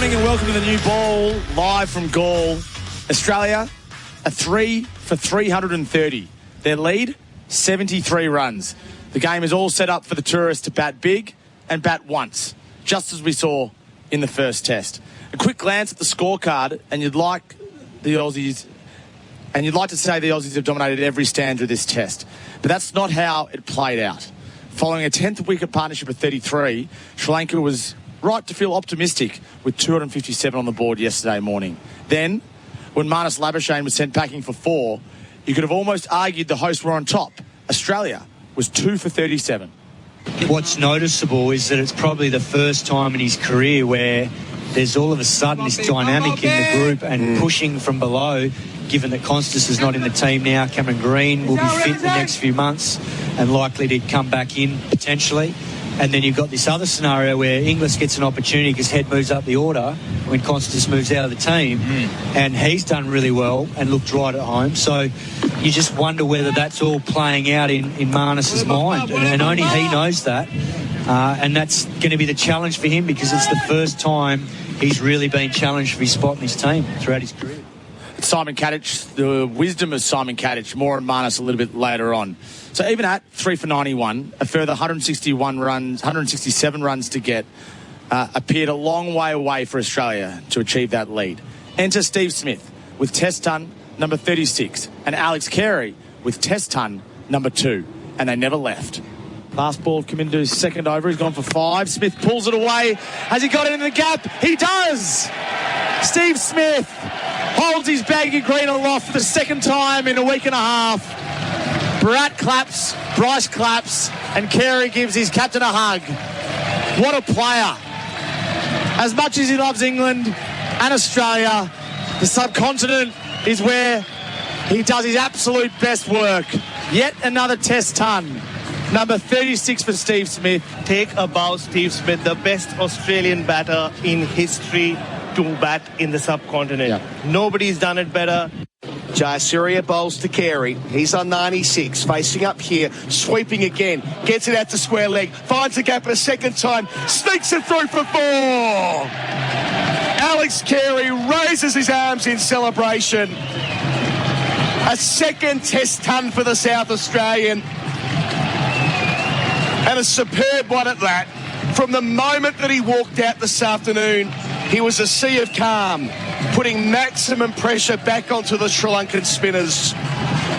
morning and welcome to the new ball, live from Gaul. Australia, a 3 for 330. Their lead, 73 runs. The game is all set up for the tourists to bat big and bat once, just as we saw in the first test. A quick glance at the scorecard, and you'd like to say the Aussies have dominated every stanza of this test. But that's not how it played out. Following a 10th wicket partnership of 33, Sri Lanka was right to feel optimistic with 257 on the board yesterday morning. Then, when Marnus Labuschagne was sent packing for 4, you could have almost argued the hosts were on top. Australia was 2 for 37. What's noticeable is that it's probably the first time in his career where there's all of a sudden this dynamic in the group and pushing from below, given that Constas is not in the team now. Cameron Green will be fit the next few months and likely to come back in potentially. And then you've got this other scenario where Inglis gets an opportunity because Head moves up the order when Constas moves out of the team. And he's done really well and looked right at home. So you just wonder whether that's all playing out in Marnus's mind. And only he knows that. And that's going to be the challenge for him because it's the first time he's really been challenged for his spot in his team throughout his career. Simon Katich, the wisdom of Simon Katich, more on Marnus a little bit later on. So even at 3 for 91, a further 167 runs to get appeared a long way away for Australia to achieve that lead. Enter Steve Smith with Test ton number 36 and Alex Carey with Test ton number 2, and they never left. Last ball of Kamindu's second over. He's gone for 5. Smith pulls it away. Has he got it in the gap? He does! Steve Smith holds his baggy green aloft for the second time in a week and a half. Bharat claps, Bryce claps, and Carey gives his captain a hug. What a player. As much as he loves England and Australia, the subcontinent is where he does his absolute best work. Yet another test ton. Number 36 for Steve Smith. Take a bow, Steve Smith, the best Australian batter in history to bat in the subcontinent. Yeah. Nobody's done it better. Jayasuriya bowls to Carey. He's on 96, facing up here, sweeping again, gets it out to square leg, finds the gap a second time, sneaks it through for 4. Alex Carey raises his arms in celebration. A second test ton for the South Australian. And a superb one at that. From the moment that he walked out this afternoon, he was a sea of calm, putting maximum pressure back onto the Sri Lankan spinners,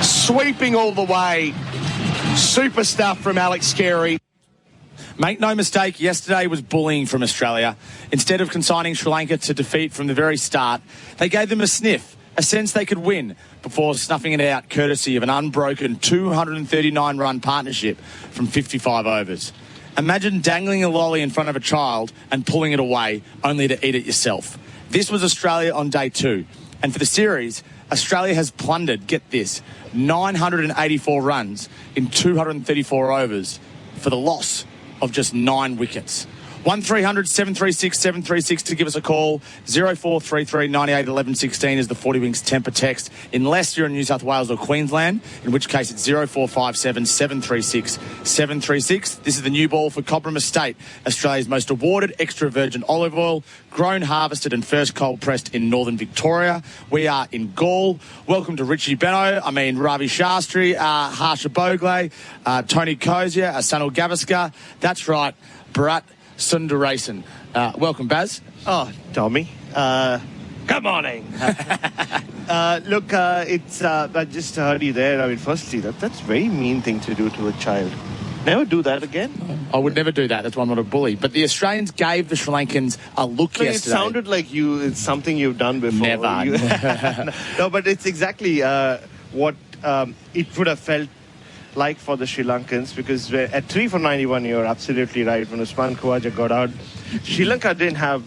sweeping all the way. Super stuff from Alex Carey. Make no mistake, yesterday was bullying from Australia. Instead of consigning Sri Lanka to defeat from the very start, they gave them a sniff, a sense they could win, before snuffing it out courtesy of an unbroken 239-run partnership from 55 overs. Imagine dangling a lolly in front of a child and pulling it away, only to eat it yourself. This was Australia on day 2. And for the series, Australia has plundered, get this, 984 runs in 234 overs for the loss of just 9 wickets. 1300 736 736 to give us a call. 0433 98 11 16 is the 40 Winks temper text, unless you're in New South Wales or Queensland, in which case it's 0457 736 736. This is the new ball for Cobram Estate, Australia's most awarded extra virgin olive oil, grown, harvested and first cold pressed in northern Victoria. We are in Gaul. Welcome to Ravi Shastri, Harsha Bogle, Tony Kosier, Sunil Gavaskar. That's right, Bharat Sundaresan. Welcome, Baz. Oh, Tommy. Good morning. Look, it's I just heard you there. I mean, firstly, that's a very mean thing to do to a child. Never do that again. I would never do that. That's why I'm not a bully. But the Australians gave the Sri Lankans a look yesterday. It sounded like it's something you've done before. Never. No, but it's exactly what it would have felt like for the Sri Lankans, because at 3 for 91, you're absolutely right. When Usman Khawaja got out, Sri Lanka didn't have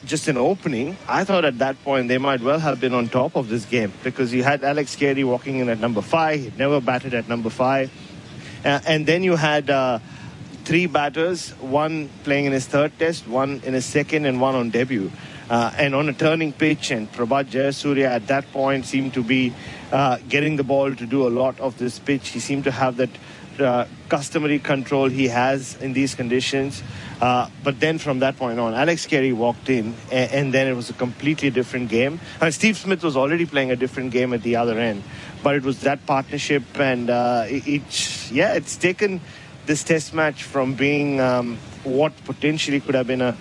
just an opening. I thought at that point they might well have been on top of this game, because you had Alex Carey walking in at number 5. He never batted at number 5. And then you had 3 batters, one playing in his third test, one in his second, and one on debut. And on a turning pitch, and Prabhat Jayasuriya at that point seemed to be getting the ball to do a lot of this pitch. He seemed to have that customary control he has in these conditions. But then from that point on, Alex Carey walked in, and then it was a completely different game. And Steve Smith was already playing a different game at the other end. But it was that partnership, and it's taken this test match from being what potentially could have been a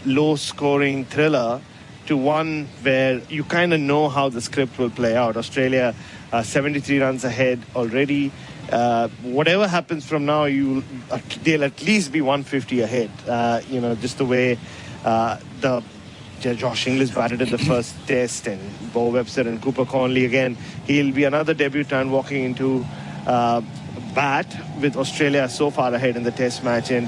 low-scoring thriller to one where you kind of know how the script will play out. Australia 73 runs ahead already. Whatever happens from now, they'll at least be 150 ahead. Just the way Josh Inglis batted in the first test, and Bo Webster and Cooper Conley again. He'll be another debutant walking into bat with Australia so far ahead in the test match. And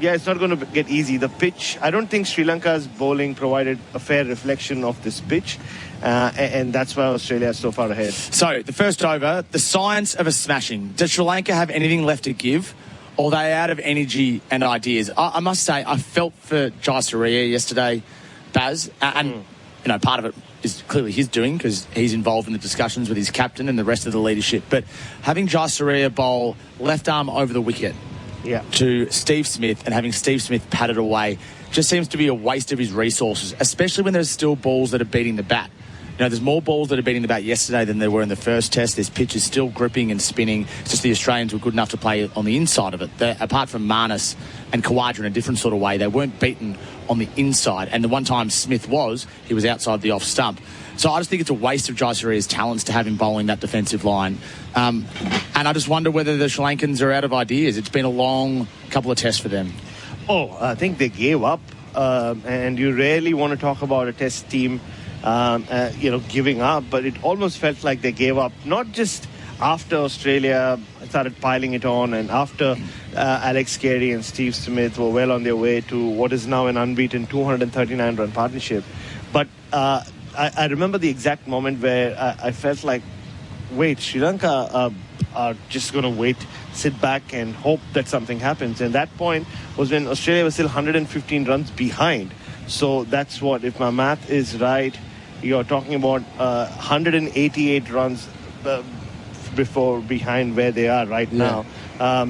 it's not going to get easy. The pitch, I don't think Sri Lanka's bowling provided a fair reflection of this pitch. And that's why Australia is so far ahead. So, the first over, the science of a smashing. Does Sri Lanka have anything left to give? Or are they out of energy and ideas? I must say, I felt for Jayasuriya yesterday, Baz. And, part of it is clearly his doing because he's involved in the discussions with his captain and the rest of the leadership. But having Jayasuriya bowl left arm over the wicket to Steve Smith and having Steve Smith patted away just seems to be a waste of his resources, especially when there's still balls that are beating the bat. There's more balls that are beating the bat yesterday than there were in the first test. This pitch is still gripping and spinning. It's just the Australians were good enough to play on the inside of it. Apart from Marnus and Khawaja in a different sort of way, they weren't beaten on the inside. And the one time Smith he was outside the off stump. So I just think it's a waste of Jayasuriya's talents to have him bowling that defensive line. And I just wonder whether the Sri Lankans are out of ideas. It's been a long couple of tests for them. I think they gave up. And you rarely want to talk about a test team giving up, but it almost felt like they gave up, not just after Australia started piling it on and after Alex Carey and Steve Smith were well on their way to what is now an unbeaten 239-run partnership. But I remember the exact moment where I felt like, wait, Sri Lanka are just going to wait, sit back and hope that something happens. And that point was when Australia was still 115 runs behind. So that's what, if my math is right, you're talking about 188 runs behind where they are right now.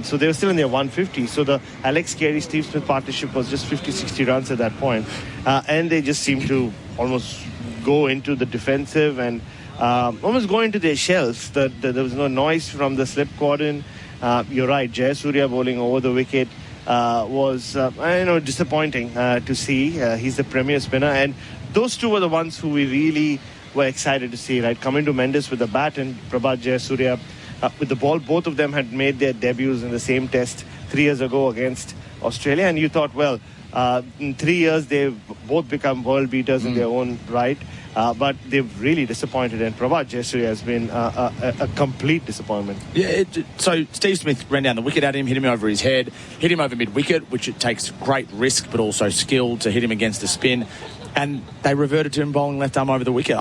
So they were still in their 150. So the Alex Carey-Steve Smith partnership was just 50-60 runs at that point. And they just seemed to almost go into the defensive and almost go into their shells. There was no noise from the slip cordon. You're right, Jayasuriya bowling over the wicket was disappointing to see. He's the premier spinner, and those two were the ones who we really were excited to see, right? Kamindu Mendes with the bat and Prabhat Jayasuriya with the ball. Both of them had made their debuts in the same test 3 years ago against Australia, and you thought, well, in 3 years they've both become world beaters in their own right. But they've really disappointed, and Prabhat Jayasuriya has been a complete disappointment. So Steve Smith ran down the wicket at him, hit him over his head, hit him over mid-wicket, which it takes great risk but also skill to hit him against the spin. And they reverted to him bowling left arm over the wicket.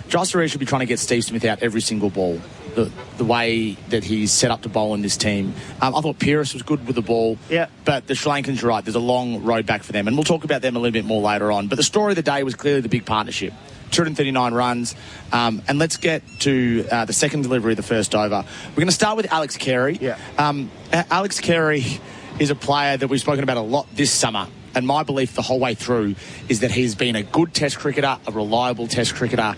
Jayasuriya should be trying to get Steve Smith out every single ball, the way that he's set up to bowl in this team. I thought Pearce was good with the ball, but the Sri Lankans are right. There's a long road back for them, and we'll talk about them a little bit more later on. But the story of the day was clearly the big partnership. 239 runs. And let's get to the second delivery of the first over. We're going to start with Alex Carey. Alex Carey is a player that we've spoken about a lot this summer. And my belief the whole way through is that he's been a good test cricketer, a reliable test cricketer,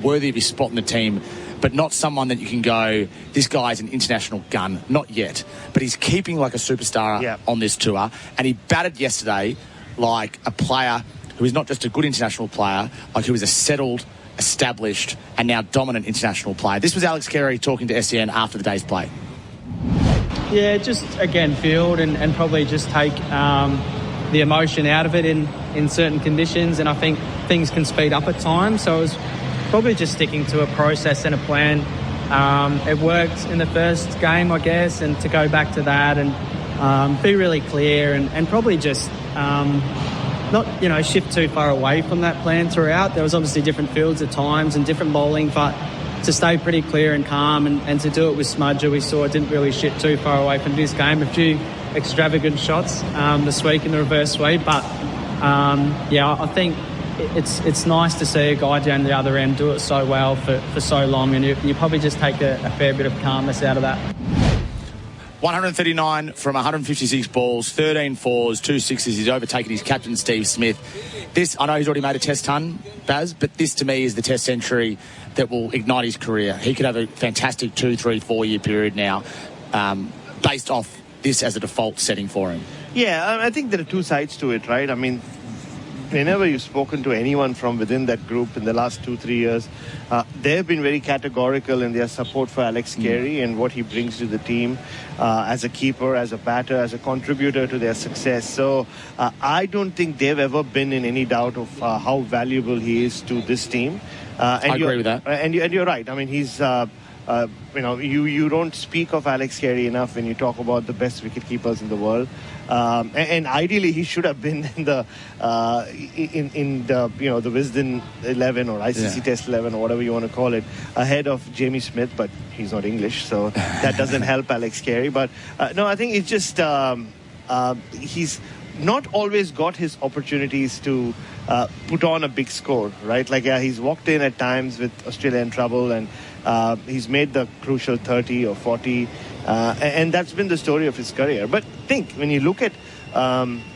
worthy of his spot in the team, but not someone that you can go, this guy's an international gun. Not yet. But he's keeping like a superstar on this tour. And he batted yesterday like a player who is not just a good international player, like who is a settled, established, and now dominant international player. This was Alex Carey talking to SEN after the day's play. Yeah, just, again, field and probably just take the emotion out of it in certain conditions, and I think things can speed up at times. So I was probably just sticking to a process and a plan. It worked in the first game, I guess, and to go back to that and be really clear and probably just... not, shift too far away from that plan throughout. There was obviously different fields at times and different bowling, but to stay pretty clear and calm and to do it with Smudger, we saw it didn't really shift too far away from this game. A few extravagant shots this week in the reverse sweep, but I think it's nice to see a guy down the other end do it so well for so long, and you probably just take a fair bit of calmness out of that. 139 from 156 balls, 13 fours, 2 sixes. He's overtaken his captain, Steve Smith. This, I know he's already made a test ton, Baz, but this to me is the test century that will ignite his career. He could have a fantastic 2, 3, 4 year period now based off this as a default setting for him. Yeah, I think there are two sides to it, right? I mean, whenever you've spoken to anyone from within that group in the last 2-3 years, they've been very categorical in their support for Alex Carey and what he brings to the team as a keeper, as a batter, as a contributor to their success. So I don't think they've ever been in any doubt of how valuable he is to this team. I agree with that. And you're right. I mean, he's... you don't speak of Alex Carey enough when you talk about the best wicket keepers in the world. And ideally, he should have been in the the Wisden 11 or ICC Test 11 or whatever you want to call it, ahead of Jamie Smith. But he's not English, so that doesn't help Alex Carey. But no, I think it's just he's not always got his opportunities to put on a big score, right? Like, he's walked in at times with Australia in trouble, and he's made the crucial 30 or 40, and that's been the story of his career. But when you look at,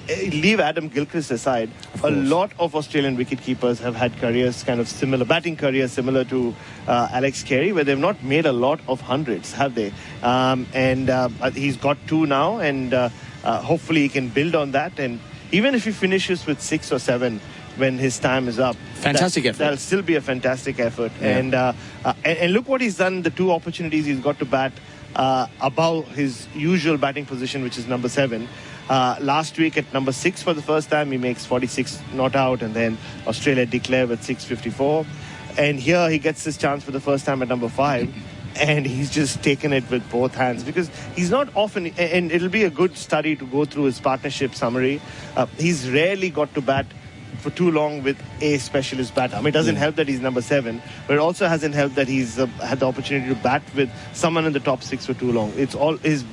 leave Adam Gilchrist aside, a lot of Australian wicketkeepers have had careers kind of similar, batting careers similar to Alex Carey, where they've not made a lot of hundreds, have they? And he's got 2 now, and hopefully he can build on that. And even if he finishes with 6 or 7 when his time is up, fantastic effort. That'll still be a fantastic effort. Yeah. And look what he's done. The 2 opportunities he's got to bat above his usual batting position, which is number 7. Last week at number 6 for the first time, he makes 46 not out, and then Australia declare with 654. And here he gets his chance for the first time at number 5. And he's just taken it with both hands, because he's not often, and it'll be a good study to go through his partnership summary. He's rarely got to bat for too long with a specialist batter. I mean, it doesn't help that he's number 7, but it also hasn't helped that he's had the opportunity to bat with someone in the top 6 for too long.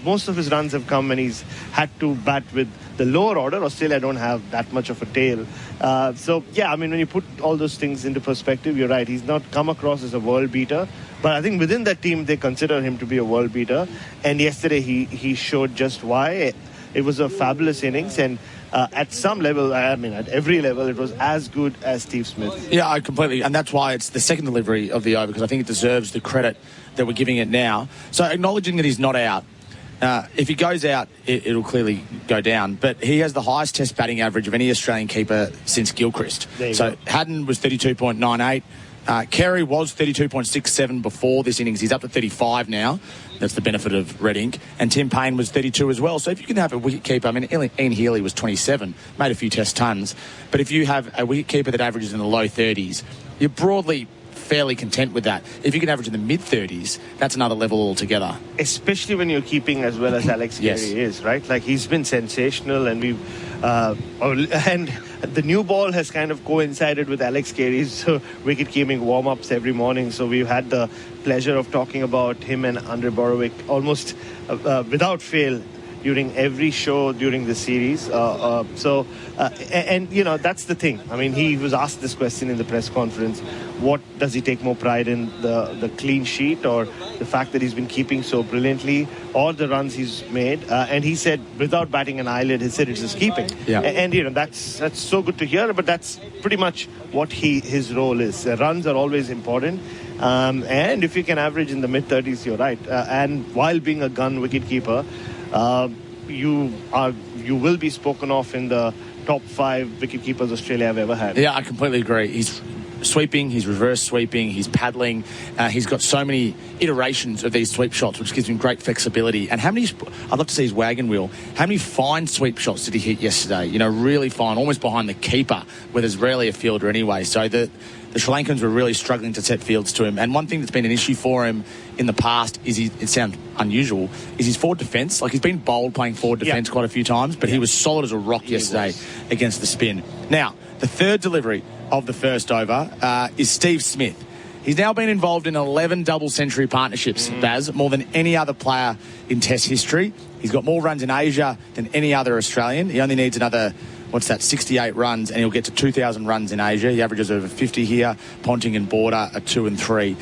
Most of his runs have come when he's had to bat with the lower order. Australia don't have that much of a tail. So, yeah, I mean, when you put all those things into perspective, you're right. He's not come across as a world beater, but I think within that team, they consider him to be a world beater. And yesterday, he showed just why. It was a fabulous innings, and at some level, I mean, at every level, it was as good as Steve Smith. Yeah, I completely, and that's why it's the second delivery of the over, because I think it deserves the credit that we're giving it now. So acknowledging that he's not out, if he goes out, it'll clearly go down. But he has the highest test batting average of any Australian keeper since Gilchrist. So Haddon was 32.98. Carey was 32.67 before this innings. He's up to 35 now. That's the benefit of red ink. And Tim Payne was 32 as well. So if you can have a wicket keeper, I mean, Ian Healy was 27, made a few test tons. But if you have a wicket keeper that averages in the low 30s, you're broadly fairly content with that. If you can average in the mid-30s, that's another level altogether. Especially when you're keeping as well as Alex Carey is, right? Like, he's been sensational, and and the new ball has kind of coincided with Alex Carey's wicket-keeping warm-ups every morning. So we've had the pleasure of talking about him and Andre Borowick almost without fail during every show during the series. And that's the thing. I mean, he was asked this question in the press conference. What does he take more pride in, the clean sheet, or the fact that he's been keeping so brilliantly, or the runs he's made? And he said, without batting an eyelid, he said it's his keeping. Yeah. And that's so good to hear, but that's pretty much what his role is. Runs are always important. And if you can average in the mid-30s, you're right. And while being a gun wicketkeeper, you will be spoken of in the top 5 wicket keepers Australia have ever had. Yeah, I completely agree. He's sweeping, he's reverse sweeping, he's paddling. He's got so many iterations of these sweep shots, which gives him great flexibility. And I'd love to see his wagon wheel. How many fine sweep shots did he hit yesterday? Really fine, almost behind the keeper, where there's rarely a fielder anyway. So the Sri Lankans were really struggling to set fields to him. And one thing that's been an issue for him in the past is it sounds unusual, is his forward defence. Like, he's been bowled playing forward defence quite a few times, but he was solid as a rock yesterday against the spin. Now, the third delivery of the first over is Steve Smith. He's now been involved in 11 double-century partnerships, Baz, more than any other player in Test history. He's got more runs in Asia than any other Australian. He only needs another 68 runs, and he'll get to 2,000 runs in Asia. He averages over 50 here. Ponting and Border are 2 and 3.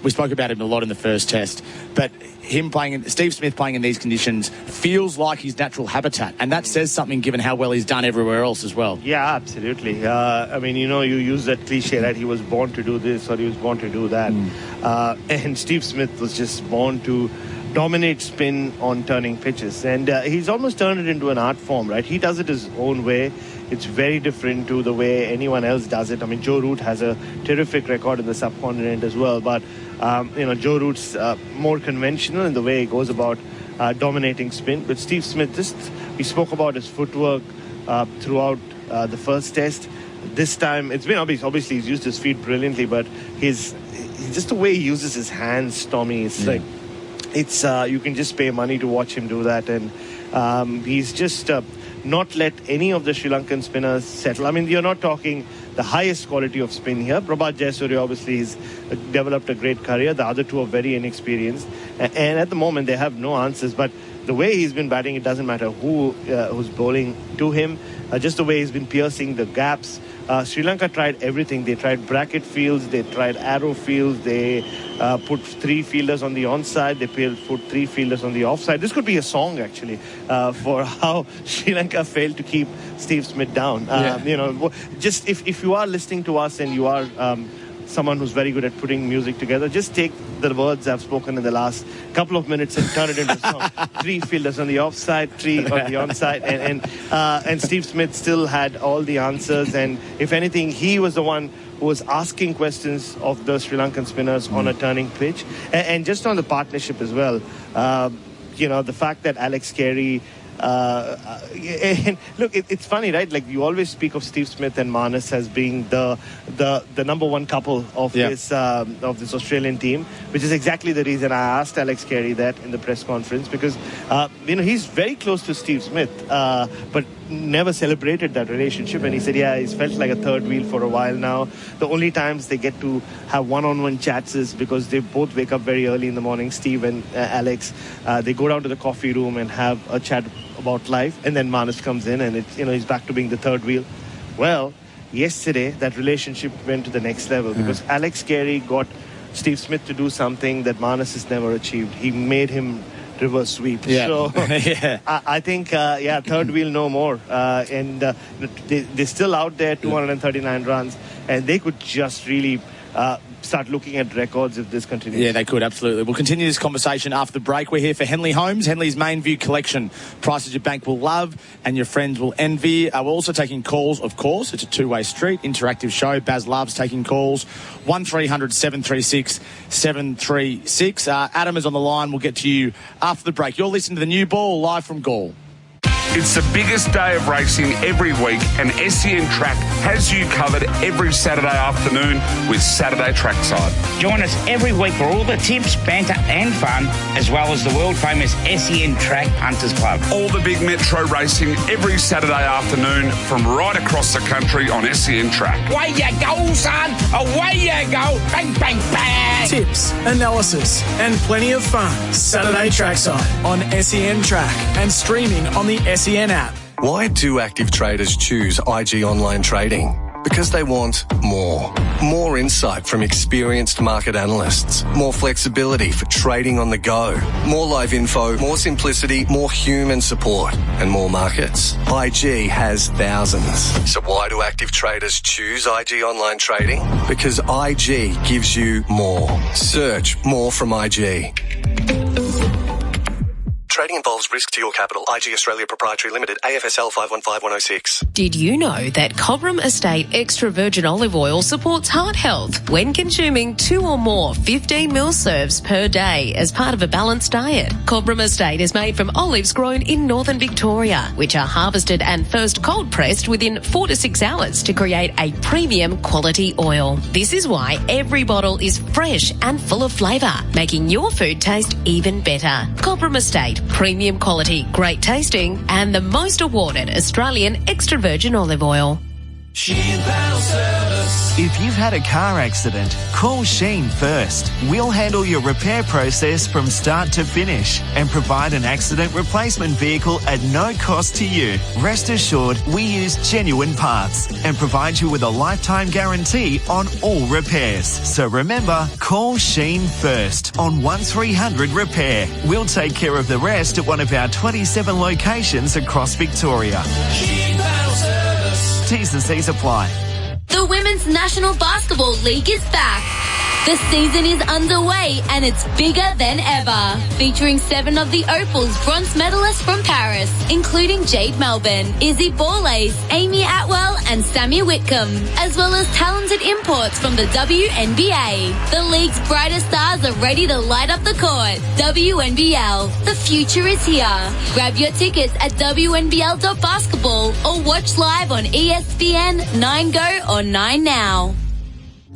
We spoke about him a lot in the first test, but Steve Smith playing in these conditions feels like his natural habitat, and that says something given how well he's done everywhere else as well. Yeah, absolutely. I mean, you use that cliche, right? He was born to do this or he was born to do that. And Steve Smith was just born to dominate spin on turning pitches, and he's almost turned it into an art form, right? He does it his own way. It's very different to the way anyone else does it. I mean, Joe Root has a terrific record in the subcontinent as well, but Joe Root's more conventional in the way he goes about dominating spin. But Steve Smith, we spoke about his footwork throughout the first test. This time, it's been obviously he's used his feet brilliantly, but he's just the way he uses his hands, Tommy. It's like you can just pay money to watch him do that, and he's just not let any of the Sri Lankan spinners settle. I mean, you're not talking the highest quality of spin here. Prabhat Jayasuriya obviously has developed a great career. The other two are very inexperienced, and at the moment they have no answers. But the way he's been batting, it doesn't matter who's bowling to him. Just the way he's been piercing the gaps. Sri Lanka tried everything. They tried bracket fields, they tried arrow fields, they put 3 fielders on the onside, they put 3 fielders on the offside. This could be a song, actually, for how Sri Lanka failed to keep Steve Smith down. Just if you are listening to us and you are someone who's very good at putting music together, just take the words I've spoken in the last couple of minutes and turn it into a song. 3 fielders on the offside, 3 on the onside, and Steve Smith still had all the answers, and if anything, he was the one who was asking questions of the Sri Lankan spinners on a turning pitch. And just on the partnership as well, the fact that Alex Carey and look, it's funny, right? Like, you always speak of Steve Smith and Marnus as being the number one couple of this Australian team, which is exactly the reason I asked Alex Carey that in the press conference, because he's very close to Steve Smith, but never celebrated that relationship. And he said, he's felt like a third wheel for a while now. The only times they get to have one-on-one chats is because they both wake up very early in the morning, Steve and Alex. They go down to the coffee room and have a chat about life, and then Marnus comes in, and he's back to being the third wheel. Well, yesterday that relationship went to the next level because Alex Carey got Steve Smith to do something that Marnus has never achieved. He made him reverse sweep. So I think third wheel no more, and they're still out there, 239 runs, and they could just really start looking at records if this continues. Yeah, they could, absolutely. We'll continue this conversation after the break. We're here for Henley Homes, Henley's main view collection. Prices your bank will love and your friends will envy. We're also taking calls, of course. It's a two-way street, interactive show. Baz loves taking calls. 1300 736 736. Adam is on the line. We'll get to you after the break. You're listening to The New Ball, live from Gaul. It's the biggest day of racing every week, and SEN Track has you covered every Saturday afternoon with Saturday Trackside. Join us every week for all the tips, banter and fun, as well as the world-famous SEN Track Hunters Club. All the big metro racing every Saturday afternoon from right across the country on SEN Track. Away you go, son! Away you go! Bang, bang, bang! Tips, analysis and plenty of fun. Saturday Trackside on SEN Track and streaming on the SEN app. Why do active traders choose IG Online Trading? Because they want more. More insight from experienced market analysts. More flexibility for trading on the go. More live info, more simplicity, more human support, and more markets. IG has thousands. So why do active traders choose IG Online Trading? Because IG gives you more. Search more from IG. Trading involves risk to your capital. IG Australia Proprietary Limited, AFSL 515106. Did you know that Cobram Estate Extra Virgin Olive Oil supports heart health when consuming 2 or more 15ml serves per day as part of a balanced diet? Cobram Estate is made from olives grown in northern Victoria, which are harvested and first cold pressed within 4 to 6 hours to create a premium quality oil. This is why every bottle is fresh and full of flavour, making your food taste even better. Cobram Estate, premium quality, great tasting, and the most awarded Australian extra virgin olive oil. If you've had a car accident, call Sheen first. We'll handle your repair process from start to finish and provide an accident replacement vehicle at no cost to you. Rest assured, we use genuine parts and provide you with a lifetime guarantee on all repairs. So remember, call Sheen first on 1300 Repair. We'll take care of the rest at one of our 27 locations across Victoria. T's and C's apply. The Women's National Basketball League is back. The season is underway and it's bigger than ever. Featuring 7 of the Opal's bronze medalists from Paris, including Jade Melbourne, Izzy Borlace, Amy Atwell and Sammy Whitcomb, as well as talented imports from the WNBA. The league's brightest stars are ready to light up the court. WNBL, the future is here. Grab your tickets at WNBL.basketball or watch live on ESPN, 9Go or 9Now.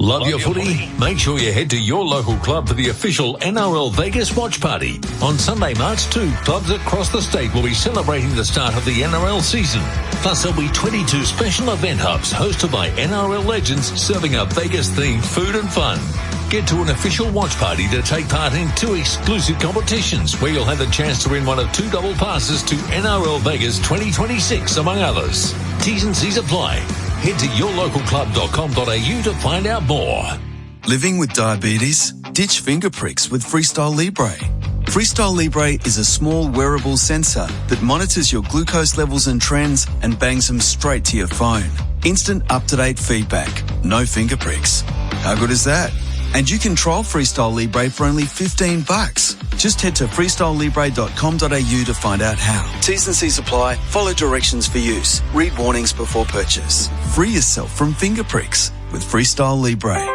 Love your footy? Make sure you head to your local club for the official NRL Vegas watch party. On Sunday, March 2, clubs across the state will be celebrating the start of the NRL season. Plus, there'll be 22 special event hubs hosted by NRL legends serving up Vegas-themed food and fun. Get to an official watch party to take part in 2 exclusive competitions where you'll have the chance to win one of 2 double passes to NRL Vegas 2026, among others. T's and C's apply. Head to yourlocalclub.com.au to find out more. Living with diabetes? Ditch finger pricks with Freestyle Libre. Freestyle Libre is a small wearable sensor that monitors your glucose levels and trends and bangs them straight to your phone. Instant up-to-date feedback. No finger pricks. How good is that? And you can trial Freestyle Libre for only $15. Just head to freestylelibre.com.au to find out how. T's and C's apply. Follow directions for use. Read warnings before purchase. Free yourself from finger pricks with Freestyle Libre.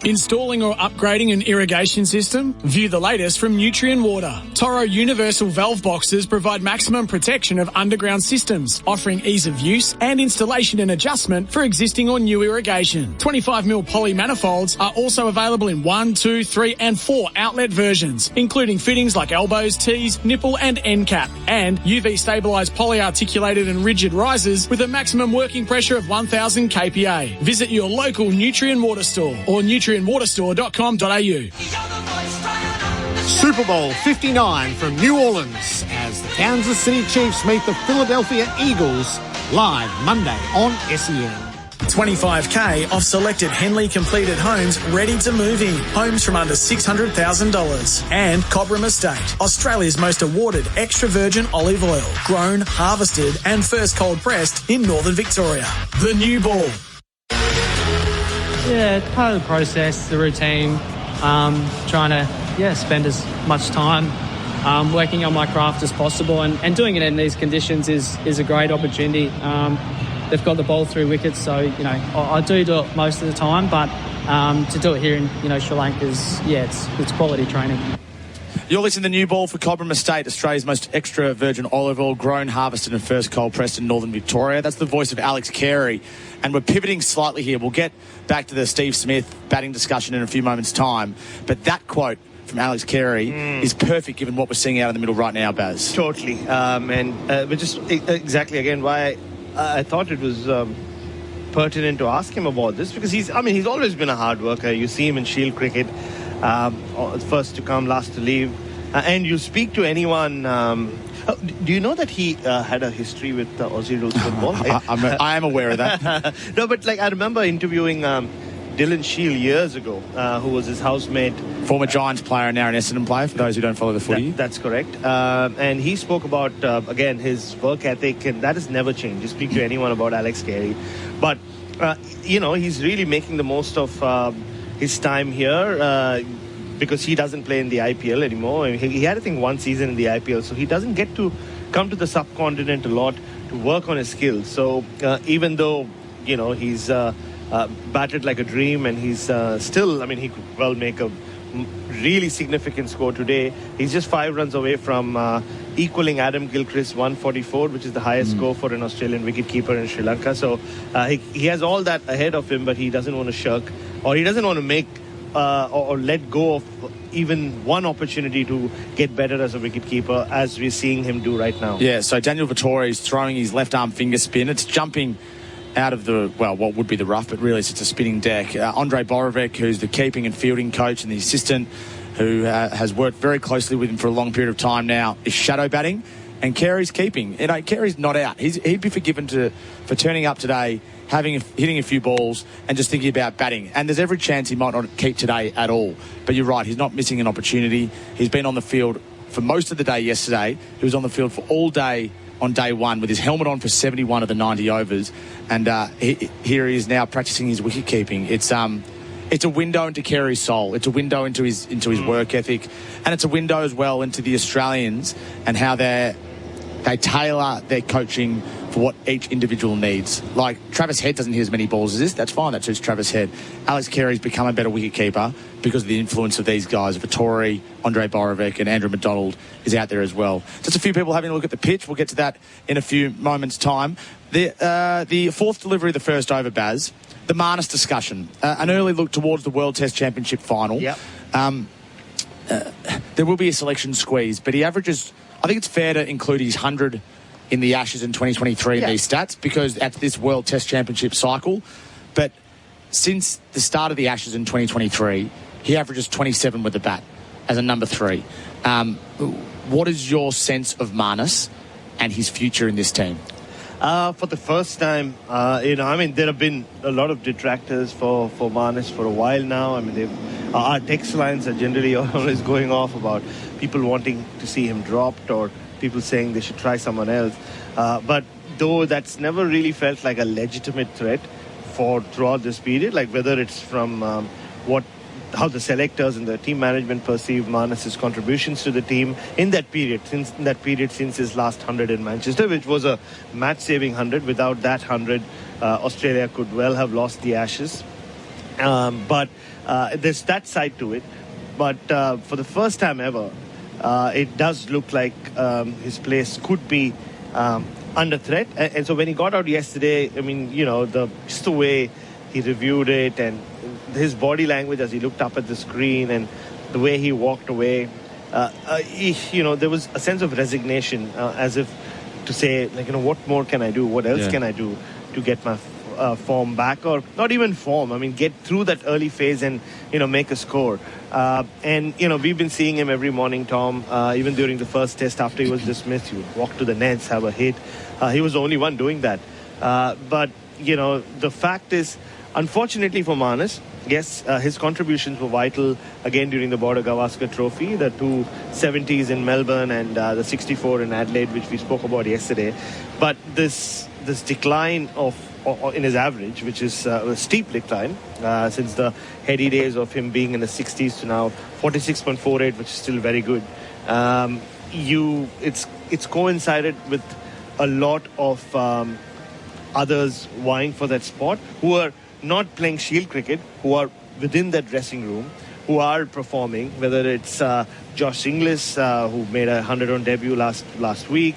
Installing or upgrading an irrigation system? View the latest from Nutrien Water. Toro Universal Valve Boxes provide maximum protection of underground systems, offering ease of use and installation and adjustment for existing or new irrigation. 25mm poly manifolds are also available in 1, 2, 3 and 4 outlet versions, including fittings like elbows, tees, nipple and end cap, and UV stabilised polyarticulated and rigid risers with a maximum working pressure of 1000 kPa. Visit your local Nutrien Water store or nutrientwaterstore.com.au. Super Bowl 59 from New Orleans as the Kansas City Chiefs meet the Philadelphia Eagles live Monday on SEN. 25k off selected Henley completed homes ready to move in. Homes from under $600,000. And Cobram Estate, Australia's most awarded extra virgin olive oil, grown, harvested and first cold pressed in northern Victoria. The new ball. Yeah, it's part of the process, the routine, trying to spend as much time working on my craft as possible and doing it in these conditions is a great opportunity. They've got the ball through wickets, so, I do it most of the time, but to do it here in, Sri Lanka it's quality training. You're listening to the new ball for Cobram Estate, Australia's most extra virgin olive oil, grown, harvested and first cold pressed in northern Victoria. That's the voice of Alex Carey. And we're pivoting slightly here. We'll get back to the Steve Smith batting discussion in a few moments' time. But that quote from Alex Carey is perfect given what we're seeing out in the middle right now, Baz. Totally. Which is exactly, again, why I thought it was pertinent to ask him about this, because he's always been a hard worker. You see him in Shield cricket, first to come, last to leave. And you speak to anyone... do you know that he had a history with Aussie rules football? I am aware of that. No, but I remember interviewing Dylan Shield years ago, who was his housemate. Former Giants player and now an Essendon player, for those who don't follow the footy. That's correct. And he spoke about, again, his work ethic, and that has never changed. You speak to anyone about Alex Carey. But, he's really making the most of his time here. Because he doesn't play in the IPL anymore. He had, I think, one season in the IPL, so he doesn't get to come to the subcontinent a lot to work on his skills. So even though, he's batted like a dream and he's still, he could well make a really significant score today. He's just 5 runs away from equaling Adam Gilchrist's 144, which is the highest score for an Australian wicketkeeper in Sri Lanka. So he has all that ahead of him, but he doesn't want to shirk, or he doesn't want to make or let go of even one opportunity to get better as a wicketkeeper, as we're seeing him do right now. Yeah, so Daniel Vettori is throwing his left arm finger spin. It's jumping out of the, well, what would be the rough, but really it's a spinning deck. Andre Borovic, who's the keeping and fielding coach and the assistant, who has worked very closely with him for a long period of time now, is shadow batting. And Carey's keeping. Carey's not out. He'd be forgiven for turning up today, hitting a few balls, and just thinking about batting. And there's every chance he might not keep today at all. But you're right, he's not missing an opportunity. He's been on the field for most of the day yesterday. He was on the field for all day on day one with his helmet on for 71 of the 90 overs. And here he is now practicing his wicket keeping. It's a window into Carey's soul. It's a window into his work ethic. And it's a window as well into the Australians and how they tailor their coaching for what each individual needs. Like, Travis Head doesn't hit as many balls as this. That's fine. That suits Travis Head. Alex Carey's become a better wicketkeeper because of the influence of these guys. Vittori, Andre Borovic, and Andrew McDonald is out there as well. Just a few people having a look at the pitch. We'll get to that in a few moments' time. The fourth delivery of the first over, Baz, the Marnus discussion. An early look towards the World Test Championship final. Yep. There will be a selection squeeze, but he averages... I think it's fair to include his 100 in the Ashes in 2023 in these stats because that's this World Test Championship cycle. But since the start of the Ashes in 2023, he averages 27 with the bat as a number 3. What is your sense of Marnus and his future in this team? For the first time, there have been a lot of detractors for Marnus for a while now. Our text lines are generally always going off about people wanting to see him dropped or people saying they should try someone else. But though that's never really felt like a legitimate threat throughout this period, like whether it's from how the selectors and the team management perceive Marnus's contributions to the team in that period, since his last 100 in Manchester, which was a match-saving 100. Without that 100, Australia could well have lost the Ashes. But there's that side to it. But for the first time ever, it does look like his place could be under threat. And so when he got out yesterday, just the way he reviewed it and his body language as he looked up at the screen and the way he walked away, there was a sense of resignation, as if to say, what more can I do? What else can I do to get my form back, or not even form? Get through that early phase and make a score. And we've been seeing him every morning, Tom. Even during the first test after he was dismissed, he would walk to the nets, have a hit. He was the only one doing that. But the fact is, unfortunately for Marnus, yes, his contributions were vital again during the Border Gavaskar Trophy, the 2 70s in Melbourne and the 64 in Adelaide, which we spoke about yesterday. But this decline in his average, which is a steep decline since the heady days of him being in the 60s to now 46.48, which is still very good. It's coincided with a lot of others vying for that spot who are not playing Shield cricket, who are within that dressing room, who are performing, whether it's Josh Inglis, who made a 100-run debut last week,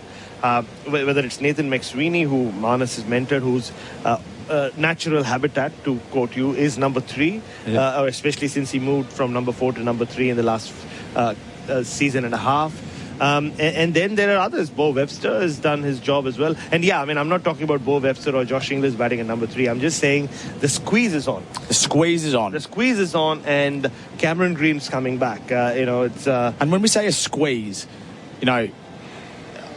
whether it's Nathan McSweeney, who Marnus has mentored, whose natural habitat, to quote you, is number 3, especially since he moved from number 4 to number 3 in the last season and a half. And then there are others. Bo Webster has done his job as well. And I'm not talking about Bo Webster or Josh Inglis batting at number 3. I'm just saying the squeeze is on. The squeeze is on. The squeeze is on, and Cameron Green's coming back. It's. And when we say a squeeze,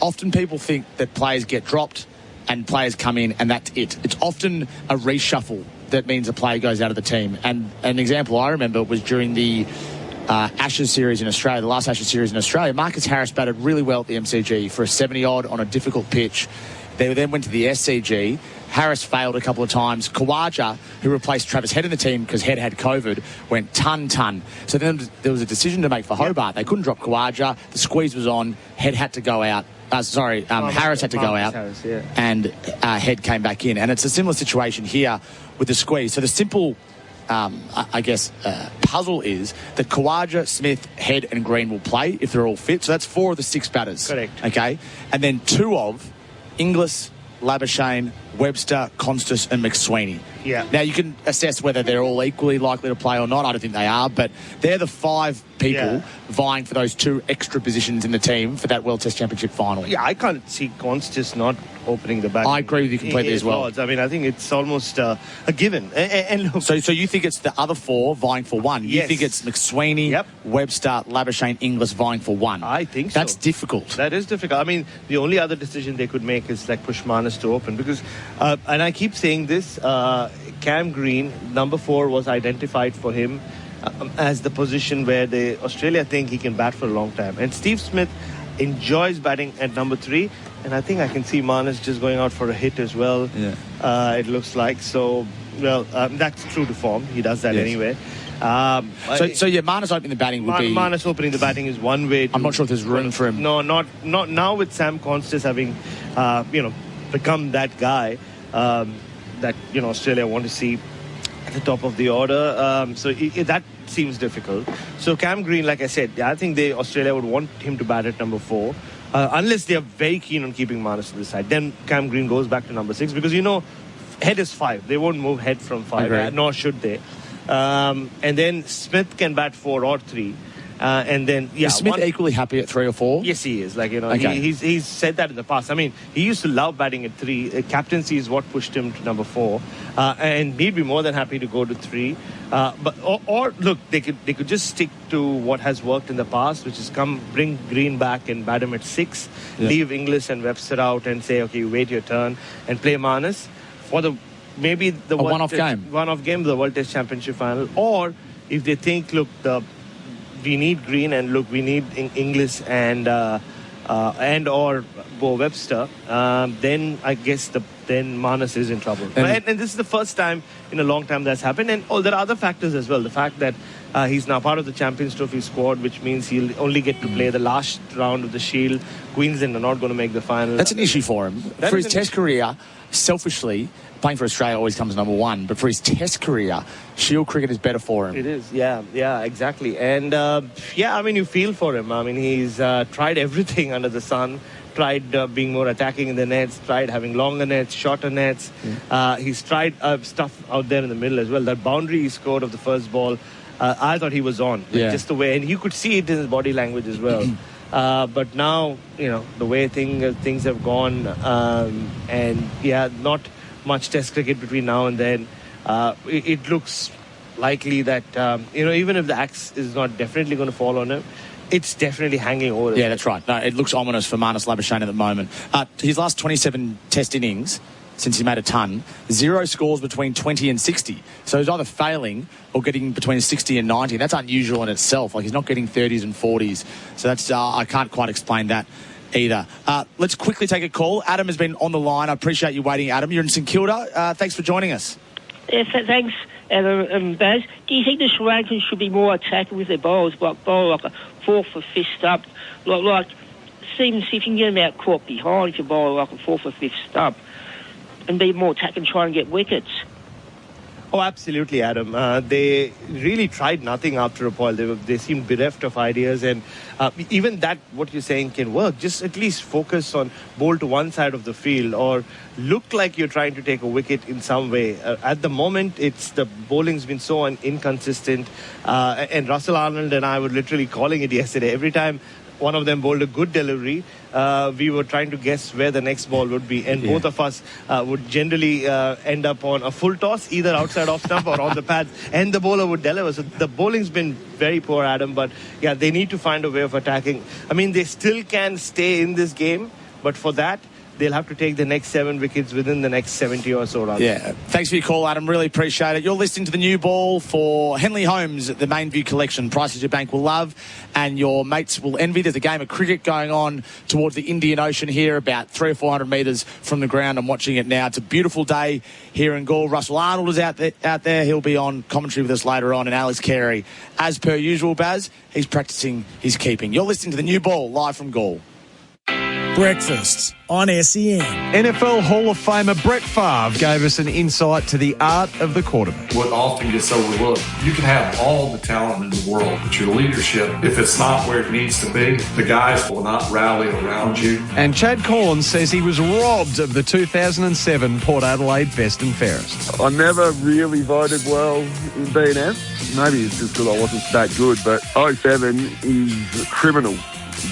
often people think that players get dropped and players come in and that's it. It's often a reshuffle that means a player goes out of the team. And an example I remember was during the Ashes series in Australia, the last Ashes series in Australia. Marcus Harris batted really well at the MCG for a 70-odd on a difficult pitch. They then went to the SCG. Harris failed a couple of times. Khawaja, who replaced Travis Head in the team because Head had COVID, went ton. So then there was a decision to make for Hobart. They couldn't drop Khawaja. The squeeze was on. Head had to go out. Harris had to go out. Harris, and Head came back in. And it's a similar situation here with the squeeze. So the simple... puzzle is that Khawaja, Smith, Head and Green will play if they're all fit. So that's 4 of the 6 batters. Correct. Okay? And then 2 of Inglis, Labuschagne, Webster, Constas and McSweeney. Yeah. Now, you can assess whether they're all equally likely to play or not. I don't think they are, but they're the 5 people vying for those 2 extra positions in the team for that World Test Championship final. Yeah, I can't see Const just not opening the batting. I agree with you completely as well. I mean, I think it's almost a given. And look, so you think it's the other 4 vying for 1? You think it's McSweeney, Webster, Labuschagne, Inglis vying for 1? I think so. That's difficult. That is difficult. I mean, the only other decision they could make is like push Marnus to open because, and I keep saying this, Cam Green, number 4, was identified for him as the position where Australia think he can bat for a long time. And Steve Smith enjoys batting at number 3, and I think I can see Marnus just going out for a hit as well. Yeah. It looks like so. Well, that's true to form. He does that anyway. Marnus opening the batting would be... Marnus opening the batting is one way. I'm not sure if there's room for him. No, not now with Sam Constas having, become that guy that Australia want to see at the top of the order. That seems difficult. So Cam Green, like I said, I think Australia would want him to bat at number 4. Unless they are very keen on keeping Marnus to the side. Then Cam Green goes back to number 6 because, head is 5. They won't move head from 5, nor should they. And then Smith can bat 4 or 3. And then, is Smith equally happy at 3 or 4? Yes, he is. He's said that in the past. I mean, he used to love batting at 3. Captaincy is what pushed him to number 4. And he'd be more than happy to go to 3. Or look, they could just stick to what has worked in the past, which is bring Green back and bat him at 6, leave Inglis and Webster out and say, okay, you wait your turn and play Marnus for maybe the one-off game, the World Test Championship final. Or if they think, look, we need Green and look, we need Inglis and or Bo Webster, then I guess then Marnus is in trouble. And this is the first time in a long time that's happened. And there are other factors as well. The fact that he's now part of the Champions Trophy squad, which means he'll only get to play the last round of the Shield. Queensland are not going to make the final. That's an issue for him. For his Test career, selfishly, playing for Australia always comes number 1. But for his Test career, Shield cricket is better for him. It is, yeah, exactly. And, I mean, you feel for him. I mean, he's tried everything under the sun. Tried being more attacking in the nets, tried having longer nets, shorter nets. He's tried stuff out there in the middle as well. That boundary he scored of the first ball, I thought he was on. Just the way, and you could see it in his body language as well. But now, the way things have gone, not much Test cricket between now and then. It looks likely that, even if the axe is not definitely going to fall on him, it's definitely hanging over. Yeah, that's right. No, it looks ominous for Marnus Labuschagne at the moment. His last 27 Test innings, since he made a ton, 0 scores between 20 and 60. So he's either failing or getting between 60 and 90. That's unusual in itself. Like, he's not getting 30s and 40s. So that's I can't quite explain that either. Let's quickly take a call. Adam has been on the line. I appreciate you waiting, Adam. You're in St Kilda. Thanks for joining us. Yeah, thanks, Adam, Baz. Do you think the Sri Lankans should be more attacking with their bowlers, bowl like a 4th or 5th stump? Like Stephen, see if you can get them out caught behind if you bowl like a 4th or 5th stump, and be more attacking, try and get wickets. Oh, absolutely, Adam. They really tried nothing after a ball. They seemed bereft of ideas, and even that, what you're saying, can work. Just at least focus on bowl to one side of the field, or look like you're trying to take a wicket in some way. At the moment, the bowling's been so inconsistent, and Russell Arnold and I were literally calling it yesterday. Every time one of them bowled a good delivery, we were trying to guess where the next ball would be, and both of us would generally end up on a full toss, either outside off stump or on the pads, and the bowler would deliver. So the bowling's been very poor, Adam, but they need to find a way of attacking. I mean, they still can stay in this game, but for that, they'll have to take the next 7 wickets within the next 70 or so runs. Yeah, thanks for your call, Adam. Really appreciate it. You're listening to the new ball for Henley Homes, the Mainview collection. Prices your bank will love and your mates will envy. There's a game of cricket going on towards the Indian Ocean here, about 300 or 400 metres from the ground. I'm watching it now. It's a beautiful day here in Gaul. Russell Arnold is out there. He'll be on commentary with us later on. And Alex Carey, as per usual, Baz, he's practising his keeping. You're listening to the new ball live from Gaul. Breakfast on SEN. NFL Hall of Famer Brett Favre gave us an insight to the art of the quarterback. What often gets overlooked, you can have all the talent in the world, but your leadership, if it's not where it needs to be, the guys will not rally around you. And Chad Collins says he was robbed of the 2007 Port Adelaide Best and Fairest. I never really voted well in B&F. Maybe it's just because I wasn't that good, but 07 is criminal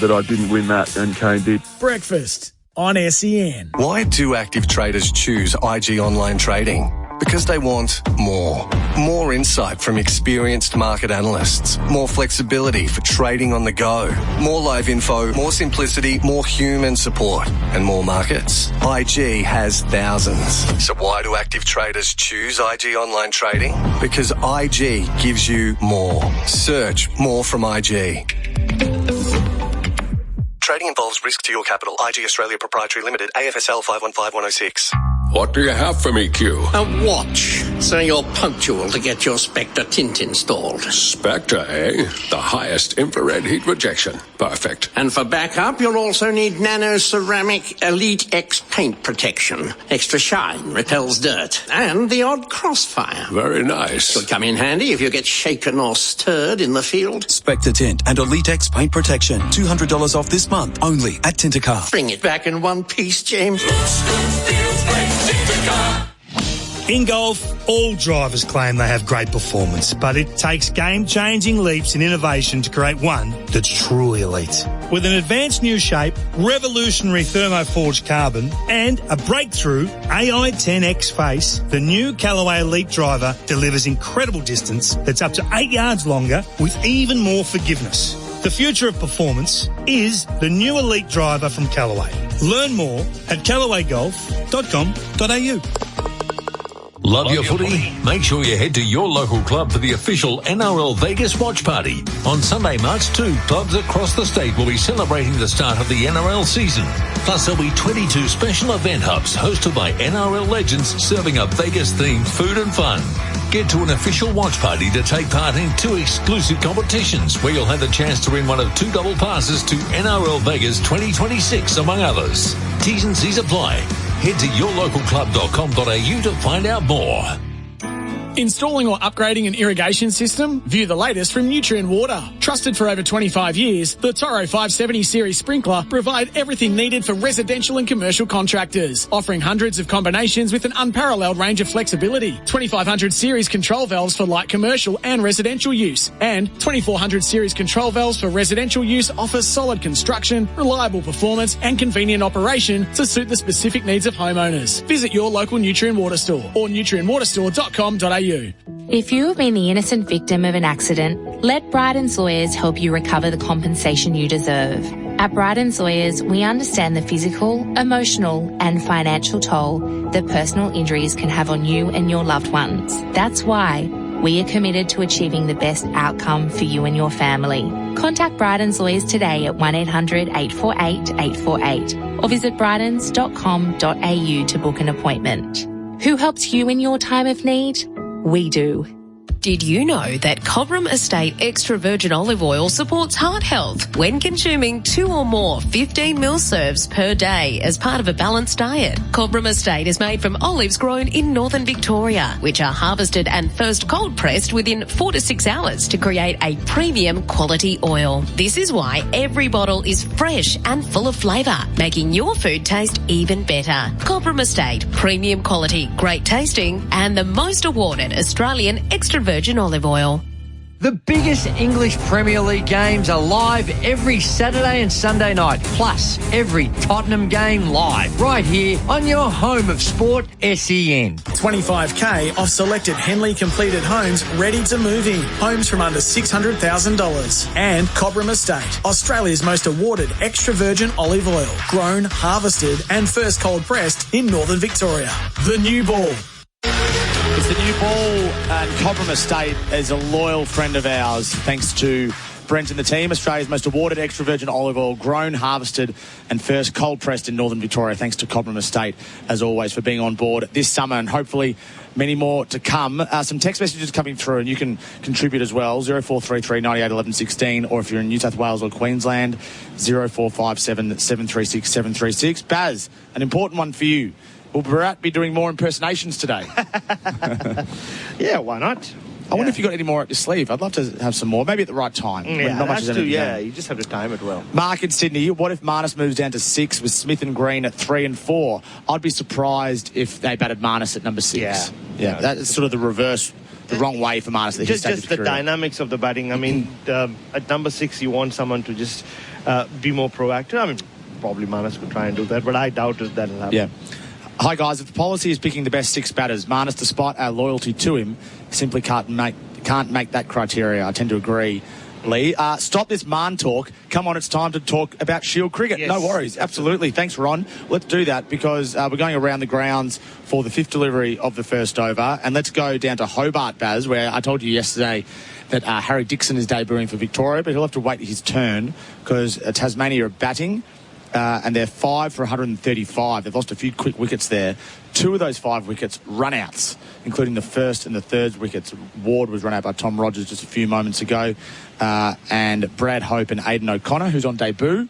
that I didn't win that and Kane did. Breakfast on SEN. Why do active traders choose IG Online Trading? Because they want more. More insight from experienced market analysts. More flexibility for trading on the go. More live info, more simplicity, more human support, and more markets. IG has thousands. So why do active traders choose IG Online Trading? Because IG gives you more. Search more from IG. Trading involves risk to your capital. IG Australia Proprietary Limited, AFSL 515106. What do you have for me, Q? A watch, so you're punctual to get your Spectre tint installed. Spectre, eh? The highest infrared heat rejection. Perfect. And for backup, you'll also need Nano Ceramic Elite X paint protection. Extra shine, repels dirt, and the odd crossfire. Very nice. Could come in handy if you get shaken or stirred in the field. Spectre Tint and Elite X paint protection. $200 off this month, only at Tintercar. Bring it back in one piece, James. In golf, all drivers claim they have great performance, but it takes game-changing leaps in innovation to create one that's truly elite. With an advanced new shape, revolutionary thermoforged carbon, and a breakthrough AI 10X face, the new Callaway Elite driver delivers incredible distance that's up to 8 yards longer with even more forgiveness. The future of performance is the new Elite driver from Callaway. Learn more at callawaygolf.com.au. Love your footy? Make sure you head to your local club for the official NRL Vegas watch party. On Sunday, March 2, clubs across the state will be celebrating the start of the NRL season. Plus, there'll be 22 special event hubs hosted by NRL legends serving up Vegas-themed food and fun. Get to an official watch party to take part in 2 exclusive competitions where you'll have the chance to win one of 2 double passes to NRL Vegas 2026, among others. T's and C's apply. Head to yourlocalclub.com.au to find out more. Installing or upgrading an irrigation system? View the latest from Nutrien Water. Trusted for over 25 years, the Toro 570 series sprinkler provide everything needed for residential and commercial contractors, offering hundreds of combinations with an unparalleled range of flexibility. 2500 series control valves for light commercial and residential use, and 2400 series control valves for residential use offers solid construction, reliable performance and convenient operation to suit the specific needs of homeowners. Visit your local Nutrien Water store or nutrienwaterstore.com.au. If you have been the innocent victim of an accident, let Bryce Sawyers help you recover the compensation you deserve. At Bryce Sawyers, we understand the physical, emotional and financial toll that personal injuries can have on you and your loved ones. That's why we are committed to achieving the best outcome for you and your family. Contact Bryce Sawyers today at 1-800-848-848 or visit brydens.com.au to book an appointment. Who helps you in your time of need? We do. Did you know that Cobram Estate Extra Virgin Olive Oil supports heart health when consuming 2 or more 15ml serves per day as part of a balanced diet? Cobram Estate is made from olives grown in northern Victoria, which are harvested and first cold pressed within 4 to 6 hours to create a premium quality oil. This is why every bottle is fresh and full of flavour, making your food taste even better. Cobram Estate, premium quality, great tasting, and the most awarded Australian extra virgin olive oil. The biggest English Premier League games are live every Saturday and Sunday night, plus every Tottenham game live, right here on your home of sport, SEN. $25,000 off selected Henley completed homes ready to move in. Homes from under $600,000. And Cobram Estate, Australia's most awarded extra virgin olive oil, grown, harvested and first cold pressed in northern Victoria. The new ball. It's the new ball, and Cobram Estate is a loyal friend of ours, thanks to Brent and the team, Australia's most awarded extra virgin olive oil, grown, harvested and first cold pressed in Northern Victoria. Thanks to Cobram Estate, as always, for being on board this summer and hopefully many more to come. Some text messages coming through and you can contribute as well. 0433 98 11 16, or if you're in New South Wales or Queensland, 0457 736 736. Baz, an important one for you. Will Bharat be doing more impersonations today? Yeah, why not? I wonder if you got any more up your sleeve. I'd love to have some more, maybe at the right time. Yeah, not much is you just have to time it well. Mark in Sydney, what if Marnus moves down to 6 with Smith and Green at 3 and 4? I'd be surprised if they batted Marnus at number 6. Yeah, that's sort of the reverse, the wrong way for Marnus. Just the dynamics of the batting. I mean, at number 6, you want someone to just be more proactive. I mean, probably Marnus could try and do that, but I doubt if that'll happen. Yeah. Hi guys, if the policy is picking the best 6 batters, Marnus, despite our loyalty to him, simply can't make that criteria. I tend to agree, Lee. Stop this Marn talk. Come on, it's time to talk about Shield cricket. Yes, no worries, absolutely. Thanks, Ron. Let's do that because we're going around the grounds for the 5th delivery of the first over, and let's go down to Hobart, Baz, where I told you yesterday that Harry Dixon is debuting for Victoria, but he'll have to wait his turn because Tasmania are batting. And they're 5 for 135. They've lost a few quick wickets there. 2 of those 5 wickets run-outs, including the first and the third wickets. Ward was run out by Tom Rogers just a few moments ago. And Brad Hope and Aidan O'Connor, who's on debut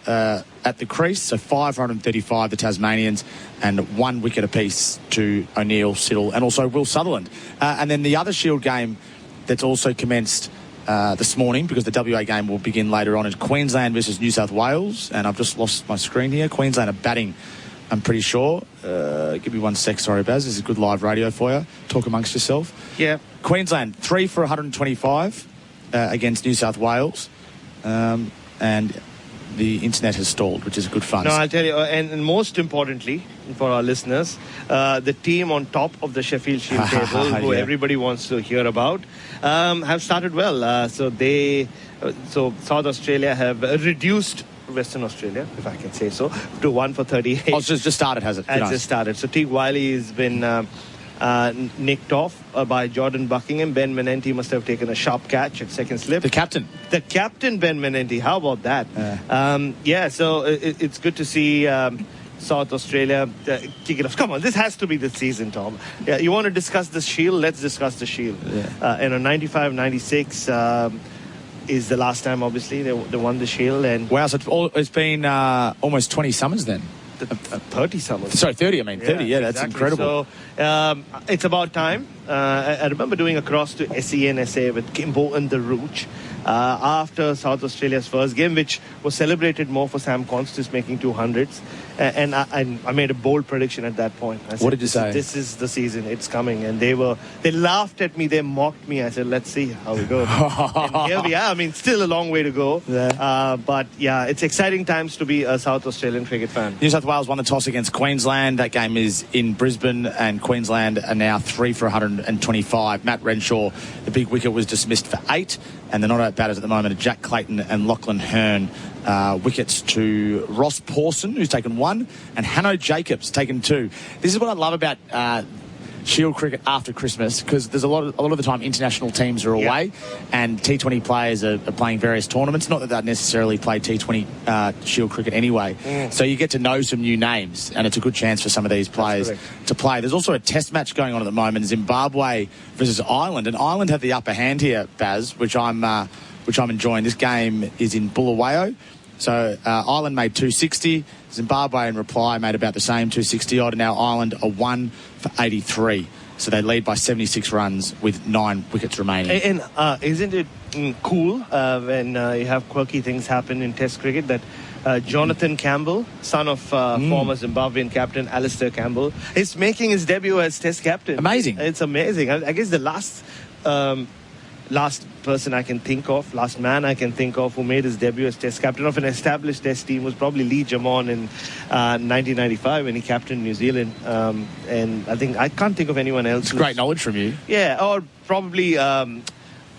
at the crease. So 5 for 135, the Tasmanians, and 1 wicket apiece to O'Neill, Siddle, and also Will Sutherland. And then the other Shield game that's also commenced this morning, because the WA game will begin later on, is Queensland versus New South Wales, and I've just lost my screen here. Queensland are batting, I'm pretty sure. Give me 1 sec, sorry, Baz. This is good live radio for you. Talk amongst yourself. Yeah. Queensland, 3 for 125 against New South Wales, and the internet has stalled, which is good fun. No, I'll tell you, and most importantly, for our listeners, the team on top of the Sheffield Shield table, who everybody wants to hear about, have started well. So South Australia have reduced Western Australia, if I can say so, to 1 for 38. Oh, it's just started, has it? It's just started. So Teague Wiley has been nicked off by Jordan Buckingham. Ben Menenti must have taken a sharp catch at second slip. The captain, Ben Menenti. How about that? So it's good to see South Australia kick it off. Come on, this has to be the season, Tom. Yeah, you want to discuss the Shield? Let's discuss the Shield. 95-96 is the last time, obviously, they won the Shield. And wow, so it's been almost 20 summers then. 30 summers. Sorry, 30, I mean. 30, yeah, that's exactly. incredible. So it's about time. I remember doing a cross to SEN SA with Kimbo and the Rooch after South Australia's first game, which was celebrated more for Sam Constis making 200s. And I made a bold prediction at that point. I said, what did you say? This is the season. It's coming. And they laughed at me. They mocked me. I said, let's see how we go. And here we are. I mean, still a long way to go. Yeah. But yeah, it's exciting times to be a South Australian cricket fan. New South Wales won the toss against Queensland. That game is in Brisbane, and Queensland are now 3 for 125. Matt Renshaw, the big wicket, was dismissed for 8. And the not-out batters at the moment are Jack Clayton and Lachlan Hearn. Wickets to Ross Pawson, who's taken 1, and Hanno Jacobs taken 2. This is what I love about Shield cricket after Christmas, because there's a lot of the time international teams are away, and T20 players are playing various tournaments. Not that they'd necessarily play T20 Shield cricket anyway. So you get to know some new names, and it's a good chance for some of these players to play. There's also a test match going on at the moment, Zimbabwe versus Ireland, and Ireland have the upper hand here, Baz, which I'm enjoying. This game is in Bulawayo. So Ireland made 260. Zimbabwe in reply made about the same, 260 odd. And now Ireland are 1 for 83. So they lead by 76 runs with 9 wickets remaining. And isn't it cool when you have quirky things happen in Test cricket that Jonathan Campbell, son of former Zimbabwean captain Alistair Campbell, is making his debut as Test captain. Amazing. It's amazing. I guess the last person I can think of, last man I can think of who made his debut as Test captain of an established Test team was probably Lee Jamon in 1995 when he captained New Zealand. And I can't think of anyone else. It's great knowledge from you. Yeah, or probably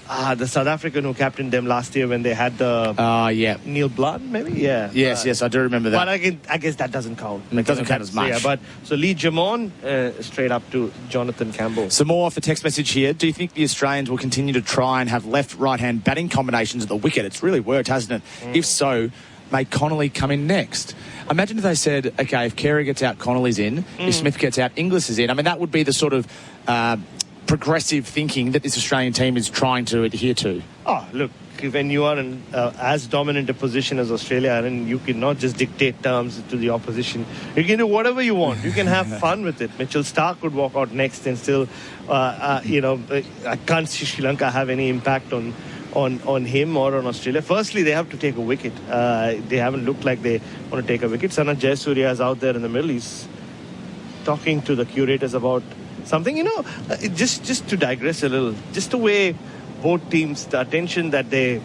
The South African who captained them last year when they had the Neil Blunt, maybe? Yeah. Yes, I do remember that. But I guess that doesn't count. It doesn't count as much. So Lee Jamon straight up to Jonathan Campbell. Some more off the text message here. Do you think the Australians will continue to try and have left-right-hand batting combinations at the wicket? It's really worked, hasn't it? If so, may Connolly come in next? Imagine if they said, okay, if Carey gets out, Connolly's in. If Smith gets out, Inglis is in. I mean, that would be the sort of progressive thinking that this Australian team is trying to adhere to. Oh, look, when you are in as dominant a position as Australia, and you cannot just dictate terms to the opposition. You can do whatever you want. You can have fun with it. Mitchell Starc would walk out next and still, I can't see Sri Lanka have any impact on him or on Australia. Firstly, they have to take a wicket. They haven't looked like they want to take a wicket. Sanath Jayasuriya is out there in the middle. He's talking to the curators about something, just to digress a little, just the way both teams, the attention that they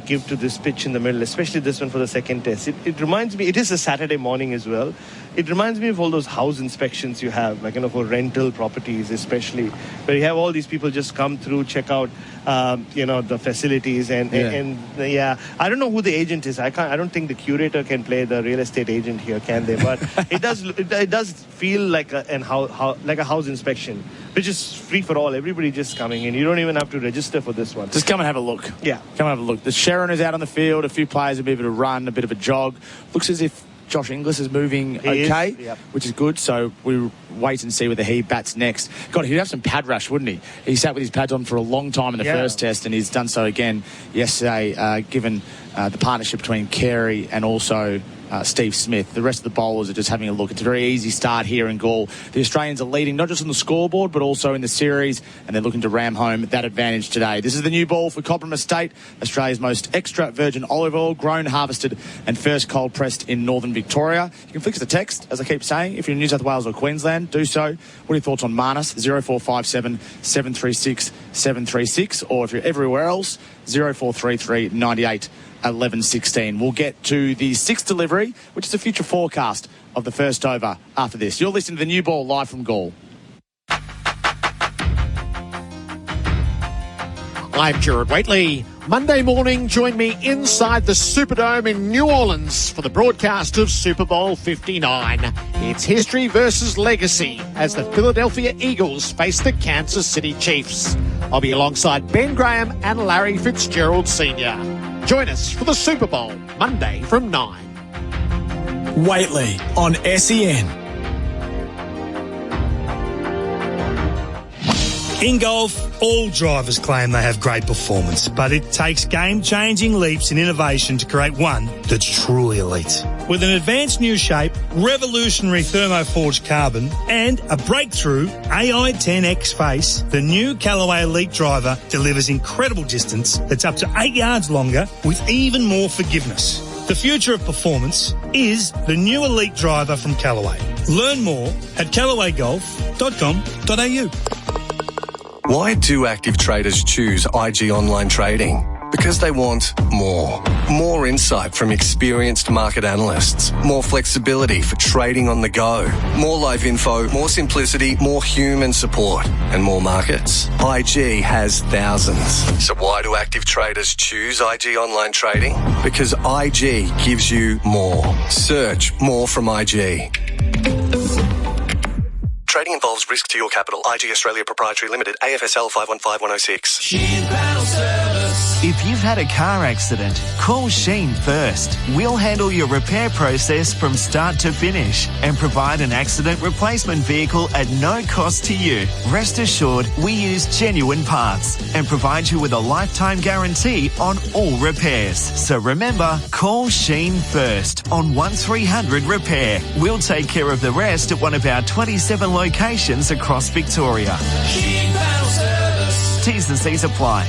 give to this pitch in the middle, especially this one for the second test. It reminds me, it is a Saturday morning as well. It reminds me of all those house inspections you have, like, for rental properties especially, where you have all these people just come through, check out, the facilities and I don't know who the agent is. I don't think the curator can play the real estate agent here, can they? But it does feel like a house inspection, which is free for all. Everybody just coming in. You don't even have to register for this one. Just come and have a look. Yeah. Come and have a look. The Sharon is out on the field. A few players a bit of a run, a bit of a jog. Looks as if Josh Inglis is moving which is good. So we wait and see whether he bats next. God, he'd have some pad rush, wouldn't he? He sat with his pads on for a long time in the first test, and he's done so again yesterday, given the partnership between Carey and also Steve Smith. The rest of the bowlers are just having a look. It's a very easy start here in Galle. The Australians are leading not just on the scoreboard but also in the series, and they're looking to ram home that advantage today. This is the new ball for Cobram Estate, Australia's most extra virgin olive oil, grown, harvested and first cold pressed in northern Victoria. You can flick us the text, as I keep saying. If you're in New South Wales or Queensland, do so. What are your thoughts on Marnus? 0457 736 736, or if you're everywhere else, 0433 98 11:16. We'll get to the sixth delivery, which is a future forecast of the first over after this. You're listening to the new ball live from Galle. I'm Gerard Waitley. Monday morning, join me inside the Superdome in New Orleans for the broadcast of Super Bowl 59. It's history versus legacy as the Philadelphia Eagles face the Kansas City Chiefs. I'll be alongside Ben Graham and Larry Fitzgerald Sr. Join us for the Super Bowl, Monday from 9. Waitley on SEN. In golf, all drivers claim they have great performance, but it takes game-changing leaps in innovation to create one that's truly elite. With an advanced new shape, revolutionary thermoforged carbon, and a breakthrough AI-10X face, the new Callaway Elite driver delivers incredible distance that's up to 8 yards longer with even more forgiveness. The future of performance is the new Elite driver from Callaway. Learn more at callawaygolf.com.au. Why do active traders choose IG Online Trading? Because they want more. More insight from experienced market analysts. More flexibility for trading on the go. More live info, more simplicity, more human support, and more markets. IG has thousands. So why do active traders choose IG Online Trading? Because IG gives you more. Search more from IG. Trading involves risk to your capital. IG Australia Proprietary Limited, AFSL 515106. If you've had a car accident, call Sheen first. We'll handle your repair process from start to finish and provide an accident replacement vehicle at no cost to you. Rest assured, we use genuine parts and provide you with a lifetime guarantee on all repairs. So remember, call Sheen first on 1300 Repair. We'll take care of the rest at one of our 27 locations across Victoria. T's and C's apply.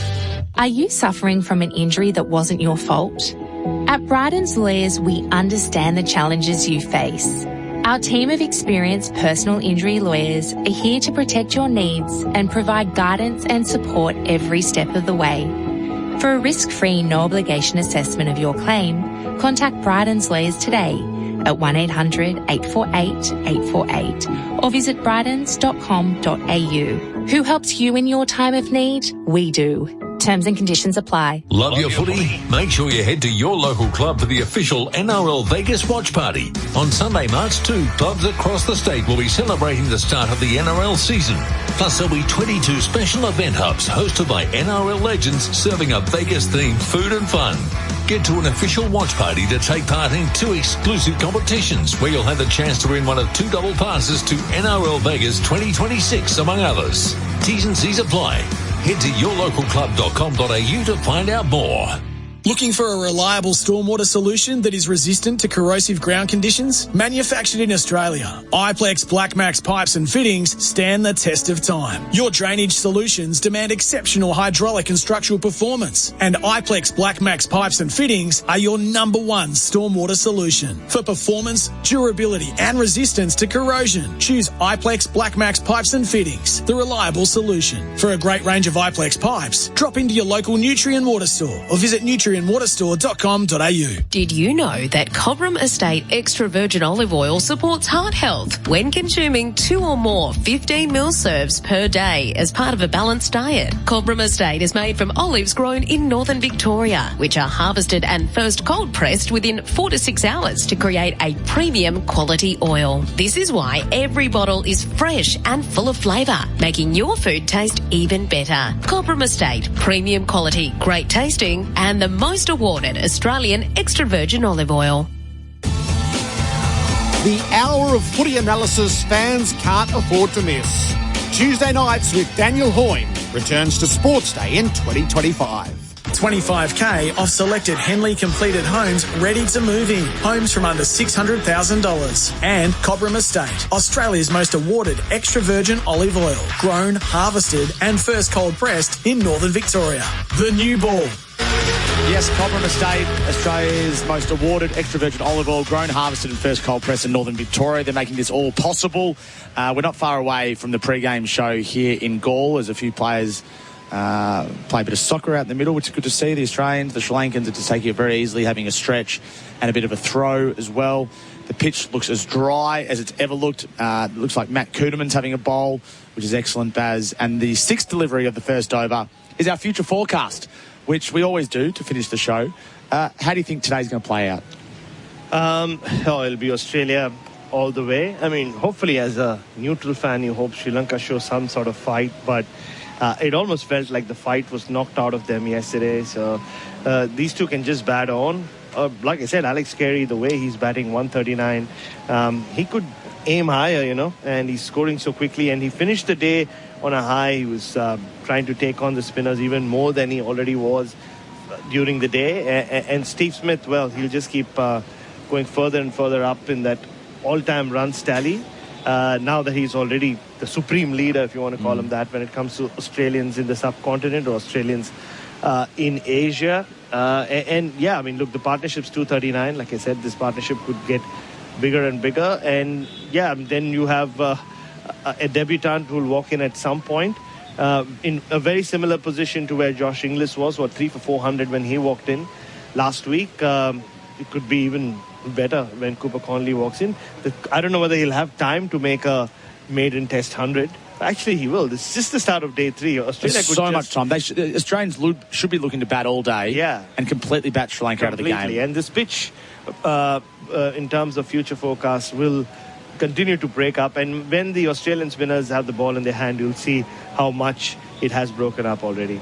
Are you suffering from an injury that wasn't your fault? At Bryden's Lawyers, we understand the challenges you face. Our team of experienced personal injury lawyers are here to protect your needs and provide guidance and support every step of the way. For a risk-free, no-obligation assessment of your claim, contact Bryden's Lawyers today at 1-800-848-848 or visit brydens.com.au. Who helps you in your time of need? We do. Terms and conditions apply. Love your footy? Make sure you head to your local club for the official NRL Vegas watch party. On Sunday, March 2, clubs across the state will be celebrating the start of the NRL season. Plus, there'll be 22 special event hubs hosted by NRL legends serving up Vegas-themed food and fun. Get to an official watch party to take part in 2 exclusive competitions where you'll have the chance to win one of 2 double passes to NRL Vegas 2026, among others. T's and C's apply. Head to yourlocalclub.com.au to find out more. Looking for a reliable stormwater solution that is resistant to corrosive ground conditions? Manufactured in Australia, Iplex Black Max pipes and fittings stand the test of time. Your drainage solutions demand exceptional hydraulic and structural performance, and Iplex Black Max pipes and fittings are your #1 stormwater solution. For performance, durability and resistance to corrosion, choose Iplex Black Max pipes and fittings, the reliable solution. For a great range of Iplex pipes, drop into your local Nutrien Water store or visit nutrienwaterstore.com.au. Did you know that Cobram Estate extra virgin olive oil supports heart health when consuming 2 or more 15ml serves per day as part of a balanced diet? Cobram Estate is made from olives grown in northern Victoria, which are harvested and first cold pressed within 4 to 6 hours to create a premium quality oil. This is why every bottle is fresh and full of flavour, making your food taste even better. Cobram Estate, premium quality, great tasting, and the most awarded Australian extra virgin olive oil. The hour of footy analysis fans can't afford to miss. Tuesday nights with Daniel Hoyne returns to Sports Day in 2025. 25k off selected Henley completed homes ready to move in. Homes from under $600,000. And Cobram Estate, Australia's most awarded extra virgin olive oil, grown, harvested and first cold pressed in northern Victoria. The new ball. Yes, Cobram Estate, Australia's most awarded extra virgin olive oil, grown, harvested and first cold pressed in northern Victoria. They're making this all possible. We're not far away from the pre-game show here in Gaul as a few players play a bit of soccer out in the middle, which is good to see. The Australians, the Sri Lankans are just taking it very easily, having a stretch and a bit of a throw as well. The pitch looks as dry as it's ever looked. It looks like Matt Kuderman's having a bowl, which is excellent, Baz. And the 6th delivery of the first over is our future forecast, which we always do to finish the show. How do you think today's going to play out? It'll be Australia all the way. I mean, hopefully as a neutral fan, you hope Sri Lanka shows some sort of fight, but it almost felt like the fight was knocked out of them yesterday. So these two can just bat on. Like I said, Alex Carey, the way he's batting 139, he could aim higher, and he's scoring so quickly. And he finished the day on a high. He was trying to take on the spinners even more than he already was during the day. And Steve Smith, well, he'll just keep going further and further up in that all-time runs tally. Now that he's already the supreme leader, if you want to call him that, when it comes to Australians in the subcontinent or Australians in Asia. And yeah, I mean, look, the partnership's 239. Like I said, this partnership could get bigger and bigger. And yeah, then you have a debutant who will walk in at some point in a very similar position to where Josh Inglis was, 3 for 400 when he walked in last week. It could be even better when Cooper Conley walks in. I don't know whether he'll have time to make a maiden test 100. Actually, he will. This is just the start of day 3. Australia There's so much time. Australians should be looking to bat all day, and completely bat Sri Lanka out of the game. And this pitch, in terms of future forecast, will continue to break up. And when the Australian spinners have the ball in their hand, you'll see how much it has broken up already.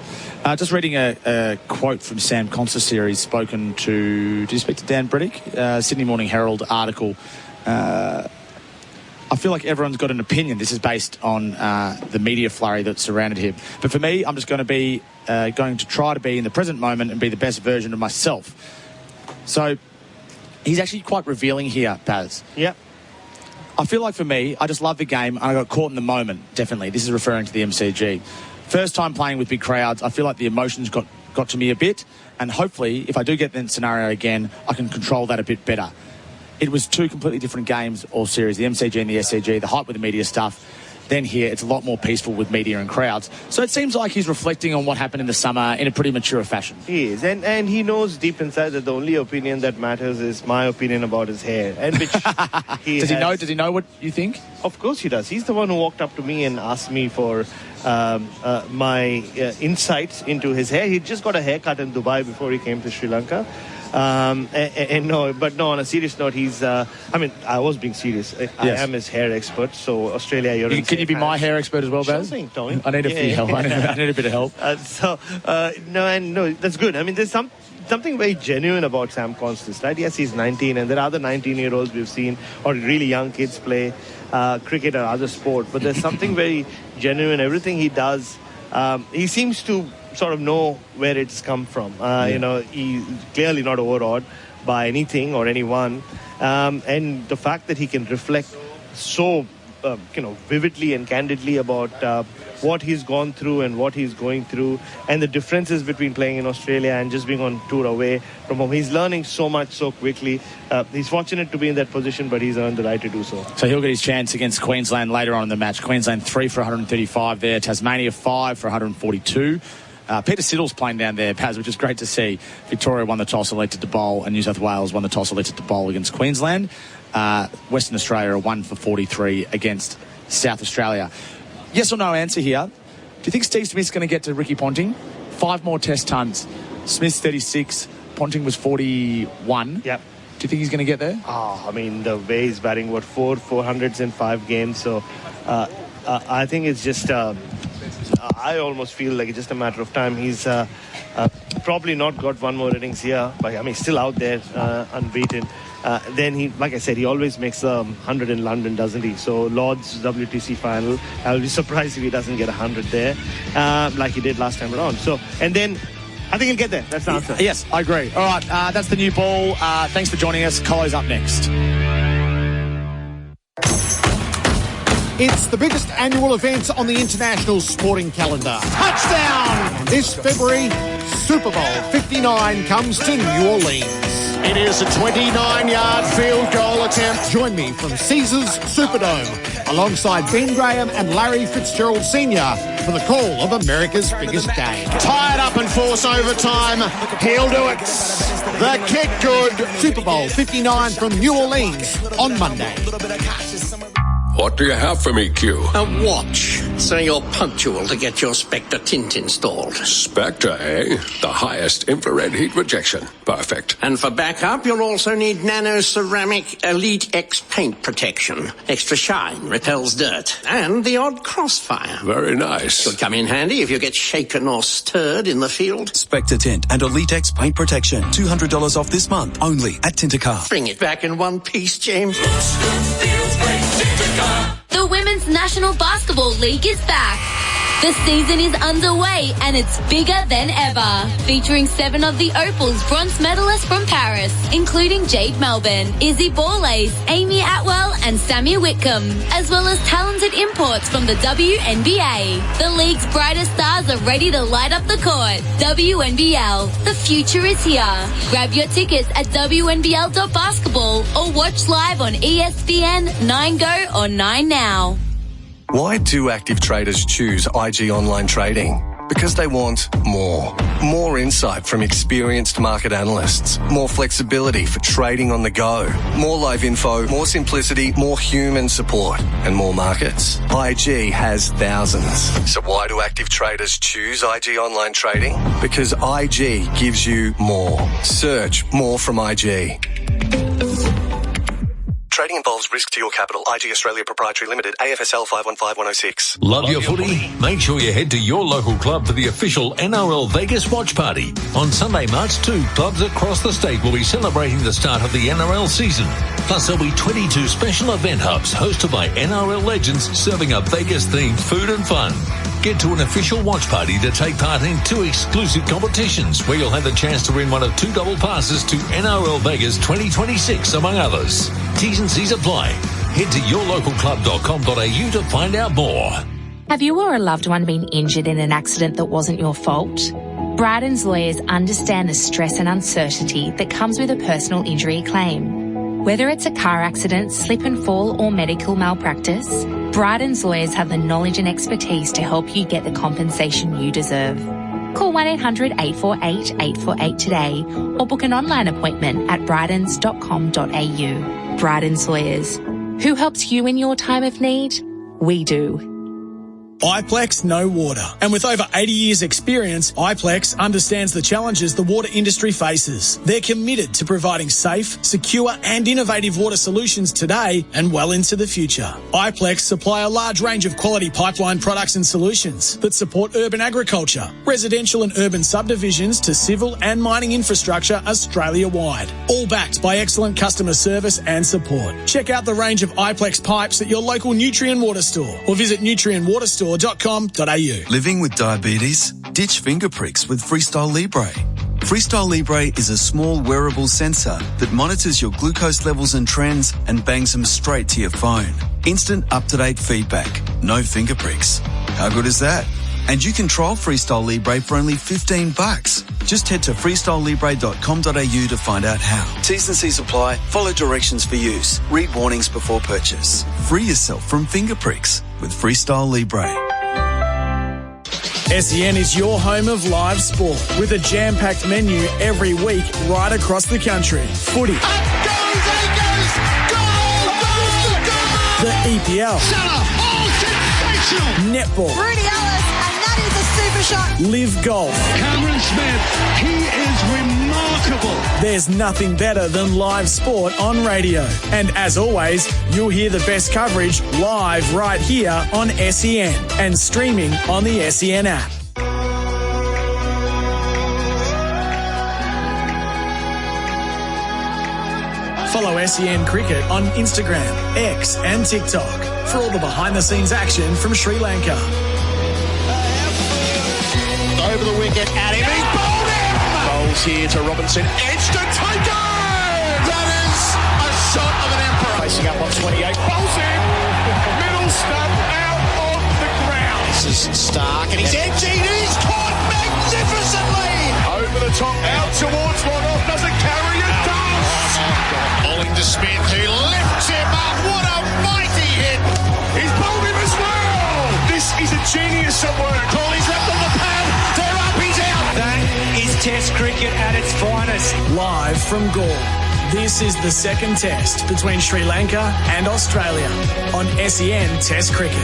Just reading a quote from Sam Constantine. He's spoken to... Did you speak to Dan Briddick? Sydney Morning Herald article. I feel like everyone's got an opinion. This is based on the media flurry that surrounded him. But for me, I'm just going to try to be in the present moment and be the best version of myself. So he's actually quite revealing here, Baz. Yeah. I feel like for me, I just love the game and I got caught in the moment, definitely. This is referring to the MCG. First time playing with big crowds, I feel like the emotions got to me a bit. And hopefully, if I do get that scenario again, I can control that a bit better. It was 2 completely different games or series, the MCG and the SCG, the hype with the media stuff. Then here, it's a lot more peaceful with media and crowds. So it seems like he's reflecting on what happened in the summer in a pretty mature fashion. He is. And he knows deep inside that the only opinion that matters is my opinion about his hair. And which Does he know what you think? Of course he does. He's the one who walked up to me and asked me for my insights into his hair. He just got a haircut in Dubai before he came to Sri Lanka. On a serious note, he's I was being serious. I am his hair expert, so Australia, you're in. Can you be my hair expert as well, Baz? Sure thing, Tommy. I need a few help. I need a bit of help. No, that's good. I mean, there's something very genuine about Sam Constance, right? Yes, he's 19, and there are other 19-year-olds we've seen, or really young kids play cricket or other sport, but there's something very genuine. Everything he does, he seems to sort of know where it's come from. He's clearly not overawed by anything or anyone, and the fact that he can reflect so vividly and candidly about what he's gone through and what he's going through, and the differences between playing in Australia and just being on tour away from home. He's learning so much so quickly. He's fortunate to be in that position, but he's earned the right to do so. So he'll get his chance against Queensland later on in the match. Queensland 3 for 135 there. Tasmania 5 for 142. Peter Siddle's playing down there, Paz, which is great to see. Victoria won the toss, elected to bowl, and New South Wales won the toss, elected to bowl against Queensland. Western Australia are 1 for 43 against South Australia. Yes or no answer here. Do you think Steve Smith's going to get to Ricky Ponting? 5 more test tons. Smith's 36. Ponting was 41. Yep. Do you think he's going to get there? The way he's batting, 4 400s in 5 games. So I think it's just... I almost feel like it's just a matter of time. He's probably not got one more innings here, but he's still out there unbeaten. Then he, like I said, he always makes 100 in London, doesn't he? So Lord's WTC final, I'll be surprised if he doesn't get 100 there, like he did last time around. So, and then I think he'll get there. That's the answer. Yes, I agree. All right, that's the new ball. Thanks for joining us. Colo's up next. It's the biggest annual event on the international sporting calendar. Touchdown! And this February, Super Bowl 59 comes to New Orleans. It is a 29-yard field goal attempt. Join me from Caesars Superdome, alongside Ben Graham and Larry Fitzgerald Sr. for the call of America's biggest game. Tied up and force overtime. He'll do it. The kick good. Super Bowl 59 from New Orleans on Monday. What do you have for me, Q? A watch, so you're punctual to get your Spectre tint installed. Spectre, eh? The highest infrared heat rejection. Perfect. And for backup, you'll also need Nano Ceramic Elite X paint protection. Extra shine, repels dirt, and the odd crossfire. Very nice. Could come in handy if you get shaken or stirred in the field. Spectre Tint and Elite X paint protection. $200 off this month, only at Tintercar. Bring it back in one piece, James. The Women's National Basketball League is back. The season is underway and it's bigger than ever, featuring 7 of the Opal's bronze medalists from Paris, including Jade Melbourne, Izzy Borlase, Amy Atwell and Samia Whitcomb, as well as talented imports from the WNBA. The league's brightest stars are ready to light up the court. WNBL, the future is here. Grab your tickets at WNBL.basketball or watch live on ESPN, 9Go or 9Now. Why do active traders choose IG Online Trading? Because they want more. More insight from experienced market analysts. More flexibility for trading on the go. More live info, more simplicity, more human support, and more markets. IG has thousands. So why do active traders choose IG Online Trading? Because IG gives you more. Search more from IG. Trading involves risk to your capital. IG Australia Proprietary Limited, AFSL 515106. Love your footy? Make sure you head to your local club for the official NRL Vegas watch party. On Sunday, March 2, clubs across the state will be celebrating the start of the NRL season. Plus, there'll be 22 special event hubs hosted by NRL legends serving up Vegas-themed food and fun. Get to an official watch party to take part in 2 exclusive competitions where you'll have the chance to win one of 2 double passes to NRL Vegas 2026, among others. T's and C's apply. Head to yourlocalclub.com.au to find out more. Have you or a loved one been injured in an accident that wasn't your fault? Bryden's lawyers understand the stress and uncertainty that comes with a personal injury claim. Whether it's a car accident, slip and fall, or medical malpractice, Bryden's lawyers have the knowledge and expertise to help you get the compensation you deserve. Call 1-800-848-848 today or book an online appointment at brydens.com.au. Bryden's lawyers. Who helps you in your time of need? We do. iPlex No Water. And with over 80 years' experience, iPlex understands the challenges the water industry faces. They're committed to providing safe, secure and innovative water solutions today and well into the future. iPlex supply a large range of quality pipeline products and solutions that support urban agriculture, residential and urban subdivisions to civil and mining infrastructure Australia-wide. All backed by excellent customer service and support. Check out the range of iPlex pipes at your local Nutrien Water store or visit nutrienwaterstore.com.au. Living with diabetes? Ditch finger pricks with Freestyle Libre. Freestyle Libre is a small wearable sensor that monitors your glucose levels and trends and bangs them straight to your phone. Instant up-to-date feedback. No finger pricks. How good is that? And you can trial Freestyle Libre for only $15. Just head to freestylelibre.com.au to find out how. T's and C's apply. Follow directions for use. Read warnings before purchase. Free yourself from finger pricks with Freestyle Libre. SEN is your home of live sport with a jam-packed menu every week right across the country. Footy. The EPL. Netball. Rudy Ellis, and that is a super shot. Live golf. Cameron Smith, he is remarkable. There's nothing better than live sport on radio. And as always, you'll hear the best coverage live right here on SEN and streaming on the SEN app. Follow SEN Cricket on Instagram, X and TikTok for all the behind-the-scenes action from Sri Lanka. Over the wicket at him. He's bowled him! Bowls here to Robinson. Edge to taken! That is a shot of an emperor. Facing up on 28. Bowls him! Middle stump out on the ground. This is Stark and he's edging. He's caught magnificently! Over the top, out towards one off. Does it carry? It does! Bowling to Smith, who lifts him up. What a mighty hit! He's bowled him as well! This is a genius at work. Crawley's left on the pad. They're up, he's out! That is Test cricket at its finest. Live from Galle. This is the second test between Sri Lanka and Australia on SEN Test Cricket.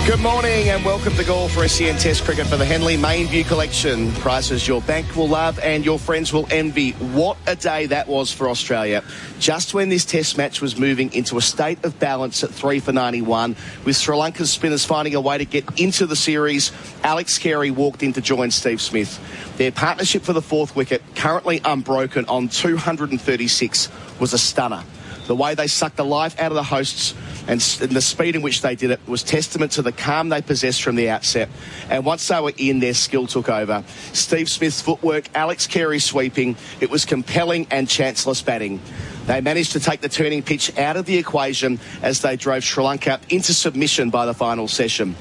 Good morning and welcome to Galle for SEN Test Cricket for the Henley Main View Collection. Prices your bank will love and your friends will envy. What a day that was for Australia. Just when this test match was moving into a state of balance at 3 for 91, with Sri Lanka's spinners finding a way to get into the series, Alex Carey walked in to join Steve Smith. Their partnership for the fourth wicket, currently unbroken on 236, was a stunner. The way they sucked the life out of the hosts and the speed in which they did it was testament to the calm they possessed from the outset. And once they were in, their skill took over. Steve Smith's footwork, Alex Carey sweeping, it was compelling and chanceless batting. They managed to take the turning pitch out of the equation as they drove Sri Lanka into submission by the final session.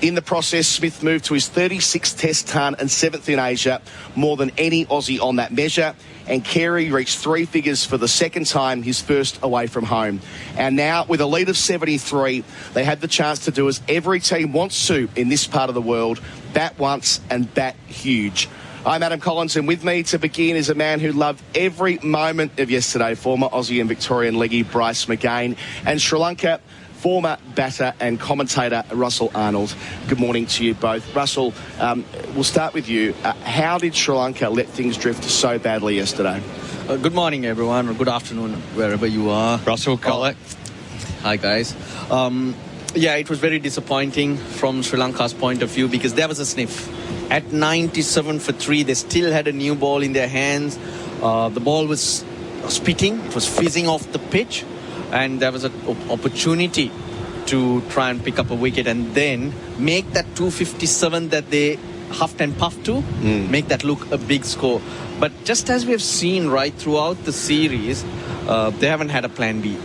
In the process, Smith moved to his 36th Test ton and 7th in Asia, more than any Aussie on that measure. And Carey reached three figures for the second time, his first away from home. And now, with a lead of 73, they had the chance to do as every team wants to in this part of the world, bat once and bat huge. I'm Adam Collins, and with me to begin is a man who loved every moment of yesterday, former Aussie and Victorian leggy Bryce McGain, and Sri Lanka former batter and commentator Russell Arnold. Good morning to you both. Russell, we'll start with you. How did Sri Lanka let things drift so badly yesterday? Good morning, everyone, or good afternoon, wherever you are. Russell Collett. Hi, guys. Yeah, it was very disappointing from Sri Lanka's point of view because there was a sniff. At 97 for 3, they still had a new ball in their hands. The ball was spitting, it was fizzing off the pitch, and there was an opportunity to try and pick up a wicket and then make that 257 that they huffed and puffed to, make that look a big score. But just as we have seen right throughout the series, they haven't had a plan B.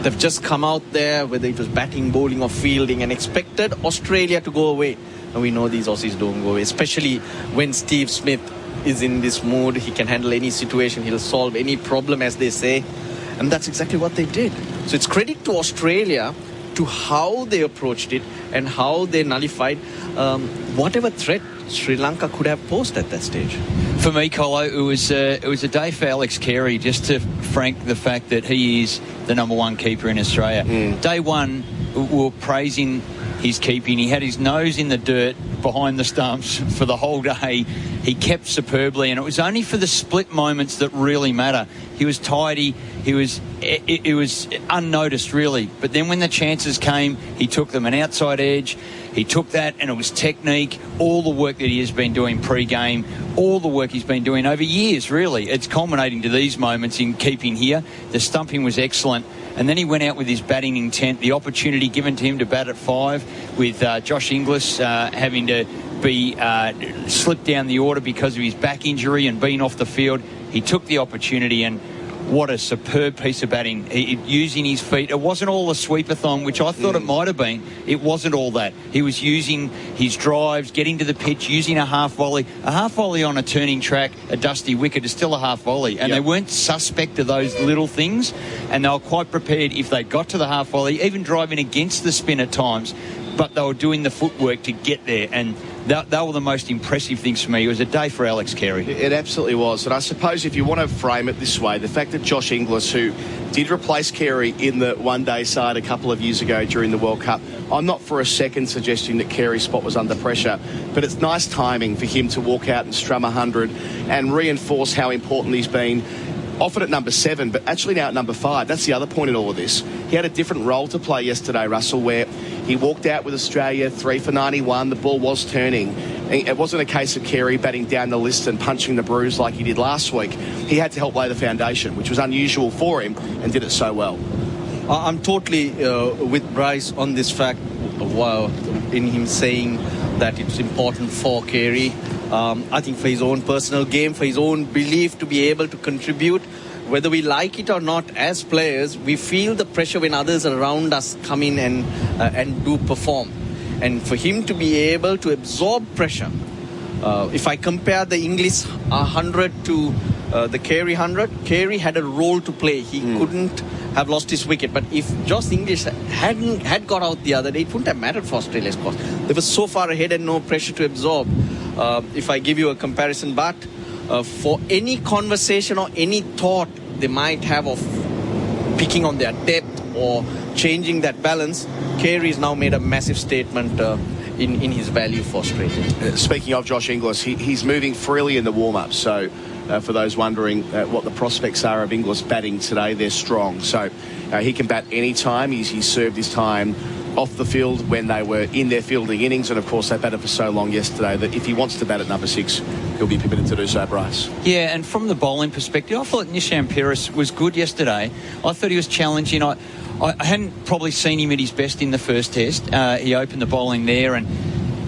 They've just come out there, whether it was batting, bowling or fielding, and expected Australia to go away. And we know these Aussies don't go away, especially when Steve Smith is in this mood. He can handle any situation. He'll solve any problem, as they say. And that's exactly what they did. So it's credit to Australia to how they approached it and how they nullified whatever threat Sri Lanka could have posed at that stage. For me, Colo, it was a day for Alex Carey, just to frank the fact that he is the number one keeper in Australia. Day one, were praising his keeping. He had his nose in the dirt behind the stumps for the whole day. He kept superbly, and it was only for the split moments that really matter. He was tidy. It was unnoticed, really. But then when the chances came, he took them. An outside edge, he took that, and it was technique. All the work that he has been doing pre-game, all the work he's been doing over years, really. It's culminating to these moments in keeping here. The stumping was excellent. And then he went out with his batting intent, the opportunity given to him to bat at 5, with Josh Inglis having to be slipped down the order because of his back injury and being off the field. He took the opportunity, and what a superb piece of batting. Using his feet. It wasn't all a sweepathon, which I thought it might have been. It wasn't all that. He was using his drives, getting to the pitch, using a half volley. A half volley on a turning track, a dusty wicket is still a half volley. And they weren't suspect of those little things. And they were quite prepared if they got to the half volley, even driving against the spin at times. But they were doing the footwork to get there. And that were the most impressive things for me. It was a day for Alex Carey. It absolutely was. And I suppose if you want to frame it this way, the fact that Josh Inglis, who did replace Carey in the one-day side a couple of years ago during the World Cup, I'm not for a second suggesting that Carey's spot was under pressure, but it's nice timing for him to walk out and strum 100 and reinforce how important he's been. Often at number 7, but actually now at number 5. That's the other point in all of this. He had a different role to play yesterday, Russell, where he walked out with Australia 3 for 91. The ball was turning. It wasn't a case of Carey batting down the list and punching the bruise like he did last week. He had to help lay the foundation, which was unusual for him, and did it so well. I'm totally with Bryce on this fact, in him saying that it's important for Carey. I think for his own personal game, for his own belief to be able to contribute, whether we like it or not as players, we feel the pressure when others around us come in and do perform. And for him to be able to absorb pressure, if I compare the English 100 to the Carey 100, Carey had a role to play. He couldn't have lost his wicket. But if Josh Inglis had got out the other day, it wouldn't have mattered for Australia's cause. They were so far ahead and no pressure to absorb. If I give you a comparison, but for any conversation or any thought they might have of picking on their depth or changing that balance, Carey's now made a massive statement in his value for Australia. Speaking of Josh Inglis, he's moving freely in the warm-up. So for those wondering what the prospects are of Inglis batting today, they're strong. So he can bat any time. He's served his time off the field when they were in their fielding innings, and of course they batted for so long yesterday that if he wants to bat at number 6, he'll be permitted to do so, Bryce. Yeah, and from the bowling perspective, I thought Nishan Peiris was good yesterday. I thought he was challenging. I hadn't probably seen him at his best in the first test. He opened the bowling there,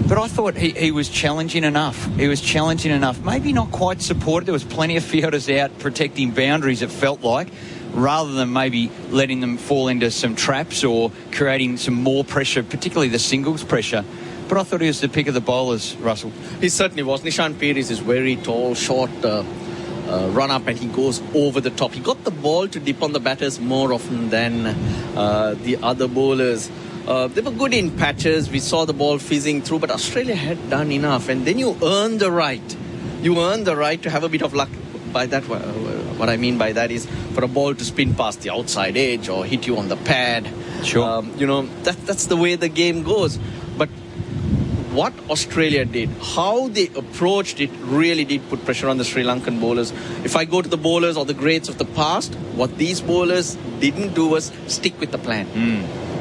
but I thought he was challenging enough. He was challenging enough. Maybe not quite supported. There was plenty of fielders out protecting boundaries, it felt like, rather than maybe letting them fall into some traps or creating some more pressure, particularly the singles pressure. But I thought he was the pick of the bowlers, Russell. He certainly was. Nishan Peiris is very tall, short, run up, and he goes over the top. He got the ball to dip on the batters more often than the other bowlers. They were good in patches. We saw the ball fizzing through, but Australia had done enough. And then you earn the right. You earn the right to have a bit of luck. By that, what I mean by that is for a ball to spin past the outside edge or hit you on the pad. Sure. That's the way the game goes. But what Australia did, how they approached it, really did put pressure on the Sri Lankan bowlers. If I go to the bowlers or the greats of the past, what these bowlers didn't do was stick with the plan.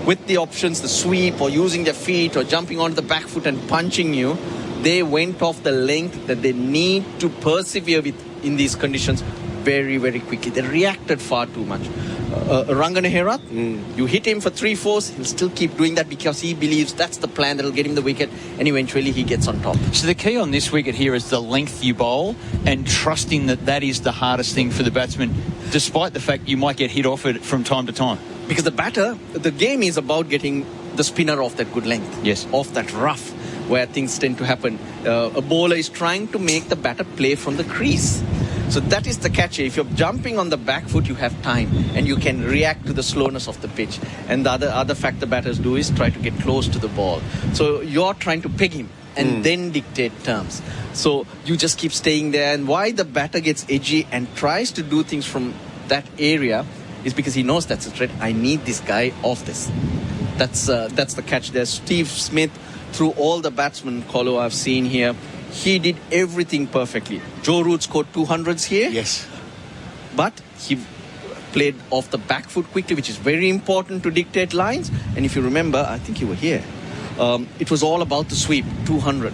With the options, the sweep or using their feet or jumping onto the back foot and punching you, they went off the length that they need to persevere with in these conditions very, very quickly. They reacted far too much. Rangana Herath, you hit him for 3-4s, he'll still keep doing that because he believes that's the plan that'll get him the wicket, and eventually he gets on top. So the key on this wicket here is the length you bowl and trusting that is the hardest thing for the batsman, despite the fact you might get hit off it from time to time. Because the game is about getting the spinner off that good length. Yes. Off that rough, where things tend to happen. A bowler is trying to make the batter play from the crease. So that is the catch. If you're jumping on the back foot, you have time and you can react to the slowness of the pitch. And the other fact the batters do is try to get close to the ball. So you're trying to peg him and then dictate terms. So you just keep staying there. And why the batter gets edgy and tries to do things from that area is because he knows that's a threat. I need this guy off this. That's the catch there. Steve Smith, through all the batsmen, Colo, I've seen here, he did everything perfectly. Joe Root scored 200s here. Yes. But he played off the back foot quickly, which is very important to dictate lines. And if you remember, I think you were here, it was all about the sweep, 200.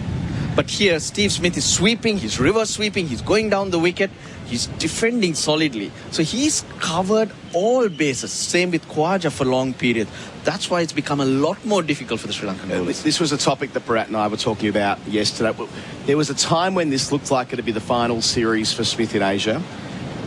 But here, Steve Smith is sweeping, he's reverse sweeping, he's going down the wicket, he's defending solidly. So he's covered all bases. Same with Khawaja for long period. That's why it's become a lot more difficult for the Sri Lankan bowlers. This was a topic that Bharat and I were talking about yesterday. There was a time when this looked like it'd be the final series for Smith in Asia.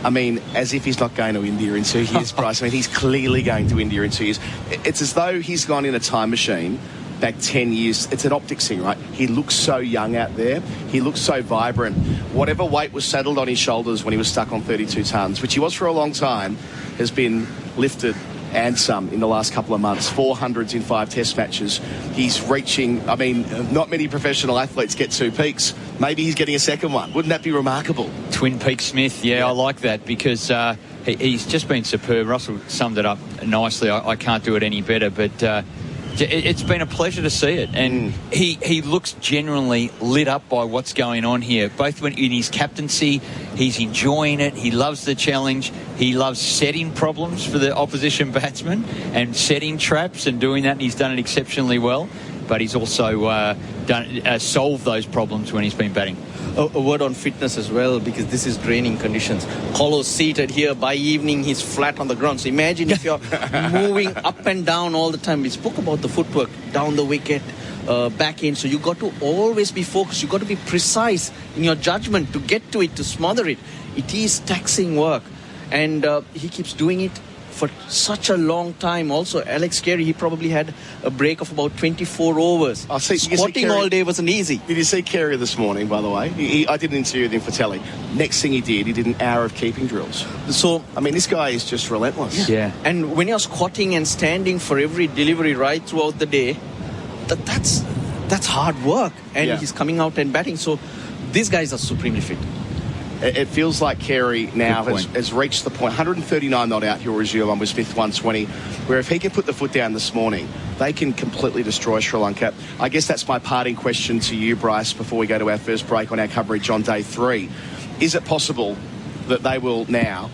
I mean, as if he's not going to India in 2 years, Bryce. I mean, he's clearly going to India in 2 years. It's as though he's gone in a time machine back 10 years. It's an optics thing, right? He looks so young out there. He looks so vibrant. Whatever weight was settled on his shoulders when he was stuck on 32 tonnes, which he was for a long time, has been lifted and some in the last couple of months. 400s in 5 test matches. He's reaching, I mean, not many professional athletes get 2 peaks. Maybe he's getting a second one. Wouldn't that be remarkable? Twin Peak Smith, yeah, I like that because he's just been superb. Russell summed it up nicely. I can't do it any better, but it's been a pleasure to see it. And he looks genuinely lit up by what's going on here. Both when in his captaincy, he's enjoying it. He loves the challenge. He loves setting problems for the opposition batsmen and setting traps and doing that. And he's done it exceptionally well. But he's also solved those problems when he's been batting. A word on fitness as well, because this is draining conditions. Colo's seated here. By evening, he's flat on the ground. So imagine if you're moving up and down all the time. We spoke about the footwork, down the wicket, back in. So you got to always be focused. You got to be precise in your judgment to get to it, to smother it. It is taxing work. And he keeps doing it for such a long time. Also, Alex Carey, he probably had a break of about 24 overs. Squatting all day wasn't easy. Did you see Carey this morning, by the way? I did an interview with him for telly. Next thing he did an hour of keeping drills. So, I mean, this guy is just relentless. Yeah. And when you're squatting and standing for every delivery right throughout the day, that's hard work. And he's coming out and batting. So these guys are supremely fit. It feels like Carey now has reached the point, 139 not out, he'll resume on with Smith 120, where if he can put the foot down this morning, they can completely destroy Sri Lanka. I guess that's my parting question to you, Bryce, before we go to our first break on our coverage on day 3. Is it possible that they will now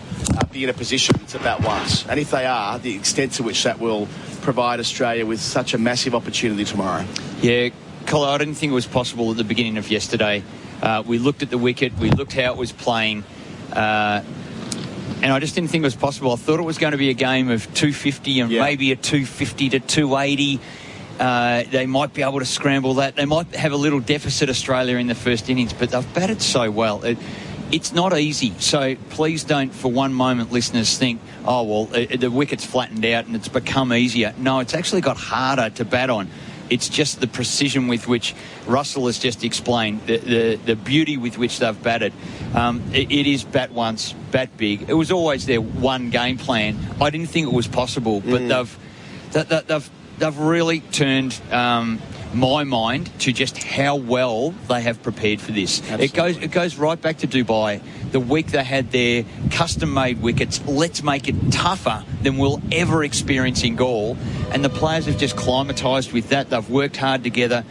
be in a position to bat once? And if they are, the extent to which that will provide Australia with such a massive opportunity tomorrow? Yeah, Colo, I didn't think it was possible at the beginning of yesterday. We looked at the wicket, we looked how it was playing, and I just didn't think it was possible. I thought it was going to be a game of 250 and maybe a 250 to 280. They might be able to scramble that. They might have a little deficit, Australia, in the first innings, but they've batted so well. It's not easy. So please don't for one moment, listeners, think, oh, well, the wicket's flattened out and it's become easier. No, it's actually got harder to bat on. It's just the precision with which Russell has just explained, the beauty with which they've batted. It is bat once, bat big. It was always their one game plan. I didn't think it was possible, but they've really turned my mind to just how well they have prepared for this. It goes right back to Dubai. The week they had their custom-made wickets, let's make it tougher than we'll ever experience in Gaul. And the players have just climatised with that. They've worked hard together.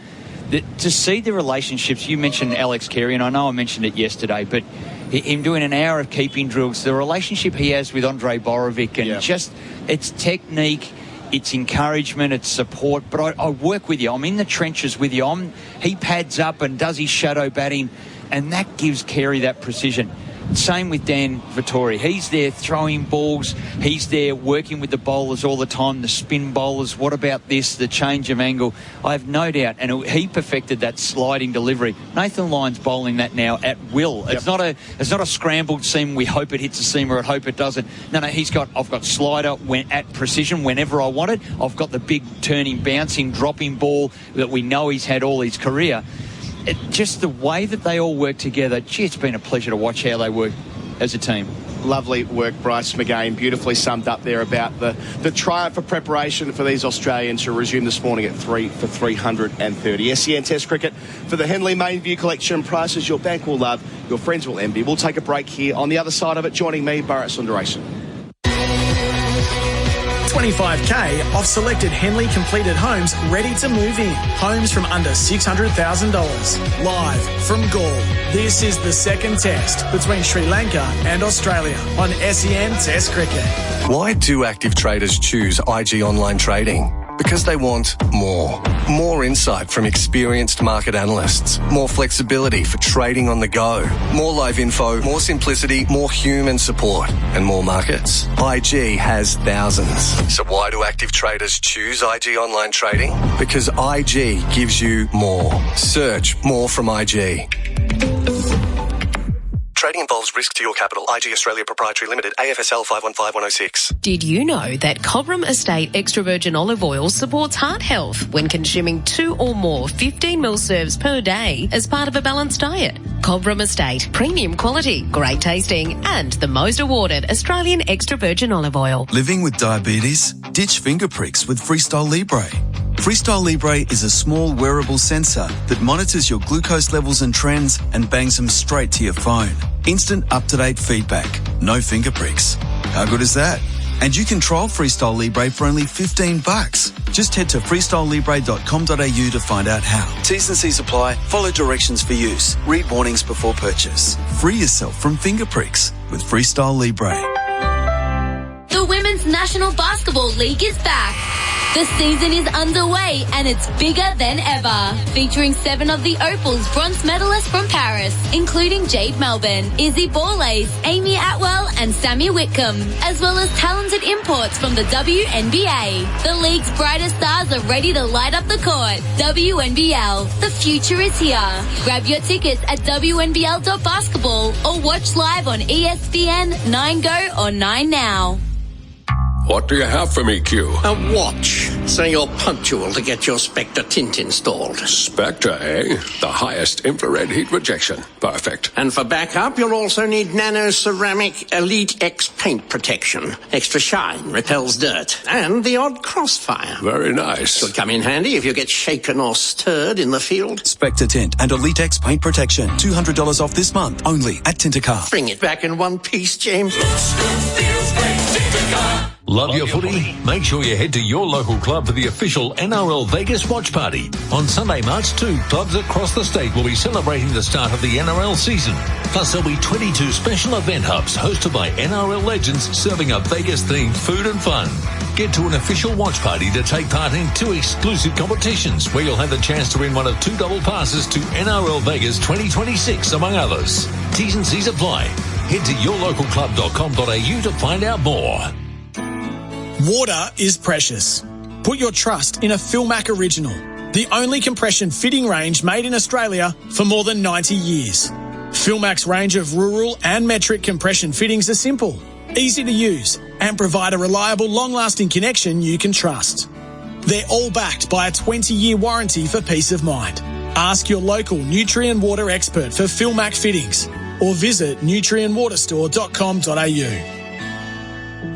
To see the relationships, you mentioned Alex Carey, and I know I mentioned it yesterday, but him doing an hour of keeping drills, the relationship he has with Andre Borovic, and just its technique, it's encouragement, it's support. But I work with you. I'm in the trenches with you. He pads up and does his shadow batting, and that gives Carey that precision. Same with Dan Vettori. He's there throwing balls. He's there working with the bowlers all the time, the spin bowlers. What about this, the change of angle? I have no doubt. And he perfected that sliding delivery. Nathan Lyon's bowling that now at will. It's not a scrambled seam. We hope it hits a seam or I hope it doesn't. No, I've got slider at precision whenever I want it. I've got the big turning, bouncing, dropping ball that we know he's had all his career. Just the way that they all work together, it's been a pleasure to watch how they work as a team. Lovely work, Bryce McGain. Beautifully summed up there about the triumph of preparation for these Australians who resume this morning at 3 for 330. SEN Test Cricket for the Henley Main View Collection. Prices your bank will love, your friends will envy. We'll take a break here. On the other side of it, joining me, Bharat Sundaresan. 25k off selected Henley completed homes ready to move in. Homes from under $600,000. Live from Gaul. This is the second test between Sri Lanka and Australia on SEN Test Cricket. Why do active traders choose IG Online Trading? Because they want more. More insight from experienced market analysts. More flexibility for trading on the go. More live info, more simplicity, more human support, and more markets. IG has thousands. So why do active traders choose IG Online Trading? Because IG gives you more. Search more from IG. Trading involves risk to your capital. IG Australia Proprietary Limited, AFSL 515106. Did you know that Cobram Estate extra virgin olive oil supports heart health when consuming 2 or more 15ml serves per day as part of a balanced diet? Cobram Estate, premium quality, great tasting, and the most awarded Australian extra virgin olive oil. Living with diabetes? Ditch finger pricks with Freestyle Libre. Freestyle Libre is a small wearable sensor that monitors your glucose levels and trends and bangs them straight to your phone. Instant up-to-date feedback. No finger pricks. How good is that? And you can trial Freestyle Libre for only $15. Just head to freestylelibre.com.au to find out how. T's and C's apply. Follow directions for use. Read warnings before purchase. Free yourself from finger pricks with Freestyle Libre. The Women's National Basketball League is back. The season is underway and it's bigger than ever, featuring 7 of the Opal's bronze medalists from Paris, including Jade Melbourne, Izzy Borlase, Amy Atwell and Sammy Whitcomb, as well as talented imports from the WNBA. The league's brightest stars are ready to light up the court. WNBL, the future is here. Grab your tickets at WNBL.basketball or watch live on ESPN, 9Go or 9Now. What do you have for me, Q? A watch, so you're punctual to get your Spectre tint installed. Spectre, eh? The highest infrared heat rejection. Perfect. And for backup, you'll also need Nano Ceramic Elite X paint protection. Extra shine, repels dirt, and the odd crossfire. Very nice. Could come in handy if you get shaken or stirred in the field. Spectre Tint and Elite X paint protection. $200 off this month, only at Tintercar. Bring it back in one piece, James. Love your footy? Make sure you head to your local club for the official NRL Vegas watch party. On Sunday, March 2, clubs across the state will be celebrating the start of the NRL season. Plus, there'll be 22 special event hubs hosted by NRL legends serving up Vegas-themed food and fun. Get to an official watch party to take part in 2 exclusive competitions where you'll have the chance to win one of 2 double passes to NRL Vegas 2026, among others. T's and C's apply. Head to yourlocalclub.com.au to find out more. Water is precious. Put your trust in a Philmac original, the only compression fitting range made in Australia for more than 90 years. Philmac's range of rural and metric compression fittings are simple, easy to use, and provide a reliable, long-lasting connection you can trust. They're all backed by a 20-year warranty for peace of mind. Ask your local Nutrien Water expert for Philmac fittings or visit nutrienwaterstore.com.au.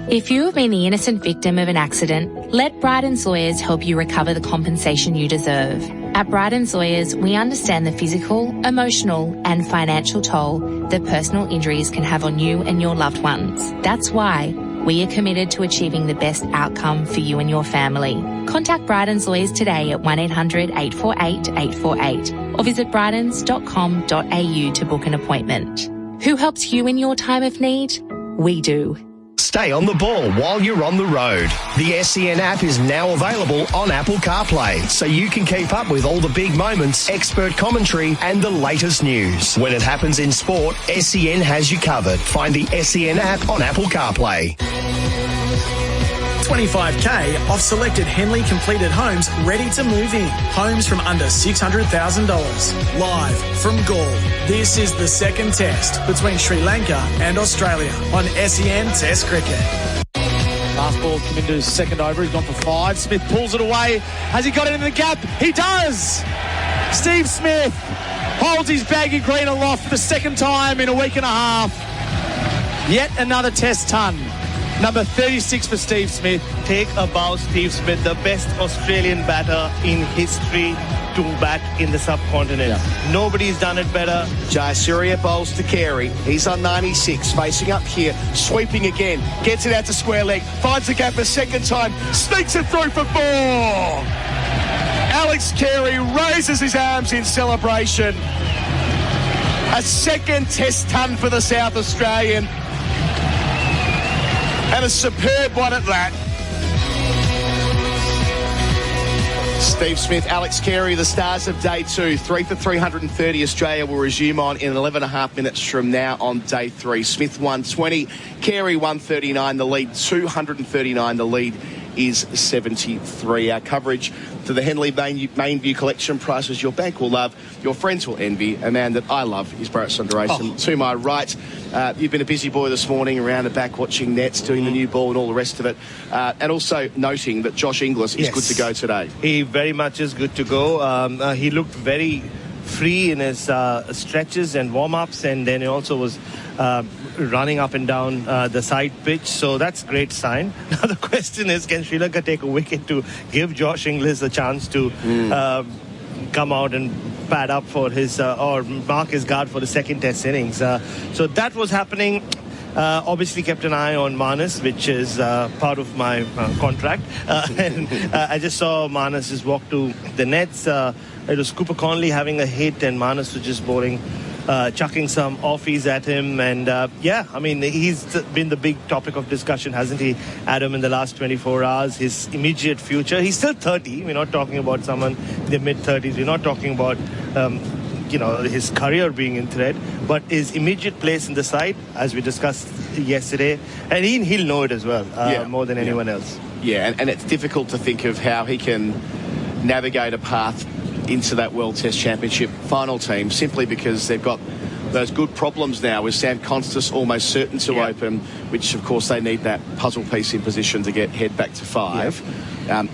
If you have been the innocent victim of an accident, let Bryce Sawyers help you recover the compensation you deserve. At Bryce Sawyers, we understand the physical, emotional, and financial toll that personal injuries can have on you and your loved ones. That's why we are committed to achieving the best outcome for you and your family. Contact Bryce Sawyers today at 1-800-848-848 or visit brydens.com.au to book an appointment. Who helps you in your time of need? We do. Stay on the ball while you're on the road. The SEN app is now available on Apple CarPlay, so you can keep up with all the big moments, expert commentary, and the latest news. When it happens in sport, SEN has you covered. Find the SEN app on Apple CarPlay. 25k off selected Henley completed homes ready to move in. Homes from under $600,000. Live from Gaul. This is the second test between Sri Lanka and Australia on SEN Test Cricket. Last ball come into his second over. He's gone for 5. Smith pulls it away. Has he got it into the gap? He does! Steve Smith holds his baggy green aloft for the second time in a week and a half. Yet another test ton. Number 36 for Steve Smith. Take a bow, Steve Smith, the best Australian batter in history to bat in the subcontinent. Yeah. Nobody's done it better. Jayasuriya bowls to Carey. He's on 96, facing up here, sweeping again, gets it out to square leg, finds the gap a second time, sneaks it through for 4. Alex Carey raises his arms in celebration. A second test ton for the South Australian. And a superb one at that. Steve Smith, Alex Carey, the stars of day 2. 3 for 330. Australia will resume on in 11.5 minutes from now on day 3. Smith 120, Carey 139, the lead 239, the lead is 73. Our coverage to the Henley Main View Collection prices your bank will love, your friends will envy. A man that I love is Bharat Sundaresan. To my right, you've been a busy boy this morning around the back watching nets, doing the new ball and all the rest of it. And also noting that Josh Inglis is good to go today. He very much is good to go. He looked very free in his stretches and warm-ups, and then he also was running up and down the side pitch, so that's a great sign. Now the question is, can Sri Lanka take a wicket to give Josh Inglis a chance to come out and pad up for his or mark his guard for the second test innings? So that was happening. Obviously kept an eye on Marnus, which is part of my contract. And I just saw Marnus just walk to the nets. It was Cooper Conley having a hit, and Marnus was just bowling, chucking some offies at him. And yeah, I mean, he's been the big topic of discussion, hasn't he, Adam, in the last 24 hours? His immediate future. He's still 30. We're not talking about someone in their mid-30s. We're not talking about his career being in threat, but his immediate place in the side, as we discussed yesterday, and he'll know it as well, more than anyone else. Yeah, and it's difficult to think of how he can navigate a path into that World Test Championship final team, simply because they've got those good problems now with Sam Constas almost certain to open, which of course they need that puzzle piece in position to head back to 5.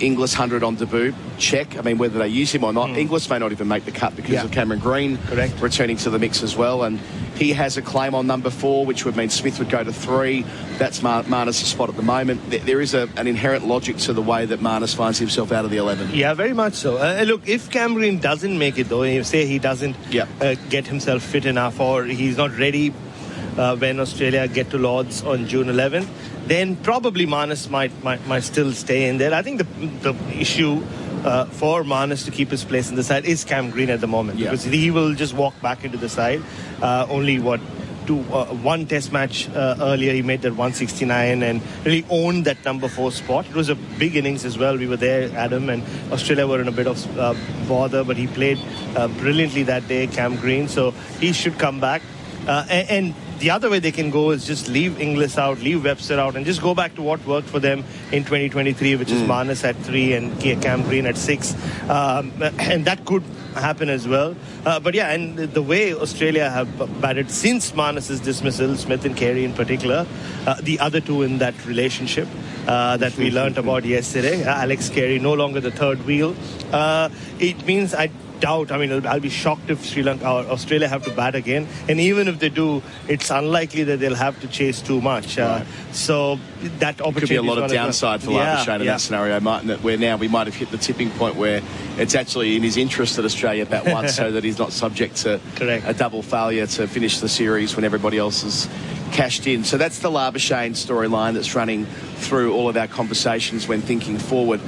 Inglis 100 on debut, check. I mean, whether they use him or not, Inglis may not even make the cut because of Cameron Green returning to the mix as well. And he has a claim on number 4, which would mean Smith would go to 3. That's Marnus' spot at the moment. There is an inherent logic to the way that Marnus finds himself out of the 11. Yeah, very much so. Look, if Cameron Green doesn't make it, though, say he doesn't get himself fit enough, or he's not ready when Australia get to Lord's on June 11th, then probably Marnus might still stay in there. I think the issue for Marnus to keep his place in the side is Cam Green at the moment, because he will just walk back into the side. Only one test match earlier, he made that 169 and really owned that number 4 spot. It was a big innings as well. We were there, Adam, and Australia were in a bit of bother, but he played brilliantly that day, Cam Green, so he should come back. And the other way they can go is just leave Inglis out, leave Webster out, and just go back to what worked for them in 2023, which is Marnus at 3 and Cam Green at 6. And that could happen as well. But yeah, and the way Australia have batted since Marnus' dismissal, Smith and Carey in particular, the other two in that relationship that we learnt about yesterday, Alex Carey no longer the third wheel. It means I'll be shocked if Sri Lanka or Australia have to bat again. And even if they do, it's unlikely that they'll have to chase too much. So that opportunity could be a lot of downside for Labuschagne in that scenario, mightn't it? Where now we might have hit the tipping point where it's actually in his interest that Australia bat once so that he's not subject to a double failure to finish the series when everybody else is cashed in. So that's the Labuschagne storyline that's running through all of our conversations when thinking forward.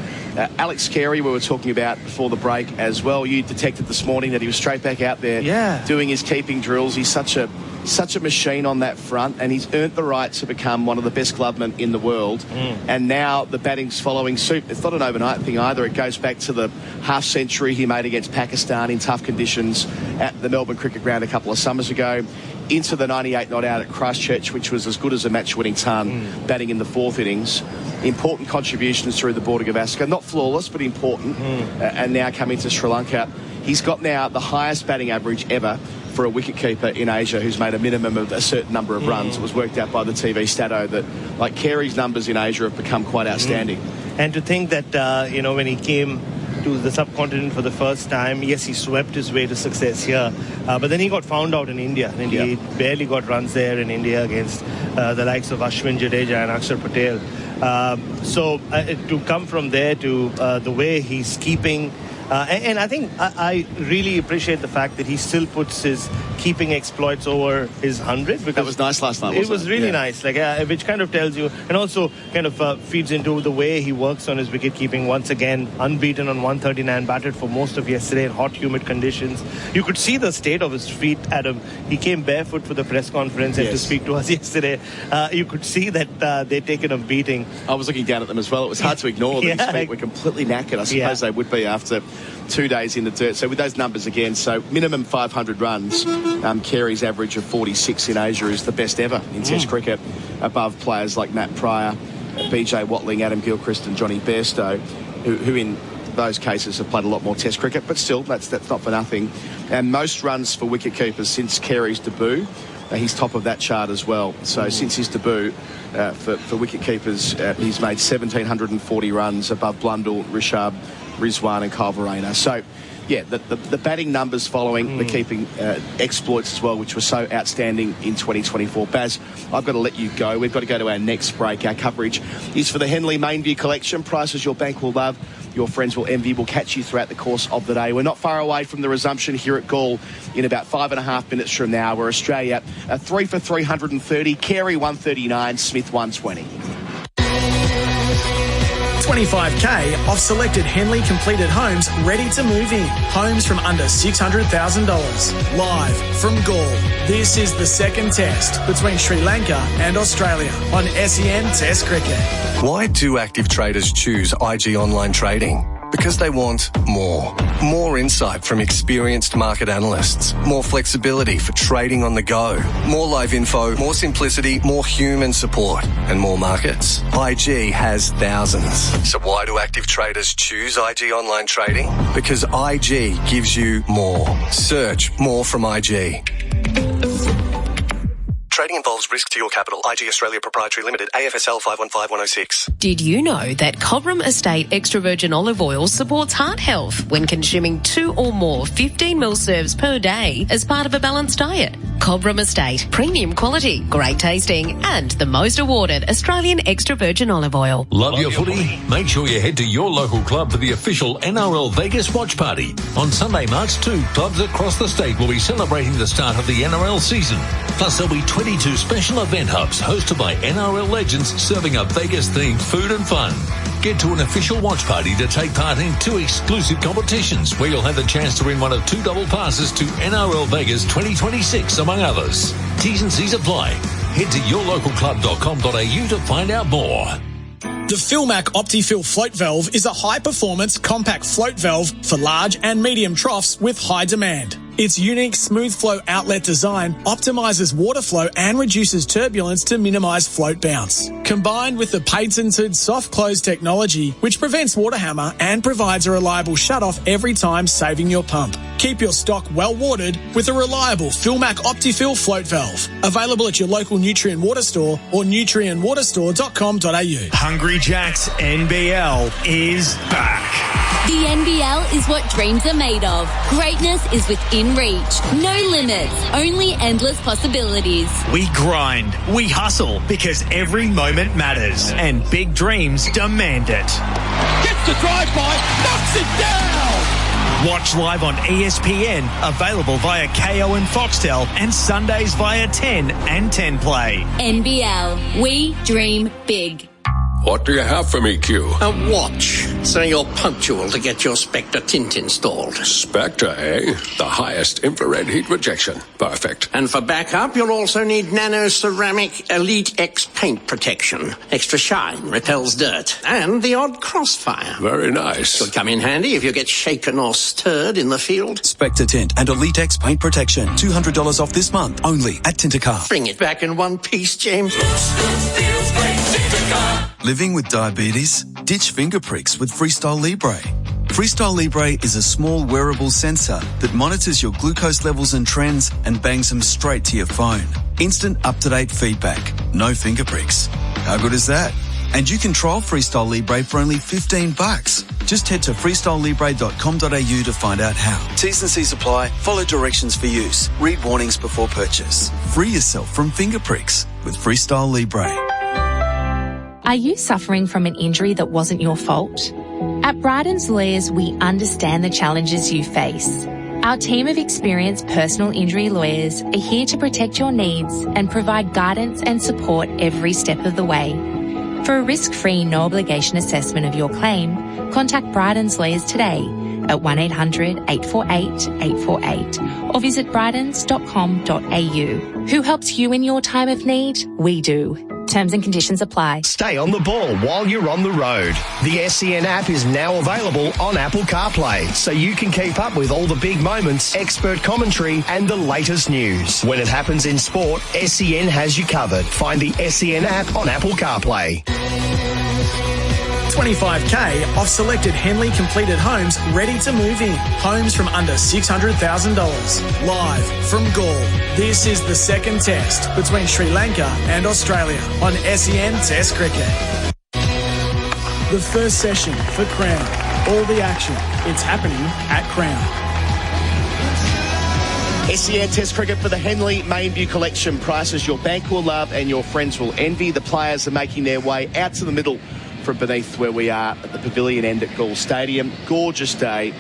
Alex Carey, we were talking about before the break as well. You detected this morning that he was straight back out there doing his keeping drills. He's such a machine on that front, and he's earned the right to become one of the best glovemen in the world. And now the batting's following suit. It's not an overnight thing either. It goes back to the half century he made against Pakistan in tough conditions at the Melbourne Cricket Ground a couple of summers ago, into the 98 not out at Christchurch, which was as good as a match-winning ton, batting in the 4th innings. Important contributions through the Border Gavaskar, not flawless, but important. And now coming to Sri Lanka, he's got now the highest batting average ever for a wicketkeeper in Asia who's made a minimum of a certain number of runs. It was worked out by the TV Stato that, like, Carey's numbers in Asia have become quite outstanding. And to think that, when he came to the subcontinent for the first time. Yes, he swept his way to success here, but then he got found out in India, and he barely got runs there in India against the likes of Ashwin Jadeja and Akshar Patel. So to come from there to the way he's keeping, and I think I really appreciate the fact that he still puts his keeping exploits over his 100. Because that was nice last night, wasn't it? It was really nice, which kind of tells you, and also kind of feeds into the way he works on his wicket keeping. Once again, unbeaten on 139, batted for most of yesterday in hot, humid conditions. You could see the state of his feet, Adam. He came barefoot for the press conference and to speak to us yesterday. You could see that they'd taken a beating. I was looking down at them as well. It was hard to ignore that his feet were completely knackered. I suppose they would be after 2 days in the dirt. So with those numbers again, so minimum 500 runs. Carey's average of 46 in Asia is the best ever in Test cricket, above players like Matt Pryor, BJ Watling, Adam Gilchrist and Johnny Bairstow, who in those cases have played a lot more Test cricket, but still, that's not for nothing. And most runs for wicketkeepers since Carey's debut, he's top of that chart as well. So since his debut, for wicketkeepers, he's made 1,740 runs above Blundell, Rishabh, Rizwan and Kyle Verreynne. So, yeah, the batting numbers following the keeping exploits as well, which were so outstanding in 2024. Baz, I've got to let you go. We've got to go to our next break. Our coverage is for the Henley Mainview Collection. Prices your bank will love, your friends will envy. We'll catch you throughout the course of the day. We're not far away from the resumption here at Gaul in about 5.5 minutes from now, where Australia are 3 for 330, Carey 139, Smith 120. 25k off selected Henley completed homes ready to move in. Homes from under $600,000. Live from Gaul. This is the second test between Sri Lanka and Australia on SEN Test Cricket. Why do active traders choose IG Online Trading? Because they want more. More insight from experienced market analysts. More flexibility for trading on the go. More live info, more simplicity, more human support, and more markets. IG has thousands. So why do active traders choose IG Online Trading? Because IG gives you more. Search more from IG. Trading involves risk to your capital. IG Australia Proprietary Limited, AFSL 515106. Did you know that Cobram Estate extra virgin olive oil supports heart health when consuming 2 or more 15ml serves per day as part of a balanced diet? Cobram Estate, premium quality, great tasting, and the most awarded Australian extra virgin olive oil. Love your footy? Make sure you head to your local club for the official NRL Vegas watch party. On Sunday, March 2, clubs across the state will be celebrating the start of the NRL season. Plus, there'll be 22 special event hubs hosted by NRL legends serving up Vegas-themed food and fun. Get to an official watch party to take part in 2 exclusive competitions where you'll have the chance to win one of 2 double passes to NRL Vegas 2026, among others. T's and C's apply. Head to yourlocalclub.com.au to find out more. The Philmac OptiFill float valve is a high-performance compact float valve for large and medium troughs with high demand. Its unique smooth flow outlet design optimizes water flow and reduces turbulence to minimize float bounce. Combined with the patented soft close technology, which prevents water hammer and provides a reliable shutoff every time, saving your pump. Keep your stock well watered with a reliable Philmac OptiFill float valve. Available at your local Nutrien Water Store or nutrienwaterstore.com.au. Hungry Jack's NBL is back. The NBL is what dreams are made of. Greatness is within reach. No limits, only endless possibilities. We grind, we hustle, because every moment matters, and big dreams demand it. Gets the drive-by, knocks it down! Watch live on ESPN, available via KO and Foxtel, and Sundays via 10 and 10 Play. NBL, we dream big. What do you have for me, Q? A watch, so you're punctual to get your Spectre tint installed. Spectre, eh? The highest infrared heat rejection. Perfect. And for backup, you'll also need Nano Ceramic Elite X paint protection. Extra shine, repels dirt, and the odd crossfire. Very nice. Could come in handy if you get shaken or stirred in the field. Spectre Tint and Elite X paint protection. $200 off this month, only at Tintercar. Bring it back in one piece, James. Living with diabetes? Ditch finger pricks with Freestyle Libre. Freestyle Libre is a small wearable sensor that monitors your glucose levels and trends and bangs them straight to your phone. Instant up-to-date feedback. No finger pricks. How good is that? And you can trial Freestyle Libre for only $15. Just head to freestylelibre.com.au to find out how. T's and C's apply. Follow directions for use. Read warnings before purchase. Free yourself from finger pricks with Freestyle Libre. Are you suffering from an injury that wasn't your fault? At Bryden's Lawyers, we understand the challenges you face. Our team of experienced personal injury lawyers are here to protect your needs and provide guidance and support every step of the way. For a risk-free, no-obligation assessment of your claim, contact Bryden's Lawyers today at 1-800-848-848 or visit brydens.com.au. Who helps you in your time of need? We do. Terms and conditions apply. Stay on the ball while you're on the road. The SEN app is now available on Apple CarPlay, so you can keep up with all the big moments, expert commentary, and the latest news. When it happens in sport, SEN has you covered. Find the SEN app on Apple CarPlay. 25k off selected Henley completed homes ready to move in. Homes from under $600,000. Live from Galle. This is the second test between Sri Lanka and Australia on SEN Test Cricket. The first session for Crown. All the action. It's happening at Crown. SEN Test Cricket for the Henley Mainview Collection. Prices your bank will love and your friends will envy. The players are making their way out to the middle from beneath where we are at the pavilion end at Galle Stadium. Gorgeous day,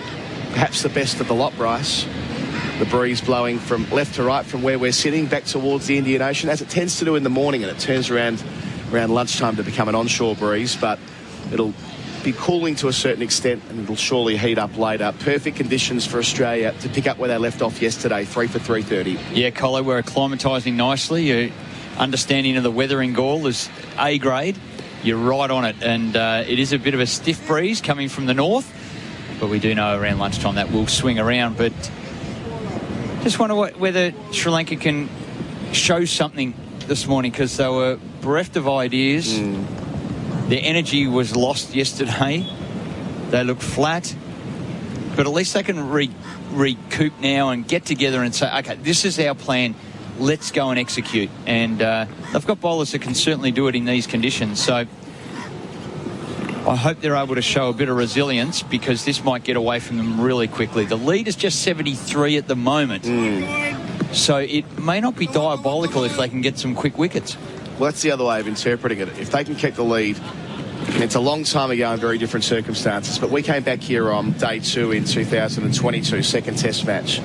perhaps the best of the lot, Bryce. The breeze blowing from left to right from where we're sitting back towards the Indian Ocean, as it tends to do in the morning, and it turns around lunchtime to become an onshore breeze, but it'll be cooling to a certain extent and it'll surely heat up later. Perfect conditions for Australia to pick up where they left off yesterday, 3 for 330. Yeah, Colo, we're acclimatising nicely. Your understanding of the weather in Galle is A grade. You're right on it, and it is a bit of a stiff breeze coming from the north, but we do know around lunchtime that will swing around. But just wonder whether Sri Lanka can show something this morning, because they were bereft of ideas. Their energy was lost yesterday. They look flat, but at least they can recoup now and get together and say, okay, this is our plan. Let's go and execute. And they've got bowlers that can certainly do it in these conditions. So I hope they're able to show a bit of resilience, because this might get away from them really quickly. The lead is just 73 at the moment. So it may not be diabolical if they can get some quick wickets. Well, that's the other way of interpreting it. If they can keep the lead, it's a long time ago in very different circumstances, but we came back here on day 2 in 2022, second test match.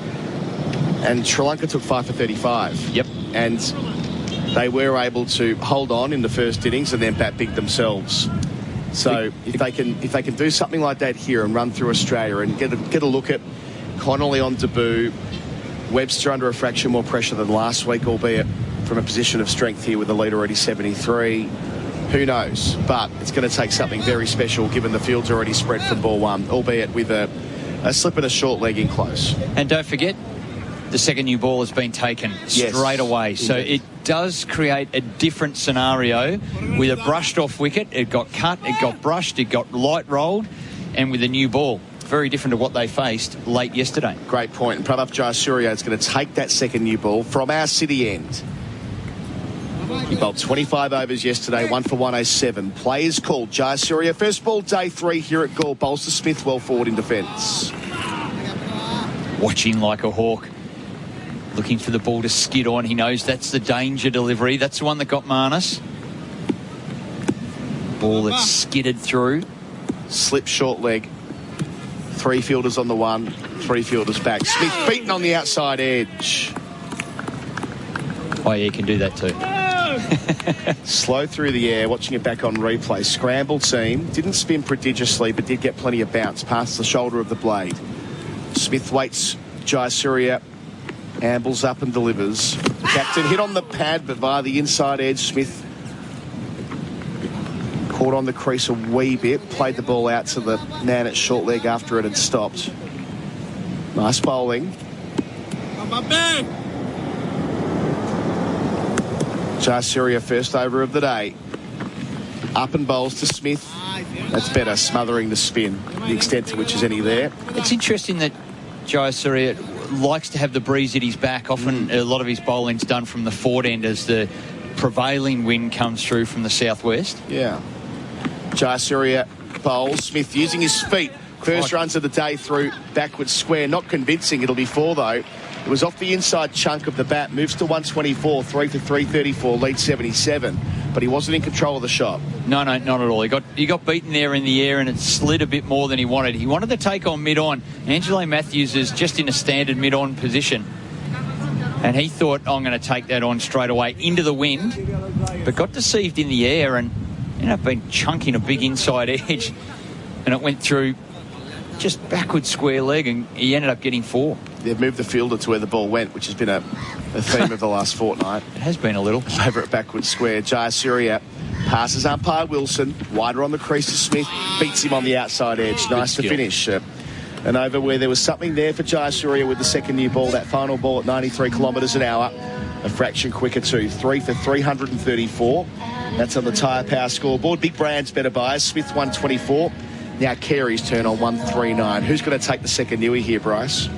And Sri Lanka took 5 for 35. Yep. And they were able to hold on in the first innings and then bat big themselves. So if they can do something like that here and run through Australia and get a look at Connolly on debut, Webster under a fraction more pressure than last week, albeit from a position of strength here with the lead already 73. Who knows? But it's going to take something very special given the field's already spread from ball one, albeit with a slip and a short leg in close. And don't forget, the second new ball has been taken straight away. So it does create a different scenario. With a brushed off wicket, it got cut, it got brushed, it got light rolled, and with a new ball, very different to what they faced late yesterday. Great point. And Prabhat Jayasuriya is going to take that second new ball from our city end. He bowled 25 overs yesterday, 1 for 107. Play is called. Jayasuriya, first ball, day 3 here at Galle. Bowls to Smith, well forward in defence. Watching like a hawk. Looking for the ball to skid on. He knows that's the danger delivery. That's the one that got Marnus. Ball that skidded through. Slip short leg. 3 fielders on the 1, 3 fielders back. Smith beaten on the outside edge. Oh, yeah, he can do that too. Slow through the air, watching it back on replay. Scrambled seam. Didn't spin prodigiously, but did get plenty of bounce past the shoulder of the blade. Smith waits. Jayasuriya ambles up and delivers. Captain hit on the pad, but via the inside edge. Smith caught on the crease a wee bit, played the ball out to the man at short leg after it had stopped. Nice bowling. Jayasuriya, first over of the day. Up and bowls to Smith. That's better, smothering the spin, the extent to which is any there. It's interesting that Jayasuriya likes to have the breeze at his back. Often a lot of his bowling's done from the forward end as the prevailing wind comes through from the southwest. Yeah. Jayasuriya bowls. Smith using his feet. First runs of the day through backward square. Not convincing. It'll be 4 though. It was off the inside chunk of the bat. Moves to 124. 3 for 334. Lead 77. But he wasn't in control of the shot. No, not at all. He got beaten there in the air and it slid a bit more than he wanted. He wanted to take on mid-on. Angelo Matthews is just in a standard mid-on position. And he thought, I'm going to take that on straight away into the wind. But got deceived in the air and ended up being chunking a big inside edge. And it went through just backward square leg and he ended up getting 4. They've moved the fielder to where the ball went, which has been a theme of the last fortnight. It has been a little. Over at backward square, Jayasuriya passes umpire Wilson, wider on the crease to Smith, beats him on the outside edge. Nice to finish. And over where there was something there for Jayasuriya with the second new ball, that final ball at 93 kilometres an hour, a fraction quicker too. 3 for 334. That's on the Tyre Power scoreboard. Big brands, better buys. Smith 124. Now Carey's turn on 139. Who's going to take the second newie here, Bryce?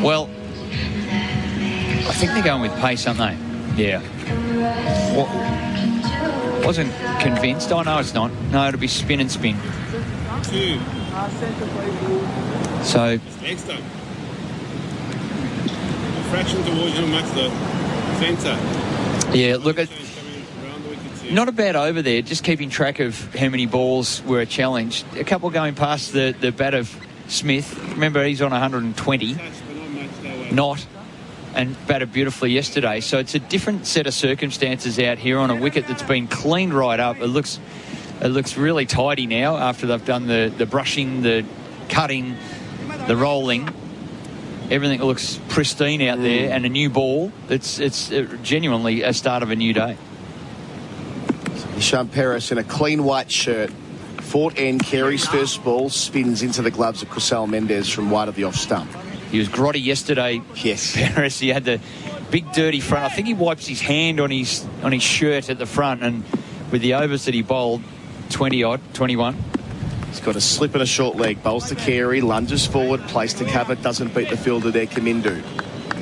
Well, I think they're going with pace, aren't they? Yeah. Well, wasn't convinced. Oh, no, it's not. No, it'll be spin and spin. 2. So... Next time. Fraction towards your match, the centre. Yeah, look at... Not a bad over there, just keeping track of how many balls were challenged. A couple going past the bat of Smith. Remember, he's on 120. Not. And batted beautifully yesterday. So it's a different set of circumstances out here on a wicket that's been cleaned right up. It looks really tidy now after they've done the brushing, the cutting, the rolling. Everything looks pristine out there, and a new ball. It's genuinely a start of a new day. Ishan Peris in a clean white shirt. Fort end, Carey's first ball, spins into the gloves of Kusal Mendez from wide of the off stump. He was grotty yesterday. Yes. Peris, he had the big dirty front. I think he wipes his hand on his shirt at the front, and with the overs that he bowled, 20-odd, 21. He's got a slip and a short leg. Bowls to Carey, lunges forward, place to cover, doesn't beat the fielder there, Kamindu.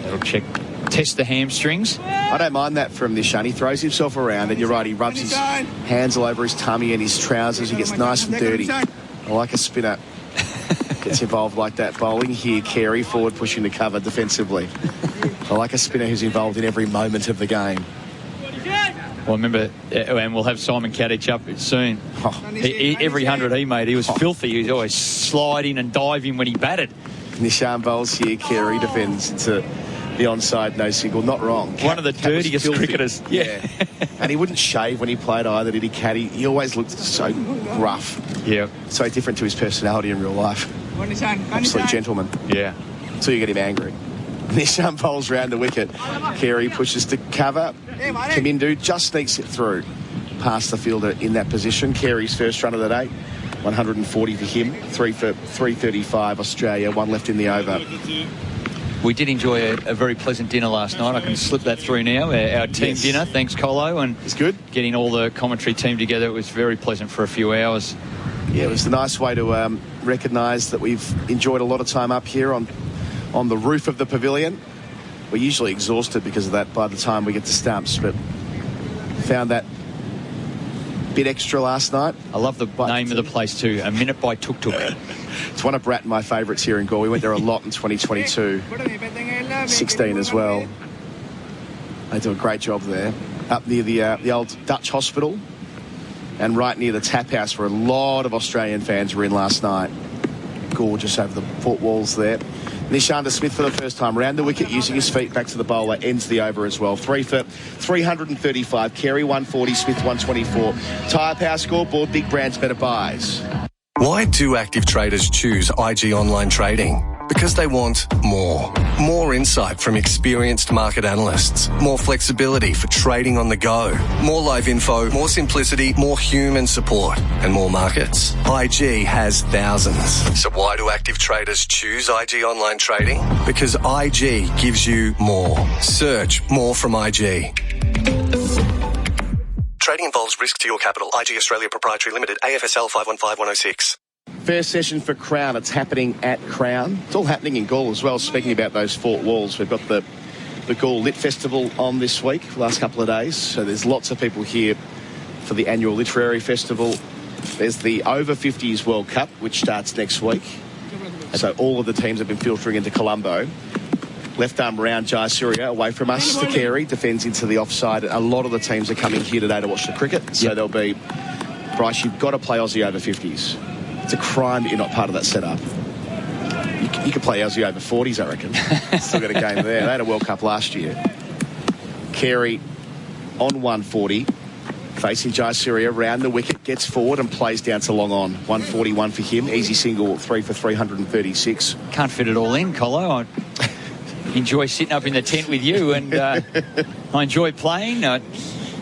That'll test the hamstrings. I don't mind that from Nishan. He throws himself around, and you're right, he rubs his hands all over his tummy and his trousers. He gets nice and dirty. I like a spinner. Gets involved like that. Bowling here, Carey, forward pushing to cover defensively. I like a spinner who's involved in every moment of the game. Well, remember, and we'll have Simon Katich up soon. Every 100 he made, he was filthy. He was always sliding and diving when he batted. Nishan bowls here, Carey defends to the onside, no single. Not wrong. One of the dirtiest cricketers. Yeah. And he wouldn't shave when he played either, did he, Cat? He always looked so rough. Yeah. So different to his personality in real life. Absolute gentleman. Yeah. Until you get him angry. Nishan bowls round the wicket. Carey pushes to cover. Kamindu just sneaks it through past the fielder in that position. Carey's first run of the day. 140 for him. 3 for 335 Australia. 1 left in the over. We did enjoy a very pleasant dinner last night. I can slip that through now. Our team dinner, thanks Colo. And it's good. Getting all the commentary team together, it was very pleasant for a few hours. Yeah, it was a nice way to recognise that we've enjoyed a lot of time up here on the roof of the pavilion. We're usually exhausted because of that by the time we get to stumps, but found that bit extra last night. I love the name of the place too, A Minute by Tuk Tuk. It's one of Brat and my favourites here in Gore. We went there a lot in 2022. 16 as well. They do a great job there. Up near the old Dutch hospital and right near the tap house where a lot of Australian fans were in last night. Gorgeous over the fort walls there. Nishan Smith for the first time round the wicket using his feet back to the bowler, ends the over as well. 3 for 335. Carey 140, Smith 124. Tyre Power scoreboard, big brands, better buys. Why do active traders choose IG Online Trading? Because they want more. More insight from experienced market analysts. More flexibility for trading on the go. More live info, more simplicity, more human support, and more markets. IG has thousands. So why do active traders choose IG Online Trading? Because IG gives you more. Search more from IG. Trading involves risk to your capital. IG Australia Proprietary Limited, AFSL 515106. First session for Crown. It's happening at Crown. It's all happening in Gaul as well. Speaking about those fort walls, we've got the Gaul Lit Festival on this week, last couple of days. So there's lots of people here for the annual literary festival. There's the Over 50s World Cup, which starts next week. So all of the teams have been filtering into Colombo. Left arm round, Jayasuriya away from us to Carey, defends into the offside. A lot of the teams are coming here today to watch the cricket. So there'll be, Bryce, you've got to play Aussie over 50s. It's a crime that you're not part of that setup. You could play Aussie over 40s, I reckon. Still got a game there. They had a World Cup last year. Carey on 140, facing Jayasuriya, round the wicket, gets forward and plays down to long on. 141 for him. Easy single, 3 for 336. Can't fit it all in, Colo. I enjoy sitting up in the tent with you, and I enjoy playing.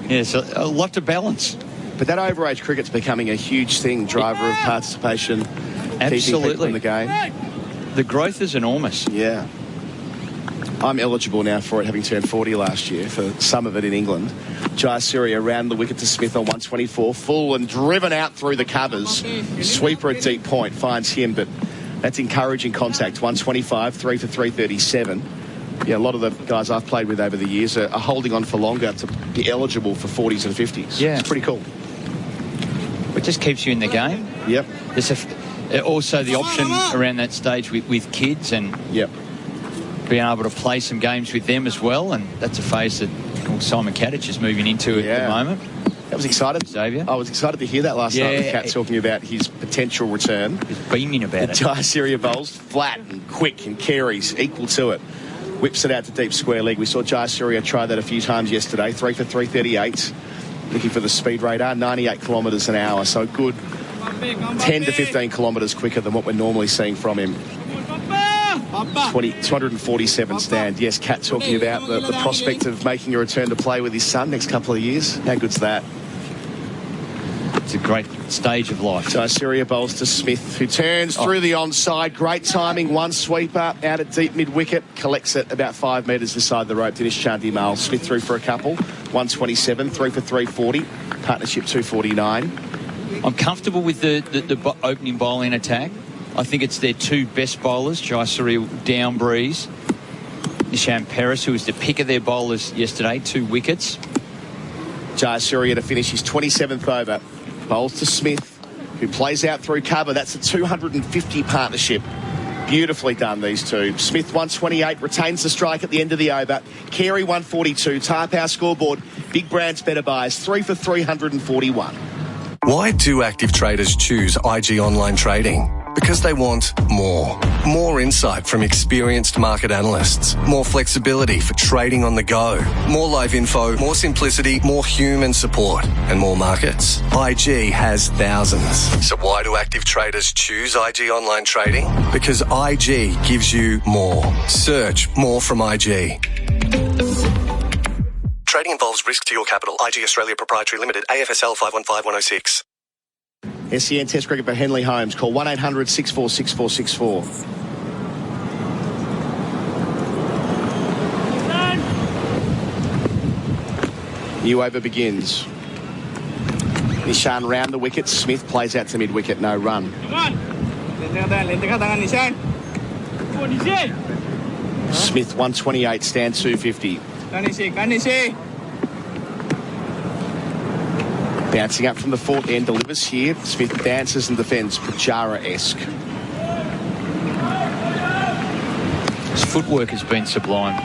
It's a lot to balance. But that overage cricket's becoming a huge thing, driver of participation, keeping people in the game. The growth is enormous. Yeah. I'm eligible now for it, having turned 40 last year, for some of it in England. Jayasuriya around the wicket to Smith on 124, full and driven out through the covers. Sweeper at deep point finds him, but that's encouraging contact. 125, 3 for 337. Yeah, a lot of the guys I've played with over the years are holding on for longer to be eligible for 40s and 50s. Yeah. It's pretty cool. It just keeps you in the game. Yep. There's also the option around that stage with kids, and being able to play some games with them as well, and that's a phase that Simon Katich is moving into at the moment. That was excited. Xavier. I was excited to hear that last night with Kat talking about his potential return. He's beaming about it. Jayasuriya bowls flat and quick and carries equal to it. Whips it out to deep square leg. We saw Jayasuriya try that a few times yesterday. 3 for 338. Looking for the speed radar, 98 kilometres an hour. So good 10 to 15 kilometres quicker than what we're normally seeing from him. 247 stand. Yes, Kat talking about the prospect of making a return to play with his son next couple of years. How good's that? It's a great stage of life. Jayasuriya bowls to Smith, who turns through the onside. Great timing. One sweeper out at deep mid-wicket. Collects it about 5 metres inside the rope. Dinesh Chandimal. Smith through for a couple. 127, 3 for 340. Partnership 249. I'm comfortable with the opening bowling attack. I think it's their two best bowlers, Jayasuriya down breeze. Nishan Paris, who was the pick of their bowlers yesterday, 2 wickets. Jayasuriya to finish his 27th over. Bowls to Smith, who plays out through cover. That's a 250 partnership. Beautifully done, these two. Smith 128, retains the strike at the end of the over. Carey 142, Tyre Power scoreboard. Big Brands better buys, 3 for 341. Why do active traders choose IG Online Trading? Because they want more. More insight from experienced market analysts. More flexibility for trading on the go. More live info, more simplicity, more human support, and more markets. IG has thousands. So why do active traders choose IG Online Trading? Because IG gives you more. Search more from IG. Trading involves risk to your capital. IG Australia Proprietary Limited, AFSL 515106. SEN Test Cricket for Henley Holmes. Call 1800 64 6464. New over begins. Nishan round the wicket. Smith plays out to mid-wicket. No run. Smith 128, stand 250. Bouncing up from the fourth end, delivers here. Smith dances and defends, Pujara-esque. His footwork has been sublime.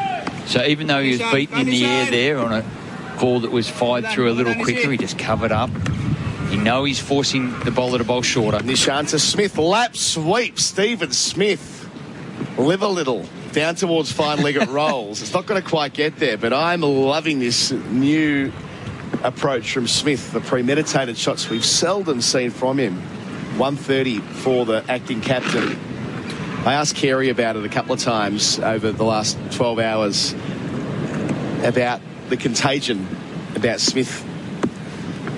So even though he was beaten in the air there on a ball that was fired through a little quicker, he just covered up. You know he's forcing the bowler to bowl shorter. Nishan to Smith, lap sweep. Stephen Smith, live a little. Down towards fine leg it rolls. It's not going to quite get there, but I'm loving this new approach from Smith. The premeditated shots we've seldom seen from him. 130 for the acting captain. I asked Carey about it a couple of times over the last 12 hours about the contagion, about Smith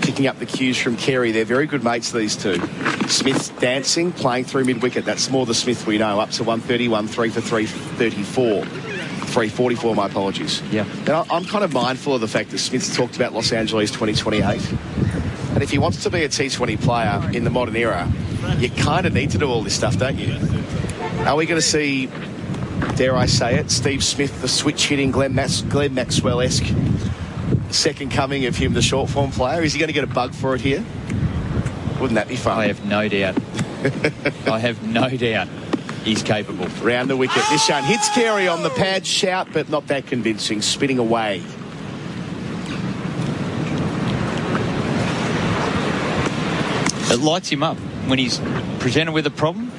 picking up the cues from Carey. They're very good mates, these two. Smith's dancing, playing through mid-wicket. That's more the Smith we know. Up to 131, 3 for 334. 344, my apologies. Yeah. Now, I'm kind of mindful of the fact that Smith's talked about Los Angeles 2028. And if he wants to be a T20 player in the modern era, you kind of need to do all this stuff, don't you? Are we going to see, dare I say it, Steve Smith, the switch-hitting Glenn Maxwell-esque second coming of him, the short form player? Is he going to get a bug for it here? Wouldn't that be fun? I have no doubt. I have no doubt he's capable. Round the wicket. This one hits Carey on the pad. Shout, but not that convincing. Spinning away. It lights him up when he's presented with a problem.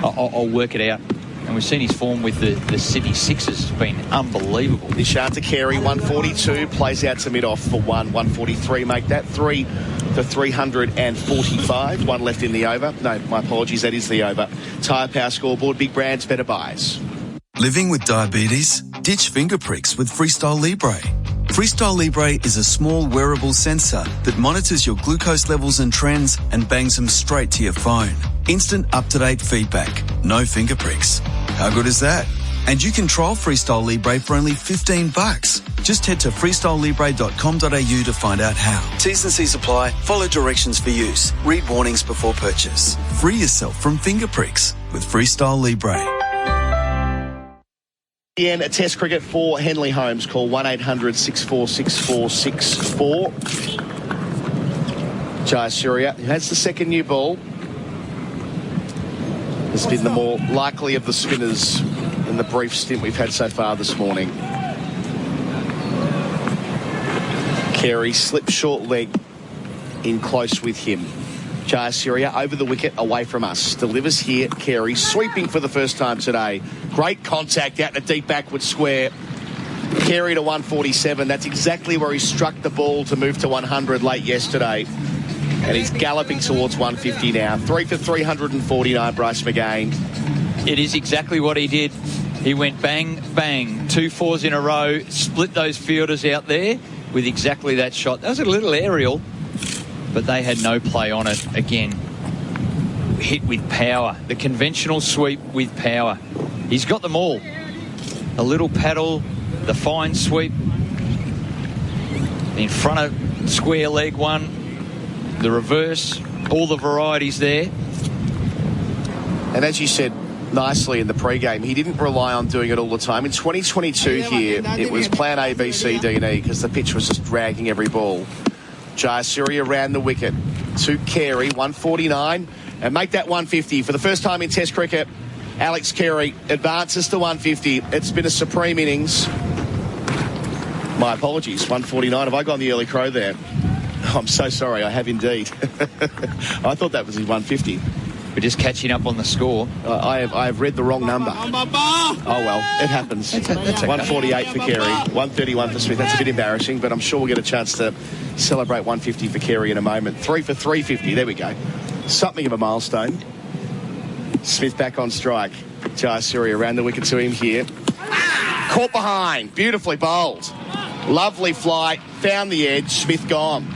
I'll work it out. And we've seen his form with the City Sixers has been unbelievable. Nishant to Carey, 142, plays out to mid-off for 143. Make that 3 for 345. One left in the over. No, my apologies, that is the over. Tyre Power scoreboard, big brands, better buys. Living with diabetes? Ditch finger pricks with Freestyle Libre. Freestyle Libre is a small wearable sensor that monitors your glucose levels and trends and bangs them straight to your phone. Instant up-to-date feedback. No finger pricks. How good is that? And you can trial Freestyle Libre for only $15. Just head to freestylelibre.com.au to find out how. T's and C's apply. Follow directions for use. Read warnings before purchase. Free yourself from finger pricks with Freestyle Libre. Again, a test cricket for Henley Holmes. Call 1-800-646-464. Jayasuriya, who has the second new ball, has been the more likely of the spinners in the brief stint we've had so far this morning. Carey slips short leg in close with him. Jayasuriya over the wicket, away from us. Delivers here. Carey sweeping for the first time today. Great contact out in a deep backward square. Carey to 147. That's exactly where he struck the ball to move to 100 late yesterday. And he's galloping towards 150 now. 3 for 349, Bryce McGain. It is exactly what he did. He went bang, bang, 2 fours in a row, split those fielders out there with exactly that shot. That was a little aerial, but they had no play on it. Again, hit with power. The conventional sweep with power. He's got them all. A little paddle, the fine sweep, in front of square leg one, the reverse, all the varieties there. And as you said nicely in the pre-game, he didn't rely on doing it all the time. In 2022 here, it was plan A, B, C, D and E because the pitch was just dragging every ball. Jayasuriya ran the wicket to Carey, 149, and make that 150. For the first time in Test cricket, Alex Carey advances to 150. It's been a supreme innings. My apologies, 149. Have I gone the early crow there? I'm so sorry, I have indeed. I thought that was his 150. We're just catching up on the score. I have read the wrong number. Oh, well, it happens. That's 148 for Carey, 131 for Smith. That's a bit embarrassing, but I'm sure we'll get a chance to celebrate 150 for Carey in a moment. 3 for 350, there we go. Something of a milestone. Smith back on strike. Jayasuriya around the wicket to him here. Caught behind, beautifully bowled. Lovely flight, found the edge, Smith gone.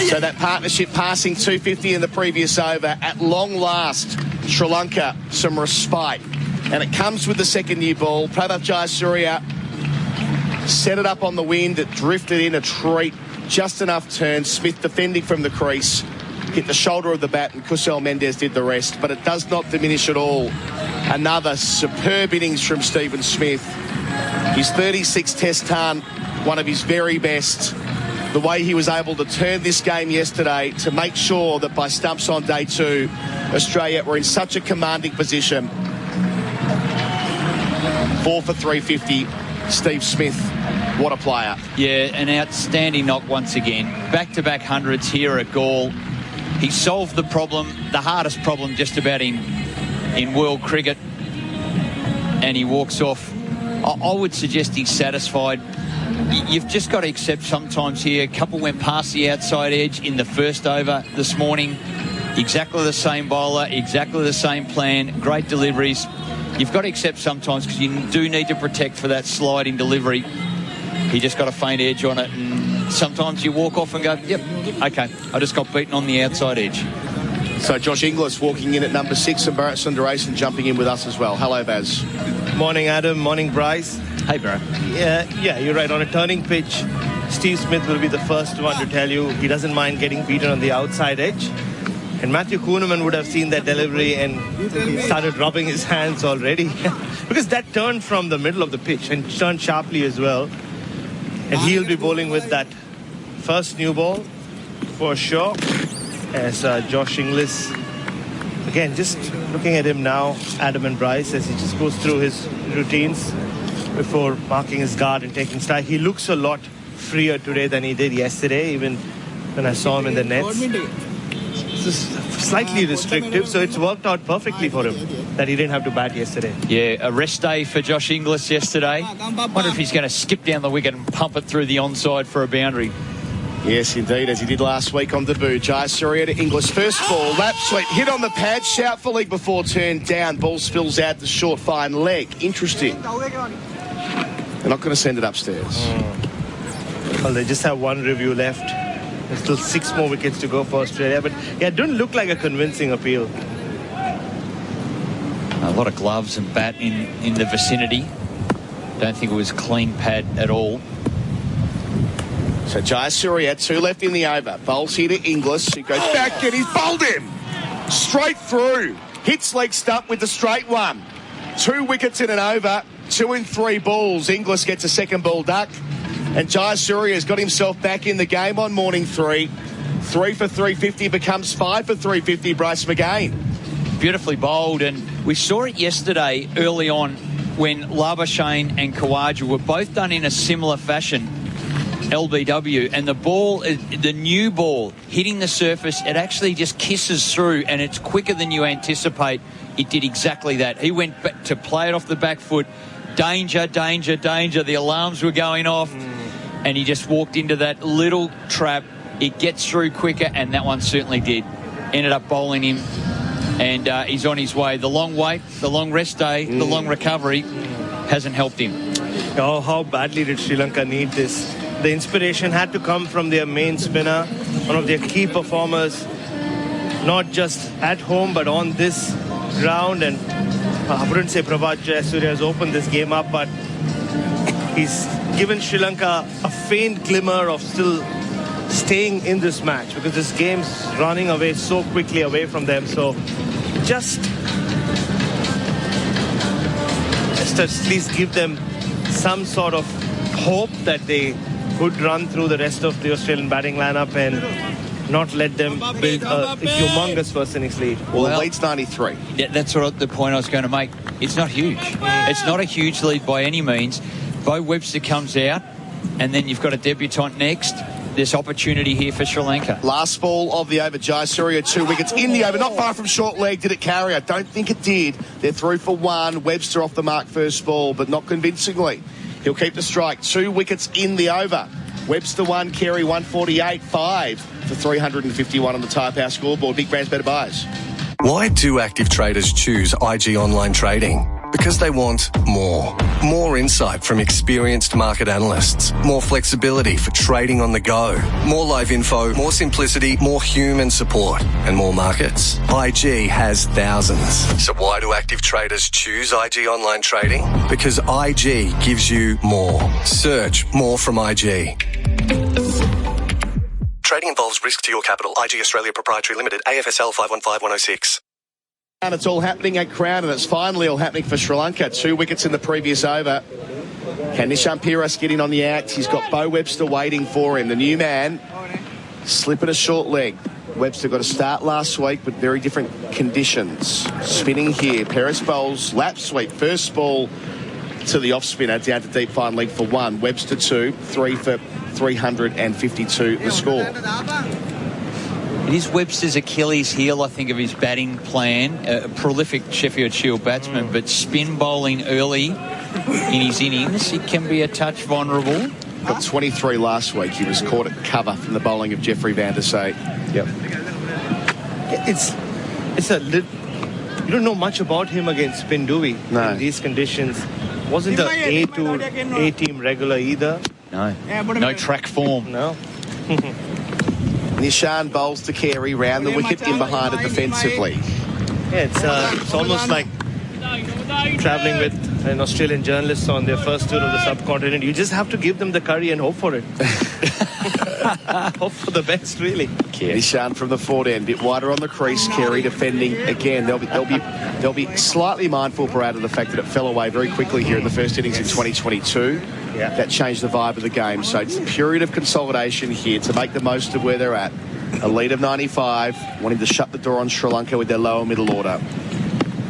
So that partnership passing 250 in the previous over. At long last, Sri Lanka some respite. And it comes with the second new ball. Prabhat Jayasuriya set it up on the wind. It drifted in a treat. Just enough turn. Smith defending from the crease. Hit the shoulder of the bat and Kusal Mendez did the rest. But it does not diminish at all. Another superb innings from Stephen Smith. His 36th test ton, one of his very best. The way he was able to turn this game yesterday to make sure that by stumps on day 2, Australia were in such a commanding position. 4 for 350. Steve Smith, what a player. Yeah, an outstanding knock once again. Back-to-back hundreds here at Gaul. He solved the problem, the hardest problem just about in world cricket, and he walks off. I would suggest he's satisfied. You've just got to accept sometimes here. A couple went past the outside edge in the first over this morning. Exactly the same bowler, exactly the same plan, great deliveries. You've got to accept sometimes because you do need to protect for that sliding delivery. He just got a faint edge on it, and sometimes you walk off and go, yep, okay, I just got beaten on the outside edge. So Josh Inglis walking in at number 6 and Bharat Sundaresan jumping in with us as well. Hello, Baz. Morning, Adam. Morning, Bryce. Hey, bro. Yeah, you're right. On a turning pitch, Steve Smith will be the first one to tell you he doesn't mind getting beaten on the outside edge. And Matthew Kuhneman would have seen that delivery and he started rubbing his hands already. Because that turned from the middle of the pitch and turned sharply as well. And he'll be bowling with that first new ball for sure. As Josh Inglis, again, just looking at him now, Adam and Bryce, as he just goes through his routines before marking his guard and taking strike. He looks a lot freer today than he did yesterday, even when I saw him in the nets. It's slightly restrictive, so it's worked out perfectly for him that he didn't have to bat yesterday. Yeah, a rest day for Josh Inglis yesterday. Wonder if he's going to skip down the wicket and pump it through the onside for a boundary. Yes, indeed, as he did last week on debut. Jayasuriya to Inglis. First ball, lap sweep, hit on the pad, shout for leg before turn down. Ball spills out the short fine leg. Interesting. They're not going to send it upstairs. Well, they just have one review left. There's still 6 more wickets to go for Australia. But yeah, it didn't look like a convincing appeal. A lot of gloves and bat in the vicinity. Don't think it was clean pad at all. So Jayasuriya, 2 left in the over. Bowls here to Inglis. He goes back and he's bowled him. Straight through. Hits leg stump with the straight one. 2 wickets in an over. 2 in 3 balls. Inglis gets a second ball duck. And Jayasuriya has got himself back in the game on morning 3. 3 for 350 becomes 5 for 350, Bryce McGain. Beautifully bowled, and we saw it yesterday early on when Labuschagne and Khawaja were both done in a similar fashion. LBW, and the ball, the new ball hitting the surface, it actually just kisses through and it's quicker than you anticipate. It did exactly that. He went back to play it off the back foot. Danger, danger, danger. The alarms were going off and he just walked into that little trap. It gets through quicker, and that one certainly did. Ended up bowling him, and he's on his way. The long wait, the long rest day, the long recovery hasn't helped him. Oh, how badly did Sri Lanka need this? The inspiration had to come from their main spinner, one of their key performers, not just at home but on this ground. And I wouldn't say Prabhat Jayasuriya has opened this game up, but he's given Sri Lanka a faint glimmer of still staying in this match, because this game's running away so quickly away from them. So just at least give them some sort of hope that they could run through the rest of the Australian batting lineup and not let them build a humongous first innings lead. Well, the lead's 93. Yeah, that's what the point I was going to make. It's not huge. It's not a huge lead by any means. Bo Webster comes out, and then you've got a debutant next. There's opportunity here for Sri Lanka. Last ball of the over. Jayasuriya, 2 wickets in the over. Not far from short leg. Did it carry? I don't think it did. They're through for 1. Webster off the mark first ball, but not convincingly. He'll keep the strike. 2 wickets in the over. Webster 1, Carey 148, 5 for 351 on the Tyre Power scoreboard. Big brands, better buys. Why do active traders choose IG Online Trading? Because they want more. More insight from experienced market analysts. More flexibility for trading on the go. More live info, more simplicity, more human support, and more markets. IG has thousands. So why do active traders choose IG Online Trading? Because IG gives you more. Search more from IG. Trading involves risk to your capital. IG Australia Proprietary Limited, AFSL 515106. And it's all happening at Crown, and it's finally all happening for Sri Lanka. 2 wickets in the previous over. Can Nishan Piras get in on the act? He's got Bo Webster waiting for him. The new man slipping a short leg. Webster got a start last week, but very different conditions. Spinning here. Piras bowls, lap sweep. First ball to the off spinner, down to deep fine leg for 1. Webster 2, 3 for 352 the score. It is Webster's Achilles heel, I think, of his batting plan. A prolific Sheffield Shield batsman, but spin bowling early in his innings, it can be a touch vulnerable. Got 23 last week. He was caught at cover from the bowling of Jeffrey Van der Sate. Yep. It's a you don't know much about him against Spin, do we? No. In these conditions. Wasn't the A-team regular either. No. No track form. No. Nishan bowls to Carey, round the wicket in behind it defensively. Yeah, it's almost like travelling with an Australian journalist on their first tour of the subcontinent. You just have to give them the curry and hope for it. Hope for the best, really. Nishan from the forward end, bit wider on the crease. Carey defending again. They'll be slightly mindful, Brad, of the fact that it fell away very quickly here in the first innings in 2022. Yeah. That changed the vibe of the game. So it's a period of consolidation here to make the most of where they're at. A lead of 95, wanting to shut the door on Sri Lanka with their lower middle order.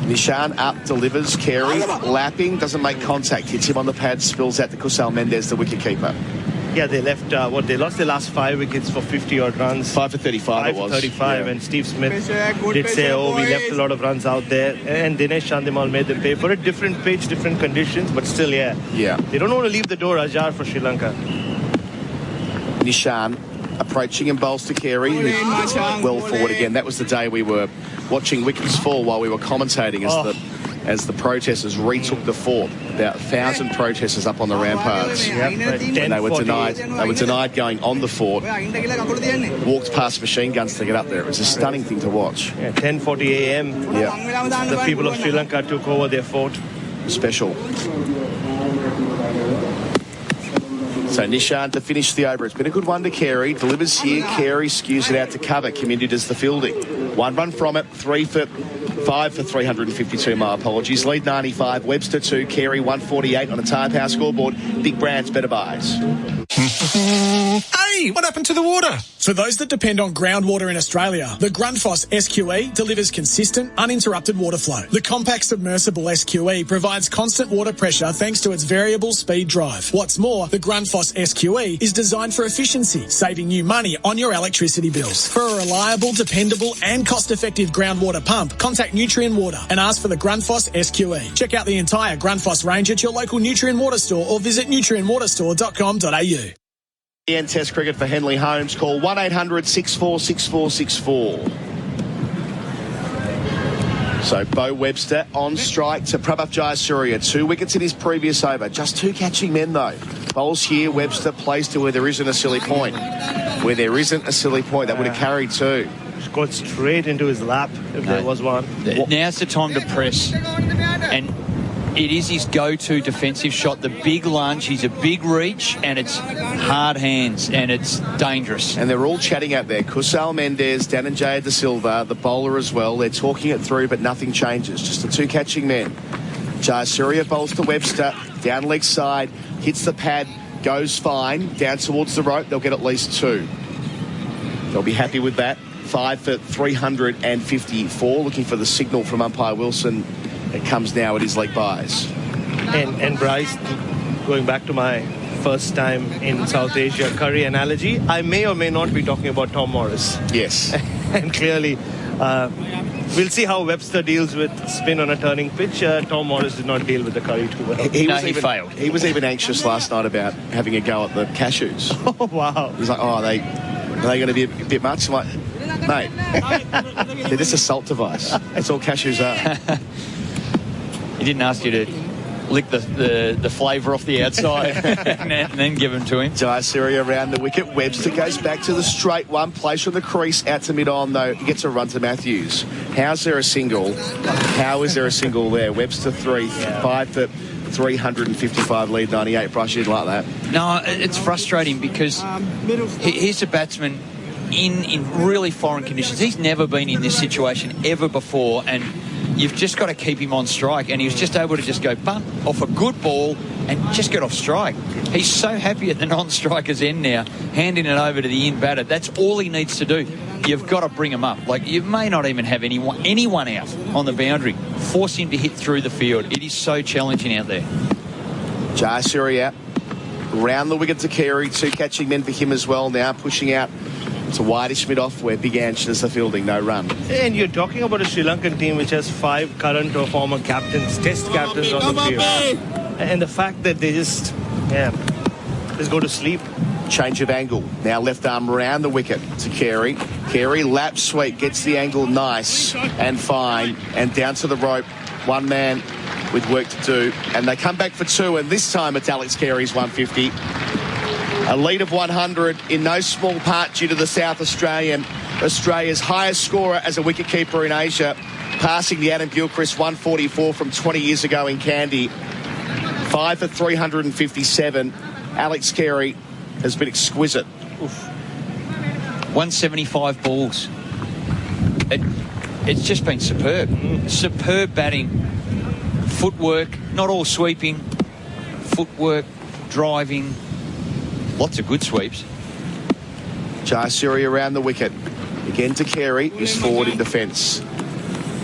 Nishan up, delivers. Carey lapping, doesn't make contact, hits him on the pad, spills out to Kusal Mendez, the wicketkeeper. Yeah, they left, they lost their last 5 wickets for 50-odd runs. 5 for 35 it was. 35, yeah. And Steve Smith did say, we left a lot of runs out there. And Dinesh Chandimal made them pay for a different pitch, different conditions, but still, yeah. They don't want to leave the door ajar for Sri Lanka. Nishan approaching and bowls to Carey, who's well forward again. That was the day we were watching wickets fall while we were commentating as the protesters retook the fort. About 1,000 protesters up on the ramparts. And they were denied going on the fort. Walked past machine guns to get up there. It was a stunning thing to watch. 10:40 a.m. Yeah. The people of Sri Lanka took over their fort. Special. So Nishan to finish the over. It's been a good one to Carey. Delivers here. Carey skews it out to cover. Community does the fielding. 1 run from it. 5 for 352. My apologies. Lead 95. Webster 2. Carey 148 on a Tyre Power scoreboard. Big Brands better buys. Hey, what happened to the water? For those that depend on groundwater in Australia, the Grundfos SQE delivers consistent, uninterrupted water flow. The compact submersible SQE provides constant water pressure thanks to its variable speed drive. What's more, the Grundfos SQE is designed for efficiency, saving you money on your electricity bills. For a reliable, dependable and cost-effective groundwater pump, contact Nutrien Water and ask for the Grundfos SQE. Check out the entire Grundfos range at your local Nutrien Water store or visit nutrienwaterstore.com.au. EN Test Cricket for Henley Holmes. Call 1-800-646464. So Bo Webster on strike to Prabhat Jayasuriya. 2 wickets in his previous over. Just 2 catching men though. Bowls here. Webster plays to where there isn't a silly point. Where there isn't a silly point. That would have carried 2. Got straight into his lap if there was one. Now's the time to press. And it is his go-to defensive shot. The big lunge, he's a big reach, and it's hard hands, and it's dangerous. And they're all chatting out there. Kusal Mendez, Dhananjaya De Silva, the bowler as well. They're talking it through, but nothing changes. Just the 2 catching men. Jayasuriya bowls to Webster, down leg side, hits the pad, goes fine, down towards the rope. They'll get at least 2. They'll be happy with that. 5 for 354. Looking for the signal from umpire Wilson. It comes now at his leg buys. And Bryce, going back to my first time in South Asia curry analogy, I may or may not be talking about Tom Morris. Yes. And clearly, we'll see how Webster deals with spin on a turning pitch. Tom Morris did not deal with the curry too well. He failed. He was even anxious last night about having a go at the cashews. Oh, wow. He's like, are they going to be a bit much? I'm like, mate, they're just a salt device. That's all cashews are. He didn't ask you to lick the flavour off the outside and then give them to him. Jayasuriya around the wicket. Webster goes back to the straight one. Plays from the crease out to mid-on, though. He gets a run to Matthews. How's there a single? How is there a single there? Webster 3, 5 for 355, lead 98. Bryce, you didn't like that? No, it's frustrating because he's a batsman in really foreign conditions. He's never been in this situation ever before, and you've just got to keep him on strike, and he was just able to just go bunt off a good ball and just get off strike. He's so happy at the non-striker's end now, handing it over to the in batter. That's all he needs to do. You've got to bring him up. Like, you may not even have anyone out on the boundary. Force him to hit through the field. It is so challenging out there. Jayasuriya round the wicket to Carey. 2 catching men for him as well now, pushing out to wideish mid-off where Big Ange does the fielding, no run. And you're talking about a Sri Lankan team which has 5 current or former captains, test captains on the field. And the fact that they just go to sleep. Change of angle. Now left arm round the wicket to Carey. Carey lap sweep, gets the angle nice and fine, and down to the rope. One man with work to do. And they come back for 2, and this time it's Alex Carey's 150. A lead of 100 in no small part due to the South Australian, Australia's highest scorer as a wicketkeeper in Asia, passing the Adam Gilchrist 144 from 20 years ago in Kandy. 5 for 357. Alex Carey has been exquisite. 175 balls. It's just been superb. Superb batting. Footwork, not all sweeping. Footwork, driving. Lots of good sweeps. Jayasuriya around the wicket. Again to Carey, who's forward in defence.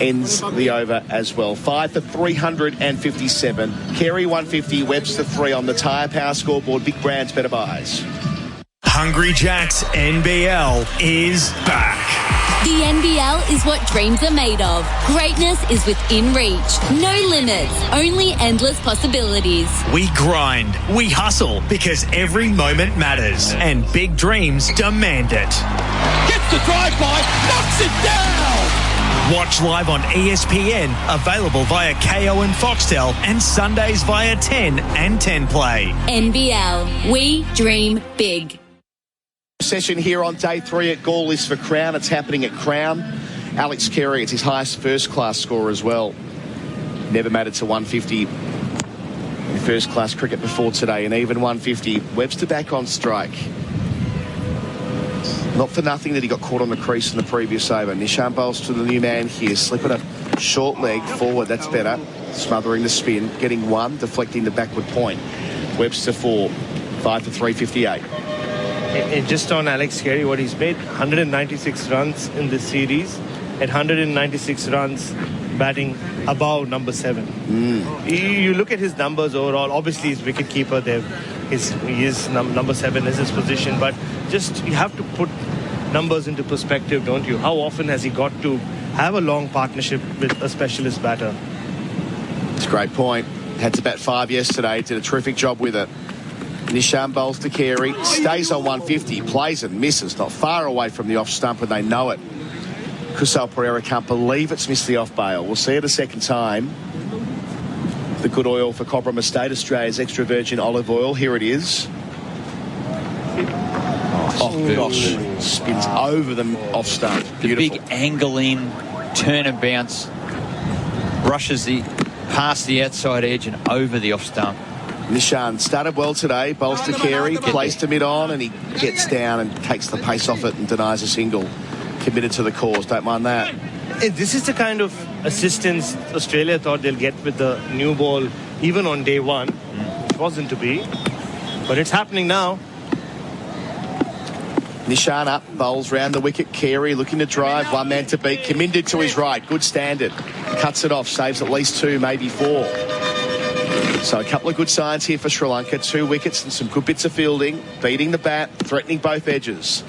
Ends the over as well. 5 for 357. Carey 150, Webster 3 on the Tyre Power scoreboard. Big brands, better buys. Hungry Jack's NBL is back. The NBL is what dreams are made of. Greatness is within reach. No limits, only endless possibilities. We grind, we hustle, because every moment matters, and big dreams demand it. Gets the drive-by, knocks it down! Watch live on ESPN, available via KO and Foxtel, and Sundays via 10 and 10 Play. NBL, we dream big. Session here on day 3 at Gall is for Crown. It's happening at Crown. Alex Carey, it's his highest first-class score as well. Never made it to 150 in first-class cricket before today. An even 150. Webster back on strike. Not for nothing that he got caught on the crease in the previous over. Nishan bowls to the new man here, slipping a short leg forward. That's better. Smothering the spin, getting 1, deflecting the backward point. Webster 4, 5 for 358. And just on Alex Carey, what he's made 196 runs in this series and 196 runs batting above number 7. You look at his numbers overall. Obviously, he's wicketkeeper. He is number 7 is his position, but just you have to put numbers into perspective, don't you? How often has he got to have a long partnership with a specialist batter? It's a great point. Had to bat 5 yesterday. Did a terrific job with it. Nishan bowls to Carey, stays on 150, plays and misses, not far away from the off stump, and they know it. Kusal Pereira can't believe it's missed the off bail. We'll see it a second time. The good oil for Cobram Estate, Australia's extra virgin olive oil. Here it is. Oh gosh, spins over the off stump. The big angle in, turn and bounce, rushes past the outside edge and over the off stump. Nishan started well today, bowls to Carey, plays to mid-on, and he gets down and takes the pace off it and denies a single. Committed to the cause, don't mind that. This is the kind of assistance Australia thought they'll get with the new ball, even on day 1. It wasn't to be, but it's happening now. Nishan up, bowls round the wicket. Carey looking to drive, 1 man to beat. Kamindu to his right, good standard. Cuts it off, saves at least 2, maybe 4. So a couple of good signs here for Sri Lanka. 2 wickets and some good bits of fielding. Beating the bat, threatening both edges.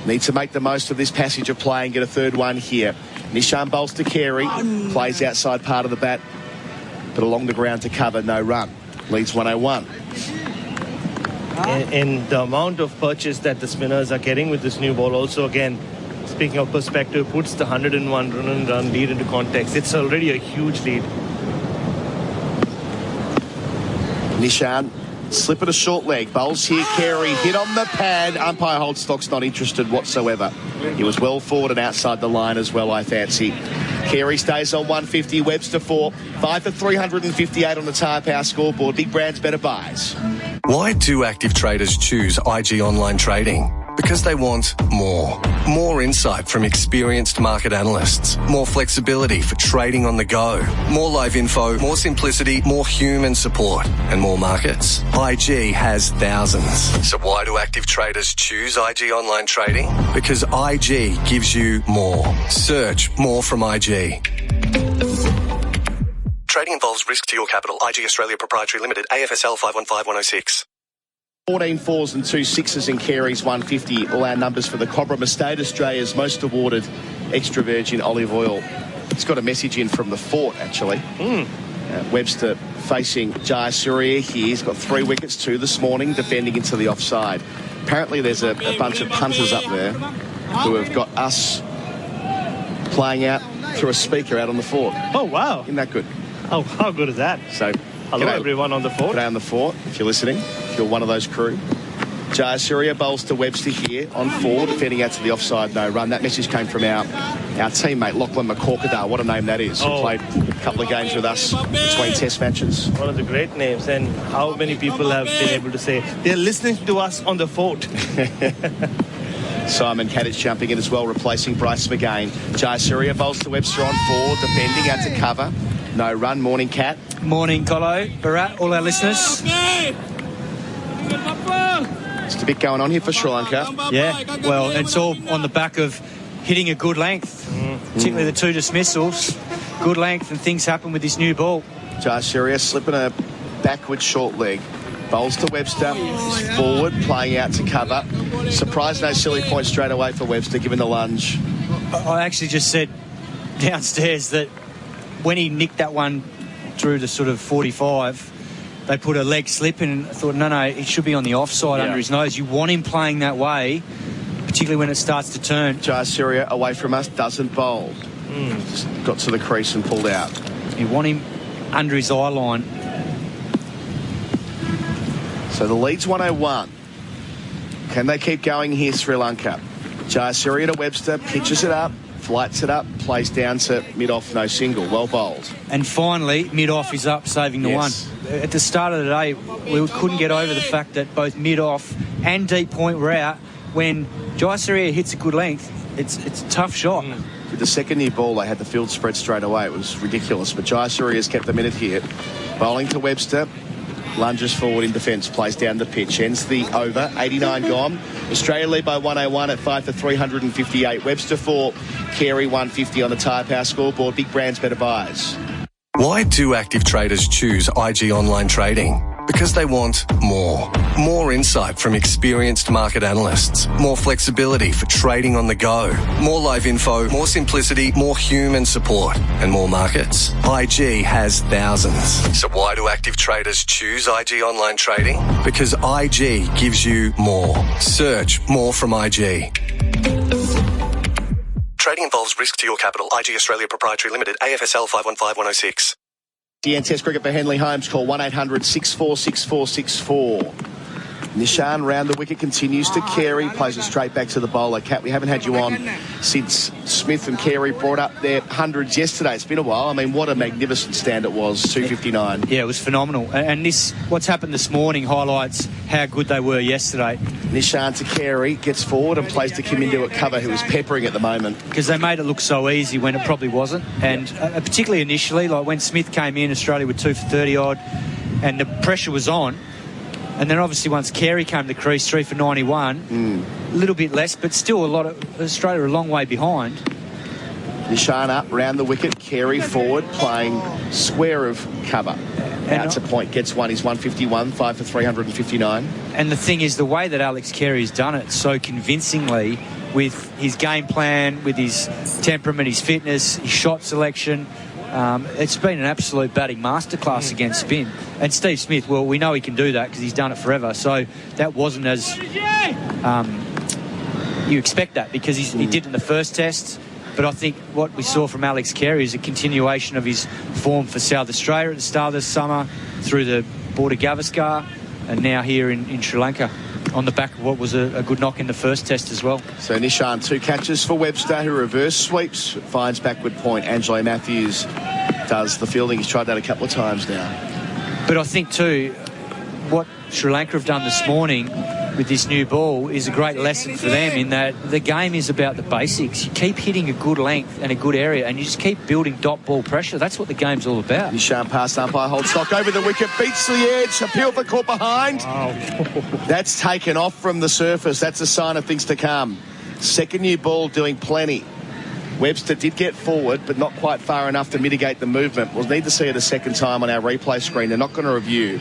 Needs to make the most of this passage of play and get a 3rd one here. Nishan bowls to Carey. Plays outside part of the bat, but along the ground to cover, no run. Leads 101. And the amount of purchase that the spinners are getting with this new ball also, again, speaking of perspective, puts the 101 run lead into context. It's already a huge lead. Nishan, slip at a short leg. Bowls here, Carey, hit on the pad. Umpire Holdstock's not interested whatsoever. He was well forward and outside the line as well, I fancy. Carey stays on 150, Webster 4, 5 for 358 on the Tyre Power scoreboard. Big brands, better buys. Why do active traders choose IG Online Trading? Because they want more. More insight from experienced market analysts. More flexibility for trading on the go. More live info, more simplicity, more human support, and more markets. IG has thousands. So why do active traders choose IG Online Trading? Because IG gives you more. Search more from IG. Trading involves risk to your capital. IG Australia Proprietary Limited, AFSL 515106. 14 4s and 2 6s in Carey's 150. All our numbers for the Cobram Estate, Australia's most awarded extra virgin olive oil. It's got a message in from the fort, actually. Webster facing Jayasuriya here. He's got 3 wickets, 2 this morning, defending into the offside. Apparently there's a bunch of punters up there who have got us playing out through a speaker out on the fort. Oh, wow. Isn't that good? Oh, how good is that? So, hello, everyone on the fort. G'day on the fort, if you're listening, if you're one of those crew. Jayasuriya bowls to Webster here on 4, defending out to the offside, no run. That message came from our teammate, Lachlan McCorkadale. What a name that is. Who played a couple of games with us between test matches. One of the great names. And how many people have been able to say they're listening to us on the fort? Simon Katich jumping in as well, replacing Bryce McGain. Jayasuria bowls to Webster on 4, defending out to cover. No run. Morning, Cat. Morning, Colo, Bharat, all our listeners. Just a bit going on here for Sri Lanka. Yeah, well, it's all on the back of hitting a good length, particularly the 2 dismissals. Good length, and things happen with this new ball. Jayasuria slipping a backward short leg. Bowls to Webster. He's forward, playing out to cover. Surprised no silly point straight away for Webster, given the lunge. I actually just said downstairs that when he nicked that one through the sort of 45, they put a leg slip in, and I thought, no, it should be on the offside under his nose. You want him playing that way, particularly when it starts to turn. Jayasuria away from us, doesn't bowl. Just got to the crease and pulled out. You want him under his eye line. So the lead's 101. Can they keep going here, Sri Lanka? Jayasuria to Webster, pitches it up, flights it up, plays down to mid-off, no single. Well bowled. And finally, mid-off is up, saving the one. At the start of the day, we couldn't get over the fact that both mid-off and deep point were out. When Jayasuria hits a good length, it's a tough shot. With the second new ball, they had the field spread straight away. It was ridiculous. But Jayasuria's kept the minute here. Bowling to Webster. Lunges forward in defence, plays down the pitch, ends the over, 89 gone. Australia lead by 101 at 5 for 358. Webster 4, Carey 150 on the Tyre Power scoreboard. Big brands, better buys. Why do active traders choose IG Online Trading? Because they want more. More insight from experienced market analysts. More flexibility for trading on the go. More live info, more simplicity, more human support, and more markets. IG has thousands. So why do active traders choose IG Online Trading? Because IG gives you more. Search more from IG. Trading involves risk to your capital. IG Australia Proprietary Limited, AFSL 515106. DN Test Cricket for Henley Holmes. Call 1-800-646464. Nishan round the wicket, continues to Carey, plays it straight back to the bowler. Cat, we haven't had you on since Smith and Carey brought up their hundreds yesterday. It's been a while. I mean, what a magnificent stand it was, 259. Yeah, it was phenomenal. And what's happened this morning highlights how good they were yesterday. Nishan to Carey, gets forward and plays to Kim into at cover, who is peppering at the moment. Because they made it look so easy when it probably wasn't. And particularly initially, like when Smith came in, Australia were 2 for 30 odd, and the pressure was on. And then obviously once Carey came to the crease, 3 for 91, a little bit less, but still Australia are a long way behind. Nishan up, round the wicket, Carey forward, playing square of cover. Out to point, gets one, he's 151, 5 for 359. And the thing is, the way that Alex Carey has done it so convincingly with his game plan, with his temperament, his fitness, his shot selection, it's been an absolute batting masterclass against spin. And Steve Smith, well, we know he can do that because he's done it forever. So that wasn't as you expect that because he did in the first test. But I think what we saw from Alex Carey is a continuation of his form for South Australia at the start of the summer, through the Border Gavaskar, and now here in Sri Lanka, on the back of what was a good knock in the first test as well. So Nishan, 2 catches for Webster, who reverse sweeps, finds backward point. Angelo Matthews does the fielding. He's tried that a couple of times now. But I think too, what Sri Lanka have done this morning with this new ball is a great lesson for them, in that the game is about the basics. You keep hitting a good length and a good area, and you just keep building dot ball pressure. That's what the game's all about. Nishan past umpire, holds stock over the wicket, beats the edge, appeal for caught behind. That's taken off from the surface. That's a sign of things to come. Second new ball doing plenty. Webster did get forward, but not quite far enough to mitigate the movement. We'll need to see it a second time on our replay screen. They're not going to review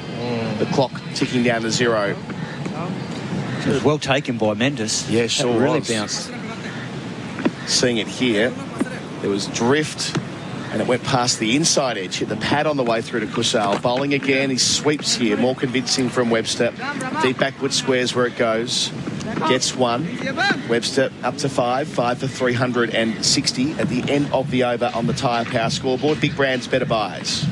the clock ticking down to 0. It was well taken by Mendes. Yeah, sure really was. Bounced. Seeing it here, there was drift, and it went past the inside edge, hit the pad on the way through to Kusal. Bowling again, he sweeps here, more convincing from Webster. Deep backward squares where it goes. Gets one. Webster up to 5 for 360 at the end of the over on the Tyre Power scoreboard. Big brands, better buys.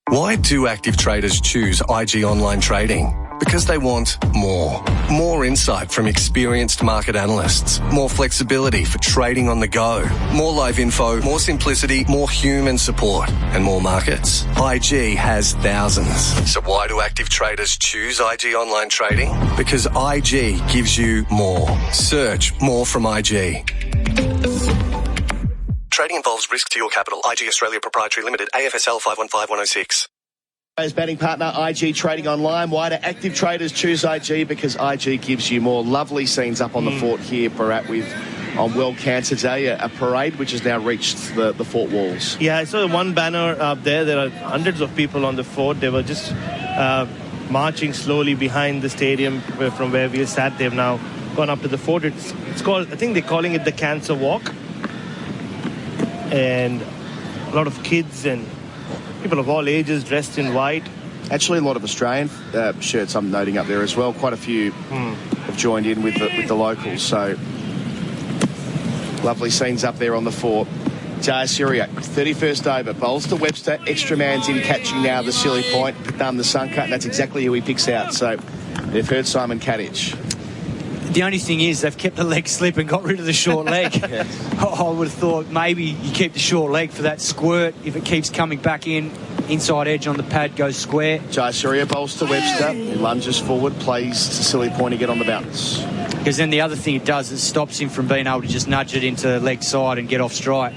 Why do active traders choose IG Online Trading? Because they want more. More insight from experienced market analysts. More flexibility for trading on the go. More live info, more simplicity, more human support, and more markets. IG has thousands. So why do active traders choose IG Online Trading? Because IG gives you more. Search more from IG. Trading involves risk to your capital. IG Australia Proprietary Limited, AFSL 515106. As betting partner, IG Trading Online. Why do active traders choose IG? Because IG gives you more. Lovely scenes up on the fort here, Bharat, with on World Cancer Day, a parade which has now reached the fort walls. Yeah, I saw one banner up there. There are hundreds of people on the fort. They were just marching slowly behind the stadium from where we sat. They've now gone up to the fort. It's called, I think they're calling it the Cancer Walk. And a lot of kids and people of all ages dressed in white. Actually, a lot of Australian shirts I'm noting up there as well. Quite a few have joined in with the locals. So lovely scenes up there on the fort. Jaya Syria, 31st over. Bowls to Webster. Extra man's in catching now the silly point. Done the sun cut. And that's exactly who he picks out. So they've heard Simon Katich. The only thing is they've kept the leg slip and got rid of the short leg. I would have thought maybe you keep the short leg for that squirt. If it keeps coming back in, inside edge on the pad goes square. Jaya Syria bowls to Webster. He lunges forward, plays to silly point to get on the bounce. Because then the other thing it does is stops him from being able to just nudge it into leg side and get off strike.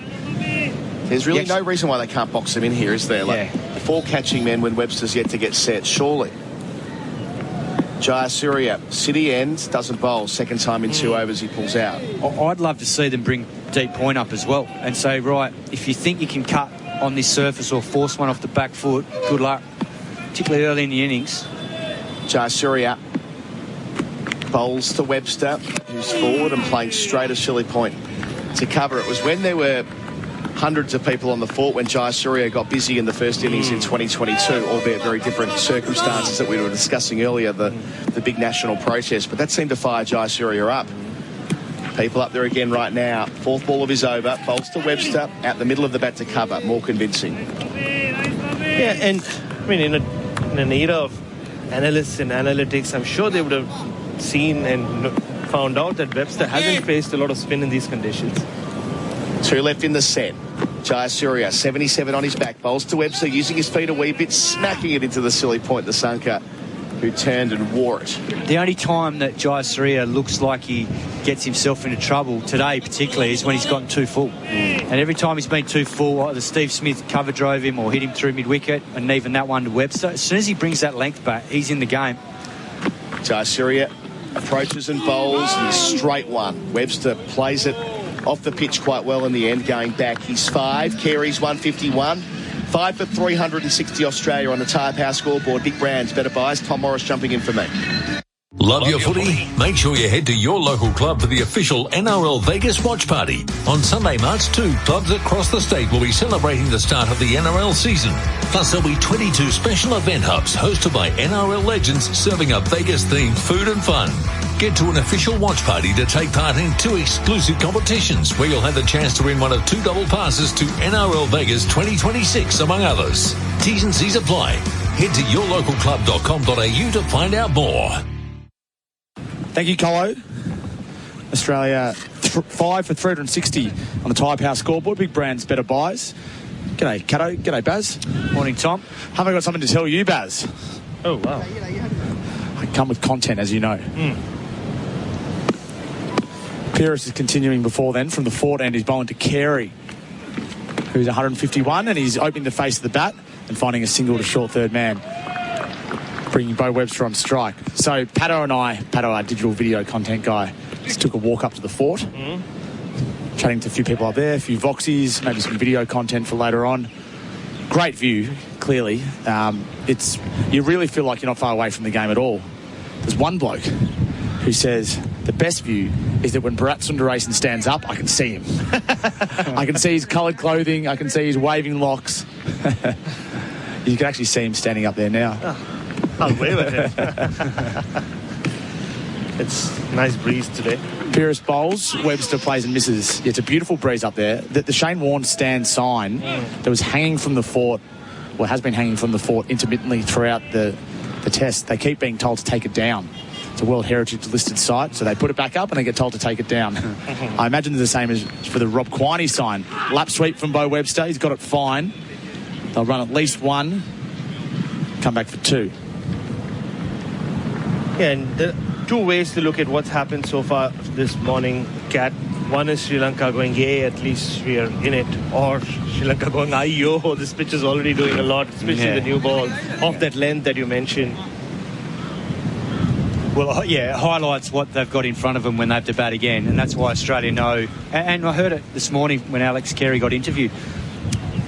There's really no reason why they can't box him in here, is there? Like, four catching men when Webster's yet to get set, surely. Jaya Syria, city ends, doesn't bowl. Second time in 2 overs, he pulls out. I'd love to see them bring deep point up as well and say, right, if you think you can cut on this surface or force one off the back foot, good luck, particularly early in the innings. Jaya Syria bowls to Webster, who's forward and playing straight as silly point to cover. It was when there were hundreds of people on the fort when Jaya Syria got busy in the first innings in 2022, albeit very different circumstances that we were discussing earlier, the big national protest. But that seemed to fire Jaya Syria up. People up there again right now. Fourth ball of his over. Bowls to Webster, out the middle of the bat to cover. More convincing. Yeah, and I mean, in an era of analysts and analytics, I'm sure they would have seen and found out that Webster hasn't faced a lot of spin in these conditions. 2 left in the set. Jaya Syria, 77 on his back. Bowls to Webster, using his feet a wee bit, smacking it into the silly point, the Sunker, who turned and wore it. The only time that Jaya Syria looks like he gets himself into trouble today particularly is when he's gotten too full. And every time he's been too full, either Steve Smith cover drove him or hit him through mid-wicket, and even that one to Webster. As soon as he brings that length back, he's in the game. Jaya Syria approaches and bowls, and a straight one. Webster plays it off the pitch quite well in the end, going back. He's 5, Carey's 151. 5 for 360 Australia on the Tyre Power scoreboard. Big brands, better buys. Tom Morris jumping in for me. Love your footy? Make sure you head to your local club for the official NRL Vegas watch party. On Sunday, March 2, clubs across the state will be celebrating the start of the NRL season. Plus, there'll be 22 special event hubs hosted by NRL legends serving up Vegas-themed food and fun. Get to an official watch party to take part in 2 exclusive competitions where you'll have the chance to win one of 2 double passes to NRL Vegas 2026, among others. T's and C's apply. Head to yourlocalclub.com.au to find out more. Thank you, Colo. Australia 5 for 360 on the Tyre Power scoreboard. Big brands, better buys. G'day, Cato. G'day, Baz. Morning, Tom. Haven't got something to tell you, Baz. Oh, wow. I come with content, as you know. Pierce is continuing before then from the fort, and he's bowling to Carey, who's 151, and he's opening the face of the bat and finding a single to short third man, bringing Bo Webster on strike. So Pato, our digital video content guy, just took a walk up to the fort, chatting to a few people up there, a few voxies, maybe some video content for later on. Great view, clearly. You really feel like you're not far away from the game at all. There's one bloke who says the best view is that when Bharat Sundaresan stands up, I can see him. I can see his coloured clothing. I can see his waving locks. You can actually see him standing up there now. I'll wave at him. It's a nice breeze today. Pierce bowls, Webster plays and misses. It's a beautiful breeze up there. The Shane Warne stand sign that was hanging from the fort, well, has been hanging from the fort intermittently throughout the the test. They keep being told to take it down. It's a World Heritage listed site, so they put it back up and they get told to take it down. I imagine it's the same as for the Rob Quiney sign. Lap sweep from Bo Webster. He's got it fine. They'll run at least one, come back for two. Yeah, and there are two ways to look at what's happened so far this morning, Kat. One is Sri Lanka going, yay, at least we are in it. Or Sri Lanka going, ayyo, this pitch is already doing a lot, especially the new ball of that length that you mentioned. Well, yeah, it highlights what they've got in front of them when they have to bat again, and that's why Australia know. And I heard it this morning when Alex Carey got interviewed.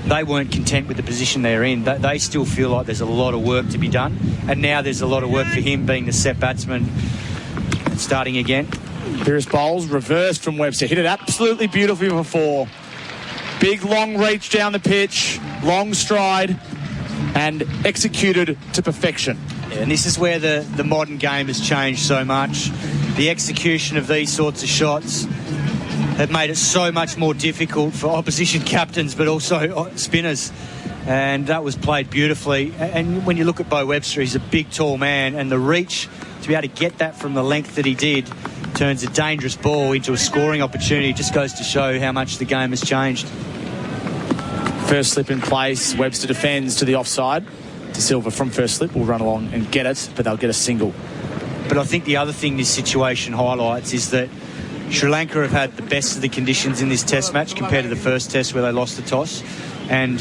They weren't content with the position they're in. They still feel like there's a lot of work to be done, and now there's a lot of work for him being the set batsman starting again. Pierce bowls, reversed from Webster. Hit it absolutely beautifully for four. Big long reach down the pitch, long stride, and executed to perfection. Yeah, and this is where the modern game has changed so much. The execution of these sorts of shots have made it so much more difficult for opposition captains, but also spinners. And that was played beautifully. And when you look at Bo Webster, he's a big, tall man, and the reach to be able to get that from the length that he did turns a dangerous ball into a scoring opportunity. It just goes to show how much the game has changed. First slip in place. Webster defends to the offside. De Silva from first slip will run along and get it, but they'll get a single. But I think the other thing this situation highlights is that Sri Lanka have had the best of the conditions in this test match compared to the first test where they lost the toss. And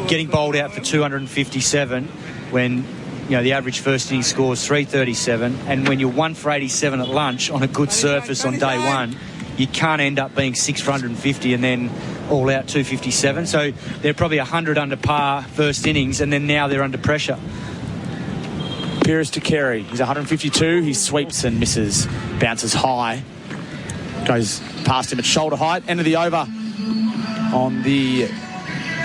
getting bowled out for 257 when the average first innings score is 337, and when you're 1 for 87 at lunch on a good surface on day one, you can't end up being 6 for 150 and then all out 257. So they're probably 100 under par first innings, and then now they're under pressure. Pierce to Carey. He's 152. He sweeps and misses. Bounces high. Goes past him at shoulder height. End of the over on the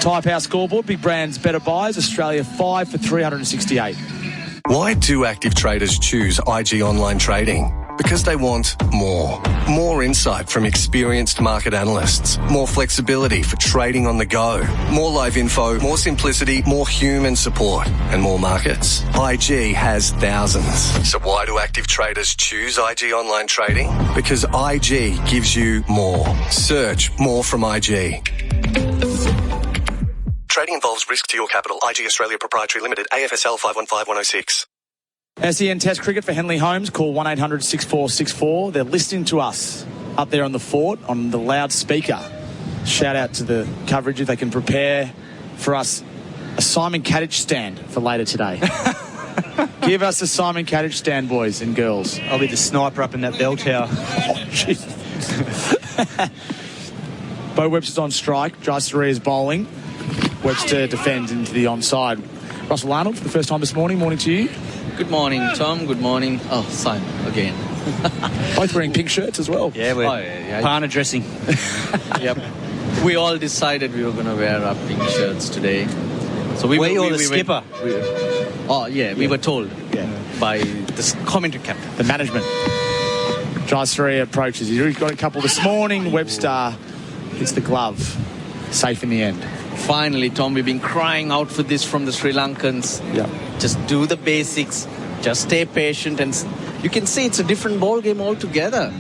Tyre Power scoreboard. Big Brands better buys. Australia 5 for 368. Why do active traders choose IG Online Trading? Because they want more. More insight from experienced market analysts. More flexibility for trading on the go. More live info, more simplicity, more human support, and more markets. IG has thousands. So why do active traders choose IG Online Trading? Because IG gives you more. Search more from IG. Trading involves risk to your capital. IG Australia Proprietary Limited, AFSL 515106. SEN Test Cricket for Henley Holmes. Call 1-800-6464. They're listening to us up there on the fort on the loudspeaker. Shout out to the coverage if they can prepare for us a Simon Katich stand for later today. Give us a Simon Katich stand, boys and girls. I'll be the sniper up in that bell tower. Bo Webster's on strike. Bryce is bowling. Webster defends into the onside. Russell Arnold for the first time this morning. Morning to you. Good morning, Tom. Good morning. Oh, Simon again. Both wearing pink shirts as well. Yeah, we're partner dressing. Yep. We all decided we were going to wear our pink shirts today. So we were the skipper. We were told by the commentary captain. The management. Jayasuriya approaches. He's got a couple this morning. Webster hits the glove. Safe in the end. Finally, Tom, we've been crying out for this from the Sri Lankans. Yeah. Just do the basics. Just stay patient. And you can see it's a different ball game altogether.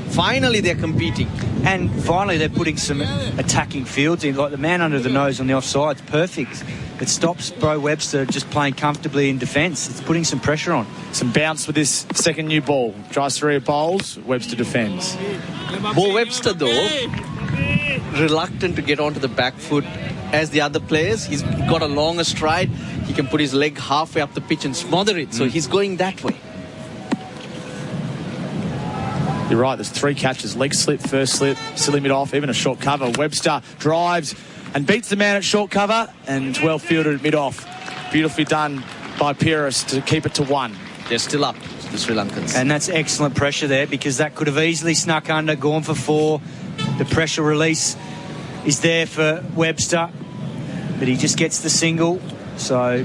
Finally, they're competing. And finally, they're putting some attacking fields in. Like the man under the nose on the offside. It's perfect. It stops Bo Webster just playing comfortably in defence. It's putting some pressure on. Some bounce with this second new ball. Jayasuriya bowls. Webster defends. Bo Webster, though, reluctant to get onto the back foot as the other players. He's got a longer stride. He can put his leg halfway up the pitch and smother it. So he's going that way. You're right. There's 3 catches. Leg slip, first slip, silly mid-off, even a short cover. Webster drives and beats the man at short cover, and it's well fielded at mid-off. Beautifully done by Pierce to keep it to 1. They're still up, the Sri Lankans. And that's excellent pressure there, because that could have easily snuck under, gone for 4. The pressure release is there for Webster, but he just gets the single. So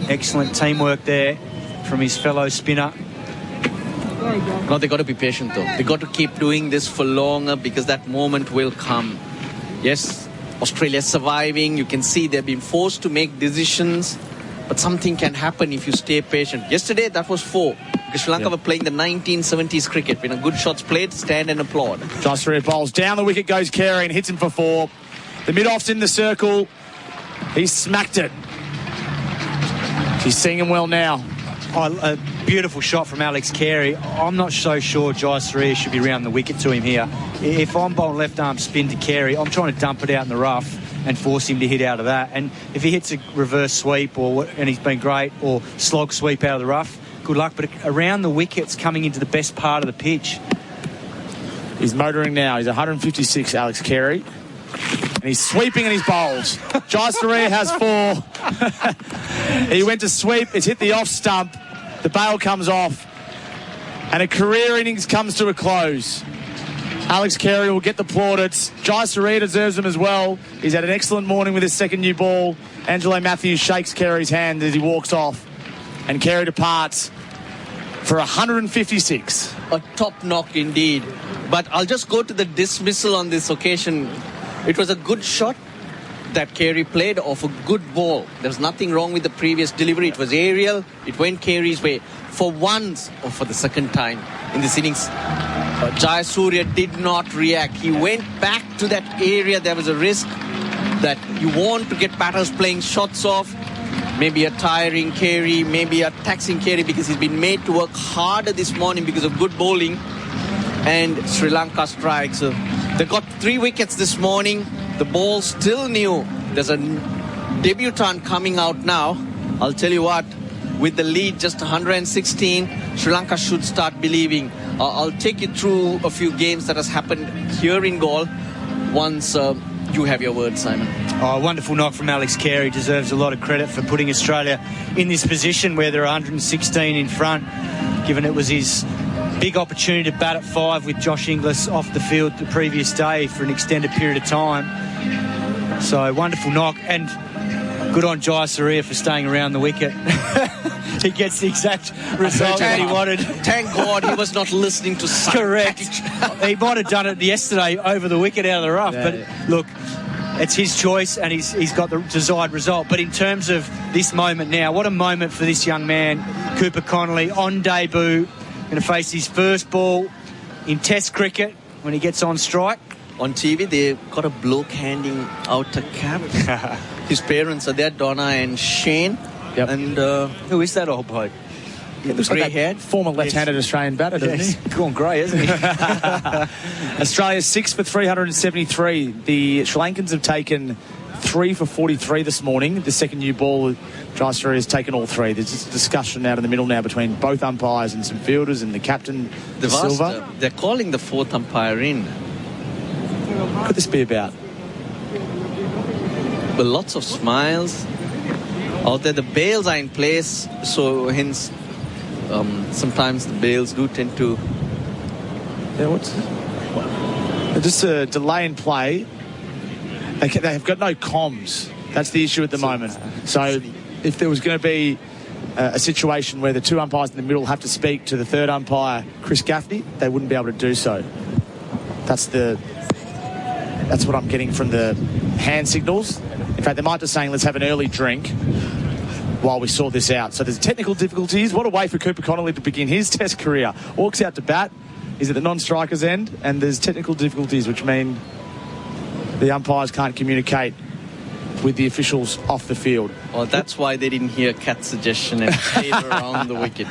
excellent teamwork there from his fellow spinner. No, they got to be patient though. They got to keep doing this for longer, because that moment will come. Yes, Australia's surviving. You can see they've been forced to make decisions. but something can happen if you stay patient. Yesterday, that was 4. Because Sri Lanka were playing the 1970s cricket. When a good shot's played, stand and applaud. Jayasuriya bowls down the wicket, goes Carey and hits him for 4. The mid-off's in the circle. He smacked it. He's seeing him well now. A beautiful shot from Alex Carey. I'm not so sure Jayasuriya should be round the wicket to him here. If I'm bowling left-arm spin to Carey, I'm trying to dump it out in the rough and force him to hit out of that. And if he hits a reverse sweep, and he's been great, or slog sweep out of the rough, good luck. But around the wickets, coming into the best part of the pitch. He's motoring now. He's 156, Alex Carey. And he's sweeping and he's bowled. Jayasuriya has 4. He went to sweep. It's hit the off stump. The bail comes off. And a career innings comes to a close. Alex Carey will get the plaudits. Jayasuriya deserves them as well. He's had an excellent morning with his second new ball. Angelo Matthews shakes Carey's hand as he walks off. And Carey departs for 156. A top knock indeed. But I'll just go to the dismissal on this occasion. It was a good shot that Carey played off a good ball. There's nothing wrong with the previous delivery. It was aerial. It went Carey's way. For once, or for the second time in this innings, Jayasuriya did not react. He went back to that area. There was a risk that you want to get batters playing shots off. Maybe a tiring Carey, maybe a taxing Carey, because he's been made to work harder this morning because of good bowling. And Sri Lanka strikes. They got 3 wickets this morning. The ball still new. There's a debutant coming out now. I'll tell you what, with the lead just 116, Sri Lanka should start believing. I'll take you through a few games that has happened here in Galle once you have your word, Simon. Oh, a wonderful knock from Alex Carey. Deserves a lot of credit for putting Australia in this position where they're 116 in front, given it was his big opportunity to bat at 5 with Josh Inglis off the field the previous day for an extended period of time. So, wonderful knock, and good on Jayasuriya for staying around the wicket. He gets the exact result that he wanted. Thank God he was not listening to Correct. He might have done it yesterday over the wicket out of the rough, but look, it's his choice and he's got the desired result. But in terms of this moment now, what a moment for this young man, Cooper Connolly, on debut, going to face his first ball in Test cricket when he gets on strike. On TV, they've got a bloke handing out a cap. His parents are there, Donna and Shane. Yep. And who is that old bloke? Yeah, looks like that former left-handed Australian batter, doesn't he? Gone grey, isn't he? Australia's 6 for 373. The Sri Lankans have taken 3 for 43 this morning. The second new ball, Jayasuriya has taken all 3. There's just a discussion out in the middle now between both umpires and some fielders and the captain, Silva. They're calling the 4th umpire in. What could this be about? Well, lots of smiles. Out there, the bails are in place, so hence sometimes the bails do tend to... Yeah, what's... Just a delay in play. They have got no comms. That's the issue at the moment. So if there was going to be a situation where the 2 umpires in the middle have to speak to the 3rd umpire, Chris Gaffney, they wouldn't be able to do so. That's what I'm getting from the hand signals. In fact, they might just saying, let's have an early drink while we sort this out. So there's technical difficulties. What a way for Cooper Connolly to begin his Test career. Walks out to bat. He's at the non-striker's end, and there's technical difficulties, which mean the umpires can't communicate with the officials off the field. Well, that's why they didn't hear Kat's suggestion and stayed around the wicket.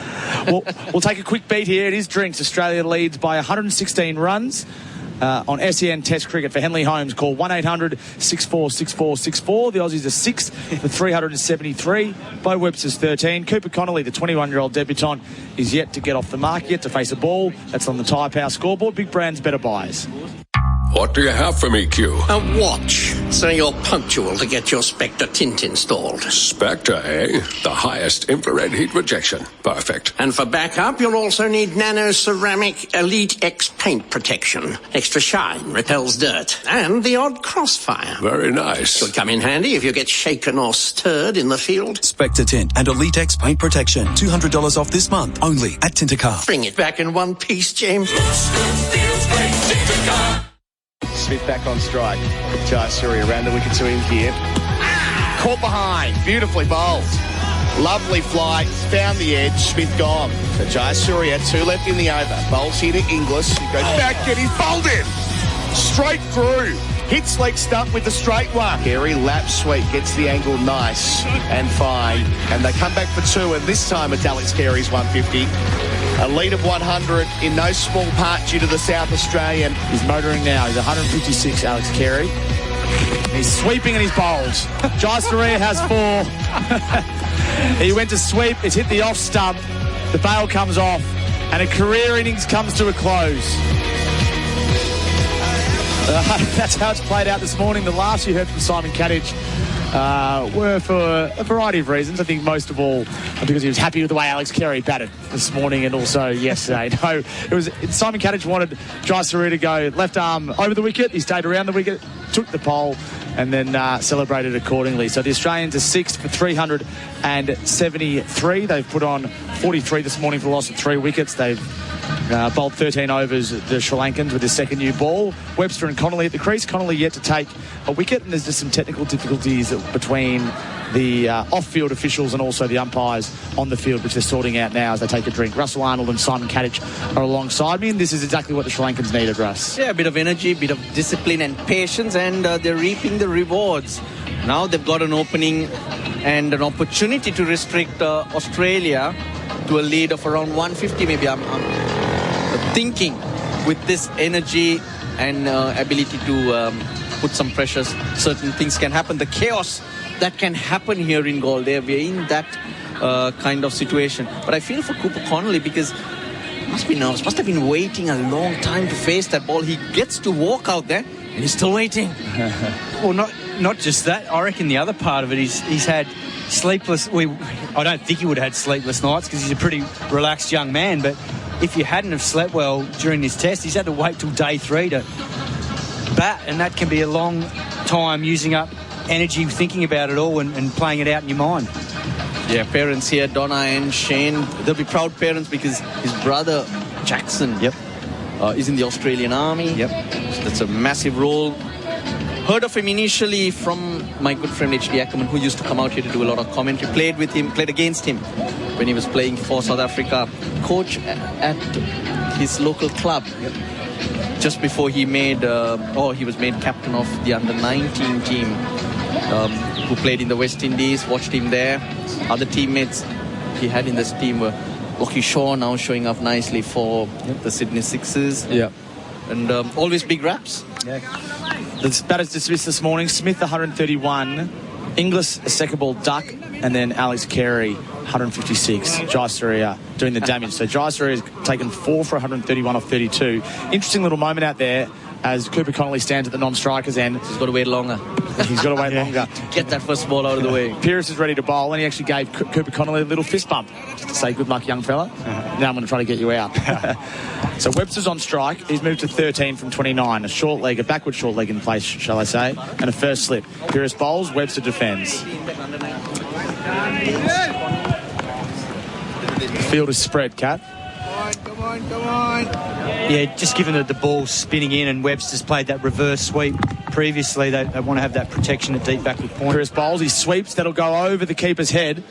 We'll take a quick beat here. It is drinks. Australia leads by 116 runs. On SEN Test cricket for Henley Holmes. Call 1-800-646464. The Aussies are 6 for 373. Bo Webster's 13. Cooper Connolly, the 21-year-old debutant, is yet to get off the mark, yet to face a ball. That's on the Tyre Power scoreboard. Big brands, better buys. What do you have for me, Q? A watch, so you're punctual to get your Spectre tint installed. Spectre, eh? The highest infrared heat rejection. Perfect. And for backup, you'll also need Nano Ceramic Elite X paint protection. Extra shine, repels dirt, and the odd crossfire. Very nice. Could come in handy if you get shaken or stirred in the field. Spectre Tint and Elite X paint protection. $200 off this month, only at Tintercar. Bring it back in one piece, James. Smith back on strike. Jayasuriya around the wicket to him here. Caught behind. Beautifully bowled. Lovely flight, found the edge, Smith gone. So Jayasuriya, 2 left in the over. Bowls here to Inglis. He goes back and he's bowled in. Straight through. Hits leg stump with the straight one. Carey lap sweep, gets the angle nice and fine. And they come back for 2, and this time it's Alex Carey's 150. A lead of 100 in no small part due to the South Australian. He's motoring now. He's 156, Alex Carey. He's sweeping and he's bowled. Jayasuriya has 4. He went to sweep. It's hit the off stump. The bail comes off. And a career innings comes to a close. That's how it's played out this morning. The last you heard from Simon Katich were for a variety of reasons. I think most of all because he was happy with the way Alex Carey batted this morning and also yesterday. No, Simon Katich wanted Jayasuriya to go left arm over the wicket. He stayed around the wicket, took the pole and then celebrated accordingly. So the Australians are 6th for 373. They've put on 43 this morning for the loss of 3 wickets. They've bowled 13 overs, the Sri Lankans, with their second new ball. Webster and Connolly at the crease. Connolly yet to take a wicket, and there's just some technical difficulties between the off-field officials and also the umpires on the field, which they're sorting out now as they take a drink. Russell Arnold and Simon Katich are alongside me, and this is exactly what the Sri Lankans needed, Russ. Yeah, a bit of energy, a bit of discipline and patience, and they're reaping the rewards. Now they've got an opening and an opportunity to restrict Australia to a lead of around 150 maybe. I'm thinking with this energy and ability to put some pressures, certain things can happen. The chaos that can happen here in Galway, we're in that kind of situation. But I feel for Cooper Connolly because must be nervous, must have been waiting a long time to face that ball. He gets to walk out there and he's still waiting. Well, not just that. I reckon the other part of it is he's had sleepless... I don't think he would have had sleepless nights because he's a pretty relaxed young man, but if you hadn't have slept well during this test, he's had to wait till day 3 to bat, and that can be a long time using up energy thinking about it all and playing it out in your mind. Yeah, parents here, Donna and Shane, they'll be proud parents because his brother Jackson is in the Australian Army. So that's a massive role. Heard of him initially from my good friend H.D. Ackerman, who used to come out here to do a lot of commentary. Played against him when he was playing for South Africa. Coach at his local club. Just before he was made captain of the under-19 team, who played in the West Indies. Watched him there. Other teammates he had in this team were Lockie Shaw, now showing up nicely for the Sydney Sixers. And always big raps. The batters dismissed this morning. Smith 131, Inglis a second ball duck, and then Alex Carey 156. Jayasuriya doing the damage. So Jayasuriya has taken 4 for 131 off 32. Interesting little moment out there as Cooper Connolly stands at the non-strikers end. He's got to wait longer. He's got to wait longer. Get that first ball out of the way. Pearce is ready to bowl, and he actually gave Cooper Connolly a little fist bump just to say good luck, young fella. Now I'm going to try to get you out. So Webster's on strike. He's moved to 13 from 29. A short leg, a backward short leg in place, shall I say, and a first slip. Pearce bowls, Webster defends. The field is spread, Kat. Come on. Yeah, just given that the ball's spinning in and Webster's played that reverse sweep previously, they want to have that protection at deep backward point. Pearce bowls, he sweeps, that'll go over the keeper's head.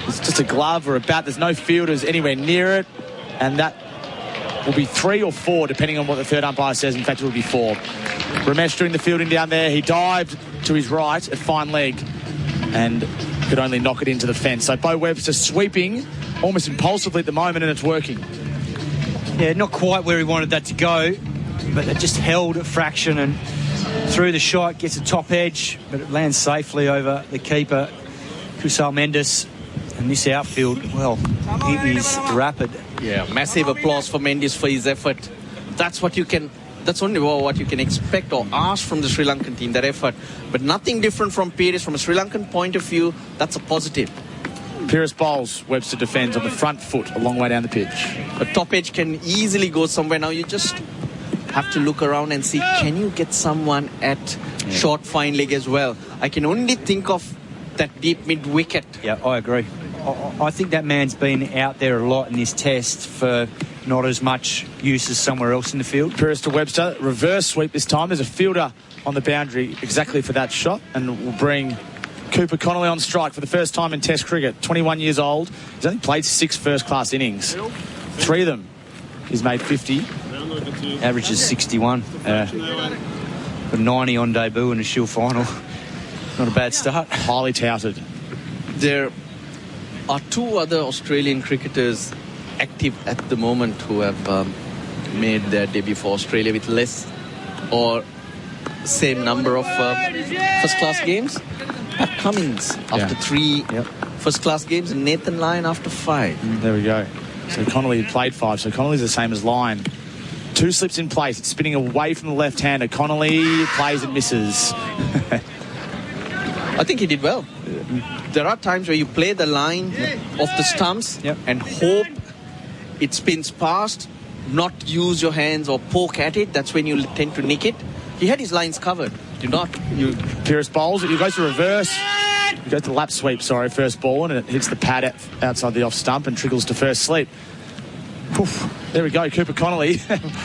It's just a glove or a bat. There's no fielders anywhere near it, and that will be 3 or 4 depending on what the third umpire says. In fact, it will be 4. Ramesh doing the fielding down there. He dived to his right at fine leg and could only knock it into the fence. So Bo Webster sweeping almost impulsively at the moment, and it's working. Yeah, not quite where he wanted that to go, but it just held a fraction and through the shot, gets a top edge, but it lands safely over the keeper, Kusal Mendes. And this outfield, well, it is rapid. Yeah, massive applause for Mendes for his effort. That's only what you can expect or ask from the Sri Lankan team, that effort. But nothing different from Pearce. From a Sri Lankan point of view, that's a positive. Pearce bowls, Webster defends on the front foot a long way down the pitch. A top edge can easily go somewhere. Now you just have to look around and see, can you get someone at short fine leg as well? I can only think of that deep mid wicket. Yeah, I agree. I think that man's been out there a lot in this test for not as much use as somewhere else in the field. Pearce to Webster, reverse sweep this time. There's a fielder on the boundary exactly for that shot, and will bring Cooper Connolly on strike for the first time in Test cricket. 21 years old. He's only played 6 first-class innings. 3 of them he's made 50. Average is 61. A 90 on debut in a Shield final. Not a bad start. Highly touted. There are 2 other Australian cricketers active at the moment who have made their debut for Australia with less or same number of first-class games. Pat Cummins after 3 first-class games and Nathan Lyon after 5. There we go. So Connolly played 5, so Connolly's the same as Lyon. 2 slips in place. It's spinning away from the left-hander. Connolly plays and misses. I think he did well. There are times where you play the line off the stumps and hope it spins past, not use your hands or poke at it. That's when you tend to nick it. He had his lines covered. Pyrrhus bowls it. He goes to reverse. He goes to lap sweep, first ball, and it hits the pad outside the off stump and trickles to first slip. Poof. There we go, Cooper Connolly.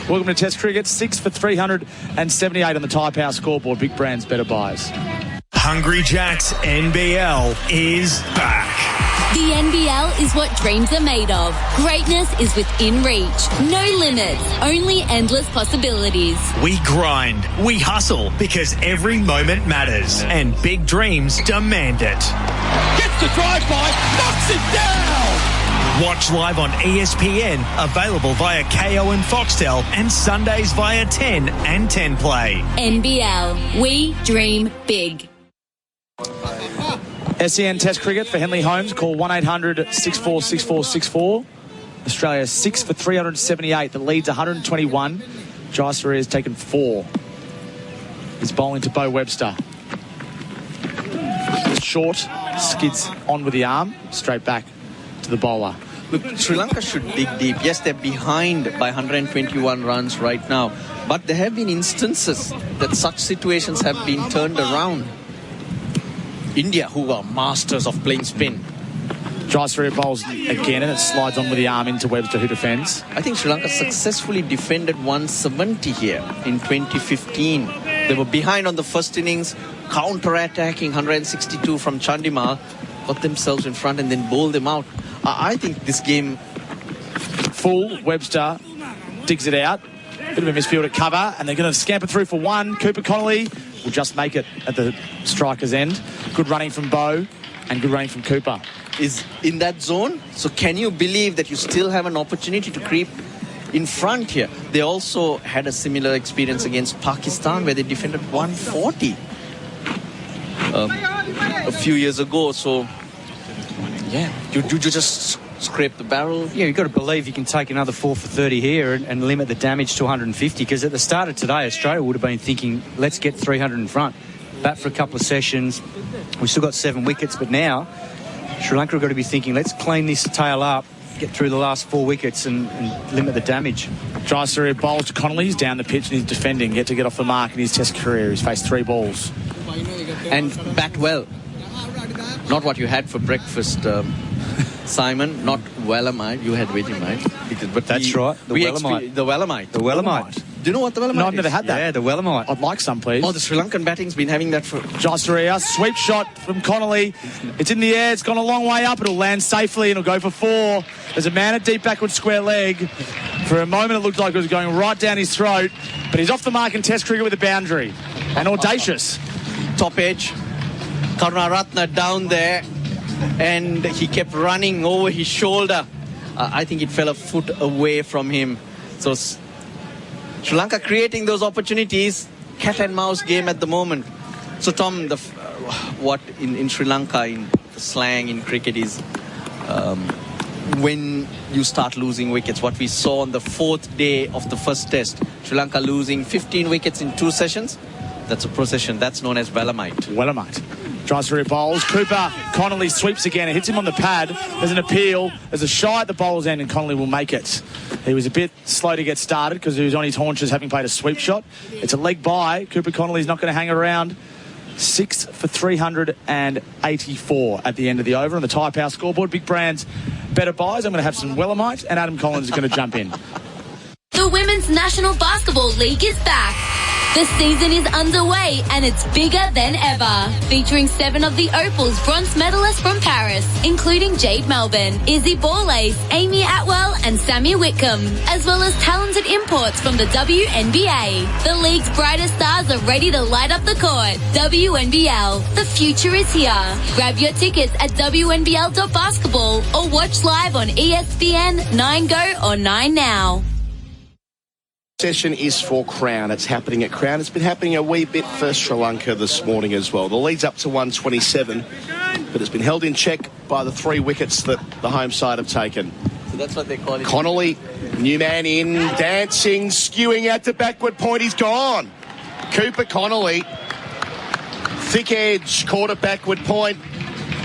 Welcome to Test cricket. 6 for 378 on the Tyre Power scoreboard. Big brands, better buys. Hungry Jack's NBL is back. The NBL is what dreams are made of. Greatness is within reach. No limits, only endless possibilities. We grind, we hustle, because every moment matters, and big dreams demand it. Gets the drive-by, knocks it down! Watch live on ESPN, available via KO and Foxtel, and Sundays via 10 and 10 Play. NBL, we dream big. SEN Test cricket for Henley Holmes. Call 1-800-646464. Australia 6 for 378. The lead's 121. Jai has taken 4. He's bowling to Bo Webster. Short, skids on with the arm, straight back to the bowler. Look, Sri Lanka should dig deep. Yes, they're behind by 121 runs right now, but there have been instances that such situations have been turned around. India, who are masters of playing spin. Jai bowls again, and it slides on with the arm into Webster, who defends. I think Sri Lanka successfully defended 170 here in 2015. They were behind on the first innings, counter-attacking 162 from Chandimal, got themselves in front and then bowled them out. I think this game... Full, Webster digs it out. Bit of a misfield at cover, and they're going to scamper through for 1. Cooper Connolly will just make it at the striker's end. Good running from Bo and good running from Cooper. Is in that zone, so can you believe that you still have an opportunity to creep in front here? They also had a similar experience against Pakistan where they defended 140 a few years ago. So yeah, you just scrape the barrel. Yeah, you've got to believe you can take another 4 for 30 here and limit the damage to 150, because at the start of today Australia would have been thinking, let's get 300 in front, bat for a couple of sessions. We've still got 7 wickets, but now Sri Lanka have got to be thinking, let's clean this tail up, get through the last 4 wickets and limit the damage. Jai bowls to Connolly. He's down the pitch and he's defending, yet to get off the mark in his Test career. He's faced 3 balls. And bat well. Not what you had for breakfast, Simon. Not Wellamite. You had Vegemite. But that's right. The Wellamite. The Wellamite. Do you know what the Wellamite is? No, I've never had that. Yeah, the Wellamite. I'd like some, please. Oh, the Sri Lankan batting's been having that for... Jai sweep shot from Connolly. It's in the air. It's gone a long way up. It'll land safely and it'll go for 4. There's a man at deep backward square leg. For a moment, it looked like it was going right down his throat. But he's off the mark in Test cricket with a boundary. And audacious. Top edge. Karunaratne down there. And he kept running over his shoulder. I think it fell a foot away from him. So Sri Lanka creating those opportunities. Cat and mouse game at the moment. So Tom, what in Sri Lanka, in the slang in cricket is when you start losing wickets. What we saw on the 4th day of the first test, Sri Lanka losing 15 wickets in 2 sessions. That's a procession. That's known as Wellamite. Wellamite. Jai bowls. Cooper Connolly sweeps again. It hits him on the pad. There's an appeal. There's a shy at the bowler's end, and Connolly will make it. He was a bit slow to get started because he was on his haunches having played a sweep shot. It's a leg by. Cooper Connolly's not going to hang around. 6 for 384 at the end of the over on the Tyre Power scoreboard. Big brands, better buys. I'm going to have some Wellamite, and Adam Collins is going to jump in. The Women's National Basketball League is back. The season is underway and it's bigger than ever. Featuring 7 of the Opals bronze medalists from Paris, including Jade Melbourne, Izzy Borlace, Amy Atwell and Sammy Whitcomb, as well as talented imports from the WNBA. The league's brightest stars are ready to light up the court. WNBL, the future is here. Grab your tickets at WNBL.basketball or watch live on ESPN, 9 Go or 9 Now. Session is for Crown. It's happening at Crown. It's been happening a wee bit for Sri Lanka this morning as well. The lead's up to 127, but it's been held in check by the 3 wickets that the home side have taken. So that's what they call it. Connolly, new man in, dancing, skewing out to backward point. He's gone. Cooper Connolly, thick edge, caught at backward point.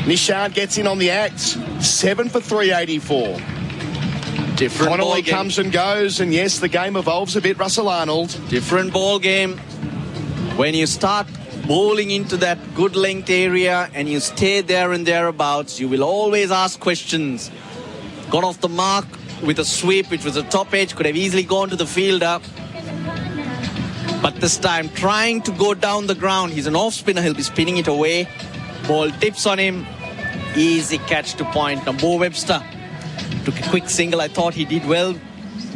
Nishan gets in on the act. 7 for 384. Different Connolly ball game. comes and goes, and yes, the game evolves a bit. Russell Arnold. Different ball game. When you start bowling into that good length area and you stay there and thereabouts, you will always ask questions. Got off the mark with a sweep, which was a top edge, could have easily gone to the fielder. But this time, trying to go down the ground. He's an off spinner, he'll be spinning it away. Ball tips on him. Easy catch to point. Now, Bo Webster took a quick single. I thought he did well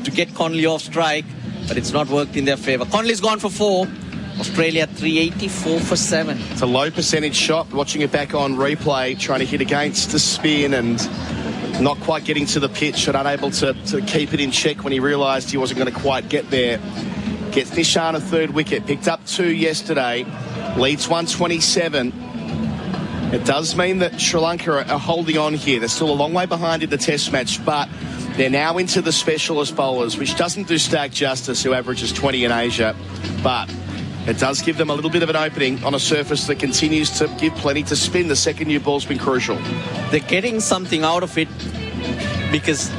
to get Connolly off strike, but it's not worked in their favour. Connolly's gone for 4. Australia 384 for 7. It's a low percentage shot. Watching it back on replay, trying to hit against the spin and not quite getting to the pitch and unable to keep it in check when he realised he wasn't going to quite get there. Gets Nishan a 3rd wicket. Picked up 2 yesterday. Leads 127. It does mean that Sri Lanka are holding on here. They're still a long way behind in the test match, but they're now into the specialist bowlers, which doesn't do Stack justice, who averages 20 in Asia. But it does give them a little bit of an opening on a surface that continues to give plenty to spin. The second new ball's been crucial. They're getting something out of it because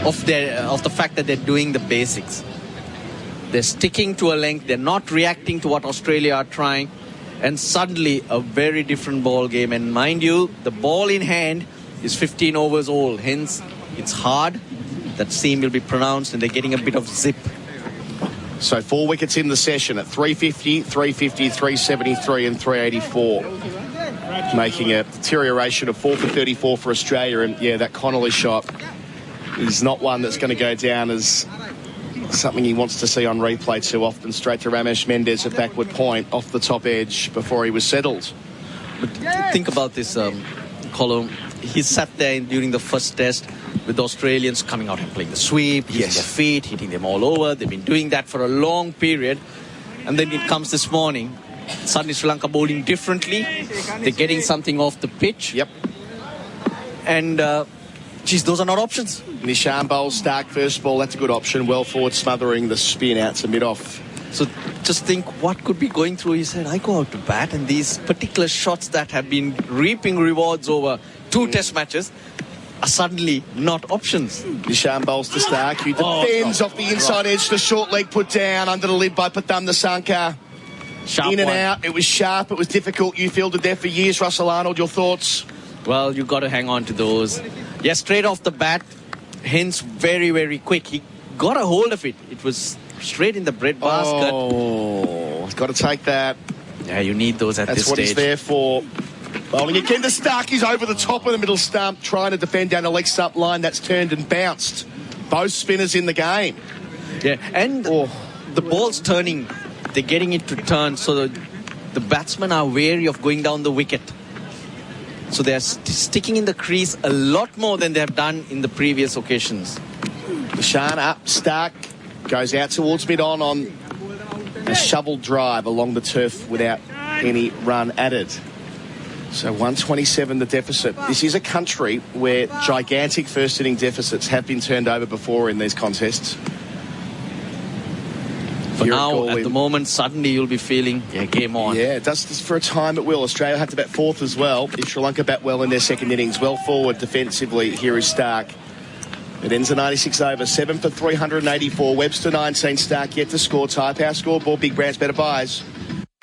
of the fact that they're doing the basics. They're sticking to a length. They're not reacting to what Australia are trying. And suddenly a very different ball game. And mind you, the ball in hand is 15 overs old. Hence, it's hard. That seam will be pronounced and they're getting a bit of zip. So 4 wickets in the session at 350, 350, 373 and 384. Making a deterioration of 4 for 34 for Australia. And yeah, that Connolly shot is not one that's going to go down as something he wants to see on replay too often. Straight to Ramesh Mendez at backward point off the top edge before he was settled. But think about this, Colum. He sat there during the first test with the Australians coming out and playing the sweep, using their feet, hitting them all over. They've been doing that for a long period. And then it comes this morning. Suddenly Sri Lanka bowling differently. They're getting something off the pitch. Yep. And geez, those are not options. Nishan bowls Stark first ball. That's a good option. Well forward, smothering the spin out to mid-off. So just think what could be going through his head. I go out to bat and these particular shots that have been reaping rewards over 2 test matches are suddenly not options. Nishan bowls to Stark, who defends off the inside edge. The short leg put down under the lid by Patam Nasanka. Sharp in and one. out. It was sharp. It was difficult. You fielded there for years. Russell Arnold, your thoughts? Well, you've got to hang on to those. Yeah, straight off the bat. Hence, very, very quick. He got a hold of it. It was straight in the bread basket. Oh, he's got to take that. Yeah, you need those at this stage. That's what he's there for. Bowling again to Stark. He's over the top of the middle stump, trying to defend down the leg stump line. That's turned and bounced. Both spinners in the game. Yeah, and the ball's turning. They're getting it to turn, so the batsmen are wary of going down the wicket. So they're sticking in the crease a lot more than they have done in the previous occasions. Nishan up, Stark goes out towards mid-on a shovel drive along the turf without any run added. So 127 the deficit. This is a country where gigantic first inning deficits have been turned over before in these contests. For now, at the moment, suddenly you'll be feeling, game on. Yeah, it does for a time it will. Australia have to bat 4th as well. If Sri Lanka bat well in their second innings, well forward defensively, here is Stark. It ends the 96 over, 7 for 384. Webster 19, Stark yet to score. Type our scoreboard, big brands, better buys.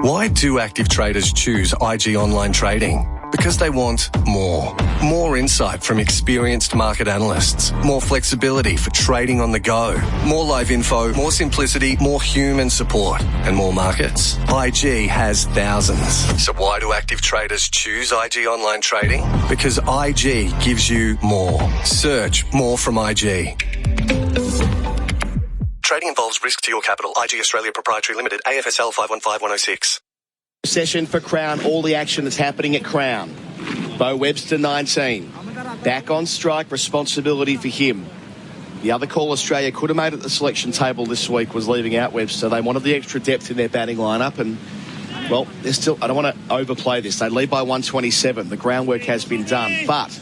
Why do active traders choose IG Online Trading? Because they want more. More insight from experienced market analysts. More flexibility for trading on the go. More live info, more simplicity, more human support, and more markets. IG has thousands. So why do active traders choose IG Online Trading? Because IG gives you more. Search more from IG. Trading involves risk to your capital. IG Australia Proprietary Limited, AFSL 515106. Session for Crown, all the action that's happening at Crown. Bo Webster, 19. Back on strike, responsibility for him. The other call Australia could have made at the selection table this week was leaving out Webster. They wanted the extra depth in their batting lineup, and, well, they're still, I don't want to overplay this. They lead by 127. The groundwork has been done, but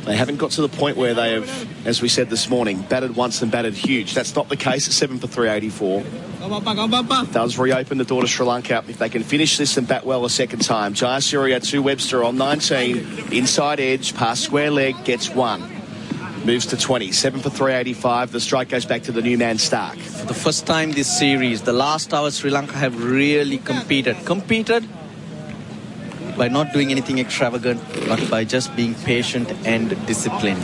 they haven't got to the point where they have, as we said this morning, batted once and batted huge. That's not the case at 7 for 384. It does reopen the door to Sri Lanka if they can finish this and bat well a second time. Jayasuriya to Webster on 19. Inside edge, past square leg, gets one. Moves to 20. 7 for 385. The strike goes back to the new man Stark. For the first time this series, the last hour Sri Lanka have really competed. Competed by not doing anything extravagant, but by just being patient and disciplined.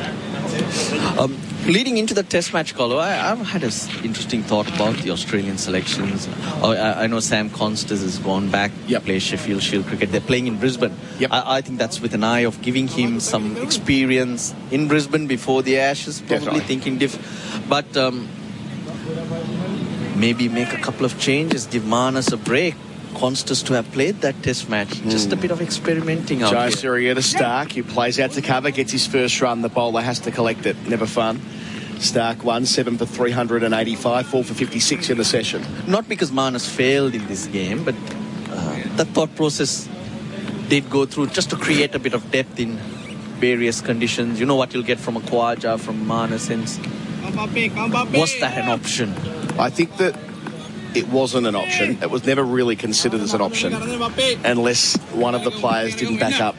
Leading into the test match, Colo, I've had an interesting thought about the Australian selections. I know Sam Constance has gone back to play Sheffield Shield cricket. They're playing in Brisbane. I think that's with an eye of giving him some experience in Brisbane before the Ashes, probably thinking but maybe make a couple of changes, give Marnus a break. Constance to have played that test match. Just a bit of experimenting out here. Jayasuriya to Stark, who plays out to cover, gets his first run. The bowler has to collect it. Never fun. Stark won 7 for 385, 4 for 56 in the session. Not because Marnus failed in this game, but the thought process did go through just to create a bit of depth in various conditions. You know what you'll get from a Khawaja, from Marnus. Was that an option? I think that it wasn't an option. It was never really considered as an option unless one of the players didn't back up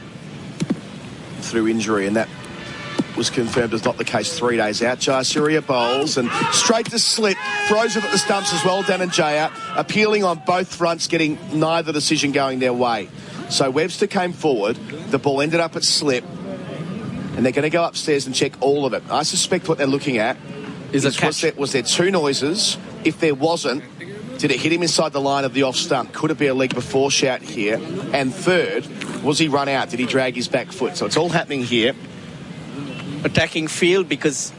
through injury, and that was confirmed as not the case 3 days out. Jayasuriya bowls and straight to slip, throws it at the stumps as well. Dhananjaya appealing on both fronts, getting neither decision going their way. So Webster came forward, the ball ended up at slip, and they're going to go upstairs and check all of it. I suspect what they're looking at is was there two noises? If there wasn't, did it hit him inside the line of the off stump? Could it be a leg before shout here? And third, was he run out? Did he drag his back foot? So it's all happening here. Attacking field because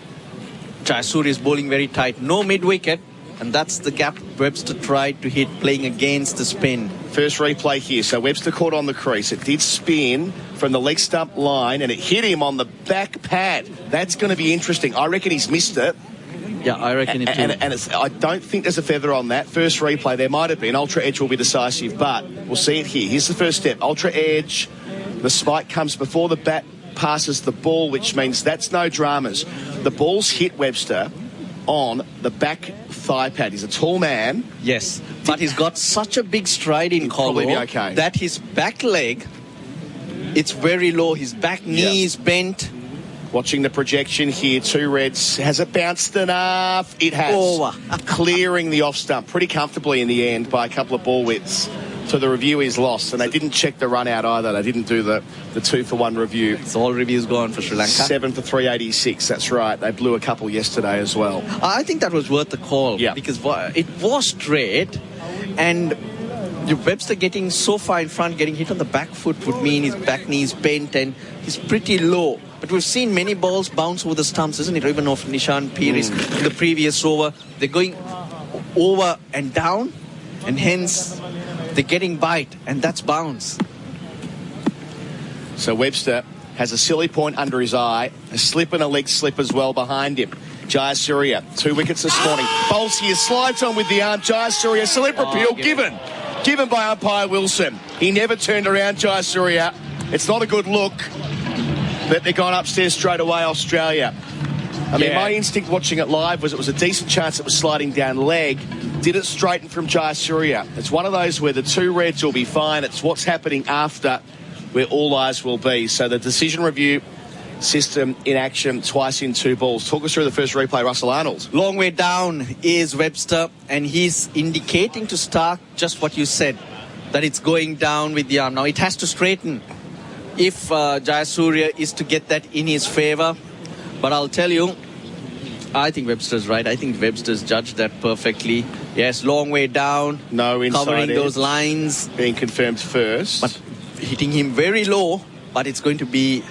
Jayasuriya is bowling very tight. No mid-wicket, and that's the gap Webster tried to hit, playing against the spin. First replay here. So Webster caught on the crease. It did spin from the leg stump line, and it hit him on the back pad. That's going to be interesting. I reckon he's missed it. Yeah, I reckon it too. And I don't think there's a feather on that. First replay, there might have been. Ultra edge will be decisive, but we'll see it here. Here's the first step. Ultra edge. The spike comes before the bat passes the ball, which means that's no dramas. The ball's hit Webster on the back thigh pad. He's a tall man. Yes, but he's got such a big stride in Colo that his back leg, it's very low. His back knee is bent. Watching the projection here, two reds. Has it bounced enough? It has. Clearing the off stump pretty comfortably in the end by a couple of ball widths. So the review is lost, and they didn't check the run out either. They didn't do the 2-for-1 review. So all reviews gone for Sri Lanka. 7 for 386, that's right. They blew a couple yesterday as well. I think that was worth the call because it was straight, and Webster getting so far in front, getting hit on the back foot would mean his back knee is bent and he's pretty low. But we've seen many balls bounce over the stumps, isn't it? Even off Nishan Piris in the previous over. They're going over and down, and hence they're getting bite, and that's bounce. So Webster has a silly point under his eye, a slip and a leg slip as well behind him. Jayasuriya, 2 wickets this morning. Bowls here, slides on with the arm. Jayasuriya, slip repeal, given by umpire Wilson. He never turned around, Jayasuriya. It's not a good look, but they're gone upstairs straight away, Australia. I mean, my instinct watching it live was it was a decent chance it was sliding down leg. Did it straighten from Jayasuriya? It's one of those where the two reds will be fine. It's what's happening after where all eyes will be. So the decision review system in action twice in 2 balls. Talk us through the first replay, Russell Arnold. Long way down is Webster, and he's indicating to Stark just what you said, that it's going down with the arm. Now it has to straighten. if Jayasuriya is to get that in his favour. But I'll tell you, I think Webster's right. I think Webster's judged that perfectly. Yes, long way down. No inside covering edge. those lines. Being confirmed first. But hitting him very low, but it's going to be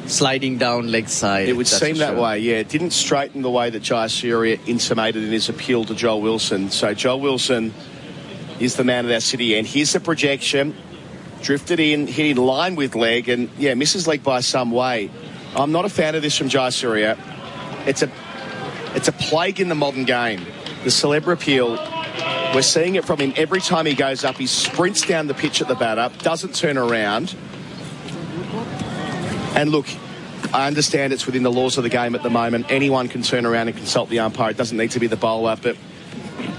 sliding down leg side. It would seem that way, yeah. It didn't straighten the way that Jayasuriya intimated in his appeal to Joel Wilson. So Joel Wilson is the man of our city end. Here's the projection. Drifted in, hit in line with leg, and yeah, misses leg by some way. I'm not a fan of this from Jayasuriya. It's a plague in the modern game. The celebre appeal, we're seeing it from him every time he goes up. He sprints down the pitch at the batter, doesn't turn around. And look, I understand it's within the laws of the game at the moment. Anyone can turn around and consult the umpire. It doesn't need to be the bowler. But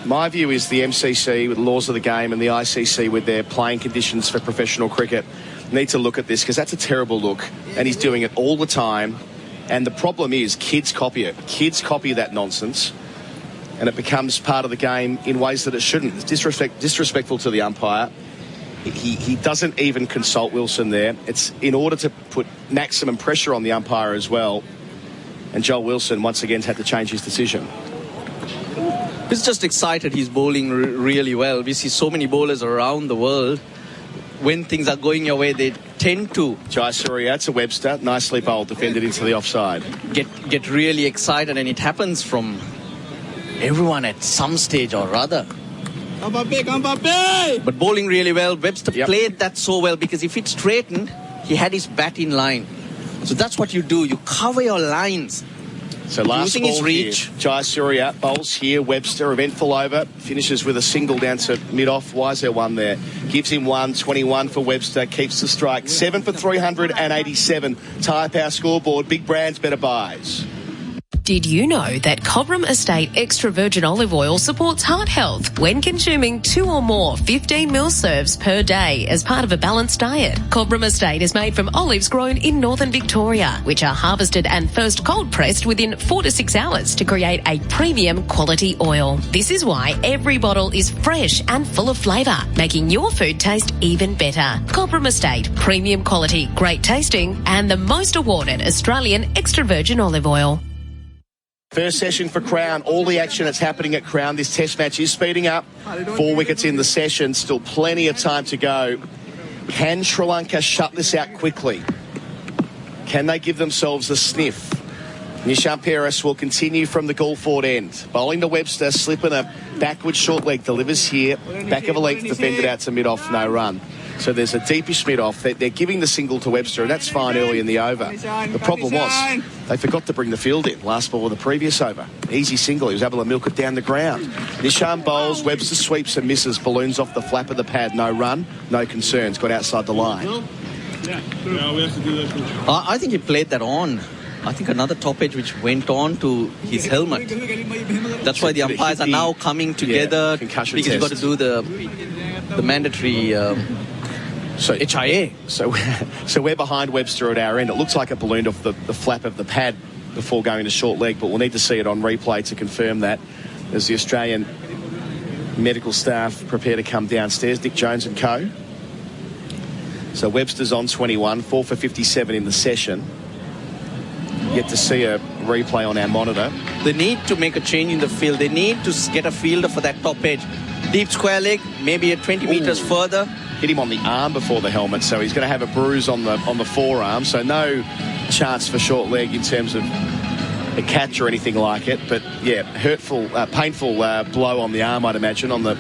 my view is the MCC with the laws of the game and the ICC with their playing conditions for professional cricket need to look at this, because that's a terrible look. And he's doing it all the time. And the problem is kids copy it. Kids copy that nonsense. And it becomes part of the game in ways that it shouldn't. It's disrespectful to the umpire. He doesn't even consult Wilson there. It's in order to put maximum pressure on the umpire as well. And Joel Wilson once again had to change his decision. He's just excited. He's bowling really well. We see so many bowlers around the world. When things are going your way, they tend to... Jayasuriya to Webster. Nicely bowled, defended into the offside. Get really excited, and it happens from everyone at some stage or other. But bowling really well. Webster played that so well, because if it straightened, he had his bat in line. So that's what you do. You cover your lines. So last using ball his reach. Here. Jayasuriya bowls here. Webster, eventful over. Finishes with a single down to mid-off. Why is there one there? Gives him 121 for Webster. Keeps the strike. 7 for 387. Tyre Power scoreboard. Big brands, better buys. Did you know that Cobram Estate extra virgin olive oil supports heart health when consuming 2 or more 15ml serves per day as part of a balanced diet? Cobram Estate is made from olives grown in northern Victoria, which are harvested and first cold pressed within 4 to 6 hours to create a premium quality oil. This is why every bottle is fresh and full of flavour, making your food taste even better. Cobram Estate, premium quality, great tasting, and the most awarded Australian extra virgin olive oil. First session for Crown. All the action that's happening at Crown. This test match is speeding up. 4 wickets in the session. Still plenty of time to go. Can Sri Lanka shut this out quickly? Can they give themselves a sniff? Nishan Paris will continue from the Gulford end. Bowling to Webster, slipping a backward short leg. Delivers here. Back of a length, defended out to mid-off, no run. So there's a deepish mid-off. They're giving the single to Webster, and that's fine early in the over. The problem was they forgot to bring the field in. Last ball of the previous over. Easy single. He was able to milk it down the ground. Nishan bowls. Webster sweeps and misses. Balloons off the flap of the pad. No run. No concerns. Got outside the line. I think he played that on. I think another top edge which went on to his helmet. That's why the umpires are now coming together, because you've got to do the mandatory... So HIA. So we're behind Webster at our end. It looks like it ballooned off the flap of the pad before going to short leg, but we'll need to see it on replay to confirm that as the Australian medical staff prepare to come downstairs. Nick Jones and co. So Webster's on 21, 4 for 57 in the session. Yet to see a replay on our monitor. They need to make a change in the field. They need to get a fielder for that top edge. Deep square leg, maybe 20 metres further. Hit him on the arm before the helmet, so he's going to have a bruise on the forearm. So no chance for short leg in terms of a catch or anything like it. But yeah, hurtful, painful blow on the arm, I'd imagine, on the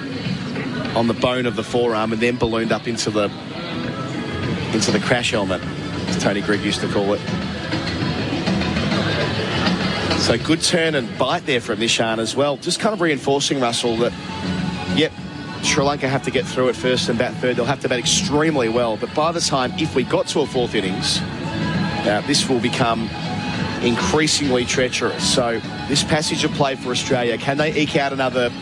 bone of the forearm, and then ballooned up into the crash helmet, as Tony Grigg used to call it. So good turn and bite there from Nishan as well. Just kind of reinforcing, Russell, that, yep, Sri Lanka have to get through it first and bat third. They'll have to bat extremely well. But by the time, if we got to a fourth innings, this will become increasingly treacherous. So this passage of play for Australia, can they eke out another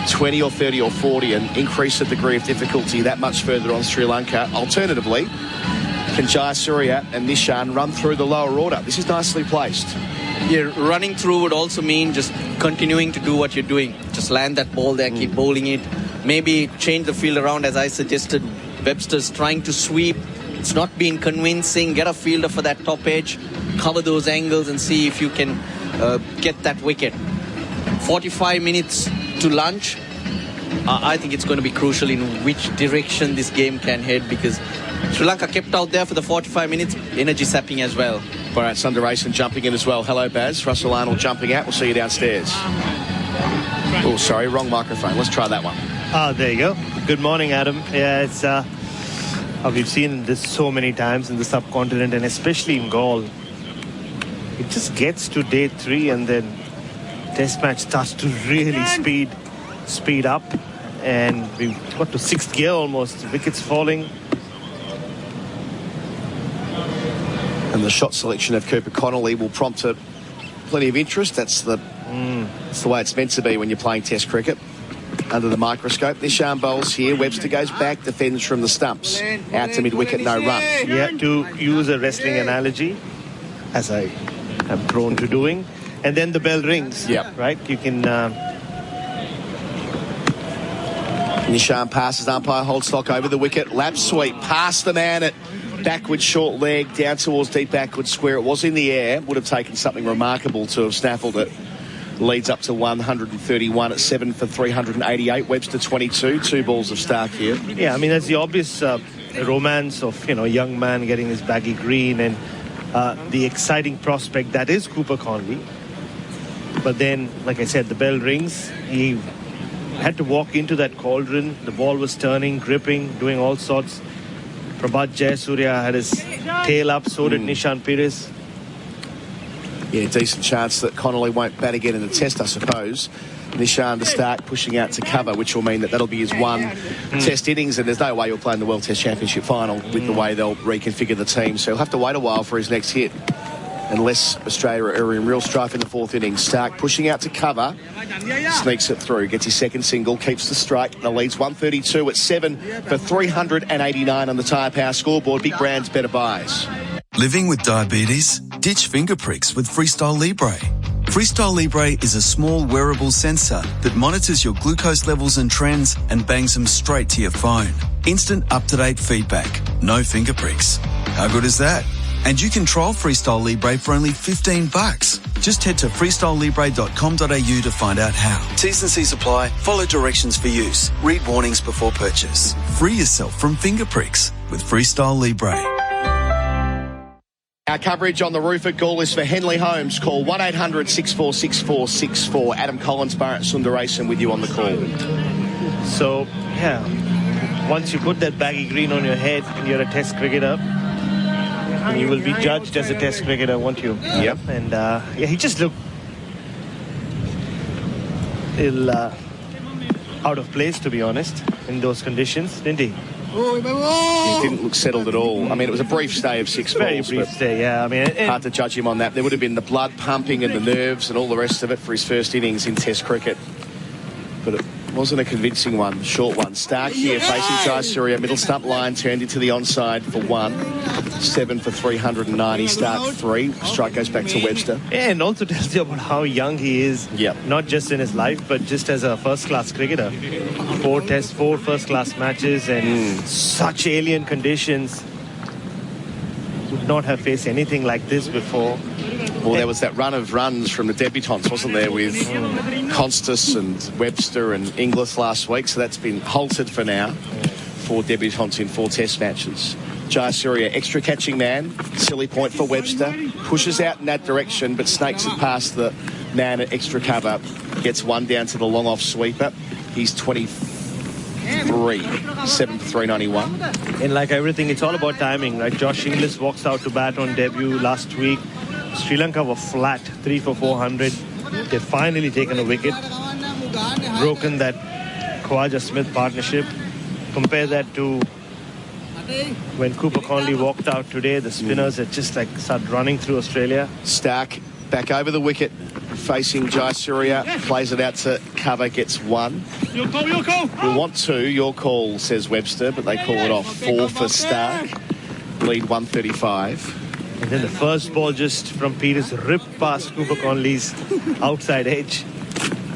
20 or 30 or 40 and increase the degree of difficulty that much further on Sri Lanka? Alternatively, can Jayasuriya and Nishan run through the lower order? This is nicely placed. Yeah, running through would also mean just continuing to do what you're doing. Just land that ball there, keep bowling it. Maybe change the field around, as I suggested. Webster's trying to sweep. It's not been convincing. Get a fielder for that top edge, cover those angles and see if you can get that wicket. 45 minutes to lunch. I think it's going to be crucial in which direction this game can head, because Sri Lanka kept out there for the 45 minutes, energy sapping as well. Bharat Sundaresan jumping in as well. Hello, Baz. Russell Arnold jumping out. We'll see you downstairs. Oh, sorry, wrong microphone. Let's try that one. There you go. Good morning, Adam. Yeah, it's we've seen this so many times in the subcontinent, and especially in Gaul. It just gets to day 3 and then Test match starts to really speed up, and we've got to 6th gear almost. Wickets falling. And the shot selection of Cooper Connolly will prompt plenty of interest. That's the way it's meant to be when you're playing Test cricket. Under the microscope, Nishan bowls here. Webster goes back, defends from the stumps. Out to mid-wicket, no run. Yeah, to use a wrestling analogy, as I am prone to doing. And then the bell rings. Yep. Right? You can... Nishan passes umpire, holds stock over the wicket. Lap sweep, past the man at backward short leg, down towards deep backward square. It was in the air. Would have taken something remarkable to have snaffled it. Leads up to 131 at 7 for 388. Webster 22. 2 balls of Stark here. Yeah, I mean, that's the obvious romance of, a young man getting his baggy green, and the exciting prospect that is Cooper Connolly. But then, like I said, the bell rings. He had to walk into that cauldron. The ball was turning, gripping, doing all sorts. Prabhat Jayasuriya had his tail up, so did Nishan Pires. Yeah, decent chance that Connolly won't bat again in the Test, I suppose. Nishan to start pushing out to cover, which will mean that that'll be his one Test innings, and there's no way he'll play in the World Test Championship final with the way they'll reconfigure the team. So he'll have to wait a while for his next hit, unless Australia are in real strife in the 4th innings. Stark pushing out to cover, sneaks it through, gets his second single, keeps the strike. The lead's 132 at 7 for 389 on the Tyre Power scoreboard. Big brands, better buys. Living with diabetes? Ditch finger pricks with Freestyle Libre. Freestyle Libre is a small wearable sensor that monitors your glucose levels and trends and bangs them straight to your phone. Instant up-to-date feedback. No finger pricks. How good is that? And you can trial Freestyle Libre for only $15. Just head to freestylelibre.com.au to find out how. T's and C's apply. Follow directions for use. Read warnings before purchase. Free yourself from finger pricks with Freestyle Libre. Our coverage on the roof at Gaul is for Henley Homes. Call 1-800-646464. Adam Collins, Bharat Sundaresan with you on the call. So, yeah, once you put that baggy green on your head and you're a Test cricketer, you will be judged as a Test cricketer, won't you? Yep. And, he just looked out of place, to be honest, in those conditions, didn't he? He didn't look settled at all. I mean, it was a brief stay of 6 balls. Very brief stay, yeah. I mean, hard to judge him on that. There would have been the blood pumping and the nerves and all the rest of it for his first innings in Test cricket. But it wasn't a convincing one, short one. Stark here facing Jayasuriya. Middle stump line turned into the onside for 1. 7 for 390. Stark 3. Strike goes back to Webster. And also tells you about how young he is. Yep. Not just in his life, but just as a first-class cricketer. 4 tests, 4 first-class matches, and such alien conditions. Would not have faced anything like this before. Well, there was that run of runs from the debutants, wasn't there, with Constas and Webster and Inglis last week. So that's been halted for now. 4 debutants in 4 Test matches. Jayasuriya, extra catching man. Silly point for Webster. Pushes out in that direction, but snakes it past the man at extra cover. Gets 1 down to the long off sweeper. He's 23. 7 for 391. And like everything, it's all about timing, right? Josh Inglis walks out to bat on debut last week. Sri Lanka were flat, 3 for 400. They've finally taken a wicket. Broken that Khawaja-Smith partnership. Compare that to when Cooper Connolly walked out today. The spinners had just started running through Australia. Stark back over the wicket, facing Jayasuriya. Plays it out to cover, gets 1. Your call, your call. We want 2. Your call, says Webster, but they call it off. 4 for Stark. Lead 135. And then the first ball just from Peters ripped past Cooper Connolly's outside edge.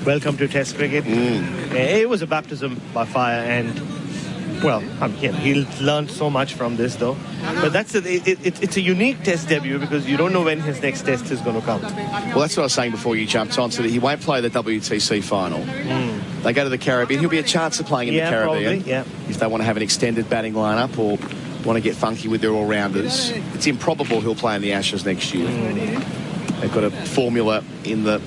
Welcome to Test cricket. It was a baptism by fire, and Well, he'll learn so much from this, though. But it's a unique test debut because you don't know when his next test is going to come. Well, that's what I was saying before you jumped on. So that he won't play the WTC final. They go to the Caribbean. He'll be a chance of playing in the Caribbean. Probably, if they want to have an extended batting lineup or want to get funky with their all-rounders. It's improbable he'll play in the Ashes next year. They've got a formula in the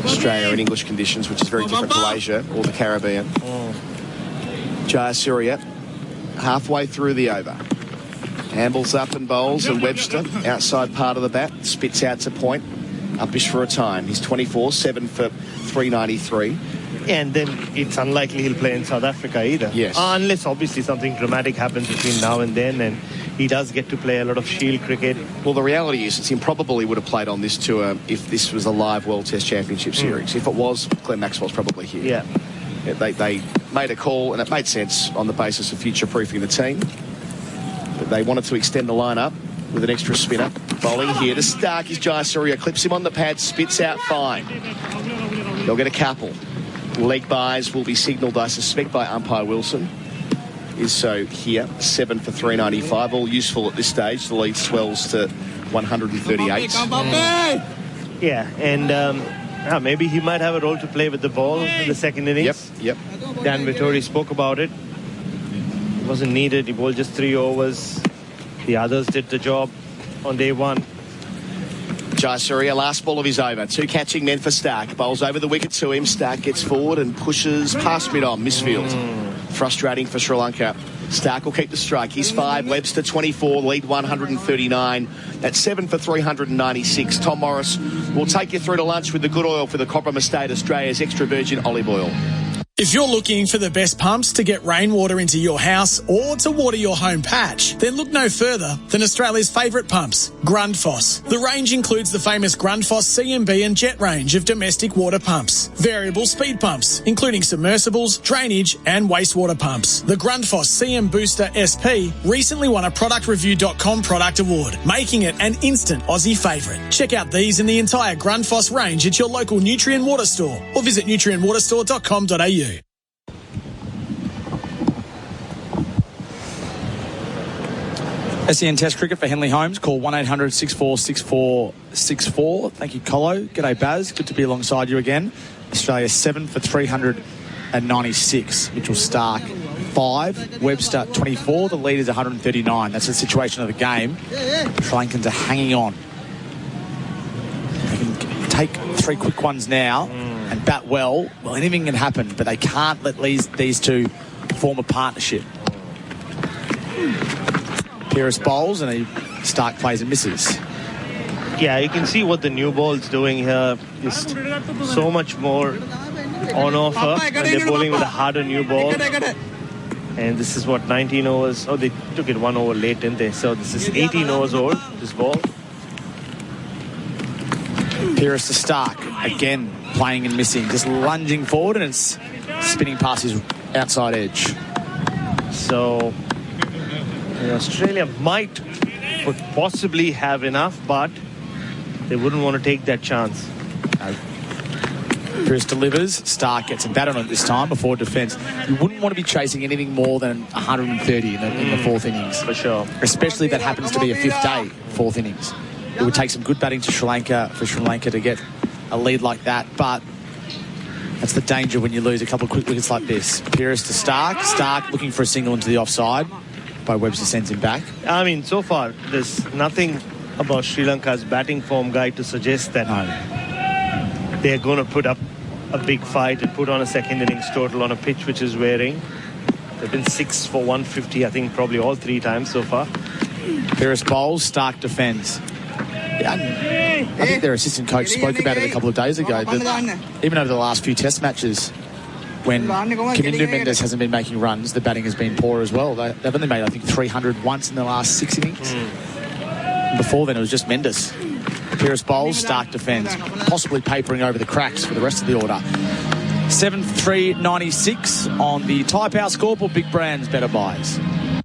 Australia and English conditions, which is very different to Asia or the Caribbean. Jayasuriya halfway through the over. Handles up and bowls, and Webster outside part of the bat spits out to point. Uppish for a time. He's 24, 7 for 393. And then it's unlikely he'll play in South Africa either. Yes. Unless obviously something dramatic happens between now and then, and he does get to play a lot of Shield cricket. Well, the reality is it's improbable he would have played on this tour if this was a live World Test Championship Series. If it was, Glenn Maxwell's probably here. Yeah. They made a call, and it made sense on the basis of future-proofing the team. But they wanted to extend the lineup with an extra spinner. Bowling here to Stark. His Jayasuriya clips him on the pad, spits out fine. They'll get a couple. Leg buys will be signalled, I suspect, by umpire Wilson. Is so here, 7 for 395. All useful at this stage. The lead swells to 138. Yeah, and maybe he might have a role to play with the ball in the second innings. Yep. Dan Vittori spoke about it. It wasn't needed. He bowled just 3 overs. The others did the job on day one. Jayasuriya, last ball of his over. 2 catching men for Stark. Bowls over the wicket to him. Stark gets forward and pushes past mid-on. Misfield. Frustrating for Sri Lanka. Stark will keep the strike. He's 5. Webster 24. Lead 139. That's 7 for 396. Tom Morris will take you through to lunch with the good oil for the Cobram Estate, Australia's extra virgin olive oil. If you're looking for the best pumps to get rainwater into your house or to water your home patch, then look no further than Australia's favourite pumps, Grundfos. The range includes the famous Grundfos CMB and Jet range of domestic water pumps, variable speed pumps, including submersibles, drainage and wastewater pumps. The Grundfos CM Booster SP recently won a ProductReview.com product award, making it an instant Aussie favourite. Check out these and the entire Grundfos range at your local Nutrien Water store or visit nutrienwaterstore.com.au. SEN Test Cricket for Henley Holmes. Call 1-800-64-64-64. Thank you, Colo. G'day, Baz. Good to be alongside you again. Australia 7 for 396. Mitchell Stark 5. Webster 24. The lead is 139. That's the situation of the game. Sri Lankans are hanging on. They can take 3 quick ones now and bat well. Well, anything can happen, but they can't let these two form a partnership. Pearce bowls and Stark plays and misses. Yeah, you can see what the new ball's doing here. Just so much more on offer when they're bowling with a harder new ball. And this is what, 19 overs? Oh, they took it 1 over late, didn't they? So this is 18 overs old, this ball. Pearce to Stark. Again, playing and missing. Just lunging forward and it's spinning past his outside edge. So Australia could possibly have enough, but they wouldn't want to take that chance. Pearce delivers. Stark gets a bat on it this time before defence. You wouldn't want to be chasing anything more than 130 in the 4th innings. For sure. Especially if that happens to be a 5th day 4th innings. It would take some good batting to Sri Lanka for Sri Lanka to get a lead like that, but that's the danger when you lose a couple of quick wickets like this. Pearce to Stark. Stark looking for a single into the offside. By Webster sends him back. I mean, so far, there's nothing about Sri Lanka's batting form guide to suggest that they're going to put up a big fight and put on a second innings total on a pitch which is wearing. They've been 6 for 150, I think, probably all 3 times so far. Pearce bowls, Stark defends. Yeah, I think their assistant coach spoke about it a couple of days ago. Even over the last few test matches, when Kamindu Mendes hasn't been making runs, the batting has been poor as well. They've only made, I think, 300 once in the last 6 innings. Before then, it was just Mendes. Pearce bowls, Stark defends, possibly papering over the cracks for the rest of the order. 7 for 396 on the Tyre Power scoreboard. Big brands, better buys.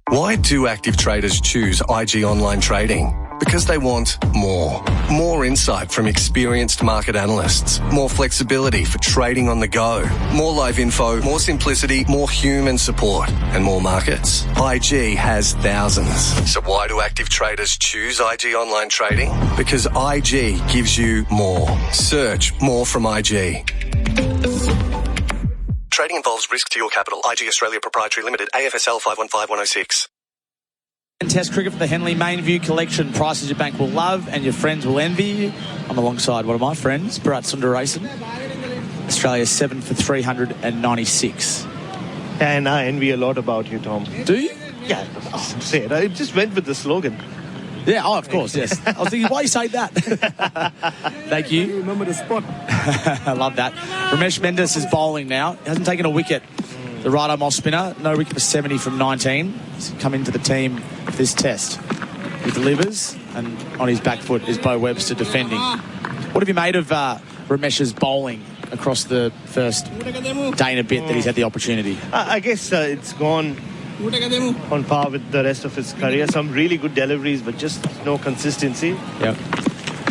Why do active traders choose IG Online Trading? Because they want more. More insight from experienced market analysts. More flexibility for trading on the go. More live info, more simplicity, more human support. And more markets? IG has thousands. So why do active traders choose IG Online Trading? Because IG gives you more. Search more from IG. Trading involves risk to your capital. IG Australia Proprietary Limited, AFSL 515106. And Test cricket for the Henley Mainview Collection. Prices your bank will love and your friends will envy. I'm alongside one of my friends, Bharat Sundaresan. Australia 7 for 396. And I envy a lot about you, Tom. Do you? Yeah, say it. I just went with the slogan. Yeah, oh, of course, yes. I was thinking, why you say that? Thank you. Remember the spot. I love that. Ramesh Mendes is bowling now. He hasn't taken a wicket. The right-arm off spinner, no wicket for 70 from 19. He's come into the team for this test. He delivers, and on his back foot is Bo Webster defending. What have you made of Ramesh's bowling across the first day and a bit that he's had the opportunity? I guess it's gone on par with the rest of his career. Some really good deliveries, but just no consistency. Yep.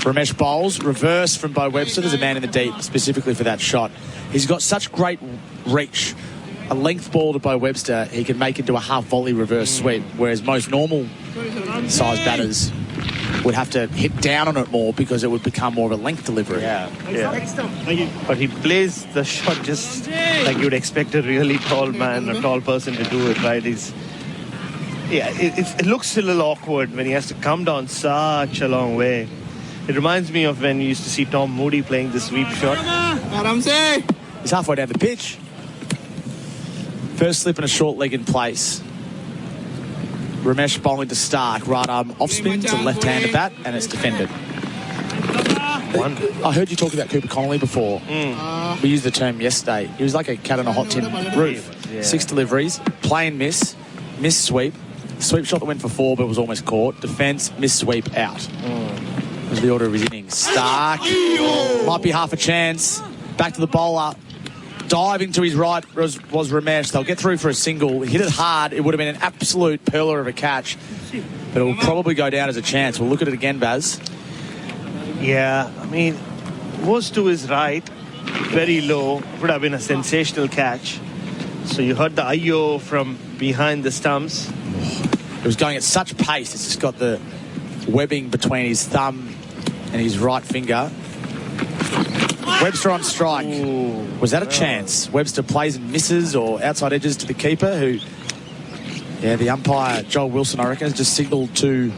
Ramesh bowls, reverse from Bo Webster. There's a man in the deep specifically for that shot. He's got such great reach. A length ball to Bo Webster, he can make into a half volley reverse sweep, whereas most normal size batters would have to hit down on it more because it would become more of a length delivery. Yeah. But he plays the shot just like you'd expect a really tall man, a tall person to do it, right? It looks a little awkward when he has to come down such a long way. It reminds me of when you used to see Tom Moody playing the sweep shot. He's halfway down the pitch. First slip and a short leg in place. Ramesh bowling to Stark, right arm off spin to left-hander bat, and it's defended. I heard you talk about Cooper Connolly before. We used the term yesterday. He was like a cat on a hot tin roof. Yeah. 6 deliveries, play and miss sweep. Sweep shot that went for 4 but was almost caught. Defence, miss sweep, out. Was the order of his innings. Stark might be half a chance. Back to the bowler. Diving to his right was Ramesh. They'll get through for a single. Hit it hard. It would have been an absolute pearler of a catch. But it will probably go down as a chance. We'll look at it again, Baz. Yeah, I mean, was to his right, very low. Would have been a sensational catch. So you heard the IO from behind the stumps. It was going at such pace. It's just got the webbing between his thumb and his right finger. Webster on strike. Was that a chance? Webster plays and misses, or outside edges to the keeper, who, the umpire, Joel Wilson, I reckon, has just signalled to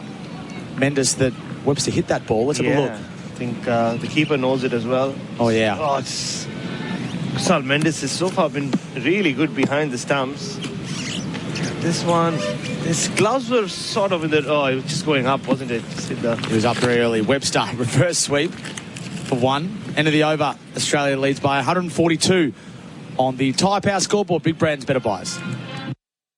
Mendes that Webster hit that ball. Let's have a look. I think the keeper knows it as well. Oh, yeah. Kusal Mendes has so far been really good behind the stumps. This one, his gloves were sort of in the... Oh, it was just going up, wasn't it? He was up very early. Webster, reverse sweep for 1. End of the over. Australia leads by 142 on the Tyre Power scoreboard. Big brands, better buys.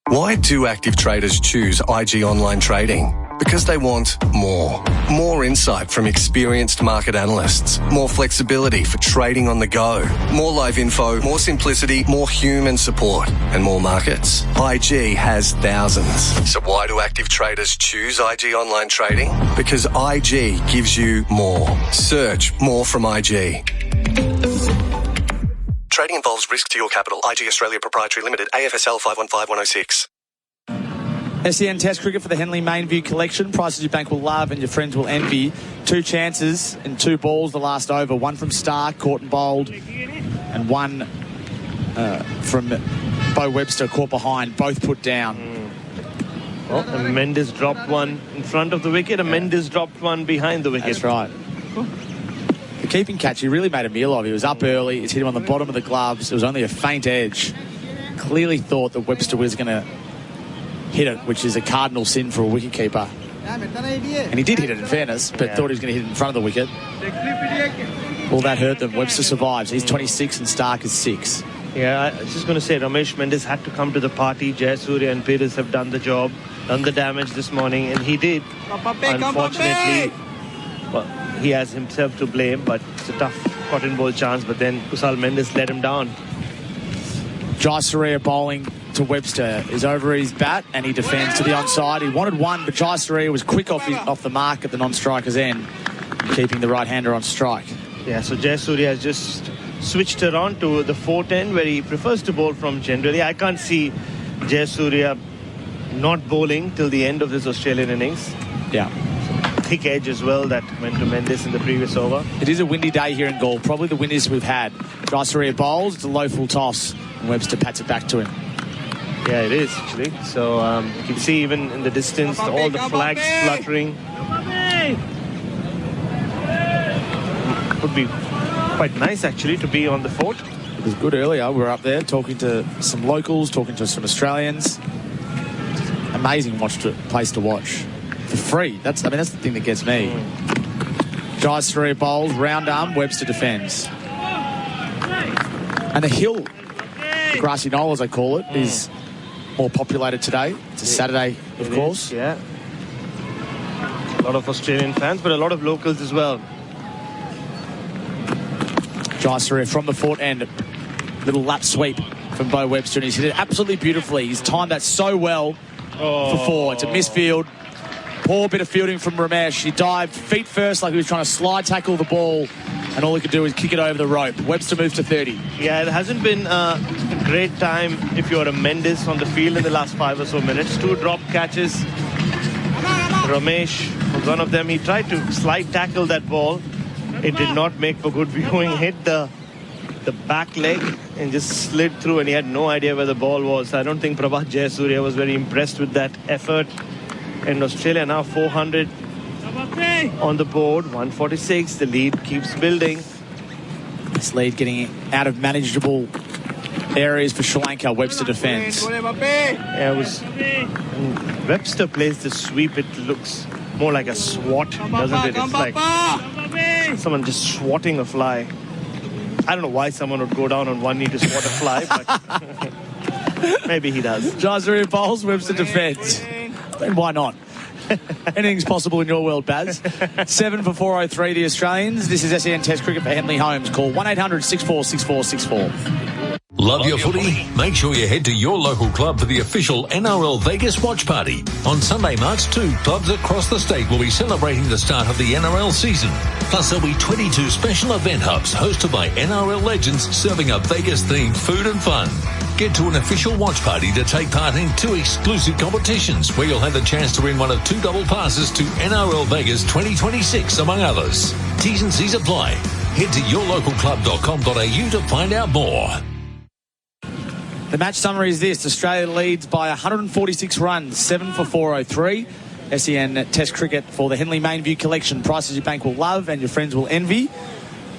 Why do active traders choose IG Online Trading? Because they want more. More insight from experienced market analysts. More flexibility for trading on the go. More live info, more simplicity, more human support. And more markets? IG has thousands. So why do active traders choose IG Online Trading? Because IG gives you more. Search more from IG. Trading involves risk to your capital. IG Australia Proprietary Limited, AFSL 515106. SEN Test cricket for the Henley Mainview Collection. Prices your bank will love and your friends will envy. 2 chances and 2 balls the last over. 1 from Stark, caught and bowled, and 1 from Bo Webster, caught behind. Both put down. Well, and Mendes dropped one in front of the wicket, and Mendes dropped one behind the wicket. That's right. The keeping catch, he really made a meal of. He was up early. It's hit him on the bottom of the gloves. It was only a faint edge. Clearly thought that Webster was going to hit it, which is a cardinal sin for a wicketkeeper. And he did hit it, in fairness, but thought he was going to hit it in front of the wicket. Well, that hurt them. Webster survives. He's 26 and Stark is 6. Yeah, I was just going to say, Ramesh Mendes had to come to the party. Jayasuriya and Pires have done the job, done the damage this morning, and he did. Unfortunately, well, he has himself to blame, but it's a tough cotton ball chance, but then Kusal Mendes let him down. Jayasuriya bowling to Webster is over his bat and he defends to the onside. He wanted one, but Jaisaria was quick off the mark at the non-striker's end, keeping the right-hander on strike. Yeah, so Jayasuriya has just switched around to the fourth end where he prefers to bowl from generally. I can't see Jayasuriya not bowling till the end of this Australian innings. Yeah. Thick edge as well that went to Mendes in the previous over. It is a windy day here in Gaul, probably the windiest we've had. Jaisaria bowls, it's a low full toss, and Webster pats it back to him. Yeah, it is actually. So you can see even in the distance all the flags fluttering. Would be quite nice actually to be on the fort. It was good earlier. We were up there talking to some locals, talking to some Australians. Amazing place to watch. For free. That's the thing that gets me. Jaisaria bowls, round arm, Webster defends. And the hill, the grassy knoll as they call it, is more populated today. It's a Saturday, of course. Yeah. A lot of Australian fans, but a lot of locals as well. Jaisaria from the fort end. Little lap sweep from Bo Webster, and he's hit it absolutely beautifully. He's timed that so well for four. It's a misfield. Poor bit of fielding from Ramesh. He dived feet first like he was trying to slide tackle the ball, and all he could do was kick it over the rope. Webster moves to 30. Yeah, it hasn't been a great time if you're a Mendes on the field in the last 5 or so minutes. 2 drop catches. Ramesh was one of them. He tried to slide tackle that ball. It did not make for good viewing. Hit the back leg and just slid through, and he had no idea where the ball was. I don't think Prabhat Jayasuriya was very impressed with that effort. And Australia now 400 on the board, 146. The lead keeps building. This lead getting out of manageable areas for Sri Lanka. Webster defends. Yeah, when Webster plays the sweep, it looks more like a swat, doesn't it? It's like someone just swatting a fly. I don't know why someone would go down on one knee to swat a fly, but maybe he does. Jaisaria bowls, Webster defends. And why not? Anything's possible in your world, Baz. 7 for 403, the Australians. This is SEN Test Cricket for Henley Holmes. Call 1-800-646464. Love your footy? Make sure you head to your local club for the official NRL Vegas watch party. On Sunday, March 2, clubs across the state will be celebrating the start of the NRL season. Plus, there'll be 22 special event hubs hosted by NRL legends serving up Vegas-themed food and fun. Get to an official watch party to take part in 2 exclusive competitions where you'll have the chance to win one of 2 double passes to NRL Vegas 2026, among others. T's and C's apply. Head to yourlocalclub.com.au to find out more. The match summary is this. Australia leads by 146 runs, 7 for 403. SEN Test Cricket for the Henley Mainview collection. Prices your bank will love and your friends will envy.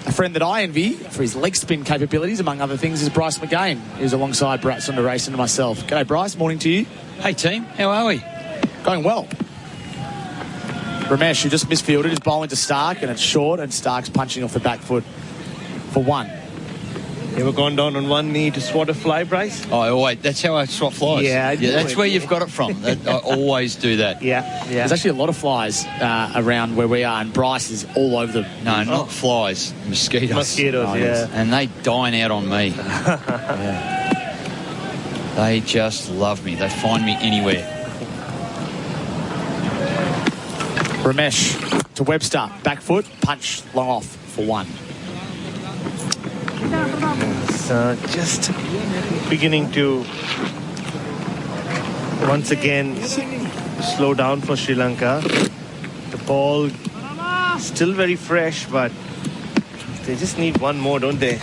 A friend that I envy for his leg spin capabilities, among other things, is Bryce McGain, who's alongside Bharat, Sundaresan and myself. G'day, Bryce. Morning to you. Hey, team. How are we? Going well. Ramesh, who just misfielded, is bowling to Stark, and it's short, and Stark's punching off the back foot for 1. You ever gone down on one knee to swat a fly, Bryce? Oh, wait, that's how I swat flies. Yeah, that's where you've got it from. I always do that. Yeah. There's actually a lot of flies around where we are, and Bryce is all over them. No, not flies. Mosquitoes. Mosquitoes, yeah. And they dine out on me. Yeah. They just love me. They find me anywhere. Ramesh to Webster. Back foot, punch long off for 1. Just beginning to once again slow down for Sri Lanka. The ball still very fresh, but they just need one more, don't they?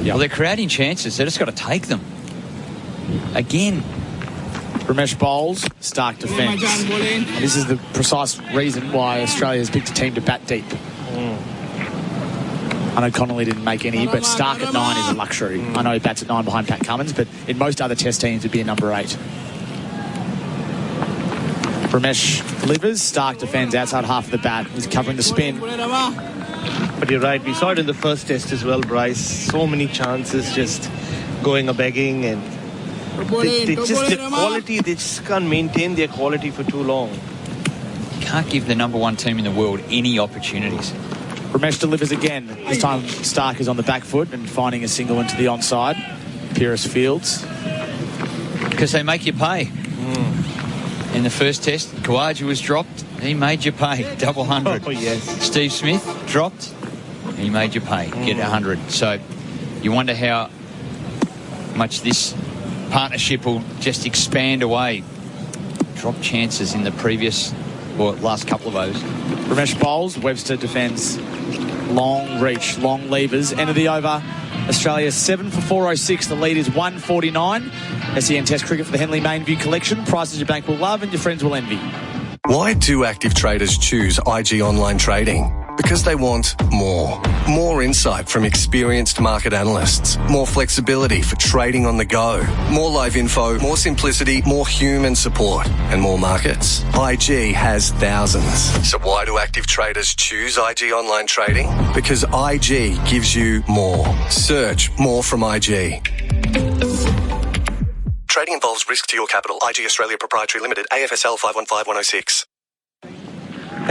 Yeah. Well, they're creating chances. They just got to take them. Again. Ramesh bowls, Stark defends. This is the precise reason why Australia's picked a team to bat deep. I know Connolly didn't make any, but Stark at 9 is a luxury. I know he bats at 9 behind Pat Cummins, but in most other test teams it'd be a number 8. Ramesh delivers, Stark defends outside half of the bat. He's covering the spin. But you're right, we saw it in the first test as well, Bryce. So many chances just going a-begging, and they just can't maintain their quality for too long. You can't give the number 1 team in the world any opportunities. Ramesh delivers again. This time Stark is on the back foot and finding a single into the onside. Pierce fields. Because they make you pay. In the first test, Khawaja was dropped. He made you pay. Double 100. Oh, yes. Steve Smith dropped. He made you pay. Get 100. So you wonder how much this partnership will just expand away. Drop chances in the previous or last couple of overs. Ramesh bowls. Webster defends. Long reach, long levers. End of the over. Australia 7 for 406. The lead is 149. SEN Test Cricket for the Henley Mainview Collection. Prices your bank will love and your friends will envy. Why do active traders choose IG Online Trading? Because they want more. More insight from experienced market analysts. More flexibility for trading on the go. More live info, more simplicity, more human support, and more markets. IG has thousands. So why do active traders choose IG Online Trading? Because IG gives you more. Search more from IG. Trading involves risk to your capital. IG Australia Proprietary Limited, AFSL 515106.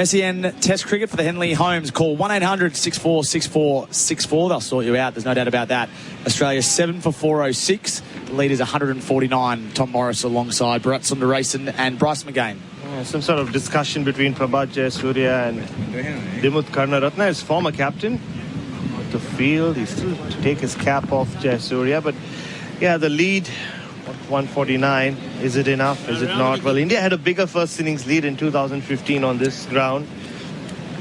SEN Test Cricket for the Henley Homes. Call 1-800-6464-64. They'll sort you out. There's no doubt about that. Australia 7 for 406. The lead is 149. Tom Morris alongside Bharat, Sundaresan and Bryce McGain. Some sort of discussion between Prabhat Jayasuriya and Dimut Karnaratne, his former captain. The field, he's still to take his cap off Jayasuriya. But yeah, the lead, 149. Is it enough? Is it not? Well, India had a bigger first innings lead in 2015 on this ground.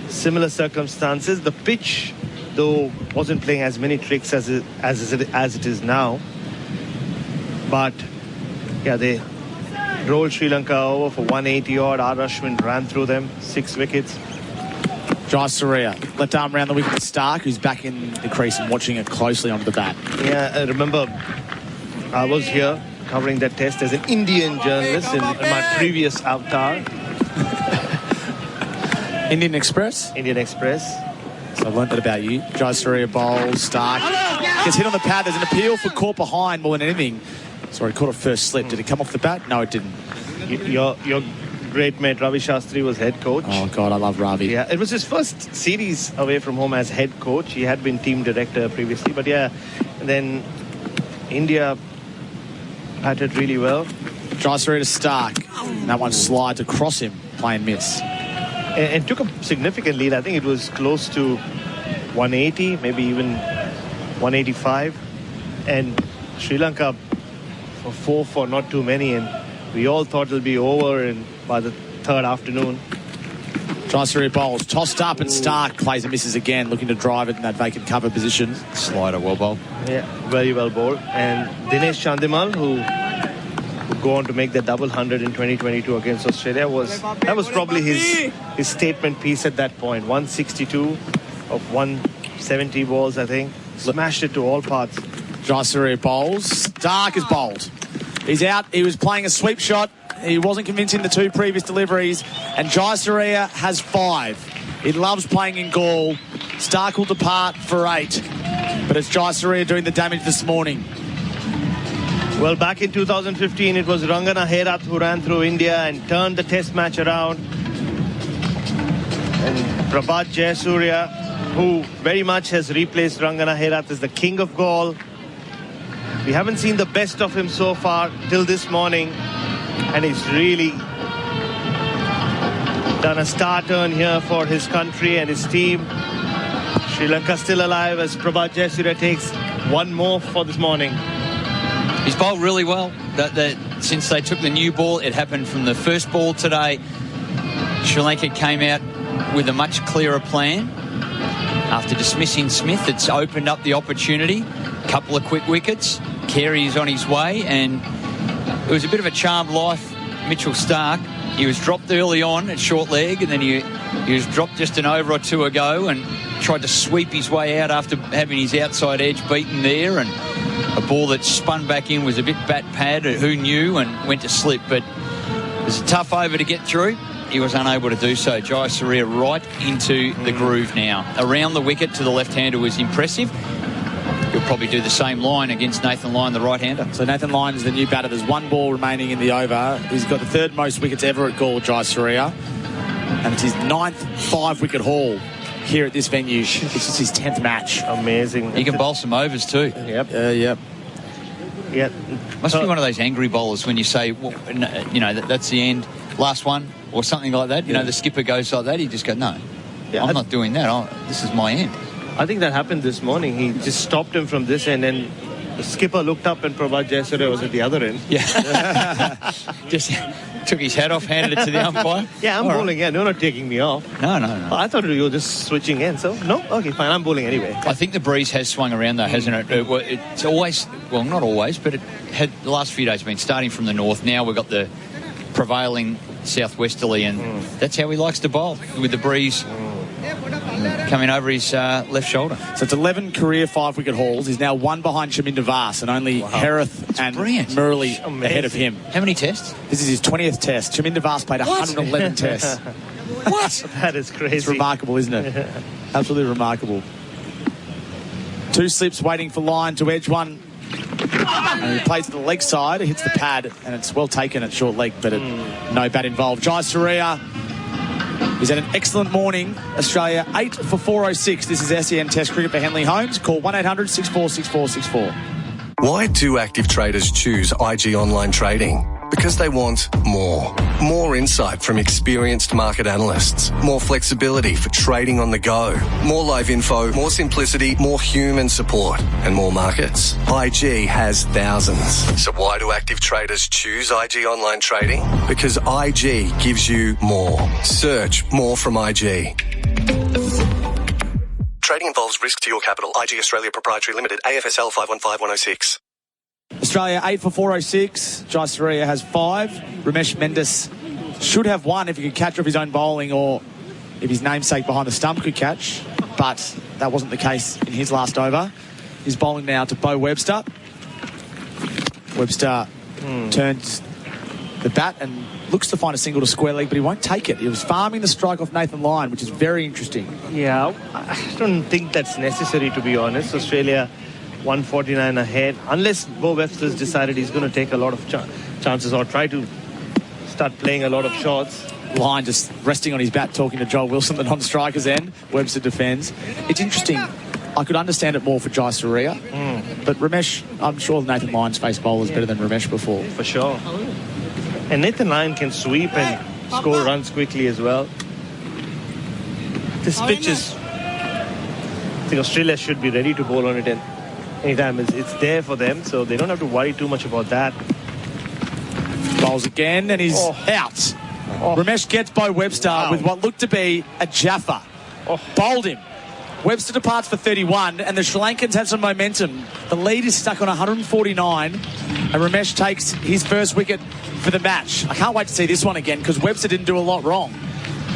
Similar circumstances. The pitch, though, wasn't playing as many tricks as it is now. But yeah, they rolled Sri Lanka over for 180 odd. R. Ashwin ran through them, 6 wickets. Jayasuriya left arm round the wicket to Stark, who's back in the crease and watching it closely onto the bat. Yeah, I remember I was here covering that test as an Indian journalist in my previous avatar. Indian Express? Indian Express. So I've learned that about you. Jayasuriya bowls, Stark gets hit on the pad. There's an appeal for caught behind more than anything. Sorry, caught a first slip. Did it come off the bat? No, it didn't. Your great mate Ravi Shastri was head coach. Oh, God, I love Ravi. Yeah, it was his first series away from home as head coach. He had been team director previously. But yeah, and then India batted really well. Jayasuriya to Stark. That one slides across him, playing miss. And took a significant lead. I think it was close to 180, maybe even 185. And Sri Lanka for 4 for not too many. And we all thought it'll be over by the third afternoon. Jayasuriya bowls, tossed up, and Stark plays and misses again, looking to drive it in that vacant cover position. Slider well bowled. Yeah, very well bowled. And Dinesh Chandimal, who would go on to make the double 100 in 2022 against Australia, that was probably his statement piece at that point. 162 of 170 balls, I think. Smashed it to all parts. Jayasuriya bowls. Stark is bowled. He's out. He was playing a sweep shot. He wasn't convincing the 2 previous deliveries. And Jayasuriya has 5. He loves playing in Gaul. Stark will depart for 8. But it's Jayasuriya doing the damage this morning. Well, back in 2015, it was Rangana Herath who ran through India and turned the test match around. And Prabhat Jayasuriya, who very much has replaced Rangana Herath as the king of Gaul. We haven't seen the best of him so far till this morning. And he's really done a star turn here for his country and his team. Sri Lanka still alive as Prabhat Jayasuriya takes 1 more for this morning. He's bowled really well. Since they took the new ball, it happened from the first ball today. Sri Lanka came out with a much clearer plan. After dismissing Smith, it's opened up the opportunity. A couple of quick wickets. Carey's on his way, and it was a bit of a charmed life. Mitchell Stark, he was dropped early on at short leg, and then he was dropped just an over or 2 ago and tried to sweep his way out after having his outside edge beaten there, and a ball that spun back in was a bit bat pad, who knew, and went to slip. But it was a tough over to get through. He was unable to do so. Jayasuriya right into the groove now. Around the wicket to the left-hander was impressive. He'll probably do the same line against Nathan Lyon, the right-hander. So Nathan Lyon is the new batter. There's 1 ball remaining in the over. He's got the 3rd most wickets ever at Gaul, Jayasuriya. And it's his 9th 5-wicket haul here at this venue. It's just his 10th match. Amazing. He can bowl some overs too. Yep. Yep. Yeah. Must be one of those angry bowlers when you say, well, that's the end, last one, or something like that. You know, the skipper goes like that. He just goes, no, I'm not doing that. This is my end. I think that happened this morning. He just stopped him from this end, and the skipper looked up and Prabhat Jayasuriya was at the other end. Yeah. Just took his hat off, handed it to the umpire. Yeah, I'm bowling. Yeah, no, not taking me off. No. I thought you were just switching in. So, no? Okay, fine. I'm bowling anyway. I think the breeze has swung around, though, hasn't it? It's always, well, not always, but it had the last few days been starting from the north. Now we've got the prevailing southwesterly, and that's how he likes to bowl, with the breeze coming over his left shoulder. So it's 11 career 5-wicket hauls. He's now one behind Chaminda Vaas, and only Harith and Murali ahead of him. How many tests? This is his 20th test. Chaminda Vaas played 111 tests. What? That is crazy. It's remarkable, isn't it? Absolutely remarkable. 2 slips waiting for Lyon to edge one. And he plays to the leg side, hits the pad, and it's well taken at short leg, but no bat involved. Jayasuriya is had an excellent morning. Australia 8 for 406. This is SEN Test Cricket for Henley Holmes. Call 1-800-646464. Why do active traders choose IG Online Trading? Because they want more. More insight from experienced market analysts. More flexibility for trading on the go. More live info, more simplicity, more human support, and more markets. IG has thousands. So why do active traders choose IG Online Trading? Because IG gives you more. Search more from IG. Trading involves risk to your capital. IG Australia Proprietary Limited, AFSL 515106. Australia 8 for 406. Jayasuriya has 5. Ramesh Mendes should have 1 if he could catch off his own bowling, or if his namesake behind the stump could catch. But that wasn't the case in his last over. He's bowling now to Bo Webster. Webster turns the bat and looks to find a single to square leg, but he won't take it. He was farming the strike off Nathan Lyon, which is very interesting. Yeah, I don't think that's necessary, to be honest. Australia 149 ahead, unless Bo Webster's decided he's going to take a lot of chances or try to start playing a lot of shots. Lyon just resting on his bat, talking to Joel Wilson, the non-striker's end. Webster defends. It's interesting. I could understand it more for Jayasuriya, but Ramesh, I'm sure Nathan Lyon's faced bowlers better than Ramesh before. For sure. And Nathan Lyon can sweep and score runs quickly as well. This pitch is, I think Australia should be ready to bowl on it anytime. It's there for them, so they don't have to worry too much about that. Bowls again, and he's out. Ramesh gets Bo Webster with what looked to be a Jaffa. Bowled him. Webster departs for 31, and the Sri Lankans had some momentum. The lead is stuck on 149, and Ramesh takes his first wicket for the match. I can't wait to see this one again, because Webster didn't do a lot wrong.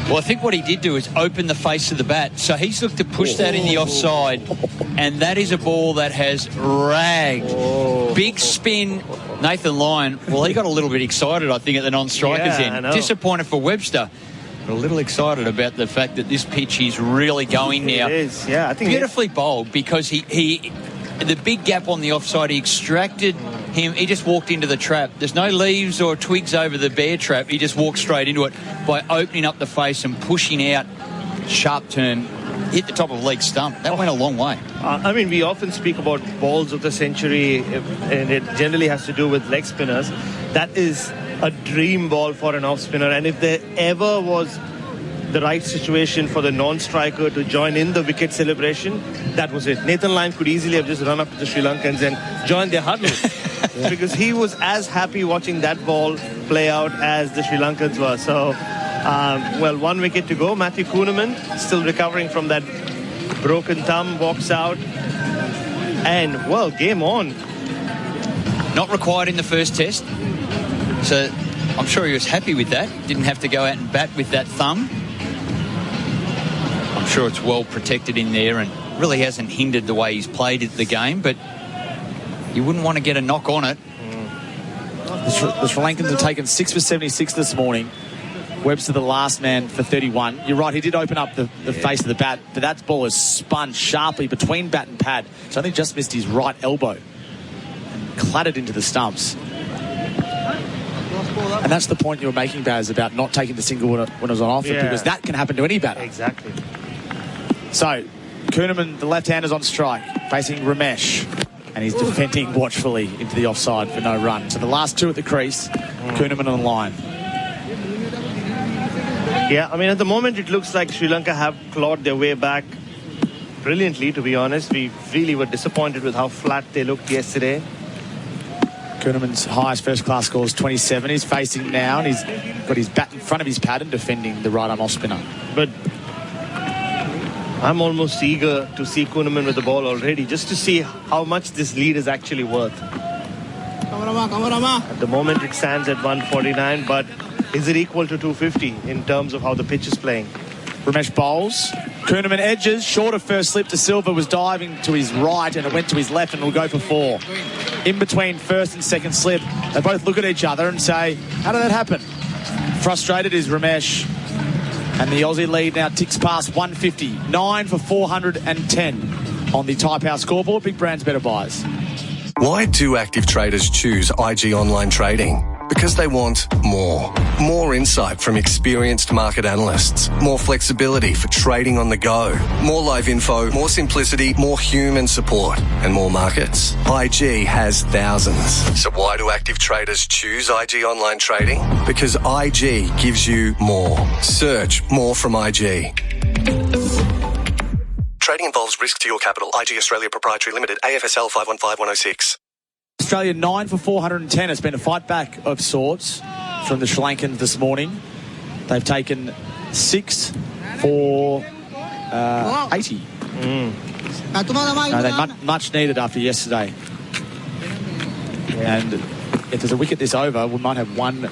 Well, I think what he did do is open the face of the bat. So he's looked to push that in the offside, and that is a ball that has ragged. Big spin. Nathan Lyon, well, he got a little bit excited, I think, at the non-strikers end. Disappointed for Webster, but a little excited about the fact that this pitch is really going now. It is, yeah. I think beautifully bowled, because he the big gap on the offside, he extracted him. He just walked into the trap. There's no leaves or twigs over the bear trap. He just walked straight into it by opening up the face and pushing out. Sharp turn, hit the top of the leg stump. That went a long way. I mean, we often speak about balls of the century, and it generally has to do with leg spinners. That is a dream ball for an off spinner, and if there ever was the right situation for the non-striker to join in the wicket celebration, that was it. Nathan Lyon could easily have just run up to the Sri Lankans and joined their huddle. Because he was as happy watching that ball play out as the Sri Lankans were. So, well, 1 wicket to go. Matthew Kuhneman, still recovering from that broken thumb, walks out. And, well, game on. Not required in the first test. So I'm sure he was happy with that. Didn't have to go out and bat with that thumb. I'm sure it's well protected in there and really hasn't hindered the way he's played the game, but you wouldn't want to get a knock on it. The Sri Lankans have taken 6 for 76 this morning. Webster the last man for 31. You're right, he did open up the face of the bat, but that ball has spun sharply between bat and pad. So I think just missed his right elbow and clattered into the stumps. And that's the point you were making, Baz, about not taking the single when it was on offer, because that can happen to any batter. Exactly. So, Kuhneman, the left-hander's on strike, facing Ramesh. and he's defending watchfully into the offside for no run. So the last two at the crease, Kuhnemann on the line. Yeah, I mean, at the moment it looks like Sri Lanka have clawed their way back brilliantly, to be honest. We really were disappointed with how flat they looked yesterday. Kuhnemann's highest first-class score is 27. He's facing now, and he's got his bat in front of his pad and defending the right-arm off-spinner. But I'm almost eager to see Kuhnemann with the ball already, just to see how much this lead is actually worth. At the moment it stands at 149, but is it equal to 250 in terms of how the pitch is playing? Ramesh bowls. Kuhnemann edges. Short of first slip to Silva, was diving to his right and it went to his left and will go for 4. In between first and second slip, they both look at each other and say, how did that happen? Frustrated is Ramesh. And the Aussie lead now ticks past 150. 9 for 410 on the Type House scoreboard. Big Brands, better buys. Why do active traders choose IG Online Trading? Because they want more. More insight from experienced market analysts. More flexibility for trading on the go. More live info, more simplicity, more human support, and more markets. IG has thousands. So why do active traders choose IG Online Trading? Because IG gives you more. Search more from IG. Trading involves risk to your capital. IG Australia Proprietary Limited, AFSL 515106. Australia 9 for 410. It's been a fight back of sorts from the Sri Lankans this morning. They've taken 6 for 80. No, they much needed after yesterday. And if there's a wicket this over, we might have one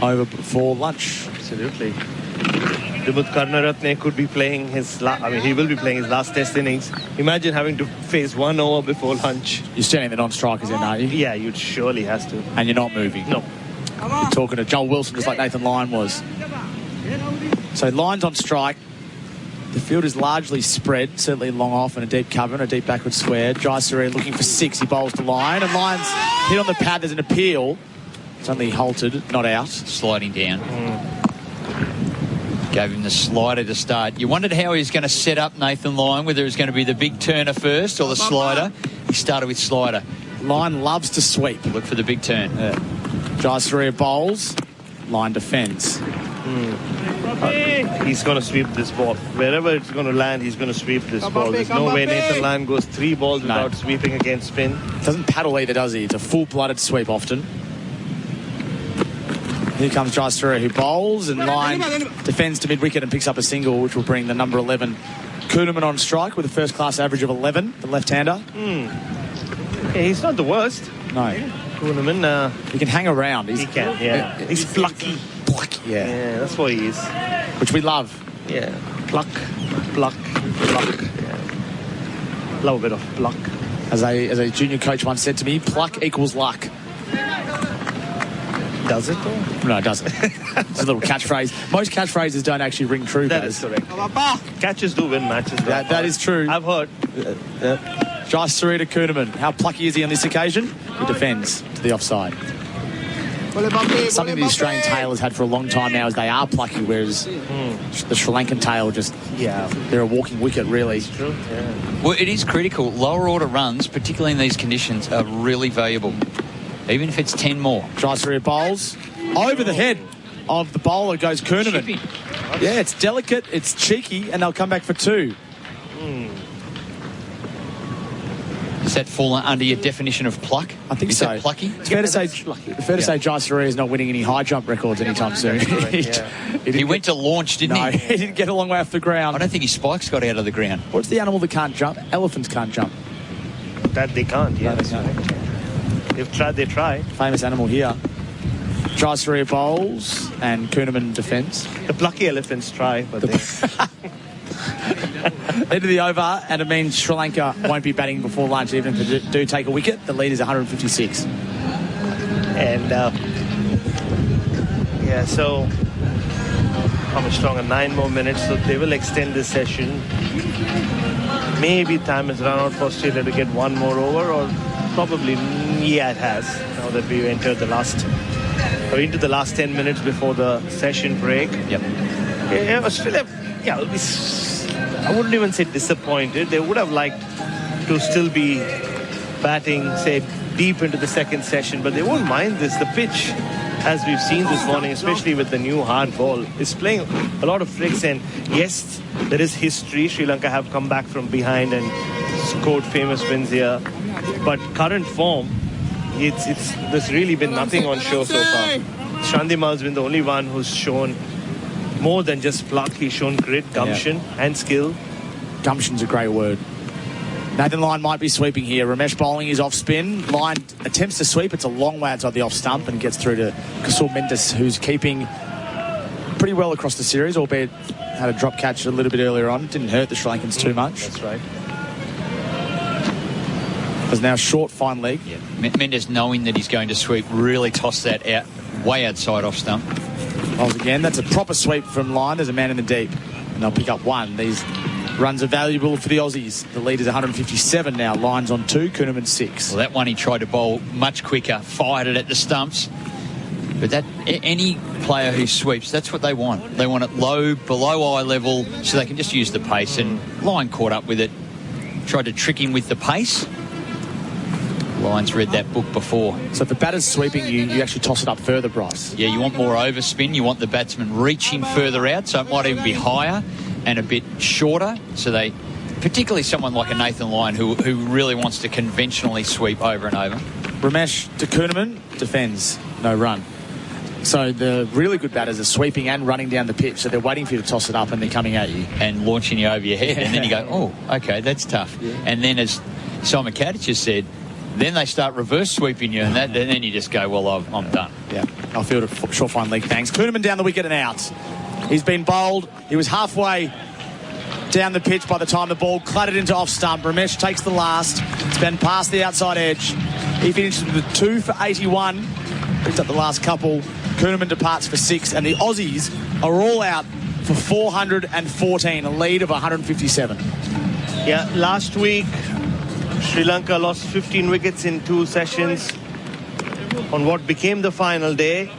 over before lunch. Absolutely. Dimuth Karunaratne could be playing he will be playing his last test innings. Imagine having to face 1 over before lunch. You're standing the non-strikers in, aren't you? Yeah, you surely has to. And you're not moving. No. You're talking to Joel Wilson just like Nathan Lyon was. So Lyon's on strike. The field is largely spread, certainly long off and a deep cover and a deep backward square. Jayasuriya looking for 6. He bowls to Lyon, and Lyon's hit on the pad. There's an appeal. It's only halted, not out. Sliding down. Gave him the slider to start. You wondered how he was going to set up Nathan Lyon, whether it was going to be the big turner first or the slider. He started with slider. Lyon loves to sweep. Look for the big turn. Jayasuriya bowls. Lyon defends. He's going to sweep this ball. Wherever it's going to land, he's going to sweep this ball. There's no way Nathan Lyon goes 3 balls without sweeping against spin. Doesn't paddle either, does he? It's a full-blooded sweep often. Here comes Jayasuriya, who bowls, and Lyon defends to mid-wicket and picks up a single, which will bring the number 11 Kuhnemann on strike with a first-class average of 11, the left-hander. Yeah, he's not the worst. No. Kuhnemann, he can hang around. He can, yeah. He's plucky. Yeah, that's what he is. Which we love. Yeah. Pluck. Yeah. Love a bit of pluck. As a junior coach once said to me, pluck equals luck. Does it though? No, it doesn't. It's a little catchphrase. Most catchphrases don't actually ring true. That is correct. Catches do win matches. That is true. I've heard. Jayasuriya to Kuhnemann. How plucky is he on this occasion? He defends to the offside. Something the Australian tail has had for a long time now is they are plucky, whereas the Sri Lankan tail they're a walking wicket, really. It's true, yeah. Well, it is critical. Lower order runs, particularly in these conditions, are really valuable. Even if it's 10 more. Jayasuriya bowls. Over the head of the bowler goes Kuhnemann. Chippy. Yeah, it's delicate, it's cheeky, and they'll come back for 2. Does that fall under your definition of pluck? I think is so. That plucky? It's fair to say Jayasuriya is not winning any high jump records anytime soon. He went to launch, didn't he? No, he didn't get a long way off the ground. I don't think his spikes got out of the ground. What's the animal that can't jump? Elephants can't jump. That they can't, yeah. No, they can't. They've tried, they try. Famous animal here. Jayasuriya bowls and Kuhnemann defends. The plucky elephants try, but End of the over, and it means Sri Lanka won't be batting before lunch, even if they do take a wicket. The lead is 156. And, so how much longer? 9 more minutes, so they will extend this session. Maybe time has run out for Australia to get 1 more over, or probably, it has. Now that we've entered into the last 10 minutes before the session break. Yep. Yeah, Australia, I wouldn't even say disappointed. They would have liked to still be batting, say, deep into the second session, but they won't mind this. The pitch, as we've seen this morning, especially with the new hard ball, is playing a lot of tricks. And yes, there is history. Sri Lanka have come back from behind and scored famous wins here. But current form, there's really been nothing on show so far. Chandimal's been the only one who's shown more than just pluck. He's shown grit, gumption, and skill. Gumption's a great word. Nathan Lyon might be sweeping here. Ramesh bowling is off spin. Lyon attempts to sweep. It's a long way outside the off stump and gets through to Kasul Mendes, who's keeping pretty well across the series, albeit had a drop catch a little bit earlier on. Didn't hurt the Sri Lankans too much. That's right. There's now short fine leg. Yeah. Mendes, knowing that he's going to sweep, really tossed that out way outside off stump. Bowls again. That's a proper sweep from Lyon. There's a man in the deep, and they'll pick up one. These runs are valuable for the Aussies. The lead is 157 now. Lyon's on 2, Kuhnemann 6. Well, that one he tried to bowl much quicker, fired it at the stumps. But that any player who sweeps, that's what they want. They want it low, below eye level, so they can just use the pace. And Lyon caught up with it, tried to trick him with the pace. Lyon's read that book before. So if the batter's sweeping you actually toss it up further, Bryce. Yeah, you want more overspin. You want the batsman reaching further out, so it might even be higher and a bit shorter. So they, particularly someone like a Nathan Lyon who really wants to conventionally sweep over and over. Ramesh to Kuhnemann, defends, no run. So the really good batters are sweeping and running down the pitch, so they're waiting for you to toss it up and they're coming at you. And launching you over your head. And then you go, oh, okay, that's tough. Yeah. And then as Simon Katich has said, then they start reverse sweeping you, and then you just go, well, I'm done. Yeah, I'll field a short fine leg, thanks. Kuhnemann down the wicket and out. He's been bowled. He was halfway down the pitch by the time the ball clattered into off stump. Ramesh takes the last. It's been past the outside edge. He finishes with a 2 for 81. Picked up the last couple. Kuhnemann departs for 6, and the Aussies are all out for 414, a lead of 157. Yeah, last week, Sri Lanka lost 15 wickets in 2 sessions on what became the final day.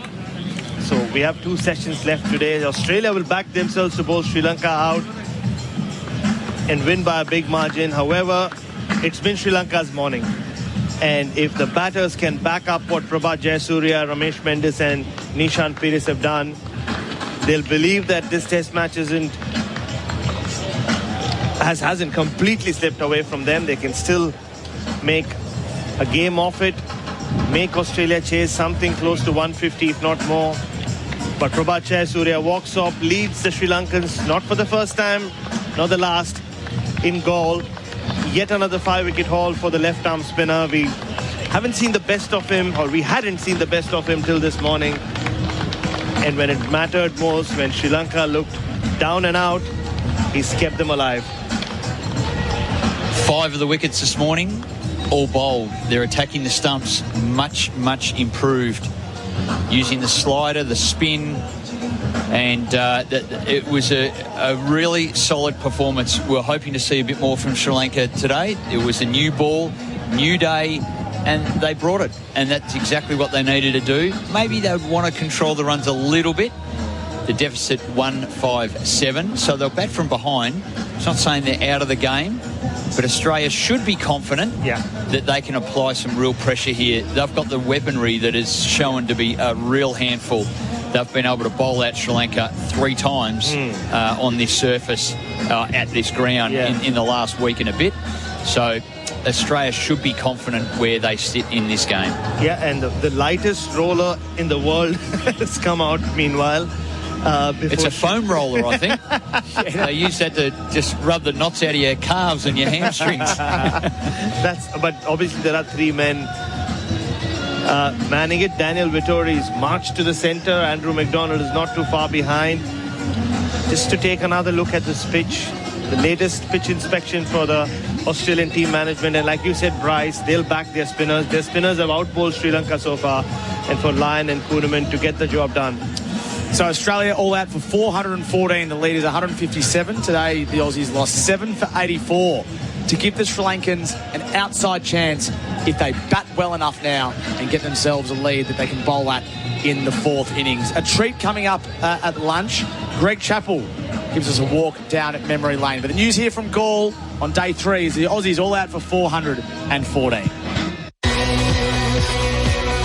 So we have 2 sessions left today. Australia will back themselves to bowl Sri Lanka out and win by a big margin. However, it's been Sri Lanka's morning. And if the batters can back up what Prabhat Jayasuriya, Ramesh Mendes and Nishant Pires have done, they'll believe that this test match hasn't completely slipped away from them. They can still make a game of it, make Australia chase something close to 150, if not more. But Prabhat Jayasuriya walks off, leads the Sri Lankans, not for the first time, not the last, in goal. Yet another 5-wicket haul for the left-arm spinner. We haven't seen the best of him, or we hadn't seen the best of him till this morning. And when it mattered most, when Sri Lanka looked down and out, he's kept them alive. 5 of the wickets this morning, all bowled. They're attacking the stumps much, much improved. Using the slider, the spin, and it was a really solid performance. We're hoping to see a bit more from Sri Lanka today. It was a new ball, new day, and they brought it. And that's exactly what they needed to do. Maybe they would want to control the runs a little bit. The deficit 157, so they'll bat from behind. It's not saying they're out of the game, but Australia should be confident that they can apply some real pressure here. They've got the weaponry that is shown to be a real handful. They've been able to bowl out Sri Lanka 3 times on this surface at this ground in the last week and a bit. So Australia should be confident where they sit in this game. Yeah, and the lightest roller in the world has come out meanwhile. It's a foam roller, I think. They use that to just rub the knots out of your calves and your hamstrings. But obviously there are 3 men manning it. Daniel Vittori's marched to the centre. Andrew McDonald is not too far behind. Just to take another look at this pitch, the latest pitch inspection for the Australian team management. And like you said, Bryce, they'll back their spinners. Their spinners have outbowled Sri Lanka so far. And for Lyon and Kuhnemann to get the job done. So Australia all out for 414. The lead is 157. Today, the Aussies lost 7 for 84 to give the Sri Lankans an outside chance if they bat well enough now and get themselves a lead that they can bowl at in the 4th innings. A treat coming up at lunch. Greg Chappell gives us a walk down at memory lane. But the news here from Gaul on day 3 is the Aussies all out for 414.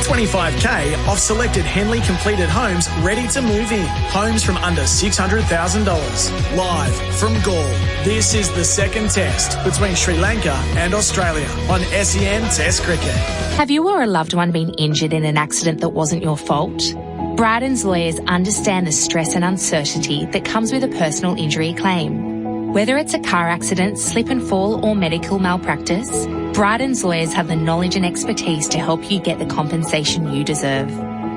$25K off selected Henley completed homes ready to move in. Homes from under $600,000. Live from Gaul. This is the second test between Sri Lanka and Australia on SEN Test Cricket. Have you or a loved one been injured in an accident that wasn't your fault? Bryden's lawyers understand the stress and uncertainty that comes with a personal injury claim. Whether it's a car accident, slip and fall, or medical malpractice, Bryden's lawyers have the knowledge and expertise to help you get the compensation you deserve.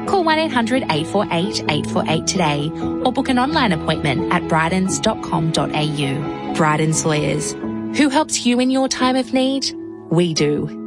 Call 1-800-848-848 today or book an online appointment at brydens.com.au. Bryden's lawyers. Who helps you in your time of need? We do.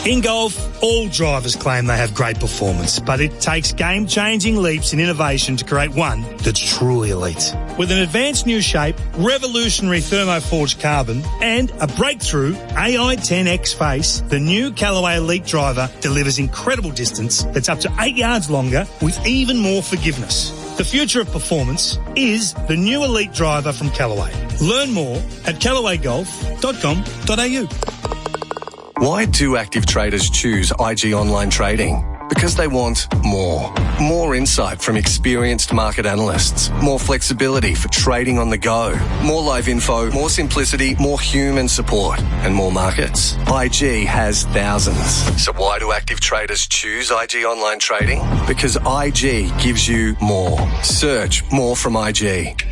In golf, all drivers claim they have great performance, but it takes game-changing leaps in innovation to create one that's truly elite. With an advanced new shape, revolutionary thermoforged carbon, and a breakthrough AI-10X face, the new Callaway Elite driver delivers incredible distance that's up to 8 yards longer with even more forgiveness. The future of performance is the new Elite driver from Callaway. Learn more at callawaygolf.com.au. Why do active traders choose IG Online Trading? Because they want more. More insight from experienced market analysts. More flexibility for trading on the go. More live info, more simplicity, more human support, and more markets. IG has thousands. So why do active traders choose IG Online Trading? Because IG gives you more. Search more from IG.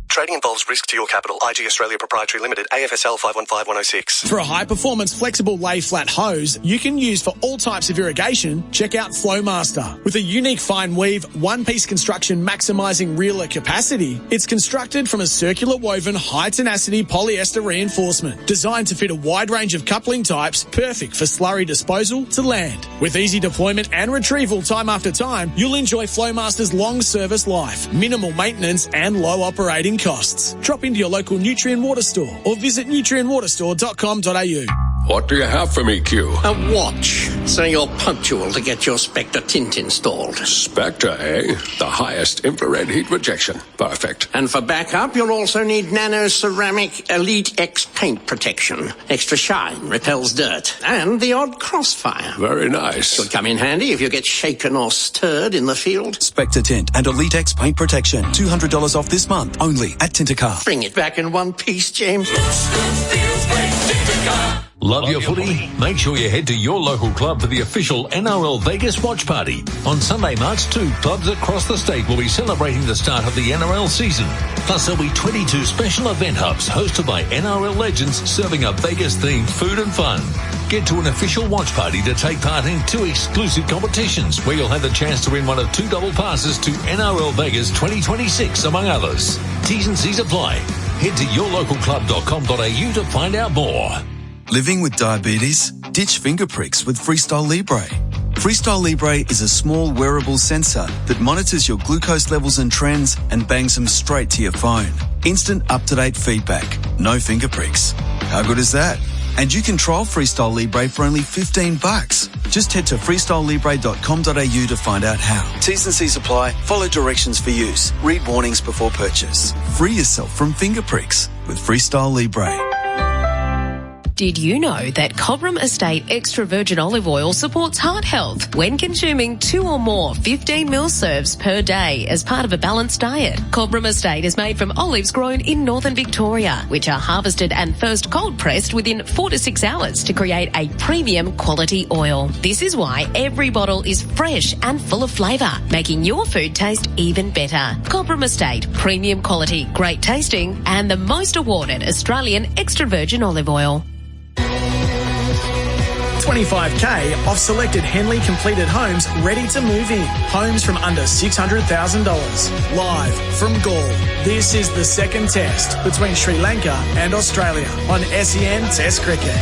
Trading involves risk to your capital. IG Australia Proprietary Limited, AFSL 515106. For a high-performance, flexible lay-flat hose you can use for all types of irrigation, check out Flowmaster. With a unique fine weave, one-piece construction maximising reeler capacity, it's constructed from a circular woven, high-tenacity polyester reinforcement designed to fit a wide range of coupling types, perfect for slurry disposal to land. With easy deployment and retrieval time after time, you'll enjoy Flowmaster's long service life, minimal maintenance and low operating costs. Drop into your local Nutrien Water store or visit nutrienwaterstore.com.au. What do you have for me, Q? A watch, so you're punctual to get your Spectre tint installed. Spectre, eh? The highest infrared heat rejection. Perfect. And for backup, you'll also need Nano Ceramic Elite X paint protection. Extra shine, repels dirt, and the odd crossfire. Very nice. Could come in handy if you get shaken or stirred in the field. Spectre Tint and Elite X paint protection. $200 off this month, only at Tintercar. Bring it back in one piece, James. Love your footy? Make sure you head to your local club for the official NRL Vegas watch party. On Sunday, March 2, clubs across the state will be celebrating the start of the NRL season. Plus, there'll be 22 special event hubs hosted by NRL legends serving up Vegas-themed food and fun. Get to an official watch party to take part in 2 exclusive competitions where you'll have the chance to win one of 2 double passes to NRL Vegas 2026, among others. T's and C's apply. Head to yourlocalclub.com.au to find out more. Living with diabetes? Ditch finger pricks with Freestyle Libre. Freestyle Libre is a small wearable sensor that monitors your glucose levels and trends and bangs them straight to your phone. Instant up-to-date feedback. No finger pricks. How good is that? And you can trial Freestyle Libre for only $15. Just head to freestylelibre.com.au to find out how. T's and C's apply. Follow directions for use. Read warnings before purchase. Free yourself from finger pricks with Freestyle Libre. Did you know that Cobram Estate extra virgin olive oil supports heart health when consuming 2 or more 15ml serves per day as part of a balanced diet? Cobram Estate is made from olives grown in northern Victoria, which are harvested and first cold pressed within 4 to 6 hours to create a premium quality oil. This is why every bottle is fresh and full of flavour, making your food taste even better. Cobram Estate, premium quality, great tasting, and the most awarded Australian extra virgin olive oil. $25K off selected Henley completed homes ready to move in. Homes from under $600,000. Live from Gaul. This is the second test between Sri Lanka and Australia on SEN Test Cricket.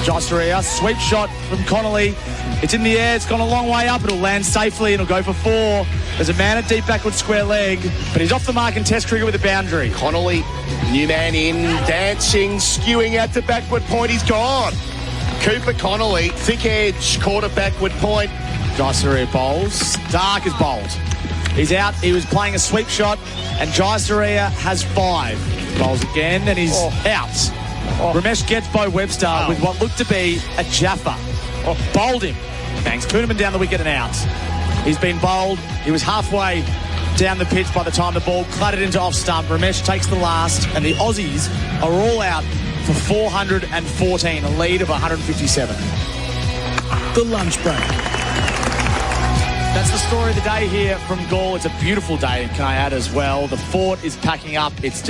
Josteria, sweep shot from Connolly. It's in the air, it's gone a long way up, it'll land safely and it'll go for 4. There's a man at deep backward square leg, but he's off the mark in Test cricket with a boundary. Connolly, new man in, dancing, skewing out to backward point, he's gone. Cooper Connolly, thick edge, caught at backward point. Josteria bowls, Stark is bowled. He's out, he was playing a sweep shot, and Josteria has 5. Bowls again, and he's out. Ramesh gets Bo Webster with what looked to be a Jaffa. Bowled him. Bangs Kuhnemann down the wicket and out. He's been bowled. He was halfway down the pitch by the time the ball clattered into off stump. Ramesh takes the last, and the Aussies are all out for 414, a lead of 157. The lunch break. That's the story of the day here from Gaul. It's a beautiful day, can I add as well. The fort is packing up. It's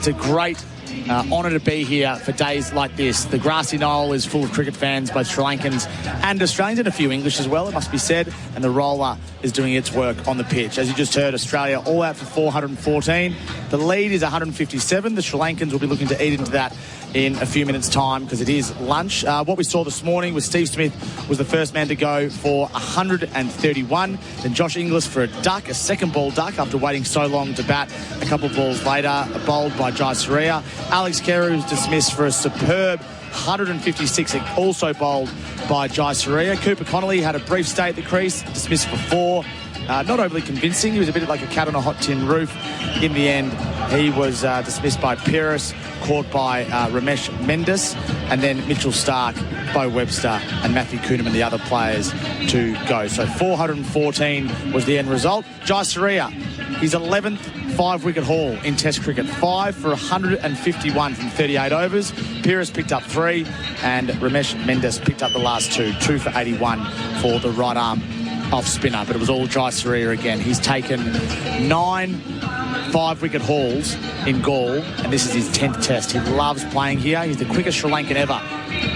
a great honour to be here for days like this. The grassy knoll is full of cricket fans, both Sri Lankans and Australians, and a few English as well, it must be said. And the roller is doing its work on the pitch. As you just heard, Australia all out for 414. The lead is 157. The Sri Lankans will be looking to eat into that in a few minutes' time because it is lunch. What we saw this morning was Steve Smith was the first man to go for 131. Then Josh Inglis for a duck, a second ball duck after waiting so long to bat. A couple of balls later, bowled by Jai Surya. Alex Carey was dismissed for a superb 156, also bowled by Jai Surya. Cooper Connolly had a brief stay at the crease, dismissed for 4. Not overly convincing. He was a bit like a cat on a hot tin roof. In the end, he was dismissed by Pearce, caught by Ramesh Mendes, and then Mitchell Stark, Bo Webster and Matthew Kuhnemann, the other players to go. So 414 was the end result. Jai Surya, his 11th 5-wicket haul in Test cricket, 5 for 151 from 38 overs. Pearce picked up 3, and Ramesh Mendes picked up the last 2 for 81 for the right arm off spinner, but it was all Jai Surya again. He's taken 9 5-wicket hauls in Gaul, and this is his 10th test. He loves playing here. He's the quickest Sri Lankan ever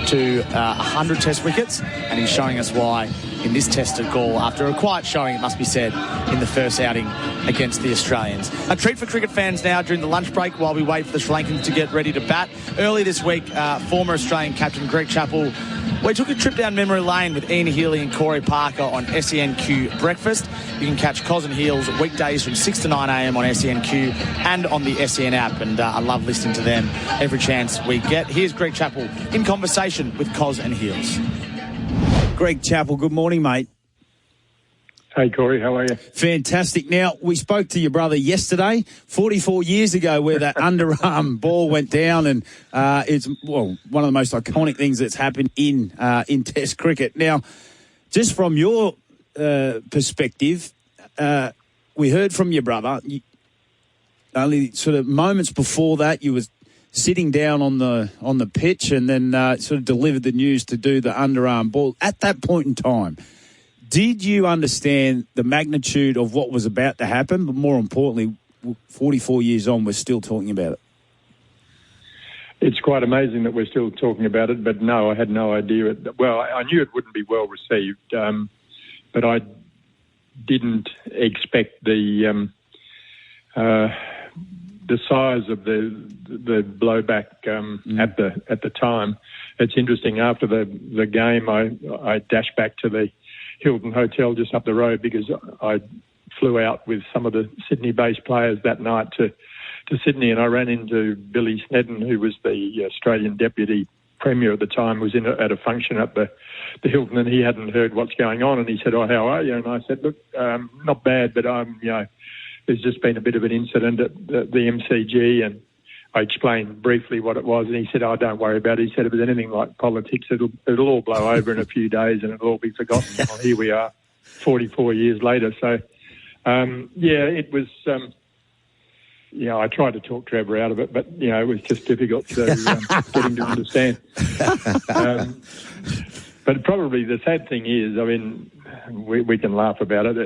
to 100 test wickets, and he's showing us why in this test at Gaul, after a quiet showing, it must be said, in the first outing against the Australians. A treat for cricket fans now during the lunch break while we wait for the Sri Lankans to get ready to bat. Early this week, former Australian captain Greg Chappell, we took a trip down memory lane with Ian Healy and Corey Parker on SENQ Breakfast. You can catch Cos and Heels weekdays from 6 to 9 a.m. on SENQ and on the SEN app, and I love listening to them every chance we get. Here's Greg Chappell in conversation with Cos and Heels. Greg Chappell, good morning, mate. Hey, Corey, how are you? Fantastic. Now, we spoke to your brother yesterday, 44 years ago, where that underarm ball went down, and it's one of the most iconic things that's happened in Test cricket. Now, just from your perspective, we heard from your brother, only sort of moments before that, you was sitting down on the pitch and then sort of delivered the news to do the underarm ball. At that point in time, did you understand the magnitude of what was about to happen? But more importantly, 44 years on, we're still talking about it. It's quite amazing that we're still talking about it, but no, I had no idea. Well, I knew it wouldn't be well received, but I didn't expect the size of the blowback at the time. It's interesting. After the game, I dashed back to the Hilton Hotel just up the road because I flew out with some of the Sydney-based players that night to Sydney, and I ran into Billy Snedden, who was the Australian Deputy Premier at the time, was at a function at the Hilton, and he hadn't heard what's going on, and he said, "Oh, how are you?" And I said, "Look, not bad, but there's just been a bit of an incident at the MCG," and I explained briefly what it was, and he said, "Oh, don't worry about it." He said, "If it's anything like politics, it'll all blow over in a few days and it'll all be forgotten." Well, here we are, 44 years later. So, it was. I tried to talk Trevor out of it, but it was just difficult to get him to understand. But probably the sad thing is, I mean, we can laugh about it.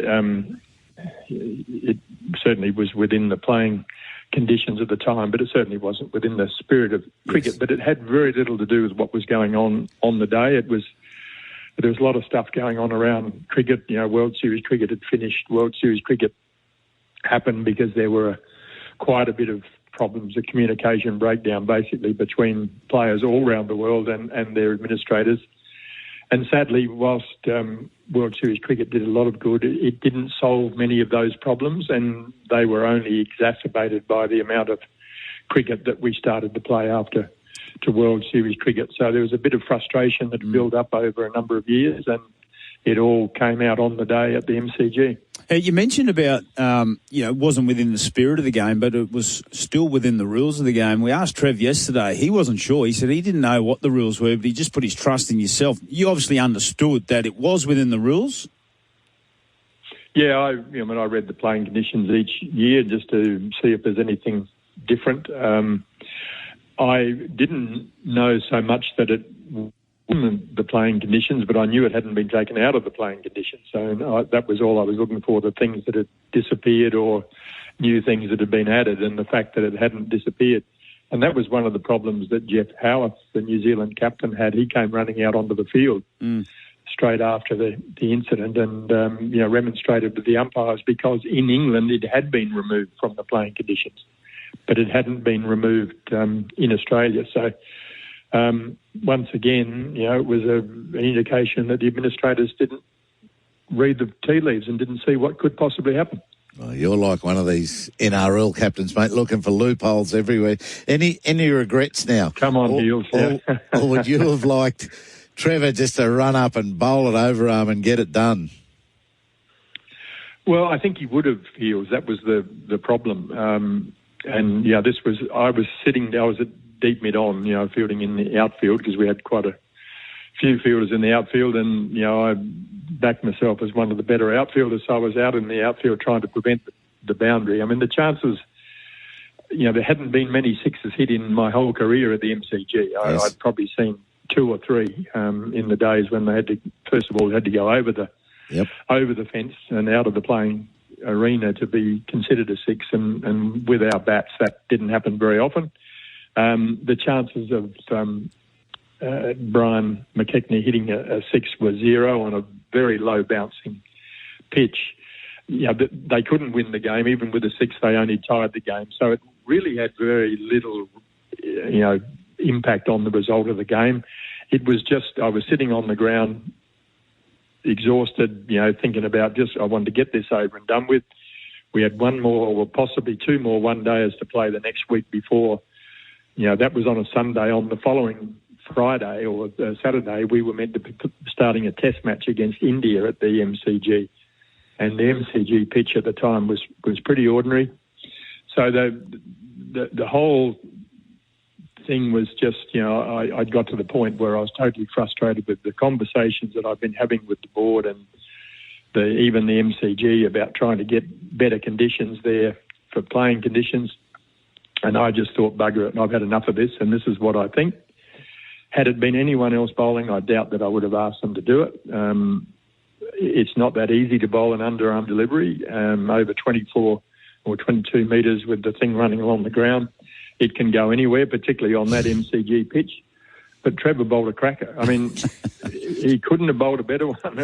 It certainly was within the playing conditions at the time, but it certainly wasn't within the spirit of cricket. Yes. But it had very little to do with what was going on the day. There was a lot of stuff going on around cricket. World Series cricket had finished. World Series cricket happened because there were quite a bit of problems, a communication breakdown basically between players all around the world and their administrators. And sadly, whilst World Series cricket did a lot of good, it didn't solve many of those problems, and they were only exacerbated by the amount of cricket that we started to play after to World Series cricket. So there was a bit of frustration that built up over a number of years, and it all came out on the day at the MCG. You mentioned about, it wasn't within the spirit of the game, but it was still within the rules of the game. We asked Trev yesterday. He wasn't sure. He said he didn't know what the rules were, but he just put his trust in yourself. You obviously understood that it was within the rules. Yeah, I read the playing conditions each year just to see if there's anything different. I didn't know so much that it wasn't the playing conditions, but I knew it hadn't been taken out of the playing conditions. So that was all I was looking for, the things that had disappeared or new things that had been added, and the fact that it hadn't disappeared. And that was one of the problems that Jeff Howarth, the New Zealand captain, had. He came running out onto the field straight after the incident and, remonstrated with the umpires because in England it had been removed from the playing conditions, but it hadn't been removed in Australia. So once again, it was an indication that the administrators didn't read the tea leaves and didn't see what could possibly happen. Well, you're like one of these NRL captains, mate, looking for loopholes everywhere. Any regrets now? Come on, Heels. Or would you have liked Trevor just to run up and bowl it overarm and get it done? Well, I think he would have, Heels. That was the problem. I was at deep mid-on, fielding in the outfield because we had quite a few fielders in the outfield, and, I backed myself as one of the better outfielders, so I was out in the outfield trying to prevent the boundary. I mean, the chances, there hadn't been many sixes hit in my whole career at the MCG. Yes. I'd probably seen 2 or 3 in the days when they had to, first of all, had to go over the fence and out of the playing arena to be considered a six, and with our bats that didn't happen very often. The chances of Brian McKechnie hitting a six was 0 on a very low bouncing pitch. They couldn't win the game. Even with a six, they only tied the game. So it really had very little, impact on the result of the game. It was just, I was sitting on the ground, exhausted, thinking about I wanted to get this over and done with. We had one more, or possibly 2 more one-dayers to play the next week before. That was on a Sunday. On the following Friday or Saturday, we were meant to be starting a test match against India at the MCG. And the MCG pitch at the time was pretty ordinary. So the whole thing was just, I got to the point where I was totally frustrated with the conversations that I've been having with the board and even the MCG about trying to get better conditions there for playing conditions. And I just thought, bugger it, I've had enough of this, and this is what I think. Had it been anyone else bowling, I doubt that I would have asked them to do it. It's not that easy to bowl an underarm delivery over 24 or 22 metres with the thing running along the ground. It can go anywhere, particularly on that MCG pitch. But Trevor bowled a cracker. I mean, he couldn't have bowled a better one.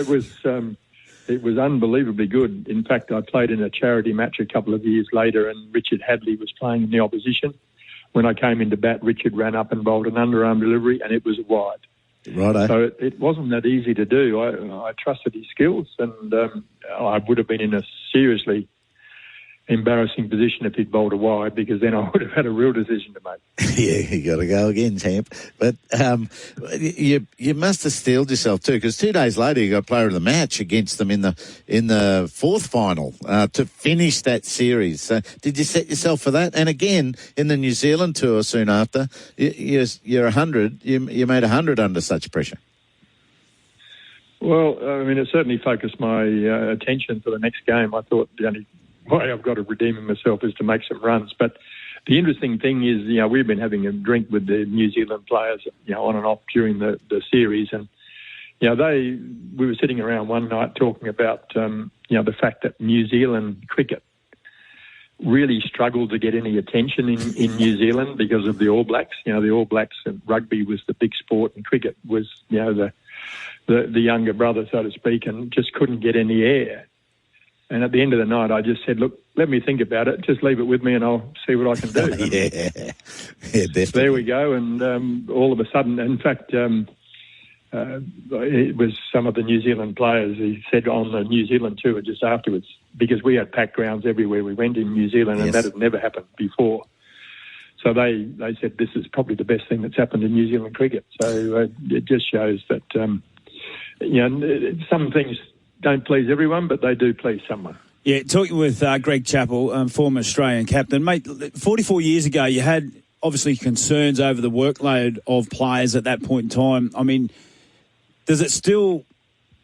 It was unbelievably good. In fact, I played in a charity match a couple of years later, and Richard Hadley was playing in the opposition. When I came into bat, Richard ran up and bowled an underarm delivery, and it was wide. Righto. So it wasn't that easy to do. I trusted his skills, and I would have been in a seriously embarrassing position if he'd bowled a wide, because then I would have had a real decision to make. Yeah, you got to go again, champ. But you must have steeled yourself too, because 2 days later you got player of the match against them in the fourth final to finish that series. So did you set yourself for that? And again in the New Zealand tour soon after, you're 100. You made 100 under such pressure. Well, I mean, it certainly focused my attention for the next game. I thought the only way I've got to redeem myself is to make some runs. But the interesting thing is, we've been having a drink with the New Zealand players, on and off during the series. And, we were sitting around one night talking about, the fact that New Zealand cricket really struggled to get any attention in New Zealand because of the All Blacks. The All Blacks and rugby was the big sport, and cricket was, the younger brother, so to speak, and just couldn't get any air. And at the end of the night, I just said, look, let me think about it. Just leave it with me and I'll see what I can do. Yeah, definitely. There we go. And all of a sudden, in fact, it was some of the New Zealand players, he said on the New Zealand tour just afterwards, because we had packed grounds everywhere we went in New Zealand, and that had never happened before. So they said this is probably the best thing that's happened in New Zealand cricket. So it just shows that, some things don't please everyone, but they do please someone. Yeah, talking with Greg Chappell, former Australian captain. Mate, 44 years ago, you had obviously concerns over the workload of players at that point in time. I mean, does it still,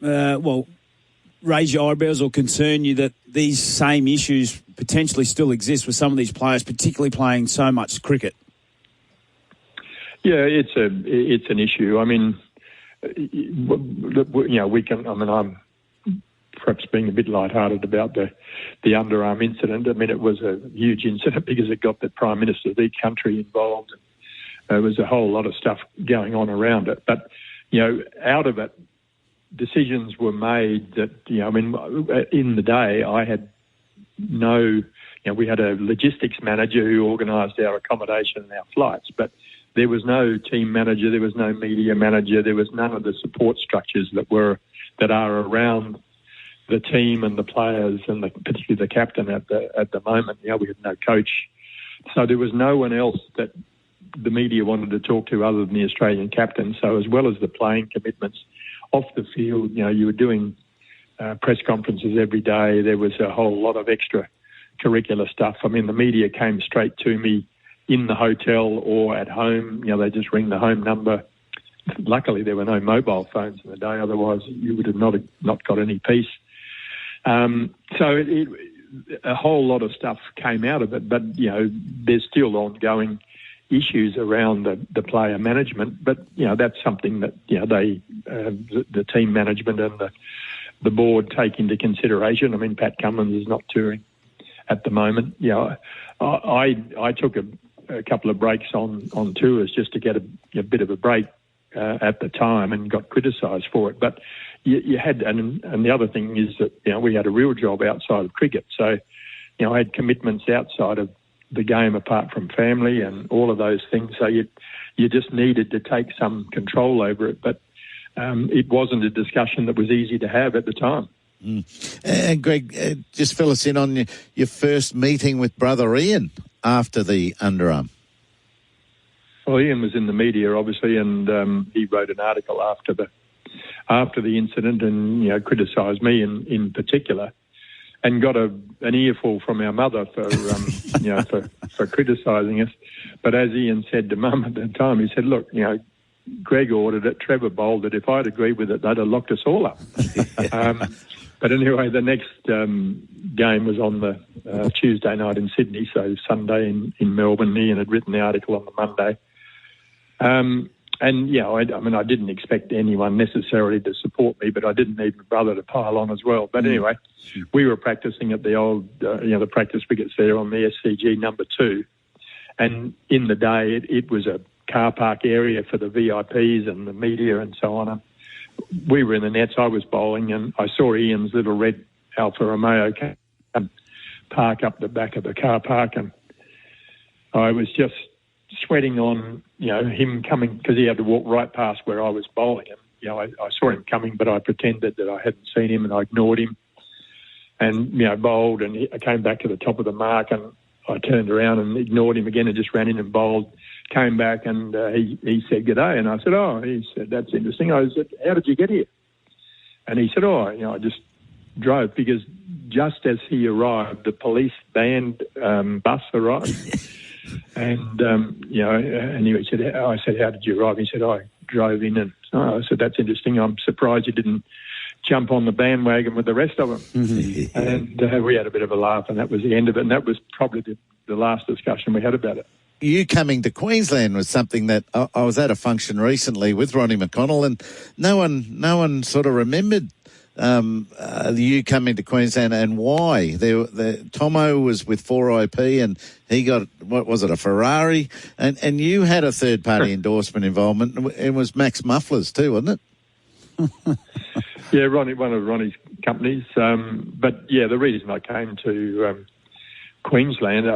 raise your eyebrows or concern you that these same issues potentially still exist with some of these players, particularly playing so much cricket? Yeah, it's an issue. I mean, we can. I mean, I'm perhaps being a bit lighthearted about the underarm incident. I mean, it was a huge incident because it got the Prime Minister of each country involved. And there was a whole lot of stuff going on around it. But, out of it, decisions were made that, in the day I had we had a logistics manager who organised our accommodation and our flights, but there was no team manager, there was no media manager, there was none of the support structures that are around the team and the players and particularly the captain at the moment. We had no coach. So there was no one else that the media wanted to talk to other than the Australian captain. So as well as the playing commitments off the field, you were doing press conferences every day. There was a whole lot of extra curricular stuff. I mean, the media came straight to me in the hotel or at home. They just ring the home number. Luckily, there were no mobile phones in the day. Otherwise, you would have not got any peace. So a whole lot of stuff came out of it. But, there's still ongoing issues around the player management. But, that's something that, the team management and the board take into consideration. I mean, Pat Cummins is not touring at the moment. I took a couple of breaks on tours just to get a bit of a break at the time and got criticised for it. But you had, and the other thing is that, we had a real job outside of cricket. So, I had commitments outside of the game apart from family and all of those things. So you just needed to take some control over it. But it wasn't a discussion that was easy to have at the time. And Greg, just fill us in on your first meeting with brother Ian after the underarm. Well, Ian was in the media, obviously, and he wrote an article after the incident and criticised me in particular, and got an earful from our mother for for criticising us. But as Ian said to Mum at the time, he said, "Look, Greg ordered it, Trevor bowled it. If I'd agreed with it, they'd have locked us all up." But anyway, the next game was on the Tuesday night in Sydney, so Sunday in Melbourne. Ian had written the article on the Monday. I didn't expect anyone necessarily to support me, but I didn't need my brother to pile on as well. But anyway, we were practising at the old, the practice wickets there on the SCG number 2. And in the day, it was a car park area for the VIPs and the media and so on. We were in the nets, I was bowling, and I saw Ian's little red Alfa Romeo park up the back of the car park, and I was just sweating on, him coming, because he had to walk right past where I was bowling. And, I saw him coming, but I pretended that I hadn't seen him and I ignored him and, bowled, and I came back to the top of the mark and I turned around and ignored him again and just ran in and bowled. Came back and he said, "G'day." And I said, "Oh," he said, "that's interesting." I said, "How did you get here?" And he said, "Oh, I just drove," because just as he arrived, the police band bus arrived. And, and he said, I said, "How did you arrive?" He said, "I drove in." And I said, "That's interesting. I'm surprised you didn't jump on the bandwagon with the rest of them." And we had a bit of a laugh, and that was the end of it. And that was probably the last discussion we had about it. You coming to Queensland was something that I was at a function recently with Ronnie McConnell, and no one sort of remembered you coming to Queensland and why. Tomo was with 4IP and he got, what was it, a Ferrari, and you had a third party endorsement involvement. It was Max Mufflers too, wasn't it? Yeah, Ronnie, one of Ronnie's companies. But yeah, the reason I came to Queensland,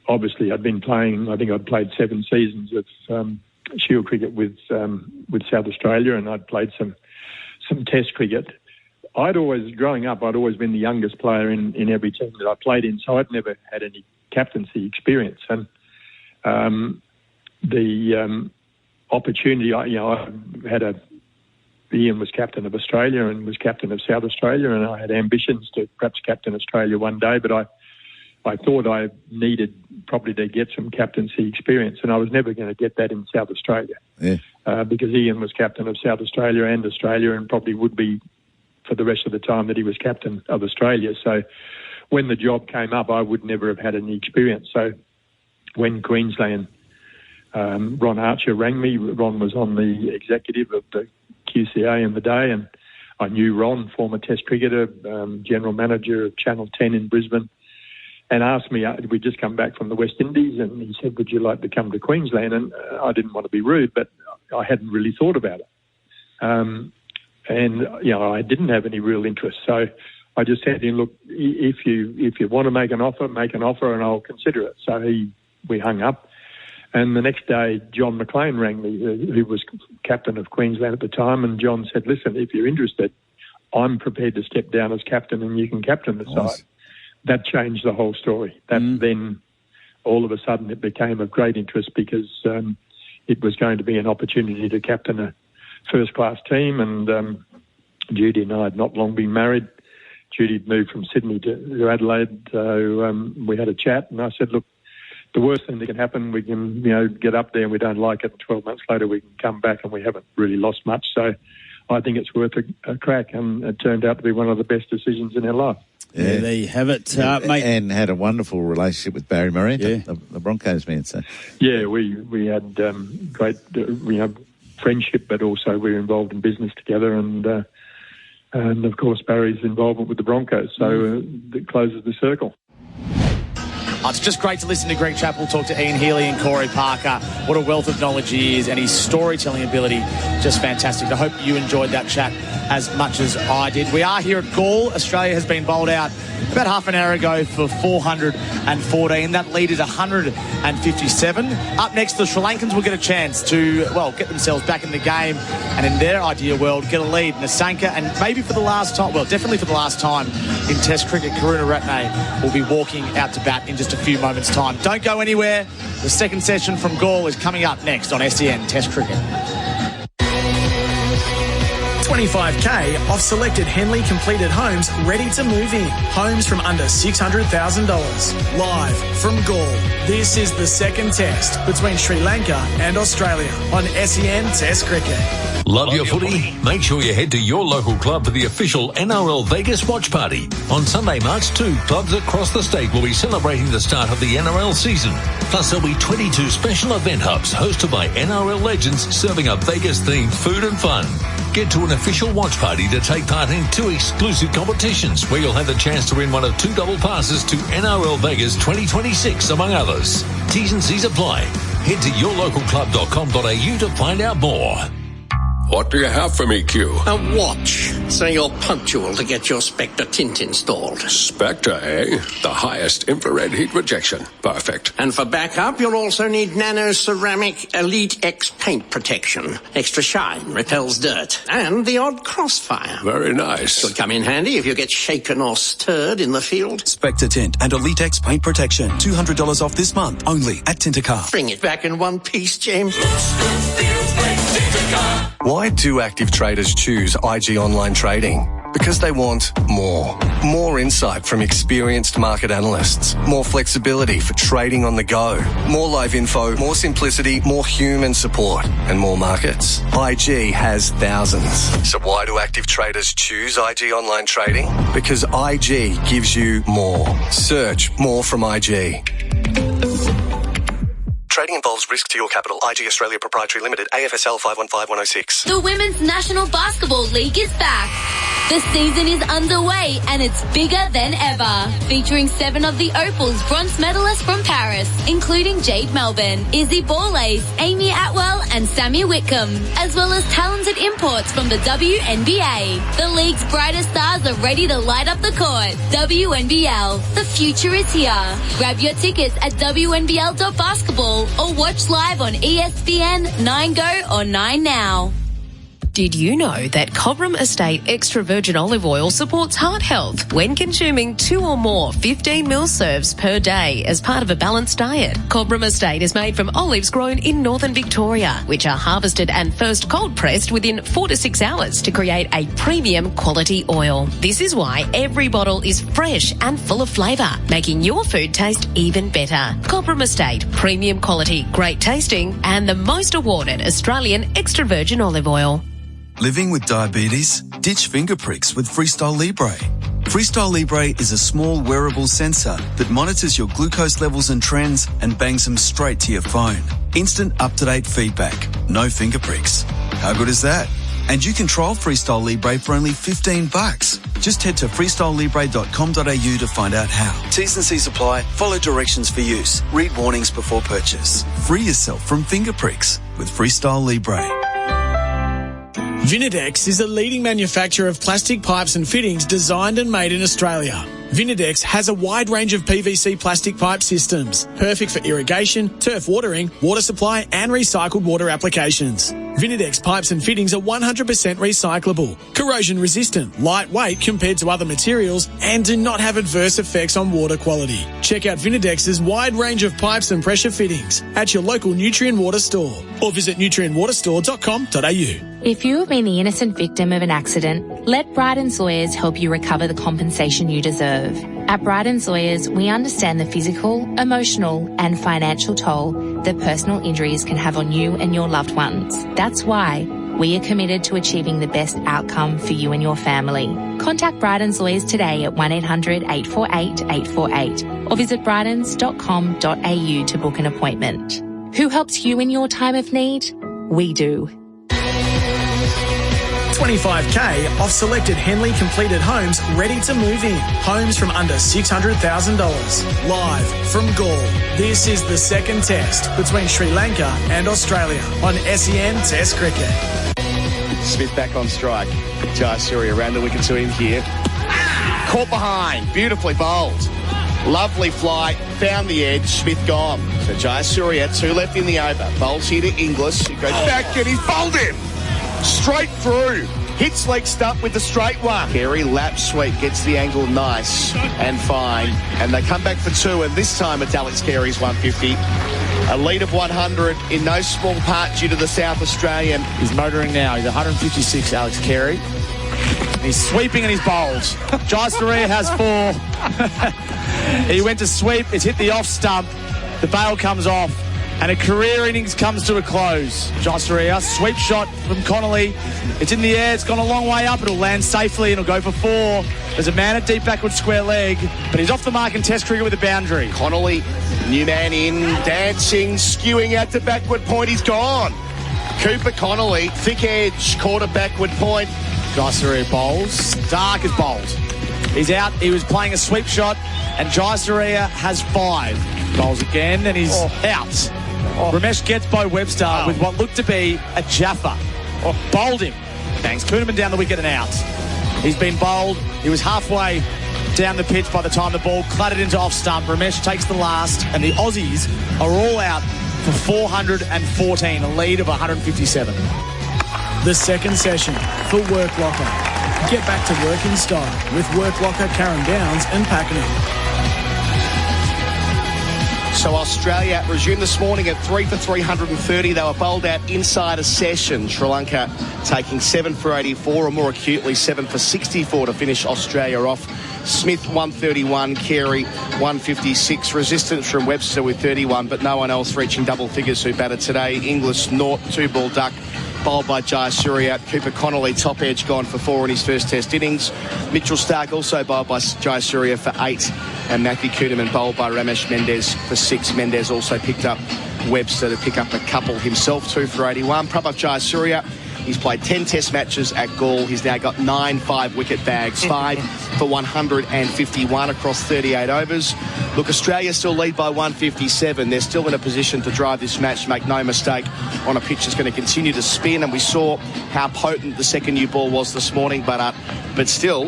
obviously I'd been playing. I think I'd played 7 seasons of Shield cricket with South Australia, and I'd played some Test cricket. Growing up, I'd always been the youngest player in every team that I played in, so I'd never had any captaincy experience. And the opportunity, I had Ian was captain of Australia and was captain of South Australia, and I had ambitions to perhaps captain Australia one day, but I thought I needed probably to get some captaincy experience, and I was never going to get that in South Australia because Ian was captain of South Australia and probably would be for the rest of the time that he was captain of Australia. So when the job came up, I would never have had any experience. So when Queensland, Ron Archer rang me, Ron was on the executive of the QCA in the day, and I knew Ron, former Test cricketer, general manager of Channel 10 in Brisbane, and asked me, we'd just come back from the West Indies, and he said, would you like to come to Queensland? And I didn't want to be rude, but I hadn't really thought about it. I didn't have any real interest. So I just said to him, look, if you want to make an offer, and I'll consider it. So we hung up. And the next day, John McGain rang me, who was captain of Queensland at the time, and John said, listen, if you're interested, I'm prepared to step down as captain and you can captain the side. That changed the whole story. Then all of a sudden it became of great interest because it was going to be an opportunity to captain a first-class team, and Judy and I had not long been married. Judy had moved from Sydney to Adelaide, so we had a chat, and I said, look, the worst thing that can happen, we can, get up there and we don't like it, and 12 months later we can come back and we haven't really lost much. So I think it's worth a crack, and it turned out to be one of the best decisions in our life. Yeah, there you have it, mate. And had a wonderful relationship with Barry Murray, the Broncos man. So yeah, we had great, friendship, but also we were involved in business together, and of course Barry's involvement with the Broncos, so it closes the circle. It's just great to listen to Greg Chappell talk to Ian Healy and Corey Parker. What a wealth of knowledge he is, and his storytelling ability, just fantastic. I hope you enjoyed that chat as much as I did. We are here at Gaul. Australia has been bowled out about half an hour ago for 414. That lead is 157. Up next, the Sri Lankans will get a chance to, get themselves back in the game, and in their ideal world, get a lead. Nasanka, and maybe for the last time, definitely for the last time in Test cricket, Karuna Ratne will be walking out to bat in just a few moments' time. Don't go anywhere. The second session from Gaul is coming up next on SEN Test Cricket. 25k off selected Henley completed homes ready to move in. Homes from under $600,000. Live from Gaul. This is the second test between Sri Lanka and Australia on SEN Test Cricket. Love your footy? Make sure you head to your local club for the official NRL Vegas watch party. On Sunday, March 2, clubs across the state will be celebrating the start of the NRL season. Plus, there'll be 22 special event hubs hosted by NRL legends serving up Vegas-themed food and fun. Get to an official watch party to take part in 2 exclusive competitions where you'll have the chance to win one of 2 double passes to NRL Vegas 2026, among others. T's and C's apply. Head to yourlocalclub.com.au to find out more. What do you have for me, Q? A watch, so you're punctual to get your Spectre tint installed. Spectre, eh? The highest infrared heat rejection. Perfect. And for backup, you'll also need Nano Ceramic Elite X paint protection. Extra shine, repels dirt, and the odd crossfire. Very nice. Could come in handy if you get shaken or stirred in the field. Spectre Tint and Elite X paint protection. $200 off this month, only at Tintercar. Bring it back in one piece, James. Why do active traders choose IG Online Trading? Because they want more. More insight from experienced market analysts. More flexibility for trading on the go. More live info, more simplicity, more human support, and more markets. IG has thousands. So why do active traders choose IG Online Trading? Because IG gives you more. Search more from IG. Trading involves risk to your capital. IG Australia Proprietary Limited, AFSL 515106. The Women's National Basketball League is back. The season is underway and it's bigger than ever. Featuring 7 of the Opal's bronze medalists from Paris, including Jade Melbourne, Izzy Borlace, Amy Atwell and Sammy Whitcomb, as well as talented imports from the WNBA. The league's brightest stars are ready to light up the court. WNBL, the future is here. Grab your tickets at WNBL.basketball or watch live on ESPN, 9Go or 9Now. Did you know that Cobram Estate extra virgin olive oil supports heart health when consuming 2 or more 15ml serves per day as part of a balanced diet? Cobram Estate is made from olives grown in northern Victoria, which are harvested and first cold pressed within 4 to 6 hours to create a premium quality oil. This is why every bottle is fresh and full of flavour, making your food taste even better. Cobram Estate, premium quality, great tasting, and the most awarded Australian extra virgin olive oil. Living with diabetes? Ditch finger pricks with Freestyle Libre. Freestyle Libre is a small wearable sensor that monitors your glucose levels and trends and bangs them straight to your phone. Instant up-to-date feedback. No finger pricks. How good is that? And you can trial Freestyle Libre for only $15. Just head to freestylelibre.com.au to find out how. T's and C's apply. Follow directions for use. Read warnings before purchase. Free yourself from finger pricks with Freestyle Libre. Vinidex is a leading manufacturer of plastic pipes and fittings designed and made in Australia. Vinidex has a wide range of PVC plastic pipe systems, perfect for irrigation, turf watering, water supply and recycled water applications. Vinidex pipes and fittings are 100% recyclable, corrosion resistant, lightweight compared to other materials, and do not have adverse effects on water quality. Check out Vinidex's wide range of pipes and pressure fittings at your local Nutrien Water store or visit nutrienwaterstore.com.au. If you have been the innocent victim of an accident, let Bryce Sawyers help you recover the compensation you deserve. At Bryce Sawyers, we understand the physical, emotional, and financial toll that personal injuries can have on you and your loved ones. That's why we are committed to achieving the best outcome for you and your family. Contact Bryce Sawyers today at 1-800-848-848 or visit brydens.com.au to book an appointment. Who helps you in your time of need? We do. 25k off selected Henley completed homes ready to move in. Homes from under $600,000. Live from Gaul. This is the second test between Sri Lanka and Australia on SEN Test Cricket. Smith back on strike. Jayasuriya around the wicket to him here. Caught behind. Beautifully bowled. Lovely flight. Found the edge. Smith gone. So Jayasuriya, 2 left in the over. Bowls here to Inglis. He goes back and he's bowled him. Straight through. Hits leg stump with the straight one. Carey lap sweep gets the angle nice and fine. And they come back for 2, and this time it's Alex Carey's 150. A lead of 100 in no small part due to the South Australian. He's motoring now. He's 156, Alex Carey. He's sweeping and he's bowled. Jayasuriya has 4. He went to sweep. It's hit the off stump. The bail comes off. And a career innings comes to a close. Jayasuriya, sweep shot from Connolly. It's in the air. It's gone a long way up. It'll land safely and it'll go for 4. There's a man at deep backward square leg, but he's off the mark in Test cricket with a boundary. Connolly, new man in, dancing, skewing out to backward point. He's gone. Cooper Connolly, thick edge, caught a backward point. Jayasuriya bowls. Dark is bowled. He's out. He was playing a sweep shot, and Jayasuriya has 5. Bowls again, and he's out. Ramesh gets Bo Webster with what looked to be a jaffa. Bowled him. Bangs Kuhneman down the wicket and out. He's been bowled. He was halfway down the pitch by the time the ball clattered into off stump. Ramesh takes the last, and the Aussies are all out for 414, a lead of 157. The second session for Work Locker. Get back to work in style with Work Locker, Karen Downs and Pakenham. So Australia resumed this morning at 3 for 330. They were bowled out inside a session. Sri Lanka taking 7 for 84, or more acutely 7 for 64 to finish Australia off. Smith 131, Carey 156. Resistance from Webster with 31, but no one else reaching double figures who batted today. Inglis, 2 ball duck. Bowled by Jayasuriya. Cooper Connolly, top edge, gone for 4 in his first test innings. Mitchell Stark also bowled by Jayasuriya for 8. And Matthew Kuhneman bowled by Ramesh Mendez for 6. Mendez also picked up Webster to pick up a couple himself, 2 for 81. Prabhat Jayasuriya, he's played 10 test matches at Gaul. He's now got 9 5-wicket bags, 5 for 151 across 38 overs. Look, Australia still lead by 157. They're still in a position to drive this match, make no mistake, on a pitch that's going to continue to spin. And we saw how potent the second new ball was this morning, but still,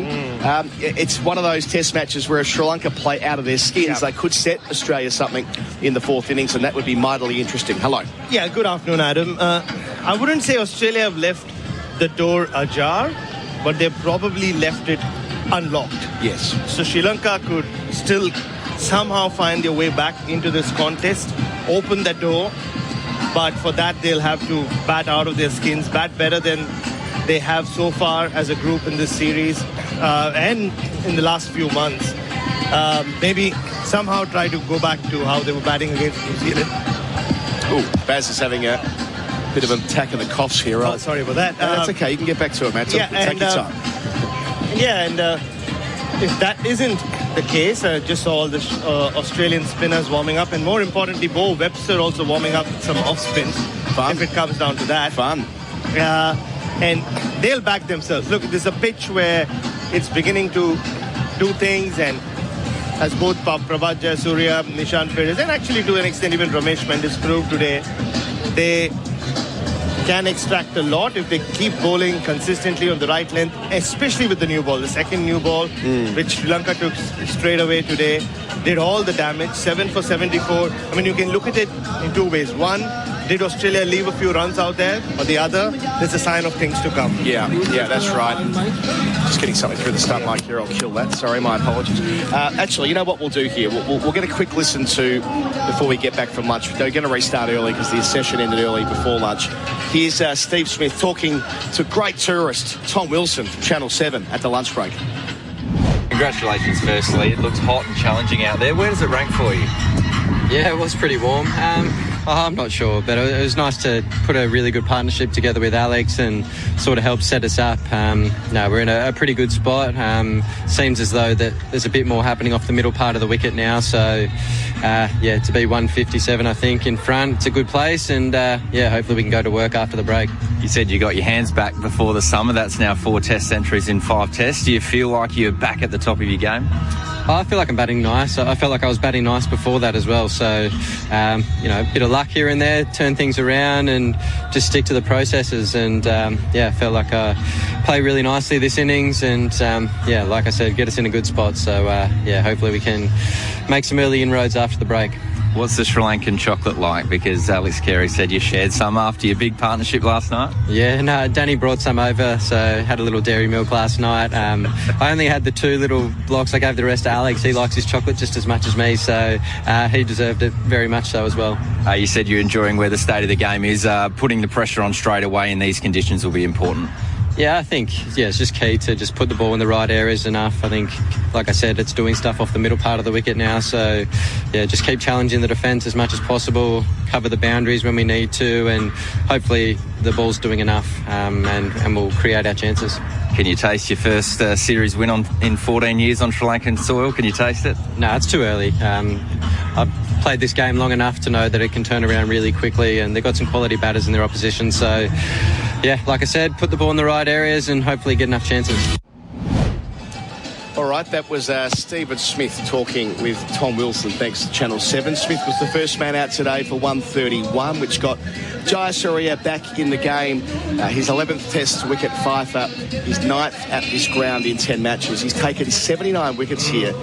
it's one of those test matches where if Sri Lanka play out of their skins, they could set Australia something in the 4th innings, and that would be mightily interesting. Hello. Yeah, good afternoon, Adam. I wouldn't say Australia have left the door ajar, but they probably left it unlocked. Yes. So Sri Lanka could still somehow find their way back into this contest, open the door, but for that they'll have to bat out of their skins, bat better than they have so far as a group in this series and in the last few months. Maybe somehow try to go back to how they were batting against New Zealand. Oh, Baz is having a bit of an attack of the coughs here. Oh, sorry about that. That's okay. You can get back to it, Matt. Take your time. Yeah, and if that isn't the case, just saw all the Australian spinners warming up, and more importantly, Bo Webster also warming up with some off spins. Fun. If it comes down to that. Fun. And they'll back themselves. Look, this is a pitch where it's beginning to do things, and as both Prabhat Jayasuriya, Nishant Perez, and actually to an extent even Ramesh Mendis proved today, they can extract a lot if they keep bowling consistently on the right length, especially with the new ball. The second new ball, which Sri Lanka took straight away today, did all the damage. 7 for 74. I mean, you can look at it in two ways. One, did Australia leave a few runs out there? Or the other, there's a sign of things to come. Yeah, that's right. Just getting something through the stump mic here. I'll kill that. Sorry, my apologies. Actually, you know what we'll do here? We'll get a quick listen to, before we get back from lunch. They're going to restart early because the session ended early before lunch. Here's Steve Smith talking to great tourist Tom Wilson from Channel 7 at the lunch break. Congratulations, firstly. It looks hot and challenging out there. Where does it rank for you? Yeah, it was pretty warm. I'm not sure, but it was nice to put a really good partnership together with Alex and sort of help set us up. No, we're in a pretty good spot. Seems as though that there's a bit more happening off the middle part of the wicket now. So, to be 157, I think, in front, it's a good place. And, hopefully we can go to work after the break. You said you got your hands back before the summer. That's now 4 test centuries in 5 tests. Do you feel like you're back at the top of your game? I feel like I'm batting nice. I felt like I was batting nice before that as well. So, a bit of luck here and there, turn things around and just stick to the processes. And, felt like I played really nicely this innings. And, like I said, get us in a good spot. So, hopefully we can make some early inroads after the break. What's the Sri Lankan chocolate like? Because Alex Carey said you shared some after your big partnership last night. Yeah, no, Danny brought some over, so had a little dairy milk last night. I only had the 2 little blocks. I gave the rest to Alex. He likes his chocolate just as much as me, so he deserved it very much so as well. You said you're enjoying where the state of the game is. Putting the pressure on straight away in these conditions will be important. Yeah, I think, it's just key to just put the ball in the right areas enough. I think, like I said, it's doing stuff off the middle part of the wicket now. So, just keep challenging the defence as much as possible, cover the boundaries when we need to, and hopefully the ball's doing enough and we'll create our chances. Can you taste your first series win in 14 years on Sri Lankan soil? Can you taste it? No, it's too early. I've played this game long enough to know that it can turn around really quickly, and they've got some quality batters in their opposition. So, like I said, put the ball in the right areas and hopefully get enough chances. All right, that was Stephen Smith talking with Tom Wilson, thanks to Channel 7. Smith was the first man out today for 131, which got Jayasuriya back in the game. His 11th Test wicket fifer, his 9th at this ground in 10 matches. He's taken 79 wickets here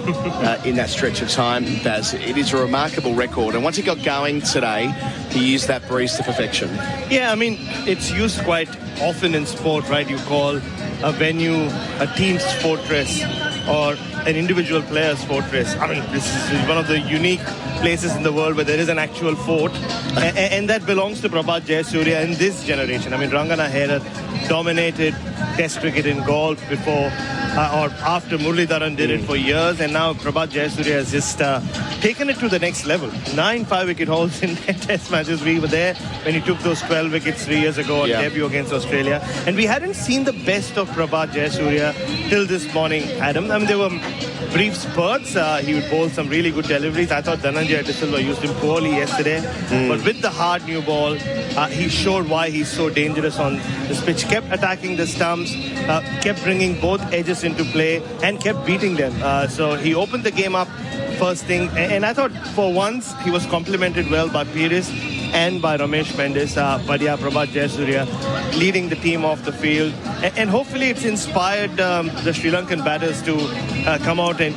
in that stretch of time, Baz. It is a remarkable record. And once he got going today, he used that breeze to perfection. Yeah, I mean, it's used quite often in sport, right? You call a venue a team's fortress or an individual player's fortress. I mean, this is one of the unique places in the world where there is an actual fort, and that belongs to Prabhat Jayasuriya in this generation. I mean, Rangana Hera dominated Test cricket in golf before or after Muralidharan did it for years, and now Prabhat Jayasuriya has just taken it to the next level. 9 5-wicket hauls in 10 Test matches. We were there when he took those 12 wickets 3 years ago on debut against Australia, and we hadn't seen the best of Prabhat Jayasuriya till this morning, Adam. I mean, there were brief spurts. He would bowl some really good deliveries. I thought Dhananjaya De Silva used him poorly yesterday, but with the hard new ball, he showed why he's so dangerous on this pitch. Kept attacking the stumps, kept bringing both edges into play, and kept beating them. So he opened the game up first thing, and I thought for once he was complimented well by Pires and by Ramesh Mendis. Prabhat Jayasuriya leading the team off the field, and hopefully it's inspired the Sri Lankan batters to come out and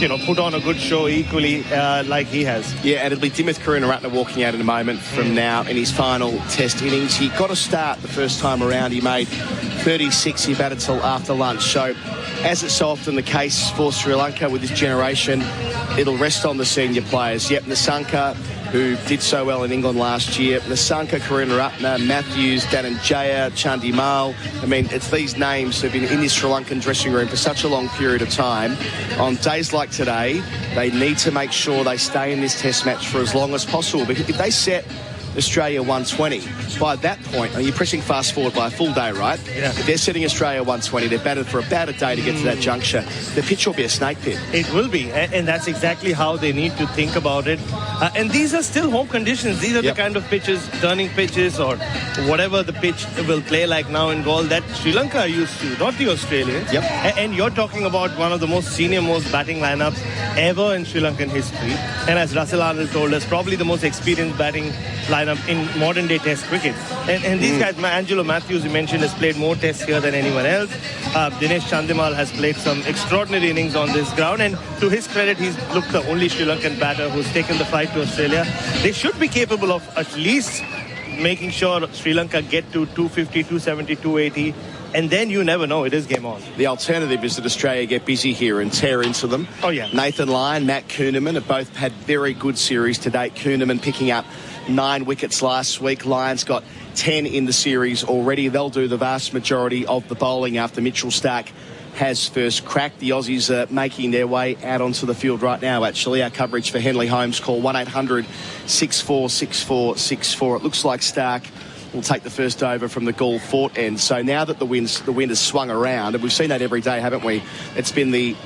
put on a good show equally like he has. Yeah, and it'll be Dimith Karunaratne walking out in a moment from now in his final test innings. He got a start the first time around. He made 36. He batted till after lunch. So, as it's so often the case for Sri Lanka with this generation, it'll rest on the senior players. Yep, Nasanka, who did so well in England last year. Nasanka, Karunaratne, Matthews, Dhananjaya, Chandimal. I mean, it's these names who've been in this Sri Lankan dressing room for such a long period of time. On days like today, they need to make sure they stay in this test match for as long as possible. Because if they set Australia 120, by that point, you're pressing fast forward by a full day, right? Yeah. If they're setting Australia 120, they're batted for about a day to get to that juncture. The pitch will be a snake pit. It will be, and that's exactly how they need to think about it. And these are still home conditions. These are the kind of pitches, turning pitches or whatever the pitch will play like now in Galle that Sri Lanka are used to, not the Australians. Yep. And you're talking about one of the most senior, most batting lineups ever in Sri Lankan history. And as Russell Arnold told us, probably the most experienced batting lineup in modern day test cricket. And these guys, Angelo Matthews, you mentioned, has played more tests here than anyone else. Dinesh Chandimal has played some extraordinary innings on this ground, and to his credit, he's looked the only Sri Lankan batter who's taken the fight to Australia. They should be capable of at least making sure Sri Lanka get to 250, 270, 280. And then you never know, it is game on. The alternative is that Australia get busy here and tear into them. Oh, yeah. Nathan Lyon, Matt Kuhneman have both had very good series to date. Kuhneman picking up 9 wickets last week. Lyon's got 10 in the series already. They'll do the vast majority of the bowling after Mitchell Starc has first crack. The Aussies are making their way out onto the field right now, actually. Our coverage for Henley Holmes, call 1-800-6464-64. It looks like Starc will take the first over from the Galle Fort end. So now that the wind has swung around, and we've seen that every day, haven't we? It's been the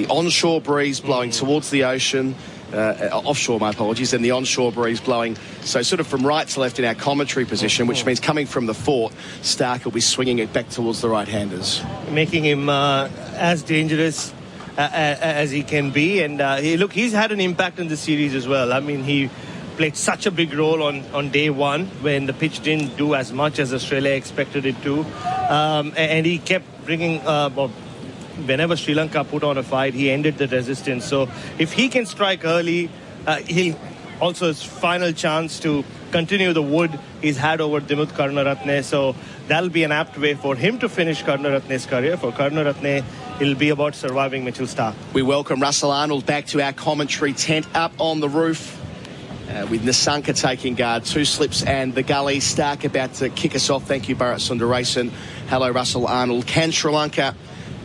onshore breeze blowing towards the ocean, offshore, my apologies, and the onshore breeze blowing, so sort of from right to left in our commentary position, which means coming from the fort, Starc will be swinging it back towards the right-handers. Making him as dangerous as he can be. And he's had an impact in the series as well. I mean, he played such a big role on day one when the pitch didn't do as much as Australia expected it to. And he kept bringing... whenever Sri Lanka put on a fight, he ended the resistance. So if he can strike early, he'll also his final chance to continue the wood he's had over Dimith Karunaratne. So that'll be an apt way for him to finish Karunaratne's career. For Karunaratne, it'll be about surviving Mitchell Starc. We welcome Russell Arnold back to our commentary tent up on the roof. With Nasanka taking guard, 2 slips and the gully. Starc about to kick us off. Thank you, Bharat Sundaresan. Hello, Russell Arnold. Can Sri Lanka,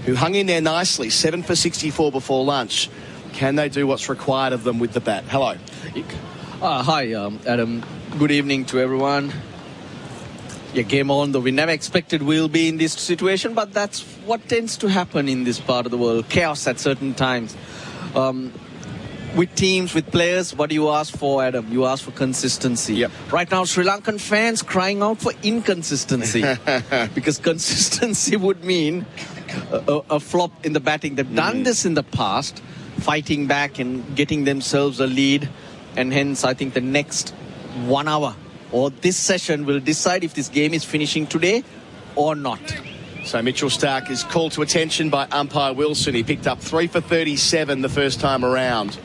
who hung in there nicely, 7 for 64 before lunch, can they do what's required of them with the bat? Hello. Hi, Adam. Good evening to everyone. Yeah, game on, though we never expected we'll be in this situation, but that's what tends to happen in this part of the world. Chaos at certain times. With teams, with players, what do you ask for, Adam? You ask for consistency. Yep. Right now, Sri Lankan fans crying out for inconsistency. Because consistency would mean a flop in the batting. They've done this in the past, fighting back and getting themselves a lead. And hence, I think the next 1 hour or this session will decide if this game is finishing today or not. So Mitchell Starc is called to attention by umpire Wilson. He picked up 3 for 37 the first time around.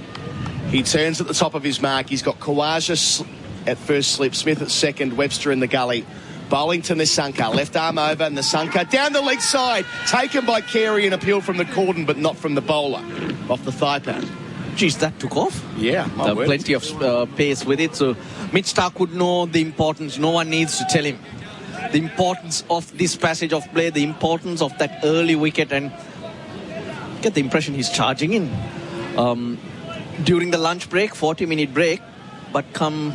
He turns at the top of his mark. He's got Khawaja at first slip, Smith at second, Webster in the gully. Bowling to Nasanka, left arm over, Nasanka down the leg side, taken by Carey and appealed from the cordon, but not from the bowler, off the thigh pad. Geez, that took off. Yeah, my word. Plenty of pace with it. So Mitch Starc would know the importance. No one needs to tell him the importance of this passage of play, the importance of that early wicket, and get the impression he's charging in. During the lunch break, 40-minute break, but come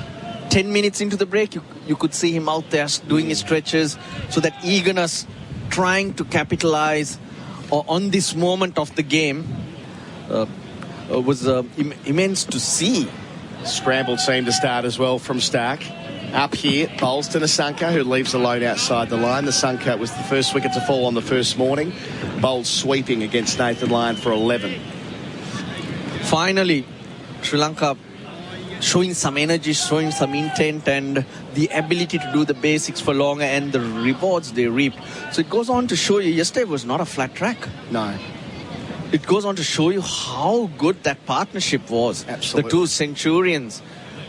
10 minutes into the break, you could see him out there doing his stretches. So that eagerness, trying to capitalize on this moment of the game was immense to see. Scrambled seam to start as well from Starc. Up here, bowls to Nasanka, who leaves alone outside the line. Nasanka was the first wicket to fall on the first morning. Bowled sweeping against Nathan Lyon for 11. Finally, Sri Lanka showing some energy, showing some intent, and the ability to do the basics for longer, and the rewards they reap. So it goes on to show you, yesterday was not a flat track. No. it goes on to show you how good that partnership was. Absolutely. The two Centurions,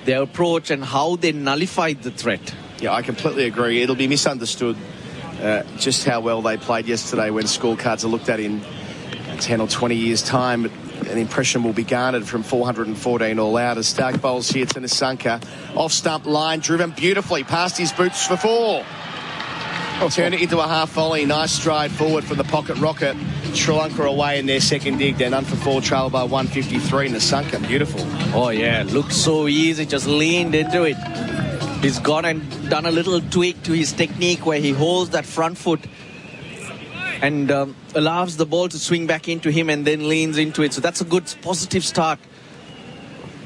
their approach and how they nullified the threat. Yeah, I completely agree. It'll be misunderstood just how well they played yesterday when scorecards are looked at in 10 or 20 years' time. An impression will be garnered from 414 all out as Stark bowls here to Nissanka. Off stump line, driven beautifully past his boots for 4. Turn it into a half volley. Nice stride forward from the pocket rocket. Sri Lanka away in their second dig. They're none for 4, trail by 153. Nissanka, beautiful. Oh yeah, looked so easy, just leaned into it. He's gone and done a little tweak to his technique where he holds that front foot and allows the ball to swing back into him and then leans into it. So that's a good positive start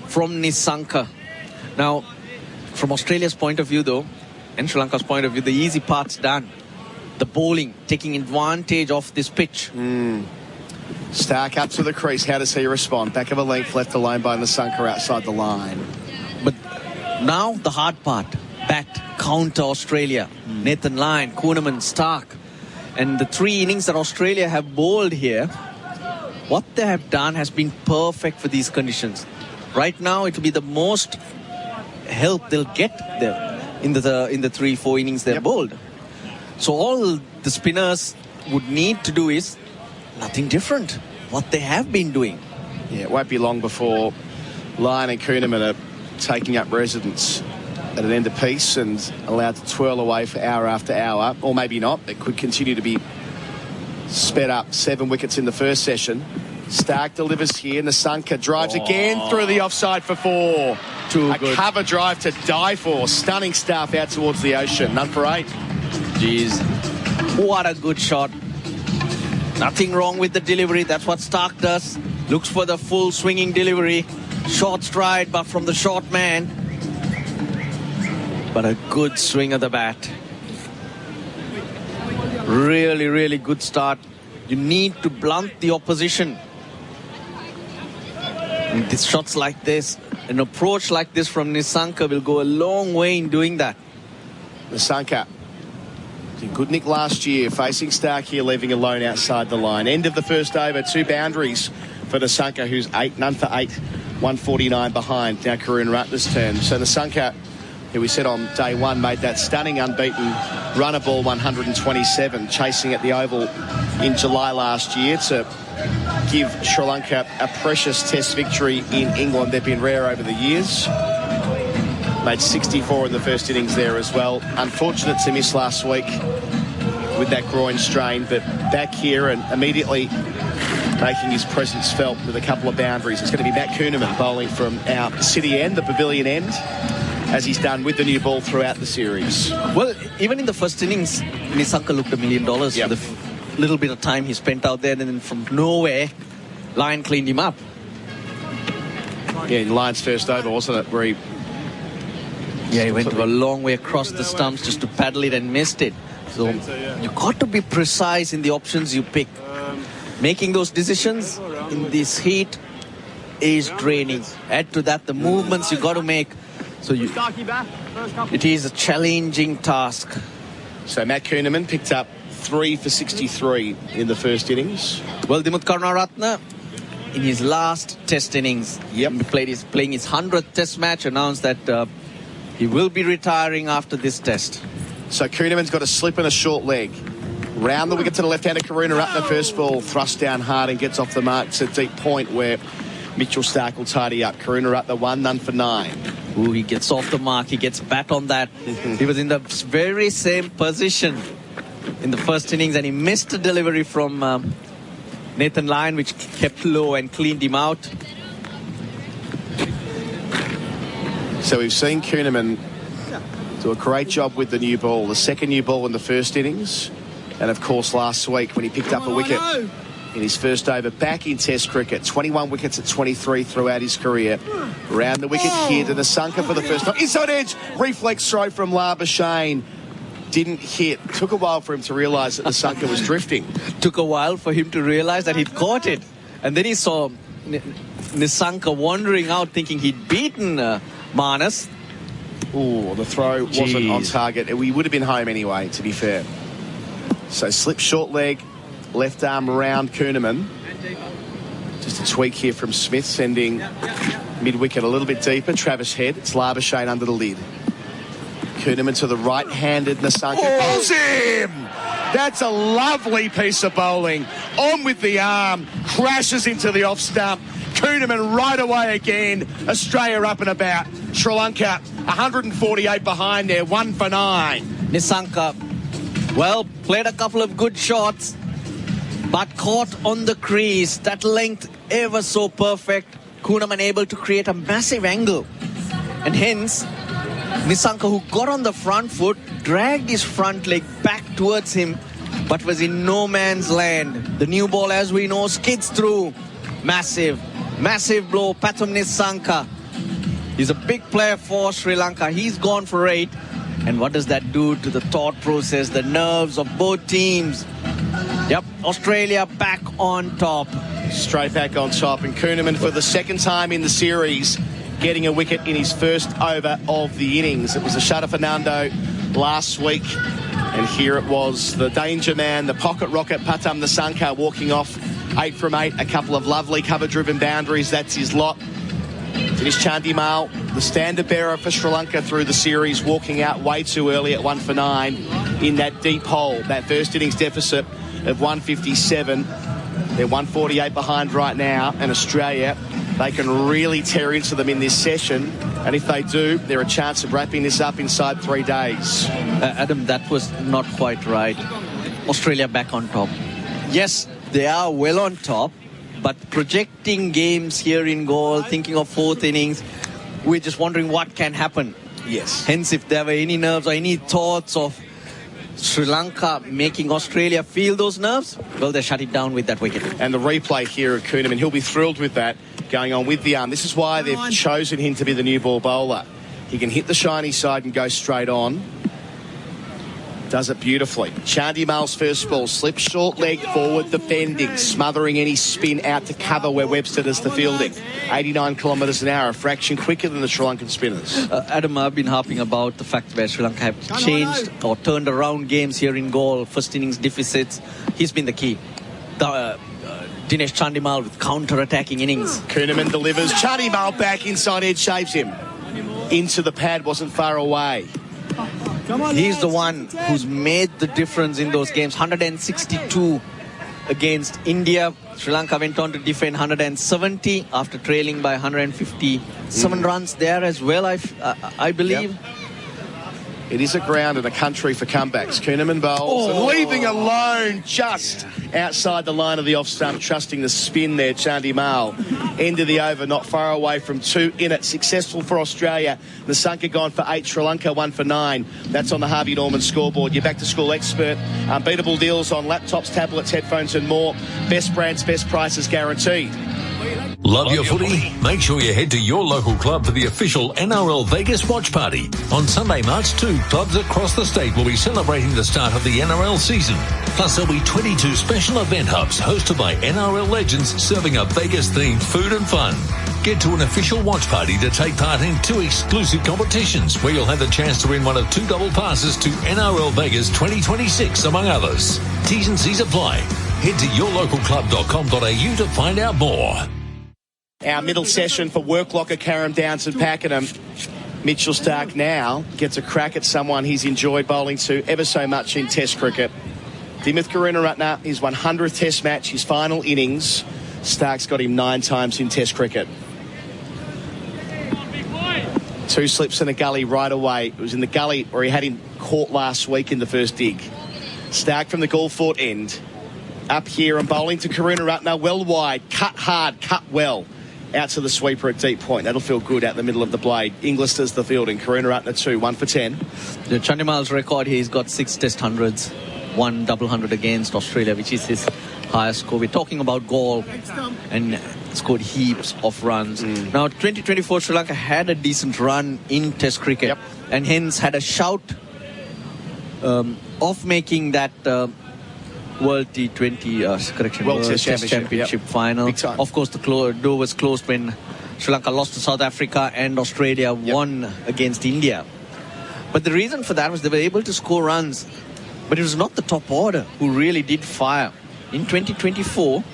from Nissanka. Now, from Australia's point of view though, and Sri Lanka's point of view, the easy part's done. The bowling, taking advantage of this pitch. Stark up to the crease. How does he respond? Back of a length, left alone by Nissanka outside the line. But now the hard part. Bat, counter Australia. Nathan Lyon, Kuhnemann, Stark. And the 3 innings that Australia have bowled here, what they have done has been perfect for these conditions. Right now, it will be the most help they'll get there in the 3-4 innings they've bowled. So all the spinners would need to do is nothing different. What they have been doing. Yeah, it won't be long before Lyon and Kuhnemann are taking up residence at an end of piece and allowed to twirl away for hour after hour, or maybe not. It could continue to be sped up. 7 wickets in the first session. Stark delivers here. Nissanka drives again through the offside for 4. Too a good. Cover drive to die for. Stunning stuff out towards the ocean. None for 8. Jeez, what a good shot. Nothing wrong with the delivery. That's what Stark does. Looks for the full swinging delivery. Short stride, but from the short man. But a good swing of the bat. Really, really good start. You need to blunt the opposition. And these shots like this, an approach like this from Nissanka will go a long way in doing that. Nissanka did good nick last year, facing Stark here, leaving alone outside the line. End of the first over, 2 boundaries for Nissanka, who's 8, none for 8, 149 behind. Now Karun Ratner's turn. So Nissanka, who we said on day 1, made that stunning unbeaten runner ball 127, chasing at the Oval in July last year to give Sri Lanka a precious test victory in England. They've been rare over the years. Made 64 in the first innings there as well. Unfortunate to miss last week with that groin strain, but back here and immediately making his presence felt with a couple of boundaries. It's going to be Matt Kuhnemann bowling from our city end, the pavilion end, as he's done with the new ball throughout the series. Well, even in the first innings, Nissanka looked $1 million for the little bit of time he spent out there, and then from nowhere, Lyon cleaned him up. Yeah, in Lyon's first over, wasn't it, where he went a long way across the stumps just to paddle it and missed it. So you've got to be precise in the options you pick. Making those decisions in this heat is draining. Add to that the movements you got to make. So it is a challenging task. So Matt Kuhnemann picked up 3 for 63 in the first innings. Well, Dimuth Karunaratne, in his last test innings, playing his 100th test match, announced that he will be retiring after this test. So Kuhnemann's got a slip and a short leg. Round the wicket to the left-hander Karunaratne. First ball thrust down hard and gets off the mark. It's a deep point where Mitchell Stark will tidy up. Karunaratne 1, none for 9. Ooh, he gets off the mark. He gets back on that. He was in the very same position in the first innings, and he missed a delivery from Nathan Lyon, which kept low and cleaned him out. So we've seen Kuhnemann do a great job with the new ball. The second new ball in the first innings. And, of course, last week when he picked up a wicket in his first over back in Test cricket. 21 wickets at 23 throughout his career. Round the wicket here to Nissanka for the first time. Inside edge. Reflex throw from Labuschagne. Didn't hit. Took a while for him to realise that Nissanka was drifting. Took a while for him to realise that he'd caught it. And then he saw Nissanka wandering out thinking he'd beaten Manas. Oh, the throw wasn't on target. We would have been home anyway, to be fair. So slip short leg, left arm round Kuhnemann. Just a tweak here from Smith, sending mid-wicket a little bit deeper. Travis Head. It's Labuschagne under the lid. Kuhnemann to the right-handed Nissanka. Bowls him! That's a lovely piece of bowling. On with the arm. Crashes into the off stump. Kuhnemann right away again. Australia up and about. Sri Lanka 148 behind there. 1 for 9. Nissanka, well, played a couple of good shots, but caught on the crease. That length ever so perfect. Kuhnemann able to create a massive angle. And hence, Nissanka, who got on the front foot, dragged his front leg back towards him, but was in no man's land. The new ball, as we know, skids through. Massive blow. Pathum Nissanka. He's a big player for Sri Lanka. He's gone for 8. And what does that do to the thought process, the nerves of both teams? Yep, Australia back on top. Straight back on top. And Kuhnemann, for the second time in the series, getting a wicket in his first over of the innings. It was a Shada Fernando last week. And here it was, the danger man, the pocket rocket, Pathum Nissanka, walking off 8 from 8. A couple of lovely cover-driven boundaries. That's his lot. Dinesh Chandimal, the standard bearer for Sri Lanka through the series, walking out way too early at 1 for 9 in that deep hole. That first innings deficit of 157. They're 148 behind right now. And Australia, they can really tear into them in this session. And if they do, they're a chance of wrapping this up inside 3 days. Adam, that was not quite right. Australia back on top. Yes, they are well on top, but projecting games here in goal, thinking of 4th innings, we're just wondering what can happen. Yes. Hence, if there were any nerves or any thoughts of Sri Lanka making Australia feel those nerves, well, they shut it down with that wicket. And the replay here of Kuhnemann, he'll be thrilled with that, going on with the arm. This is why they've chosen him to be the new ball bowler. He can hit the shiny side and go straight on. Does it beautifully. Chandimal's first ball, slips short leg forward, defending, smothering any spin out to cover where Webster does the fielding. 89 kilometres an hour, a fraction quicker than the Sri Lankan spinners. Adam, I've been harping about the fact where Sri Lanka have changed or turned around games here in goal, first innings deficits. He's been the key. Dinesh Chandimal with counter-attacking innings. Kuhnemann delivers. Chandimal back inside edge, saves him. Into the pad, wasn't far away. He's the one who's made the difference in those games. 162 against India. Sri Lanka went on to defend 170 after trailing by 157 runs there as well, I believe. Yep. It is a ground and a country for comebacks. Kuhnemann bowls and leaving alone just outside the line of the off stump, trusting the spin there, Chandimal. End of the over, not far away from 2 in it. Successful for Australia. Nissanka gone for 8, Sri Lanka 1 for 9. That's on the Harvey Norman scoreboard. Your back-to-school expert. Unbeatable deals on laptops, tablets, headphones and more. Best brands, best prices guaranteed. Love your footy? Make sure you head to your local club for the official NRL Vegas watch party. On Sunday, March 2, clubs across the state will be celebrating the start of the NRL season. Plus, there'll be 22 special event hubs hosted by NRL legends serving up Vegas-themed food and fun. Get to an official watch party to take part in 2 exclusive competitions where you'll have the chance to win one of 2 double passes to NRL Vegas 2026, among others. T's and C's apply. Head to yourlocalclub.com.au to find out more. Our middle session for Work Locker, Karam Downs and Pakenham. Mitchell Starc now gets a crack at someone he's enjoyed bowling to ever so much in Test cricket. Dimuth Karunaratne, his 100th Test match, his final innings. Stark's got him 9 times in Test cricket. 2 slips in a gully right away. It was in the gully where he had him caught last week in the first dig. Starc from the Gulfport end. Up here and bowling to Karunaratne, well wide, cut hard, cut well. Out to the sweeper at deep point. That'll feel good out the middle of the blade. Inglis does the fielding. Karunaratne 2, 1 for 10. The Chandimal's record, he's got 6 Test hundreds, 1 double hundred against Australia, which is his highest score. We're talking about goal and scored heaps of runs. Now, 2024, Sri Lanka had a decent run in Test cricket and hence had a shout of making that World T20, World Test Championship final. Of course, the door was closed when Sri Lanka lost to South Africa and Australia won against India. But the reason for that was they were able to score runs, but it was not the top order who really did fire. In 2024,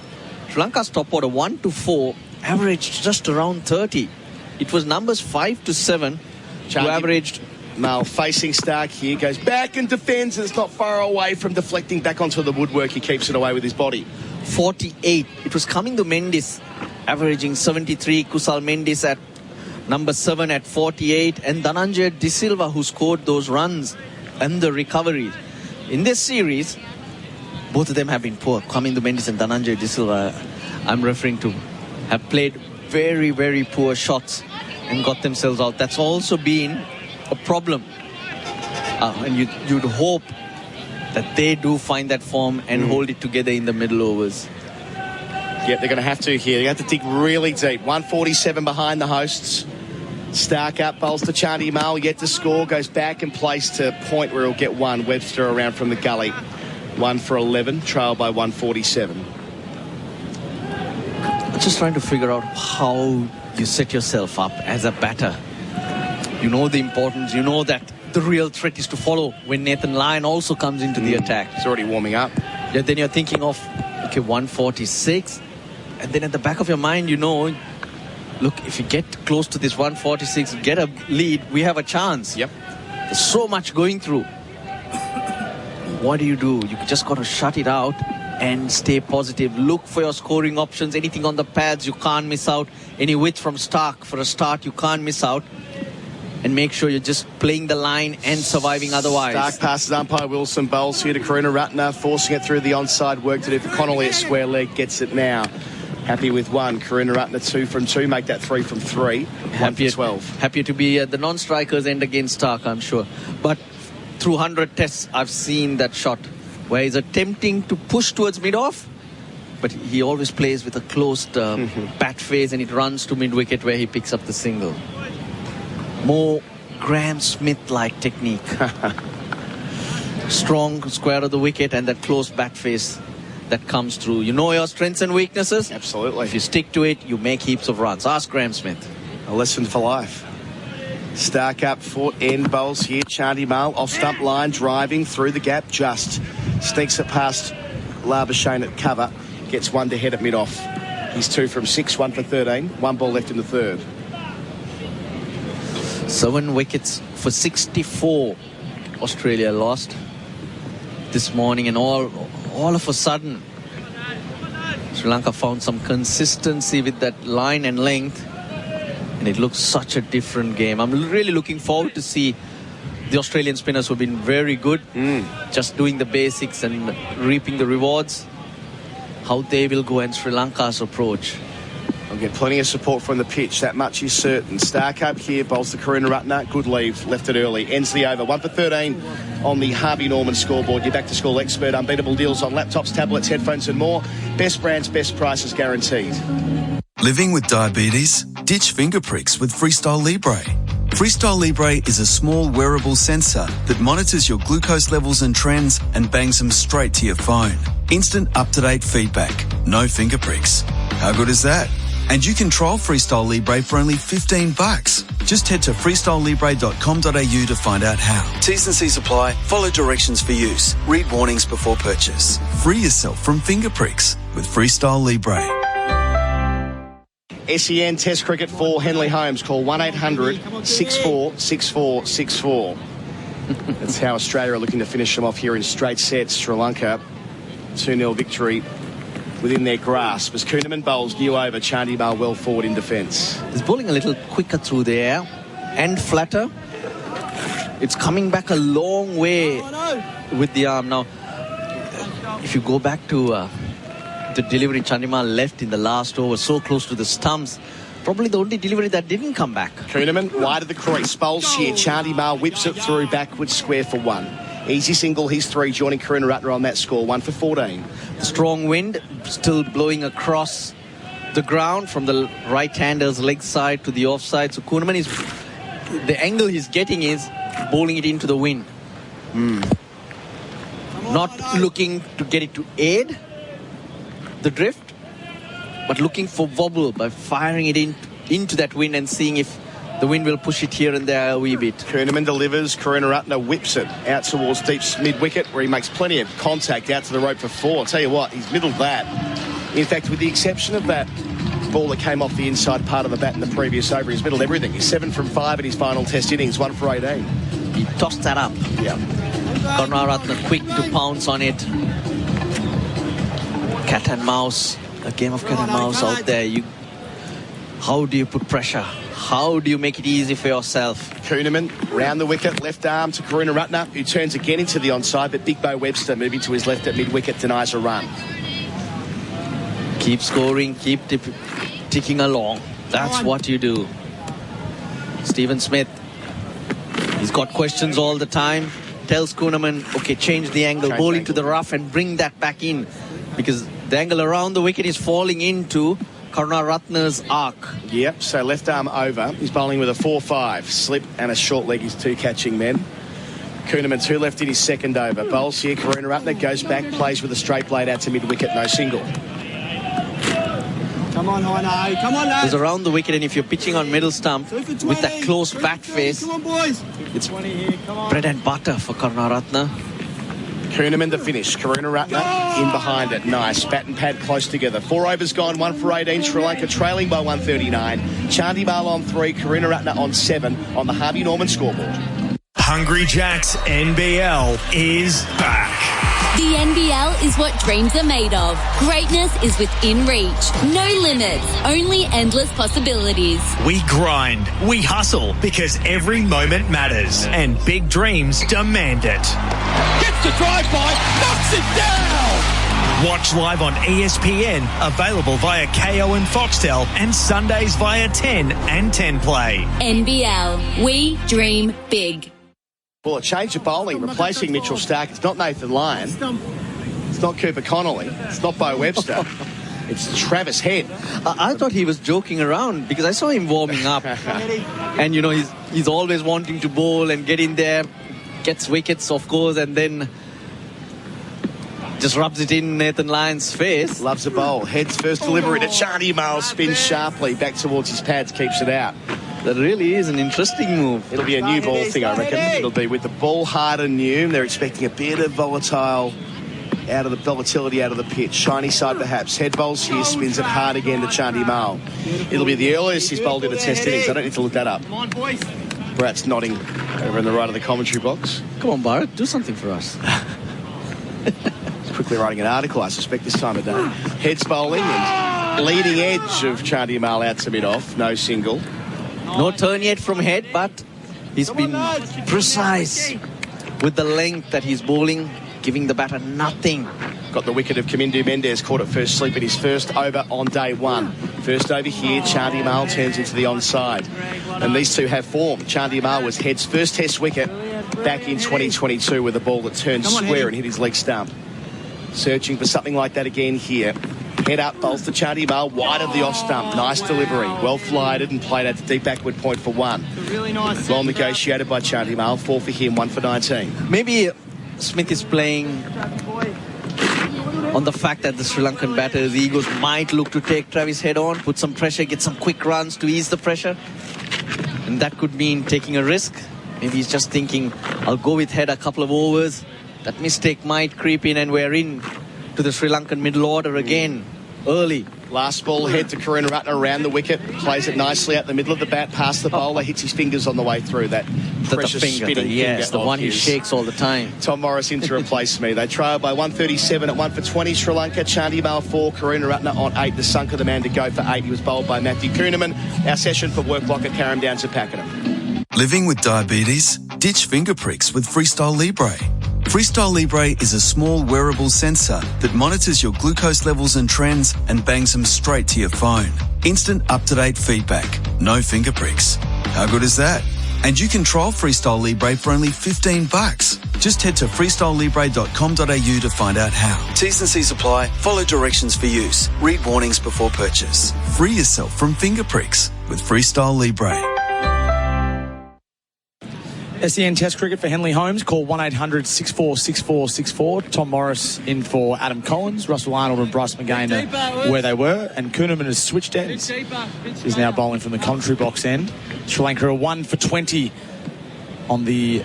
Sri Sri Lanka's top order 1 to 4 averaged just around 30. It was numbers 5 to 7 who averaged. Mal facing Stark here, goes back and defends, and it's not far away from deflecting back onto the woodwork. He keeps it away with his body. 48. It was coming to Mendes, averaging 73. Kusal Mendes at number 7 at 48. And Dhananjay De Silva, who scored those runs and the recovery. In this series, both of them have been poor. Kamindu Mendes and Dhananjay De Silva, I'm referring to, have played very, very poor shots and got themselves out. That's also been a problem. And you'd hope that they do find that form and hold it together in the middle overs. Yep, they're going to have to here. They have to dig really deep. 147 behind the hosts. Stark up, bowls to Chandy Mal, yet to score, goes back and plays to point where he'll get one. Webster around from the gully. 1 for 11, trailed by 147. I'm just trying to figure out how you set yourself up as a batter. You know the importance, you know that the real threat is to follow when Nathan Lyon also comes into the attack. He's already warming up. Yeah, then you're thinking of, okay, 146. And then at the back of your mind, you know, look, if you get close to this 146, get a lead, we have a chance. Yep. There's so much going through. What do? You just got to shut it out and stay positive. Look for your scoring options. Anything on the pads, you can't miss out. Any width from Stark for a start, you can't miss out. And make sure you're just playing the line and surviving otherwise. Stark passes umpire Wilson, bowls here to Karuna Ratner, forcing it through the onside. Work to do for Connolly at square leg, gets it now. Happy with 1. Karuna Ratner 2 from 2, make that 3 from 3. 1 for 12. Happier to be at the non-strikers end against Stark, I'm sure. But through 100 tests, I've seen that shot where he's attempting to push towards mid-off, but he always plays with a closed bat face, and it runs to mid-wicket where he picks up the single. More Graham Smith-like technique. Strong square of the wicket and that closed bat face that comes through. You know your strengths and weaknesses? Absolutely. If you stick to it, you make heaps of runs. Ask Graham Smith. A lesson for life. Stark up, foot end, bowls here. Chandy Mal off stump line, driving through the gap, just sneaks it past Labuschagne at cover, gets 1 to head at mid-off. He's 2 from 6, 1 for 13, 1 ball left in the third. 7 wickets for 64 Australia lost this morning, and all of a sudden Sri Lanka found some consistency with that line and length, and it looks such a different game. I'm really looking forward to see the Australian spinners who've been very good, just doing the basics and reaping the rewards, how they will go and Sri Lanka's approach. I'll get plenty of support from the pitch, that much is certain. Stark up here, bowls to Karuna Ratner, good leave, left it early, ends the over. 1 for 13 on the Harvey Norman scoreboard. Your back to school expert, unbeatable deals on laptops, tablets, headphones and more. Best brands, best prices guaranteed. Living with diabetes? Ditch finger pricks with Freestyle Libre. Freestyle Libre is a small wearable sensor that monitors your glucose levels and trends and bangs them straight to your phone. Instant up-to-date feedback. No finger pricks. How good is that? And you can trial Freestyle Libre for only $15. Just head to freestylelibre.com.au to find out how. T's and C's apply. Follow directions for use. Read warnings before purchase. Free yourself from finger pricks with Freestyle Libre. SEN Test Cricket for Henley Holmes. Call 1-800-64-64-64. That's how Australia are looking to finish them off here in straight sets. Sri Lanka, 2-0 victory within their grasp as Kuhnemann bowls new over. Chandy Mal well forward in defence. He's bowling a little quicker through the air and flatter. It's coming back a long way with the arm. Now, if you go back to the delivery Chandy Mal left in the last over, so close to the stumps, probably the only delivery that didn't come back. Kuhnemann wide of the crease, bowls here. Chandy Mal whips it through backwards square for 1. Easy single, he's 3, joining Karuna Ratner on that score, 1 for 14. Strong wind still blowing across the ground from the right-hander's leg side to the offside. So Kuhnemann is, the angle he's getting is bowling it into the wind. Not looking to get it to aid the drift, but looking for wobble by firing it into that wind and seeing if the wind will push it here and there a wee bit. Kuhnemann delivers. Karuna Ratner whips it out towards deep mid-wicket where he makes plenty of contact out to the rope for 4. I'll tell you what, he's middled that. In fact, with the exception of that ball that came off the inside part of the bat in the previous over, he's middled everything. He's 7 from 5 in his final test innings, 1 for 18. He tossed that up. Yeah. Karunaratne quick to pounce on it. Cat and mouse. A game of cat and mouse out there. How do you put pressure? How do you make it easy for yourself? Kuhnemann round the wicket, left arm to Karunaratne, who turns again into the onside, but Big Bo Webster moving to his left at mid-wicket denies a run. Keep scoring, keep ticking along. That's what you do. Stephen Smith, he's got questions all the time. Tells Kuhnemann, okay, change the angle, bowl into the rough and bring that back in. Because the angle around the wicket is falling into Karunaratne's arc. Yep, so left arm over. He's bowling with a 4-5. Slip and a short leg, his 2 catching men. Kuhnemann 2 left in his second over. Bowls here, Karunaratne goes back, plays with a straight blade out to mid-wicket, no single. Come on, Hono. Come on, lads. It's around the wicket, and if you're pitching on middle stump with that close bat face, it's bread and butter for Karunaratne. Kuhnemann the finish. Karunaratne in behind it. Nice. Bat and pad close together. 4 overs gone, 1 for 18. Sri Lanka trailing by 139. Chandimal on 3, Karunaratne on 7 on the Harvey Norman scoreboard. Hungry Jack's NBL is back. The NBL is what dreams are made of. Greatness is within reach. No limits, only endless possibilities. We grind, we hustle, because every moment matters, and big dreams demand it. Gets the drive-by, knocks it down! Watch live on ESPN, available via KO and Foxtel, and Sundays via 10 and 10 Play. NBL, we dream big. Well, a change of bowling, replacing Mitchell Starc. It's not Nathan Lyon. It's not Cooper Connolly. It's not Bo Webster. It's Travis Head. I thought he was joking around because I saw him warming up. And, you know, he's always wanting to bowl and get in there, gets wickets, of course, and then just rubs it in Nathan Lyon's face. Loves a bowl. Head's first delivery to Chandimal, spins sharply back towards his pads, keeps it out. That really is an interesting move. It'll be a new ball thing, I reckon. It'll be with the ball hard and new. They're expecting a bit of volatility out of the pitch. Shiny side perhaps. Head bowls here, spins it hard again to Chandimal. It'll be the earliest he's bowled in a test innings. I don't need to look that up. Brat's nodding over in the right of the commentary box. Come on, Bharat, do something for us. He's quickly writing an article, I suspect, this time of day. Heads bowling and leading edge of Chandimal out to mid-off. No single. No turn yet from Head, but he's been precise with the length that he's bowling, giving the batter nothing. Got the wicket of Kamindu Mendez, caught at first sleep in his first over on day 1. First over here, Chandimal turns into the onside. And these two have form. Chandimal was Head's first test wicket back in 2022 with a ball that turned square and hit his leg stump. Searching for something like that again here. Head up, bowls to Chandimal, wide of the off stump. Nice delivery. Well flighted and played at the deep backward point for 1. Really nice. Well negotiated by Chandimal. 4 for him, 1 for 19. Maybe Smith is playing on the fact that the Sri Lankan batters' egos might look to take Travis Head on, put some pressure, get some quick runs to ease the pressure. And that could mean taking a risk. Maybe he's just thinking, I'll go with Head a couple of overs. That mistake might creep in and we're in to the Sri Lankan middle order again, early. Last ball, Head to Karunaratne around the wicket. Plays it nicely out the middle of the bat, past the bowler, hits his fingers on the way through. That precious spinning yes, finger the one he shakes all the time. Tom Morris in to replace me. They trail by 137 at 1 for 20. Sri Lanka, Chandimal 4, Karunaratne on 8. The Sunker, the man to go for 8. He was bowled by Matthew Kuhnemann. Our session for work block at Carrum Downs at Pakenham. Living with diabetes? Ditch finger pricks with Freestyle Libre. Freestyle Libre is a small wearable sensor that monitors your glucose levels and trends and bangs them straight to your phone. Instant up-to-date feedback. No finger pricks. How good is that? And you can trial Freestyle Libre for only $15. Just head to freestylelibre.com.au to find out how. T's and C's apply. Follow directions for use. Read warnings before purchase. Free yourself from finger pricks with Freestyle Libre. SEN Test Cricket for Henley Holmes. Call 1-800-646464. Tom Morris in for Adam Collins. Russell Arnold and Bryce McGain are where they were. And Kuhnemann has switched ends. He's now bowling from the commentary box end. Sri Lanka are 1 for 20 on the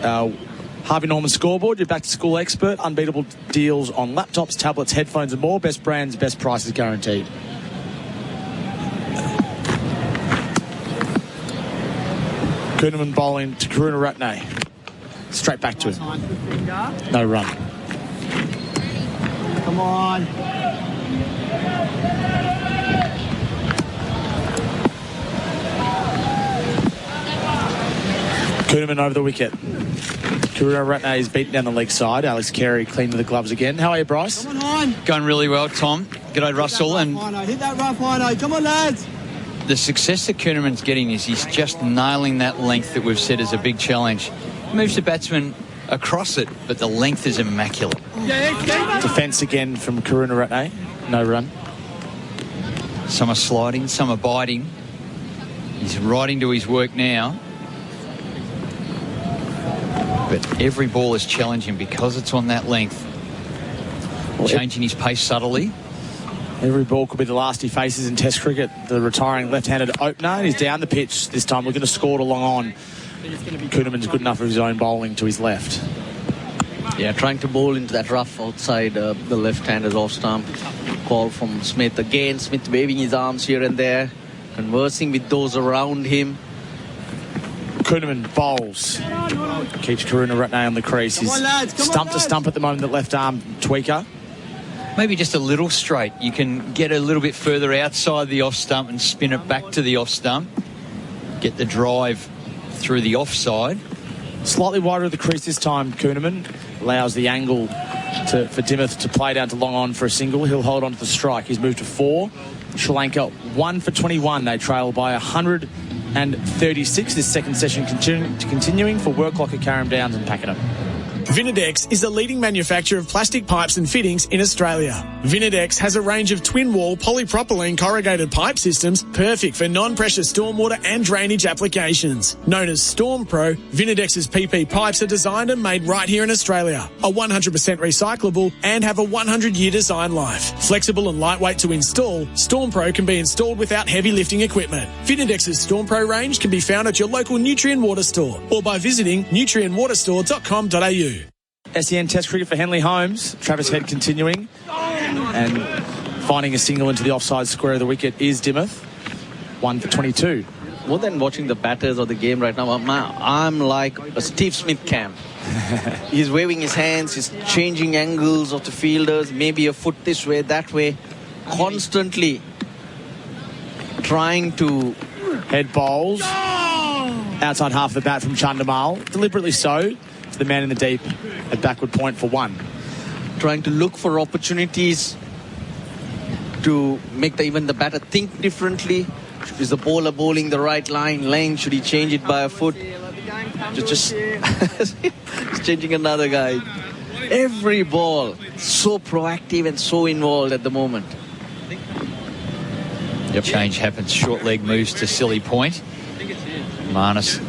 Harvey Norman Scoreboard, your back-to-school expert. Unbeatable deals on laptops, tablets, headphones and more. Best brands, best prices guaranteed. Kuhnemann bowling to Karunaratne. Straight back to him. No run. Come on. Kuhnemann over the wicket. Karunaratne is beaten down the leg side. Alex Carey clean with the gloves again. How are you, Bryce? Come on. Going really well, Tom. G'day, Russell. And Hit that rough line. Come on, lads. the success that Kuhnemann's getting is he's just nailing that length that we've said is a big challenge. He moves the batsman across it, but the length is immaculate. Defence again from Karunaratne. No run. Some are sliding, some are biting. He's right into his work now. But every ball is challenging because it's on that length. Changing his pace subtly. Every ball could be the last he faces in Test cricket. The retiring left-handed opener, and he's down the pitch this time, looking to score to long on. Kuhnemann's good enough for his own bowling to his left. Yeah, trying to bowl into that rough outside the left-handed off-stump. Call from Smith again. Smith waving his arms here and there, conversing with those around him. Kuhnemann bowls. Keeps Karunaratne on the crease. He's stump to stump at the moment, the left arm tweaker. Maybe just a little straight. You can get a little bit further outside the off stump and spin it back to the off stump. Get the drive through the offside. Slightly wider of the crease this time, Kuhnemann. Allows the angle for Dimmoth to play down to long on for a single. He'll hold on to the strike. He's moved to 4. Sri Lanka 1 for 21. They trail by 136. This second session continuing for Worklocker, Carrum Downs and Pakenham. Vinadex is a leading manufacturer of plastic pipes and fittings in Australia. Vinadex has a range of twin-wall polypropylene corrugated pipe systems perfect for non-pressure stormwater and drainage applications. Known as Storm Pro, Vinadex's PP pipes are designed and made right here in Australia, are 100% recyclable and have a 100-year design life. Flexible and lightweight to install, Storm Pro can be installed without heavy lifting equipment. Vinadex's Storm Pro range can be found at your local Nutrien Water store or by visiting nutrienwaterstore.com.au. SEN Test cricket for Henley Holmes. Travis Head continuing and finding a single into the offside square of the wicket is Dimmoth. 1 for 22. More than watching the batters or the game right now, I'm like a Steve Smith camp. He's waving his hands, he's changing angles of the fielders, maybe a foot this way, that way, constantly trying to... Head bowls. Outside half the bat from Chandamal. Deliberately so. To the man in the deep at backward point for 1. Trying to look for opportunities to make even the batter think differently. Is the bowler bowling the right length? Should he change it by a foot? Just changing another guy. Every ball so proactive and so involved at the moment. Yep. Change happens. Short leg moves to silly point. Marnus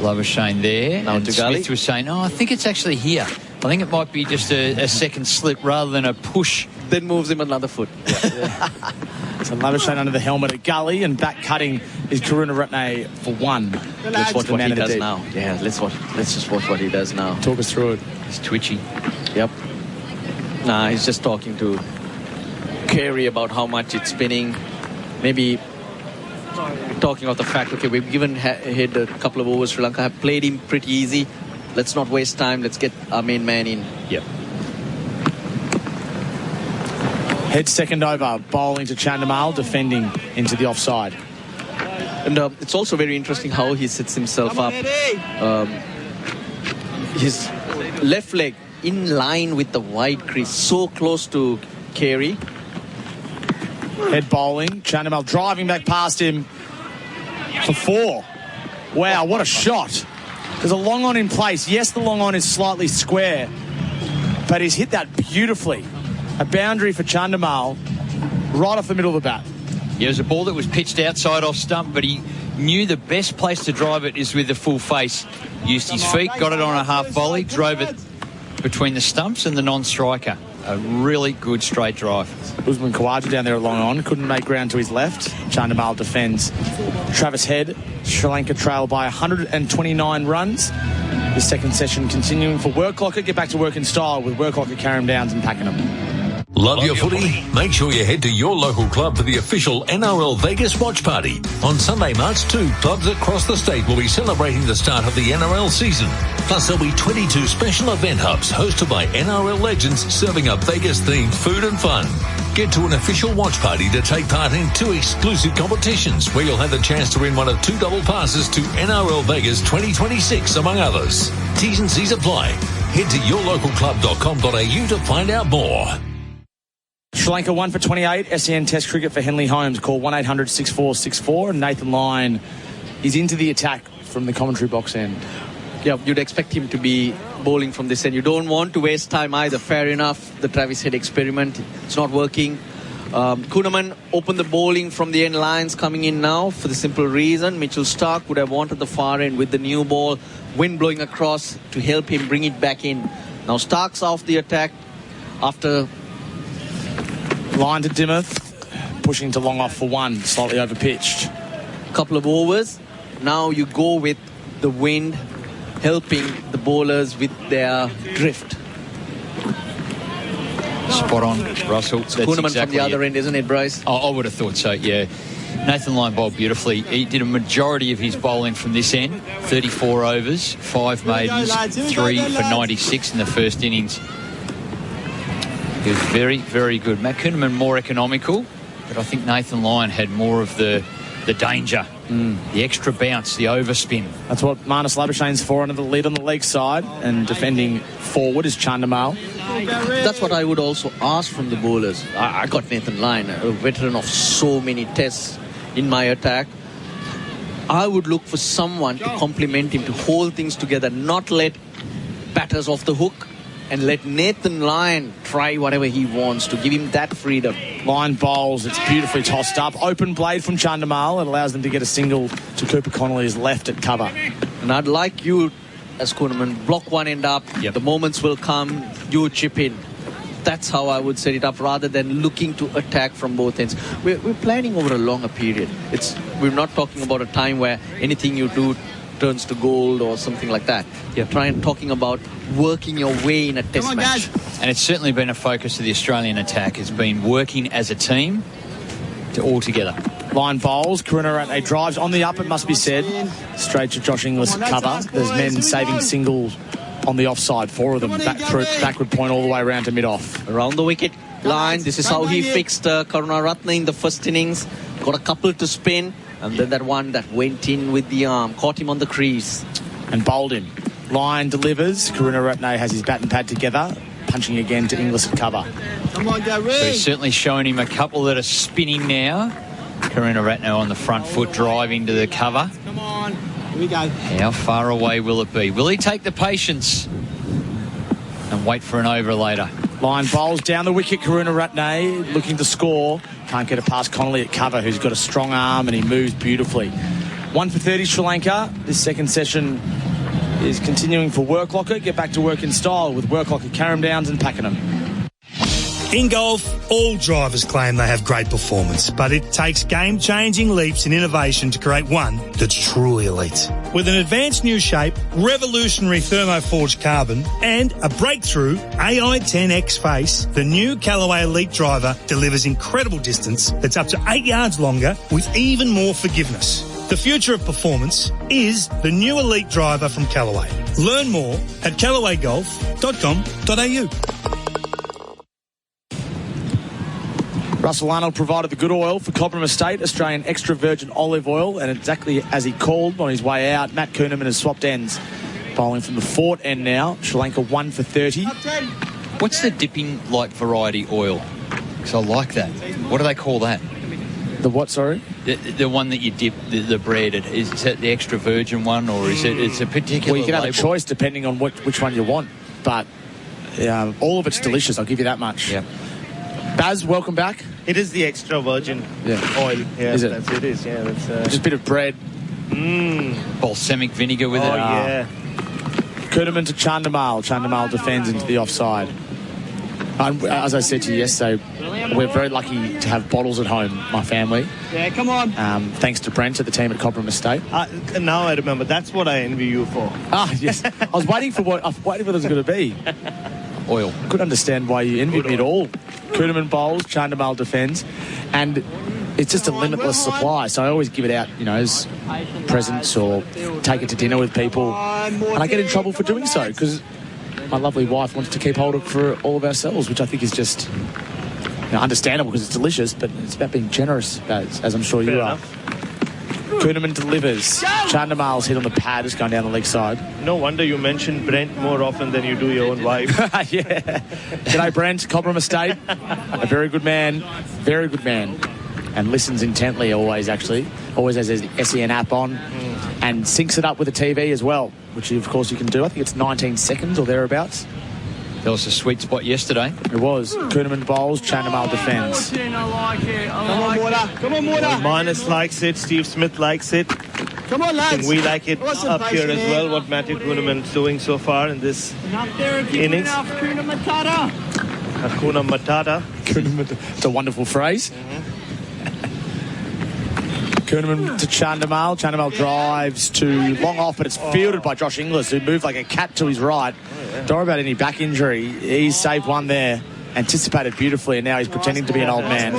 Labuschagne there. Now and to Gully. Smith was saying, I think it's actually here. I think it might be just a second slip rather than a push. Then moves him another foot. So Labuschagne under the helmet at Gully, and back cutting is Karunaratne for 1. Let's watch what he does now. Yeah, let's just watch what he does now. Talk us through it. He's twitchy. Yep. Nah, he's just talking to Carey about how much it's spinning. Maybe talking of the fact, okay, we've given Head a couple of overs. Sri Lanka have played him pretty easy. Let's not waste time. Let's get our main man in. Yep. Head second over, bowling to Chandamal, defending into the offside. And it's also very interesting how he sets himself up. His left leg in line with the wide crease, so close to Carey. Head bowling, Chandamal driving back past him for 4. Wow, what a shot. There's a long on in place. Yes, the long on is slightly square, but he's hit that beautifully. A boundary for Chandamal right off the middle of the bat. Yeah, it was a ball that was pitched outside off stump, but he knew the best place to drive it is with the full face. Used his feet, got it on a half volley, drove it between the stumps and the non-striker. A really good straight drive. Usman Khawaja down there long on, couldn't make ground to his left. Chandamal defends. Travis Head, Sri Lanka trail by 129 runs. This second session continuing for Work Locker. Get back to work in style with Work Locker, Carrum Downs and Pakenham. Love your footy? Make sure you head to your local club for the official NRL Vegas watch party. On Sunday, March 2, clubs across the state will be celebrating the start of the NRL season. Plus, there'll be 22 special event hubs hosted by NRL legends serving up Vegas-themed food and fun. Get to an official watch party to take part in 2 exclusive competitions where you'll have the chance to win one of 2 double passes to NRL Vegas 2026, among others. T's and C's apply. Head to yourlocalclub.com.au to find out more. Sri Lanka 1 for 28. SEN Test cricket for Henley Holmes. Call 1-800-6464. And Nathan Lyon is into the attack from the commentary box end. Yeah, you'd expect him to be bowling from this end. You don't want to waste time either. Fair enough. The Travis Head experiment, it's not working. Kuhnemann opened the bowling from the end lines coming in now for the simple reason Mitchell Starc would have wanted the far end with the new ball, wind blowing across to help him bring it back in. Now Starc's off the attack after... Line to Dimmoth, pushing to long off for 1, slightly overpitched. Couple of overs. Now you go with the wind helping the bowlers with their drift. Spot on, Russell. That's Kuhnemann exactly from the other end, isn't it, Bryce? I would have thought so, yeah. Nathan Lyon bowled beautifully. He did a majority of his bowling from this end. 34 overs, 5 maidens, 3 for 96 in the first innings. He was very, very good. Matt Kuhnemann more economical, but I think Nathan Lyon had more of the danger, the extra bounce, the overspin. That's what Marnus Labuschagne's for under the lead on the leg side, and defending forward is Chandamal. That's what I would also ask from the bowlers. I got Nathan Lyon, a veteran of so many tests in my attack. I would look for someone to complement him, to hold things together, not let batters off the hook, and let Nathan Lyon try whatever he wants to give him that freedom. Lyon bowls, it's beautifully tossed up. Open blade from Chandamal. It allows them to get a single to Cooper Connolly's left at cover. And I'd like you, as Kuhnemann, block one end up. Yep. The moments will come, you chip in. That's how I would set it up rather than looking to attack from both ends. We're planning over a longer period. We're not talking about a time where anything you do turns to gold or something like that. You're talking about working your way in a test match. And it's certainly been a focus of the Australian attack. It's been working as a team all together. Line bowls, Karunaratne drives on the up, it must be said. Straight to Josh Inglis at cover. There's men saving singles on the offside, 4 of them back through backward point all the way around to mid-off. Around the wicket line, this is how he fixed Karunaratne in the first innings. Got a couple to spin. And then that one that went in with the arm, caught him on the crease. And bowled him. Lyon delivers. Karunaratne has his bat and pad together, punching again to Inglis at cover. Come on, so he's certainly showing him a couple that are spinning now. Karunaratne on the front foot, driving to the cover. Come on, here we go. How far away will it be? Will he take the patience and wait for an over later? Lyon bowls down the wicket. Karunaratne looking to score. Can't get it past Connolly at cover, who's got a strong arm and he moves beautifully. 1 for 30 Sri Lanka. This second session is continuing for Work Locker. Get back to work in style with Work Locker, Carrum Downs and Pakenham. In golf, all drivers claim they have great performance, but it takes game-changing leaps in innovation to create one that's truly elite. With an advanced new shape, revolutionary thermoforged carbon, and a breakthrough AI-10X face, the new Callaway Elite driver delivers incredible distance that's up to 8 yards longer with even more forgiveness. The future of performance is the new Elite driver from Callaway. Learn more at callawaygolf.com.au. Russell Arnold provided the good oil for Cobram Estate, Australian extra virgin olive oil, and exactly as he called on his way out, Matt Kuhnemann has swapped ends. Bowling from the Fort end now. Sri Lanka 1 for 30. What's the dipping like variety oil? Because I like that. What do they call that? The what, sorry? The one that you dip the bread at. Is it the extra virgin one, or is it? It's a particular Well, you can have label. a choice depending on which one you want, but all of it's delicious, I'll give you that much. Yeah. Baz, welcome back. It is the extra virgin oil. Yeah, Is it? That's it is. Yeah, that's Just a bit of bread. Balsamic vinegar with it. Oh yeah. Kuhnemann to Chandamal. Chandamal defends into the offside. As I said to you yesterday, we're very lucky to have bottles at home, my family. Yeah, come on. Thanks to Brent at the team at Cobram Estate. Now I remember. That's what I envy you for. Yes. I was waiting for what there was going to be. Oil. Couldn't understand why you envied me at all. Kuhnemann bowls, Chandimal defends, and it's just a limitless supply. So I always give it out, as presents or take it to dinner with people, and I get in trouble for doing so because my lovely wife wants to keep hold of it for all of ourselves, which I think is just understandable because it's delicious, but it's about being generous, as I'm sure you are. Kuhnemann delivers. Chandimal's hit on the pad, just going down the leg side. No wonder you mention Brent more often than you do your own wife. Yeah. G'day, Brent. Cobram Estate. A very good man. Very good man. And listens intently always, actually. Always has his SEN app on and syncs it up with the TV as well, which, of course, you can do. I think it's 19 seconds or thereabouts. That was a sweet spot yesterday. It was. Kuhnemann bowls, Chandimal defends. Come on, Water. Marnus likes it. Steve Smith likes it. Come on, lads. We like it up here as well, what Matthew Kuhnemann's doing so far in this innings. Hakuna Matata. Hakuna Matata. It's a wonderful phrase. Kuhnemann to Chandimal. Chandimal drives to long off, but it's fielded by Josh Inglis, who moved like a cat to his right. Don't worry about any back injury. He's saved one there. Anticipated beautifully, and now he's pretending to be an old man.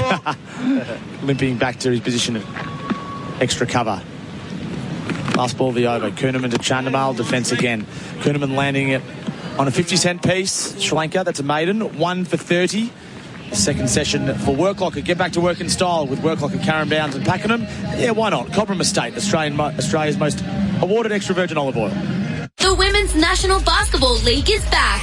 Limping back to his position of extra cover. Last ball of the over. Kuhnemann to Chandimal. Defence again. Kuhnemann landing it on a 50-cent piece. Sri Lanka, that's a maiden. 1 for 30. Second session for Worklocker. Get back to work in style with Worklocker, Karen Bounds and Pakenham. Yeah, why not? Cobram Estate, Australia's most awarded extra virgin olive oil. The Women's National Basketball League is back.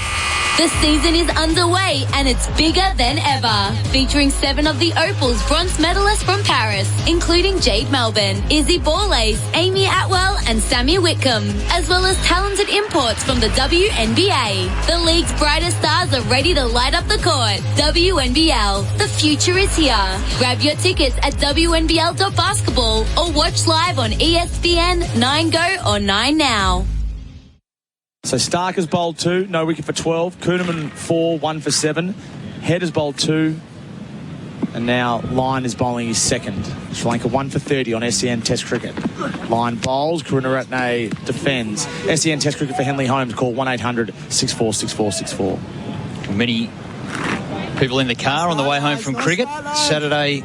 The season is underway and it's bigger than ever. Featuring 7 of the Opal's bronze medalists from Paris, including Jade Melbourne, Izzy Borlace, Amy Atwell and Sammy Whitcomb, as well as talented imports from the WNBA. The league's brightest stars are ready to light up the court. WNBL, the future is here. Grab your tickets at WNBL.basketball or watch live on ESPN, 9 Go or 9 Now. So Stark has bowled 2, no wicket for 12. Kuhnemann 4, 1 for 7. Head has bowled 2. And now Lyon is bowling his second. Sri Lanka 1 for 30 on SEN Test Cricket. Lyon bowls, Karunaratne defends. SEN Test Cricket for Henley Holmes, call 1-800-646464. Many people in the car on the way home from cricket. Saturday,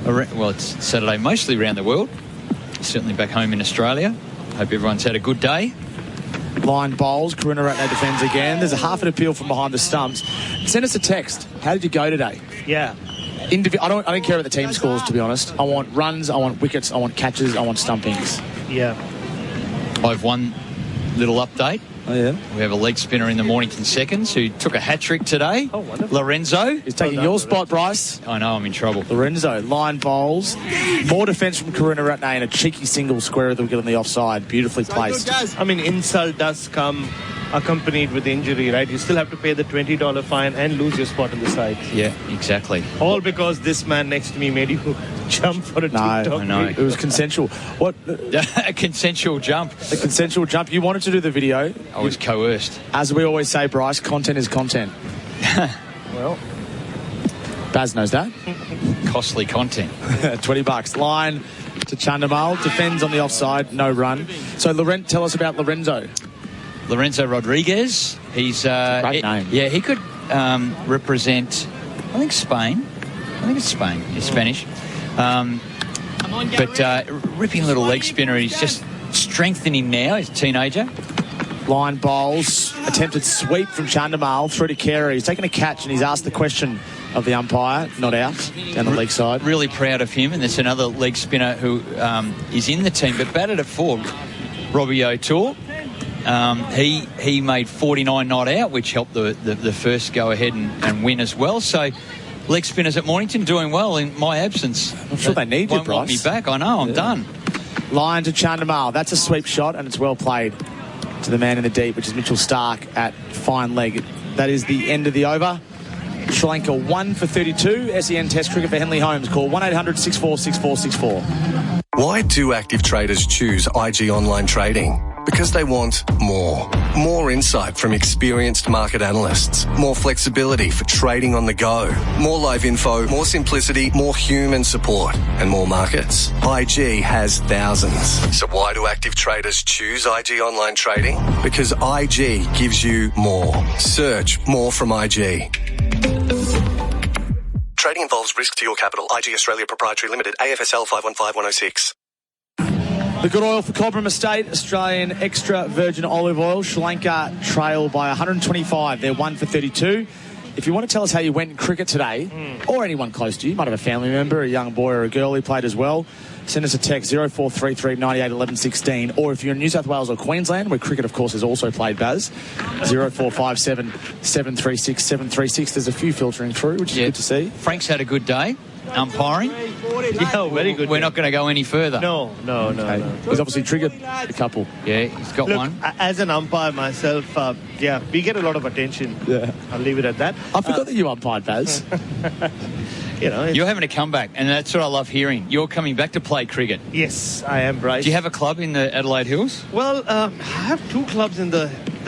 well, it's Saturday mostly around the world. Certainly back home in Australia. Hope everyone's had a good day. Line bowls, Karunaratne defends again. There's a half an appeal from behind the stumps. Send us a text. How did you go today? Yeah. I don't care about the team scores, to be honest. I want runs, I want wickets, I want catches, I want stumpings. Yeah. I've one little update. Oh, yeah? We have a leg spinner in the Mornington Seconds who took a hat-trick today. Oh, wonderful. Lorenzo. He's taking your spot, Bryce. I know, I'm in trouble. Lorenzo, line bowls. More defence from Karunaratne and a cheeky single square of the wicket on the offside. Beautifully placed. I mean, insult does come accompanied with injury, right? You still have to pay the $20 fine and lose your spot on the side. Yeah, exactly. All because this man next to me made you jump for a TikTok. I know. It was consensual. What? A consensual jump. A consensual jump. You wanted to do the video. I was coerced. As we always say, Bryce, content is content. Well, Baz knows that. Costly content. $20. Line to Chandimal. Defends on the offside. No run. So, tell us about Lorenzo. Lorenzo Rodriguez. He's great name. Yeah, he could represent, I think, Spain. I think it's Spain. He's Spanish. But ripping little leg spinner. He's just strengthening now. He's a teenager. Line bowls. Attempted sweep from Chandimal through to Carey. He's taken a catch and he's asked the question of the umpire. Not out. Down the leg side. Really proud of him. And there's another leg spinner who is in the team but batted at 4. Robbie O'Toole. He made 49 not out, which helped the first go ahead and win as well. So leg spinners at Mornington doing well in my absence. I'm sure they need you, Bryce. Want me back. I know. I'm done. Line to Chandimal. That's a sweep shot and it's well played to the man in the deep, which is Mitchell Stark at fine leg. That is the end of the over. Sri Lanka 1 for 32. SEN Test Cricket for Henley Holmes. Call 1-800-646464. Why do active traders choose IG Online Trading? Because they want more. More insight from experienced market analysts. More flexibility for trading on the go. More live info, more simplicity, more human support, and more markets. IG has thousands. So why do active traders choose IG Online Trading? Because IG gives you more. Search more from IG. Trading involves risk to your capital. IG Australia Proprietary Limited, AFSL 515106. The good oil for Cobram Estate, Australian extra virgin olive oil. Sri Lanka trail by 125. They're 1 for 32. If you want to tell us how you went in cricket today, or anyone close to you, you might have a family member, a young boy or a girl who played as well, send us a text 0433 98 11 16. Or if you're in New South Wales or Queensland, where cricket, of course, is also played, Baz, 0457 736 736. There's a few filtering through, which is good to see. Frank's had a good day umpiring. Yeah, very good. We're not going to go any further. No. He's obviously triggered a couple. Yeah, he's got one. As an umpire myself, we get a lot of attention. Yeah. I'll leave it at that. I forgot that you umpired, Baz. You're having a comeback, and that's what I love hearing. You're coming back to play cricket. Yes, I am, Bryce. Do you have a club in the Adelaide Hills? Well, I have two clubs in the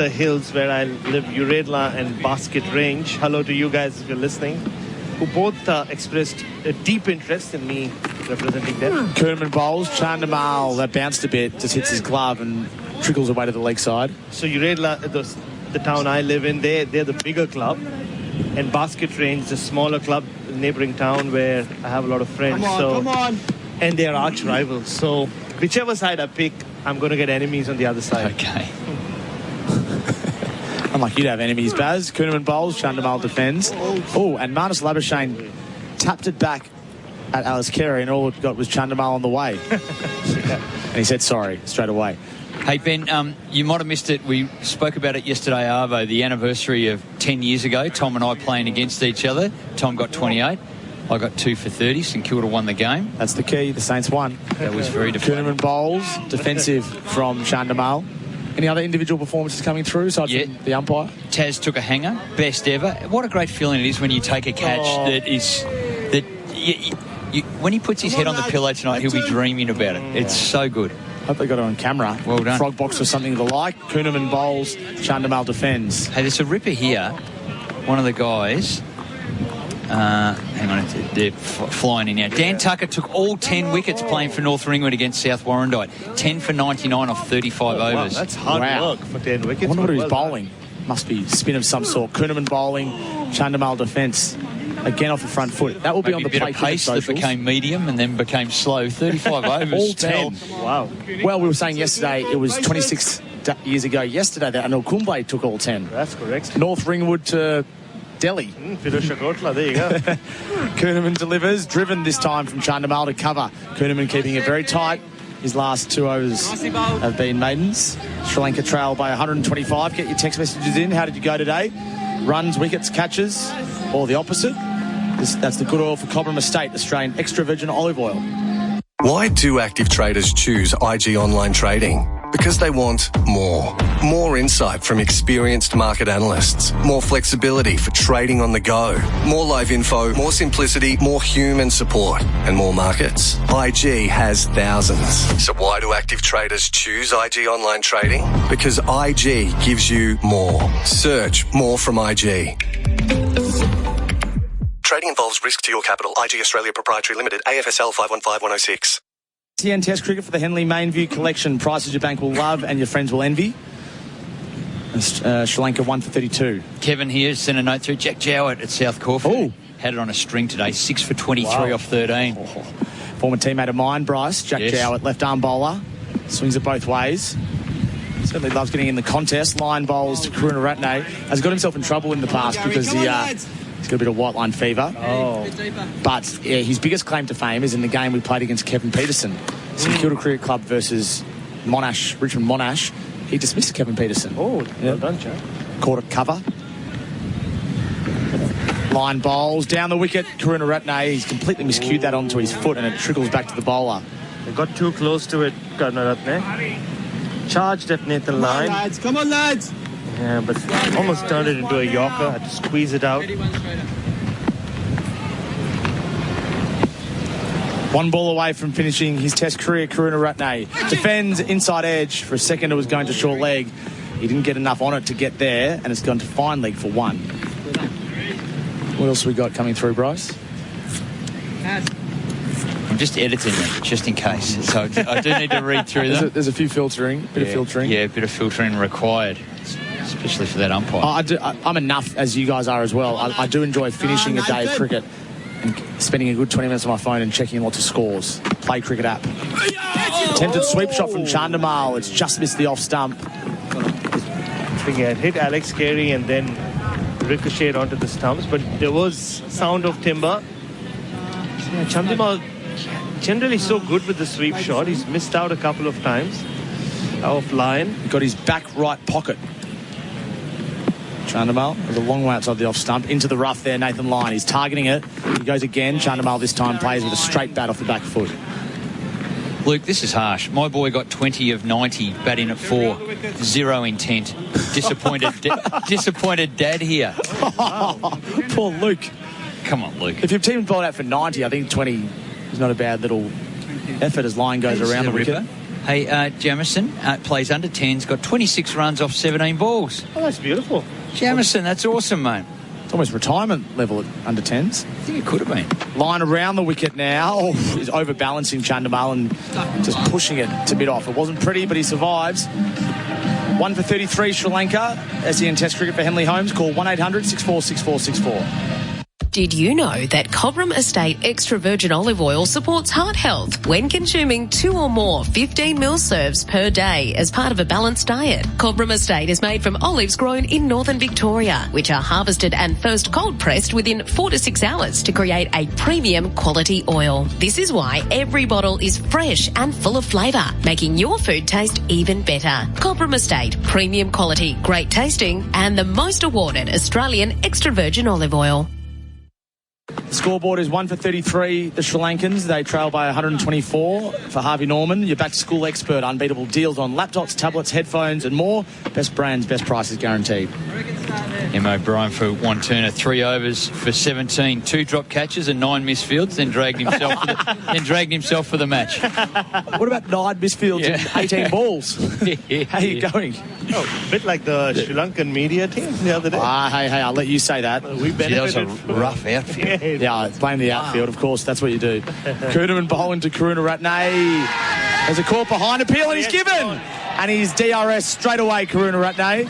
hills where I live, Uredla and Basket Range. Hello to you guys if you're listening, who both expressed a deep interest in me representing them. Kerman bowls, Chandamal, that bounced a bit, just hits his glove and trickles away to the leg side. So Uredla, the town I live in, they're the bigger club. And Basket Range, the smaller club, neighbouring town where I have a lot of friends. Come on. And they're arch rivals. So whichever side I pick, I'm going to get enemies on the other side. Okay. Unlike you to have enemies, Baz. Kuhneman bowls, Chandamal defends. Oh, and Marnus Labuschagne tapped it back at Alice Carey, and all it got was Chandamal on the way. And he said sorry straight away. Hey, Ben, you might have missed it. We spoke about it yesterday, Arvo, the anniversary of 10 years ago. Tom and I playing against each other. Tom got 28. I got 2 for 30. St Kilda won the game. That's the key. The Saints won. That was very defensive. Kuhneman bowls, defensive from Chandamal. Any other individual performances coming through aside from the umpire? Taz took a hanger, best ever. What a great feeling it is when you take a catch when he puts his head on the pillow tonight, he'll be dreaming about it. It's so good. Hope they got it on camera. Well done. Frog box or something to the like. Kuhneman bowls, Chandamal defends. Hey, there's a ripper here. One of the guys. Hang on, they're flying in now. Dan Tucker took all 10 wickets playing for North Ringwood against South Warrandyte. 10 for 99 off 35 overs. Wow, that's hard work for 10 wickets. I wonder what he was bowling. Must be spin of some sort. Kuhneman bowling, Chandamal defence. Again off the front foot. That will be on the plate. Pace that became medium and then became slow. 35 overs. All 10. Wow. Well, we were saying yesterday, it was 26 years ago yesterday that Arnold Kumble took all 10. That's correct. North Ringwood to Delhi. Firuzah Kotla, there you go. Kuhneman delivers, driven this time from Chandamal to cover. Kuhneman keeping it very tight. His last 2 overs have been maidens. Sri Lanka trail by 125. Get your text messages in. How did you go today? Runs, wickets, catches, or the opposite? That's the good oil for Cobram Estate, Australian extra virgin olive oil. Why do active traders choose IG Online Trading? Because they want more. More insight from experienced market analysts. More flexibility for trading on the go. More live info, more simplicity, more human support, and more markets. IG has thousands. So why do active traders choose IG Online Trading? Because IG gives you more. Search more from IG. Trading involves risk to your capital. IG Australia Proprietary Limited, AFSL 515106. SEN Test cricket for the Henley Mainview collection. Prices your bank will love and your friends will envy. Sri Lanka 1 for 32. Kevin here sent a note through. Jack Jowett at South Caulfield. Had it on a string today. 6 for 23 off 13. Former teammate of mine, Bryce. Jack Jowett, left arm bowler. Swings it both ways. Certainly loves getting in the contest. Line bowls to Karuna Ratne. Has got himself in trouble in the past because he's got a bit of white line fever. But his biggest claim to fame is in the game we played against Kevin Peterson. St Kilda Cricket Club versus Monash, Richmond Monash. He dismissed Kevin Peterson. Well done, Joe. Caught it cover. Line bowls down the wicket. Karuna Ratne, he's completely miscued that onto his foot and it trickles back to the bowler. They got too close to it, Karuna Ratne. Charged at Nathan line. Come on, lads. Yeah, but almost turned it into a Yorker. Had to squeeze it out. One ball away from finishing his Test career, Karunaratne defends inside edge. For a second, it was going to short leg. He didn't get enough on it to get there, and it's gone to fine leg for one. What else we got coming through, Bryce? I'm just editing them, just in case. So I do need to read through them. There's a few filtering, bit of filtering. Yeah, a bit of filtering required, especially for that umpire. I'm enough, as you guys are as well. I do enjoy finishing a day of cricket and spending a good 20 minutes on my phone and checking lots of scores. Play cricket app. Attempted sweep shot from Chandamal. It's just missed the off stump. I think it hit Alex Carey and then ricocheted onto the stumps, but there was sound of timber. Yeah, Chandamal generally so good with the sweep shot. He's missed out a couple of times. Off line. Got his back right pocket. Chandamal was a long way outside the off stump. Into the rough there, Nathan Lyon. He's targeting it. He goes again. Chandamal this time plays with a straight bat off the back foot. Luke, this is harsh. My boy got 20 of 90, batting at 4. Zero intent. Disappointed dad here. Poor Luke. Come on, Luke. If your team bowled out for 90, I think 20 is not a bad little effort as Lyon goes around the wicket. Hey, Jamison plays under 10s, got 26 runs off 17 balls. Oh, that's beautiful. Jamison, that's awesome, mate. It's almost retirement level at under 10s. I think it could have been. Line around the wicket now. Oh, he's overbalancing Chandamal and just pushing it to mid off. It wasn't pretty, but he survives. 1 for 33, Sri Lanka. SEN Test cricket for Henley Holmes. Call 1-800-646464. Did you know that Cobram Estate extra virgin olive oil supports heart health when consuming 2 or more 15ml serves per day as part of a balanced diet? Cobram Estate is made from olives grown in northern Victoria, which are harvested and first cold pressed within 4 to 6 hours to create a premium quality oil. This is why every bottle is fresh and full of flavour, making your food taste even better. Cobram Estate, premium quality, great tasting, and the most awarded Australian extra virgin olive oil. The scoreboard is 1 for 33, the Sri Lankans. They trail by 124 for Harvey Norman. Your back-to-school expert. Unbeatable deals on laptops, tablets, headphones and more. Best brands, best prices guaranteed. M. O'Brien for one turner, 3 overs for 17, 2 drop catches and 9 missed fields, then dragged himself for the match. What about 9 missed fields and 18 balls? How are you going? Oh, a bit like the Sri Lankan media team the other day. Hey, I'll let you say that. We benefited. That was a rough outfield. Yeah, blame the outfield, of course. That's what you do. Kuhnemann bowling to Karunaratne. There's a caught behind appeal and he's given. And he's DRS straight away, Karunaratne.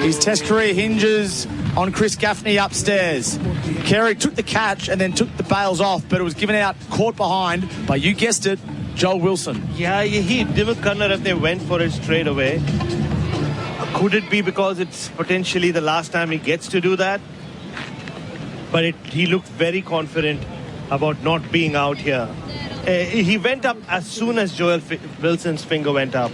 His Test career hinges on Chris Gaffney upstairs. Carey took the catch and then took the bails off, but it was given out, caught behind by, you guessed it, Joel Wilson. Yeah, Dimuk Karunaratne went for it straight away. Could it be because it's potentially the last time he gets to do that? But he looked very confident about not being out here. He went up as soon as Joel Wilson's finger went up.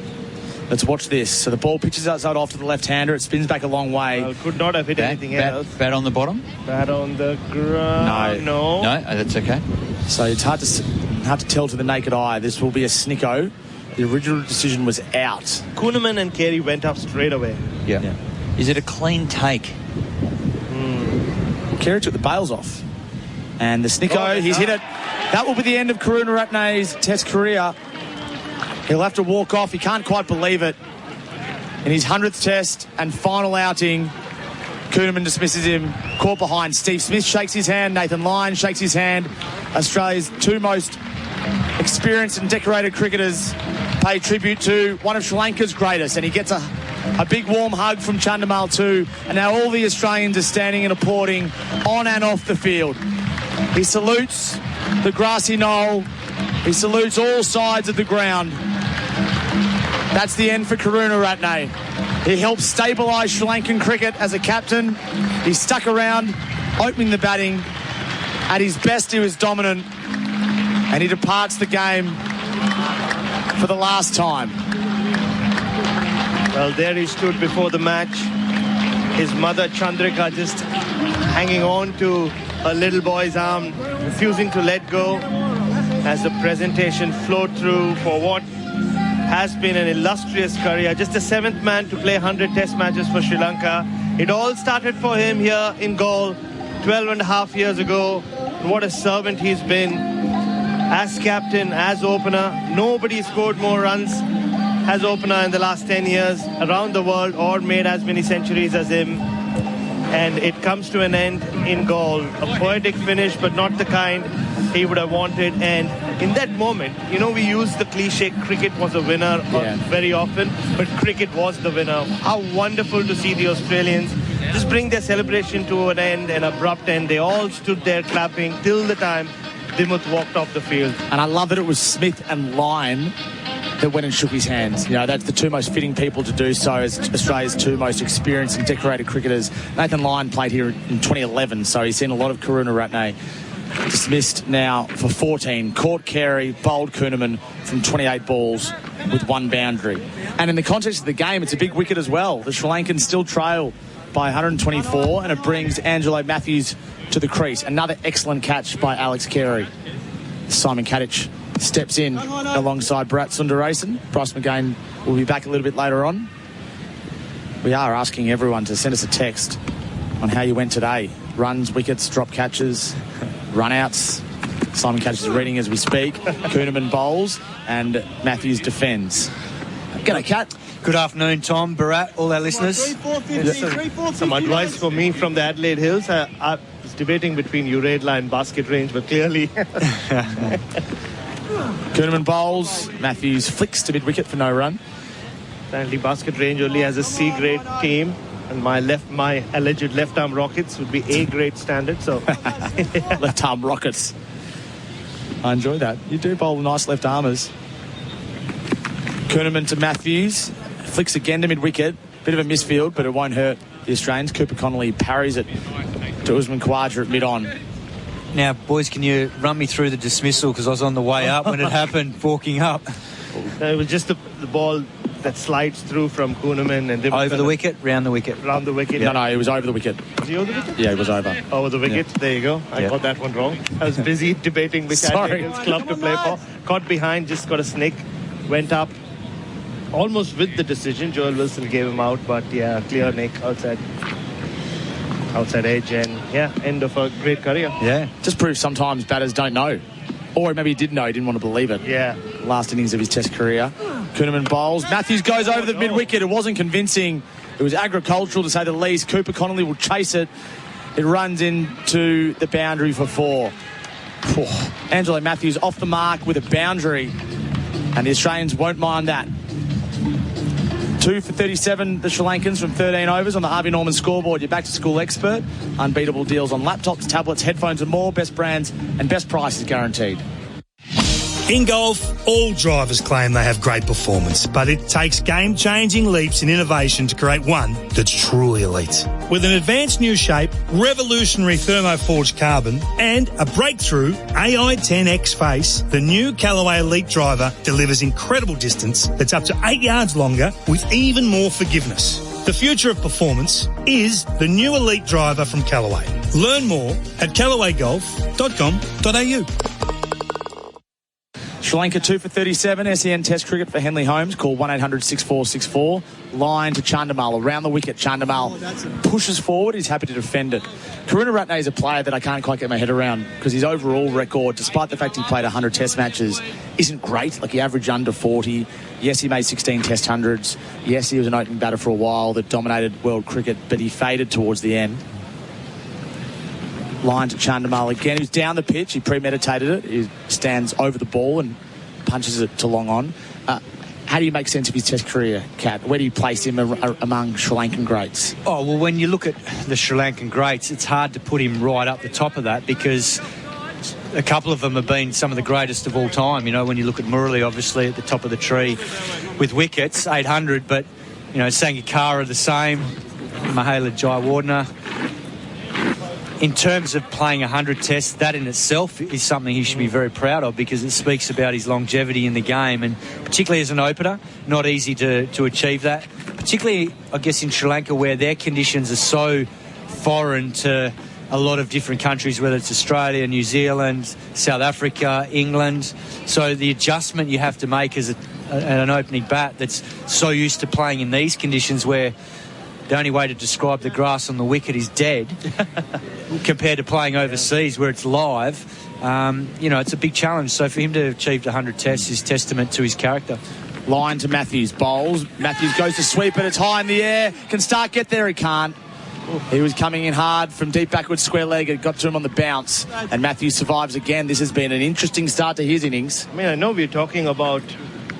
Let's watch this. So the ball pitches outside off to the left-hander. It spins back a long way. Well, could not have hit anything else. Bat on the bottom? Bat on the ground. No. No, that's okay. So it's hard to tell to the naked eye. This will be a snicko. The original decision was out. Kuhnemann and Carey went up straight away. Yeah. Is it a clean take? Carey took the bails off. And the snicko, he's hit it. That will be the end of Karunaratne's Test career. He'll have to walk off. He can't quite believe it. In his 100th Test and final outing, Kuhnemann dismisses him. Caught behind. Steve Smith shakes his hand. Nathan Lyon shakes his hand. Australia's 2 most experienced and decorated cricketers pay tribute to one of Sri Lanka's greatest. And he gets a big warm hug from Chandamal too. And now all the Australians are standing and applauding on and off the field. He salutes the grassy knoll. He salutes all sides of the ground. That's the end for Karunaratne. He helped stabilise Sri Lankan cricket as a captain. He stuck around, opening the batting. At his best, he was dominant. And he departs the game for the last time. Well, there he stood before the match. His mother, Chandrika, just hanging on to a little boy's arm, refusing to let go as the presentation flowed through for what has been an illustrious career. Just the 7th man to play 100 Test matches for Sri Lanka. It all started for him here in Galle 12 and a half years ago. And what a servant he's been as captain, as opener. Nobody scored more runs as opener in the last 10 years around the world or made as many centuries as him. And it comes to an end in goal. A poetic finish, but not the kind he would have wanted. And in that moment, you know, we use the cliche, cricket was a winner very often, but cricket was the winner. How wonderful to see the Australians just bring their celebration to an end, an abrupt end. They all stood there clapping till the time Dimuth walked off the field. And I love that it was Smith and Lyon that went and shook his hands. You know, that's the two most fitting people to do so as Australia's two most experienced and decorated cricketers. Nathan Lyon played here in 2011, so he's seen a lot of Karunaratne. Dismissed now for 14. Caught Carey, bowled Kuhnemann from 28 balls with one boundary. And in the context of the game, it's a big wicket as well. The Sri Lankans still trail by 124, and it brings Angelo Matthews to the crease. Another excellent catch by Alex Carey. Simon Katich steps in alongside Bharat Sundaresan. Bryce McGain will be back a little bit later on. We are asking everyone to send us a text on how you went today. Runs, wickets, drop catches, run-outs. Simon Katich is reading as we speak. Kuhnemann bowls and Matthews defends. G'day, Kat. Good afternoon, Tom, Bharat, all our listeners. Some advice for me from the Adelaide Hills. I was debating between Uredla and basket range, but clearly... Kuhnemann bowls. Matthews flicks to mid-wicket for no run. Apparently basket range only has a C-grade team, and my alleged left-arm rockets would be A-grade standard, so... Left-arm rockets. I enjoy that. You do bowl nice left-armers. Kuhnemann to Matthews. Flicks again to mid-wicket. Bit of a misfield, but it won't hurt the Australians. Cooper Connolly parries it to Usman Khawaja at mid-on. Now, boys, can you run me through the dismissal? Because I was on the way up when it happened, walking up. It was just the ball that slides through from Kuhnemann and... Over the wicket, round the wicket. Round the wicket. Yeah. No, it was over the wicket. Was he over the wicket? Yeah, it was over. Over the wicket, yeah. There you go. I got that one wrong. I was busy debating which Adelaide club to play for. Caught behind, just got a snick, went up. Almost with the decision, Joel Wilson gave him out, but yeah, clear nick outside edge, and yeah, end of a great career. Yeah, just proves sometimes batters don't know, or maybe he did know, he didn't want to believe it. Yeah, last innings of his Test career. Kuhnemann bowls. Matthews goes over the mid-wicket. It wasn't convincing. It was agricultural to say the least. Cooper Connolly will chase it. It runs into the boundary for 4. Angelo Matthews off the mark with a boundary, and the Australians won't mind that. 2 for 37, the Sri Lankans from 13 overs on the Harvey Norman scoreboard. Your back-to-school expert. Unbeatable deals on laptops, tablets, headphones and more. Best brands and best prices guaranteed. In golf, all drivers claim they have great performance, but it takes game-changing leaps in innovation to create one that's truly elite. With an advanced new shape, revolutionary thermoforged carbon, and a breakthrough AI-10X face, the new Callaway Elite driver delivers incredible distance that's up to 8 yards longer with even more forgiveness. The future of performance is the new Elite driver from Callaway. Learn more at callawaygolf.com.au. Sri Lanka 2 for 37, SEN Test cricket for Henley Holmes. Call 1-800-6464. Line to Chandimal. Around the wicket, Chandimal pushes forward. He's happy to defend it. Karunaratne is a player that I can't quite get my head around because his overall record, despite the fact he played 100 Test matches, isn't great. Like, he averaged under 40. Yes, he made 16 Test hundreds. Yes, he was an opening batter for a while that dominated world cricket, but he faded towards the end. Line to Chandimal again, who's down the pitch. He premeditated it. He stands over the ball and punches it to long on. How do you make sense of his Test career, Kat? Where do you place him among Sri Lankan greats? Oh, well, when you look at the Sri Lankan greats, it's hard to put him right up the top of that because a couple of them have been some of the greatest of all time. You know, when you look at Murali, obviously, at the top of the tree with wickets, 800, but, you know, Sangakkara the same, Mahela Jayawardene. In terms of playing 100 tests, that in itself is something he should be very proud of because it speaks about his longevity in the game, and particularly as an opener, not easy to achieve that. Particularly, I guess, in Sri Lanka where their conditions are so foreign to a lot of different countries, whether it's Australia, New Zealand, South Africa, England. So the adjustment you have to make as an opening bat that's so used to playing in these conditions where the only way to describe the grass on the wicket is dead compared to playing overseas where it's live. It's a big challenge. So for him to have achieved 100 tests is testament to his character. Line to Matthews, bowls. Matthews goes to sweep it. It's high in the air. Can Stark get there? He can't. He was coming in hard from deep backwards square leg. It got to him on the bounce. And Matthews survives again. This has been an interesting start to his innings. I mean, I know we're talking about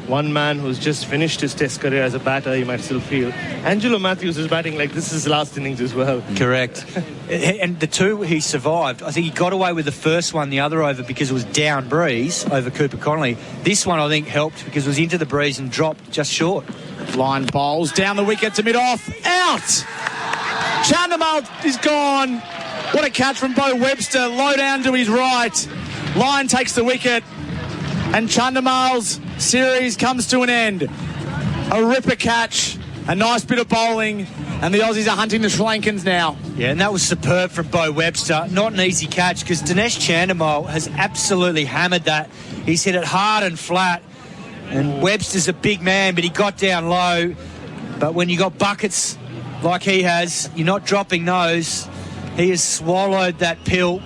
one man who's just finished his test career as a batter, you might still feel. Angelo Matthews is batting like this is his last innings as well. Correct. And the two he survived, I think he got away with the first one, the other over, because it was down breeze over Cooper Connolly. This one, I think, helped because it was into the breeze and dropped just short. Line bowls down the wicket to mid-off. Out! Chandimal is gone. What a catch from Bo Webster. Low down to his right. Line takes the wicket. And Chandimal's series comes to an end. A ripper catch. A nice bit of bowling. And the Aussies are hunting the Sri Lankans now. Yeah, and that was superb from Bo Webster. Not an easy catch because Dinesh Chandimal has absolutely hammered that. He's hit it hard and flat. And Webster's a big man, but he got down low. But when you got buckets like he has, you're not dropping those. He has swallowed that pill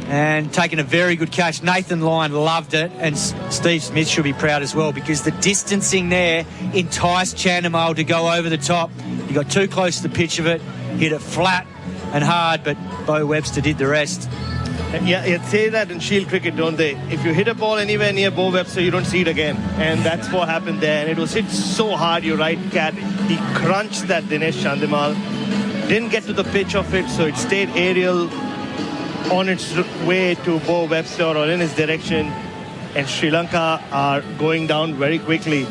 and taken a very good catch. Nathan Lyon loved it, and Steve Smith should be proud as well because the distancing there enticed Chandimal to go over the top. He got too close to the pitch of it, hit it flat and hard, but Bo Webster did the rest. Yeah, they say that in Shield cricket, don't they? If you hit a ball anywhere near Bo Webster, you don't see it again. And that's what happened there. And it was hit so hard, you're right, Kat. He crunched that Dinesh Chandimal. Didn't get to the pitch of it, so it stayed aerial on its way to Bo Webster or in his direction. And Sri Lanka are going down very quickly.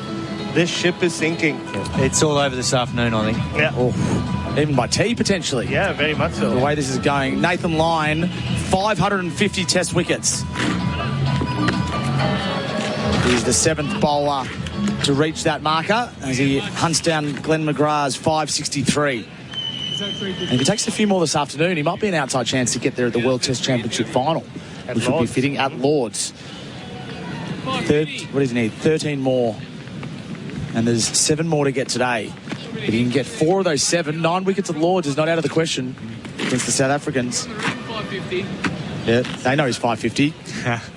This ship is sinking. It's all over this afternoon, I think. Yeah. Oh. Even by tea, potentially. Yeah, very much so. The way this is going. Nathan Lyon, 550 test wickets. He's the seventh bowler to reach that marker as he hunts down Glenn McGrath's 563. And if he takes a few more this afternoon, he might be an outside chance to get there at the World Test Championship final, which would be fitting at Lord's. What does he need? 13 more. And there's 7 more to get today. If he can get 4 of those 7, 9 wickets at Lord's is not out of the question against the South Africans. 550. Yeah, they know he's 550.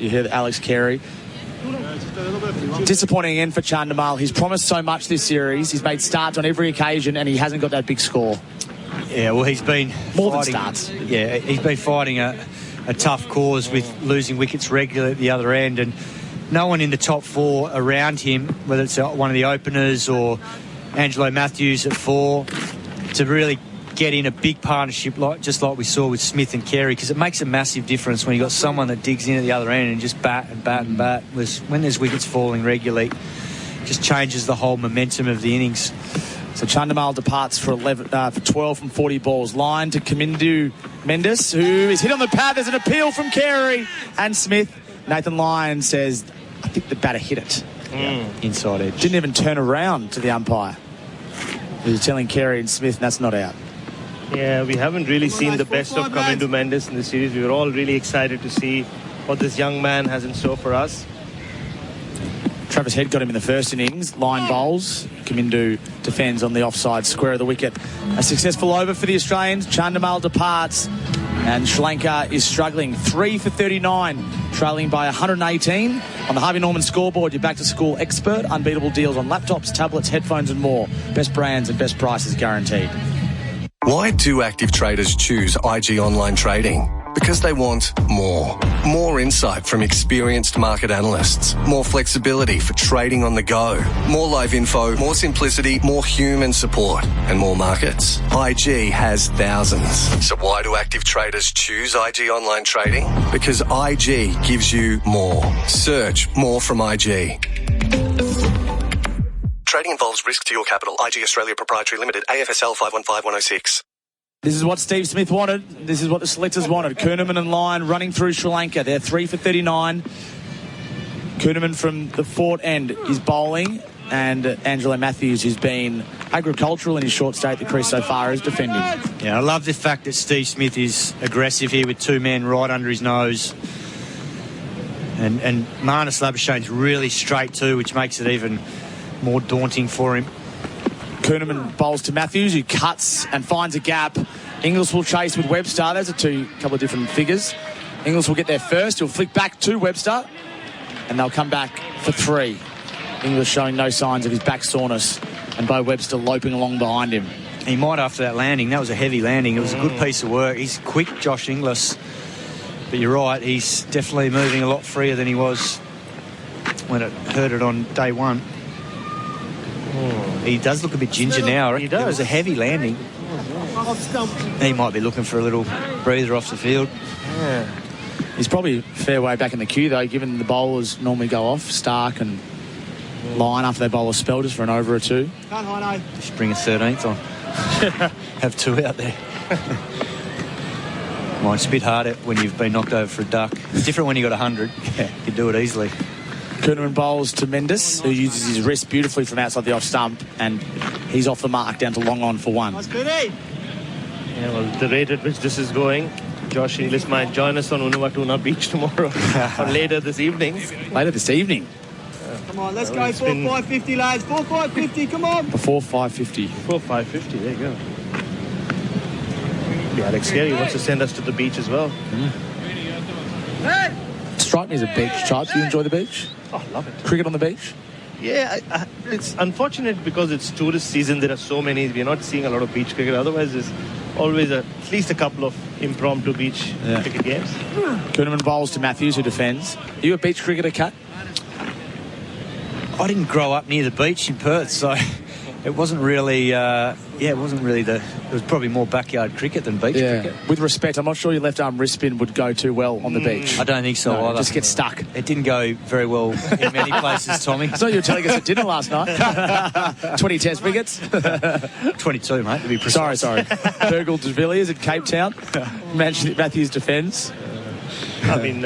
You hear Alex Carey. Disappointing end for Chandimal. He's promised so much this series. He's made starts on every occasion and he hasn't got that big score. Yeah, well, he's been more fighting, than starts. Yeah, he's been fighting a tough cause with losing wickets regularly at the other end, and no one in the top 4 around him, whether it's one of the openers or Angelo Matthews at 4, to really get in a big partnership just like we saw with Smith and Carey, because it makes a massive difference when you've got someone that digs in at the other end and just bat and bat and bat. When there's wickets falling regularly, it just changes the whole momentum of the innings. So Chandimal departs for 12 from 40 balls. Line to Kamindu Mendes, who is hit on the pad. There's an appeal from Carey and Smith. Nathan Lyon says, I think the batter hit it. Inside edge. Didn't even turn around to the umpire. He was telling Carey and Smith that's not out. Yeah, we haven't really seen the best of Kamindu Mendes in the series. We were all really excited to see what this young man has in store for us. Travis Head got him in the first innings. Line bowls. Kamindu defends on the offside square of the wicket. A successful over for the Australians. Chandimal departs. And Sri Lanka is struggling. 3 for 39. Trailing by 118. On the Harvey Norman scoreboard, your back-to-school expert. Unbeatable deals on laptops, tablets, headphones and more. Best brands and best prices guaranteed. Why do active traders choose IG Online Trading? Because they want more. More insight from experienced market analysts. More flexibility for trading on the go. More live info, more simplicity, more human support, and more markets. IG has thousands. So why do active traders choose IG Online Trading? Because IG gives you more. Search more from IG. Trading involves risk to your capital. IG Australia Proprietary Limited, AFSL 515106. This is what Steve Smith wanted. This is what the selectors wanted. Kuhnemann and Lyon running through Sri Lanka. They're 3 for 39. Kuhnemann from the Fort end is bowling, and Angelo Matthews, who's been agricultural in his short stay at the crease so far, is defending. Yeah, I love the fact that Steve Smith is aggressive here with 2 men right under his nose. And Marnus Labuschagne's really straight too, which makes it even more daunting for him. Kuhneman bowls to Matthews, who cuts and finds a gap. Inglis will chase with Webster. There's a couple of different figures. Inglis will get there first. He'll flick back to Webster, and they'll come back for 3. Inglis showing no signs of his back soreness, and Bo Webster loping along behind him. He might after that landing. That was a heavy landing. It was a good piece of work. He's quick, Josh Inglis. But you're right, he's definitely moving a lot freer than he was when it hurt it on day one. He does look a bit ginger now. He does. It was a heavy landing. He might be looking for a little breather off the field. Yeah. He's probably a fair way back in the queue, though, given the bowlers normally go off, Stark and Lyon, after they bowl a spell just for an over or 2. Just bring a 13th on. Have 2 out there. Well, it's a bit harder when you've been knocked over for a duck. It's different when you got 100. Yeah, you can do it easily. Kuhneman bowls to Mendes, who uses his wrist beautifully from outside the off stump, and he's off the mark down to long on for 1. Yeah, well, the rate at which this is going, Josh Inglis might join us on Unawatuna Beach tomorrow or later this evening. Later this evening. Come on, let's go. 4 550, lads. 4 550, come on. Before 550. 4 550, there you go. Yeah, Alex Carey wants to send us to the beach as well. Strike me as a beach type. Do you enjoy the beach? Oh, love it. Cricket on the beach? Yeah, it's unfortunate because it's tourist season. There are so many. We're not seeing a lot of beach cricket. Otherwise, there's always at least a couple of impromptu beach cricket games. Kuhneman bowls to Matthews, who defends. Are you a beach cricketer, Kat? I didn't grow up near the beach in Perth, so it wasn't really, it was probably more backyard cricket than beach cricket. With respect, I'm not sure your left arm wrist spin would go too well on the beach. I don't think so either. Just get stuck. It didn't go very well in many places, Tommy. I saw you were telling us at dinner last night. 20 test wickets. 22, mate, to be precise. Sorry. Burgle de Villiers at Cape Town. Matthews defends. I mean,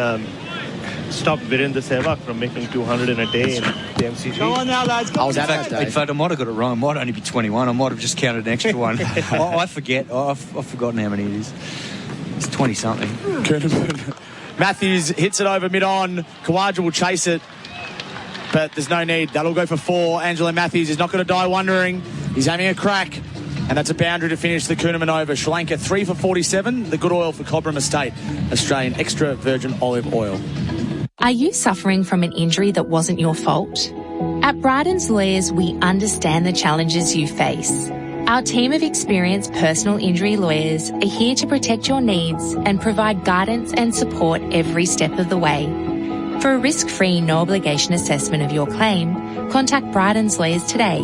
stop Virendra Sehwag from making 200 in a day in the MCG. Go on now, lads. I was at that day. In fact, I might have got it wrong. It might only be 21. I might have just counted an extra one. I forget. I've forgotten how many it is. It's 20-something. Matthews hits it over mid-on. Khawaja will chase it, but there's no need. That'll go for 4. Angelo Matthews is not going to die wondering. He's having a crack, and that's a boundary to finish the Kuhneman over. Sri Lanka 3 for 47. The good oil for Cobram Estate. Australian extra virgin olive oil. Are you suffering from an injury that wasn't your fault? At Bryden's Lawyers, we understand the challenges you face. Our team of experienced personal injury lawyers are here to protect your needs and provide guidance and support every step of the way. For a risk-free, no-obligation assessment of your claim, contact Bryden's Lawyers today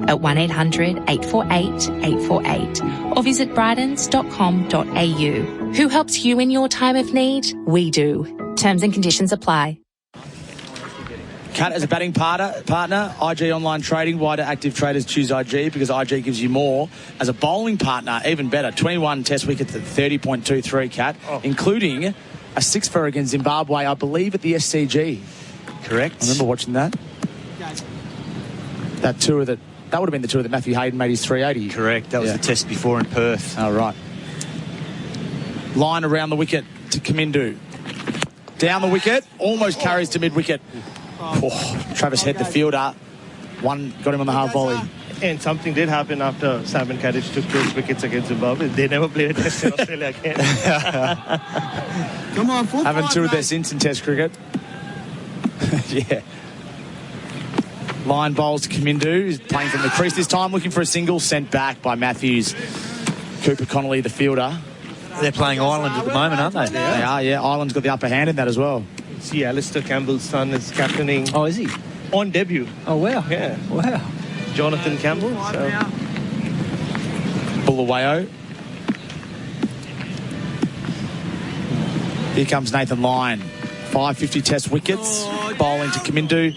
at 1-800-848-848 or visit brydens.com.au. Who helps you in your time of need? We do. Terms and conditions apply. Kat, as a batting partner, IG Online Trading. Why do active traders choose IG? Because IG gives you more. As a bowling partner, even better. 21 test wickets at 30.23, Kat, including a 6 for against Zimbabwe, I believe, at the SCG. Correct. I remember watching that. That would have been the tour that Matthew Hayden made his 380. Correct. That was the test before in Perth. Oh, right. Line around the wicket to Kamindu. Down the wicket, almost carries to mid-wicket. Oh, Travis Head, the fielder. One got him on the half volley. And something did happen after Sam and Katich took those wickets against Zimbabwe. They never played a test in Australia again. Come on, haven't toured their since in test cricket. Yeah. Line bowls to Kamindu, who's playing from the crease this time, looking for a single, sent back by Matthews. Cooper Connolly, the fielder. They're playing Ireland at the moment, aren't they? They are, yeah. Ireland's got the upper hand in that as well. See, Alistair Campbell's son is captaining. Oh, is he? On debut. Oh, wow. Yeah. Wow. Jonathan Campbell. So. Bulawayo. Here comes Nathan Lyon. 550 test wickets. Bowling to Kamindu.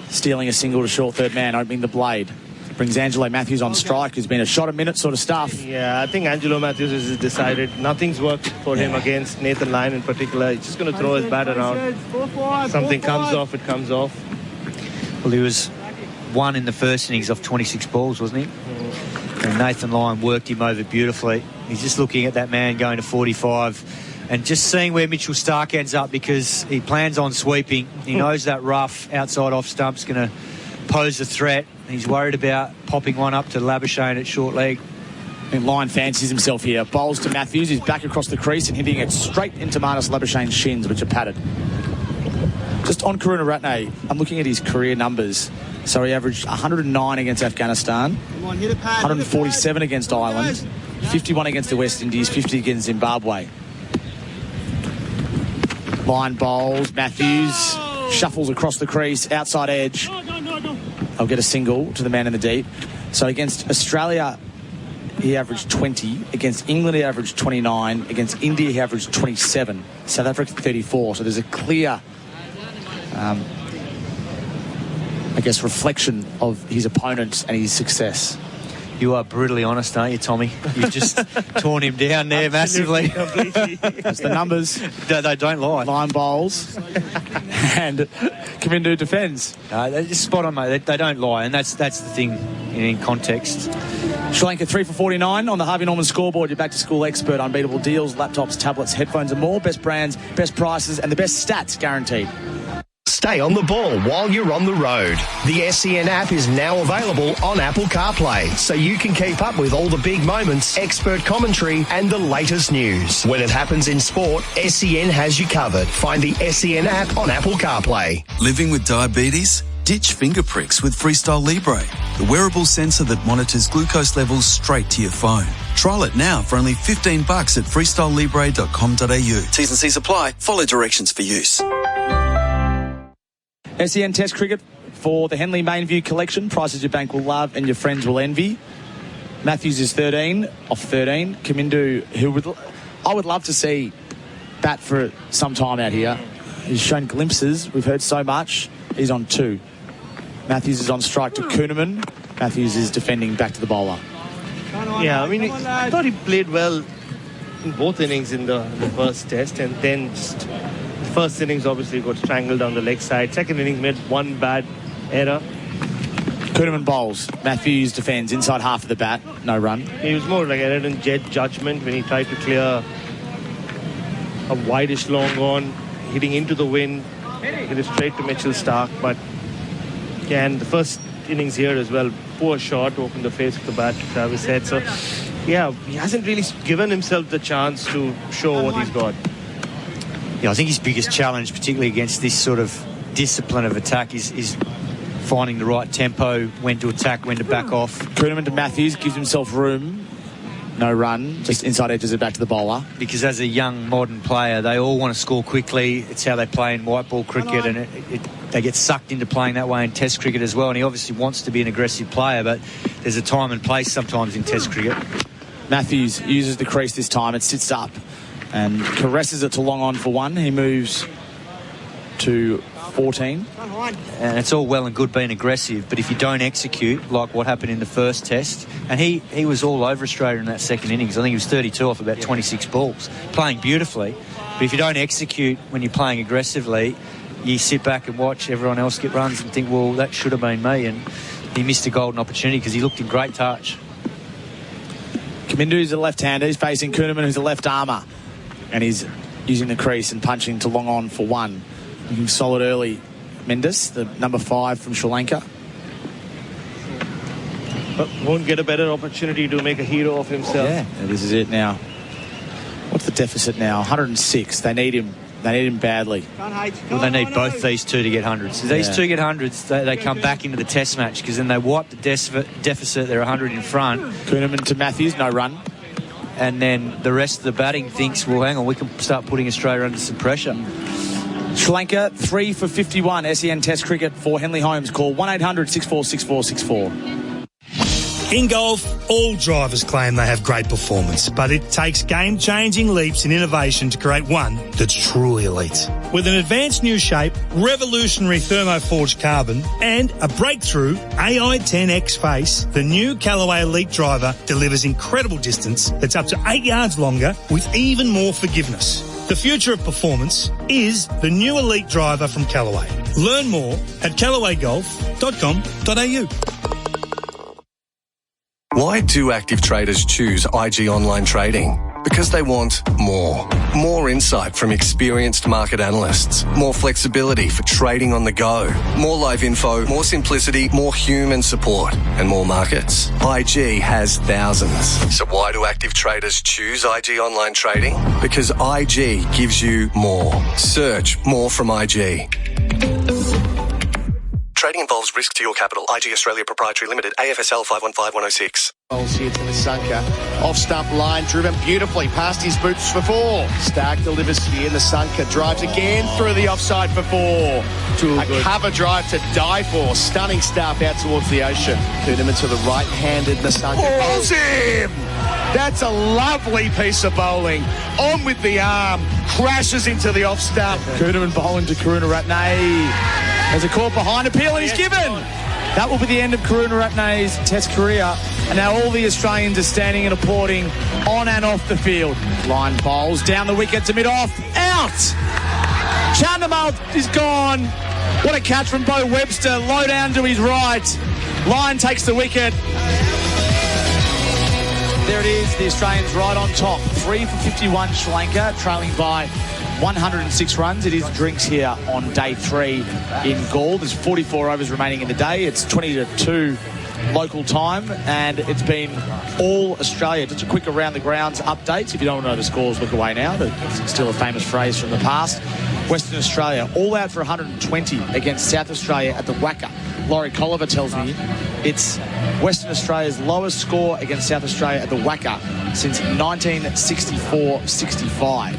Stealing a single to short third man, opening the blade. Brings Angelo Matthews on strike, who's been a shot a minute sort of stuff. Yeah, I think Angelo Matthews has decided nothing's worked for him against Nathan Lyon in particular. He's just going to throw his bat around. Something comes off, it comes off. Well, he was 1 in the first innings off 26 balls, wasn't he? And Nathan Lyon worked him over beautifully. He's just looking at that man going to 45 and just seeing where Mitchell Stark ends up because he plans on sweeping. He knows that rough outside off stump's going to pose a threat. He's worried about popping one up to Labuschagne at short leg. And Lyon fancies himself here. Bowls to Matthews. He's back across the crease and hitting it straight into Marnus Labuschagne's shins, which are padded. Just on Karunaratne, I'm looking at his career numbers. So he averaged 109 against Afghanistan, 147 against Ireland, 51 against the West Indies, 50 against Zimbabwe. Lyon bowls. Matthews shuffles across the crease, outside edge. I'll get a single to the man in the deep. So against Australia, he averaged 20. Against England, he averaged 29. Against India, he averaged 27. South Africa, 34. So there's a clear, I guess, reflection of his opponents and his success. You are brutally honest, aren't you, Tommy? You've just torn him down there massively. That's the numbers. They don't lie. Lyon bowls and Kamindu defends. They're just spot on, mate. They don't lie, and that's the thing in context. Sri Lanka 3 for 49 on the Harvey Norman scoreboard. Your back-to-school expert. Unbeatable deals, laptops, tablets, headphones and more. Best brands, best prices and the best stats guaranteed. Stay on the ball while you're on the road. The SEN app is now available on Apple CarPlay, so you can keep up with all the big moments, expert commentary, and the latest news. When it happens in sport, SEN has you covered. Find the SEN app on Apple CarPlay. Living with diabetes? Ditch finger pricks with Freestyle Libre, the wearable sensor that monitors glucose levels straight to your phone. Trial it now for only $15 at freestylelibre.com.au. T's and C's apply. Follow directions for use. SEN Test Cricket for the Henley Mainview collection. Prices your bank will love and your friends will envy. Matthews is 13 off 13. Kamindu, I would love to see bat for some time out here. He's shown glimpses. We've heard so much. He's on 2. Matthews is on strike to Kuhnemann. Matthews is defending back to the bowler. Yeah, I mean, I thought he played well in both innings in the first test, and then just first innings obviously got strangled on the leg side. Second innings made one bad error. Kuhnemann bowls. Matthews defends inside half of the bat. No run. He was more like error in judgment when he tried to clear a wideish long on, hitting into the wind. Hit it straight to Mitchell Stark. But yeah, and the first innings here as well, poor shot, opened the face of the bat to Travis Head. So yeah, he hasn't really given himself the chance to show what he's got. Yeah, I think his biggest challenge, particularly against this sort of discipline of attack, is finding the right tempo, when to attack, when to back off. Kuhnemann to Matthews, gives himself room. No run, just inside edges it back to the bowler. Because as a young modern player, they all want to score quickly. It's how they play in white ball cricket, and they get sucked into playing that way in Test cricket as well. And he obviously wants to be an aggressive player, but there's a time and place sometimes in Test cricket. Matthews uses the crease this time. It sits up and caresses it to long on for 1. He moves to 14. And it's all well and good being aggressive, but if you don't execute, like what happened in the first test, and he was all over Australia in that second innings. I think he was 32 off about 26 balls, playing beautifully. But if you don't execute when you're playing aggressively, you sit back and watch everyone else get runs and think, well, that should have been me. And he missed a golden opportunity because he looked in great touch. Kamindu's a left-hander. He's facing Kuhnemann, who's a left-armer. And he's using the crease and punching to long on for 1. Looking solid early. Mendes, the number 5 from Sri Lanka. But won't get a better opportunity to make a hero of himself. Yeah, this is it now. What's the deficit now? 106. They need him. They need him badly. Well, they need both these two to get hundreds. If these two get hundreds, they come back into the test match, because then they wipe the deficit. They're 100 in front. Kuhnemann to Matthews, no run. And then the rest of the batting thinks, well, hang on, we can start putting Australia under some pressure. Sri Lanka 3 for 51. SEN Test Cricket for Henley Holmes. Call 1-800-646464. In golf, all drivers claim they have great performance, but it takes game-changing leaps in innovation to create one that's truly elite. With an advanced new shape, revolutionary thermoforged carbon, and a breakthrough AI-10X face, the new Callaway Elite driver delivers incredible distance that's up to 8 yards longer with even more forgiveness. The future of performance is the new Elite driver from Callaway. Learn more at callawaygolf.com.au. Why do active traders choose IG Online Trading? Because they want more. More insight from experienced market analysts. More flexibility for trading on the go. More live info, more simplicity, more human support, and more markets. IG has thousands. So why do active traders choose IG Online Trading? Because IG gives you more. Search more from IG. Trading involves risk to your capital. IG Australia Proprietary Limited, AFSL 515106. Balls here to the Sunker. Off stump line, driven beautifully past his boots for 4. Stark delivers here. The Sunker drives again through the offside for 4. A cover drive to die for. Stunning start out towards the ocean. Kuhnemann to the right-handed. The Sunker pulls him. That's a lovely piece of bowling. On with the arm. Crashes into the off stump. Kuhnemann bowling to Karunaratne. There's a caught behind appeal and he's given. That will be the end of Karunaratne's Test career. And now all the Australians are standing and applauding on and off the field. Line bowls down the wicket to mid-off. Out! Chandimal is gone. What a catch from Bo Webster. Low down to his right. Line takes the wicket. There it is, the Australians right on top. 3 for 51 Sri Lanka, trailing by 106 runs. It is drinks here on day 3 in Gaul. There's 44 overs remaining in the day. It's 20-2 local time, and it's been all Australia. Just a quick around the grounds updates. If you don't want to know the scores, look away now. It's still a famous phrase from the past. Western Australia all out for 120 against South Australia at the Wacker. Laurie Colliver tells me it's Western Australia's lowest score against South Australia at the Wacker since 1964-65.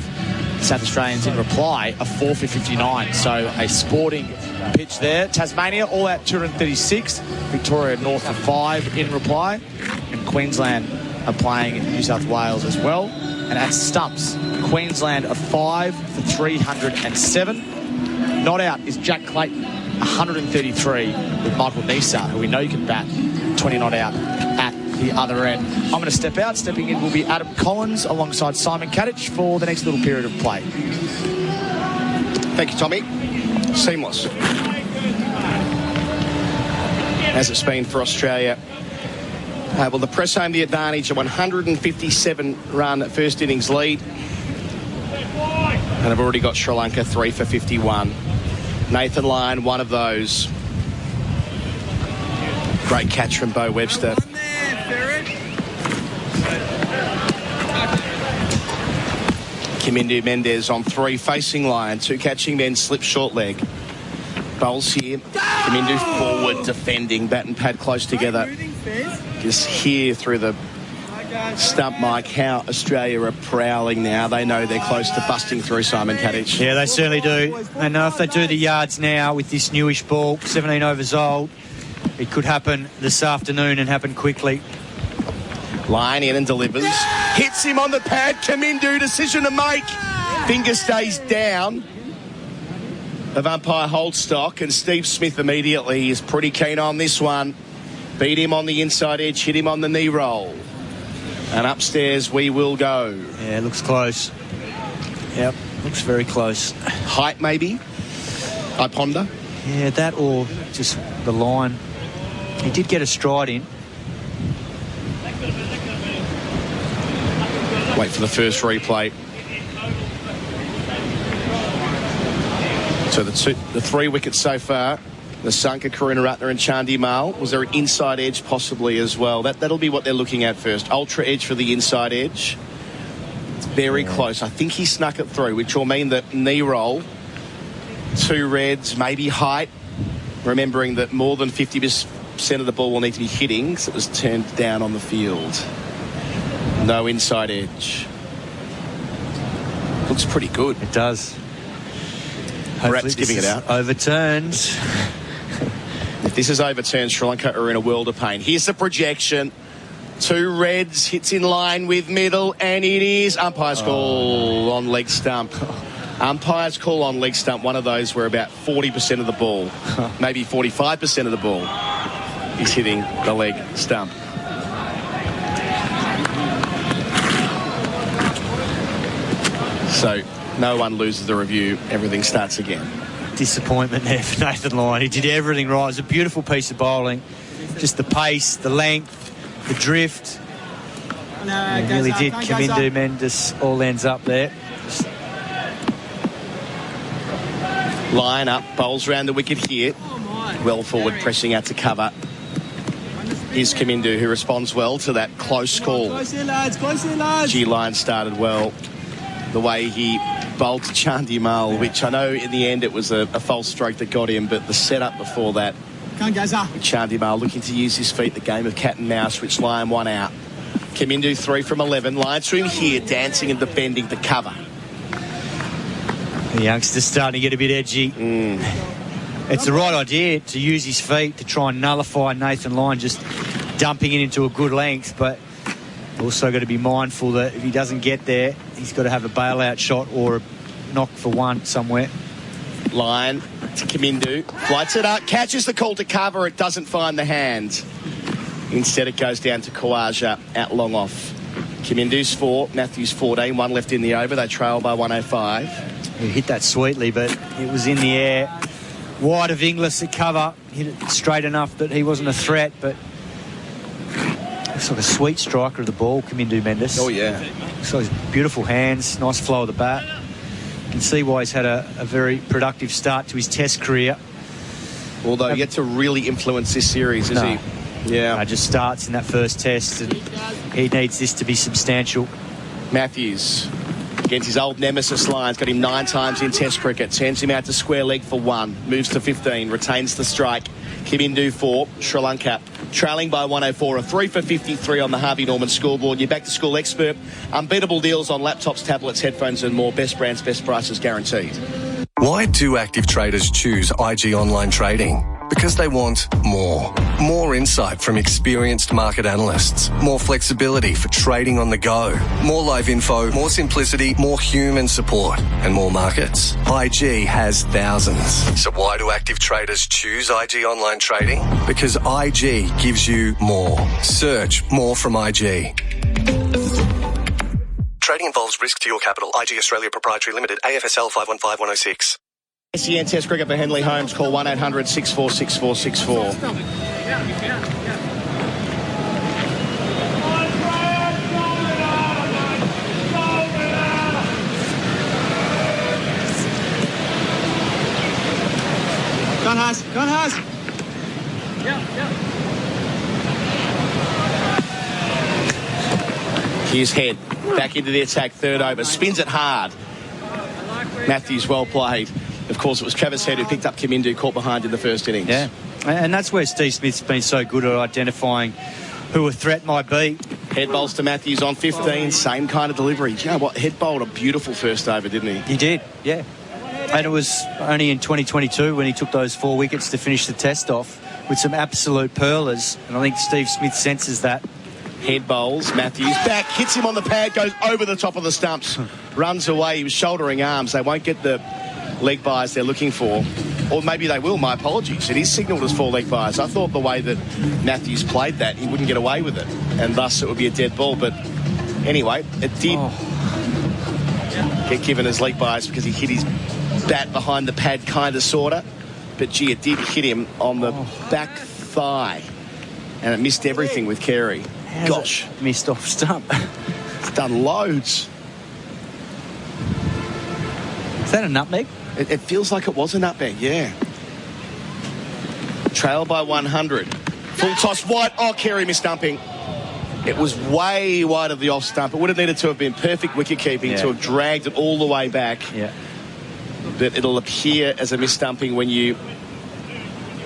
South Australians in reply are 4 for 59, so a sporting pitch there. Tasmania all out 236, Victoria north of 5 in reply, and Queensland are playing in New South Wales as well. And at stumps, Queensland are 5 for 307. Not out is Jack Clayton, 133 with Michael Nisa, who we know you can bat 20 not out at the other end. I'm going to step out. Stepping in will be Adam Collins alongside Simon Katich for the next little period of play. Thank you, Tommy. Seamless. As it's been for Australia. Well, the press home the advantage, a 157-run first innings lead. And I've already got Sri Lanka 3 for 51. Nathan Lyon, one of those. Great catch from Bo Webster. Kimindu Mendez on 3, facing Lyon. 2 catching men, slip short leg. Bowls here. Kimindu forward, defending. Bat and pad close together. Just hear through the stump mic how Australia are prowling now. They know they're close to busting through, Simon Katich. Yeah, they certainly do. They know if they do the yards now with this newish ball, 17 overs old, it could happen this afternoon and happen quickly. Lyon in and delivers. Hits him on the pad. Kimindu, decision to make. Finger stays down of umpire Holdstock, and Steve Smith immediately is pretty keen on this one. Beat him on the inside edge, hit him on the knee roll. And upstairs we will go. Yeah, it looks close. Yep, looks very close. Height maybe, I ponder. Yeah, that or just the line. He did get a stride in. Wait for the first replay. So the 3 wickets so far. The Sunker, Karunaratne and Chandimal. Was there an inside edge possibly as well? That'll be what they're looking at first. Ultra edge for the inside edge. It's very close. I think he snuck it through, which will mean that knee roll, 2 reds, maybe height. Remembering that more than 50% of the ball will need to be hitting because it was turned down on the field. No inside edge. Looks pretty good. It does. Bharat's giving it out. Overturned. If this is overturned, Sri Lanka are in a world of pain. Here's the projection. 2 reds, hits in line with middle, and it is umpire's call on leg stump. Umpire's call on leg stump, one of those where about 40% of the ball, maybe 45% of the ball is hitting the leg stump. So no one loses the review. Everything starts again. Disappointment there for Nathan Lyon. He did everything right. It was a beautiful piece of bowling. Just the pace, the length, the drift. It really did. Kamindu Mendes all ends up there. Line up, bowls round the wicket here. Well forward, pressing out to cover. Here's Kamindu, who responds well to that close call. Close here, lads. G-line started well. The way he bowled to Chandimal, which I know in the end it was a false stroke that got him, but the setup before that, Chandimal looking to use his feet, the game of cat and mouse, which Lyon one out. Kamindu 3 from 11. Lyon to him here, dancing and defending to cover. The youngster's starting to get a bit edgy. It's the right idea to use his feet to try and nullify Nathan Lyon just dumping it into a good length, but also got to be mindful that if he doesn't get there, he's got to have a bailout shot or a knock for one somewhere. Lyon to Kamindu, flights it up, catches the call to cover, it doesn't find the hand. Instead it goes down to Khawaja out long off. Kamindu's 4, Matthews 14, 1 left in the over, they trail by 105. He hit that sweetly, but it was in the air. Wide of Inglis at cover. Hit it straight enough that he wasn't a threat, but looks like a sweet striker of the ball, Kamindu Mendes. Oh, yeah. Looks like his beautiful hands, nice flow of the bat. You can see why he's had a very productive start to his Test career. Although yet to really influence this series, is he? Yeah. No, just starts in that first Test, and he needs this to be substantial. Matthews against his old nemesis Lyons, got him 9 times in Test cricket, sends him out to square leg for 1, moves to 15, retains the strike. Kamindu 4, Sri Lanka trailing by 104, a 3 for 53 on the Harvey Norman scoreboard. Your back to school expert, unbeatable deals on laptops, tablets, headphones and more. Best brands, best prices guaranteed. Why do active traders choose IG Online Trading? Because they want more. More insight from experienced market analysts. More flexibility for trading on the go. More live info, more simplicity, more human support, and more markets. IG has thousands. So why do active traders choose IG Online Trading? Because IG gives you more. Search more from IG. Trading involves risk to your capital. IG Australia Proprietary Limited, AFSL 515106. SEN Test Cricket for Henley Holmes. Call 1800 6464 64. Go on, Haas. Here's Head back into the attack, third over, spins it hard. Matthews well played. Of course, it was Travis Head who picked up Kamindu, caught behind in the first innings. Yeah, and that's where Steve Smith's been so good at identifying who a threat might be. Head bowls to Matthews on 15, same kind of delivery. Do you know what? Head bowled a beautiful first over, didn't he? He did, yeah. And it was only in 2022 when he took those 4 wickets to finish the Test off with some absolute pearlers. And I think Steve Smith senses that. Head bowls, Matthews back, hits him on the pad, goes over the top of the stumps, runs away. He was shouldering arms. They won't get the leg byes they're looking for. Or maybe they will, my apologies. It is signalled as 4 leg byes. I thought the way that Matthews played that, he wouldn't get away with it. And thus it would be a dead ball. But anyway, it did get given as leg byes because he hit his bat behind the pad, kind of, sort of. But gee, it did hit him on the back thigh. And it missed everything with Carey. Gosh. Missed off stump. It's done loads. Is that a nutmeg? It feels like it was a nutmeg, yeah. Trail by 100. Full toss wide. Oh, Carey missed dumping. It was way wide of the off stump. It would have needed to have been perfect wicket keeping to have dragged it all the way back. Yeah. But it'll appear as a missed dumping when you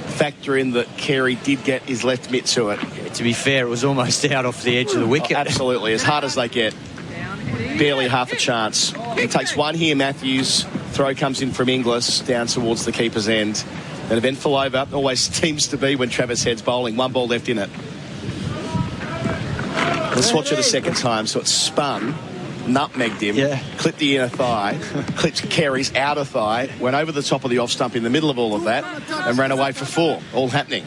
factor in that Carey did get his left mitt to it. Yeah, to be fair, it was almost out off the edge of the wicket. Oh, absolutely, as hard as they get. Barely half a chance. He takes one here, Matthews. Throw comes in from Inglis down towards the keeper's end. An eventful over, always seems to be when Travis Head's bowling. 1 ball left in it. Let's watch it a second time. So it's spun, nutmegged him, clipped the inner thigh, clipped Carey's outer thigh, went over the top of the off stump in the middle of all of that, and ran away for 4. All happening.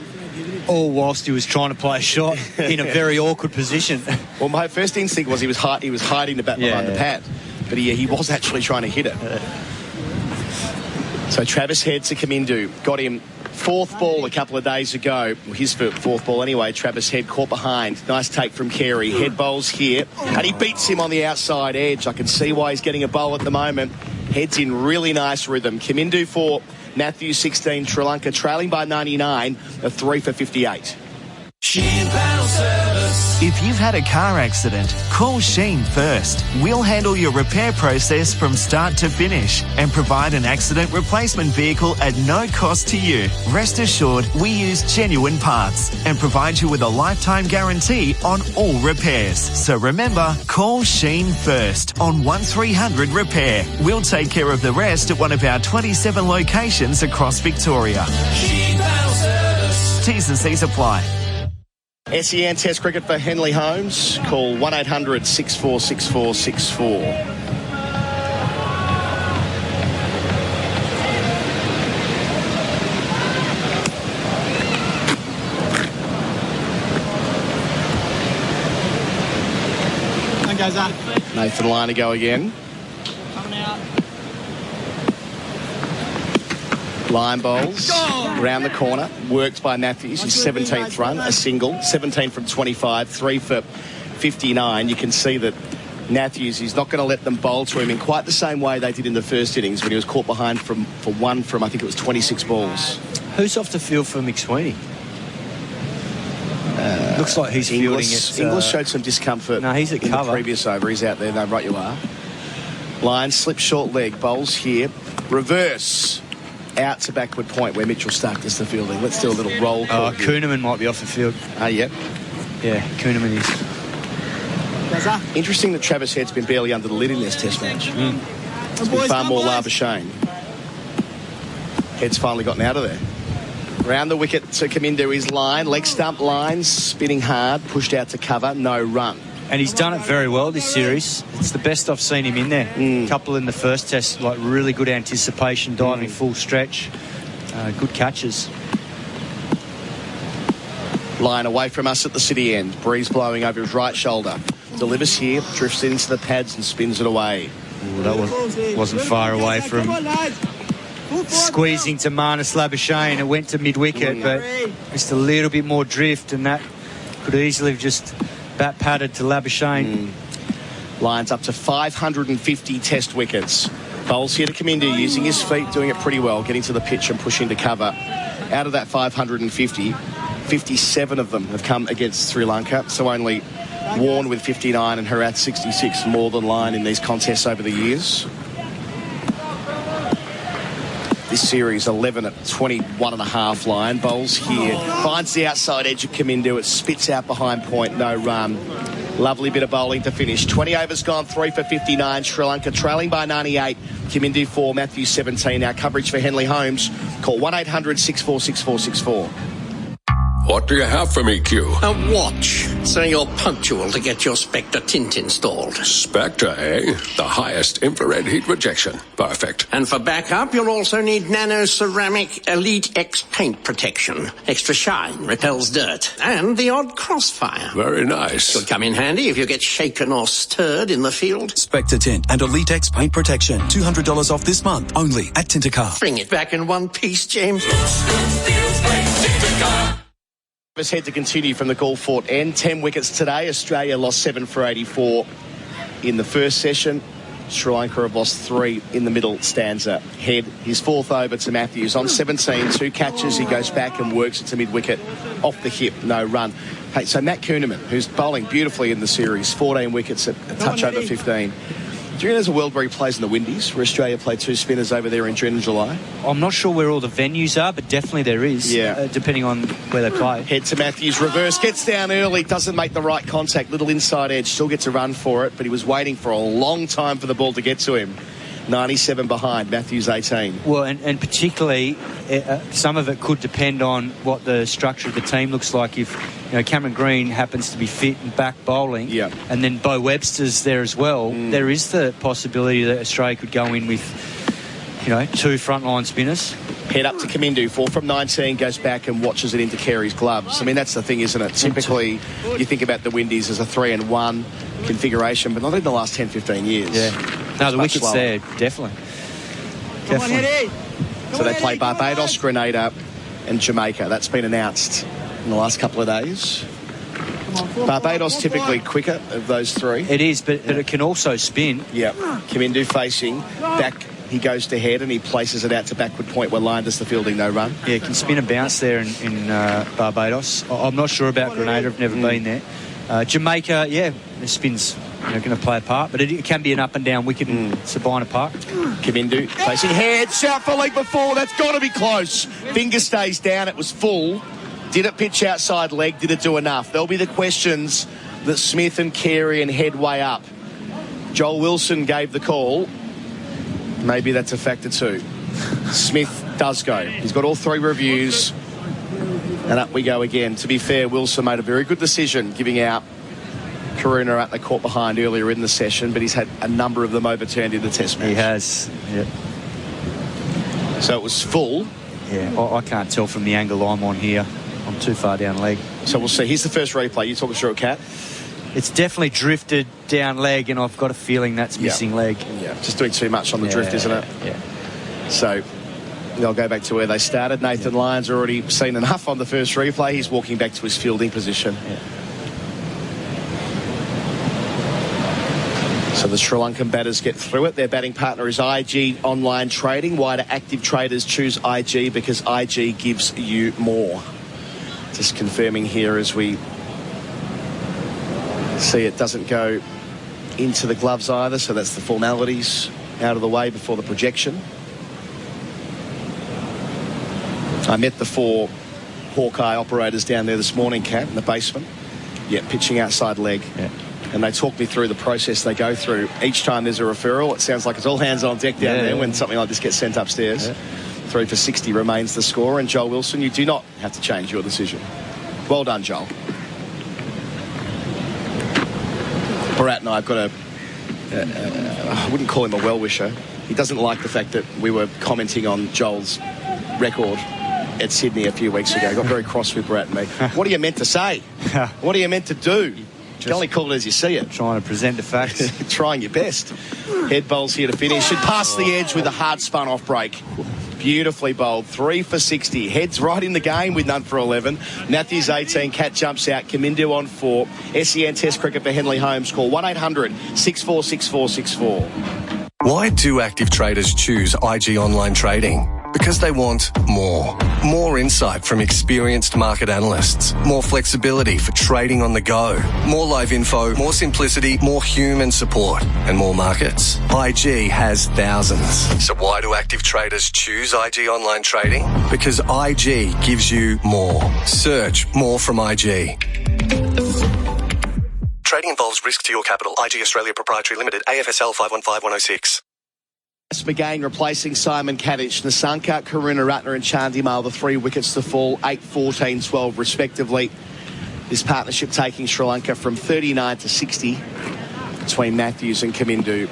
All whilst he was trying to play a shot in a very awkward position. Well, my first instinct was he was hiding the bat behind the pad, but he was actually trying to hit it. So Travis Head to Kamindu, got him Fourth ball a couple of days ago. Well, his fourth ball anyway. Travis Head caught behind. Nice take from Carey. Head bowls here. And he beats him on the outside edge. I can see why he's getting a bowl at the moment. Head's in really nice rhythm. Kamindu 4, Matthews 16. Sri Lanka trailing by 99. A 3 for 58. Sheen Panel Service. If you've had a car accident, call Sheen first. We'll handle your repair process from start to finish and provide an accident replacement vehicle at no cost to you. Rest assured, we use genuine parts and provide you with a lifetime guarantee on all repairs. So remember, call Sheen first on 1300 Repair. We'll take care of the rest at one of our 27 locations across Victoria. Sheen Panel Service. T's and C's apply. SEN Test Cricket for Henley Holmes. Call 1800 646464. That goes up. Nathan Lyon to go again. Coming out. Line bowls round the corner, worked by Matthews, his 17th run, a single, 17 from 25, 3 for 59. You can see that Matthews, he's not going to let them bowl to him in quite the same way they did in the first innings when he was caught behind for one from, I think it was 26 balls. Who's off the field for McSweeney? Looks like he's fielding it. Inglis showed some discomfort. No, he's at in cover. The previous over. He's out there. No, right you are. Line, slip, short leg, bowls here. Reverse. Out to backward point where Mitchell Stark does the fielding. Let's do a little roll call. Kuhneman might be off the field. Yeah. Yeah, Kuhneman is. Interesting that Travis Head's been barely under the lid in this test match. It's been far more Labuschagne. Head's finally gotten out of there. Round the wicket to Kamindu his line. Leg stump lines, spinning hard, pushed out to cover, no run. And he's done it very well this series. It's the best I've seen him in there. A couple in the first test, like really good anticipation, diving full stretch. Good catches. Line away from us at the city end. Breeze blowing over his right shoulder. Delivers here, drifts into the pads and spins it away. Ooh, that wasn't far away from squeezing to Marnus Labuschagne. It went to mid-wicket, but just a little bit more drift, and that could easily have just bat padded to Labuschagne. Lines up to 550 test wickets. Bowls here to Kamindu, using his feet, doing it pretty well, getting to the pitch and pushing to cover. Out of that 550, 57 of them have come against Sri Lanka, so only Warne with 59 and Herath 66 more than Lyon in these contests over the years. This series 11 at 21.5 line. Bowls here. Finds the outside edge of Kamindu. It spits out behind point. No run. Lovely bit of bowling to finish. 20 overs gone. 3 for 59. Sri Lanka trailing by 98. Kamindu 4. Matthews 17. Our coverage for Henley Holmes. Call 1800 646464. What do you have for me, Q? A watch, so you're punctual to get your Spectre tint installed. Spectre, eh? The highest infrared heat rejection. Perfect. And for backup, you'll also need Nano Ceramic Elite X paint protection. Extra shine, repels dirt, and the odd crossfire. Very nice. Could come in handy if you get shaken or stirred in the field. Spectre Tint and Elite X paint protection. $200 off this month, only at Tintercar. Bring it back in one piece, James. Head to continue from the Gulf Fort end. 10 wickets today. Australia lost 7 for 84 in the first session. Sri Lanka have lost 3 in the middle stanza. Head, his fourth over to Matthews on 17, 2 catches. He goes back and works it to mid-wicket off the hip, no run. Hey, so Matt Kuhneman, who's bowling beautifully in the series, 14 wickets at a touch over 15. Do you reckon there's a world where he plays in the Windies, where Australia play 2 spinners over there in June and July? I'm not sure where all the venues are, but definitely there is, depending on where they play. Head to Matthews, reverse, gets down early, doesn't make the right contact, little inside edge, still gets a run for it, but he was waiting for a long time for the ball to get to him. 97 behind, Matthews 18. Well, and particularly, some of it could depend on what the structure of the team looks like. If Cameron Green happens to be fit and back bowling, and then Bo Webster's there as well, there is the possibility that Australia could go in with 2 frontline spinners. Head up to Kamindu, 4 from 19, goes back and watches it into Carey's gloves. I mean, that's the thing, isn't it? Typically, you think about the Windies as a 3-1 configuration, but not in the last 10-15 years. Yeah. No, the wicket's there, definitely. So they play Barbados, Grenada, and Jamaica. That's been announced in the last couple of days. Barbados typically quicker of those three. It is, but it can also spin. Yeah. Kamindu facing back. He goes to head and he places it out to backward point where Lyon does the fielding, no run. Yeah, it can spin and bounce there in Barbados. I'm not sure about Grenada. I've never been there. Jamaica, yeah, the spin's going to play a part, but it can be an up and down wicket in Sabina Park. Kamindu facing head. Shout for leg before. That's got to be close. Finger stays down. It was full. Did it pitch outside leg? Did it do enough? There'll be the questions that Smith and Carey and head way up. Joel Wilson gave the call. Maybe that's a factor too. Smith does go. He's got all three reviews. And up we go again. To be fair, Wilson made a very good decision giving out Karuna at the court behind earlier in the session, but he's had a number of them overturned in the test match. He has, yep. So it was full. Yeah, I can't tell from the angle I'm on here. I'm too far down leg. So we'll see. Here's the first replay. You talk us through it, Kat. It's definitely drifted down leg, and I've got a feeling that's missing leg. Yeah, just doing too much on the drift, isn't it? Yeah. So they'll go back to where they started. Nathan Lyon's already seen enough on the first replay. He's walking back to his fielding position. Yeah. So the Sri Lankan batters get through it. Their batting partner is IG Online Trading. Why do active traders choose IG? Because IG gives you more. Just confirming here as we see it doesn't go into the gloves either, so that's the formalities out of the way before the projection. I met the 4 Hawkeye operators down there this morning, Kat, in the basement. Yeah, pitching outside leg. Yeah. And they talk me through the process they go through. Each time there's a referral, it sounds like it's all hands on deck down there when something like this gets sent upstairs. Yeah. 3 for 60 remains the score. And Joel Wilson, you do not have to change your decision. Well done, Joel. Bharat and I have got I wouldn't call him a well-wisher. He doesn't like the fact that we were commenting on Joel's record at Sydney a few weeks ago. Got very cross with Bharat and me. What are you meant to say? What are you meant to do? You can only call it as you see it. Trying to present the facts. Trying your best. Head bowls here to finish. And past the edge with a hard spun off break. Beautifully bowled. 3 for 60. Heads right in the game with none for 11. Matthews 18. Cat jumps out. Kamindu on 4. SEN Test Cricket for Henley Holmes. Call 1-800-646464. Why do active traders choose IG Online Trading? Because they want more. More insight from experienced market analysts. More flexibility for trading on the go. More live info, more simplicity, more human support, and more markets. IG has thousands. So why do active traders choose IG Online Trading? Because IG gives you more. Search more from IG. Trading involves risk to your capital. IG Australia Proprietary Limited, AFSL 515106. McGain replacing Simon Katich. Nasanka, Karuna Ratner and Chandimal, the 3 wickets to fall, 8, 14, 12 respectively. This partnership taking Sri Lanka from 39 to 60 between Matthews and Kamindu.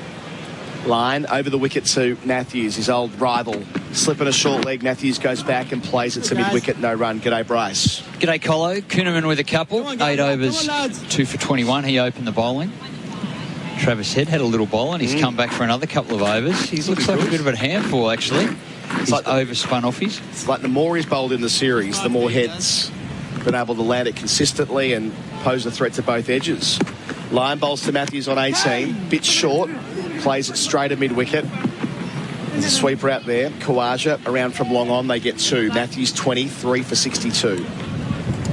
Line over the wicket to Matthews, his old rival. Slipping a short leg, Matthews goes back and plays it to mid-wicket, no run. G'day, Bryce. G'day, Colo. Kuhneman with a couple. 8 overs, 2 for 21. He opened the bowling. Travis Head had a little bowl and he's come back for another couple of overs. He looks like a bit of a handful, actually. He's like overspun offies. It's like the more he's bowled in the series, the more Head's been able to land it consistently and pose a threat to both edges. Lyon bowls to Matthews on 18. Bit short. Plays it straight at mid-wicket. There's a sweeper out there. Khawaja around from long on. They get 2. Matthews 20, 3 for 62.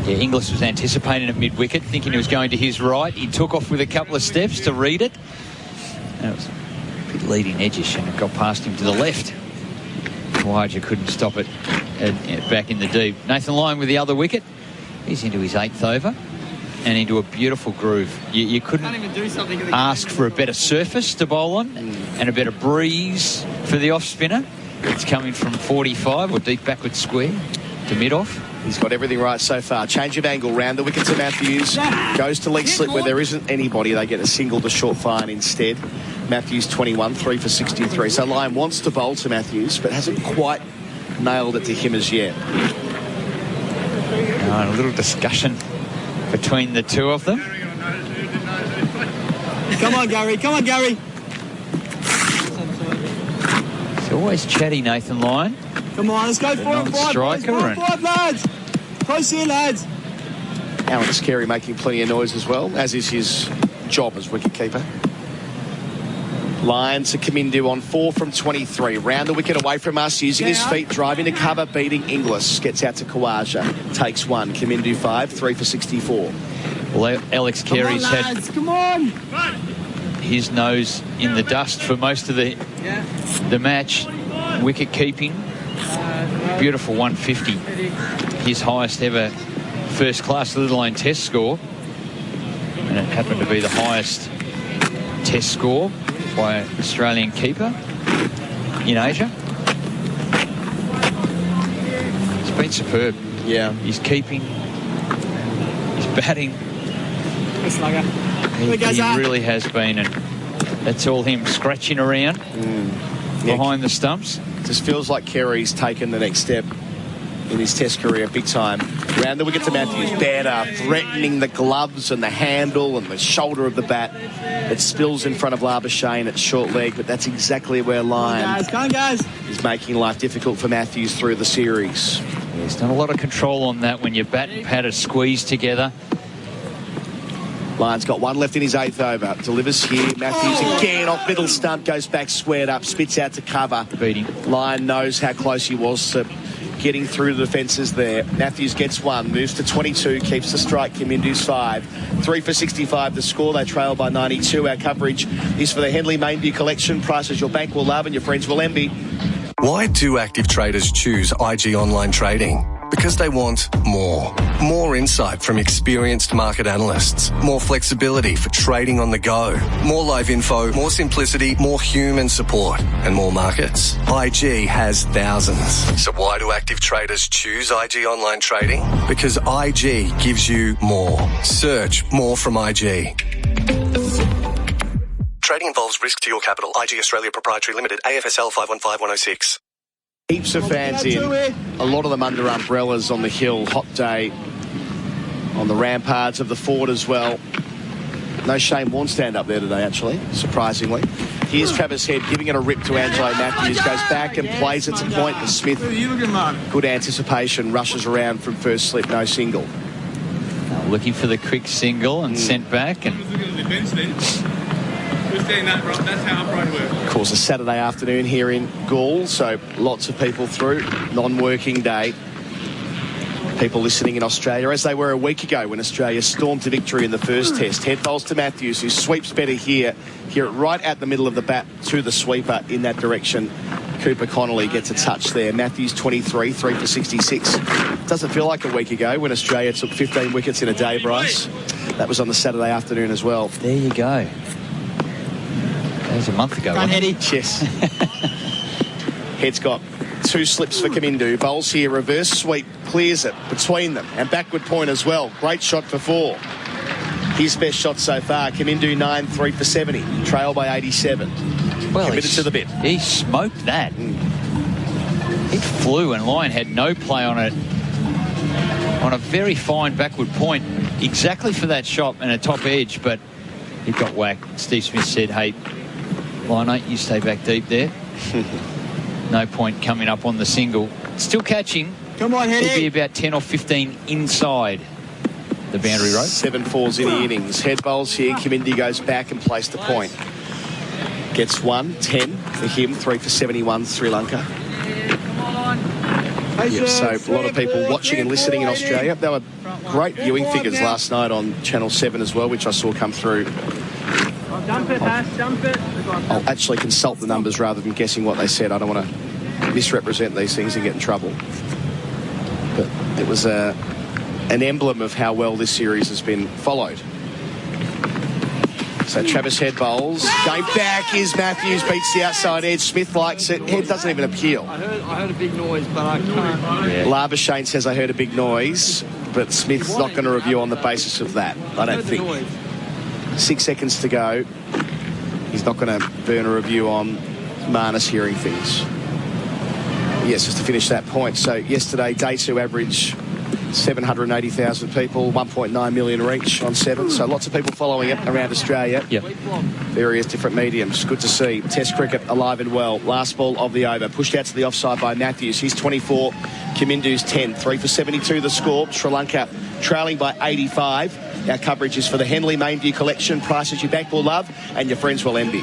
Yeah, Inglis was anticipating at mid-wicket, thinking he was going to his right. He took off with a couple of steps to read it. And it was a bit leading edgish and it got past him to the left. Khawaja couldn't stop it back in the deep. Nathan Lyon with the other wicket. He's into his 8th over and into a beautiful groove. You couldn't ask for a better surface to bowl on and a better breeze for the off-spinner. It's coming from 45 or deep backward square to mid-off. He's got everything right so far. Change of angle, round the wicket to Matthews. Goes to leg slip where there isn't anybody. They get a single to short fine instead. Matthews 21, 3 for 63. So Lyon wants to bowl to Matthews, but hasn't quite nailed it to him as yet. A little discussion between the two of them. Come on, Gary. Come on, Gary. He's always chatty, Nathan Lyon. Come on, let's go The 4 and 5. non-striker, 4 and and- 5, lads. Close here, lads. Alex Carey making plenty of noise as well, as is his job as wicketkeeper. Lions to Kamindu on 4 from 23. Round the wicket away from us, using his feet, driving to cover, beating Inglis. Gets out to Khawaja, takes 1. Kamindu 5, 3 for 64. Well, Alex Carey's Come on, had lads. Come on. his nose in the dust for most of the match. Wicket keeping, beautiful 150, his highest ever first class let alone test score, and it happened to be the highest test score by an Australian keeper in Asia. It's been superb. Yeah, he's keeping, he's batting. He really has been, and that's all him scratching around behind the stumps. Just feels like Carey's taken the next step in his test career big time. Round the wicket to Matthews, better, threatening the gloves and the handle and the shoulder of the bat. It spills in front of Labuschagne at short leg, but that's exactly where Lyon is making life difficult for Matthews through the series. He's done a lot of control on that when your bat and pad are squeezed together. Lyon's got 1 left in his 8th over. Delivers here. Matthews again off middle stump, goes back squared up, spits out to cover. Beating. Lyon knows how close he was to getting through the defences there. Matthews gets 1, moves to 22, keeps the strike. Kamindu's 5. 3 for 65 the score. They trail by 92. Our coverage is for the Henley Mainview Collection. Prices your bank will love and your friends will envy. Why do active traders choose IG Online Trading? Because they want more. More insight from experienced market analysts. More flexibility for trading on the go. More live info, more simplicity, more human support, and more markets. IG has thousands. So why do active traders choose IG Online Trading? Because IG gives you more. Search more from IG. Trading involves risk to your capital. IG Australia Proprietary Limited, AFSL 515106. Heaps of fans in, a lot of them under umbrellas on the hill. Hot day on the ramparts of the fort as well. No Shane Warne stand up there today, actually, surprisingly. Here's Travis Head giving it a rip to Angelo Matthews. Goes back and plays it to point to Smith. Good anticipation, rushes around from first slip, no single. Looking for the quick single and sent back. And of course, a Saturday afternoon here in Gaul, so lots of people through. Non-working day. People listening in Australia, as they were a week ago when Australia stormed to victory in the first test. Head bowls to Matthews, who sweeps better here. Here right at the middle of the bat to the sweeper in that direction. Cooper Connolly gets a touch there. Matthews 23, 3 for 66. Doesn't feel like a week ago when Australia took 15 wickets in a day, Bryce. That was on the Saturday afternoon as well. There you go. That was a month ago. Yes. Head's got 2 slips for Kamindu. Bowls here, reverse sweep, clears it between them and backward point as well. Great shot for 4. His best shot so far. Kamindu 9, 3 for 70. Trail by 87. Well, committed to the bit. He smoked that. It flew and Lyon had no play on it. On a very fine backward point, exactly for that shot and a top edge, but it got whacked. Steve Smith said, hey, Lyon, you stay back deep there. No point coming up on the single. Still catching. Come on, Heady. He'll be about 10 or 15 inside the boundary rope. 7 fours in the innings. Head bowls here. Kamindu goes back and plays the point. Gets 1, 10 for him. 3 for 71, Sri Lanka. Yep, so a lot of people watching and listening in Australia. There were great viewing figures last night on Channel 7 as well, which I saw come through. Dump it, Ash, dump it. I'll actually consult the numbers rather than guessing what they said. I don't want to misrepresent these things and get in trouble. But it was an emblem of how well this series has been followed. So Travis Head bowls. Going back is Matthews, beats the outside edge. Smith likes it. Head doesn't even appeal. I heard a big noise, but I can't. Labuschagne says, I heard a big noise, but Smith's not going to review on the basis of that, I don't think. 6 seconds to go. He's not going to burn a review on Marnus hearing things. Yes, just to finish that point. So yesterday, day 2 average 780,000 people, 1.9 million reach on 7. So lots of people following it around Australia. Yep. Various different mediums. Good to see. Test cricket alive and well. Last ball of the over. Pushed out to the offside by Matthews. He's 24. Kimindu's 10. 3 for 72 the score. Sri Lanka trailing by 85. Our coverage is for the Henley Mainview Collection. Prices your bank will love and your friends will envy.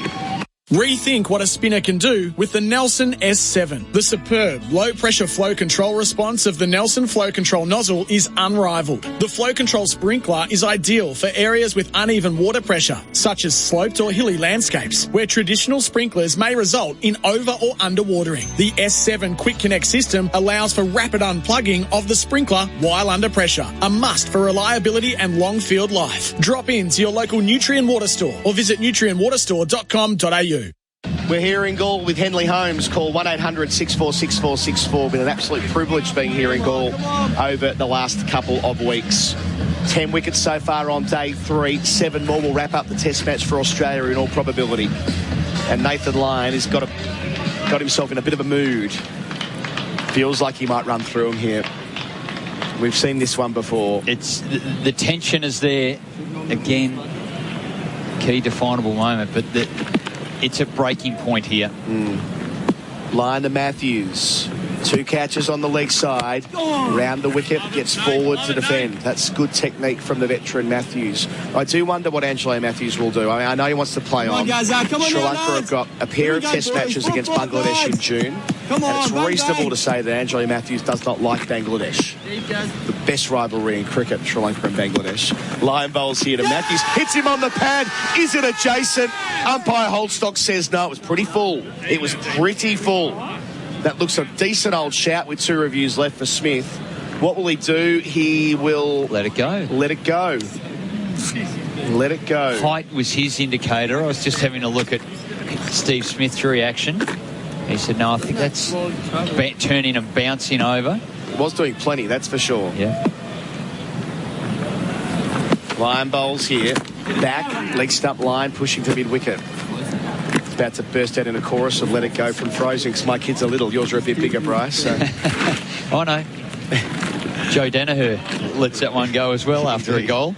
Rethink what a spinner can do with the Nelson S7. The superb low-pressure flow control response of the Nelson Flow Control nozzle is unrivaled. The flow control sprinkler is ideal for areas with uneven water pressure, such as sloped or hilly landscapes, where traditional sprinklers may result in over or underwatering. The S7 Quick Connect system allows for rapid unplugging of the sprinkler while under pressure, a must for reliability and long field life. Drop in to your local Nutrien Water store or visit nutrienwaterstore.com.au. We're here in Gaul with Henley Holmes. Call 1-800-646-464. Been an absolute privilege being here in Gaul over the last couple of weeks. 10 wickets so far on day 3. 7 more will wrap up the test match for Australia in all probability. And Nathan Lyon has got himself in a bit of a mood. Feels like he might run through him here. We've seen this one before. It's the tension is there again. Key definable moment, but it's a breaking point here. Line to Matthews. 2 catches on the leg side. Round the wicket, gets forward to defend. That's good technique from the veteran Matthews. I do wonder what Angelo Matthews will do. I mean, I know he wants to play on. Sri Lanka have got a pair of test matches against Bangladesh in June. And it's reasonable to say that Angelo Matthews does not like Bangladesh. The best rivalry in cricket, Sri Lanka and Bangladesh. Lion bowls here to Matthews. Hits him on the pad. Is it adjacent? Umpire Holdstock says no. It was pretty full. It was pretty full. That looks a decent old shout with 2 reviews left for Smith. What will he do? He will... Let it go. Let it go. Let it go. Height was his indicator. I was just having a look at Steve Smith's reaction. He said, no, I think that's turning and bouncing over. He was doing plenty, that's for sure. Yeah. Lion bowls here. Back, leg stump line, pushing to mid-wicket. About to burst out in a chorus of Let It Go from Frozen, because my kids are little. Yours are a bit bigger, Bryce. So. I know. Joe Danaher lets that one go as well after a goal.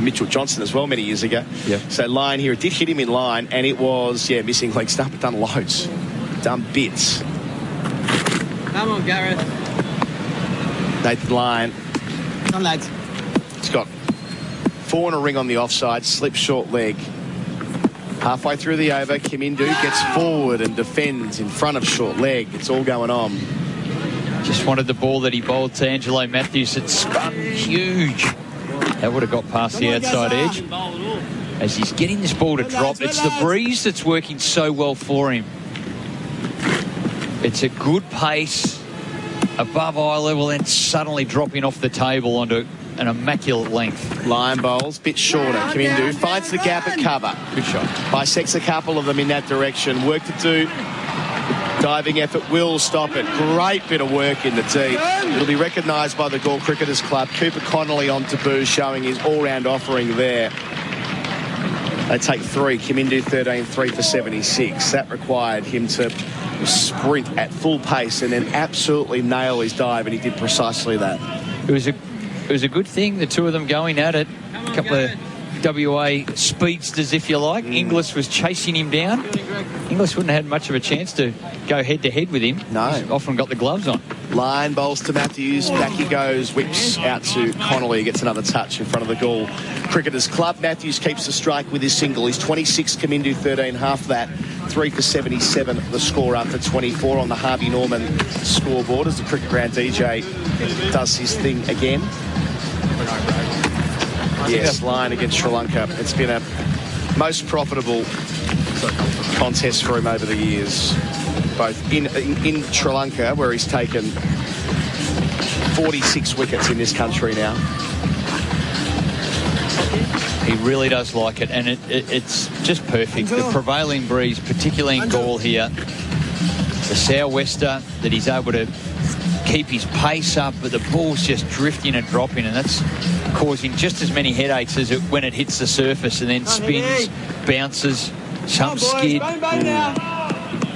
Mitchell Johnson as well many years ago. Yep. So line here, it did hit him in line, and it was, missing leg stump, but done loads. Done bits. Come on, Gareth. Nathan Lyon. Come, lads. He's got 4 and a ring on the offside, slip short leg. Halfway through the over, Kimindu gets forward and defends in front of short leg. It's all going on. Just wanted the ball that he bowled to Angelo Matthews. It spun huge. That would have got past the outside edge. As he's getting this ball to drop, it's the breeze that's working so well for him. It's a good pace, above eye level, and suddenly dropping off the table onto an immaculate length. Lion bowls, bit shorter. Kimindu finds the gap at cover. Good shot. Bisects a couple of them in that direction. Work to do. Diving effort will stop it. Great bit of work in the deep. It'll be recognised by the Gaul Cricketers Club. Cooper Connolly on taboo, showing his all-round offering there. They take 3. Kimindu 13, 3 for 76. That required him to sprint at full pace and then absolutely nail his dive, and he did precisely that. It was a good thing, the 2 of them going at it. A couple of WA speedsters, if you like. Inglis was chasing him down. Inglis wouldn't have had much of a chance to go head-to-head with him. No. He's often got the gloves on. Line bowls to Matthews. Back he goes. Whips out to Connolly. Gets another touch in front of the Gaul Cricketers Club. Matthews keeps the strike with his single. He's 26, Kimindu 13, half that. 3 for 77, the score after 24 on the Harvey Norman scoreboard as the Cricket Ground DJ does his thing again. Yes, line against Sri Lanka. It's been a most profitable contest for him over the years, both in Sri Lanka, where he's taken 46 wickets in this country now. He really does like it, and it's just perfect. The prevailing breeze, particularly in Gaul here, the sou'wester, that he's able to keep his pace up, but the ball's just drifting and dropping, and that's causing just as many headaches as when it hits the surface and then spins, bounces, some skid.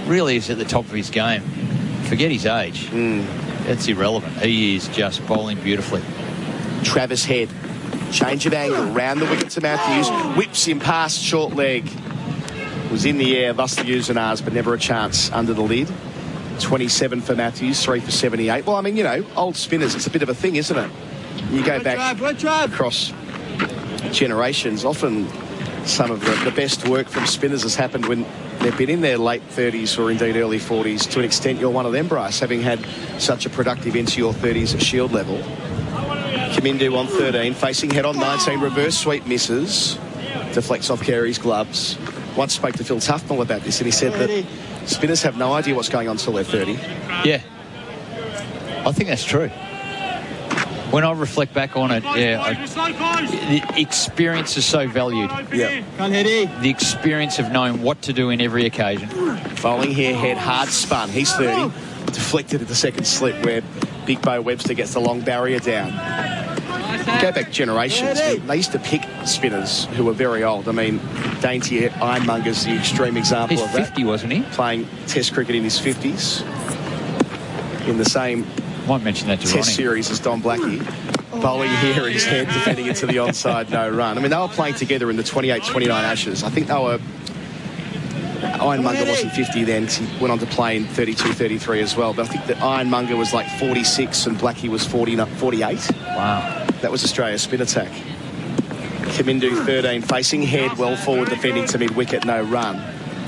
Really is at the top of his game. Forget his age. It's irrelevant. He is just bowling beautifully. Travis Head, change of angle, round the wicket to Matthews, whips him past short leg. Was in the air, thus the Usanars, but never a chance under the lid. 27 for Matthews, 3 for 78. Well, I mean, you know, old spinners, it's a bit of a thing, isn't it? You go back across generations, often some of the best work from spinners has happened when they've been in their late 30s or indeed early 40s. To an extent, you're one of them, Bryce, having had such a productive into your 30s at shield level. Kamindu on 13, facing head on 19, reverse sweep misses, deflects off Carey's gloves. Once spoke to Phil Tufnell about this, and he said that spinners have no idea what's going on until they're 30. Yeah, I think that's true. When I reflect back on it, the experience is so valued. Yeah. The experience of knowing what to do in every occasion. Bowling here, head hard spun. He's 30. Deflected at the second slip where Big Bo Webster gets the long barrier down. Go back generations. They used to pick spinners who were very old. I mean, Dainty Ironmonger's the extreme example of that. He's 50, wasn't he? Playing Test cricket in his 50s. In the same Might mention that to Test Ronnie. series as Don Blackie. Bowling here, his head defending it to the onside, no run. I mean, they were playing together in the 28-29 Ashes. I think they were... Ironmonger wasn't 50 then, because he went on to play in 32-33 as well. But I think that Ironmonger was like 46 and Blackie was 48. Wow. That was Australia's spin attack. Kamindu 13, facing head, well forward, defending to mid-wicket, no run.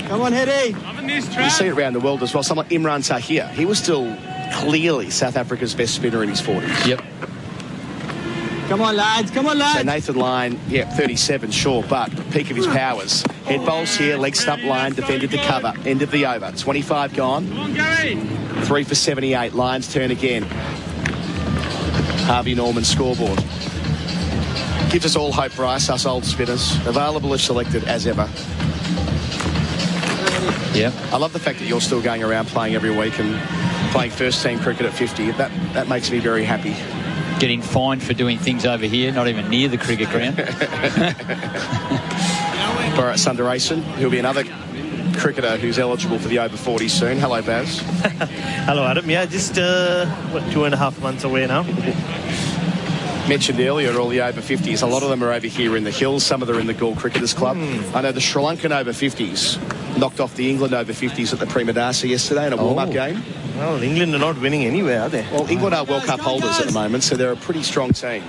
Come on, Heady. You see it around the world as well. Someone like Imran Tahir, he was still clearly South Africa's best spinner in his 40s. Yep. Come on, lads. Come on, lads. So Nathan Lyon, 37, sure, but peak of his powers. Head bowls here, leg stump line, defended to cover. End of the over. 25 gone. Come on, Gary. 3 for 78. Lions turn again. Harvey Norman scoreboard. Gives us all hope, Bryce, us old spinners. Available if selected, as ever. Yeah. I love the fact that you're still going around playing every week and playing first-team cricket at 50. That makes me very happy. Getting fined for doing things over here, not even near the cricket ground. Bharat Sundaresan, who'll be another cricketer who's eligible for the over 40 soon. Hello, Baz. Hello, Adam. Yeah, just 2.5 months away now. Mentioned earlier all the over 50s. A lot of them are over here in the hills. Some of them are in the Gaul Cricketers Club. I know the Sri Lankan over 50s knocked off the England over 50s at the Prima Dasa yesterday in a warm-up game. Well, England are not winning anywhere, are they? Well, England are World Cup holders at the moment, so they're a pretty strong team.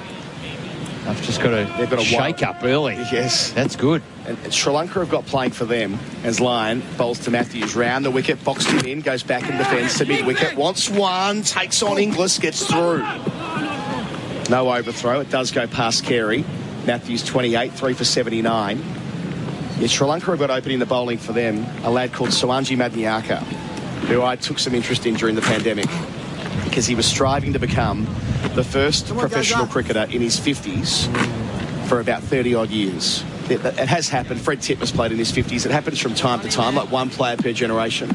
I've just got a shake up early. Yes. That's good. And Sri Lanka have got playing for them as Lyon bowls to Matthews. Round the wicket, boxed him in, goes back and defends to mid-wicket. Wants one, takes on Inglis, gets through. No overthrow. It does go past Carey. Matthews 28, 3 for 79. Yet Sri Lanka have got opening the bowling for them a lad called Sawanji Madnyaka, who I took some interest in during the pandemic because he was striving to become the first professional cricketer in his 50s for about 30-odd years. It has happened. Fred Titmus played in his 50s. It happens from time to time, like one player per generation.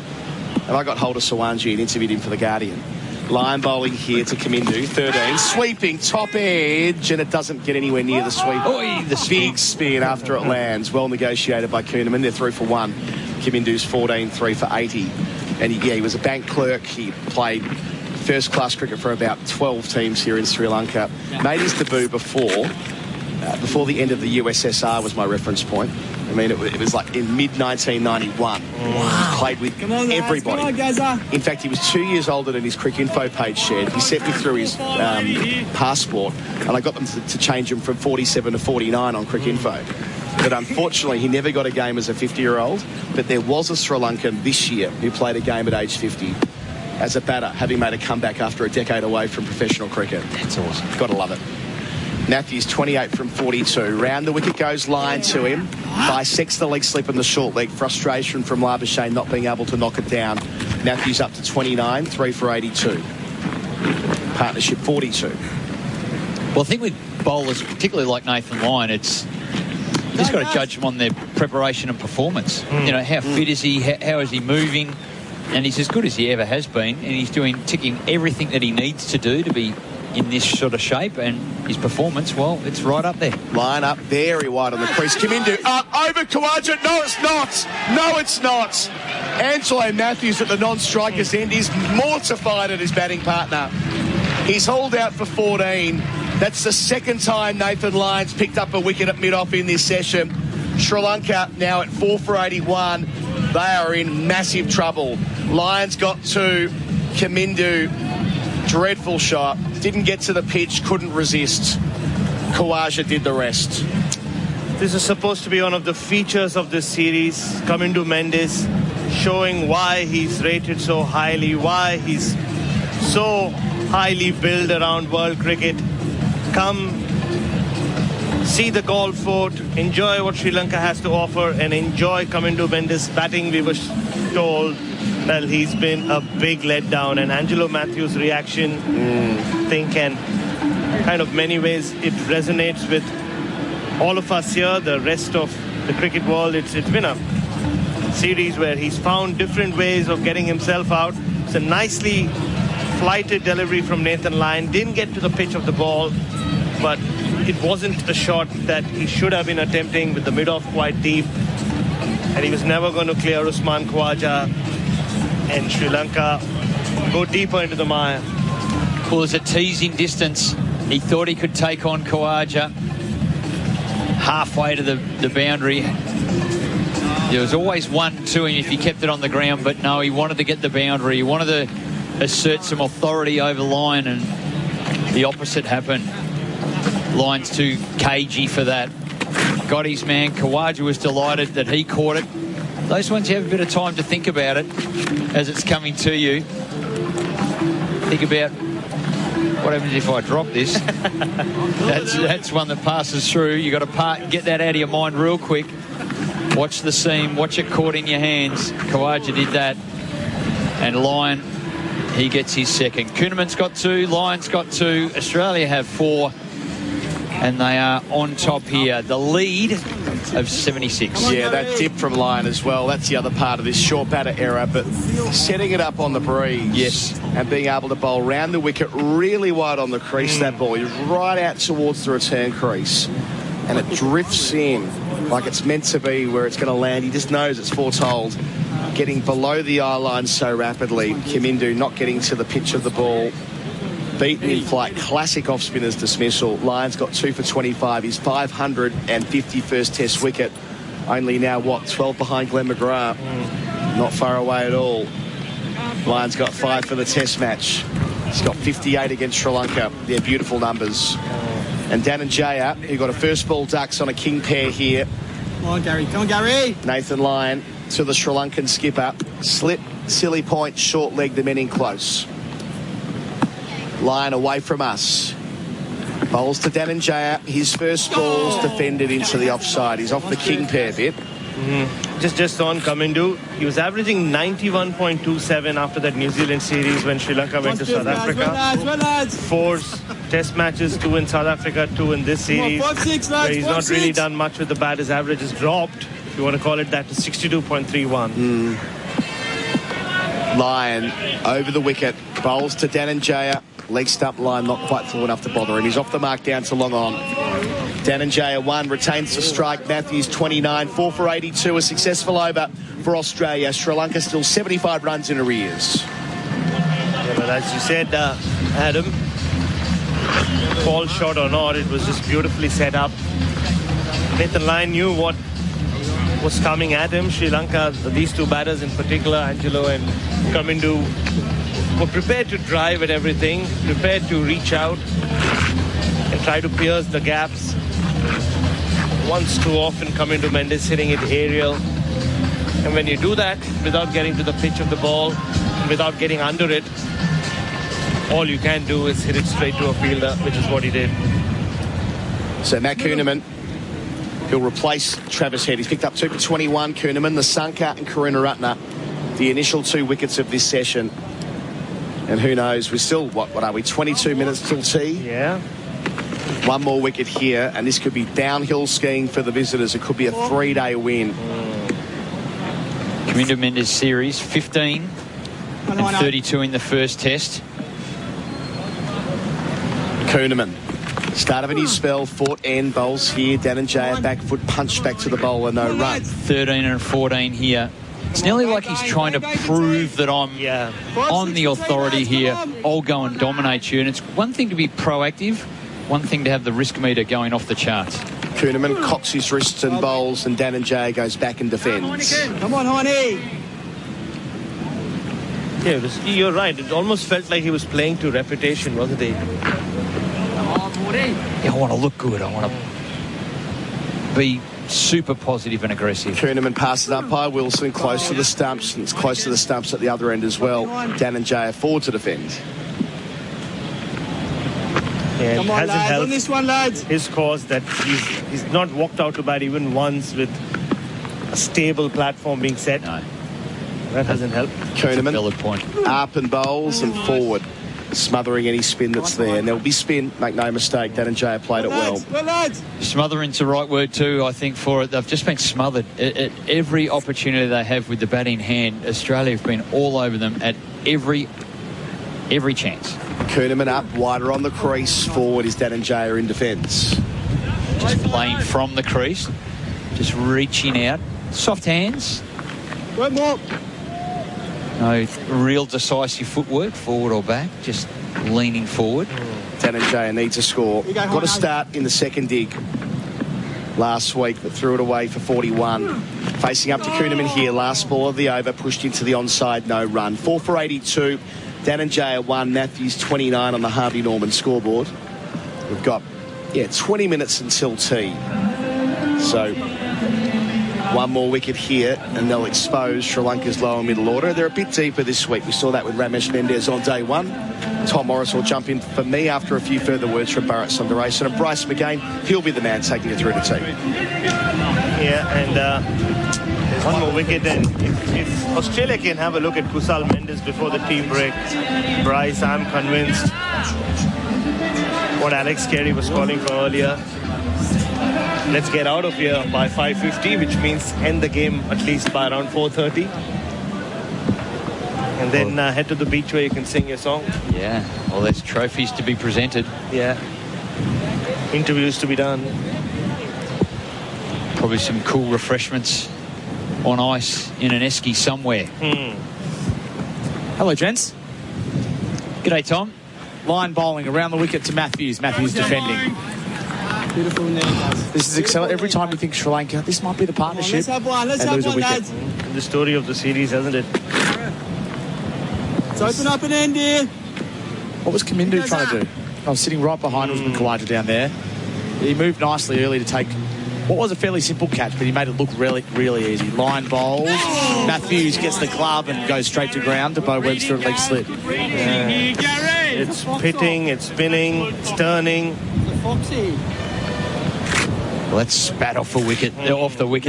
And I got hold of Sawanji and interviewed him for The Guardian. Line bowling here to Kamindu, 13, sweeping top edge, and it doesn't get anywhere near the sweep. The big spin after it lands, well negotiated by Kuhneman. They're through for one. Kamindu's 14, 3 for 80. And he was a bank clerk. He played first-class cricket for about 12 teams here in Sri Lanka. Made his debut before the end of the USSR was my reference point. I mean, it was like in mid-1991. Wow. He played with everybody. In fact, he was 2 years older than his Crick Info page shared. He sent me through his passport, and I got them to change him from 47 to 49 on Crick Info. But unfortunately, he never got a game as a 50-year-old. But there was a Sri Lankan this year who played a game at age 50 as a batter, having made a comeback after a decade away from professional cricket. That's awesome. Got to love it. Matthews 28 from 42. Round the wicket goes Lyon to him. Bisects the leg slip and the short leg. Frustration from Labuschagne not being able to knock it down. Matthews up to 29, 3 for 82. Partnership 42. Well, I think with bowlers, particularly like Nathan Lyon, it's just got to judge them on their preparation and performance. You know, how fit is he? How is he moving? And he's as good as he ever has been, and he's ticking everything that he needs to do to be in this sort of shape, and his performance, well, it's right up there. Line up very wide on the crease. Kamindu up over Khawaja. No, it's not. No, it's not. Angelo Matthews at the non-striker's end is mortified at his batting partner He's hauled out for 14. That's the second time Nathan Lyons picked up a wicket at mid-off in this session. Sri Lanka now at 4 for 81. They are in massive trouble. Lyons got 2. Kamindu, dreadful shot. Didn't get to the pitch, couldn't resist. Khawaja did the rest. This is supposed to be one of the features of this series. Kamindu Mendes showing why he's rated so highly, why he's so highly built around world cricket. Come see the golf fort, enjoy what Sri Lanka has to offer, and enjoy Kamindu Mendes batting. We were told, well, he's been a big letdown, and Angelo Matthews' reaction, I think, can kind of many ways it resonates with all of us here, the rest of the cricket world. It's been a series where he's found different ways of getting himself out. It's a nicely flighted delivery from Nathan Lyon. Didn't get to the pitch of the ball, but it wasn't a shot that he should have been attempting, with the mid-off quite deep. And he was never going to clear Usman Khawaja, and Sri Lanka go deeper into the mire. Well, there's a teasing distance. He thought he could take on Khawaja halfway to the boundary. There was always one to him if he kept it on the ground, but no, he wanted to get the boundary. He wanted to assert some authority over Lyon, and the opposite happened. Lyon's too cagey for that. Got his man. Khawaja was delighted that he caught it. Those ones, you have a bit of time to think about it as it's coming to you. Think about what happens if I drop this. That's one that passes through. You got to get that out of your mind real quick. Watch the seam. Watch it caught in your hands. Khawaja did that. And Lyon, he gets his second. Kuhneman's got 2. Lyon's got 2. Australia have 4. And they are on top here. The lead of 76. Yeah, that dip from Lyon as well. That's the other part of this short batter error, but setting it up on the breeze. Yes. And being able to bowl round the wicket really wide on the crease. That ball is right out towards the return crease. And it drifts in like it's meant to be where it's going to land. He just knows it's foretold. Getting below the eye line so rapidly. Kamindu not getting to the pitch of the ball. Beaten in flight. Classic off-spinner's dismissal. Lyons got 2 for 25. His 551st Test wicket. Only now, 12 behind Glenn McGrath. Not far away at all. Lyons got 5 for the Test match. He's got 58 against Sri Lanka. They're beautiful numbers. And Dhananjaya, who got a first ball ducks on a king pair here. Come on, Gary. Come on, Gary. Nathan Lyon to the Sri Lankan skipper. Slip, silly point, short leg, the men in close. Lyon away from us. Bowls to Dhananjaya. His first ball's defended into the offside. He's off the king pair bit. Just on Kamindu, he was averaging 91.27 after that New Zealand series when Sri Lanka went to South Africa. 4 Test matches, 2 in South Africa, 2 in this series. Where he's not really done much with the bat. His average has dropped, if you want to call it that, to 62.31. Lyon over the wicket. Bowls to Dhananjaya. Leg stump line not quite full enough to bother him. He's off the mark down to long on. Dhananjaya 1, retains the strike. Matthews 29, 4 for 82. A successful over for Australia. Sri Lanka still 75 runs in arrears. Yeah, but as you said, Adam, fall shot or not, it was just beautifully set up. Nathan Lyon knew what was coming at him. Sri Lanka, these 2 batters in particular, Angelo and Kamindu, were prepared to drive at everything, prepared to reach out and try to pierce the gaps. Once too often Kamindu Mendes hitting it aerial. And when you do that without getting to the pitch of the ball, and without getting under it, all you can do is hit it straight to a fielder, which is what he did. So Matt Kuhneman, he'll replace Travis Head. He's picked up 2 for 21. Kuhneman, the Sanka and Karunaratne, the initial 2 wickets of this session. And who knows, we're still, what are we, 22 minutes till tea? Yeah. 1 more wicket here, and this could be downhill skiing for the visitors. It could be a 3-day win. Kamindu Mendes series, 15 and 32 in the first Test. Kuhneman, start of a new spell, fought end, bowls here. Dhananjaya back foot, punch back to the bowler, no run. 13 and 14 here It's nearly like he's trying to prove that I'm the authority here. I'll go and dominate you. And it's one thing to be proactive, one thing to have the risk meter going off the charts. Kuhnemann cocks his wrists and bowls, and Danenjaya goes back and defends. Come on, honey. Yeah, you're right. It almost felt like he was playing to reputation, wasn't he? Yeah, I want to look good. I want to be super positive and aggressive. Kuhnemann passes up by Wilson, close to the stumps, and it's close to the stumps at the other end as well. Danenjaya forward to defend. Yeah, Come on, hasn't lads, helped on this one, lads. his cause that he's not walked out to bat even once with a stable platform being set. No. That hasn't helped. Kuhnemann Valid point. up and bowls and forward, smothering any spin that's there. And there'll be spin, make no mistake. Danenjaya played it well. Well, lads. Smothering's the right word too, I think, for it. They've just been smothered. At every opportunity they have with the bat in hand, Australia have been all over them at every chance. Kuhnemann up, wider on the crease. Forward is Danenjaya in defence. Just playing from the crease, just reaching out. Soft hands. One more. No real decisive footwork, forward or back, just leaning forward. Danenjaya needs a score. Got a start in the second dig last week, but threw it away for 41. Facing up to Kuhnemann here, last ball of the over, pushed into the onside, no run. 4 for 82. Danenjaya 1, Matthews 29 on the Harvey Norman scoreboard. We've got, 20 minutes until tea. So, one more wicket here, and they'll expose Sri Lanka's lower middle order. They're a bit deeper this week. We saw that with Ramesh Mendez on day one. Tom Morris will jump in for me after a few further words from Bharat Sundaresan. And Bryce McGain, he'll be the man taking it through to tea. Yeah, and there's one more wicket. And if Australia can have a look at Kusal Mendis before the tea break, Bryce, I'm convinced what Alex Carey was calling for earlier. Let's get out of here by 5:50, which means end the game at least by around 4:30. And then head to the beach where you can sing your song. Yeah, well, there's trophies to be presented. Yeah. Interviews to be done. Probably some cool refreshments on ice in an esky somewhere. Hello, gents. G'day, Tom. Line bowling around the wicket to Matthews. Matthews defending. Beautiful name, guys. This is exciting. Every time you think Sri Lanka, this might be the partnership. Let's have one. Let's and have lose a one, wicket. lads. The story of the series, hasn't it? Let's open up and end here. What was Kamindu trying to do? I was sitting right behind Usman Khawaja down there. He moved nicely early to take what was a fairly simple catch, but he made it look really, really easy. Line bowls. Matthews gets the glove and goes straight to ground to Bo Webster at leg slip. It's pitting, it's spinning, it's turning. Foxy. Let's spat off the wicket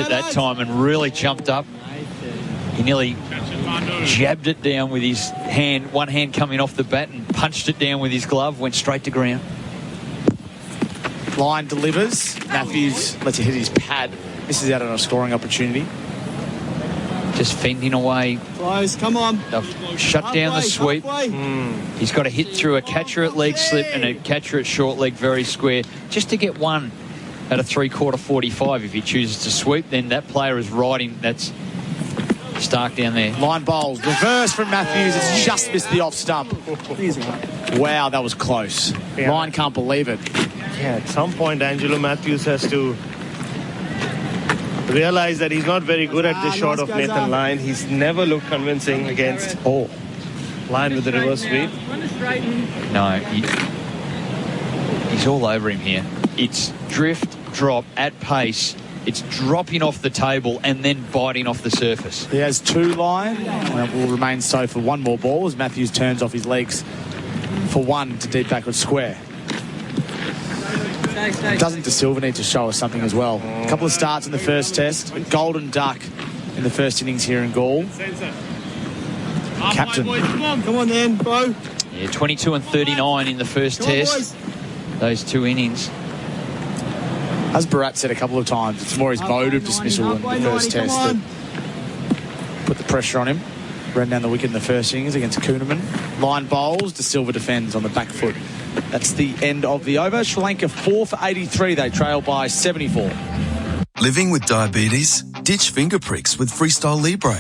that time and really jumped up. He nearly jabbed it down with his hand, one hand coming off the bat, and punched it down with his glove, went straight to ground. Line delivers. Matthews lets it hit his pad. Misses out on a scoring opportunity. Just fending away. Close, come on. They've shut down the sweep. He's got to hit through a catcher at leg slip and a catcher at short leg very square just to get one at a 3/4 45. If he chooses to sweep, then that player is riding. That's Stark down there. Line bowls. Reverse from Matthews. It's just missed the off stump. Wow, that was close. Yeah. Line can't believe it. Yeah, at some point, Angelo Matthews has to realize that he's not very good at this shot of Nathan Lyon. He's never looked convincing against Lyon with the reverse sweep. No, he's all over him here. It's drift, drop at pace. It's dropping off the table and then biting off the surface. He has 2 line, and it will remain so for one more ball as Matthews turns off his legs for one to deep backward square. Doesn't De Silva need to show us something as well? A couple of starts in the first test. A golden duck in the first innings here in Gaul. Captain. Come on then, bro. Yeah, 22 and 39 in the first test. Those 2 innings. As Bharat said a couple of times, it's more his mode of dismissal in the first test that put the pressure on him. Ran down the wicket in the first innings against Kuhnemann. Line bowls, De Silva defends on the back foot. That's the end of the over. Sri Lanka 4 for 83. They trail by 74. Living with diabetes? Ditch finger pricks with Freestyle Libre.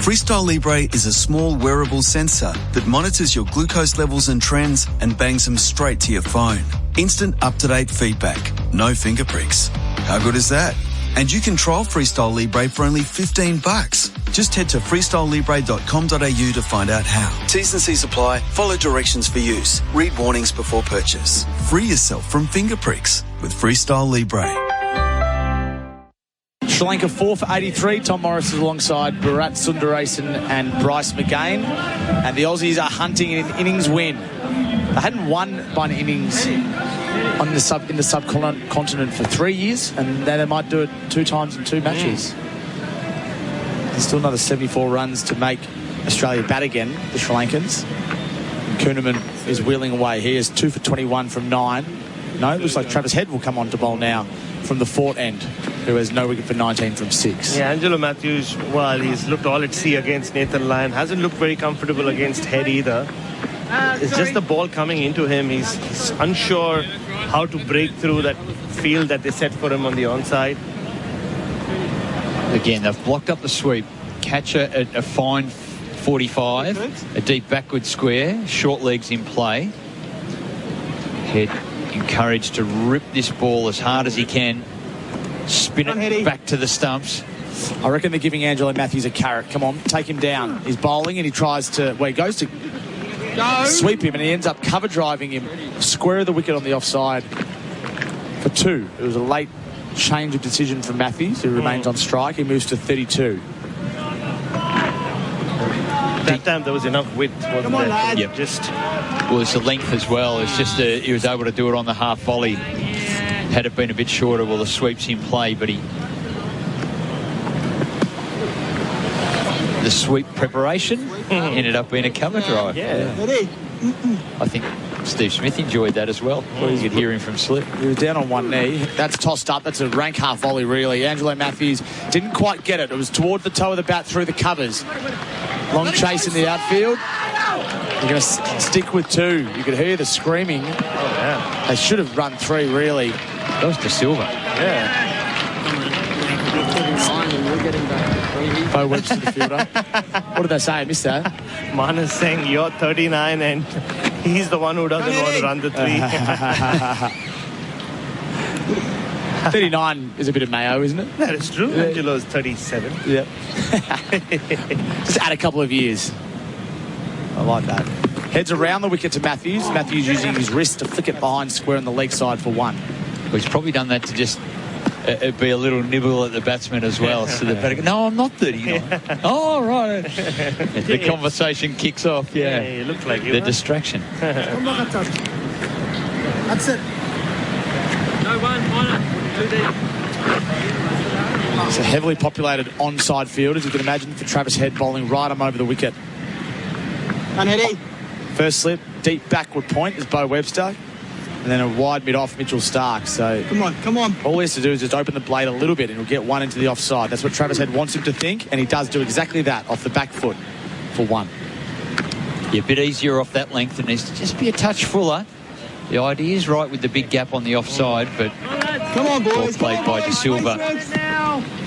Freestyle Libre is a small wearable sensor that monitors your glucose levels and trends and bangs them straight to your phone. Instant up-to-date feedback. No finger pricks. How good is that? And you can trial Freestyle Libre for only $15. Just head to freestylelibre.com.au to find out how. T's and C's apply. Follow directions for use. Read warnings before purchase. Free yourself from finger pricks with Freestyle Libre. Sri Lanka 4 for 83. Tom Morris is alongside Bharat, Sundaresan and Bryce McGain. And the Aussies are hunting an innings win. They hadn't won by an innings in the subcontinent for 3 years, and now they might do it 2 times in 2 matches. There's still another 74 runs to make Australia bat again, the Sri Lankans. And Kuhnemann is wheeling away. He is 2 for 21 from 9. No, it looks like Travis Head will come on to bowl now from the Fort end, who has no wicket for 19 from 6. Yeah, Angelo Matthews, well, he's looked all at sea against Nathan Lyon. Hasn't looked very comfortable against Head either. It's just the ball coming into him. He's unsure how to break through that field that they set for him on the onside. Again, they've blocked up the sweep. Catcher at a fine 45, a deep backward square, short legs in play. Head encouraged to rip this ball as hard as he can, spin it back to the stumps. I reckon they're giving Angelo Matthews a carrot. Come on, take him down. He's bowling and he tries to, well, he goes to sweep him and he ends up cover driving him square of the wicket on the offside for 2. It was a late change of decision from Matthews, who remains on strike. He moves to 32. That time there was enough width, wasn't there? Yep. Just well, it's the length as well. It's just he was able to do it on the half volley. Had it been a bit shorter, well, the sweep's in play, but the sweep preparation ended up being a cover drive. Yeah. I think Steve Smith enjoyed that as well. You could hear him from slip. He was down on one knee. That's tossed up. That's a rank half volley, really. Angelo Matthews didn't quite get it. It was toward the toe of the bat through the covers. Long chase in the outfield. You're going to stick with 2. You could hear the screaming. Oh, yeah. They should have run 3, really. That was De Silva. Yeah. Bo Webster, the fielder. What did they say? I missed that. Mana's saying you're 39 and he's the one who doesn't want to run the 3. 39 is a bit of mayo, isn't it? That is true. Yeah. Angelo's 37. Yep. Just add a couple of years. I like that. Heads around the wicket to Matthews. Matthews using his wrist to flick it behind square on the leg side for 1. Well, he's probably done that to just be a little nibble at the batsman as well. So the batter, no, I'm not 39. Oh, right. The conversation kicks off. Yeah, you look like you. The distraction. That's it. No one on it. 2 deep. It's a heavily populated onside field, as you can imagine, for Travis Head bowling right on over the wicket. Unheady. First slip, deep backward point is Bo Webster. And then a wide mid-off Mitchell Stark. So come on. All he has to do is just open the blade a little bit and he'll get 1 into the offside. That's what Travis Head wants him to think, and he does do exactly that off the back foot for 1. Yeah, a bit easier off that length, and needs to just be a touch fuller. The idea is right with the big gap on the offside, but come on, boys. Well played by De Silva.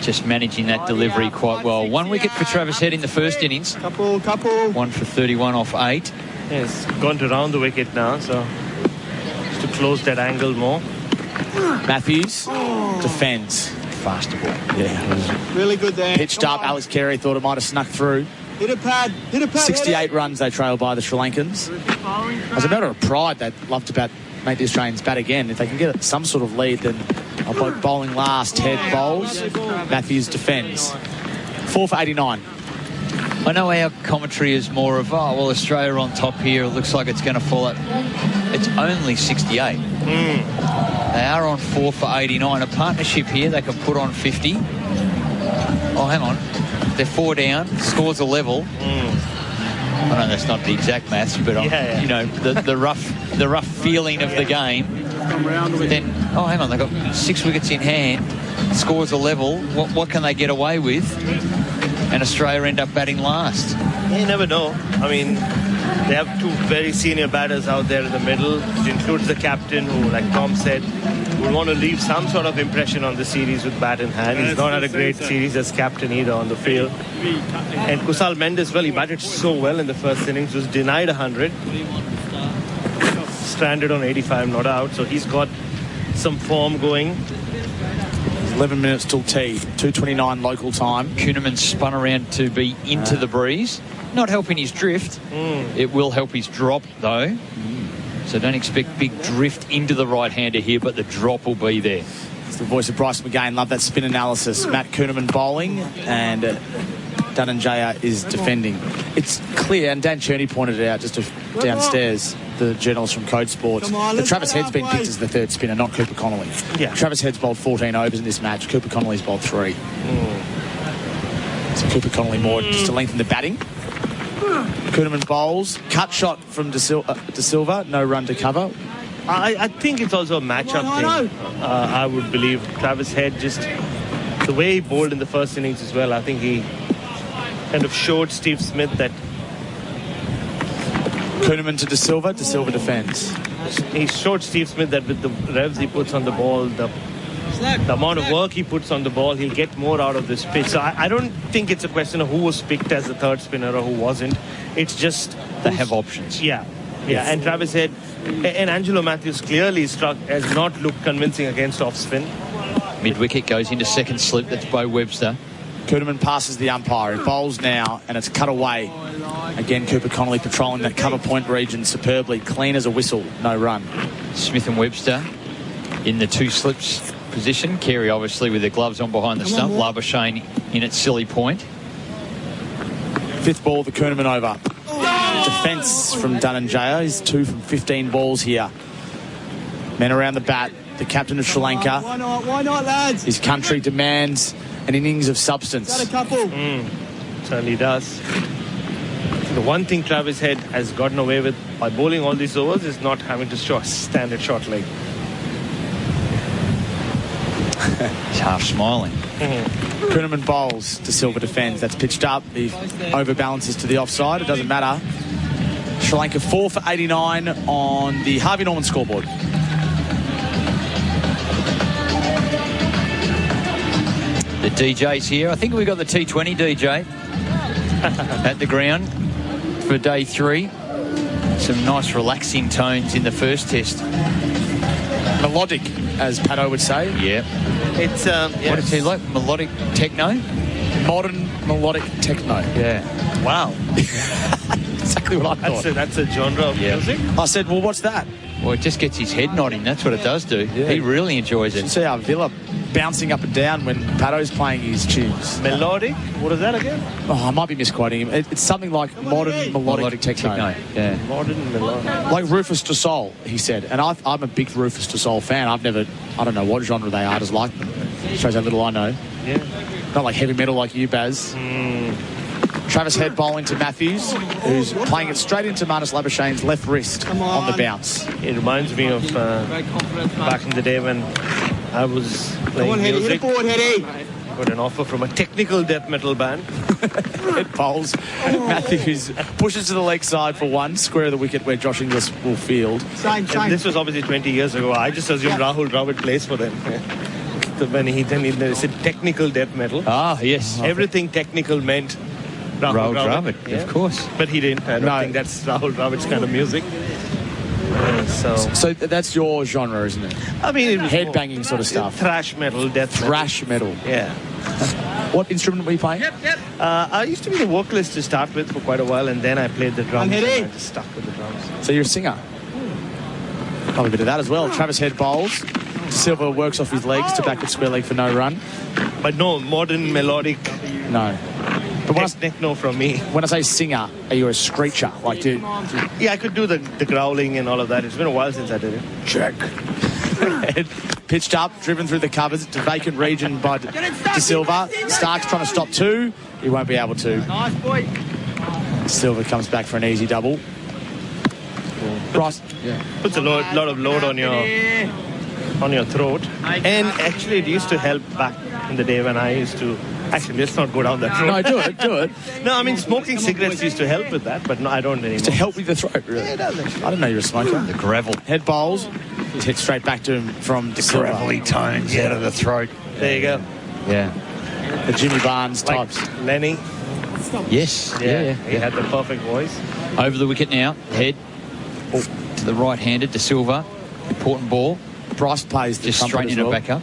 Just managing that delivery quite well. 1 wicket for Travis Head in the first innings. Couple. 1 for 31 off 8. Yeah, it's gone to round the wicket now, so just to close that angle more. Matthews defends. Faster ball. Yeah. Really good there. Pitched up. Alex Carey thought it might have snuck through. Hit a pad. 68 runs they trail by the Sri Lankans. As a matter of pride, they'd love to make the Australians bat again. If they can get some sort of lead, then bowling last. Head bowls. Matthews defends. 4 for 89. I know our commentary is more of, Australia on top here. It looks like it's going to fall out. It's only 68. They are on 4 for 89. A partnership here, they can put on 50. Oh, hang on. They're 4 down. Scores a level. I know that's not the exact maths, but you know, the rough feeling of the game. Then, hang on, they've got 6 wickets in hand. Scores a level. What can they get away with? And Australia end up batting last. You never know. I mean, they have two very senior batters out there in the middle, which includes the captain who, like Tom said, would want to leave some sort of impression on the series with bat in hand. He's not had a great series as captain either on the field. And Kusal Mendes, well, he batted so well in the first innings, was denied 100. Stranded on 85, not out. So he's got some form going. 11 minutes till tea, 2:29 local time. Kuhneman spun around to be into the breeze. Not helping his drift. It will help his drop, though. So don't expect big drift into the right-hander here, but the drop will be there. It's the voice of Bryce McGain. Love that spin analysis. Matt Kuhneman bowling, and Dhananjaya is defending. It's clear, and Dan Cherney pointed it out just downstairs, the journalist from Code Sports, that Travis Head's been picked as the third spinner, not Cooper Connolly. Yeah. Travis Head's bowled 14 overs in this match. Cooper Connolly's bowled 3. So Cooper Connolly more just to lengthen the batting. Kuhneman bowls. Cut shot from De Silva. No run to cover. I think it's also a matchup thing. I would believe Travis Head, just the way he bowled in the first innings as well, I think he kind of showed Steve Smith that... Kuhneman to De Silva defends. He showed Steve Smith that with the revs he puts on the ball, the amount of work he puts on the ball, he'll get more out of this pitch. So I don't think it's a question of who was picked as the third spinner or who wasn't. It's just... They have options. Yeah. And Travis Head and Angelo Matthews clearly struck as not looked convincing against off spin. Mid-wicket goes into second slip. That's Bo Webster. Kuhneman passes the umpire. He bowls now, and it's cut away. Again, Cooper Connolly patrolling that cover point region superbly. Clean as a whistle. No run. Smith and Webster in the two slips position. Carey obviously with the gloves on behind the stump. Labuschagne in at silly point. Fifth ball, the Kuhneman over. Defence from Dhananjaya. He's 2 from 15 balls here. Men around the bat. The captain of Sri Lanka. Why not, lads? His country demands an innings of substance. Got a couple. Certainly does. The one thing Travis Head has gotten away with by bowling all these overs is not having to stand at short leg. He's half smiling. Kuhneman bowls. De Silva defends. That's pitched up. He overbalances to the offside. It doesn't matter. Sri Lanka 4 for 89 on the Harvey Norman scoreboard. The DJ's here. I think we've got the T20 DJ at the ground for day 3. Some nice relaxing tones in the first test. Melodic, as Pato would say. Yeah. It's what did he like? Melodic techno? Modern melodic techno. Yeah. Wow. Exactly what I thought. That's a genre of music. I said, well, what's that? Well, it just gets his head nodding. That's what it does do. Yeah. He really enjoys it. You see our Villa bouncing up and down when Pato's playing his tunes. Melodic? What is that again? Oh, I might be misquoting him. It's something like modern melodic techno. Yeah. Modern melodic. Like Rufus Du Sol, he said. And I'm a big Rufus Du Sol fan. I don't know what genre they are, just like them. Shows how little I know. Yeah. Not like heavy metal like you, Baz. Travis Head bowling to Matthews, who's playing it straight into Marnus Labuschagne's left wrist on the bounce. It reminds me of back in the day when I was playing music. Got an offer from a technical death metal band. Head bowls. Matthews pushes to the leg side for one, square of the wicket where Josh Inglis will field. And this was obviously 20 years ago. I just assumed Rahul Dravid plays for them. When he said technical death metal. Ah, yes. Everything technical meant Rahul Dravid, yeah. Of course. But he didn't. I don't think that's Rahul Dravid's kind of music. So that's your genre, isn't it? I mean, it was head-banging sort of stuff. Thrash metal, death metal. Thrash metal. Yeah. What instrument were you playing? I used to be the vocalist to start with for quite a while, and then I played the drums. And I just stuck with the drums. So you're a singer? Probably a bit of that as well. Travis Head bowls. De Silva works off his legs to back at square leg for no run. But no modern melodic. No. But no from me. When I say singer, are you a screecher? Like, yeah, I could do the growling and all of that. It's been a while since I did it. Check. Pitched up, driven through the covers to vacant region by De Silva. Stark's trying to stop 2. He won't be able to. Nice boy. De Silva comes back for an easy double. Bryce, puts a lot of load on your throat. And actually, it used to help back in the day when I used to Actually, let's not go down that road. No, do it. No, I mean, smoking cigarettes used to help with that, but no, I don't anymore. To help with the throat, really. Yeah, it does actually. I didn't know you were a smoker. The gravel. Head bowls. He's hit straight back to him from De Silva. Gravelly tones out of the throat. There you go. Yeah. The Jimmy Barnes types. Lenny. Yes. Yeah. He had the perfect voice. Over the wicket now. Head to the right-handed. De Silva. Important ball. Bryce plays the just trumpet straightening as well. it back up.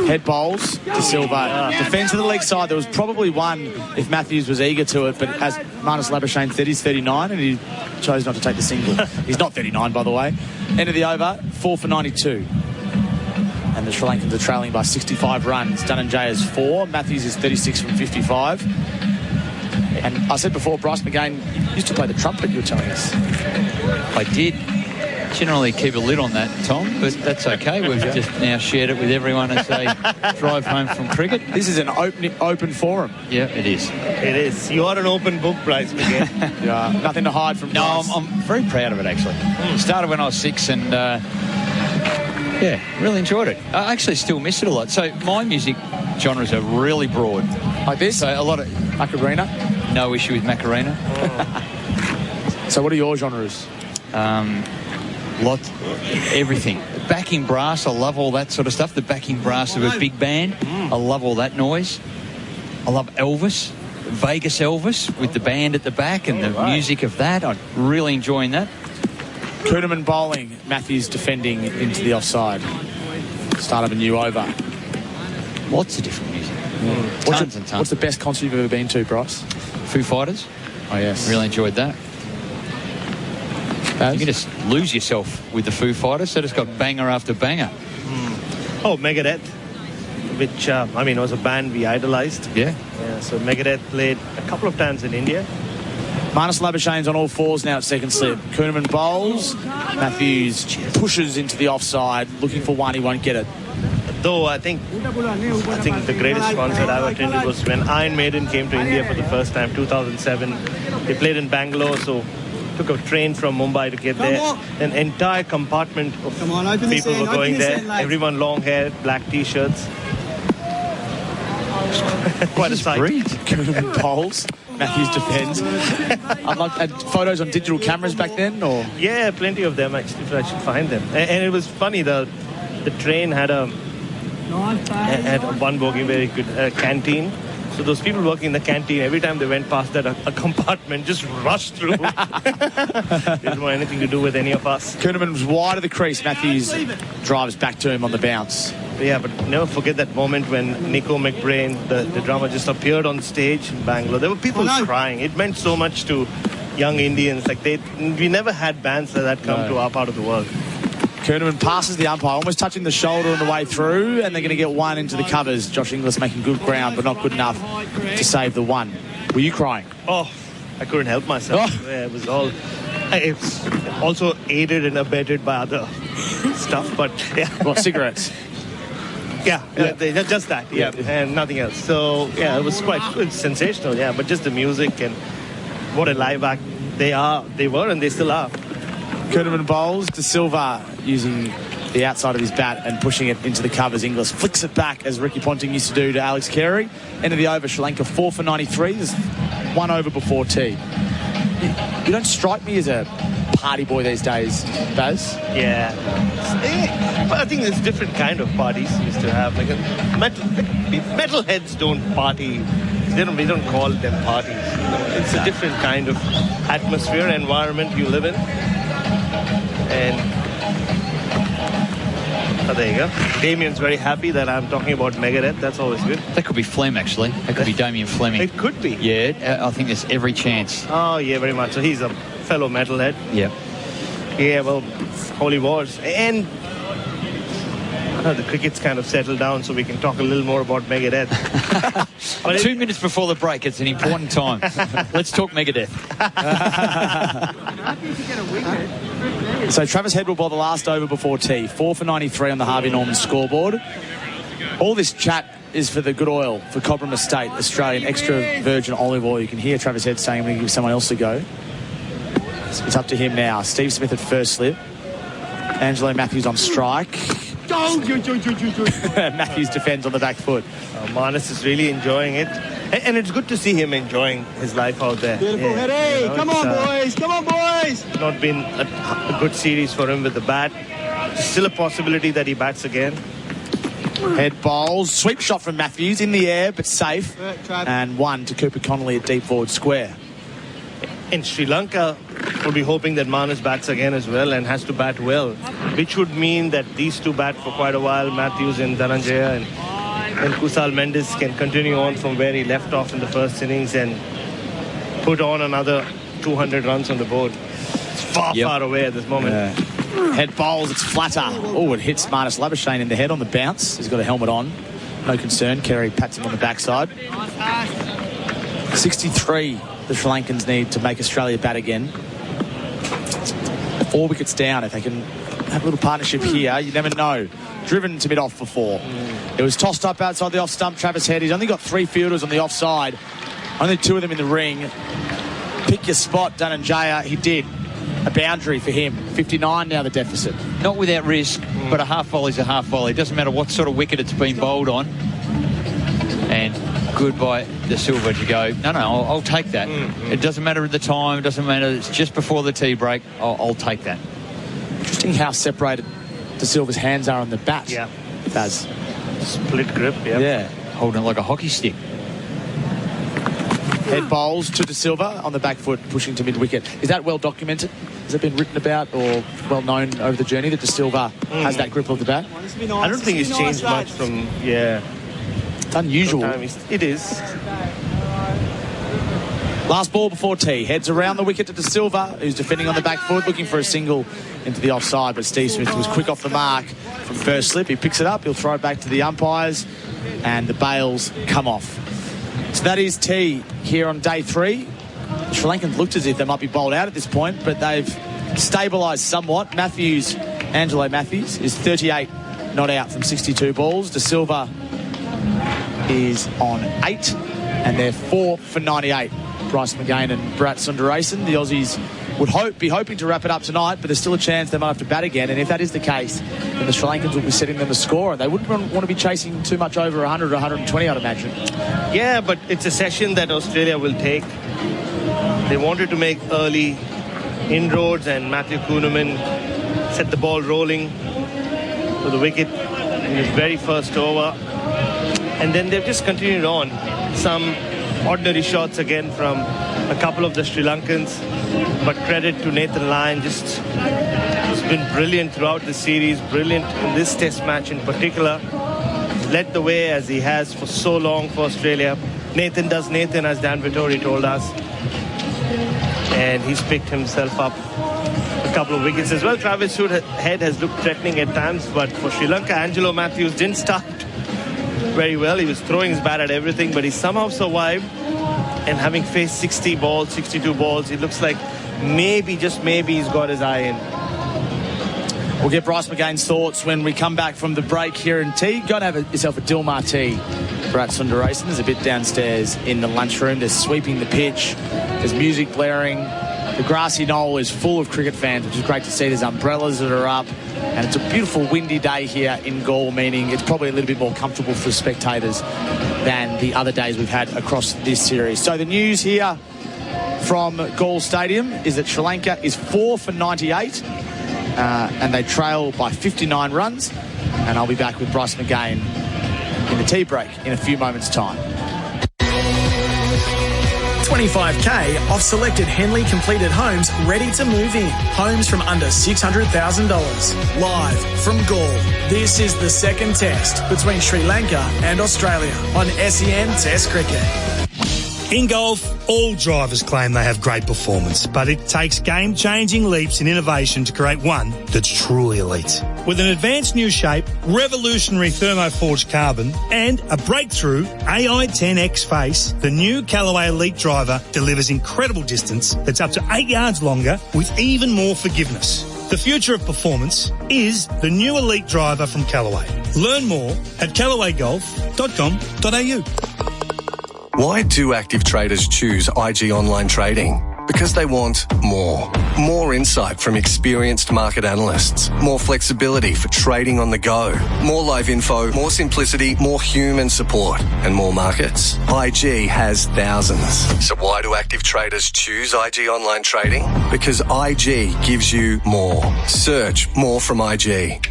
Head bowls, De Silva. Defends of the leg side. There was probably one if Matthews was eager to it, but as Marnus Labuschagne said, he's 39 and he chose not to take the single. He's not 39, by the way. End of the over, 4 for 92. And the Sri Lankans are trailing by 65 runs. Dhananjay is 4. Matthews is 36 from 55. And I said before, Bryce McGain used to play the trumpet, you were telling us. I did. Generally keep a lid on that, Tom, but that's okay. We've just now shared it with everyone as they drive home from cricket. This is an open forum. Yeah, it is. It is. You are an open book, Bryce McGain. Yeah, nothing to hide from. No, I'm very proud of it, actually. Started when I was 6 and, yeah, really enjoyed it. I actually still miss it a lot. So my music genres are really broad. Like this? So a lot of... Macarena? No issue with Macarena. So what are your genres? Everything. Backing brass, I love all that sort of stuff. The backing brass of a big band, I love all that noise. I love Elvis, Vegas Elvis, with the band at the back and the music of that. I'm really enjoying that. Kuhneman bowling, Matthews defending into the offside. Start of a new over. Lots of different music. Tons and tons. What's the best concert you've ever been to, Bryce? Foo Fighters. Oh, yes. Really enjoyed that. You can just lose yourself with the Foo Fighters. They just got banger after banger. Oh, Megadeth, which, was a band we idolized. Yeah. So Megadeth played a couple of times in India. Marnus Labuschagne's on all fours now at second slip. Kuhneman bowls. Matthews pushes into the offside, looking for one. He won't get it. Though I think the greatest concert I've attended was when Iron Maiden came to India for the first time, 2007. They played in Bangalore, so took a train from Mumbai to get there. An entire compartment of people were going there. Everyone long hair, black t-shirts. Quite a sight. Kuhneman bowls. Matthews defends. Had photos on digital cameras back then, or? Yeah, plenty of them actually. If I should find them. And it was funny. The train had one bogie, very good canteen. So those people working in the canteen, every time they went past that, a compartment just rushed through. Didn't want anything to do with any of us. Kuhneman was wide of the crease. Matthews drives back to him on the bounce. Yeah, but never forget that moment when Nico McBrain, the drummer, just appeared on stage in Bangalore. There were people crying. It meant so much to young Indians. We never had bands like that come to our part of the world. Kuhneman passes the umpire, almost touching the shoulder on the way through, and they're going to get one into the covers. Josh Inglis making good ground, but not good enough to save the one. Were you crying? Oh, I couldn't help myself. Yeah, it was all... It's also aided and abetted by other stuff, but yeah. What, cigarettes? Yeah. Just that, and nothing else. So, yeah, it was quite sensational, but just the music and what a live act they were, and they still are. Kuhneman bowls. De Silva using the outside of his bat and pushing it into the covers. Inglis flicks it back as Ricky Ponting used to do to Alex Carey. End of the over, Sri Lanka 4 for 93. There's one over before tea. You don't strike me as a party boy these days, Baz. Yeah. But I think there's different kind of parties we used to have. Like metalheads don't party. We don't call them parties. It's a different kind of atmosphere, environment you live in. And there you go. Damien's very happy that I'm talking about Megadeth. That's always good. That could be Flem, actually. That could be Damien Fleming. It could be. Yeah, I think there's every chance. Oh, yeah, very much. So he's a fellow metalhead. Yeah. Yeah, well, Holy Wars. And the cricket's kind of settled down, so we can talk a little more about Megadeth. 2 minutes before the break, it's an important time. Let's talk Megadeth. So Travis Head will bowl the last over before tea. 4 for 93 on the Harvey Norman scoreboard. All this chat is for the good oil for Cobram Estate, Australian extra virgin olive oil. You can hear Travis Head saying I'm going to give someone else a go. It's up to him now. Steve Smith at first slip. Angelo Matthews on strike. Matthews defends on the back foot. Marnus is really enjoying it. And it's good to see him enjoying his life out there. Beautiful head. Hey, come on, boys. Come on, boys. Not been a good series for him with the bat. Still a possibility that he bats again. Head bowls. Sweep shot from Matthews in the air, but safe. And one to Cooper Connolly at deep forward square. In Sri Lanka, will be hoping that Marnus bats again as well and has to bat well, which would mean that these two bat for quite a while. Matthews and Dhananjaya and Kusal Mendes can continue on from where he left off in the first innings and put on another 200 runs on the board. It's far away at this moment. Head bowls, it's flatter. Oh, it hits Marnus Labuschagne in the head on the bounce. He's got a helmet on. No concern. Carey pats him on the backside. 63 the Sri Lankans need to make Australia bat again. 4 wickets down. If they can have a little partnership here, you never know. Driven to mid-off for 4. It was tossed up outside the off-stump. Travis Head, he's only got 3 fielders on the offside. Only 2 of them in the ring. Pick your spot, Dhananjaya. He did. A boundary for him. 59 now the deficit. Not without risk, but a half volley's a half volley. It doesn't matter what sort of wicket it's been bowled on. And good by De Silva to go, no, I'll take that. It doesn't matter at the time. It doesn't matter. It's just before the tea break. I'll take that. Interesting how separated De Silva's hands are on the bat. Yeah. It does. Split grip, Yeah. Holding it like a hockey stick. Head bowls to De Silva on the back foot, pushing to mid-wicket. Is that well documented? Has it been written about or well known over the journey that De Silva has that grip of the bat? I don't think he's changed much from, It's unusual. It is. Last ball before tea. Heads around the wicket to De Silva, who's defending on the back foot, looking for a single into the offside. But Steve Smith was quick off the mark from first slip. He picks it up. He'll throw it back to the umpires. And the bails come off. So that is tea here on day 3. The Sri Lankans looked as if they might be bowled out at this point, but they've stabilised somewhat. Angelo Matthews, is 38 not out from 62 balls. De Silva is on 8, and they're 4 for 98. Bryce McGain and Bharat Sundaresan. The Aussies would be hoping to wrap it up tonight, but there's still a chance they might have to bat again. And if that is the case, then the Sri Lankans will be setting them a score, and they wouldn't want to be chasing too much over 100 or 120, I'd imagine. Yeah, but it's a session that Australia will take. They wanted to make early inroads, and Matthew Kuhneman set the ball rolling to the wicket in his very first over. And then they've just continued on. Some ordinary shots again from a couple of the Sri Lankans, but credit to Nathan Lyon. Just he's been brilliant throughout the series, brilliant in this test match in particular. Led the way as he has for so long for Australia. Nathan does Nathan, as Dan Vittori told us, and he's picked himself up a couple of wickets as well. Travis Head has looked threatening at times, but for Sri Lanka, Angelo Matthews didn't start very well. He was throwing his bat at everything, but he somehow survived. And having faced 60 balls, 62 balls, it looks like maybe, just maybe, he's got his eye in. We'll get Bryce McGain's thoughts when we come back from the break here in tea. Go and have yourself a Dilmar tea. Bharat Sundaresan is a bit downstairs in the lunchroom. They're sweeping the pitch. There's music blaring. The grassy knoll is full of cricket fans, which is great to see. There's umbrellas that are up. And it's a beautiful windy day here in Gaul, meaning it's probably a little bit more comfortable for spectators than the other days we've had across this series. So the news here from Gaul Stadium is that Sri Lanka is 4 for 98 and they trail by 59 runs. And I'll be back with Bryce McGain in the tea break in a few moments' time. 25k off selected Henley completed homes ready to move in. Homes from under $600,000. Live from Gaul. This is the second test between Sri Lanka and Australia on SEN Test Cricket. In golf, all drivers claim they have great performance, but it takes game-changing leaps in innovation to create one that's truly elite. With an advanced new shape, revolutionary thermoforged carbon, and a breakthrough AI-10X face, the new Callaway Elite driver delivers incredible distance that's up to 8 yards longer with even more forgiveness. The future of performance is the new Elite driver from Callaway. Learn more at callawaygolf.com.au. Why do active traders choose IG Online Trading? because they want more. More insight from experienced market analysts. More flexibility for trading on the go. More live info, more simplicity, more human support, and more markets. IG has thousands. So why do active traders choose IG Online Trading? Because IG gives you more. Search more from IG.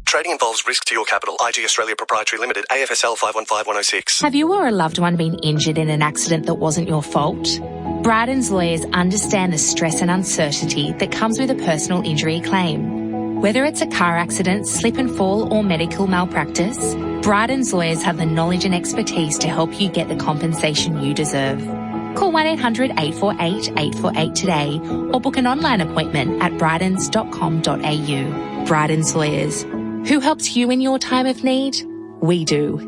Trading involves risk to your capital. IG Australia Proprietary Limited, AFSL 515106. Have you or a loved one been injured in an accident that wasn't your fault? Bryden's lawyers understand the stress and uncertainty that comes with a personal injury claim. Whether it's a car accident, slip and fall, or medical malpractice, Bryden's lawyers have the knowledge and expertise to help you get the compensation you deserve. Call 1-800-848-848 today or book an online appointment at brydens.com.au. Bryden's lawyers. Who helps you in your time of need? We do.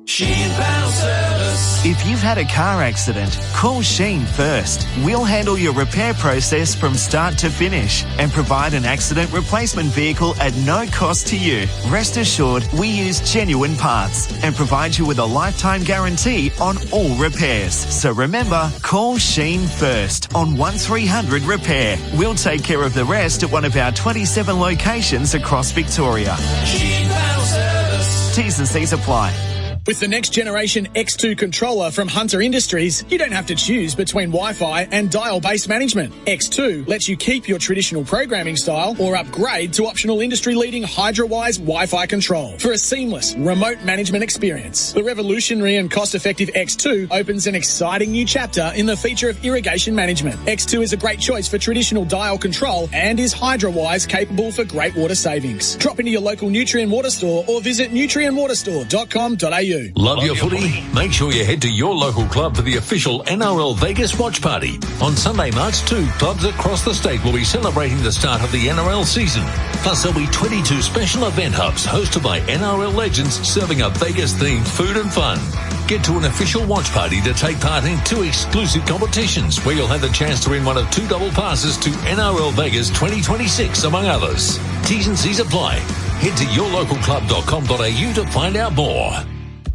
Sheen Panel Service. If you've had a car accident, call Sheen first. We'll handle your repair process from start to finish and provide an accident replacement vehicle at no cost to you. Rest assured, we use genuine parts and provide you with a lifetime guarantee on all repairs. So remember, call Sheen first on 1300 Repair. We'll take care of the rest at one of our 27 locations across Victoria. Sheen Panel Service. T's and C's apply. With the next generation X2 controller from Hunter Industries, you don't have to choose between Wi-Fi and dial-based management. X2 lets you keep your traditional programming style or upgrade to optional industry-leading HydroWise Wi-Fi control for a seamless remote management experience. The revolutionary and cost-effective X2 opens an exciting new chapter in the feature of irrigation management. X2 is a great choice for traditional dial control and is HydroWise capable for great water savings. Drop into your local Nutrien Water store or visit nutrienwaterstore.com.au. Love your footy? Make sure you head to your local club for the official NRL Vegas watch party. On Sunday, March 2, clubs across the state will be celebrating the start of the NRL season. Plus, there'll be 22 special event hubs hosted by NRL legends serving up Vegas-themed food and fun. Get to an official watch party to take part in 2 exclusive competitions where you'll have the chance to win one of 2 double passes to NRL Vegas 2026, among others. T's and C's apply. Head to yourlocalclub.com.au to find out more.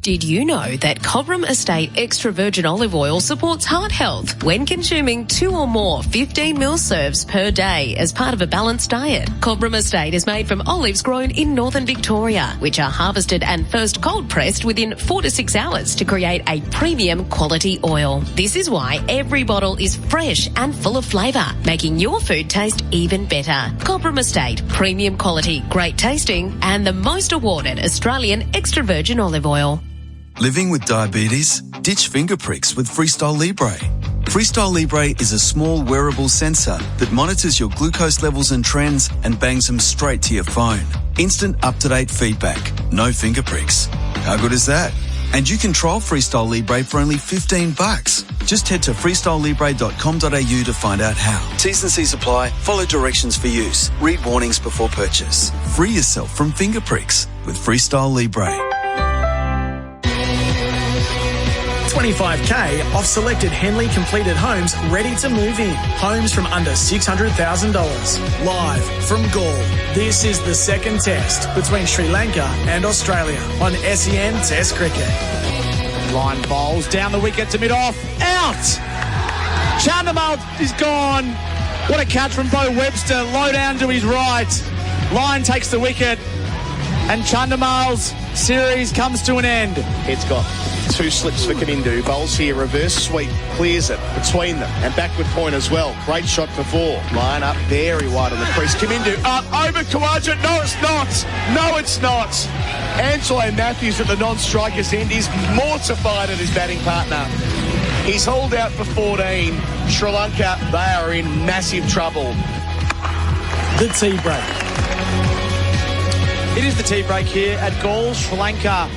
Did you know that Cobram Estate Extra Virgin Olive Oil supports heart health when consuming 2 or more 15ml serves per day as part of a balanced diet? Cobram Estate is made from olives grown in northern Victoria, which are harvested and first cold pressed within 4 to 6 hours to create a premium quality oil. This is why every bottle is fresh and full of flavour, making your food taste even better. Cobram Estate, premium quality, great tasting, and the most awarded Australian extra virgin olive oil. Living with diabetes? Ditch finger pricks with Freestyle Libre. Freestyle Libre is a small wearable sensor that monitors your glucose levels and trends and bangs them straight to your phone. Instant up-to-date feedback. No finger pricks. How good is that? And you can trial Freestyle Libre for only $15. Just head to freestylelibre.com.au to find out how. T's and C's apply. Follow directions for use. Read warnings before purchase. Free yourself from finger pricks with Freestyle Libre. 25k off selected Henley completed homes ready to move in. Homes from under $600,000. Live from Gaul. This is the second test between Sri Lanka and Australia on SEN Test Cricket. Line bowls down the wicket to mid-off. Out! Chandimal is gone. What a catch from Bo Webster. Low down to his right. Line takes the wicket. And Chandimal's series comes to an end. It's got 2 slips for Kamindu. Bowls here, reverse sweep, clears it between them. And backward point as well. Great shot for 4. Line up very wide on the crease. Kamindu up over Khawaja. No, it's not. No, it's not. Angelo Matthews at the non-striker's end is mortified at his batting partner. He's hauled out for 14. Sri Lanka, they are in massive trouble. The tea break. It is the tea break here at Gaul. Sri Lanka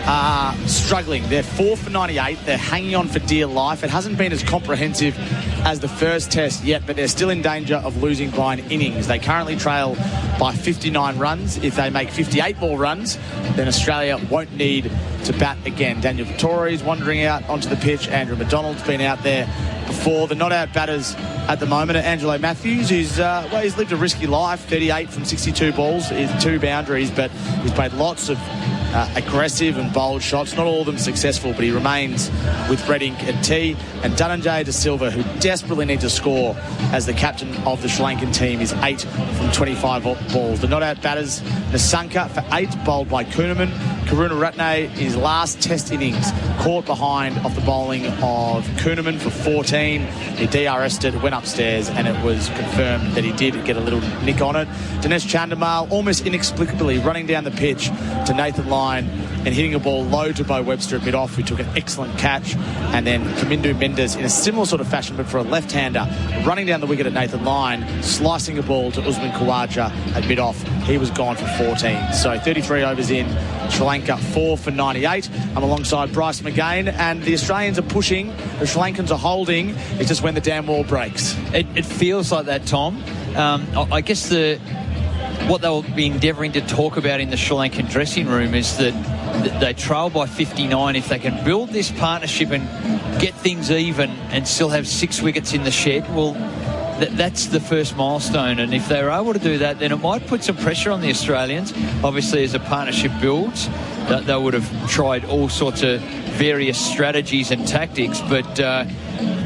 are struggling. They're 4 for 98. They're hanging on for dear life. It hasn't been as comprehensive as the first test yet, but they're still in danger of losing by an innings. They currently trail by 59 runs. If they make 58 more runs, then Australia won't need to bat again. Daniel Vettori's wandering out onto the pitch. Andrew McDonald's been out there before. The not-out batters at the moment are Angelo Matthews, who's he's lived a risky life, 38 from 62 balls, is 2 boundaries, but he's played lots of aggressive and bold shots. Not all of them successful, but he remains with Redding at tee. And Dhananjay De Silva, who desperately needs a score as the captain of the Sri Lankan team, is 8 from 25 balls. The not-out batters, Nasanka for 8, bowled by Kuhnemann. Karunaratne, his last test innings, caught behind off the bowling of Kuhnemann for 14. He DRS'd it, went upstairs, and it was confirmed that he did get a little nick on it. Dinesh Chandimal, almost inexplicably, running down the pitch to Nathan Lyon and hitting a ball low to Bo Webster at mid-off, who took an excellent catch. And then Kamindu Mendes, in a similar sort of fashion, but for a left-hander, running down the wicket at Nathan Lyon, slicing a ball to Usman Khawaja at mid-off. He was gone for 14. So 33 overs in, Sri Lanka 4 for 98. I'm alongside Bryce McGain, and the Australians are pushing, the Sri Lankans are holding. It's just when the damn wall breaks. It feels like that, Tom. I guess what they'll be endeavouring to talk about in the Sri Lankan dressing room is that they trail by 59. If they can build this partnership and get things even and still have 6 wickets in the shed, well, that's the first milestone. And if they're able to do that, then it might put some pressure on the Australians. Obviously, as the partnership builds, they would have tried all sorts of various strategies and tactics, but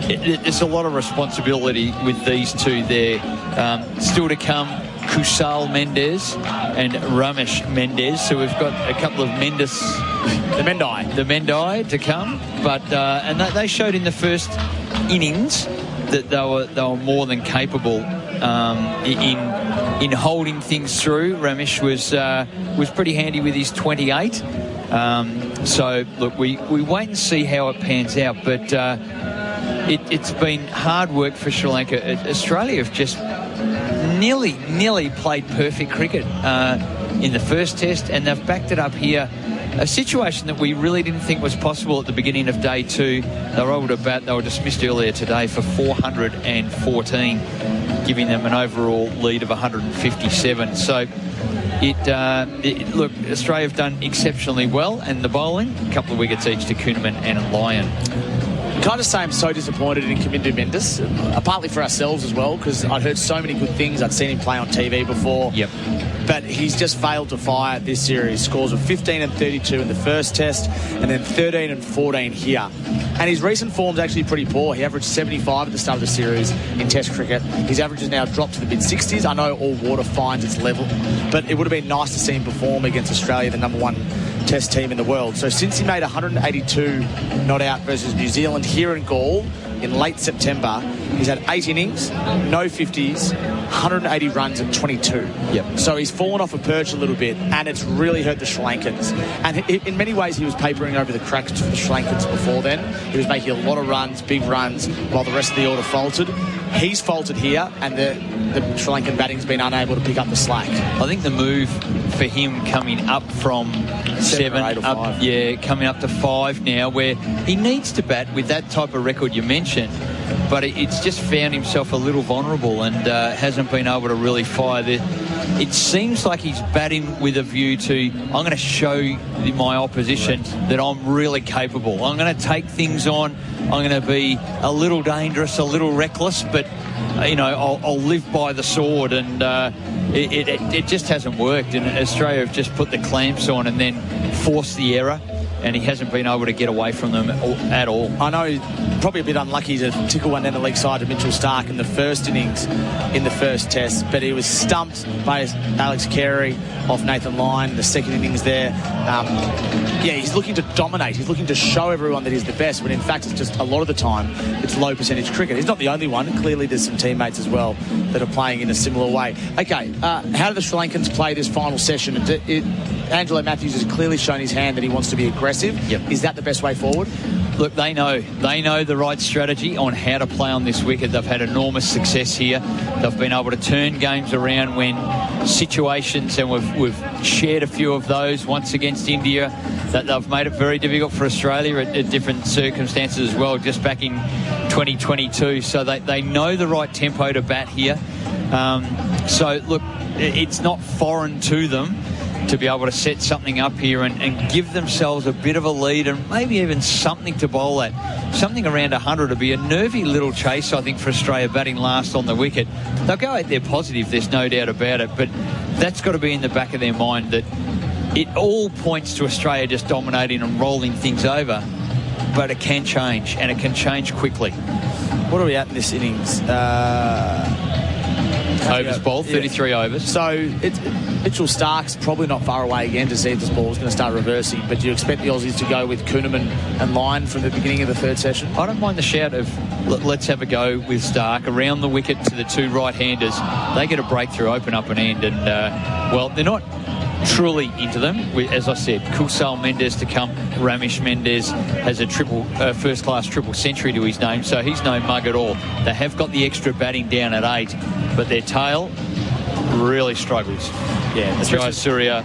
it's a lot of responsibility with these two there. Still to come, Kusal Mendes and Ramesh Mendes. So we've got a couple of Mendes, the Mendai to come. But and they showed in the first innings that they were more than capable in holding things through. Ramesh was pretty handy with his 28. So look, we wait and see how it pans out. But it's been hard work for Sri Lanka. Australia have just nearly played perfect cricket in the first test, and they've backed it up here. A situation that we really didn't think was possible at the beginning of day 2. They were able to bat. They were dismissed earlier today for 414, giving them an overall lead of 157. So look, Australia have done exceptionally well, and the bowling, a couple of wickets each to Kuhnemann and Lyon. Kind of say I'm so disappointed in Kamindu Mendes, partly for ourselves as well, because I'd heard so many good things. I'd seen him play on TV before. Yep. But he's just failed to fire this series. Scores of 15 and 32 in the first test, and then 13 and 14 here. And his recent form's actually pretty poor. He averaged 75 at the start of the series in Test cricket. His average has now dropped to the mid-60s. I know all water finds its level, but it would have been nice to see him perform against Australia, the number 1 Test team in the world. So since he made 182 not out versus New Zealand here in Gaul in late September, he's had 8 innings, no 50s, 180 runs and 22. Yep. So he's fallen off a perch a little bit, and it's really hurt the Sri Lankans. And in many ways, he was papering over the cracks for the Sri Lankans before then. He was making a lot of runs, big runs, while the rest of the order faltered. He's faltered here, and the Sri Lankan batting's been unable to pick up the slack. I think the move for him coming up from 7 up, coming up to 5 now, where he needs to bat with that type of record you mentioned, but it's just found himself a little vulnerable and hasn't been able to really fire the. It seems like he's batting with a view to, I'm going to show my opposition that I'm really capable. I'm going to take things on. I'm going to be a little dangerous, a little reckless, but I'll live by the sword. And it just hasn't worked. And Australia have just put the clamps on and then forced the error, and he hasn't been able to get away from them at all. I know he's probably a bit unlucky to tickle one down the leg side of Mitchell Starc in the first innings in the first test, but he was stumped by Alex Carey off Nathan Lyon, the second innings there. He's looking to dominate. He's looking to show everyone that he's the best, when in fact it's just a lot of the time it's low percentage cricket. He's not the only one. Clearly there's some teammates as well that are playing in a similar way. Okay, how do the Sri Lankans play this final session? Angelo Matthews has clearly shown his hand that he wants to be aggressive. Yep. Is that the best way forward? Look, they know the right strategy on how to play on this wicket. They've had enormous success here. They've been able to turn games around when situations, and we've shared a few of those once against India, that they've made it very difficult for Australia at different circumstances as well, just back in 2022. So they know the right tempo to bat here. So, look, it's not foreign to them to be able to set something up here and give themselves a bit of a lead and maybe even something to bowl at. Something around 100 would be a nervy little chase, I think, for Australia batting last on the wicket. They'll go out there positive, there's no doubt about it, but that's got to be in the back of their mind that it all points to Australia just dominating and rolling things over, but it can change, and it can change quickly. What are we at in this innings? Overs bowled, 33 overs. So Mitchell Stark's probably not far away again to see if this ball is going to start reversing, but do you expect the Aussies to go with Kuhnemann and Lyon from the beginning of the third session? I don't mind the shout of let's have a go with Stark around the wicket to the two right-handers. They get a breakthrough, open up an end, and well, they're not truly into them. As I said, Kusal Mendes to come. Ramesh Mendes has a first-class triple century to his name, so he's no mug at all. They have got the extra batting down at 8, but their tail really struggles. Yeah, Jayasuriya,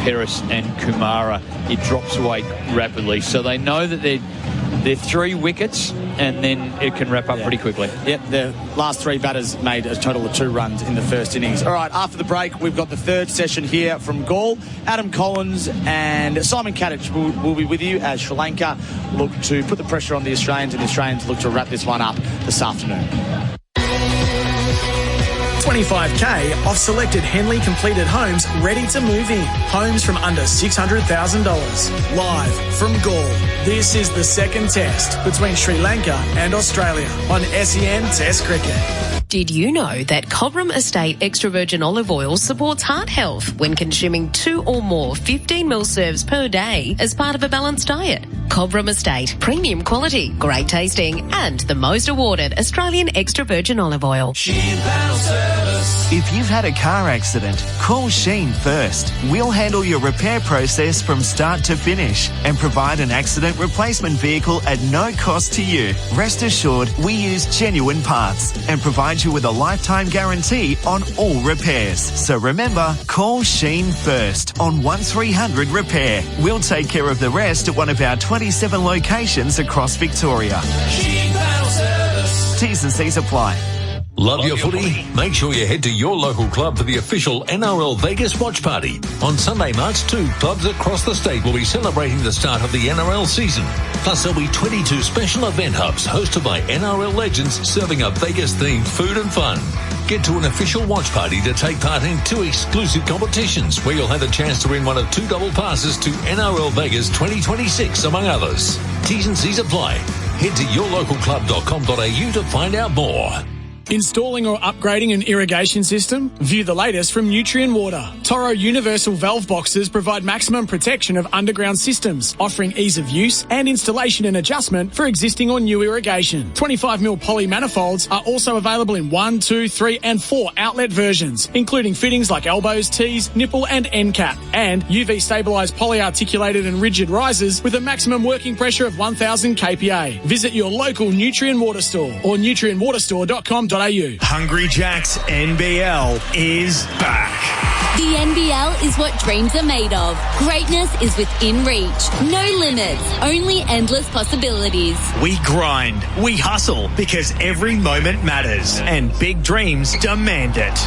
Peris and Kumara, it drops away rapidly. So they know that they're 3 wickets, and then it can wrap up pretty quickly. Yep, the last 3 batters made a total of 2 runs in the first innings. All right, after the break, we've got the third session here from Gaul. Adam Collins and Simon Katich will be with you as Sri Lanka look to put the pressure on the Australians, and the Australians look to wrap this one up this afternoon. 25k off selected Henley completed homes ready to move in. Homes from under $600,000. Live from Gaul. This is the second test between Sri Lanka and Australia on SEN Test Cricket. Did you know that Cobram Estate extra virgin olive oil supports heart health when consuming 2 or more 15ml serves per day as part of a balanced diet? Cobram Estate, premium quality, great tasting, and the most awarded Australian extra virgin olive oil. If you've had a car accident, call Sheen first. We'll handle your repair process from start to finish and provide an accident replacement vehicle at no cost to you. Rest assured, we use genuine parts and provide you with a lifetime guarantee on all repairs. So remember, call Sheen first on 1300 Repair. We'll take care of the rest at one of our 27 locations across Victoria. Sheen Panel Service. T's and C's apply. Love your footy? Make sure you head to your local club for the official NRL Vegas watch party. On Sunday, March 2, clubs across the state will be celebrating the start of the NRL season. Plus, there'll be 22 special event hubs hosted by NRL legends serving up Vegas-themed food and fun. Get to an official watch party to take part in 2 exclusive competitions where you'll have a chance to win one of 2 double passes to NRL Vegas 2026, among others. T's and C's apply. Head to yourlocalclub.com.au to find out more. Installing or upgrading an irrigation system? View the latest from Nutrien Water. Toro universal valve boxes provide maximum protection of underground systems, offering ease of use and installation and adjustment for existing or new irrigation. 25mm poly manifolds are also available in 1, 2, 3 and 4 outlet versions, including fittings like elbows, T's, nipple and end cap, and UV stabilised polyarticulated and rigid risers with a maximum working pressure of 1000 kPa. Visit your local Nutrien Water store or nutrienwaterstore.com.au. Hungry Jack's NBL is back. The NBL is what dreams are made of. Greatness is within reach. No limits, only endless possibilities. We grind, we hustle, because every moment matters, and big dreams demand it.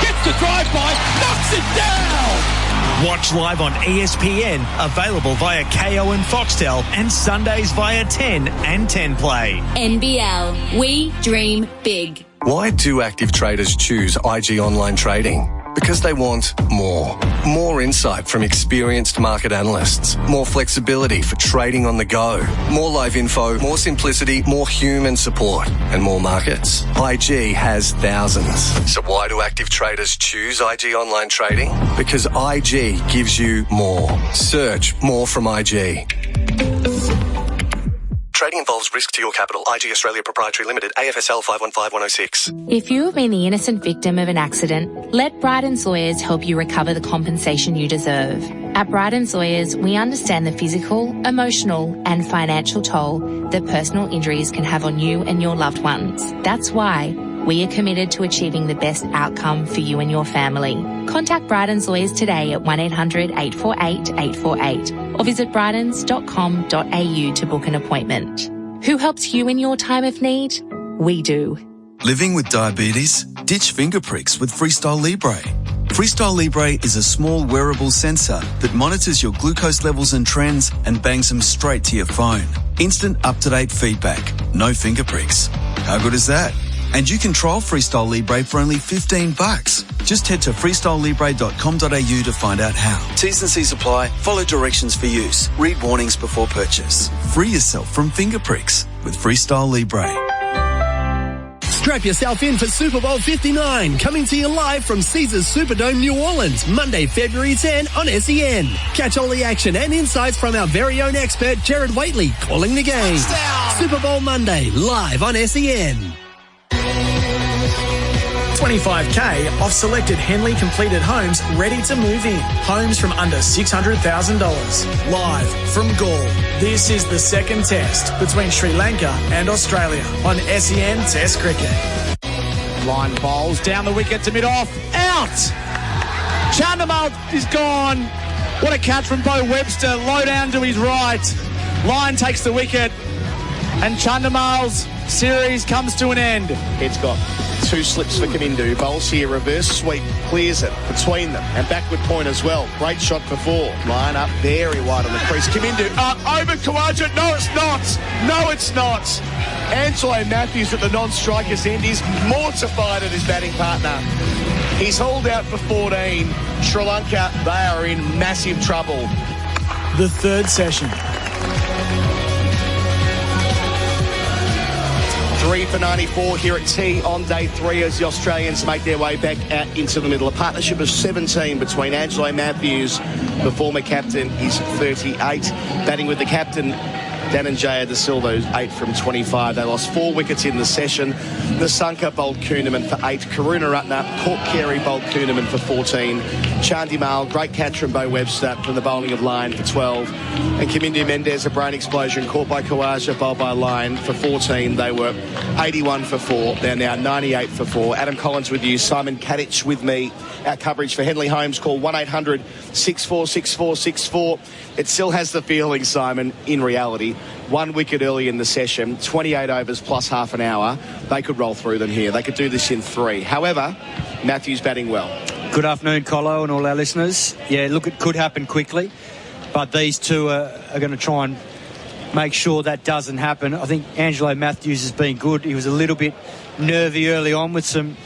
Gets the drive-by, knocks it down! Watch live on ESPN, available via KO and Foxtel, and Sundays via 10 and 10 Play. NBL, we dream big. Why do active traders choose IG Online Trading? Because they want more. More insight from experienced market analysts. More flexibility for trading on the go. More live info, more simplicity, more human support, and more markets. IG has thousands. So why do active traders choose IG Online Trading? Because IG gives you more. Search more from IG. Trading involves risk to your capital. IG Australia Proprietary Limited, AFSL 515106. If you have been the innocent victim of an accident, let Bryce Sawyers help you recover the compensation you deserve. At Bryce Sawyers, we understand the physical, emotional, and financial toll that personal injuries can have on you and your loved ones. That's why we are committed to achieving the best outcome for you and your family. Contact Bryden Sawyers today at 1-800-848-848 or visit brydens.com.au to book an appointment. Who helps you in your time of need? We do. Living with diabetes? Ditch finger pricks with Freestyle Libre. Freestyle Libre is a small wearable sensor that monitors your glucose levels and trends and bangs them straight to your phone. Instant up-to-date feedback. No finger pricks. How good is that? And you can trial Freestyle Libre for only $15. Just head to freestylelibre.com.au to find out how. T's and C's apply. Follow directions for use. Read warnings before purchase. Free yourself from finger pricks with Freestyle Libre. Strap yourself in for Super Bowl 59, coming to you live from Caesars Superdome, New Orleans, Monday, February 10 on SEN. Catch all the action and insights from our very own expert, Jared Waitley, calling the game. Touchdown! Super Bowl Monday, live on SEN. 25K off selected Henley completed homes ready to move in. Homes from under $600,000. Live from Gaul. This is the second test between Sri Lanka and Australia on SEN Test Cricket. Line bowls down the wicket to mid-off. Out! Chandimal is gone. What a catch from Bo Webster. Low down to his right. Line takes the wicket. And Chandimal's series comes to an end. It's got 2 slips for Kamindu. Bowls here, reverse sweep, clears it between them. And backward point as well. Great shot for 4. Line up very wide on the crease. Kamindu over Khawaja. No, it's not. No, it's not. Angelo Matthews at the non-striker's end is mortified at his batting partner. He's hauled out for 14. Sri Lanka, they are in massive trouble. The third session. 3 for 94 here at T on day 3 as the Australians make their way back out into the middle. A partnership of 17 between Angelo Matthews, the former captain, is 38. Batting with the captain, Dhananjaya De Silva, who's 8 from 25. They lost 4 wickets in the session. Nasanka bowled Kuhneman for 8. Karunaratne, Port Carey bowled Kuhneman for 14. Chandimal, great catch from Bo Webster from the bowling of Line for 12. And Kamindu Mendez, a brain explosion, caught by Khawaja, bowled by Line for 14. They were 81 for 4. They're now 98 for 4. Adam Collins with you, Simon Katich with me. Our coverage for Henley Holmes, call 1-800 646464. It still has the feeling, Simon, in reality, 1 wicket early in the session, 28 overs plus half an hour. They could roll through them here. They could do this in 3. However, Matthews batting well. Good afternoon, Colo, and all our listeners. Yeah, look, it could happen quickly, but these two are going to try and make sure that doesn't happen. I think Angelo Matthews has been good. He was a little bit nervy early on with some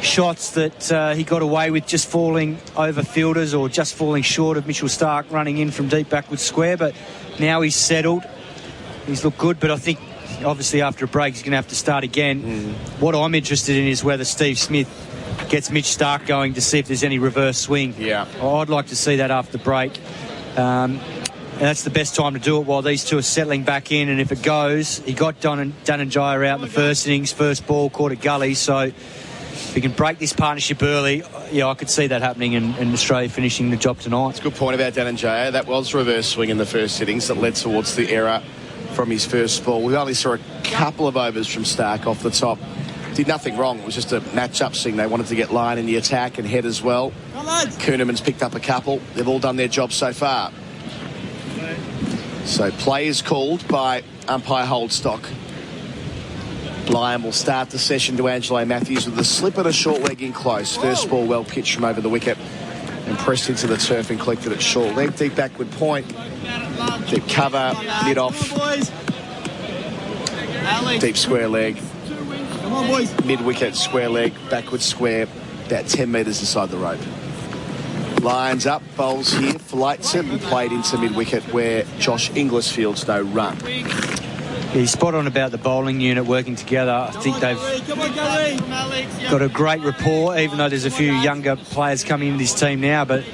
shots that he got away with just falling over fielders or just falling short of Mitchell Starc running in from deep backward square, but now he's settled. He's looked good, but I think obviously after a break he's going to have to start again. What I'm interested in is whether Steve Smith gets Mitch Starc going to see if there's any reverse swing. Yeah, I'd like to see that after the break. And that's the best time to do it while these two are settling back in, and if it goes, he got Dhananjaya out in the first innings, first ball, caught a gully, so if we can break this partnership early, yeah, I could see that happening and Australia finishing the job tonight. It's a good point about Dhananjaya. That was reverse swing in the first innings that led towards the error from his first ball. We only saw a couple of overs from Starc off the top. Did nothing wrong. It was just a match-up swing. They wanted to get Line in the attack and head as well. Kuhneman's picked up a couple. They've all done their job so far. So play is called by umpire Holdstock. Lyon will start the session to Angelo Matthews with a slip and a short leg in close. First ball well pitched from over the wicket and pressed into the turf and collected at short leg. Deep backward point. Deep cover, mid off. Deep square leg. Mid wicket, square leg, backward square, about 10 metres inside the rope. Lines up, bowls here, flights it and played into mid wicket where Josh Inglis fields no run. He's spot on about the bowling unit working together. I think they've got a great rapport, even though there's a few younger players coming into this team now, but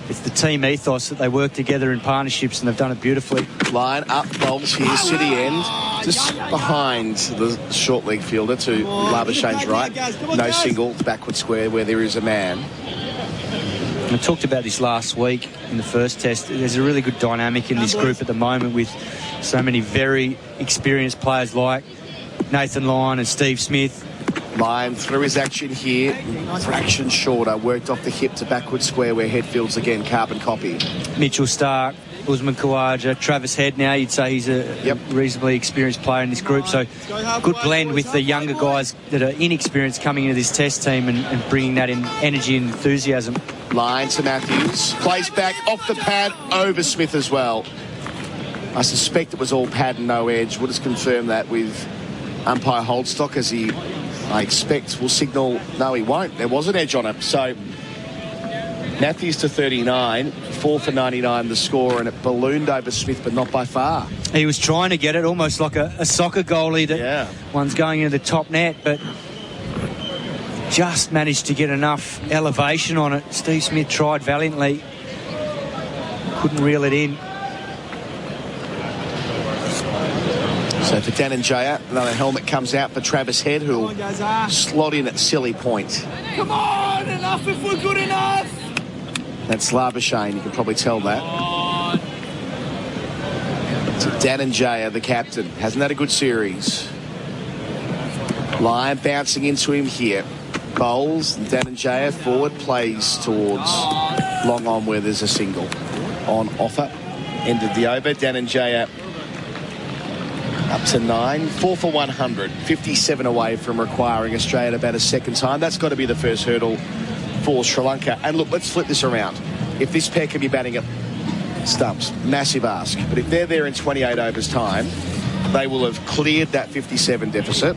it's the team ethos that they work together in partnerships, and they've done it beautifully. Line up, bowls here, city end, just behind the short leg fielder to Labuschane's right. No single, backward square where there is a man. I talked about this last week in the first test. There's a really good dynamic in this group at the moment with so many very experienced players like Nathan Lyon and Steve Smith. Lyon through his action here, fraction shorter, worked off the hip to backward square where head fields again, carbon copy. Mitchell Starc, Usman Khawaja, Travis Head now, you'd say he's a reasonably experienced player in this group, so good blend with the younger guys that are inexperienced coming into this test team and bringing that in energy and enthusiasm. Line to Matthews, plays back off the pad over Smith as well. I suspect it was all pad and no edge. We'll just confirm that with umpire Holdstock as he I expect will signal, no, he won't. There was an edge on it. So Matthews to 39, 4 for 99 the score, and it ballooned over Smith, but not by far. He was trying to get it almost like a soccer goalie that one's going into the top net, but just managed to get enough elevation on it. Steve Smith tried valiantly, couldn't reel it in. So for Danenjaya, another helmet comes out for Travis Head, who'll slot in at silly point. Come on, enough if we're good enough. That's Labuschagne, you can probably tell that. So Danenjaya, the captain, hasn't had a good series. Lyon bouncing into him here. Bowls, and Danenjaya forward, plays towards long on where there's a single on offer. Ended the over. Danenjaya up to 9, 4 for 100, 57 away from requiring Australia to bat a second time. That's got to be the first hurdle for Sri Lanka. And look, let's flip this around. If this pair can be batting at stumps, massive ask. But if they're there in 28 overs time, they will have cleared that 57 deficit.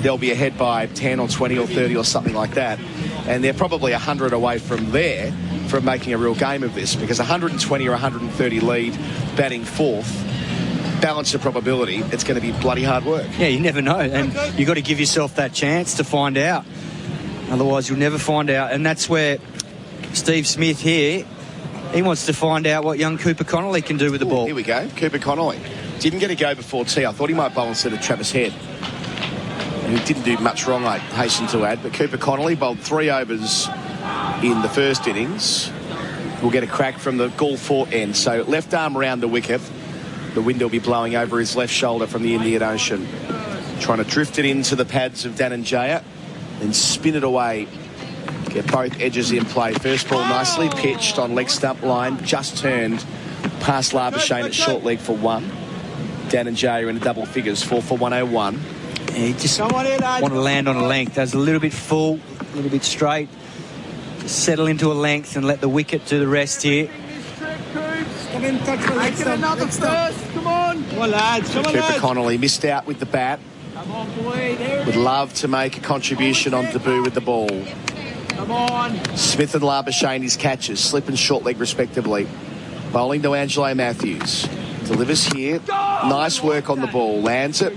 They'll be ahead by 10 or 20 or 30 or something like that. And they're probably 100 away from there from making a real game of this, because 120 or 130 lead batting fourth, balance of probability, it's going to be bloody hard work. Yeah, you never know, and you've got to give yourself that chance to find out. Otherwise, you'll never find out, and that's where Steve Smith here, he wants to find out what young Cooper Connolly can do with the ball. Here we go, Cooper Connolly. Didn't get a go before tee. I thought he might bowl instead of Travis Head, who didn't do much wrong, I hasten to add, but Cooper Connolly bowled 3 overs in the first innings. We'll get a crack from the Gaul Fort end. So left arm around the wicket. The wind will be blowing over his left shoulder from the Indian Ocean. Trying to drift it into the pads of Danenjaya, then spin it away. Get both edges in play. First ball nicely pitched on leg stump line. Just turned past Labuschagne at short leg for 1. Danenjaya in double figures, 4 for 101. Yeah, he just want to land on a length. That's a little bit full, a little bit straight. Just settle into a length and let the wicket do the rest here. Come in, touch the legs. Get another first. Come on. Come on, lads. Come on, Cooper lads. Connolly missed out with the bat. Come on, boy. There Would love to make a contribution on debut with the ball. Come on. Smith and Labuschagne his catches, slip and short leg respectively. Bowling to Angelo Matthews. Delivers here. Nice work on the ball. Lands it.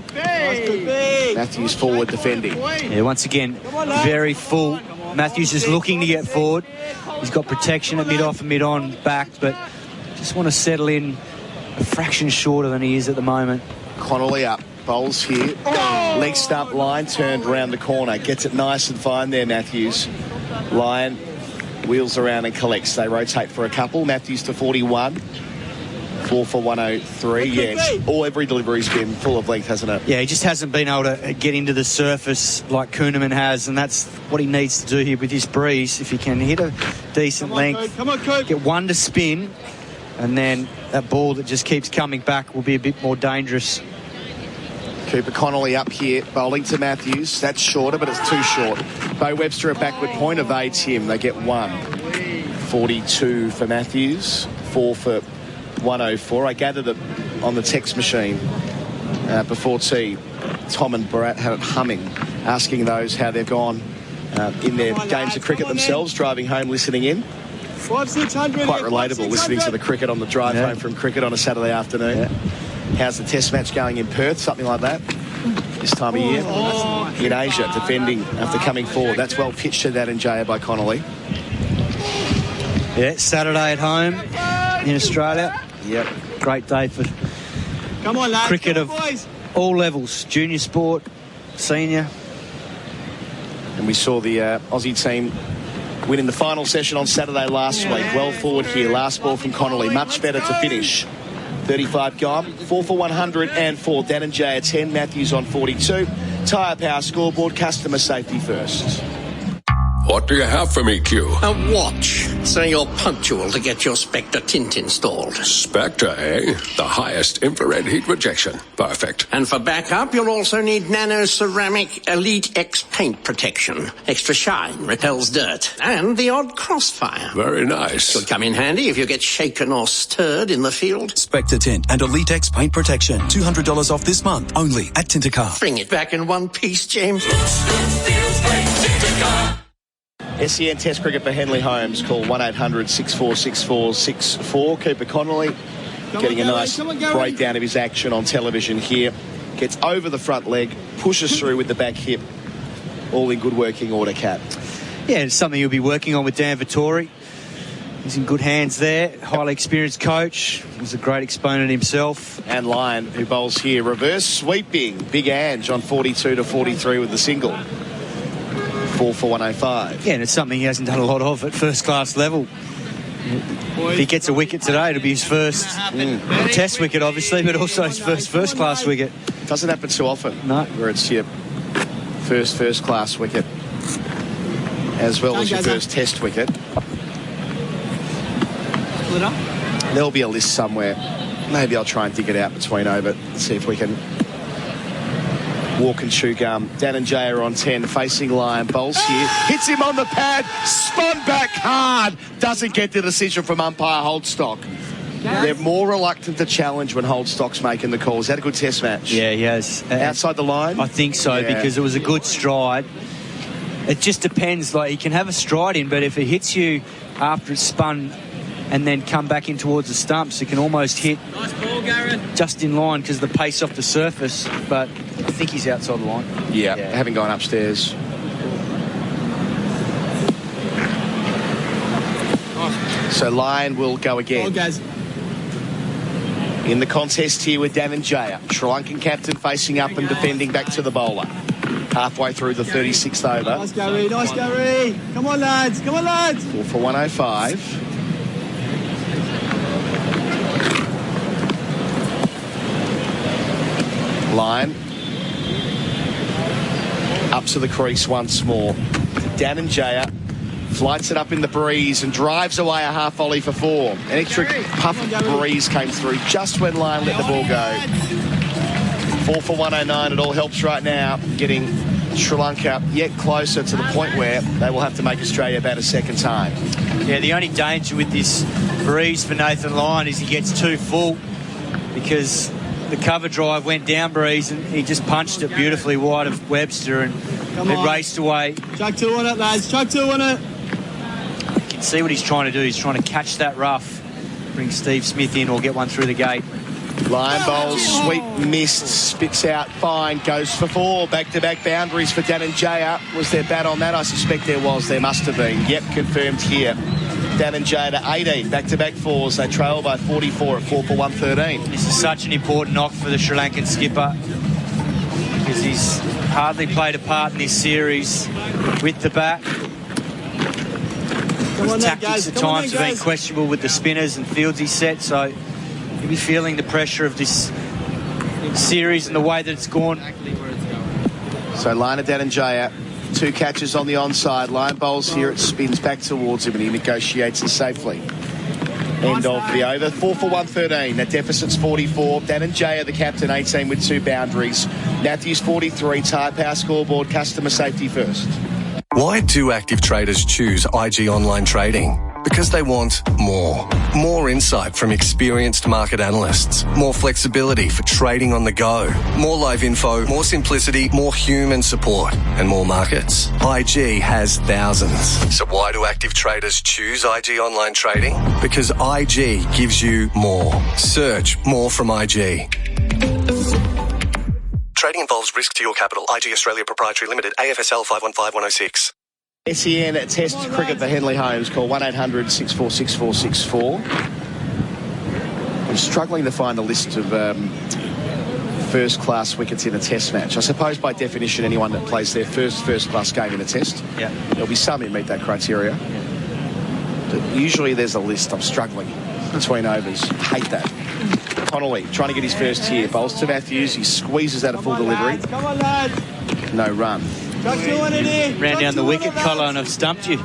Matthews forward defending. Yeah, once again, very full. Matthews is looking to get forward. He's got protection at mid-off and mid-on back, but just want to settle in a fraction shorter than he is at the moment. Connolly up. Bowls here. Leg stump line turned around the corner. Gets it nice and fine there, Matthews. Lyon wheels around and collects. They rotate for a couple. Matthews to 41. 4 for 103. Yeah, every delivery's been full of length, hasn't it? Yeah, he just hasn't been able to get into the surface like Kuhnemann has, and that's what he needs to do here with this breeze. If he can hit a decent length, get one to spin, and then that ball that just keeps coming back will be a bit more dangerous. Cooper Connolly up here, bowling to Matthews. That's shorter, but it's too short. Bo Webster, a backward point, evades him. They get 1. 42 for Matthews, 4 for 104. I gather that on the text machine before tea, Tom and Bharat had it humming, asking those how they've gone in their games of cricket themselves, driving home, listening in. 600. Quite relatable, listening to the cricket on the drive home from cricket on a Saturday afternoon. Yeah. How's the test match going in Perth? Something like that this time of year. In Asia, defending after coming forward. That's well pitched to that in Jaya by Connolly. Yeah, Saturday at home in Australia. Yep. Great day for cricket of all levels, junior sport, senior. And we saw the Aussie team win in the final session on Saturday last week. Well forward here. Last ball from Connolly. Much better to finish. 35 gone. 4 for 104. Danenjaya 10. Matthews on 42. Tyre Power scoreboard. Customer safety first. What do you have for me, Q? A watch. so you're punctual to get your Spectre tint installed. Spectre, eh? The highest infrared heat rejection. Perfect. And for backup, you'll also need Nano Ceramic Elite X paint protection. Extra shine, repels dirt, and the odd crossfire. Very nice. Could come in handy if you get shaken or stirred in the field. Spectre Tint and Elite X paint protection. $200 off this month, only at Tintercar. Bring it back in one piece, James. SEN Test Cricket for Henley Holmes. Call 1-800-6464-64. Cooper Connolly getting a nice breakdown of his action on television here. Gets over the front leg, pushes through with the back hip. All in good working order, Kat. Yeah, it's something he'll be working on with Dan Vittori. He's in good hands there. Highly experienced coach. He's a great exponent himself. And Lyon, who bowls here. Reverse sweeping. Big Ange on 42-43 with the single. 4 for 105. Yeah, and it's something he hasn't done a lot of at first-class level. If he gets a wicket today, it'll be his first test wicket, obviously, but also his first-class wicket. Doesn't happen too often. No. Where it's your first-class wicket, as well as your first test wicket. Split up. There'll be a list somewhere. Maybe I'll try and dig it out between over. See if we can walk and chew gum. Dan and Jay are on 10, facing Lyon. Bowls here. Hits him on the pad. Spun back hard. Doesn't get the decision from umpire Holdstock. They're more reluctant to challenge when Holdstock's making the calls. Had a good test match. Yeah, he has. Outside the line? I think so, because it was a good stride. It just depends. Like, he can have a stride in, but if it hits you after it's spun and then come back in towards the stumps, it can almost hit just in line because of the pace off the surface. But I think he's outside the line. Yeah, having gone upstairs. So Lyon will go again. In the contest here with Dan and Jaya. Sri Lankan captain facing up and defending back to the bowler. Halfway through the 36th over. Nice, Gary. Nice, Gary. Come on, lads. Come on, lads. 4 for 105. Lyon up to the crease once more. Dan and Jaya flights it up in the breeze and drives away a half volley for 4. An extra puff of breeze came through just when Lyon let the ball go. 4 for 109. It all helps right now, getting Sri Lanka yet closer to the point where they will have to make Australia bat a second time. Yeah, the only danger with this breeze for Nathan Lyon is he gets too full, because the cover drive went down breeze and he just punched it beautifully wide of Webster and it raced away. Chuck 2 on it, lads. Chuck 2 on it. You can see what he's trying to do. He's trying to catch that rough, bring Steve Smith in or get one through the gate. Lyon bowls, sweep, missed, spits out, fine, goes for 4. Back-to-back boundaries for Dan and Jaya. Was there bat on that? I suspect there was. There must have been. Yep, confirmed here. Dan and Jaya to 18. Back-to-back 4s. They trail by 44 at 4 for 113. This is such an important knock for the Sri Lankan skipper, because he's hardly played a part in this series with the bat. His tactics at times have been questionable with the spinners and fields he's set, so he'll be feeling the pressure of this series and the way that it's gone. So Lyon, Dan and Jaya, 2 catches on the onside. Lyon bowls here, it spins back towards him and he negotiates it safely. End of the over. 4 for 113. That deficit's 44. Dan and Jaya, the captain, 18 with 2 boundaries. Matthews 43. Tyre Power scoreboard. Customer safety first. Why do active traders choose IG Online Trading? Because they want more. More insight from experienced market analysts. More flexibility for trading on the go. More live info, more simplicity, more human support, and more markets. IG has thousands. So why do active traders choose IG Online Trading? Because IG gives you more. Search more from IG. Trading involves risk to your capital. IG Australia Proprietary Limited, AFSL 515106. SEN Test Cricket for Henley Holmes. Call 1-800-6464-64. I'm struggling to find a list of first-class wickets in a test match. I suppose by definition anyone that plays their first-class game in a test. Yeah. There'll be some who meet that criteria. But usually there's a list. I'm struggling between overs. Hate that. Connolly trying to get his first here. Bowls to Matthews. He squeezes out a full delivery. Come on, lads. No run. Chuck 2 on it here. Ran down the wicket, Colo, and I've stumped you.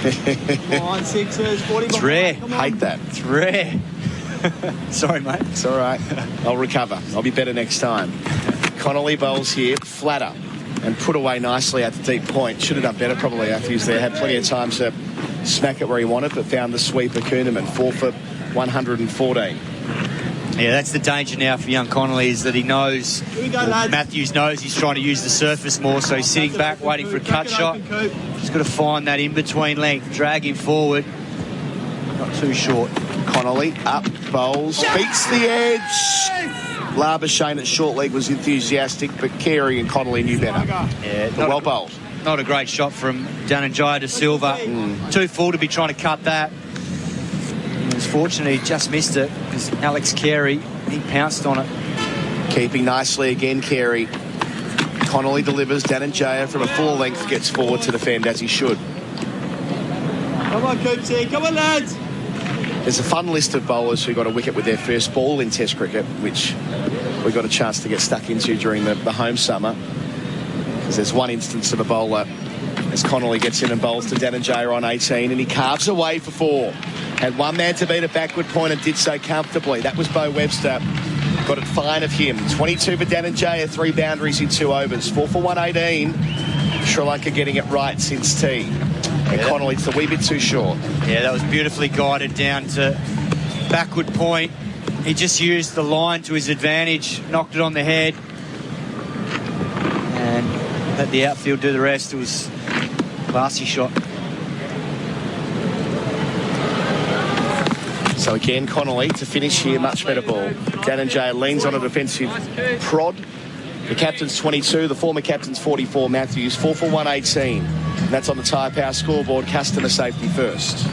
Come on, sixes, 40. It's rare. Hate that. It's rare. Sorry, mate. It's all right. I'll recover. I'll be better next time. Connolly bowls here, flatter, and put away nicely at the deep point. Should have done better probably after he's there. Had plenty of time to smack it where he wanted, but found the sweeper Kuhnemann. 4 for 114. Yeah, that's the danger now for young Connolly, is that he knows, Matthews knows he's trying to use the surface more, so he's sitting back waiting for a cut shot. He's got to find that in-between length, drag him forward. Not too short. Connolly up, bowls, beats the edge. Labuschagne at short leg was enthusiastic, but Carey and Connolly knew better. Yeah, well bowled. Not a great shot from Dhananjaya de Silva. Too full to be trying to cut that. He was fortunate he just missed it, because Alex Carey, he pounced on it. Keeping nicely again, Carey. Connolly delivers. Dhananjaya from a full length gets forward to defend as he should. Come on, Coopsy. Come on, lads. There's a fun list of bowlers who got a wicket with their first ball in Test cricket, which we got a chance to get stuck into during the home summer. Because there's one instance of a bowler as Connolly gets in and bowls to Dhananjaya on 18, and he carves away for 4. Had one man to beat a backward point and did so comfortably. That was Bo Webster. Got it fine of him. 22 for Dhananjaya, 3 boundaries in 2 overs. 4 for 118. Sri Lanka getting it right since tea. And Connolly's a wee bit too short. Yeah, that was beautifully guided down to backward point. He just used the line to his advantage, knocked it on the head, and let the outfield do the rest. It was a classy shot. So again, Connolly to finish here, much better ball. Dhananjaya leans on a defensive prod. The captain's 22, the former captain's 44, Matthews, 4 for 118. And that's on the Tyre Power scoreboard, customer safety first.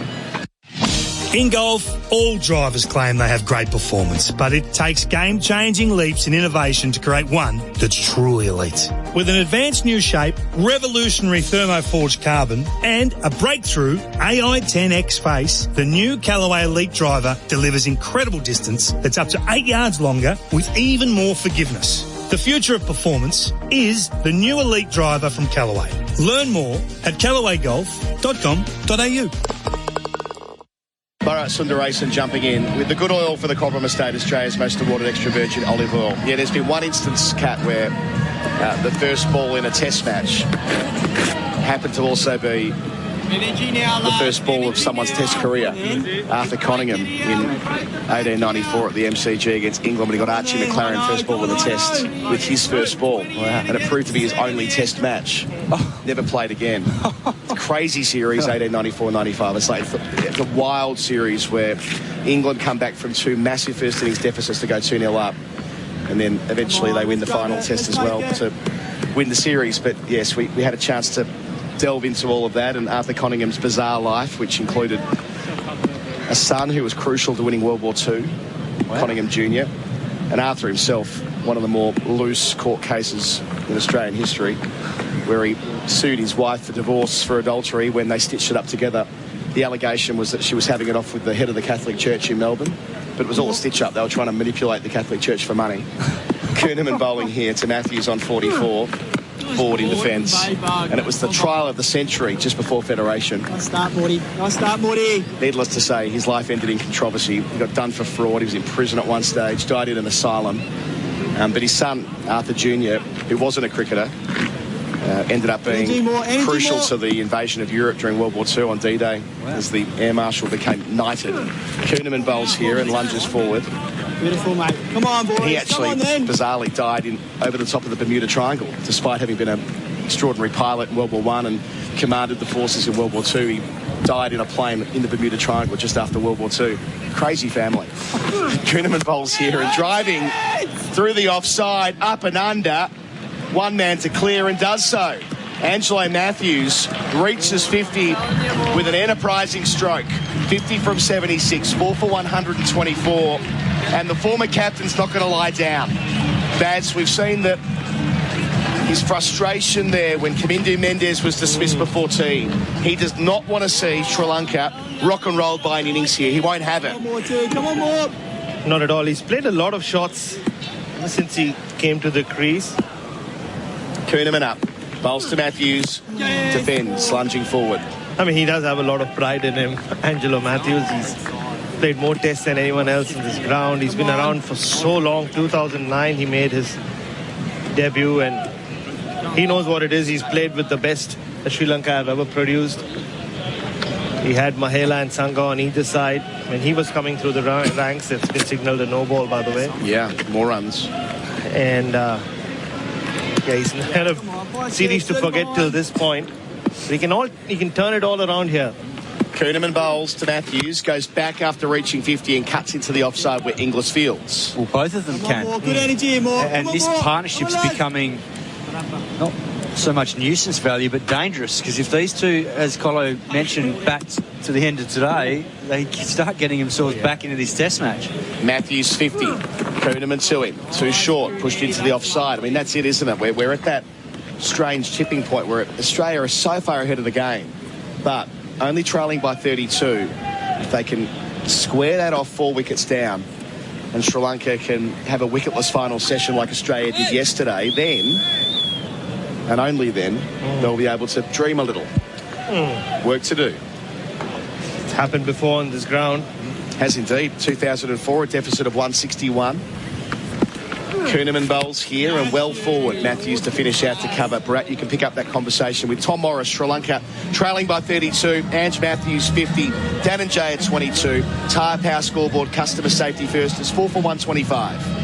In golf, all drivers claim they have great performance, but it takes game-changing leaps in innovation to create one that's truly elite. With an advanced new shape, revolutionary thermoforged carbon, and a breakthrough AI-10X face, the new Callaway Elite driver delivers incredible distance that's up to 8 yards longer with even more forgiveness. The future of performance is the new Elite driver from Callaway. Learn more at callawaygolf.com.au. Bharat Sundaresan jumping in with the good oil for the Cobram Estate, Australia's most awarded extra virgin olive oil. Yeah, there's been one instance, Kat, where the first ball in a test match happened to also be the first ball of someone's test career. Arthur Conningham in 1894 at the MCG against England, when he got Archie McLaren first ball of the test with his first ball. Wow. And it proved to be his only test match. Never played again. Crazy series, 1894-95. It's a wild series where England come back from 2 massive first innings deficits to go 2-0 up. And then eventually they win the final test as well to win the series. But yes, we had a chance to delve into all of that, and Arthur Conningham's bizarre life, which included a son who was crucial to winning World War II, Conningham Jr., and Arthur himself, one of the more loose court cases in Australian history, where he sued his wife for divorce for adultery when they stitched it up together. The allegation was that she was having it off with the head of the Catholic Church in Melbourne, but it was all a stitch-up. They were trying to manipulate the Catholic Church for money. Kuhnemann bowling here to Matthews on 44. Forward in defence, and it was the trial of the century just before Federation. Nice start, Morty. Nice start, Morty. Needless to say, his life ended in controversy. He got done for fraud. He was in prison at one stage, died in an asylum. But his son, Arthur Jr., who wasn't a cricketer, ended up being crucial to the invasion of Europe during World War II on D-Day, as the Air Marshal became knighted. Kuhnemann bowls here and lunges forward. Beautiful, mate. Come on, boys. He actually bizarrely died over the top of the Bermuda Triangle, despite having been an extraordinary pilot in World War I and commanded the forces in World War II. He died in a plane in the Bermuda Triangle just after World War II. Crazy family. Kuhnemann bowls here and driving through the offside, up and under. One man to clear and does so. Angelo Matthews reaches 50 with an enterprising stroke. 50 from 76, 4 for 124. And the former captain's not going to lie down. Baz, we've seen that his frustration there when Kamindu Mendis was dismissed before tea. He does not want to see Sri Lanka rock and roll by an innings here. He won't have it. Come on, more. Not at all. He's played a lot of shots since he came to the crease. Kuhnemann up. Bowls to Matthews. Defends, lunging forward. I mean, he does have a lot of pride in him. Angelo Matthews, he's played more tests than anyone else in this ground. He's been around for so long. 2009, he made his debut, and he knows what it is. He's played with the best that Sri Lanka have ever produced. He had Mahela and Sangha on either side. When he was coming through the ranks, it's been signaled a no ball, by the way. Yeah, more runs. And he's had a series to forget till this point. He can turn it all around here. Kuhnemann bowls to Matthews, goes back after reaching 50 and cuts into the offside where Inglis fields. Well, both of them can. Good energy, more. And this partnership's becoming not so much nuisance value, but dangerous, because if these two, as Colo mentioned, bat to the end of today, they start getting themselves back into this test match. Matthews 50, Kuhnemann to him, too short, pushed into the offside. I mean, that's it, isn't it? We're at that strange tipping point where Australia is so far ahead of the game, but only trailing by 32. If they can square that off 4 wickets down and Sri Lanka can have a wicketless final session like Australia did yesterday, then, and only then, they'll be able to dream a little. Work to do. It's happened before on this ground. Has indeed. 2004, a deficit of 161. Kuhnemann bowls here and well forward. Matthews to finish out to cover. Bharat, you can pick up that conversation with Tom Morris. Sri Lanka trailing by 32. Ange Matthews 50. Dhananjaya at 22. Tyre Power scoreboard. Customer safety first is 4 for 125.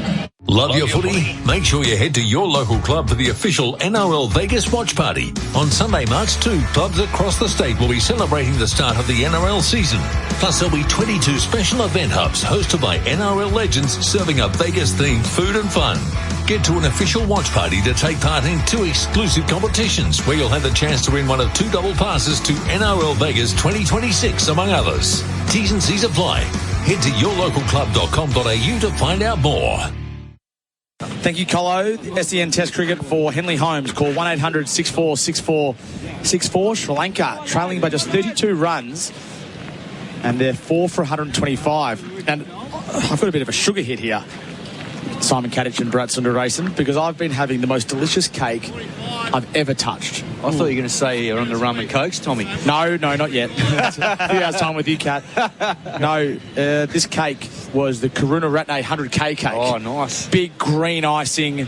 Love your footy? Make sure you head to your local club for the official NRL Vegas watch party. On Sunday, March 2, clubs across the state will be celebrating the start of the NRL season. Plus, there'll be 22 special event hubs hosted by NRL legends serving up Vegas-themed food and fun. Get to an official watch party to take part in 2 exclusive competitions where you'll have the chance to win one of 2 double passes to NRL Vegas 2026, among others. T's and C's apply. Head to yourlocalclub.com.au to find out more. Thank you, Colo. SEN Test Cricket for Henley Holmes. Call 1-800-64-64-64. Sri Lanka trailing by just 32 runs. And they're 4 for 125. And I've got a bit of a sugar hit here, Simon Katich and Bharat Sundaresan, because I've been having the most delicious cake I've ever touched. I thought you were going to say you're on the rum and cokes, Tommy. No, not yet. A few hours time with you, Kat. No, this cake was the Karuna Ratne 100K cake. Oh, nice. Big green icing.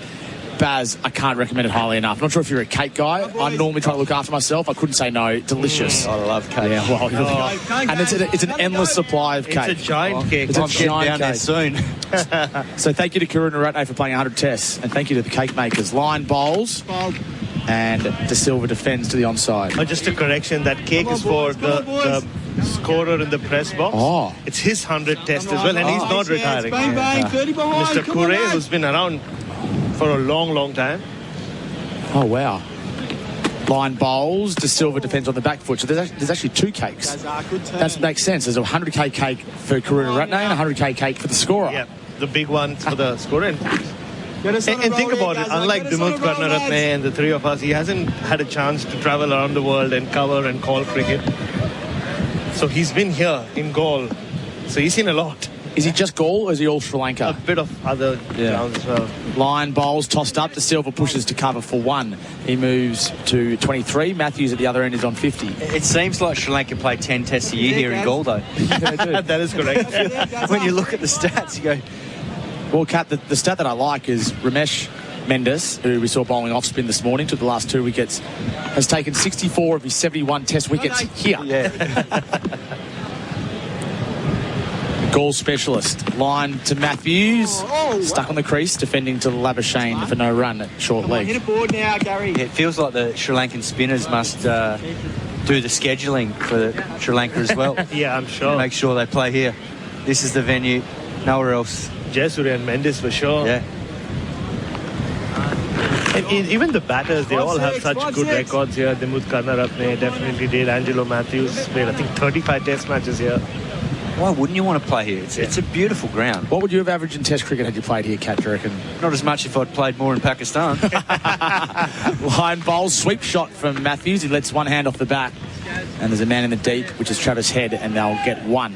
Baz, I can't recommend it highly enough. I'm not sure if you're a cake guy. I normally try to look after myself. I couldn't say no. Delicious. I love cake. Yeah, well, and it's an endless supply of cake. It's a giant cake. It's a I'm getting giant down there cake. soon. So thank you to Karuna Ratne for playing 100 tests, and thank you to the cake makers. Line bowls, and De Silva defends to the onside. Just a correction, that cake is for the scorer in the press box. Oh. It's his 100 test as well, and he's not retiring. Bang, bang, 30 behind. Mr. Kure, who's been around for a long time. Oh, wow. Line bowls, De Silva defends on the back foot. So there's actually 2 cakes. That makes sense. There's a 100K cake for Karuna Ratne and a 100K cake for the scorer. Yeah, the big one for the scorer. And think about it, unlike Dimut Karnaratne and the three of us, he hasn't had a chance to travel around the world and cover and call cricket. So he's been here in Gaul. So he's seen a lot. Is he just Gaul or is he all Sri Lanka? A bit of other grounds as well. Line bowls tossed up. De Silva pushes to cover for 1. He moves to 23. Matthews at the other end is on 50. It seems like Sri Lanka play 10 tests a year here in Gaul, though. Yeah, they do. That is correct. When you look at the stats, you go... Well, Kat, the stat that I like is Ramesh Mendes, who we saw bowling off spin this morning, took the last 2 wickets, has taken 64 of his 71 test wickets here. Yeah. Goal specialist. Line to Matthews. Stuck on the crease, defending to Labuschagne for no run at short leg. Hit a board now, Gary. Yeah, it feels like the Sri Lankan spinners must do the scheduling for Sri Lanka as well. Yeah, I'm sure. Make sure they play here. This is the venue. Nowhere else. Jayasuriya and Mendes for sure. Yeah. And even the batters, they all have such good records here. Dimut Karnaratne definitely did. Angelo Matthews played, I think, 35 test matches here. Why wouldn't you want to play here? It's a beautiful ground. What would you have averaged in Test cricket had you played here, Kat, do you reckon? Not as much if I'd played more in Pakistan. Line bowl, sweep shot from Matthews. He lets one hand off the bat. And there's a man in the deep, which is Travis Head, and they'll get 1.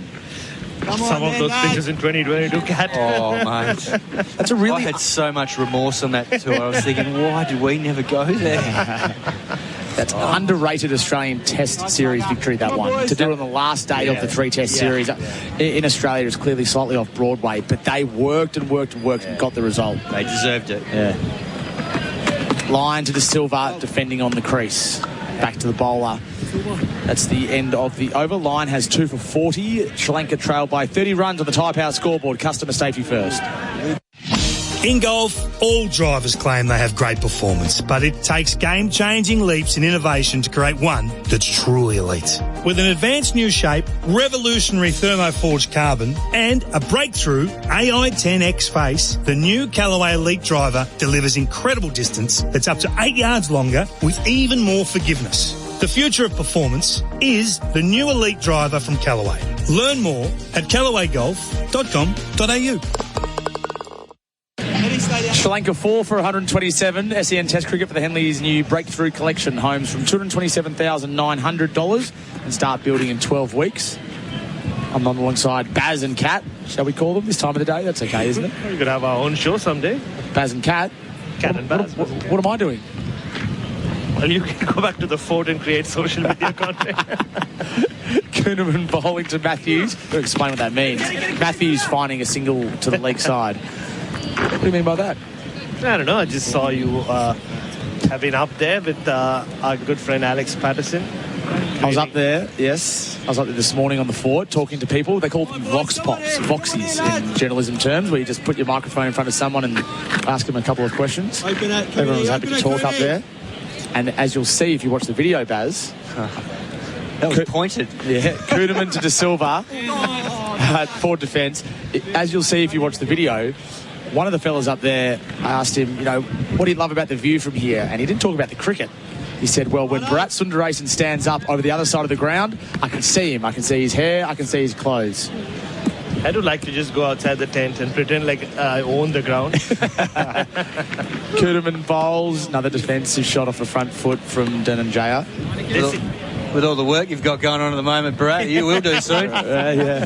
Some of those pitches in 2022, Kat. Oh, mate. That's a really... I had so much remorse on that tour. I was thinking, why did we never go there? That's underrated Australian Test Series victory, that one. To do it on the last day of the 3-Test series in Australia is clearly slightly off Broadway, but they worked and got the result. They deserved it. Yeah. Line to De Silva, defending on the crease. Back to the bowler. That's the end of the over. Line has 2 for 40. Sri Lanka trailed by 30 runs on the Tyre Power scoreboard. Customer safety first. In golf, all drivers claim they have great performance, but it takes game-changing leaps in innovation to create one that's truly elite. With an advanced new shape, revolutionary thermoforged carbon, and a breakthrough AI-10X face, the new Callaway Elite driver delivers incredible distance that's up to 8 yards longer with even more forgiveness. The future of performance is the new Elite driver from Callaway. Learn more at callawaygolf.com.au. Sri Lanka 4 for 127. SEN Test Cricket for the Henleys' new breakthrough collection. Homes from $227,900 and start building in 12 weeks. I'm on alongside Baz and Kat. Shall we call them this time of the day? That's okay, isn't it? We could have our own show someday. Baz and Kat. Kat and Baz. What am I doing? Well, you can go back to the fort and create social media content. Kuhnemann bowling to Matthews. I'll explain what that means. Matthews finding a single to the leg side. What do you mean by that? I don't know. I just saw you have been up there with our good friend Alex Patterson. I was up there, yes. I was up there this morning on the fort talking to people. They call them vox pops, voxies in journalism terms, where you just put your microphone in front of someone and ask them a couple of questions. Everyone was happy to talk up there. And as you'll see if you watch the video, Baz... That was pointed. Yeah, Kuhnemann to De Silva for defence. As you'll see if you watch the video... One of the fellas up there, I asked him, what do you love about the view from here? And he didn't talk about the cricket. He said, well, when Bharat Sundaresan stands up over the other side of the ground, I can see him. I can see his hair. I can see his clothes. I do like to just go outside the tent and pretend like I own the ground. Kuhnemann bowls. Another defensive shot off the front foot from Dhananjaya. With all the work you've got going on at the moment, Bharat, you will do soon. Yeah.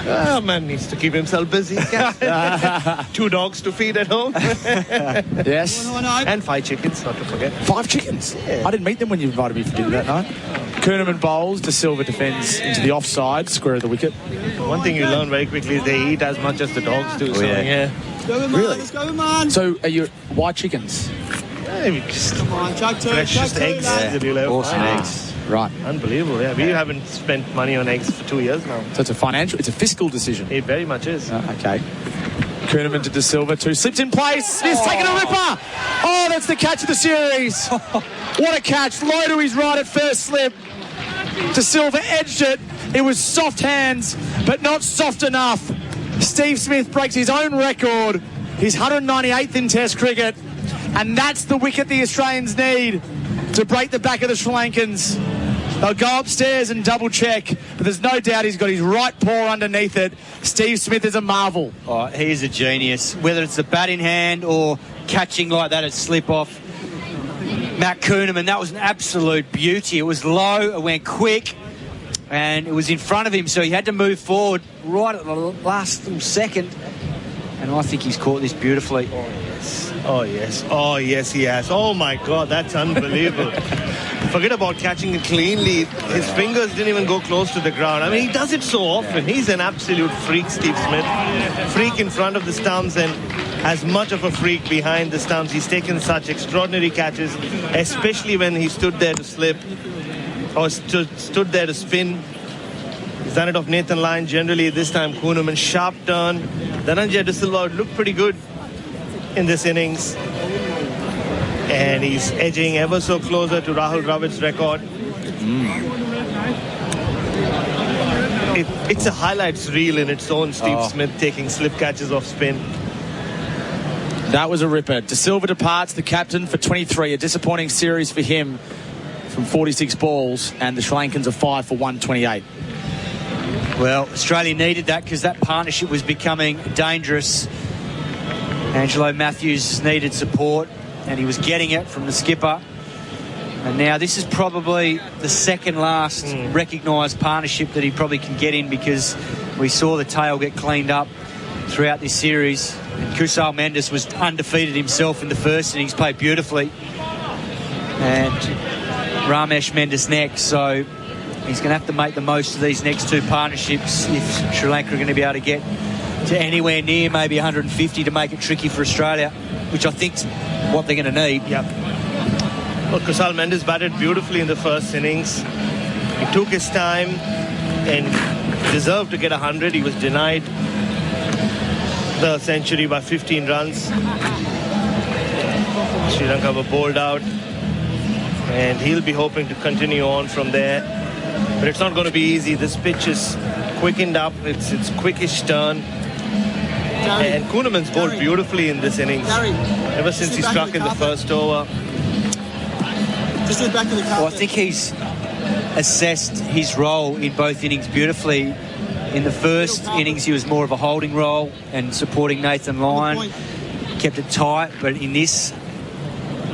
Oh, man needs to keep himself busy. 2 dogs to feed at home. Yes. And 5 chickens, not to forget. 5 chickens? Yeah. I didn't meet them when you invited me for dinner that night. Kuhnemann bowls. De Silva defends into the offside, square of the wicket. One thing you learn very quickly is they eat as much as the dogs do. Really? So are you... Why chickens? Come on, freshest eggs. Awesome eggs. Right. Unbelievable, yeah. We haven't spent money on eggs for 2 years now. So it's a fiscal decision. It very much is. Okay. Kuhnemann to De Silva, 2 slips in place. Smith's taken a ripper. Oh, that's the catch of the series. What a catch. Low to his right at first slip. De Silva edged it. It was soft hands, but not soft enough. Steve Smith breaks his own record. He's 198th in Test cricket. And that's the wicket the Australians need to break the back of the Sri Lankans. They'll go upstairs and double check, but there's no doubt he's got his right paw underneath it. Steve Smith is a marvel. Oh, he's a genius. Whether it's the bat in hand or catching like that at slip off. Matt Kuhnemann, that was an absolute beauty. It was low, it went quick, and it was in front of him, so he had to move forward right at the last little second. And I think he's caught this beautifully. Oh, yes. Oh, yes, he has. Oh, my God, that's unbelievable. Forget about catching it cleanly. His fingers didn't even go close to the ground. I mean, he does it so often. He's an absolute freak, Steve Smith. Freak in front of the stumps and as much of a freak behind the stumps. He's taken such extraordinary catches, especially when he stood there to slip or stood there to spin. He's done it off Nathan Lyon generally. This time, Kuhnemann, sharp turn. Dhananjaya De Silva looked pretty good in this innings. And he's edging ever so closer to Rahul Dravid's record. It's a highlights reel in its own, Steve Smith taking slip catches off spin. That was a ripper. De Silva departs, the captain, for 23. A disappointing series for him from 46 balls, and the Sri Lankans are 5 for 128. Well, Australia needed that because that partnership was becoming dangerous. Angelo Matthews needed support, and he was getting it from the skipper. And now this is probably the second last recognised partnership that he probably can get in, because we saw the tail get cleaned up throughout this series. And Kusal Mendes was undefeated himself in the first innings, played beautifully. And Ramesh Mendes next, so he's going to have to make the most of these next two partnerships if Sri Lanka are going to be able to get to anywhere near maybe 150 to make it tricky for Australia, which I think's what they're going to need. Yep. Well, Kusal Mendes batted beautifully in the first innings. He took his time and deserved to get 100. He was denied the century by 15 runs. Sri Lanka were bowled out, and he'll be hoping to continue on from there. But it's not going to be easy. This pitch is quickened up. It's quickish turn. And Kuhneman's bowled beautifully in this innings. Ever since he struck in the first over. Just get back to the car. Well, I think he's assessed his role in both innings beautifully. In the first innings, he was more of a holding role and supporting Nathan Lyon. Kept it tight, but in this,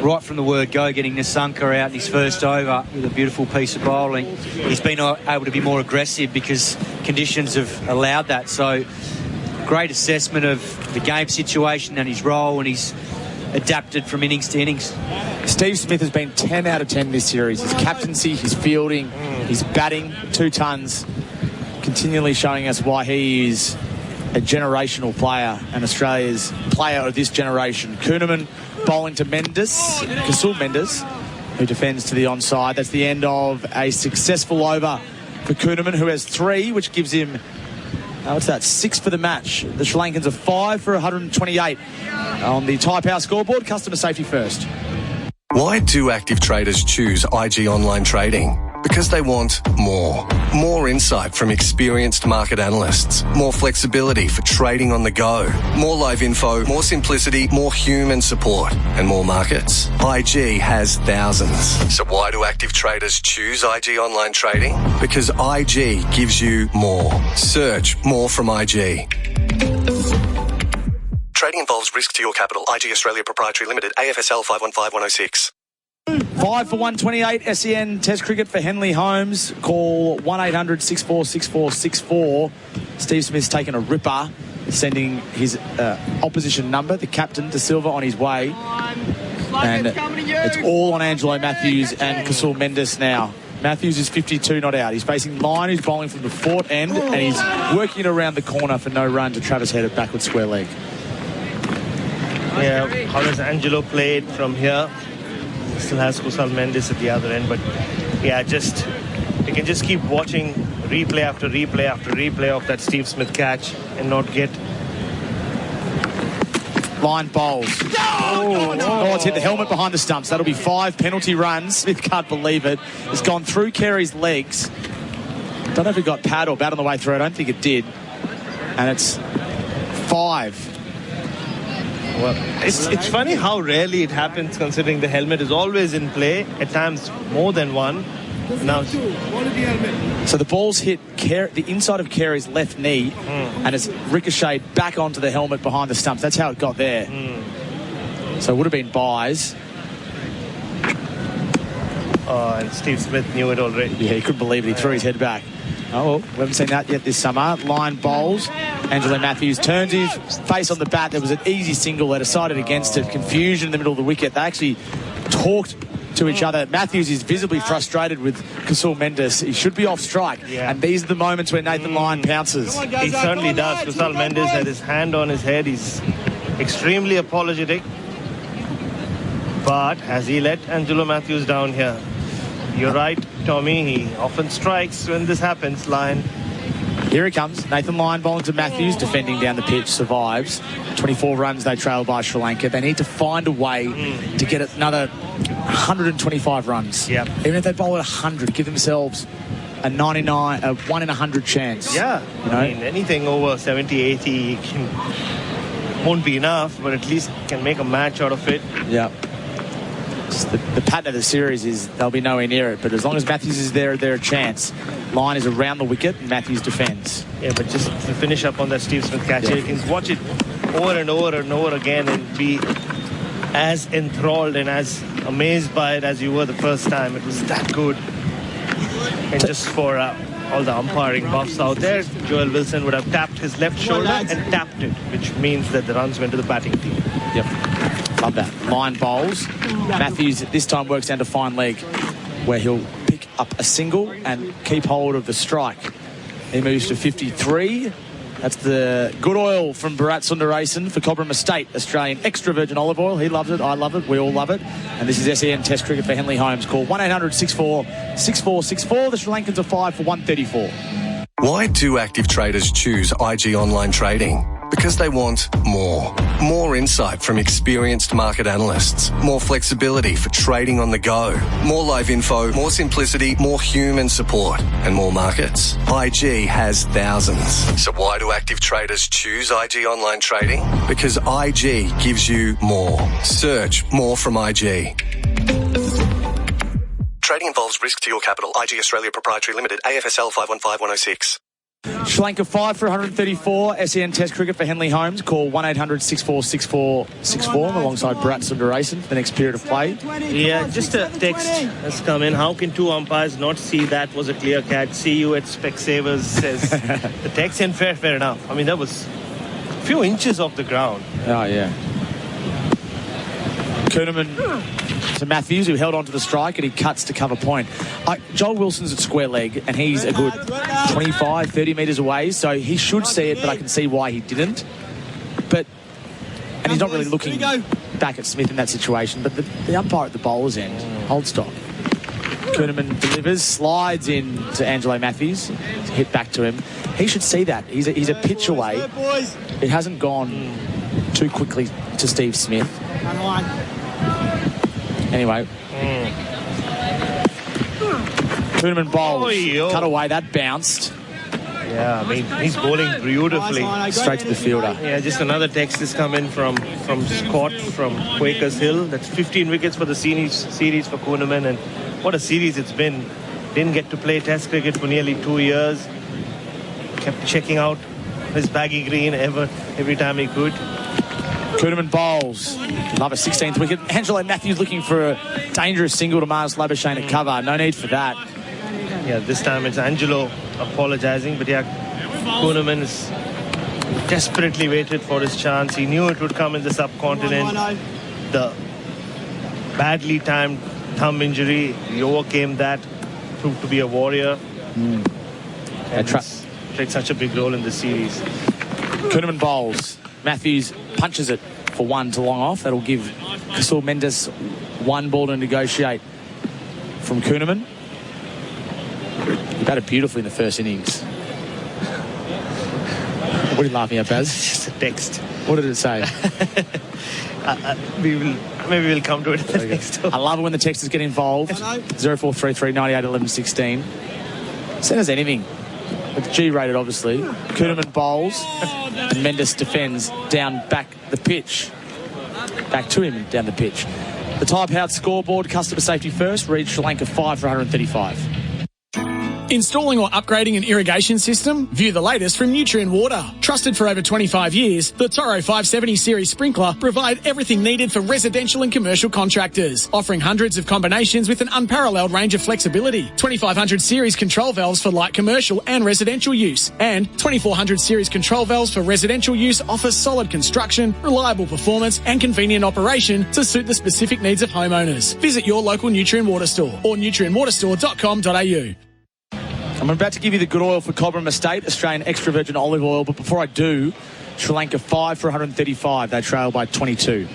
right from the word go, getting Nissanka out in his first over with a beautiful piece of bowling, he's been able to be more aggressive because conditions have allowed that. So, great assessment of the game situation and his role, and he's adapted from innings to innings. Steve Smith has been 10 out of 10 this series. His captaincy, his fielding, his batting, 2 tons, continually showing us why he is a generational player and Australia's player of this generation. Kuhneman bowling to Mendes, Kasul Mendes, who defends to the onside. That's the end of a successful over for Kuhneman, who has 3, which gives him, what's that, 6 for the match. The Sri Lankans are 5 for 128 on the Thai Power scoreboard. Customer safety first. Why do active traders choose IG Online Trading? Because they want more. More insight from experienced market analysts. More flexibility for trading on the go. More live info, more simplicity, more human support, and more markets. IG has thousands. So why do active traders choose IG Online Trading? Because IG gives you more. Search more from IG. Trading involves risk to your capital. IG Australia Proprietary Limited, AFSL 515106. 5 for 128 SEN Test cricket for Henley Holmes. Call 1-800-6464-64. Steve Smith's taken a ripper, sending his opposition number, the captain, De Silva, on his way. And it's all on Angelo Matthews and Kasul Mendes now. Matthews is 52 not out. He's facing Lyon, who's bowling from the fort end, and he's working it around the corner for no run to Travis Head at backward square leg. Yeah, how does Angelo play it from here? Still has Kusal Mendes at the other end, but yeah, you can just keep watching replay after replay after replay of that Steve Smith catch and not get. Line bowls. Oh, it's hit the helmet behind the stumps. That'll be 5 penalty runs. Smith can't believe it. It's gone through Carey's legs. Don't know if it got pad or bat on the way through. I don't think it did. And it's 5. Well, it's funny how rarely it happens, considering the helmet is always in play, at times more than one. Now, so the ball's hit the inside of Carey's left knee, and it's ricocheted back onto the helmet behind the stumps. That's how it got there. So it would have been buys. Oh, and Steve Smith knew it already. Yeah, he couldn't believe it. He threw his head back. Oh, well, we haven't seen that yet this summer. Line bowls. Angelo Matthews turns his face on the bat. There was an easy single. They decided against it. Confusion in the middle of the wicket. They actually talked to each other. Matthews is visibly frustrated with Kasul Mendes. He should be off strike. Yeah. And these are the moments where Nathan Lyon pounces. He certainly does. Kusal Mendes had his hand on his head. He's extremely apologetic. But has he let Angelo Matthews down here? You're right, Tommy. He often strikes when this happens, Lyon. Here he comes. Nathan Lyon bowling to Matthews, defending down the pitch, survives. 24 runs they trail by Sri Lanka. They need to find a way to get another 125 runs. Yep. Even if they bowl at 100, give themselves a 99, a 1 in 100 chance. Yeah. You know? I mean, anything over 70, 80 won't be enough, but at least can make a match out of it. Yeah. The pattern of the series is they'll be nowhere near it, but as long as Matthews is there, they're a chance. Lyon is around the wicket and Matthews defends. Yeah, but just to finish up on that Steve Smith catch, you can watch it over and over and over again and be as enthralled and as amazed by it as you were the first time. It was that good. And just for all the umpiring buffs out there, Joel Wilson would have tapped his left shoulder and tapped it, which means that the runs went to the batting team. Yep. Love that. Line bowls. Matthews this time works down to fine leg, where he'll pick up a single and keep hold of the strike. He moves to 53. That's the good oil from Bharat Sundaresan for Cobram Estate, Australian extra virgin olive oil. He loves it. I love it. We all love it. And this is SEN Test Cricket for Henley Holmes. Call 1-800-64-6464. The Sri Lankans are 5 for 134. Why do active traders choose IG Online Trading? Because they want more. More insight from experienced market analysts. More flexibility for trading on the go. More live info, more simplicity, more human support, and more markets. IG has thousands. So why do active traders choose IG Online Trading? Because IG gives you more. Search more from IG. Trading involves risk to your capital. IG Australia Proprietary Limited, AFSL 515106. Sri Lanka 5 for 134. SEN Test Cricket for Henley Holmes. Call 1-800-64-64-64 alongside Bharat Sundaresan for the next period of play. Yeah, just a text has come in. How can two umpires not see that was a clear catch? See you at Specsavers, says the text. And fair enough. I mean, that was a few inches off the ground. Oh, yeah. Kuhneman to Matthews, who held on to the strike, and he cuts to cover point. Joel Wilson's at square leg, and he's a good 25, 30 metres away, so he should see it, but I can see why he didn't. And he's not really looking back at Smith in that situation, but the umpire at the bowler's end, hold stop. Kuhneman delivers, slides in to Angelo Matthews, hit back to him. He should see that. He's a pitch away. It hasn't gone too quickly to Steve Smith. Anyway. Kuhneman bowls. Cut away. That bounced. Yeah, I mean, he's bowling beautifully. Straight to the fielder. Yeah, just another text has come in from Scott from Quakers Hill. That's 15 wickets for the series for Kuhneman. And what a series it's been. Didn't get to play Test cricket for nearly 2 years. Kept checking out his baggy green every time he could. Kuhneman bowls. Love a 16th wicket. Angelo Matthews looking for a dangerous single to Marnus Labuschagne at cover. No need for that. Yeah, this time it's Angelo apologising, but yeah, Kuhneman has desperately waited for his chance. He knew it would come in the subcontinent. The badly timed thumb injury, he overcame that, proved to be a warrior. And played such a big role in the series. Kuhneman bowls. Matthews punches it for one to long off. That'll give Kasul Mendes one ball to negotiate from Kuhneman. He batted beautifully in the first innings. What are you laughing at, Baz? Just a text. What did it say? Maybe we'll come to it in the next time. I love it when the texters get involved. 0433 98 11 16. Send us anything. It's G-rated, obviously. Kuhneman bowls and Mendes defends down back the pitch. Back to him down the pitch. The Type House scoreboard, customer safety first, reads Sri Lanka 5 for 135. Installing or upgrading an irrigation system? View the latest from Nutrien Water. Trusted for over 25 years, the Toro 570 series sprinkler provide everything needed for residential and commercial contractors, offering hundreds of combinations with an unparalleled range of flexibility. 2500 series control valves for light commercial and residential use, and 2400 series control valves for residential use offers solid construction, reliable performance and convenient operation to suit the specific needs of homeowners. Visit your local Nutrien Water store or nutrienwaterstore.com.au. I'm about to give you the good oil for Cobram Estate, Australian extra virgin olive oil, but before I do, Sri Lanka 5 for 135. They trail by 22.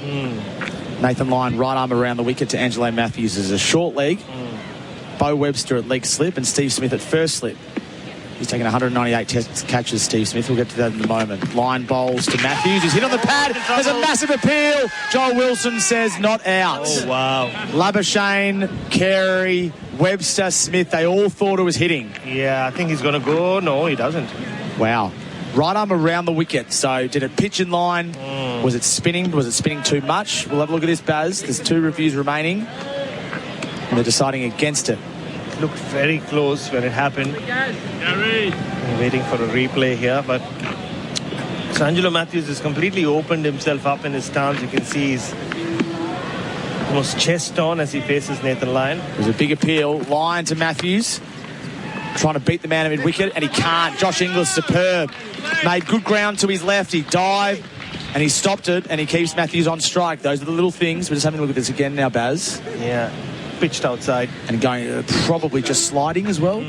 Nathan Lyon, right arm around the wicket to Angelo Matthews as a short leg. Bo Webster at leg slip and Steve Smith at first slip. He's taken 198 test catches, Steve Smith. We'll get to that in a moment. Line bowls to Matthews. He's hit on the pad. There's a massive appeal. Joel Wilson says not out. Oh, wow. Labuschagne, Carey, Webster, Smith, they all thought it was hitting. Yeah, I think he's going to go. No, he doesn't. Wow. Right arm around the wicket. So did it pitch in line? Was it spinning? Was it spinning too much? We'll have a look at this, Baz. There's 2 reviews remaining. And they're deciding against it. It looked very close when it happened. I'm waiting for a replay here, but so Angelo Matthews has completely opened himself up in his stance. You can see he's almost chest on as he faces Nathan Lyon. There's a big appeal. Lyon to Matthews. Trying to beat the man at mid-wicket, and he can't. Josh Inglis, superb. Made good ground to his left. He dived And he stopped it, and he keeps Matthews on strike. Those are the little things. We're just having a look at this again now, Baz. Yeah, pitched outside. And going probably just sliding as well.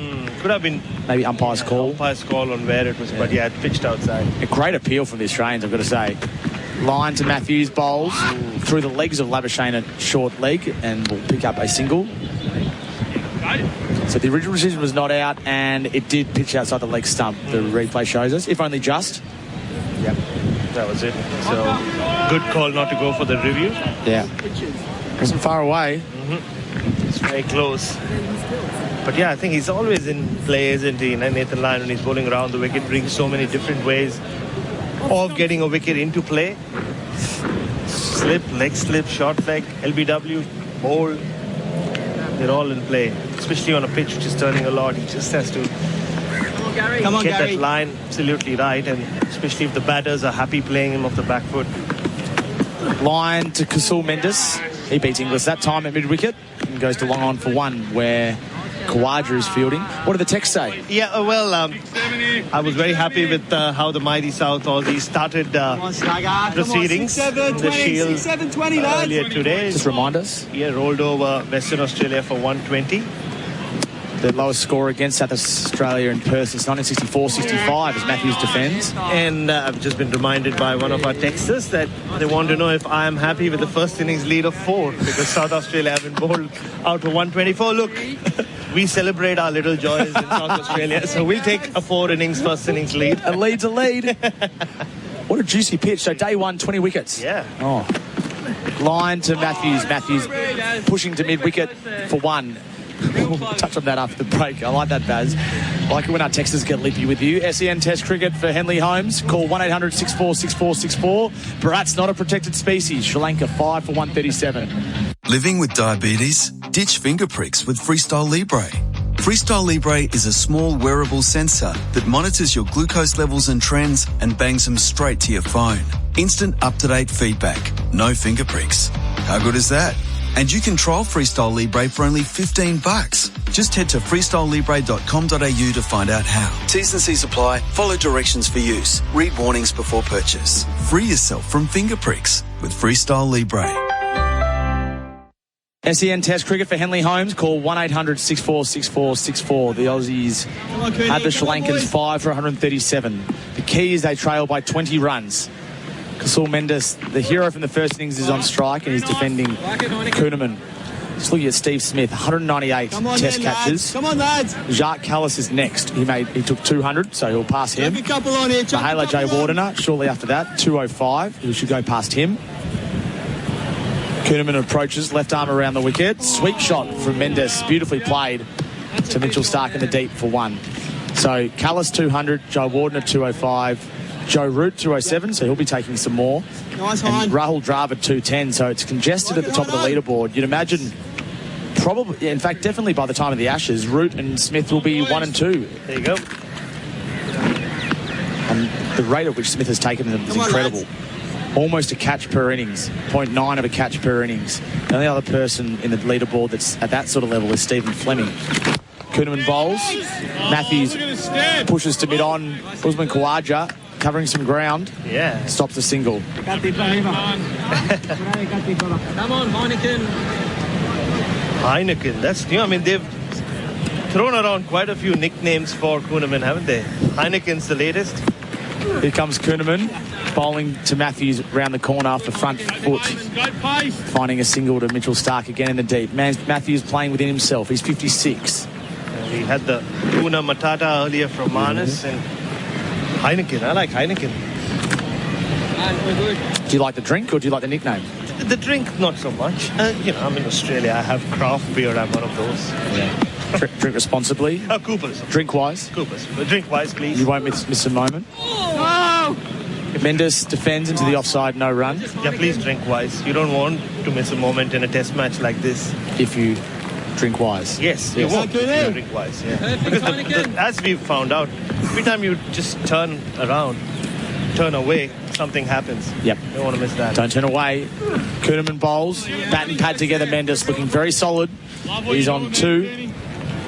Could have been maybe umpire's call. Umpire's call on where it was, but yeah, it pitched outside. A great appeal from the Australians, I've got to say. Line to Matthews, bowls through the legs of Labuschagne at short leg, and will pick up a single. So the original decision was not out, and it did pitch outside the leg stump. The replay shows us, if only just. Yep, that was it. So good call not to go for the review. Yeah, wasn't far away. It's very close. But yeah, I think he's always in play, isn't he? And Nathan Lyon, when he's bowling around the wicket, brings so many different ways of getting a wicket into play. Slip, leg slip, short leg, LBW, bowl. They're all in play, especially on a pitch which is turning a lot. He just has to get that line absolutely right, and especially if the batters are happy playing him off the back foot. Line to Kasul Mendes. He beats Inglis that time at mid-wicket and goes to long on for one, where Khawaja is fielding. What do the texts say? Yeah, well, I was very happy with how the mighty South Aussies started proceedings in the Shield earlier today. Just remind us. Yeah, rolled over Western Australia for 120. The lowest score against South Australia in Perth since 1964-65 as Matthews defends. And I've just been reminded by one of our texters that they want to know if I am happy with the first innings lead of 4, because South Australia have been bowled out for 124. Look, we celebrate our little joys in South Australia, so we'll take a 4 innings first innings lead. A lead's a lead. What a juicy pitch. So day 1, 20 wickets. Yeah. Oh. Line to Matthews. Matthews pushing to mid-wicket for 1. We'll touch on that after the break. I like that, Baz. I like it when our texters get lippy with you. SEN Test Cricket for Henley Holmes. Call 1-800-64-6464. Bharat's not a protected species. Sri Lanka 5 for 137. Living with diabetes? Ditch finger pricks with Freestyle Libre. Freestyle Libre is a small wearable sensor that monitors your glucose levels and trends and bangs them straight to your phone. Instant up-to-date feedback. No finger pricks. How good is that? And you can trial Freestyle Libre for only $15. Just head to freestylelibre.com.au to find out how. T's and C's apply. Follow directions for use. Read warnings before purchase. Free yourself from finger pricks with Freestyle Libre. SEN Test Cricket for Henley Holmes. Call 1-800-64-64-64. The Aussies had the Sri Lankans 5 for 137. The key is they trail by 20 runs. Kasul Mendes, the hero from the first innings, is on strike and he's defending Kuhnemann. Just looking at Steve Smith, 198 test catches. Come on, lads. Jacques Callis is next. He took 200, so he'll pass him. Mahela J. Wardener, shortly after that, 205. He should go past him. Kuhnemann approaches, left arm around the wicket. Sweep shot from Mendes, beautifully played to Mitchell Starc in the deep for 1. So Callis 200, Joe Wardener 205. Joe Root 207, so he'll be taking some more. Nice, and Rahul Dravid 210, so it's congested at the top of the leaderboard. You'd imagine probably, in fact, definitely by the time of the Ashes, Root and Smith will be 1 and 2. There you go. And the rate at which Smith has taken them is incredible. Almost a catch per innings, 0.9 of a catch per innings. The only other person in the leaderboard that's at that sort of level is Stephen Fleming. Kuhnemann bowls. Matthews pushes to mid-on. Usman Khawaja covering some ground. Yeah. Stops the single. Come on, Heineken. Heineken, that's new. I mean, they've thrown around quite a few nicknames for Kuhnemann, haven't they? Heineken's the latest. Here comes Kuhnemann, bowling to Matthews round the corner off the front foot. Finding a single to Mitchell Starc again in the deep. Matthews playing within himself. He's 56. We had the Tuna Matata earlier from Manas and Heineken. I like Heineken. Do you like the drink or do you like the nickname? The drink, not so much. I'm in Australia. I have craft beer. I'm one of those. Yeah. Drink responsibly. Coopers. Drink-wise. Coopers. Drink-wise, please. You won't miss a moment. Oh! Mendes defends into the offside, no run. Yeah, please drink-wise. You don't want to miss a moment in a test match like this. If you drink-wise. Yes. You won't. Drink-wise, yeah. Because as we've found out, every time you just turn around, turn away, something happens. Yep. Don't want to miss that. Don't turn away. Kuhnemann bowls. Bat and pad together. Mendes looking very solid. He's on 2.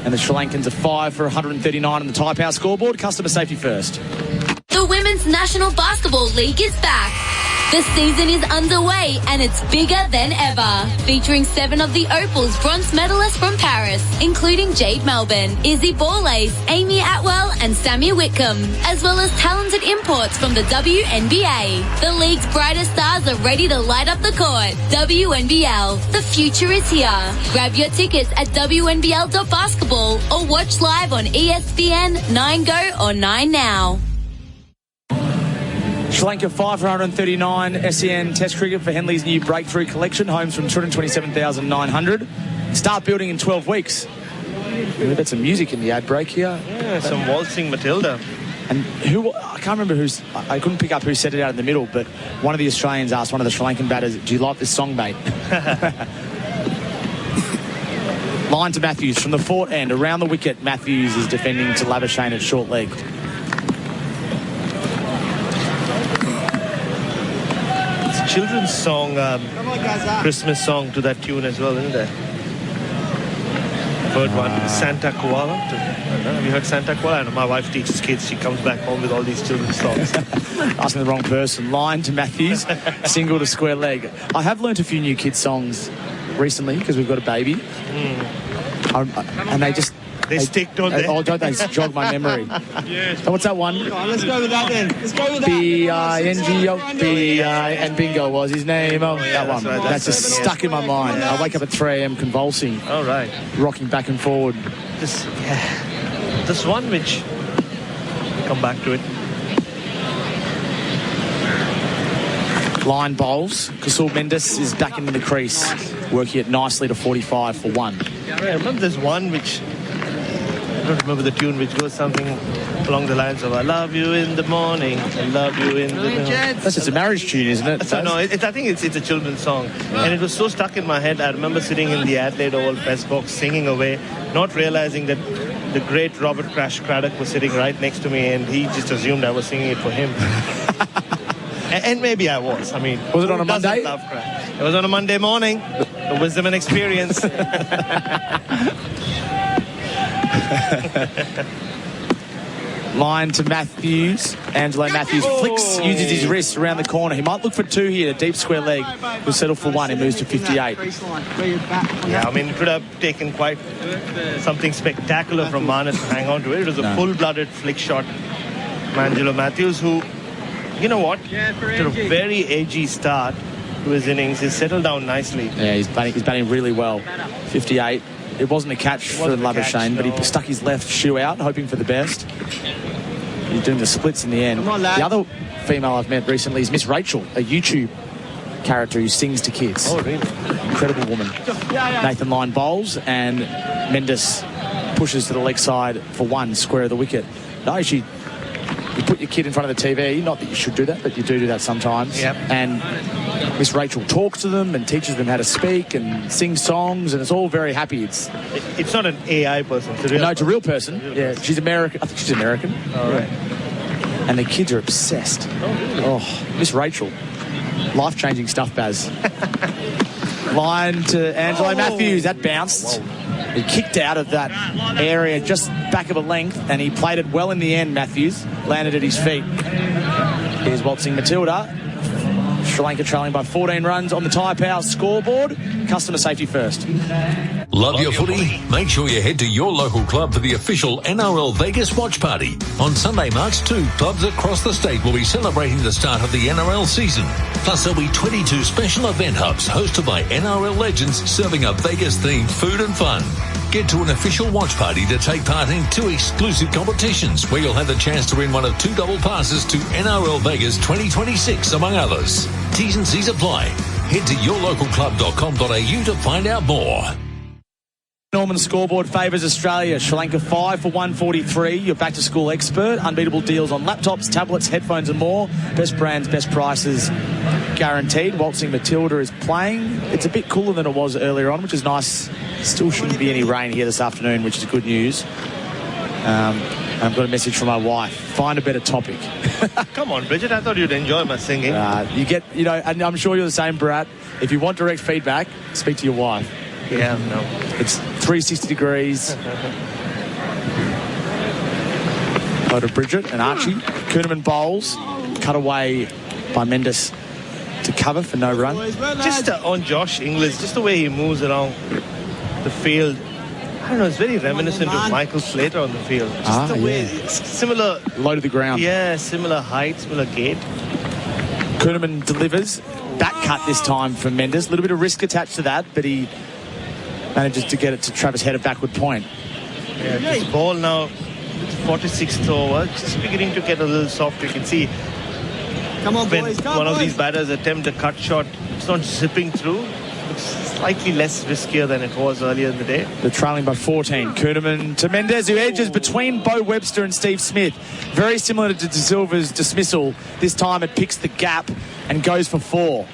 And the Sri Lankans are 5 for 139 on the Thai Power scoreboard. Customer safety first. The Women's National Basketball League is back. The season is underway and it's bigger than ever. Featuring 7 of the Opals bronze medalists from Paris, including Jade Melbourne, Izzy Borlace, Amy Atwell and Sammy Whitcomb, as well as talented imports from the WNBA. The league's brightest stars are ready to light up the court. WNBL, the future is here. Grab your tickets at WNBL.basketball or watch live on ESPN, 9 Go or 9 Now. Sri Lanka 539 SEN Test cricket for Henley's new breakthrough collection. Homes from 227,900. Start building in 12 weeks. We've got some music in the ad break here. Yeah, some waltzing Matilda. And I can't remember I couldn't pick up who said it out in the middle, but one of the Australians asked one of the Sri Lankan batters, do you like this song, mate? Line to Matthews from the fort end. Around the wicket, Matthews is defending to Labuschagne at short leg. Children's song, Christmas song to that tune as well, isn't there? Third one, Santa Koala. Have you heard Santa Koala? I know my wife teaches kids. She comes back home with all these children's songs. Asking the wrong person. Line to Matthews, single to square leg. I have learnt a few new kids' songs recently because we've got a baby. And they just... They stick, don't they? Oh, don't they jog my memory? Yes. So what's that one? Let's go with that then. Let's go with that. B-I-N-G-O, B-I, and Bingo was his name. Oh, yeah, that one. right. That's just stuck in my mind. I wake up at 3 a.m. convulsing. All right. Rocking back and forward. This one which... Come back to it. Line bowls. Kasul Mendes is back into the crease, working it nicely to 45 for 1. Yeah, I remember there's one which... I don't remember the tune, which goes something along the lines of I love you in the morning, I love you in the... That's just a marriage tune, isn't it? No, I think it's a children's song. And it was so stuck in my head. I remember sitting in the Adelaide Oval press box singing away, not realizing that the great Robert Crash Craddock was sitting right next to me and he just assumed I was singing it for him. And maybe I was. I mean, was it on a Monday? Love Crash? It was on a Monday morning. The wisdom and experience. Line to Matthews. Angelo Matthews flicks, uses his wrist around the corner. He might look for 2 here. Deep square leg. Will settle for 1. He moves to 58. Yeah, I mean, it could have taken quite something spectacular from Marnus to hang on to it. It was a full-blooded flick shot from Angelo Matthews, who, you know what, to a very edgy start to his innings. He's settled down nicely. Yeah, he's batting really well. 58. It wasn't a catch for Labuschagne, but he stuck his left shoe out, hoping for the best. He's doing the splits in the end. The other female I've met recently is Miss Rachel, a YouTube character who sings to kids. Oh, really? Incredible woman. Nathan Lyon bowls, and Mendes pushes to the leg side for 1, square of the wicket. No, you put your kid in front of the TV, not that you should do that, but you do that sometimes. Yep. And Miss Rachel talks to them and teaches them how to speak and sing songs, and it's all very happy. It's not an AI person. It's a real person. Yeah, she's American. I think she's American. All right. And the kids are obsessed. Oh, really? Oh, Miss Rachel. Life-changing stuff, Baz. Line to Angelo Matthews. That bounced. He kicked out of that area just back of a length, and he played it well in the end, Matthews. Landed at his feet. Here's waltzing Matilda. Sri Lanka trailing by 14 runs on the Tyre Power scoreboard. Customer safety first. Love your footy? Make sure you head to your local club for the official NRL Vegas watch party. On Sunday, March 2, clubs across the state will be celebrating the start of the NRL season. Plus, there'll be 22 special event hubs hosted by NRL legends serving up Vegas-themed food and fun. Get to an official watch party to take part in 2 exclusive competitions where you'll have the chance to win one of 2 double passes to NRL Vegas 2026, among others. T's and C's apply. Head to yourlocalclub.com.au to find out more. Norman scoreboard favours Australia. Sri Lanka 5 for 143. Your back-to-school expert. Unbeatable deals on laptops, tablets, headphones and more. Best brands, best prices guaranteed. Waltzing Matilda is playing. It's a bit cooler than it was earlier on, which is nice. Still shouldn't be any rain here this afternoon, which is good news. I've got a message from my wife. Find a better topic. Come on, Bridget. I thought you'd enjoy my singing. And I'm sure you're the same, Bharat. If you want direct feedback, speak to your wife. Yeah, no. It's 360 degrees. Go to Bridget and Archie. Kuhneman bowls. Cut away by Mendes. to cover for no run. Just on Josh Inglis, just the way he moves around the field. I don't know, it's very reminiscent of Michael Slater on the field. Just the way, it's similar. Low to the ground. Yeah, similar height, similar gait. Kuhnemann delivers. Back cut this time from Mendes. A little bit of risk attached to that, but he manages to get it to Travis Head at backward point. Yeah, this ball now, 46th over, just beginning to get a little soft. You can see come on, when boys, one of these batters attempt a cut shot, it's not zipping through. It's slightly less riskier than it was earlier in the day. They're trailing by 14. Kuhnemann to Mendes, who edges between Bo Webster and Steve Smith. Very similar to De Silva's dismissal. This time it picks the gap and goes for 4.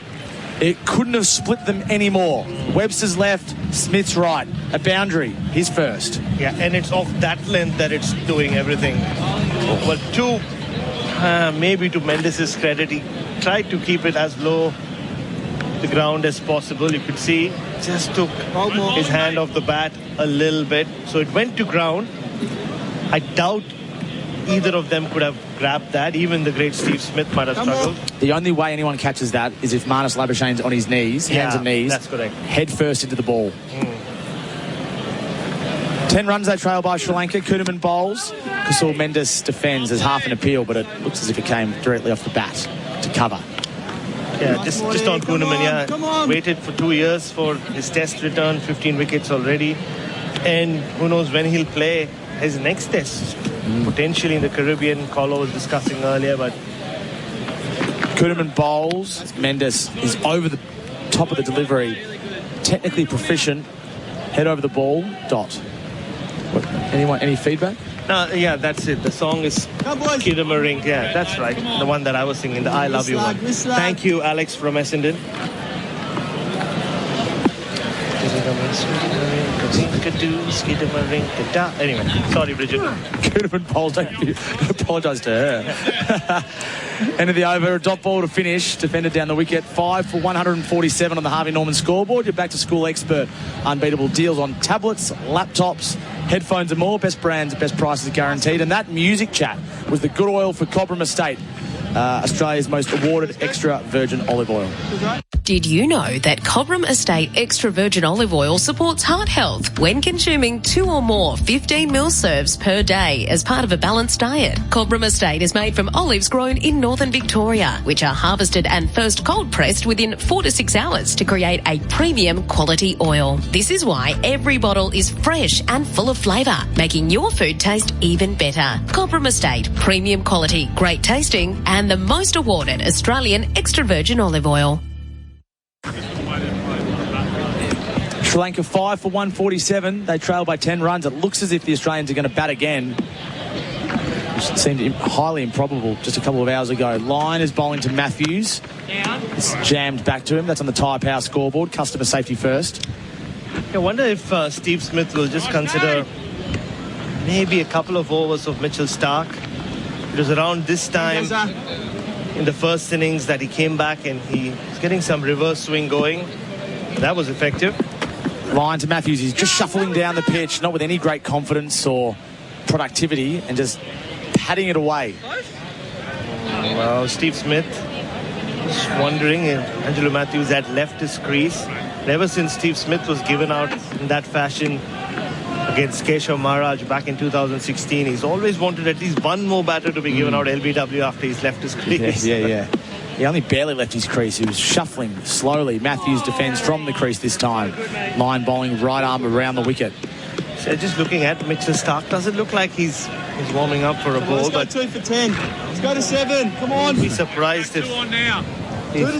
It couldn't have split them anymore. Webster's left, Smith's right. A boundary, his first. Yeah, and it's off that length that it's doing everything. Well, maybe to Mendes' credit, he tried to keep it as low the ground as possible. You could see just took his hand off the bat a little bit, so it went to ground. I doubt either of them could have grabbed that. Even the great Steve Smith might have struggled. The only way anyone catches that is if Marnus Labuschagne's on his knees, hands and knees. That's correct. Head first into the ball. 10 runs they trail by Sri Lanka. Kuhnemann bowls. Kusal Mendes defends as half an appeal, but it looks as if it came directly off the bat to cover. Yeah, just on Kuhnemann, yeah. Waited for 2 years for his test return, 15 wickets already. And who knows when he'll play his next test. Potentially in the Caribbean, Carlo was discussing earlier, but... Kuhnemann bowls. Mendes is over the top of the delivery. Technically proficient. Head over the ball. Dot. Any feedback? No, yeah, that's it. The song is Kidamaring. Yeah, that's right. The one that I was singing, the I Love You one. Thank you, Alex from Essendon. Anyway, sorry, Bridget. Kuhnemann bowls. Don't apologise to her. End of the over, a dot ball to finish. Defended down the wicket. 5 for 147 on the Harvey Norman scoreboard. Your back to school expert. Unbeatable deals on tablets, laptops, headphones and more. Best brands, best prices guaranteed. And that music chat was the good oil for Cobram Estate. Australia's most awarded extra virgin olive oil. Did you know that Cobram Estate extra virgin olive oil supports heart health when consuming 2 or more 15ml serves per day as part of a balanced diet? Cobram Estate is made from olives grown in northern Victoria, which are harvested and first cold pressed within 4 to 6 hours to create a premium quality oil. This is why every bottle is fresh and full of flavour, making your food taste even better. Cobram Estate, premium quality, great tasting, and the most awarded Australian extra virgin olive oil. Sri Lanka 5 for 147. They trail by 10 runs. It looks as if the Australians are going to bat again, which seemed highly improbable just a couple of hours ago. Lyon is bowling to Matthews. It's jammed back to him. That's on the Tyre Power scoreboard. Customer safety first. I wonder if Steve Smith will just consider maybe a couple of overs of Mitchell Starc. It was around this time in the first innings that he came back and he was getting some reverse swing going. That was effective. Lyon to Matthews. He's just shuffling down the pitch, not with any great confidence or productivity, and just patting it away. Well, Steve Smith was wondering if Angelo Matthews had left his crease. And ever since Steve Smith was given out in that fashion against Keshav Maharaj back in 2016, he's always wanted at least one more batter to be given out LBW after he's left his crease. Yeah. He only barely left his crease. He was shuffling slowly. Matthews defends from the crease this time. Lyon bowling right arm around the wicket. So just looking at Mitchell Starc, doesn't look like he's warming up for a ball. Let's go 2 for 10. Let's go to 7. Come on. I'd be surprised if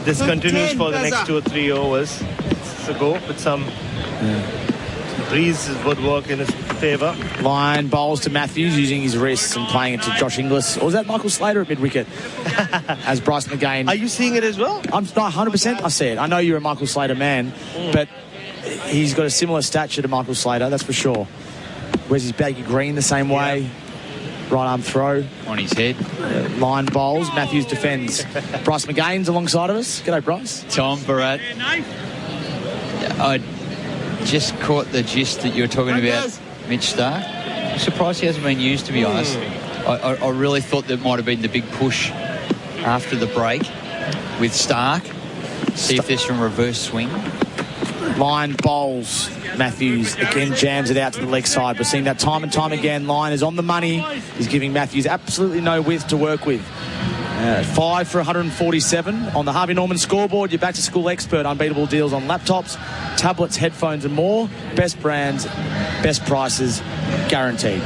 this continues for the next 2 or 3 overs. It's a go with some breeze would work in his favour. Lyon bowls to Matthews using his wrists and playing it to Josh Inglis. Or was that Michael Slater at mid-wicket? As Bryce McGain. Are you seeing it as well? I'm not 100%. I see it. I know you're a Michael Slater man, but he's got a similar stature to Michael Slater, that's for sure. Wears his baggy green the same way. Right arm throw. On his head. Lyon bowls. Matthews defends. Bryce McGain's alongside of us. G'day, Bryce. Tom, Bharat. I just caught the gist that you were talking about Mitch Starc. I'm surprised he hasn't been used, to be honest. I really thought that might have been the big push after the break with Starc. See if there's some reverse swing. Line bowls. Matthews again jams it out to the leg side. We're seeing that time and time again. Line is on the money. He's giving Matthews absolutely no width to work with. 5 for 147 on the Harvey Norman scoreboard. Your back-to-school expert. Unbeatable deals on laptops, tablets, headphones and more. Best brands, best prices, guaranteed.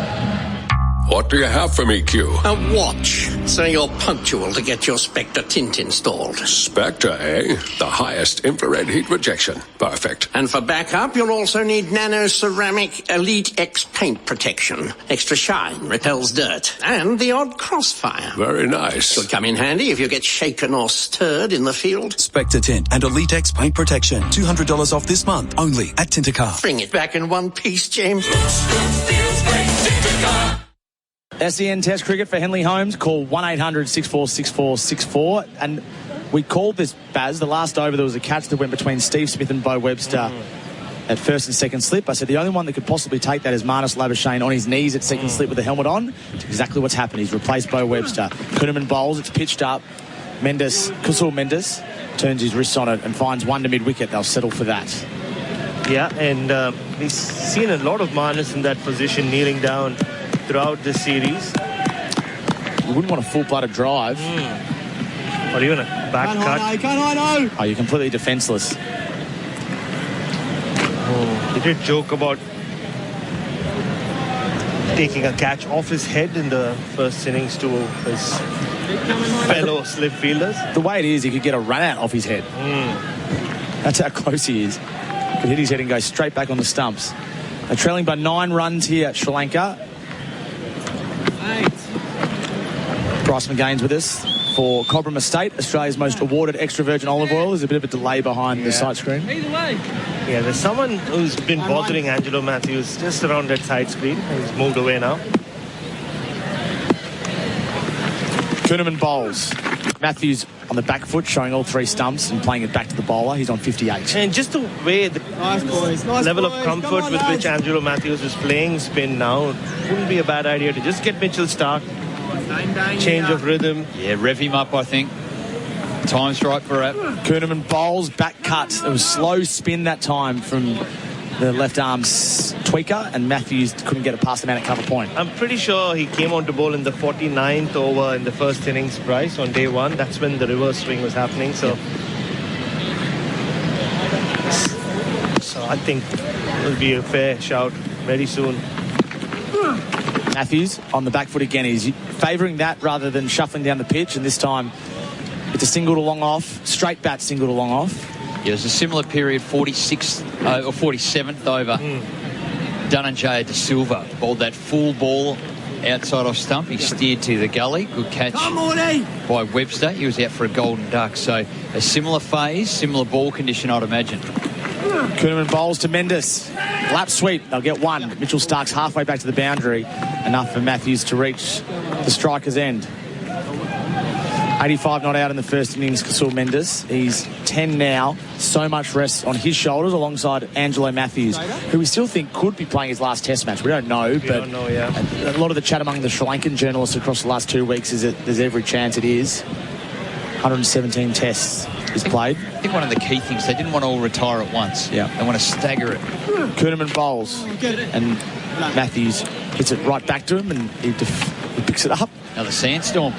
What do you have for me, Q? A watch, so you're punctual to get your Spectre tint installed. Spectre, eh? The highest infrared heat rejection. Perfect. And for backup, you'll also need Nano Ceramic Elite X paint protection. Extra shine, repels dirt, and the odd crossfire. Very nice. Could come in handy if you get shaken or stirred in the field. Spectre Tint and Elite X paint protection. $200 off this month, only at Tintercar. Bring it back in one piece, James. SEN Test Cricket for Henley Holmes. Call 1-800-646464. And we called this, Baz, the last over there was a catch that went between Steve Smith and Bo Webster at first and second slip. I said the only one that could possibly take that is Marnus Labuschagne on his knees at second slip with the helmet on. It's exactly what's happened. He's replaced Bo Webster. Kuhnemann bowls. It's pitched up. Kusal Mendes turns his wrists on it and finds one to mid-wicket. They'll settle for that. Yeah, and we've seen a lot of Marnus in that position, kneeling down throughout the series. You wouldn't want a full-blooded drive. Or even a back cut. Oh, you're completely defenceless. He did joke about taking a catch off his head in the first innings to his fellow slip fielders. The way it is, he could get a run out off his head. That's how close he is. Could hit his head and go straight back on the stumps. They're trailing by 9 runs here at Sri Lanka. Bryce McGain's with us for Cobram Estate, Australia's most awarded extra virgin olive oil. There's a bit of a delay behind the sight screen. Either way. Yeah, there's someone who's been bothering Angelo Matthews just around that side screen. He's moved away now. Kuhnemann bowls. Matthews on the back foot, showing all 3 stumps and playing it back to the bowler. He's on 58. And just the way the level of comfort with which Angelo Matthews is playing spin now, wouldn't be a bad idea to just get Mitchell Starc. Change of rhythm. Yeah, rev him up, I think. Time's right for it. Kuhnemann bowls, back cut. It was slow spin that time from the left arm tweaker, and Matthews couldn't get it past the man at cover point. I'm pretty sure he came on to bowl in the 49th over in the first innings, Bryce, on day 1. That's when the reverse swing was happening. So I think it'll be a fair shout very soon. Matthews on the back foot again. He's favouring that rather than shuffling down the pitch, and this time it's a single to long off, straight bat single to long off. Yeah, it was a similar period, 46th or 47th over. Dhananjaya De Silva bowled that full ball outside off stump. He steered to the gully. Good catch by Webster. He was out for a golden duck. So a similar phase, similar ball condition, I'd imagine. Kuhnemann bowls to Mendes. Lap sweep. They'll get 1. Mitchell Starc's halfway back to the boundary. Enough for Matthews to reach the striker's end. 85 not out in the first innings, Kusal Mendes. He's 10 now. So much rest on his shoulders alongside Angelo Matthews, who we still think could be playing his last test match. We don't know, a lot of the chat among the Sri Lankan journalists across the last 2 weeks is that there's every chance it is. 117 tests is played. I think one of the key things, they didn't want to all retire at once. Yeah. They want to stagger it. Kuhnemann bowls, and Matthews hits it right back to him, and he picks it up. Another sandstorm.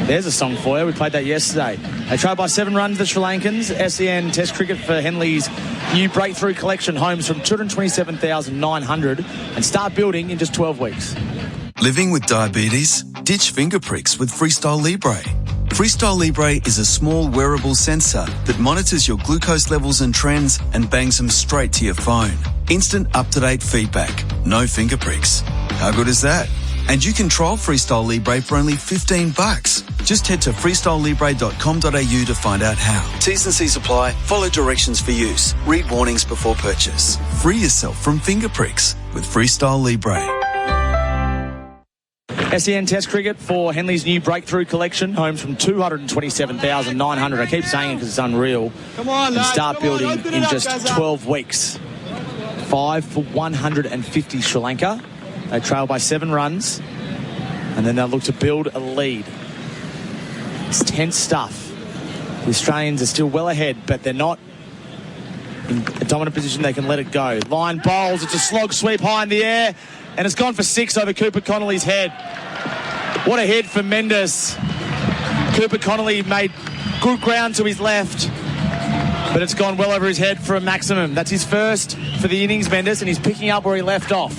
There's a song for you. We played that yesterday. They trail by 7 runs, the Sri Lankans. SEN Test Cricket for Henley's new breakthrough collection, homes from 227,900, and start building in just 12 weeks. Living with diabetes? Ditch finger pricks with Freestyle Libre. Freestyle Libre is a small wearable sensor that monitors your glucose levels and trends and bangs them straight to your phone. Instant up-to-date feedback. No finger pricks. How good is that? And you can trial Freestyle Libre for only $15. Just head to freestylelibre.com.au to find out how. T's and C's apply. Follow directions for use. Read warnings before purchase. Free yourself from finger pricks with Freestyle Libre. SEN Test Cricket for Henley's new breakthrough collection, homes from 227,900. I keep saying it because it's unreal. Come on, and start building in just guys, 12 weeks. 5 for 150 Sri Lanka. They trail by 7 runs, and then they'll look to build a lead. It's tense stuff. The Australians are still well ahead, but they're not in a dominant position. They can let it go. Lyon bowls. It's a slog sweep high in the air, and it's gone for 6 over Cooper Connolly's head. What a hit from Mendes. Cooper Connolly made good ground to his left, but it's gone well over his head for a maximum. That's his first for the innings, Mendes, and he's picking up where he left off.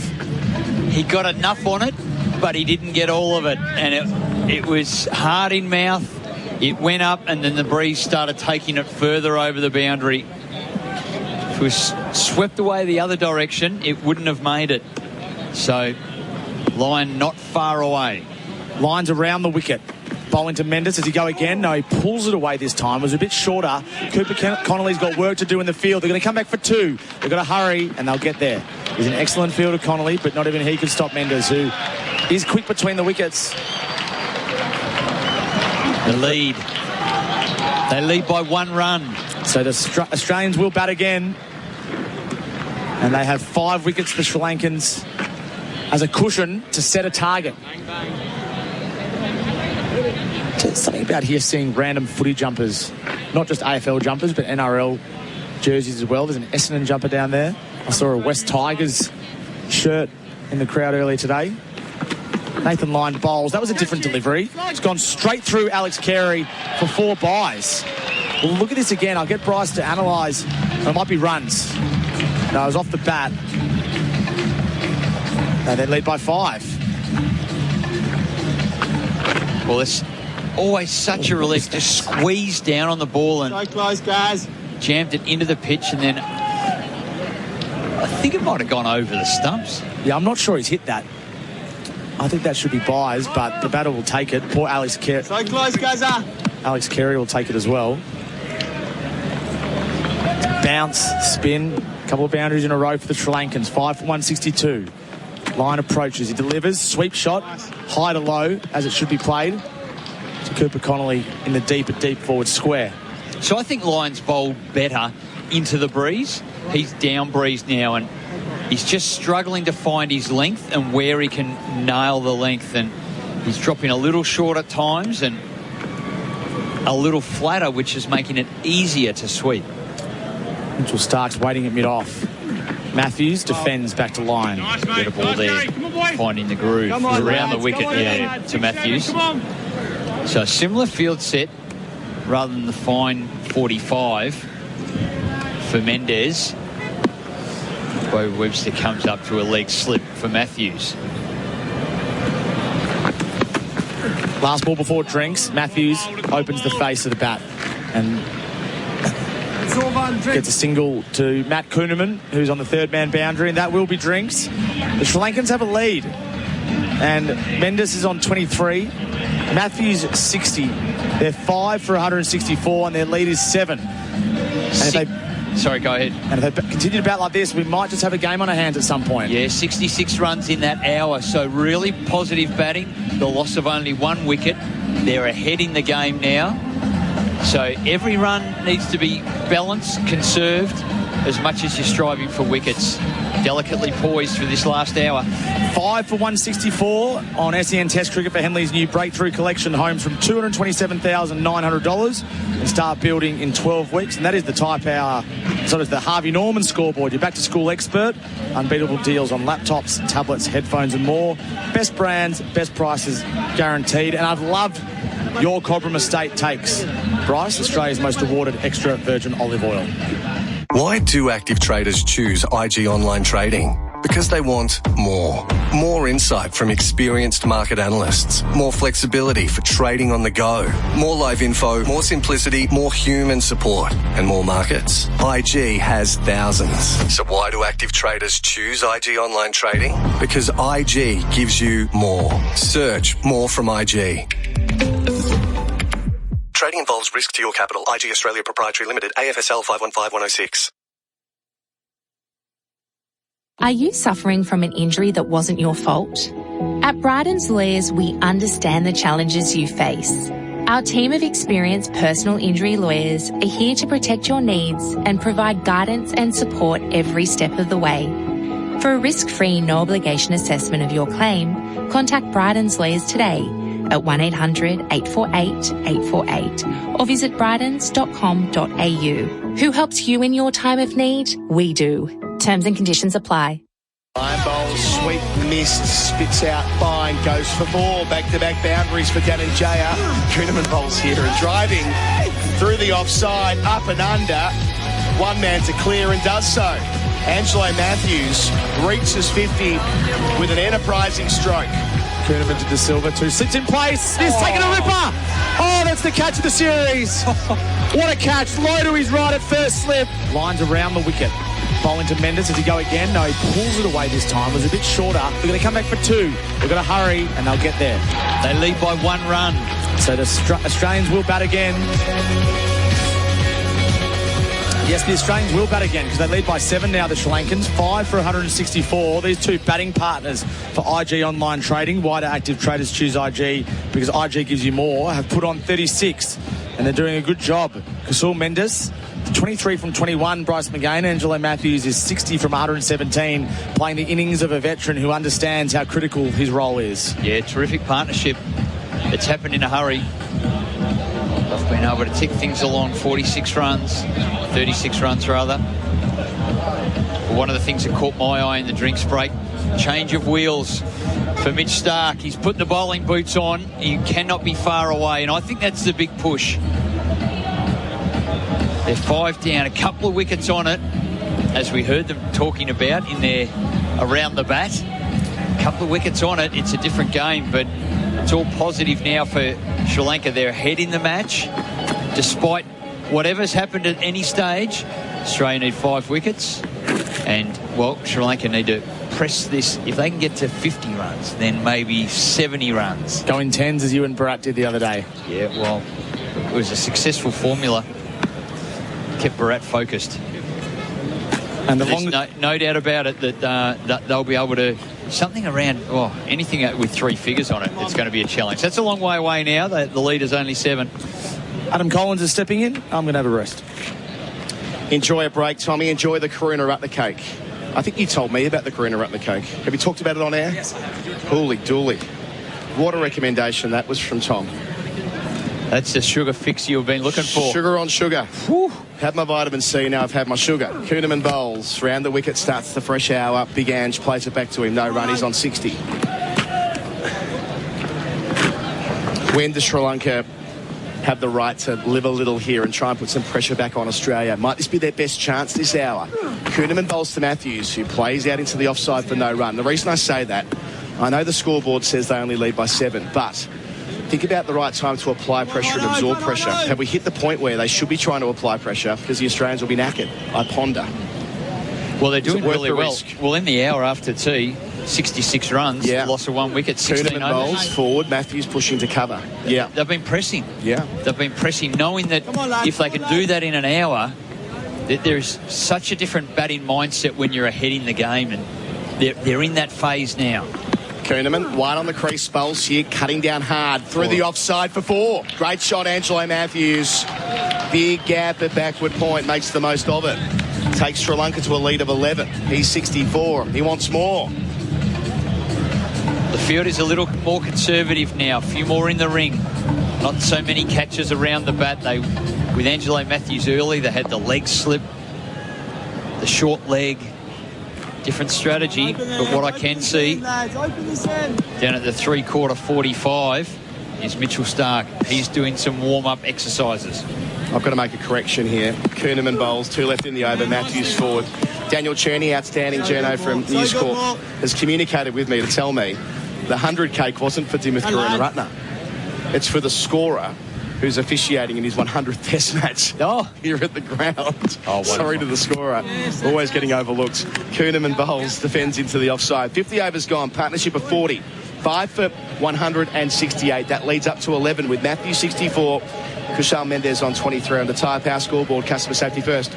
He got enough on it, but he didn't get all of it, and it was hard in mouth. It went up, and then the breeze started taking it further over the boundary. If it was swept away the other direction, it wouldn't have made it. So, Lyon not far away. Lyon's around the wicket. Bowling to Mendes. Does he go again? No, he pulls it away this time. It was a bit shorter. Cooper Connolly's got work to do in the field. They're going to come back for 2. They've got to hurry, and they'll get there. He's an excellent fielder, Connolly, but not even he could stop Mendes, who is quick between the wickets. The lead. They lead by 1 run. So the Australians will bat again. And they have 5 wickets, the Sri Lankans, as a cushion to set a target. There's something about here seeing random footy jumpers, not just AFL jumpers, but NRL jerseys as well. There's an Essendon jumper down there. I saw a West Tigers shirt in the crowd earlier today. Nathan Lyon bowls. That was a different delivery. It's gone straight through Alex Carey for 4 byes. Well, look at this again. I'll get Bryce to analyse. It might be runs. No, it was off the bat. No, they lead by 5. Well, it's always such a relief to squeeze down on the ball and so close, guys. Jammed it into the pitch, and then I think it might have gone over the stumps. Yeah, I'm not sure he's hit that. I think that should be byes, but the batter will take it. Poor Alex Carey. So close, guys. Alex Carey will take it as well. Bounce, spin, a couple of boundaries in a row for the Sri Lankans. 5 for 162. Lyon approaches. He delivers. Sweep shot. High to low, as it should be played. To Cooper Connolly in the deep forward square. So I think Lyon's bowled better into the breeze. He's down breeze now, and he's just struggling to find his length and where he can nail the length. And he's dropping a little short at times and a little flatter, which is making it easier to sweep. Mitchell Stark's waiting at mid-off. Matthews defends back to Lyon. Get a ball there, finding the groove around the wicket to Matthews. So a similar field set rather than the fine 45 for Mendes. Where Webster comes up to a leg slip for Matthews. Last ball before drinks. Matthews opens the face of the bat and gets a single to Matt Kuhneman, who's on the 3rd-man boundary, and that will be drinks. The Sri Lankans have a lead, and Mendes is on 23. Matthews 60. They're 5 for 164, and their lead is 7. Sorry, go ahead. And if they continue to bat like this, we might just have a game on our hands at some point. Yeah, 66 runs in that hour, so really positive batting. The loss of only 1 wicket. They're ahead in the game now. So every run needs to be balanced, conserved, as much as you're striving for wickets. Delicately poised for this last hour. 5 for 164 on SEN Test Cricket for Henley's new Breakthrough Collection, homes from $227,900 and start building in 12 weeks. And that is the Tyre Power, sort of the Harvey Norman scoreboard. Your back-to-school expert. Unbeatable deals on laptops, tablets, headphones and more. Best brands, best prices guaranteed. And I've loved your Cobram Estate takes. Bryce, Australia's most awarded extra virgin olive oil. Why do active traders choose IG Online Trading? Because they want more. More insight from experienced market analysts. More flexibility for trading on the go. More live info, more simplicity, more human support, and more markets. IG has thousands. So why do active traders choose IG Online Trading? Because IG gives you more. Search more from IG. Trading involves risk to your capital. IG Australia Proprietary Limited, AFSL 515106. Are you suffering from an injury that wasn't your fault? At Bryden's Lawyers, we understand the challenges you face. Our team of experienced personal injury lawyers are here to protect your needs and provide guidance and support every step of the way. For a risk-free, no-obligation assessment of your claim, contact Bryden's Lawyers today at 1-800-848-848 or visit brydens.com.au. Who helps you in your time of need? We do. Terms and conditions apply. Line bowls, sweep, missed, spits out, fine, goes for more. Back-to-back boundaries for Dan and Jaya. Kuhnemann bowls here and driving through the offside, up and under. One man to clear and does so. Angelo Matthews reaches 50 with an enterprising stroke. Kuhnemann to De Silva, 2 slips in place. He's taken a ripper. Oh, that's the catch of the series. What a catch. Low to his right at first slip. Lines around the wicket. Bowling to Mendes. Does he go again? No, he pulls it away this time. It was a bit shorter. They're going to come back for 2. They've got to hurry, and they'll get there. They lead by 1 run. So the Australians will bat again. Yes, the Australians will bat again because they lead by 7 now, the Sri Lankans. 5 for 164. These 2 batting partners for IG Online Trading. Wider active traders choose IG because IG gives you more. Have put on 36, and they're doing a good job. Kasul Mendes, 23 from 21. Bryce McGain. Angelo Matthews is 60 from 117, playing the innings of a veteran who understands how critical his role is. Yeah, terrific partnership. It's happened in a hurry. They've been able to tick things along. 46 runs, 36 runs rather. But one of the things that caught my eye in the drinks break, change of wheels for Mitch Starc. He's put the bowling boots on. He cannot be far away, and I think that's the big push. They're 5 down, a couple of wickets on it, as we heard them talking about in their around the bat. A couple of wickets on it, it's a different game, but it's all positive now for Sri Lanka. They're ahead in the match. Despite whatever's happened at any stage, Australia need 5 wickets. And, well, Sri Lanka need to press this. If they can get to 50 runs, then maybe 70 runs. Go in 10s as you and Bharat did the other day. Yeah, well, it was a successful formula. Kept Bharat focused. And there's no doubt about it that they'll be able to something around anything with 3 figures on it. It's going to be a challenge. That's a long way away now. The lead is only 7. Adam Collins is stepping in. I'm going to have a rest. Enjoy a break, Tommy. Enjoy the Karuna Rutner cake. I think you told me about the Karuna Rutner cake. Have you talked about it on air? Yes, I have. Holy dooly. What a recommendation that was from Tom. That's the sugar fix you've been looking for. Sugar on sugar. Whew. Had my vitamin C, now I've had my sugar. Kuhnemann bowls. Round the wicket, starts the fresh hour. Big Ange plays it back to him. No run, he's on 60. When does Sri Lanka have the right to live a little here and try and put some pressure back on Australia? Might this be their best chance this hour? Kuhnemann bowls to Matthews, who plays out into the offside for no run. The reason I say that, I know the scoreboard says they only lead by 7, but think about the right time to apply pressure and absorb pressure. Have we hit the point where they should be trying to apply pressure because the Australians will be knackered? I ponder. Well, they're doing really well. Well, in the hour after tea, 66 runs, loss of 1 wicket, 16 Kuhnemann bowls forward, Matthews pushing to cover. Yeah. They've been pressing. Yeah. They've been pressing, knowing that if they can do that in an hour, that there's such a different batting mindset when you're ahead in the game, and they're in that phase now. Kuhnemann, wide on the crease, bowls here, cutting down hard through the offside for 4. Great shot, Angelo Matthews. Big gap at backward point, makes the most of it. Takes Sri Lanka to a lead of 11. He's 64. He wants more. The field is a little more conservative now. A few more in the ring. Not so many catches around the bat. With Angelo Matthews early, they had the leg slip, the short leg. Different strategy, but what I can see down at the 3/4 45 is Mitchell Starc. He's doing some warm-up exercises. I've got to make a correction here. Kuhnemann bowls, 2 left in the over, Matthews forward. Daniel Cherney, outstanding journo from News Corp, has communicated with me to tell me the 100 cake wasn't for Dimuth Karuna Rutner. It's for the scorer who's officiating in his 100th Test match here at the ground. Sorry to the scorer. Always getting overlooked. Kuhnemann bowls, defends into the offside. 50 overs gone, partnership of 40. 5 for 168. That leads up to 11 with Matthew 64, Kushal Mendes on 23 on the Tyre Power scoreboard. Customer safety first.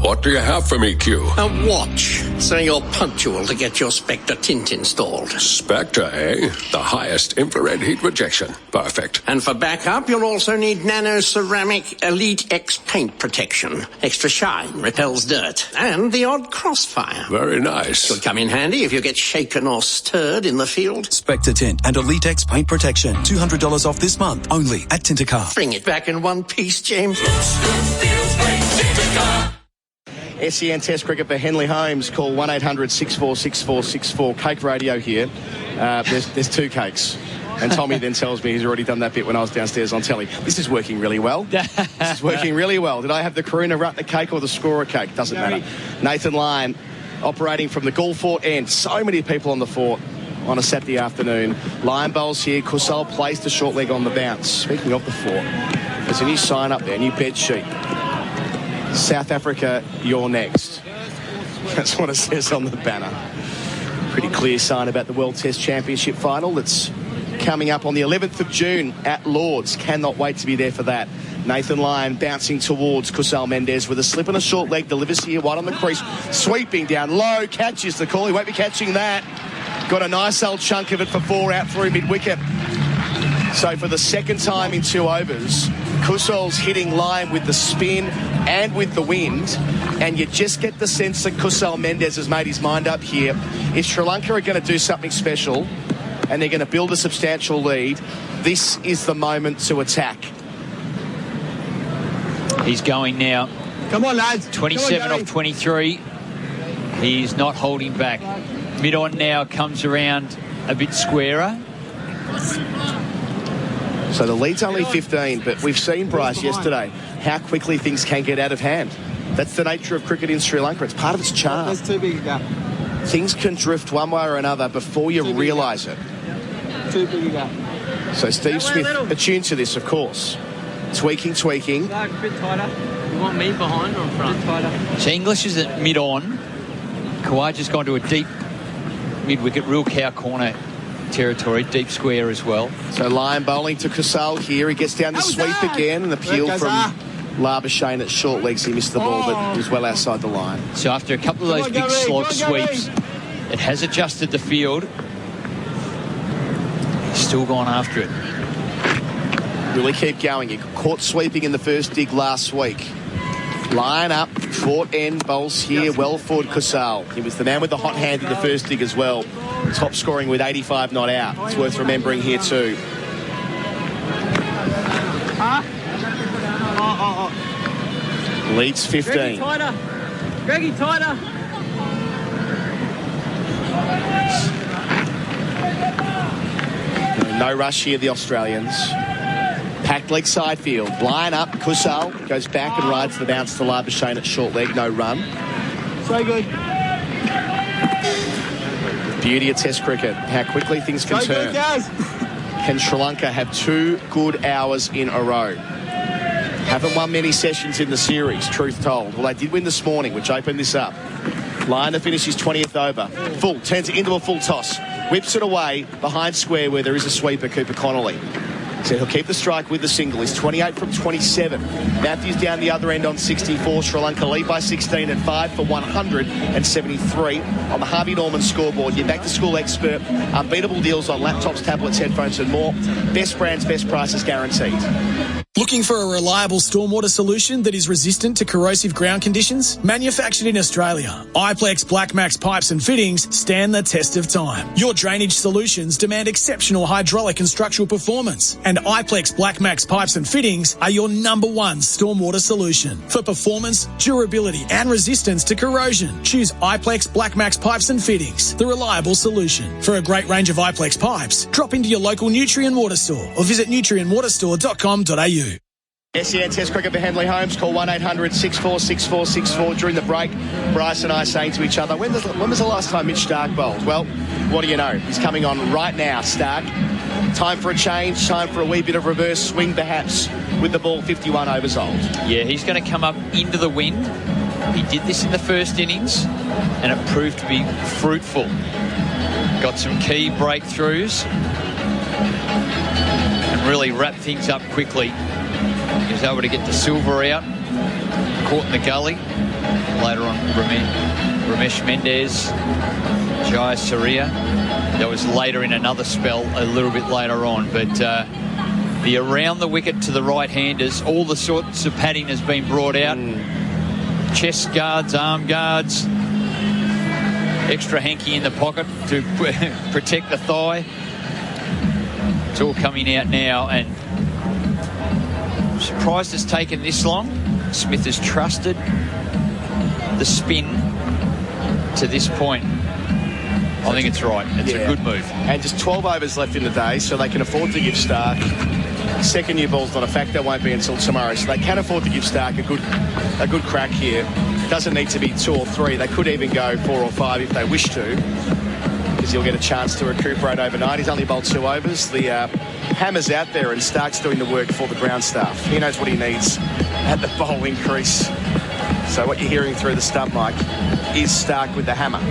What do you have for me, Q? A watch, so you're punctual to get your Spectre tint installed. Spectre, eh? The highest infrared heat rejection. Perfect. And for backup, you'll also need Nano Ceramic Elite X paint protection. Extra shine, repels dirt, and the odd crossfire. Very nice. Could come in handy if you get shaken or stirred in the field. Spectre Tint and Elite X paint protection. $200 off this month, only at Tintercar. Bring it back in one piece, James. SEN Test Cricket for Henley Holmes. Call 1-800-646464. Cake Radio here. There's two cakes. And Tommy then tells me he's already done that bit when I was downstairs on telly. This is working really well. This is working really well. Did I have the Karuna Rutner cake or the scorer cake? Doesn't matter. Nathan Lyon operating from the Gul Fort end. So many people on the fort on a Saturday afternoon. Lyon bowls here. Kusal placed the short leg on the bounce. Speaking of the fort, there's a new sign up there, a new bed sheet. South Africa, you're next. That's what it says on the banner. Pretty clear sign about the World Test Championship final that's coming up on the 11th of June at Lords. Cannot wait to be there for that. Nathan Lyon bouncing towards Kusal Mendez with a slip and a short leg. Delivers here, wide on the crease. Sweeping down low. Catches the call. He won't be catching that. Got a nice old chunk of it for 4 out through mid-wicket. So for the second time in 2 overs, Kusal's hitting Lyon with the spin and with the wind, and you just get the sense that Kusal Mendez has made his mind up here. If Sri Lanka are going to do something special and they're going to build a substantial lead, this is the moment to attack. He's going now. Come on, lads. 27 off 23. He's not holding back. Mid-on now comes around a bit squarer. So the lead's only 15, but we've seen, Bryce, yesterday how quickly things can get out of hand. That's the nature of cricket in Sri Lanka. It's part of its charm. That's too big a gap. Things can drift one way or another before you realise it. Too big a gap. So Steve Smith attuned to this, of course. Tweaking. A bit tighter. You want me behind or in front? A bit tighter. So English is at mid-on. Kawaja's gone to a deep mid-wicket, real cow corner territory, deep square as well. So Lyon bowling to Kusal here. He gets down the sweep again, and appeal from Labuschagne at short legs. He missed the ball, but was well outside the line. So after a couple of those big slog sweeps, it has adjusted the field. He's still gone after it. Really keep going. He got caught sweeping in the first dig last week. Lyon up, fort end, bowls here, well forward Kusal. He was the man with the hot hand in the first dig as well. Top scoring with 85 not out. It's worth remembering here too. Leads 15. Greggy tighter. No rush here, the Australians. Packed leg side field. Lyon up, Kusal goes back and rides the bounce to Labuschagne at short leg, no run. So good. Beauty of Test cricket, how quickly things can turn. Can Sri Lanka have 2 good hours in a row? Haven't won many sessions in the series, truth told. Well, they did win this morning, which opened this up. Lyon to finish his 20th over. Full, turns it into a full toss. Whips it away behind square where there is a sweeper, Cooper Connolly. So he'll keep the strike with the single. He's 28 from 27. Matthews down the other end on 64. Sri Lanka lead by 16 at 5 for 173. On the Harvey Norman scoreboard, your back-to-school expert. Unbeatable deals on laptops, tablets, headphones and more. Best brands, best prices guaranteed. Looking for a reliable stormwater solution that is resistant to corrosive ground conditions? Manufactured in Australia, Iplex Black Max pipes and fittings stand the test of time. Your drainage solutions demand exceptional hydraulic and structural performance, and Iplex Black Max pipes and fittings are your #1 stormwater solution. For performance, durability and resistance to corrosion, choose Iplex Black Max pipes and fittings, the reliable solution. For a great range of Iplex pipes, drop into your local Nutrien Water store or visit nutrienwaterstore.com.au. SEN Test cricket for Henley Holmes. Call 1-800-646464 during the break. Bryce and I saying to each other, when was the last time Mitch Starc bowled? Well, what do you know? He's coming on right now, Starc. Time for a change, time for a wee bit of reverse swing perhaps with the ball 51 overs old. Yeah, he's going to come up into the wind. He did this in the first innings and it proved to be fruitful. Got some key breakthroughs and really wrapped things up quickly. He was able to get the silver out caught in the gully. Later on, Ramesh Mendez, Jai Surya. That was later in another spell, a little bit later on. But the around the wicket to the right-handers, all the sorts of padding has been brought out. Chest guards, arm guards, extra hanky in the pocket to protect the thigh. It's all coming out now, and I'm surprised it's taken this long. Smith has trusted the spin to this point. I think it's right. It's a good move. And just 12 overs left in the day, so they can afford to give Stark. Second year ball's not a factor, won't be until tomorrow. So they can afford to give Stark a good crack here. Doesn't need to be 2 or 3. They could even go 4 or 5 if they wish to, because he'll get a chance to recuperate overnight. He's only bowled 2 overs. The hammer's out there, and Stark's doing the work for the ground staff. He knows what he needs at the bowling crease. So what you're hearing through the stump mic is Stark with the hammer.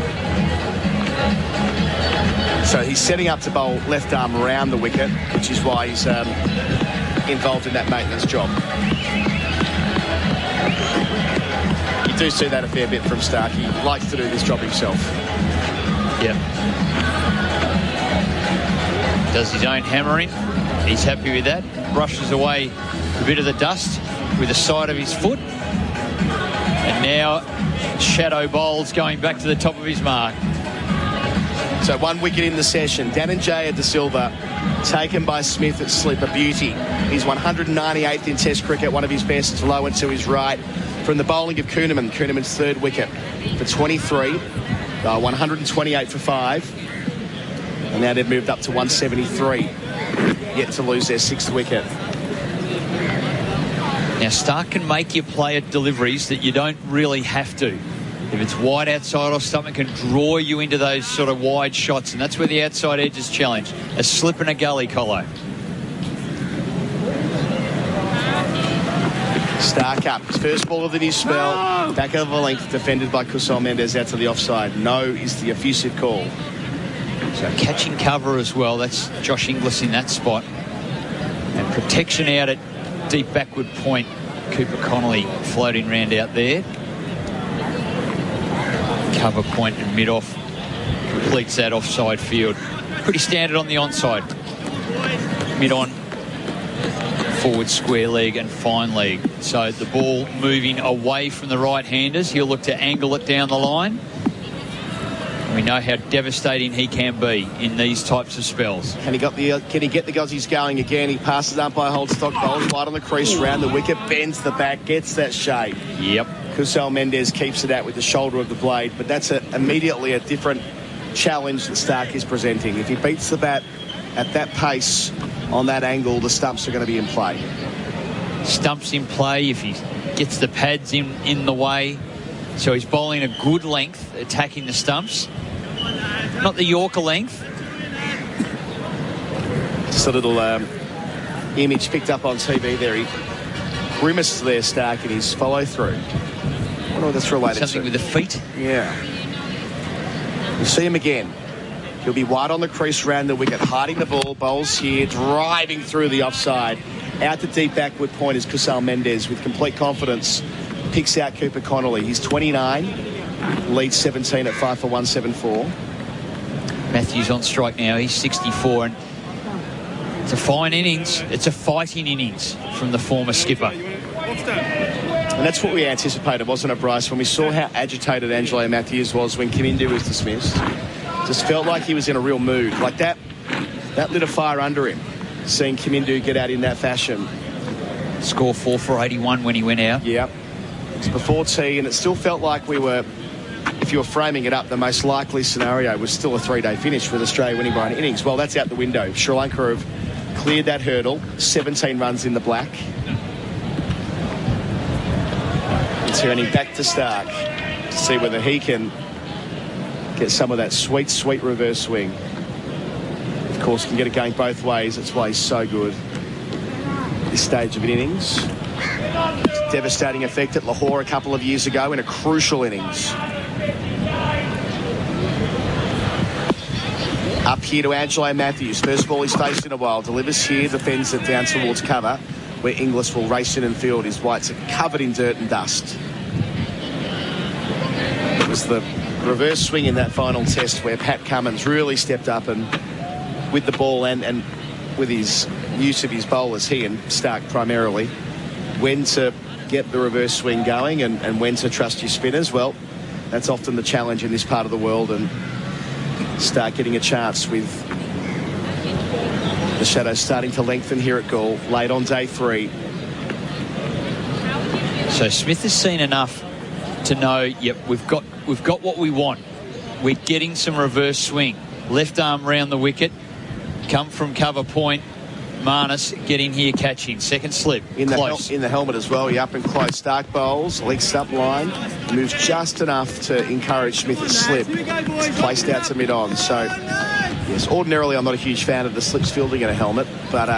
So he's setting up to bowl left arm around the wicket, which is why he's involved in that maintenance job. You do see that a fair bit from Stark. He likes to do this job himself. Yeah. Does his own hammering. He's happy with that. Brushes away a bit of the dust with the side of his foot. And now shadow bowls going back to the top of his mark. So 1 wicket in the session. Dhananjaya De Silva taken by Smith at slip, a beauty. He's 198th in Test cricket, one of his best, low and to his right. From the bowling of Kuhnemann, Kuhnemann's 3rd wicket for 23, 128 for 5. And now they've moved up to 173, yet to lose their 6th wicket. Now, Stark can make you play at deliveries that you don't really have to. If it's wide outside or something, can draw you into those sort of wide shots, and that's where the outside edge is challenged. A slip and a gully, Colo. Stark up. His first ball of the new spell. Back over the length, defended by Kusal Mendez out to the offside. No is the effusive call. So catching cover as well. That's Josh Inglis in that spot. And protection out at deep backward point. Cooper Connolly floating round out there. Cover point and mid-off completes that offside field. Pretty standard on the onside. Mid-on, forward square leg and fine leg. So the ball moving away from the right-handers. He'll look to angle it down the line. We know how devastating he can be in these types of spells. Can he get the Aussies going again? He passes umpire, holds stock, bowls wide on the crease, round the wicket, bends the back, gets that shape. Yep. Kusal Mendez keeps it out with the shoulder of the blade, but that's immediately a different challenge that Stark is presenting. If he beats the bat at that pace on that angle, the stumps are going to be in play. Stumps in play if he gets the pads in the way. So he's bowling a good length, attacking the stumps. Not the Yorker length. Just a little image picked up on TV there. He grimaced there, Stark, in his follow-through. I wonder what that's related Something to. with the feet? Yeah. You see him again. He'll be wide on the crease, round the wicket, hiding the ball. Bowls here, driving through the offside. Out to deep backward point is Kusal Mendez with complete confidence. Picks out Cooper Connolly. He's 29, leads 17 at 5 for 174. Matthews on strike now. He's 64. And it's a fine innings. It's a fighting innings from the former skipper. And that's what we anticipated, wasn't it, Bryce? When we saw how agitated Angelo Matthews was when Kim Indu was dismissed. Just felt like he was in a real mood. Like that lit a fire under him, seeing Kim Indu get out in that fashion. Score 4 for 81 when he went out. Yeah. It's before tea, and it still felt like we were, if you were framing it up, the most likely scenario was still a 3-day finish with Australia winning by an innings. Well, that's out the window. Sri Lanka have cleared that hurdle. 17 runs in the black. Turning back to Stark to see whether he can get some of that sweet, sweet reverse swing. Of course, can get it going both ways. That's why he's so good at this stage of an innings. Devastating effect at Lahore a couple of years ago in a crucial innings. Up here to Angelo Matthews. First ball he's faced in a while. Delivers here, defends it down towards cover. where Inglis will race in and field. His whites are covered in dirt and dust. It was the reverse swing in that final test where Pat Cummins really stepped up and with the ball and with his use of his bowlers, he and Stark primarily, when to get the reverse swing going and when to trust your spinners. Well, that's often the challenge in this part of the world, and Stark getting a chance with the shadows starting to lengthen here at Gaul late on day 3. So Smith has seen enough to know, yep, we've got what we want. We're getting some reverse swing. Left arm round the wicket, come from cover point. Marnus get in here catching. Second slip, close. In the helmet as well. He up and close. Stark bowls, legs up line, moves just enough to encourage Smith to slip. It's placed out to mid-on. So, yes, ordinarily I'm not a huge fan of the slips fielding in a helmet, but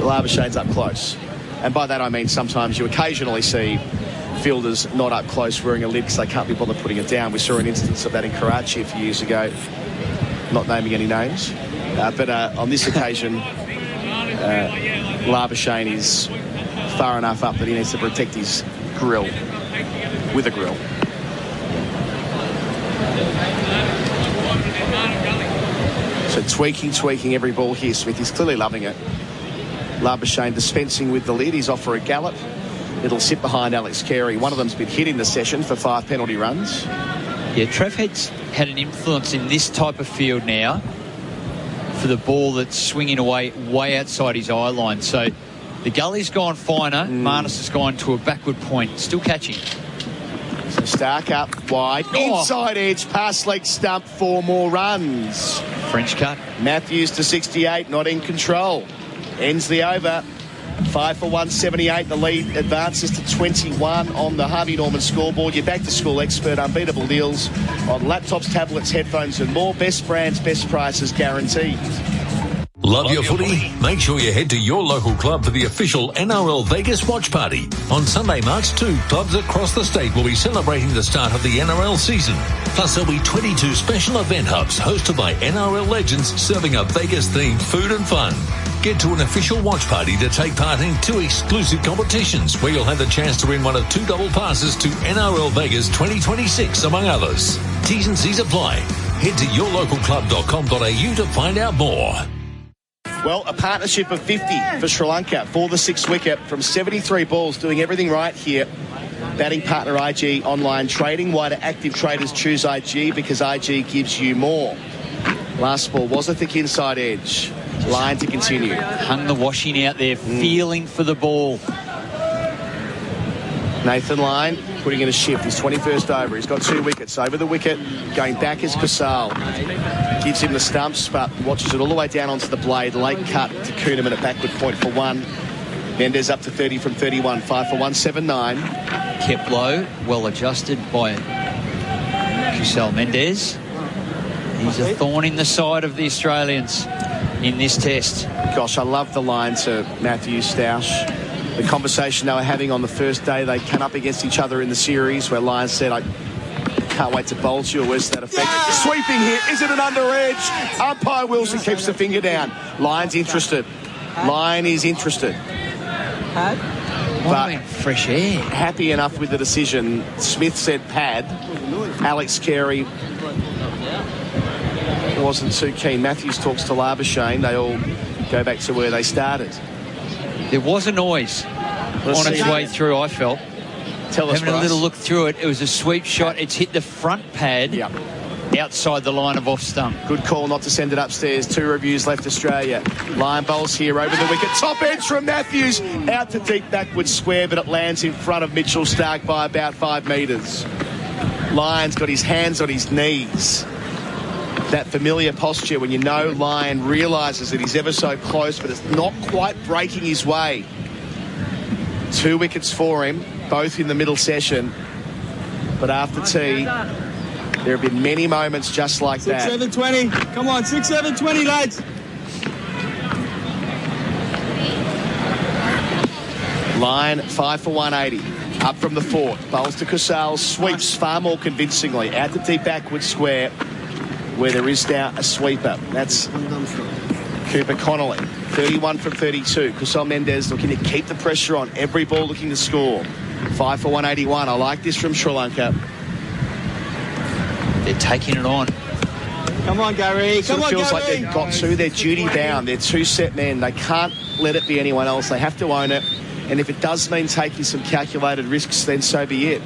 Labuschagne's up close. And by that I mean sometimes you occasionally see fielders not up close wearing a lid because they can't be bothered putting it down. We saw an instance of that in Karachi a few years ago, not naming any names. But on this occasion, Labuschagne is far enough up that he needs to protect his grill with a grill. So tweaking every ball here. Smith is clearly loving it. Labuschagne dispensing with the lid. He's off for a gallop. It'll sit behind Alex Carey. One of them's been hit in the session for 5 penalty runs. Yeah, Trev had an influence in this type of field now for the ball that's swinging away way outside his eye line. So the gully's gone finer. Marnus has gone to a backward point. Still catching. So Stark up wide. Inside edge, past leg stump, 4 more runs. French cut. Matthews to 68, not in control. Ends the over. 5 for 178. The lead advances to 21 on the Harvey Norman scoreboard. Your back to school expert, unbeatable deals on laptops, tablets, headphones and more. Best brands, best prices guaranteed. Love your footy? Make sure you head to your local club for the official NRL Vegas watch party. On Sunday, March 2, clubs across the state will be celebrating the start of the NRL season. Plus, there'll be 22 special event hubs hosted by NRL legends serving up Vegas-themed food and fun. Get to an official watch party to take part in 2 exclusive competitions where you'll have the chance to win one of 2 double passes to NRL Vegas 2026, among others. T's and C's apply. Head to yourlocalclub.com.au to find out more. Well, a partnership of 50 for Sri Lanka for the 6th wicket from 73 balls, doing everything right here. Batting partner IG Online Trading. Why do active traders choose IG? Because IG gives you more. Last ball was a thick inside edge. Line to continue. Hung the washing out there, feeling for the ball. Nathan Lyon putting in a shift. His 21st over. He's got 2 wickets. Over the wicket, going back is Kusal. Gives him the stumps, but watches it all the way down onto the blade. Late cut to Kuhneman at backward point for 1. Mendez up to 30 from 31. 5 for 179. Kept low, well adjusted by Kusal Mendez. He's a thorn in the side of the Australians in this test. Gosh, I love the line to Matthew Stausch. The conversation they were having on the first day they came up against each other in the series where Lyons said, I can't wait to bowl to you, or words to that effect. Sweeping here. Is it an under edge? Umpire Wilson keeps the finger down. Lyon's interested. Lyon is interested. But fresh air. Happy enough with the decision. Smith said pad. Alex Carey wasn't too keen. Matthews talks to Labuschagne. They all go back to where they started. There was a noise on its way through, I felt. Tell us, Having Bryce. a little look through it, it was a sweep shot. It's hit the front pad outside the line of off stump. Good call not to send it upstairs. 2 reviews left Australia. Lyon bowls here over the wicket. Top edge from Matthews. Out to deep backward square, but it lands in front of Mitchell Stark by about 5 metres. Lyon's got his hands on his knees. That familiar posture when you know Lyon realises that he's ever so close, but it's not quite breaking his way. 2 wickets for him, both in the middle session. But after tea, there have been many moments just like that. 6-7-20. Come on, 6-7-20, lads. Lyon 5 for 180. Up from the 4th. Bowls to Kusal. Sweeps far more convincingly. Out to deep backward square, where there is now a sweeper. That's Cooper Connolly, 31 from 32. Kusal Mendez looking to keep the pressure on. Every ball looking to score. 5 for 181. I like this from Sri Lanka. They're taking it on. Come on, Gary. Come on, feels Gary. like they've got to. They're duty bound. They're two set men. They can't let it be anyone else. They have to own it. And if it does mean taking some calculated risks, then so be it.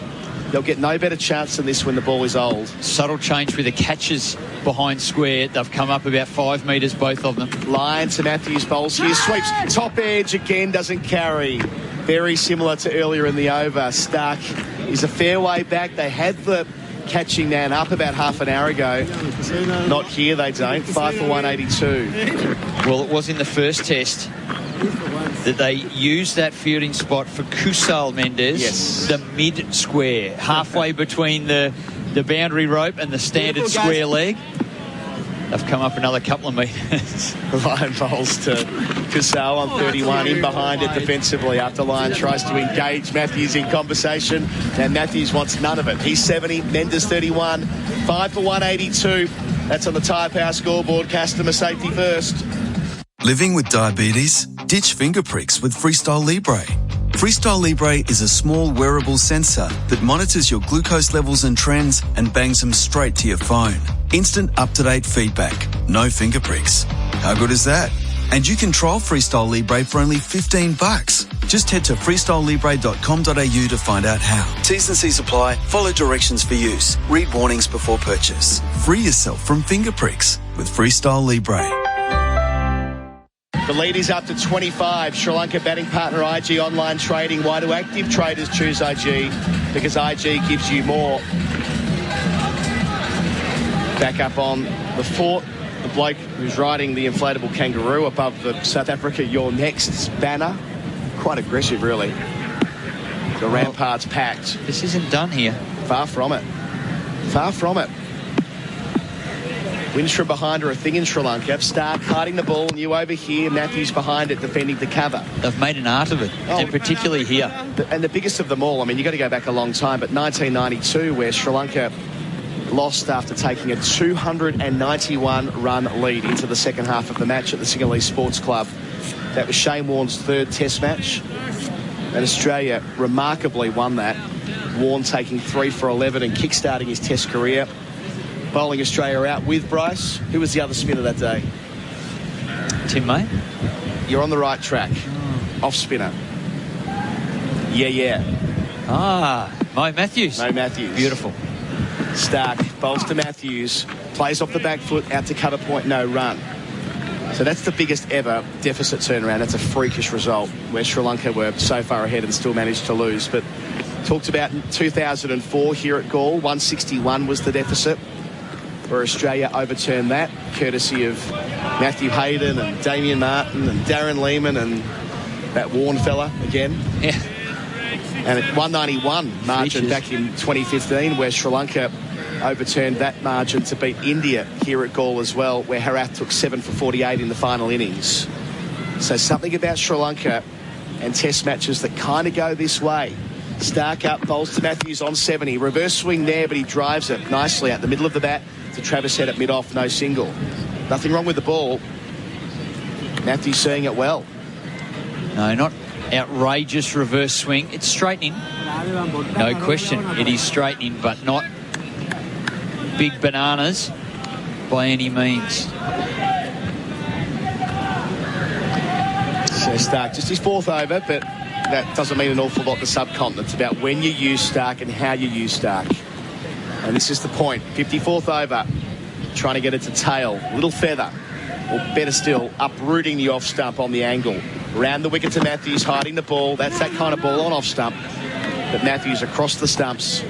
They'll get no better chance than this when the ball is old. Subtle change with the catches behind square. They've come up about 5 metres, both of them. Lyon to Matthews, bowls here, sweeps. Top edge again, doesn't carry. Very similar to earlier in the over. Stark is a fair way back. They had the catching man up about half an hour ago. Not here, they don't. 5 for 182. Well, it was in the first test that they used that fielding spot for Kusal Mendez. Yes. The mid-square, halfway between the boundary rope and the standard square leg. They've come up another couple of metres. Lyon bowls to Kusal on 31, in behind it defensively after Lyon tries to engage Matthews in conversation, and Matthews wants none of it. He's 70, Mendes 31, 5 for 182. That's on the Tyre Power scoreboard. Customer safety first. Living with diabetes? Ditch finger pricks with Freestyle Libre. Freestyle Libre is a small wearable sensor that monitors your glucose levels and trends and bangs them straight to your phone. Instant up-to-date feedback. No finger pricks. How good is that? And you can trial Freestyle Libre for only $15. Just head to freestylelibre.com.au to find out how. T's and C's apply. Follow directions for use. Read warnings before purchase. Free yourself from finger pricks with Freestyle Libre. The lead is up to 25. Sri Lanka batting partner IG Online Trading. Why do active traders choose IG? Because IG gives you more. Back up on the fort, the bloke who's riding the inflatable kangaroo above the South Africa Your Next banner. Quite aggressive, really. The ramparts packed. This isn't done here. Far from it. Far from it. Wins from behind are a thing in Sri Lanka. Stark hiding the ball, and you over here, Matthews behind it, defending the cover. They've made an art of it, and particularly here. And the biggest of them all, I mean, you've got to go back a long time, but 1992, where Sri Lanka lost after taking a 291-run lead into the second half of the match at the Sinhalese Sports Club. That was Shane Warne's third test match, and Australia remarkably won that. Warne taking 3 for 11 and kick-starting his test career. Bowling Australia out with Bryce. Who was the other spinner that day? Tim May. You're on the right track. Off spinner. Yeah. Mo Matthews. Mo Matthews. Beautiful. Stark bowls to Matthews. Plays off the back foot, out to cover point, no run. So that's the biggest ever deficit turnaround. That's a freakish result where Sri Lanka were so far ahead and still managed to lose. But talked about in 2004 here at Galle, 161 was the deficit, where Australia overturned that, courtesy of Matthew Hayden and Damien Martin and Darren Lehman and that Warne fella again. Yeah. And at 191 margin back in 2015, where Sri Lanka overturned that margin to beat India here at Galle as well, where Harath took 7 for 48 in the final innings. So something about Sri Lanka and test matches that kind of go this way. Stark up, bowls to Matthews on 70. Reverse swing there, but he drives it nicely out the middle of the bat to Travis Head at mid-off, no single. Nothing wrong with the ball. Matthews seeing it well. No, not outrageous reverse swing. It's straightening. No question. It is straightening, but not big bananas by any means. So Stark, just his 4th over, but that doesn't mean an awful lot to subcontinent. It's about when you use Stark and how you use Stark. And this is the point. 54th over. Trying to get it to tail. Little feather. Or better still, uprooting the off stump on the angle. Round the wicket to Matthews, hiding the ball. That's that kind of ball on off stump. But Matthews across the stumps,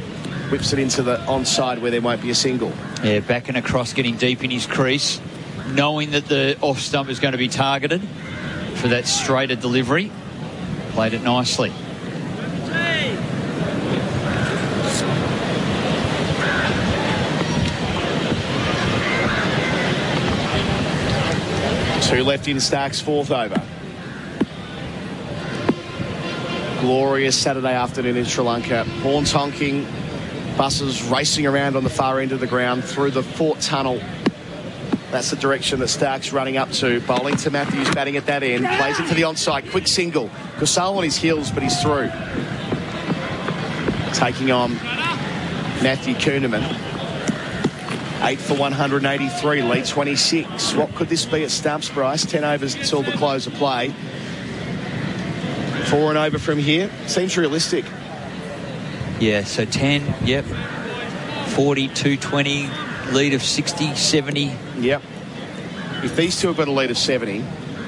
whips it into the onside where there won't be a single. Yeah, back and across, getting deep in his crease, knowing that the off stump is going to be targeted for that straighter delivery. Played it nicely. Two left in Stark's 4th over. Glorious Saturday afternoon in Sri Lanka. Horns honking, buses racing around on the far end of the ground through the Fort Tunnel. That's the direction that Stark's running up to. Bowling to Matthews, batting at that end. Plays it to the onside. Quick single. Kusal on his heels, but he's through. Taking on Matthew Kuhnemann. 8 for 183, lead 26. What could this be at stumps, Bryce? 10 overs until the close of play. 4 and over from here. Seems realistic. Yeah, so 10, yep. 40, 220, lead of 60, 70. Yep. If these two have got a lead of 70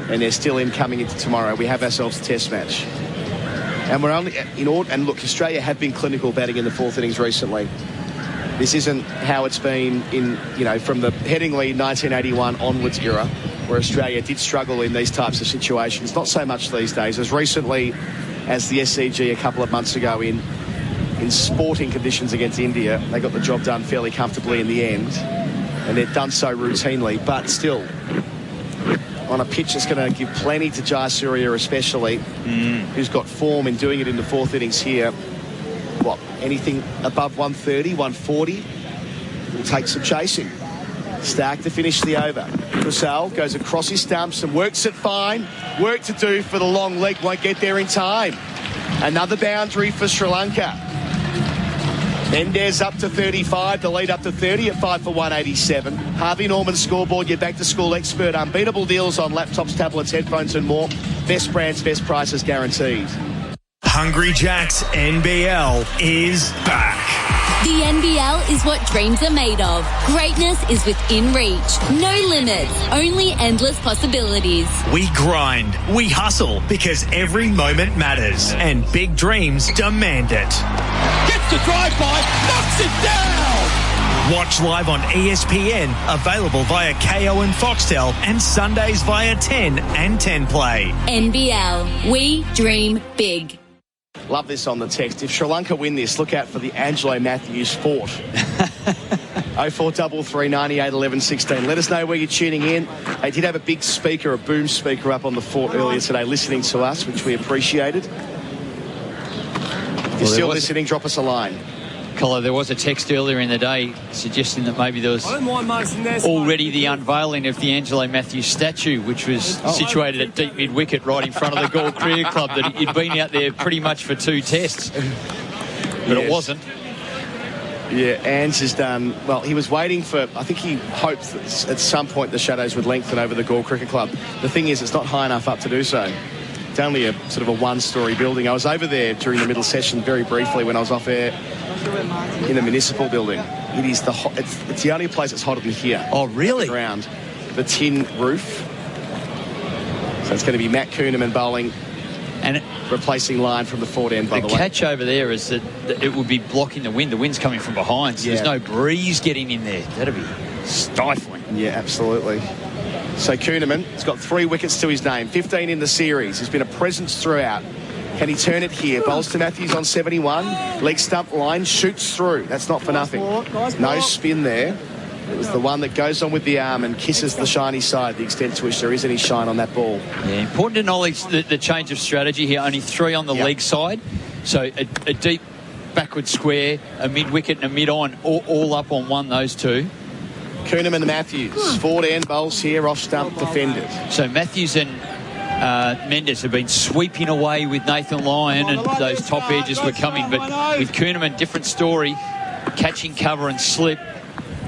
and they're still in coming into tomorrow, we have ourselves a test match. And we're only in order. And look, Australia have been clinical batting in the fourth innings recently. This isn't how it's been in, from the Headingley 1981 onwards era, where Australia did struggle in these types of situations. Not so much these days. As recently as the SCG a couple of months ago in sporting conditions against India, they got the job done fairly comfortably in the end, and they've done so routinely. But still, on a pitch that's going to give plenty to Jayasuriya especially, who's got form in doing it in the fourth innings here. What, anything above 130, 140 will take some chasing. Stark to finish the over. Kusal goes across his stumps and works it fine. Work to do for the long leg, won't get there in time. Another boundary for Sri Lanka. Mendez up to 35, the lead up to 30 at 5 for 187. Harvey Norman scoreboard, your back to school expert. Unbeatable deals on laptops, tablets, headphones and more. Best brands, best prices guaranteed. Hungry Jack's NBL is back. The NBL is what dreams are made of. Greatness is within reach. No limits, only endless possibilities. We grind, we hustle, because every moment matters, and big dreams demand it. Gets the drive-by, knocks it down! Watch live on ESPN, available via KO and Foxtel, and Sundays via 10 and 10 Play. NBL, we dream big. Love this on the text. If Sri Lanka win this, look out for the Angelo Matthews fort. 0433 98 11 16. Let us know where you're tuning in. They did have a big speaker, a boom speaker up on the fort earlier today listening to us, which we appreciated. If you're still listening, drop us a line. Colo, there was a text earlier in the day suggesting that maybe there was already the unveiling of the Angelo Matthews statue, which was situated at deep mid-wicket right in front of the Gaul Cricket Club, that he'd been out there pretty much for 2 tests. But it wasn't. Yeah, Ange has done, well, he was waiting for, I think he hoped that at some point the shadows would lengthen over the Gaul Cricket Club. The thing is, it's not high enough up to do so. It's only a sort of a one-storey building. I was over there during the middle session very briefly when I was off air in the municipal building. It is it's the only place that's hotter than here. Oh, really? Ground. The tin roof. So it's going to be Matt Kuhnemann bowling and replacing line from the forward end, by the way. The catch over there is that it would be blocking the wind. The wind's coming from behind, so there's no breeze getting in there. That'd be stifling. Yeah, absolutely. So Kuhnemann has got 3 wickets to his name, 15 in the series. He's been a presence throughout. Can he turn it here? Bowls to Matthews on 71. Leg stump line, shoots through. That's not for nothing. No spin there. It was the one that goes on with the arm and kisses the shiny side, the extent to which there is any shine on that ball. Yeah, important to acknowledge the change of strategy here. Only 3 on the leg side. So a deep backward square, a mid-wicket and a mid-on, all up on one, those two. Kuhnemann and Matthews. Forward end bowls here, off stump defended. So Matthews and Mendes have been sweeping away with Nathan Lyon, and those top edges were coming. But with Kuhnemann, different story. Catching cover and slip.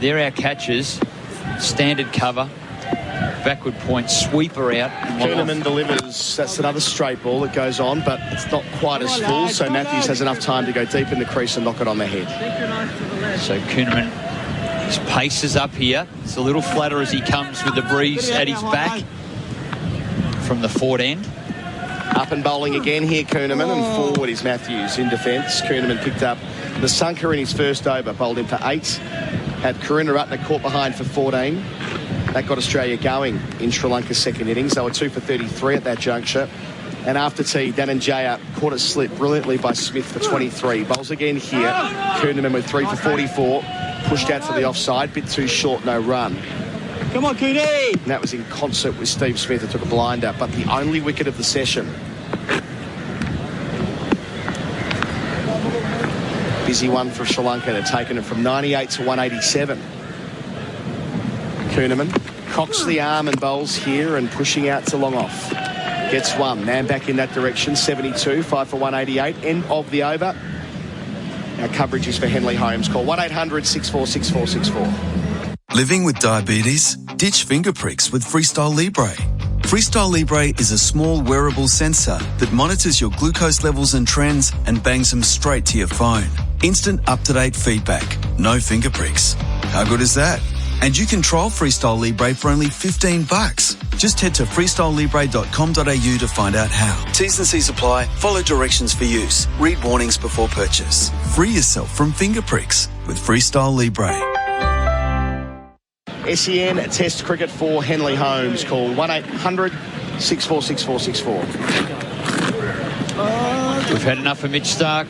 They're our catches. Standard cover. Backward point, sweeper out. Kuhnemann delivers. That's another straight ball that goes on, but it's not quite as full, so Matthews has enough time to go deep in the crease and knock it on the head. So Kuhnemann, his pace is up here. It's a little flatter as he comes with the breeze at his back from the forward end. Up and bowling again here, Kuhnemann, and forward is Matthews in defence. Kuhnemann picked up the sunker in his first over, bowled him for 8. Had Karunaratne caught behind for 14. That got Australia going in Sri Lanka's second innings. They were 2 for 33 at that juncture. And after tea, Dhananjaya caught it slip brilliantly by Smith for 23. Bowls again here. Kuhnemann with 3 for 44. Pushed out to the offside. Bit too short, no run. Come on, Cooney! And that was in concert with Steve Smith, who took a blinder. But the only wicket of the session. Busy one for Sri Lanka. They've taken it from 98 to 187. Kuhnemann cocks the arm and bowls here and pushing out to long off. Gets one. Man back in that direction. 72. 5 for 188. End of the over. Our coverage is for Henley Holmes. Call 1-800-646464. Living with diabetes? Ditch finger pricks with Freestyle Libre. Freestyle Libre is a small wearable sensor that monitors your glucose levels and trends and bangs them straight to your phone. Instant up-to-date feedback. No finger pricks. How good is that? And you can trial Freestyle Libre for only $15. Just head to freestylelibre.com.au to find out how. T's and C's apply. Follow directions for use. Read warnings before purchase. Free yourself from finger pricks with Freestyle Libre. SEN Test Cricket for Henley Holmes. Call 1-800-646464. We've had enough of Mitch Starc.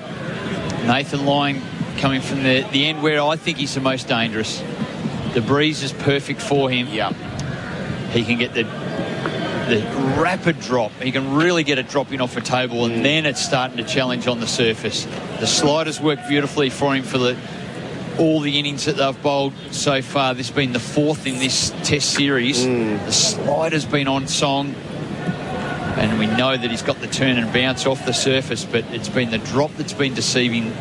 Nathan Lyon coming from the end where I think he's the most dangerous. The breeze is perfect for him. Yeah. He can get the rapid drop. He can really get it dropping off a table, and then it's starting to challenge on the surface. The sliders work beautifully for him for all the innings that they've bowled so far. This has been the fourth in this Test series. The slider's been on song, and we know that he's got the turn and bounce off the surface, but it's been the drop that's been deceiving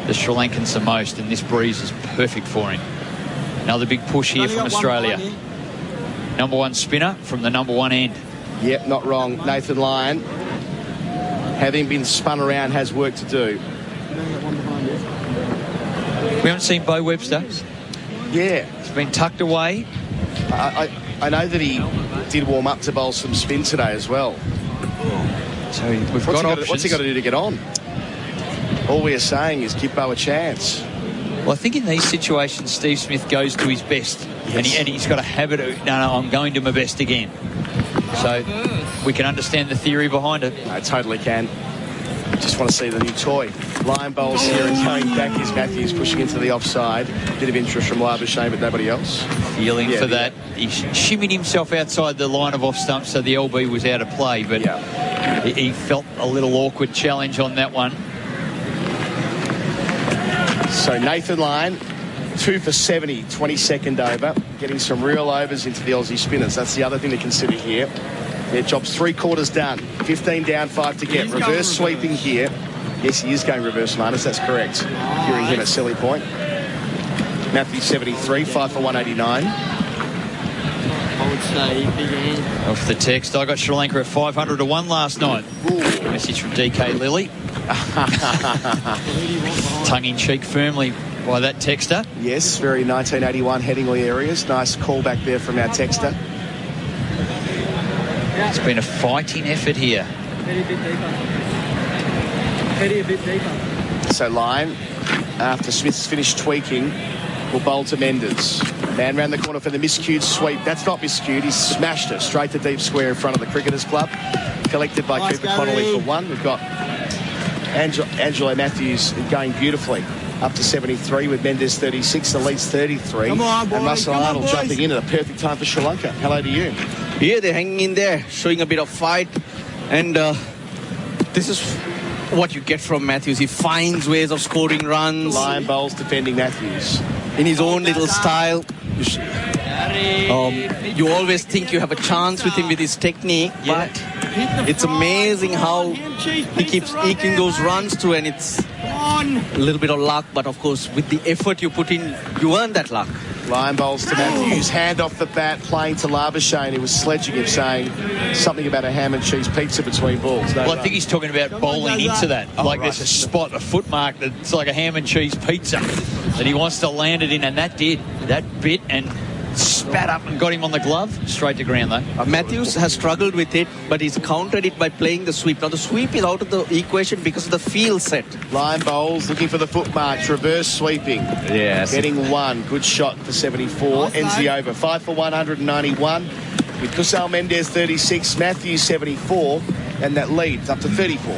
the Sri Lankans the most, and this breeze is perfect for him. Another big push here from Australia. Number one spinner from the number one end. Yep, not wrong. Nathan Lyon, having been spun around, has work to do. We haven't seen Bo Webster. Yeah. He's been tucked away. I know that he did warm up to bowl some spin today as well. So we've got options. What's he got to do to get on? All we are saying is give Bo a chance. Well, I think in these situations, Steve Smith goes to his best. Yes. And he's got a habit of, no, I'm going to my best again. So we can understand the theory behind it. I totally can. Just want to see the new toy. Line bowls here and going back is Matthews pushing into the offside. Bit of interest from Labuschagne, but nobody else. Feeling for that. He shimmied himself outside the line of off stump, so the LB was out of play, but he felt a little awkward challenge on that one. So Nathan Lyon, 2 for 70, 22nd over, getting some real overs into the Aussie spinners. That's the other thing to consider here. Their job's 3/4 done. 15 down, 5 to get. Reverse sweeping here. Yes, he is going reverse, Marnus. That's correct. Hearing him at silly point. Matthew 73, 5 for 189. I would say big hand. Off the text, I got Sri Lanka at 500 to 1 last night. Message from DK Lilly. Tongue-in-cheek firmly by that texter. Yes, very 1981 Headingley areas. Nice call back there from our texter. It's been a fighting effort here. So Lyon, after Smith's finished tweaking, will bowl to Mendes. Man round the corner for the miscued sweep. That's not miscued. He's smashed it straight to deep square in front of the Cricketers Club. Collected by Cooper Connolly for 1. We've got Angelo Matthews going beautifully. Up to 73 with Mendes 36. The lead's 33. Come on, boys. And Russell Arnold jumping in at a perfect time for Sri Lanka. Hello to you. Yeah, they're hanging in there, showing a bit of fight. And this is what you get from Matthews. He finds ways of scoring runs. Lyon bowls defending Matthews. In his own little style. You always think you have a chance with him with his technique, but it's amazing how he keeps eking those runs through, and it's a little bit of luck, but of course with the effort you put in, you earn that luck. Lyon bowls to Matthews, hand off the bat, playing to Labuschagne, who was sledging him, saying something about a ham and cheese pizza between balls. Well, I think he's talking about bowling into that. There's a spot, a foot mark that's like a ham and cheese pizza that he wants to land it in, and that did. That bit and spat up and got him on the glove. Straight to ground, though. Matthews has struggled with it, but he's countered it by playing the sweep. Now, the sweep is out of the equation because of the field set. Lyon bowls, looking for the foot marks, reverse sweeping. Yes. Getting 1. Good shot for 74. Ends the over. 5 for 191. With Kusal Mendes 36, Matthews 74, and that leads up to 34.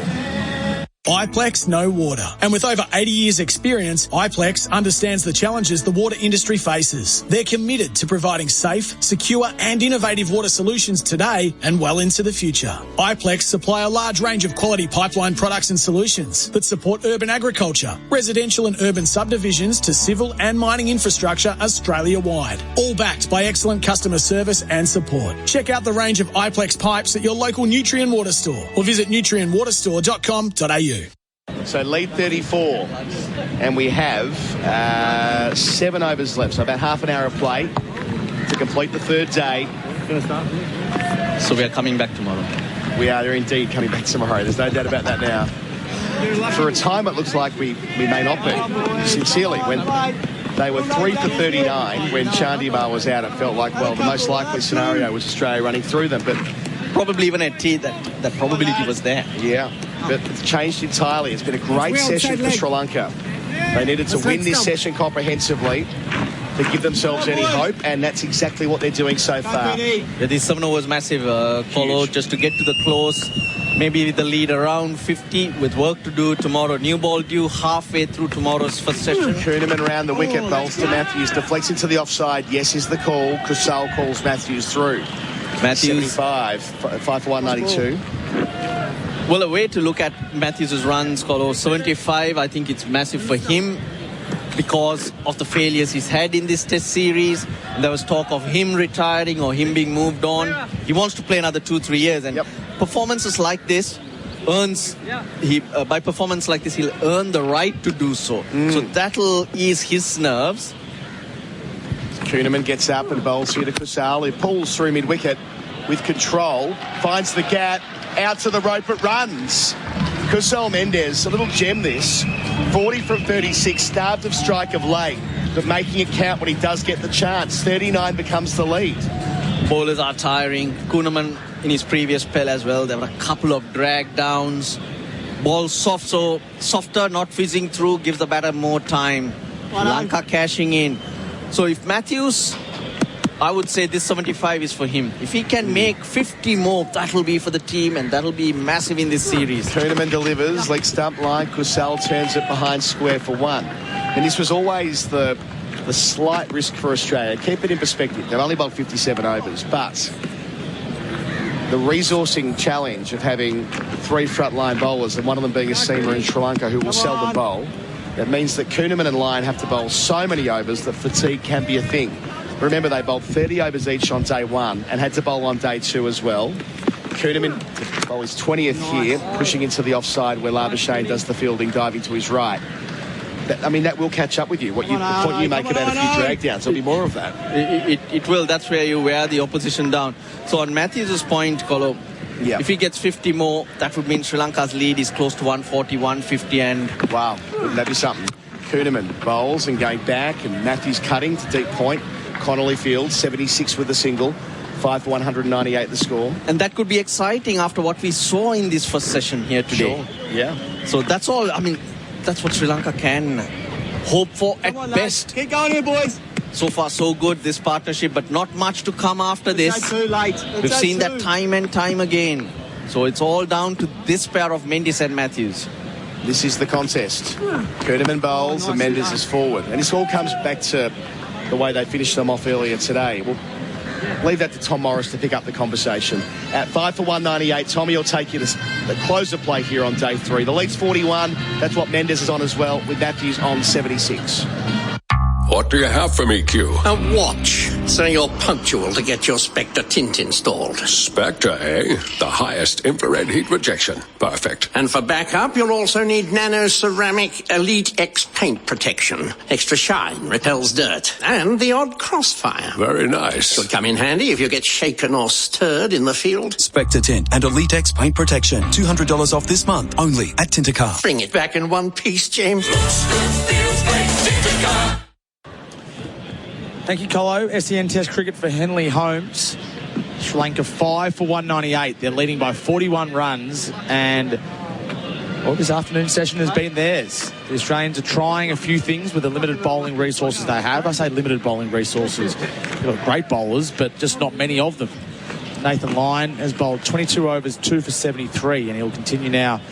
iPlex No Water. And with over 80 years experience, iPlex understands the challenges the water industry faces. They're committed to providing safe, secure and innovative water solutions today and well into the future. iPlex supply a large range of quality pipeline products and solutions that support urban agriculture, residential and urban subdivisions to civil and mining infrastructure Australia-wide. All backed by excellent customer service and support. Check out the range of iPlex pipes at your local Nutrien Water store or visit nutrienwaterstore.com.au. So lead 34, and we have 7 overs left, so about half an hour of play to complete the third day. So we are coming back tomorrow. We are indeed coming back tomorrow. There's no doubt about that now. For a time, it looks like we may not be. Sincerely, when they were 3 for 39, when Chandimal was out, it felt like, well, the most likely scenario was Australia running through them, but probably even at T, that probability was there. Yeah, but it's changed entirely. It's been a great session for Sri Lanka. They needed to win this session comprehensively to give themselves any hope, and that's exactly what they're doing so far. Yeah, this 7 overs massive, Colo, just to get to the close. Maybe the lead around 50 with work to do tomorrow. New ball due halfway through tomorrow's first session. Kuhnemann around the wicket, bowls to Matthews, deflects into the offside. Yes is the call. Kusal calls Matthews through. Matthews 75, 5 for 192. Well, a way to look at Matthews' runs, Colo, 75, I think it's massive for him because of the failures he's had in this test series. There was talk of him retiring or him being moved on. He wants to play another 2-3 years, and performances like this by performance like this, he'll earn the right to do so. So that'll ease his nerves. Kuhnemann gets up and bowls here to Kusal. He pulls through mid-wicket with control, finds the gap, out to the rope it runs. Kusal Mendez, a little gem this. 40 from 36, starved of strike of late, but making it count when he does get the chance. 39 becomes the lead. Bowlers are tiring. Kuhnemann in his previous spell as well, there were a couple of drag downs. Ball softer, not fizzing through, gives the batter more time. Lanka cashing in. So if Matthews, I would say this 75 is for him. If he can make 50 more, that'll be for the team, and that'll be massive in this series. Kuhnemann delivers, leg stump line. Kusal turns it behind square for 1. And this was always the slight risk for Australia. Keep it in perspective. They've only bowled 57 overs, but the resourcing challenge of having 3 frontline bowlers, and one of them being a seamer in Sri Lanka who will seldom bowl, that means that Kuhnemann and Lyon have to bowl so many overs that fatigue can be a thing. Remember, they bowled 30 overs each on day 1 and had to bowl on day 2 as well. Kuhnemann bowled his 20th here, pushing into the offside where Labuschagne does the fielding, diving to his right. That will catch up with you. The point you make about a few drag downs, there'll be more of that. It will. That's where you wear the opposition down. So on Matthews' point, Colo, if he gets 50 more, that would mean Sri Lanka's lead is close to 140, 150, and wow, wouldn't that be something? Kuhnemann bowls and going back, and Matthews cutting to deep point. Connolly fields 76 with a single, 5 for 198 the score. And that could be exciting after what we saw in this first session here today. Sure. Yeah. So that's all. I mean, that's what Sri Lanka can hope for at best. Keep going here, boys. So far, so good, this partnership, but not much to come after this. Too late. We've seen that time and time again. So it's all down to this pair of Mendes and Matthews. This is the contest. Kuhnemann bowls and Mendes is forward. And this all comes back to the way they finished them off earlier today. We'll leave that to Tom Morris to pick up the conversation. At 5 for 198, Tommy will take you to the close of play here on day 3. The lead's 41. That's what Mendes is on as well, with Matthews on 76. What do you have for me, Q? A watch, so you're punctual to get your Spectre tint installed. Spectre, eh? The highest infrared heat rejection. Perfect. And for backup, you'll also need Nano Ceramic Elite X paint protection. Extra shine, repels dirt, and the odd crossfire. Very nice. Should come in handy if you get shaken or stirred in the field. Spectre Tint and Elite X paint protection. $200 off this month, only at Tintercar. Bring it back in one piece, James. Thank you, Colo. SEN Test cricket for Henley Holmes. Sri Lanka 5 for 198. They're leading by 41 runs, and this afternoon session has been theirs. The Australians are trying a few things with the limited bowling resources they have. I say limited bowling resources. They've got great bowlers, but just not many of them. Nathan Lyon has bowled 22 overs, 2 for 73, and he'll continue now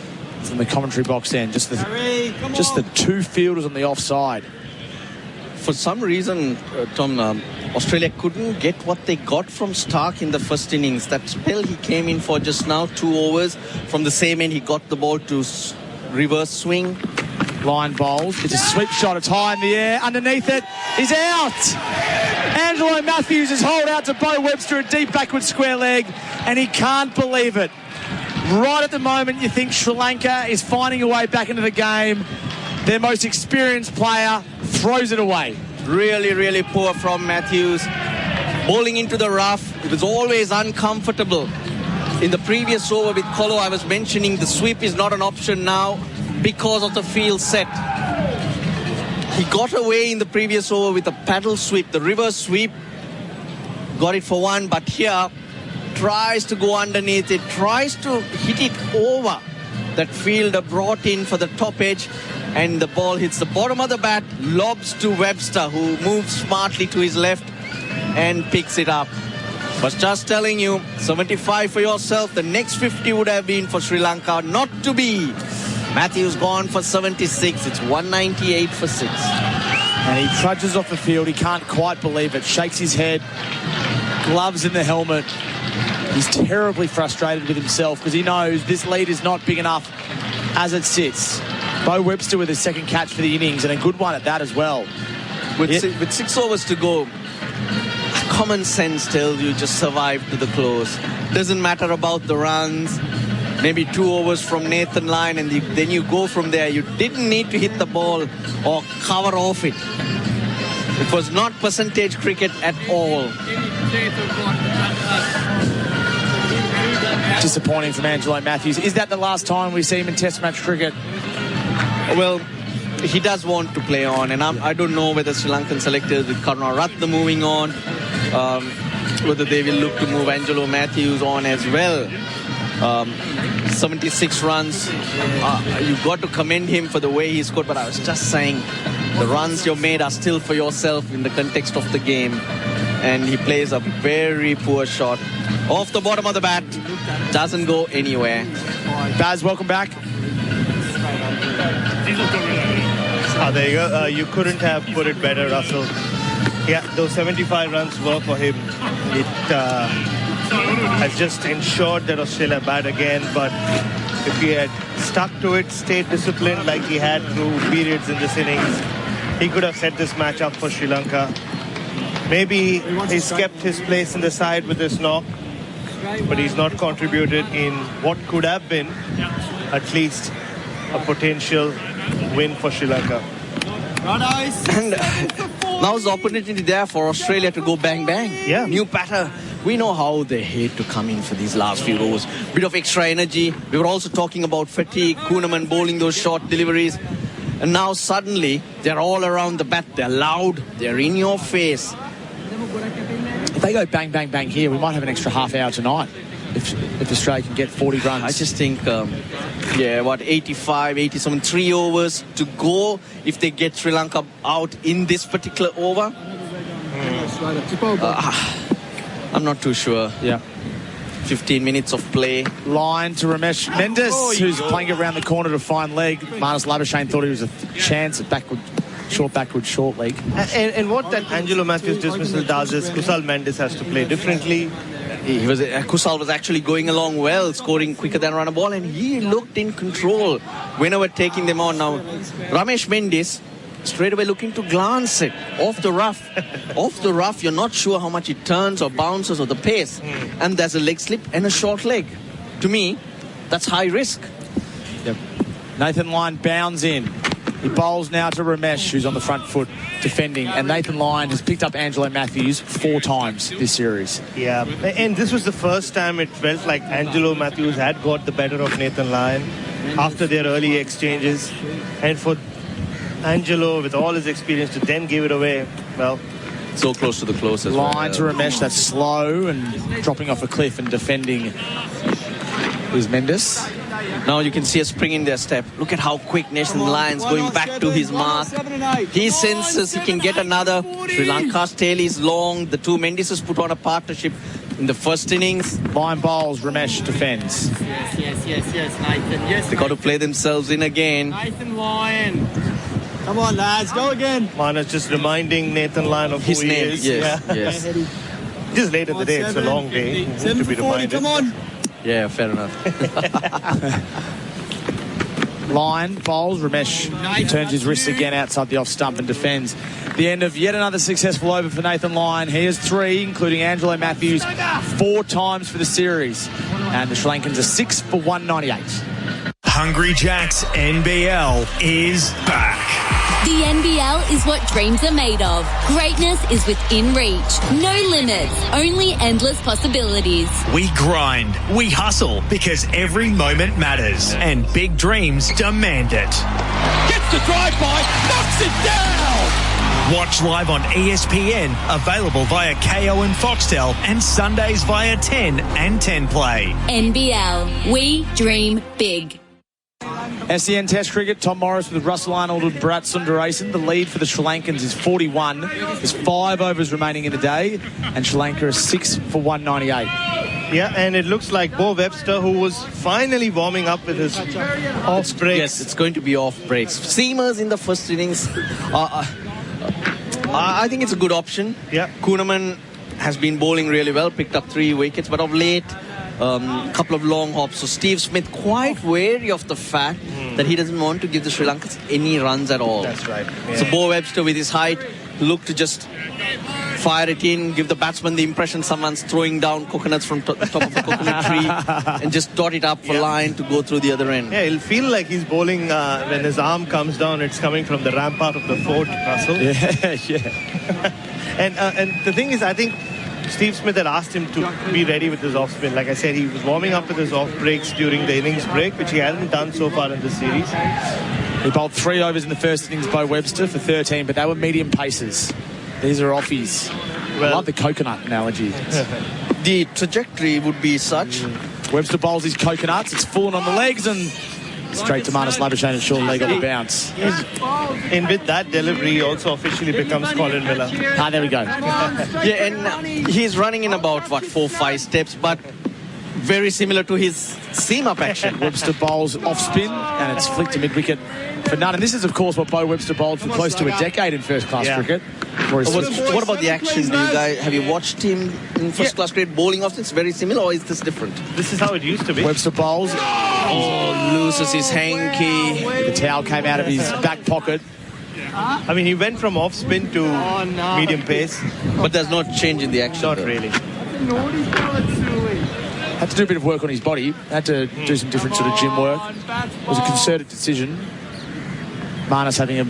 from the commentary box end. Just the two fielders on the offside. For some reason, Tom, Australia couldn't get what they got from Stark in the first innings. That spell he came in for just now, 2 overs. From the same end, he got the ball to reverse swing. Line bowls. It's a sweep shot. It's high in the air. Underneath it is out. Angelo Matthews is holed out to Bo Webster, a deep backward square leg, and he can't believe it. Right at the moment, you think Sri Lanka is finding a way back into the game. Their most experienced player throws it away. Really, really poor from Matthews. Bowling into the rough. It was always uncomfortable. In the previous over with Colo, I was mentioning the sweep is not an option now because of the field set. He got away in the previous over with a paddle sweep, the reverse sweep. Got it for 1, but here tries to go underneath it, tries to hit it over. That fielder brought in for the top edge, and the ball hits the bottom of the bat, lobs to Webster, who moves smartly to his left and picks it up. But just telling you, 75 for yourself. The next 50 would have been for Sri Lanka. Not to be. Matthews gone for 76. It's 198 for 6. And he trudges off the field. He can't quite believe it. Shakes his head. Gloves in the helmet. He's terribly frustrated with himself because he knows this lead is not big enough as it sits. Bo Webster with his second catch for the innings, and a good one at that as well. With 6 overs to go, common sense tells you just survive to the close. Doesn't matter about the runs. Maybe 2 overs from Nathan Lyon, and then you go from there. You didn't need to hit the ball or cover off it. It was not percentage cricket at all. Disappointing from Angelo Matthews. Is that the last time we see him in Test match cricket? Well, he does want to play on, and I don't know whether Sri Lankan selectors with Karunaratne moving on, whether they will look to move Angelo Matthews on as well. 76 runs. You've got to commend him for the way he scored, but I was just saying the runs you made are still for yourself in the context of the game. And he plays a very poor shot off the bottom of the bat. Doesn't go anywhere. Baz, welcome back. There you go. You couldn't have put it better, Russell. Yeah, those 75 runs were for him. It has just ensured that Australia bat again, but if he had stuck to it, stayed disciplined like he had through periods in this innings, he could have set this match up for Sri Lanka. Maybe he's kept his place in the side with this knock, but he's not contributed in what could have been at least a potential win for Sri Lanka. And now's the opportunity there for Australia to go bang bang. Yeah. New batter. We know how they hate to come in for these last few overs. Bit of extra energy. We were also talking about fatigue, Kuhneman bowling those short deliveries. And now suddenly they're all around the bat. They're loud. They're in your face. If they go bang, bang, bang here, we might have an extra half hour tonight. If Australia can get 40 runs. I just think, 85, 87, 3 overs to go if they get Sri Lanka out in this particular over. I'm not too sure. Yeah. 15 minutes of play. Line to Ramesh Mendes, who's playing it around the corner to find leg. Marnus Labuschagne thought he was a chance at backward, short leg. And what that Angelo Matthews dismissal does is Kusal Mendes has to play differently. Kusal was actually going along well, scoring quicker than run a ball, and he looked in control whenever taking them on. Now, Ramesh Mendes straight away looking to glance it off the rough. Off the rough, you're not sure how much it turns or bounces or the pace. And there's a leg slip and a short leg. To me, that's high risk. Yep. Nathan Lyon bounds in. He bowls now to Ramesh, who's on the front foot defending. And Nathan Lyon has picked up Angelo Matthews 4 times this series. Yeah, and this was the first time it felt like Angelo Matthews had got the better of Nathan Lyon after their early exchanges. And for Angelo, with all his experience, to then give it away, well, so close to the closest. Line to Ramesh, that's slow and dropping off a cliff and defending is Mendes. Now you can see a spring in their step. Look at how quick Nathan Lyon's going back to his mark. He senses he can get another. Sri Lanka's tail is long. The two Mendeses put on a partnership. in the first innings. Line bowls, Ramesh defends. Yes, Nathan. Yes, They got to play themselves in again. Nathan Lyon. Come on, lads, go again. Manas just reminding Nathan Lyon of His who he name, is. yes, Yeah. yes. Just late in the day, it's a long day. Need to be reminded. Come on. Yeah, fair enough. Line bowls, Ramesh turns his wrists again outside the off stump and defends. The end of yet another successful over for Nathan Lyon. He has 3, including Angelo Matthews, 4 times for the series. And the Sri Lankans are 6 for 198. Hungry Jack's NBL is back. The NBL is what dreams are made of. Greatness is within reach. No limits, only endless possibilities. We grind, we hustle, because every moment matters, and big dreams demand it. Gets the drive-by, knocks it down! Watch live on ESPN, available via KO and Foxtel, and Sundays via 10 and 10 Play. NBL, we dream big. SEN Test Cricket, Tom Morris with Russell Arnold and Bharat Sundaresan. The lead for the Sri Lankans is 41. There's 5 overs remaining in the day, and Sri Lanka is 6 for 198. Yeah, and it looks like Bo Webster, who was finally warming up with his off breaks. Yes, it's going to be off breaks. Seamers in the first innings. I think it's a good option. Yeah. Kuhneman has been bowling really well, picked up 3 wickets, but of late, couple of long hops. So Steve Smith quite wary of the fact that he doesn't want to give the Sri Lankans any runs at all. That's right. Yeah. So Bo Webster with his height looked to just fire it in, give the batsman the impression someone's throwing down coconuts from top of the coconut tree and just dot it up for line to go through the other end. Yeah, it'll feel like he's bowling when his arm comes down, it's coming from the rampart of the fort, Russell. Yeah. And the thing is, I think Steve Smith had asked him to be ready with his off spin. Like I said, he was warming up with his off breaks during the innings break, which he hasn't done so far in the series. He bowled 3 overs in the first innings by Webster for 13, but they were medium paces. These are offies. I love the coconut analogy. The trajectory would be such. Webster bowls his coconuts. It's fallen on the legs and straight to Marnus Labuschagne and short leg on the bounce. And with that delivery, he also officially becomes Colin Miller. There we go. Yeah, and he's running in about, 4-5 steps, but very similar to his seam-up action. Webster bowls off spin, and it's flicked to mid-wicket for none. And this is, of course, what Bo Webster bowled for close to a decade in first-class cricket. What about the action? Have you watched him in first-class cricket bowling off? It's very similar, or is this different? This is how it used to be. Webster bowls. Loses his hanky. The towel came out of his back pocket. I mean, he went from off spin to medium pace. But there's no change in the action. Not really. Had to do a bit of work on his body. Had to do some different sort of gym work. It was a concerted decision. Marnus having a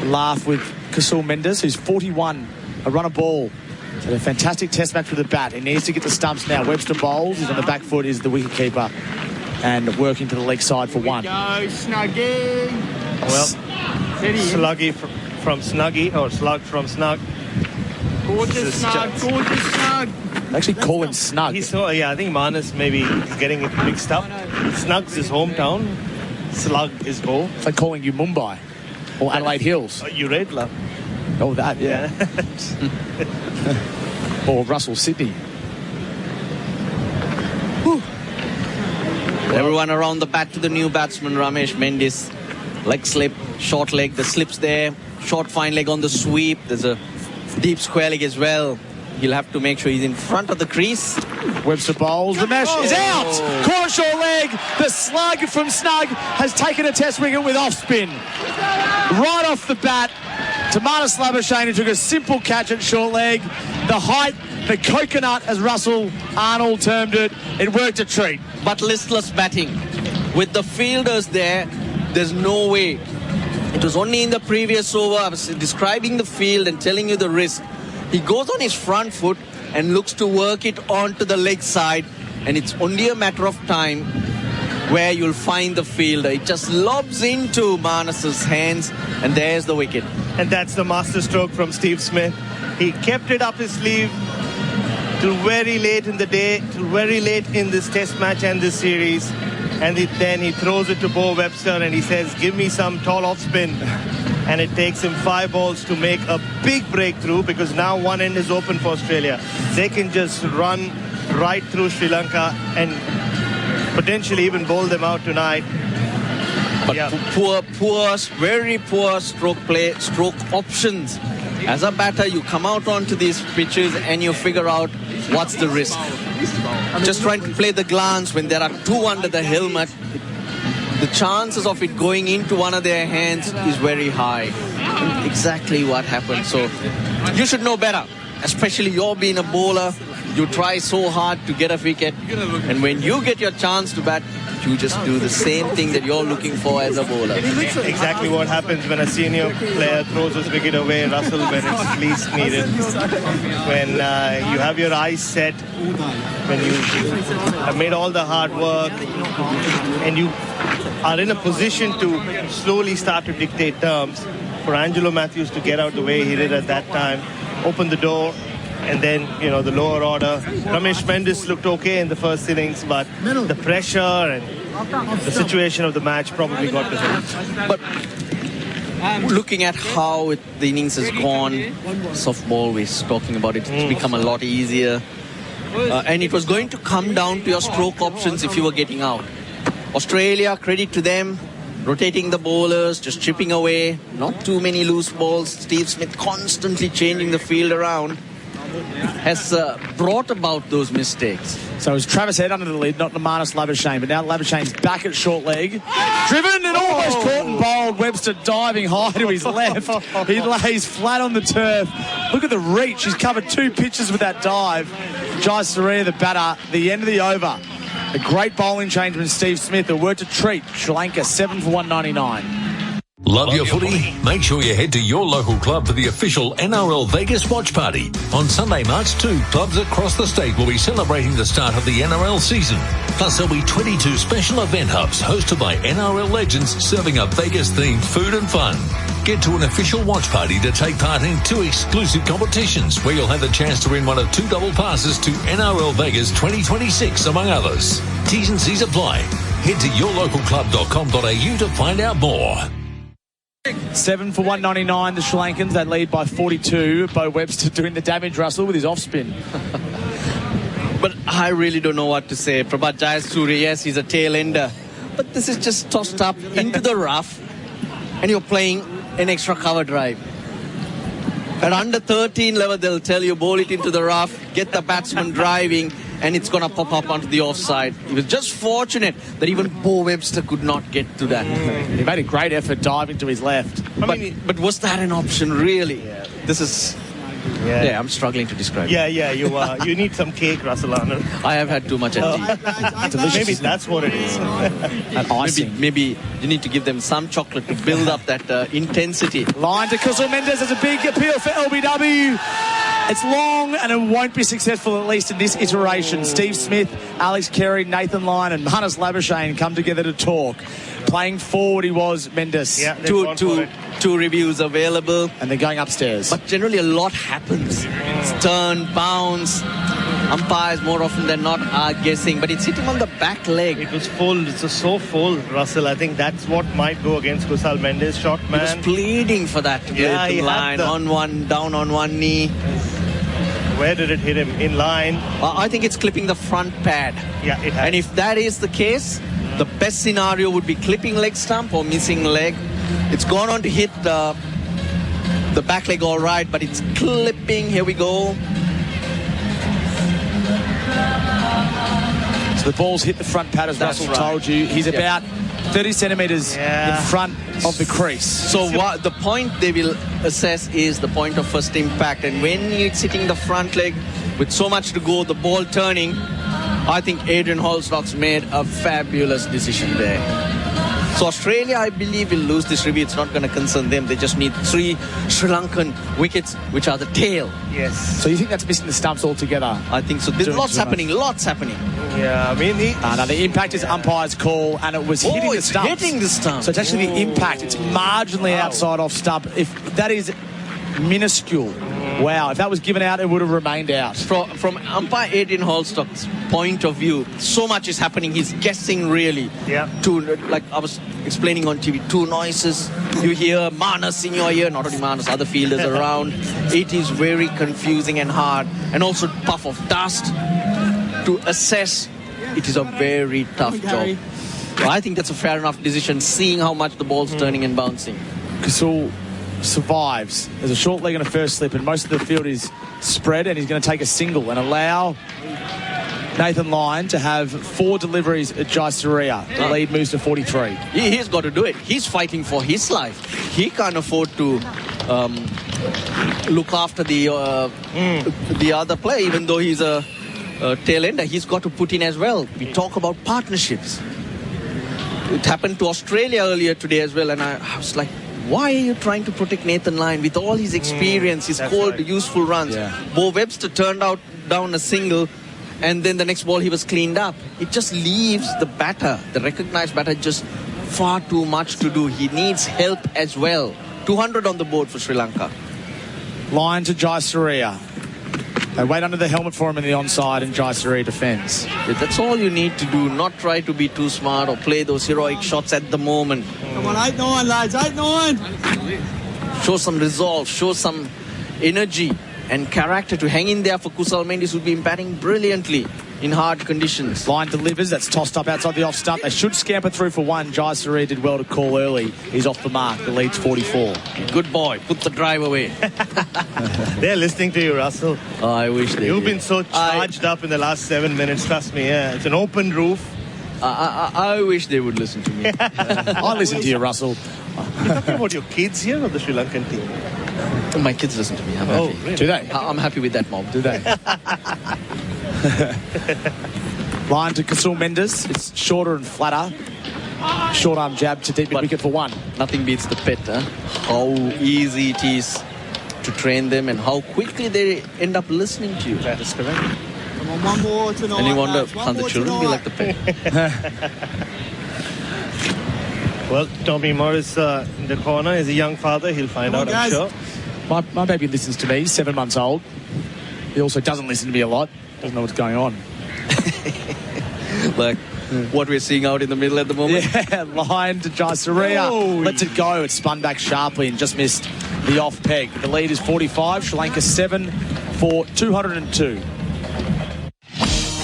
laugh with Kasul Mendes, who's 41, a run a ball. So a fantastic test match with the bat. He needs to get the stumps now. Webster bowls. He's on the back foot, is the wicket keeper. And working to the leg side for 1. Go, Snuggy. Well, Sluggy from Snuggy, or Slug from Snug. Gorgeous Snug, gorgeous Snug. They actually call him Snug. I think Marnus maybe is getting it mixed up. Snug's his hometown. Slug is home. It's like calling you Mumbai or Adelaide Hills. You read, love. Oh, that, yeah. Or Russell Sydney. Everyone around the bat to the new batsman, Ramesh Mendes. Leg slip, short leg, the slip's there. Short fine leg on the sweep. There's a deep square leg as well. He'll have to make sure he's in front of the crease. Webster bowls. Ramesh is out. Caught short leg. The slug from Snug has taken a test wicket with off spin. Right off the bat to Marnus Labuschagne, who took a simple catch at short leg. The height, the coconut, as Russell Arnold termed it. It worked a treat. But listless batting. With the fielders there, there's no way. It was only in the previous over, I was describing the field and telling you the risk. He goes on his front foot and looks to work it onto the leg side, and it's only a matter of time where you'll find the fielder. It just lobs into Marnus's hands, and there's the wicket. And that's the master stroke from Steve Smith. He kept it up his sleeve till very late in the day, till very late in this test match and this series. And then he throws it to Bo Webster and he says, give me some tall off spin. And it takes him 5 balls to make a big breakthrough, because now one end is open for Australia. They can just run right through Sri Lanka and potentially even bowl them out tonight. But very poor stroke play, stroke options. As a batter, you come out onto these pitches and you figure out what's the risk. Just trying to play the glance when there are two under the helmet, the chances of it going into one of their hands is very high. Exactly what happened. So you should know better, especially you're being a bowler. You try so hard to get a wicket, and when you get your chance to bat, you just do the same thing that you're looking for as a bowler. Exactly what happens when a senior player throws his wicket away, Russell, when it's least needed. When you have your eyes set, when you have made all the hard work, and you are in a position to slowly start to dictate terms, for Angelo Matthews to get out the way he did at that time, open the door, and then, the lower order. Ramesh Mendes looked okay in the first innings, but the pressure and the situation of the match probably got to him. But looking at how the innings has gone, softball, we're talking about it, it's become a lot easier. And it was going to come down to your stroke options if you were getting out. Australia, credit to them, rotating the bowlers, just chipping away, not too many loose balls. Steve Smith constantly changing the field around has brought about those mistakes. So it was Travis Head under the lid, not Manas Labuschagne, but now Labuschaigne's back at short leg. Driven and almost caught and bowled. Webster diving high to his left. He lays flat on the turf. Look at the reach. He's covered 2 pitches with that dive. Jai Surya, the batter, the end of the over. A great bowling change from Steve Smith. A word to treat. Sri Lanka 7 for 199. Love your footy? Make sure you head to your local club for the official NRL Vegas watch party. On Sunday, March 2, clubs across the state will be celebrating the start of the NRL season. Plus, there'll be 22 special event hubs hosted by NRL legends serving up Vegas-themed food and fun. Get to an official watch party to take part in 2 exclusive competitions where you'll have the chance to win one of 2 double passes to NRL Vegas 2026, among others. T's and C's apply. Head to yourlocalclub.com.au to find out more. 7 for 199, the Sri Lankans. They lead by 42. Bo Webster doing the damage, Russell, with his off-spin. But I really don't know what to say. Prabhat Jayasuriya, yes, he's a tail-ender. But this is just tossed up into the rough, and you're playing an extra cover drive. At under 13 level, they'll tell you, bowl it into the rough, get the batsman driving, and it's going to pop up onto the offside. He was just fortunate that even Bo Webster could not get to that. He made a great effort diving to his left. But was that an option, really? Yeah. This is... Yeah, I'm struggling to describe it. Yeah, you are. You need some cake, Russell Arnold. I have had too much at tea. Maybe that's what it is. Maybe you need to give them some chocolate to build up that intensity. Line to Kusal Mendes as a big appeal for LBW. It's long and it won't be successful, at least in this iteration. Steve Smith, Alex Carey, Nathan Lyon and Manas Labuschagne come together to talk. Playing forward he was, Mendes. Yeah, two reviews available. And they're going upstairs. But generally a lot happens. It's turn, bounce. Umpires more often than not are guessing. But it's hitting on the back leg. It was full. It's so full, Russell. I think that's what might go against Kusal Mendes. Short man. He was pleading for that to get the line. On one, down on one knee. Where did it hit him? In line? I think it's clipping the front pad. Yeah, it has. And if that is the case, the best scenario would be clipping leg stump or missing leg. It's gone on to hit the back leg all right, but it's clipping. Here we go. So the ball's hit the front pad, as Russell told you. He's about 30 centimetres in front of the crease. So what the point they will assess is the point of first impact. And when it's hitting the front leg with so much to go, the ball turning, I think Adrian Holstock's made a fabulous decision there. So Australia, I believe, will lose this review. It's not going to concern them. They just need 3 Sri Lankan wickets, which are the tail. Yes. So you think that's missing the stumps altogether? I think so. There's lots happening. Yeah, I mean... No, the impact is umpire's call, and it was hitting the stumps. Hitting the stumps. So it's actually the impact. It's marginally outside off stump. If that is minuscule. Wow, if that was given out, it would have remained out. From umpire Adrian Holstock's point of view, so much is happening. He's guessing, really. Yeah. Like I was explaining on TV, 2 noises. You hear Manas in your ear, not only Manas, other fielders around. It is very confusing and hard. And also puff of dust. to assess, it is a very tough job. I think that's a fair enough decision, seeing how much the ball's turning and bouncing. Kasul survives. There's a short leg and a first slip, and most of the field is spread, and he's going to take a single and allow Nathan Lyon to have 4 deliveries at Jaisaria. The lead moves to 43. He's got to do it. He's fighting for his life. He can't afford to look after the other player, even though he's a tail ender. He's got to put in as well. We talk about partnerships. It happened to Australia earlier today as well, and I was like, why are you trying to protect Nathan Lyon with all his experience, his cold, useful runs? Bo Webster turned down a single, and then the next ball he was cleaned up. It just leaves the batter, the recognized batter, just far too much to do. He needs help as well. 200 on the board for Sri Lanka. Lyon to Jaisaria. They wait under the helmet for him in the onside, and Jaisaria defends. Yeah, that's all you need to do. Not try to be too smart or play those heroic shots at the moment. Come on, 8-9, lads, 8-9. Show some resolve, show some energy and character to hang in there for Kusal Mendis, who'll be batting brilliantly in hard conditions. Lyon delivers. That's tossed up outside the off stump. They should scamper through for 1. Jaisaria did well to call early. He's off the mark. The lead's 44. Good boy. Put the drive away. They're listening to you, Russell. Oh, I wish they You've did. been so charged up in the last 7 minutes. Trust me. Yeah, it's an open roof. I wish they would listen to me. I listen to you, Russell. You're talking about your kids here or the Sri Lankan team? My kids listen to me. I'm happy. Really? Do they? I'm happy with that mob. Do they? Line to Kasul Mendes. It's shorter and flatter. Short arm jab to deep wicket for 1. Nothing beats the pet, huh? How easy it is to train them and how quickly they end up listening to you. That is correct. Come on, one more tonight. And you wonder, lads, one can the more children be tonight. like the pet? Well, Tommy Morris in the corner is a young father. He'll find out, I'm sure. My baby listens to me. He's 7 months old. He also doesn't listen to me a lot. Doesn't know what's going on. Like what we're seeing out in the middle at the moment. Yeah, line to Jaisaria. Lets it go. It spun back sharply and just missed the off peg. The lead is 45. Sri Lanka 7 for 202.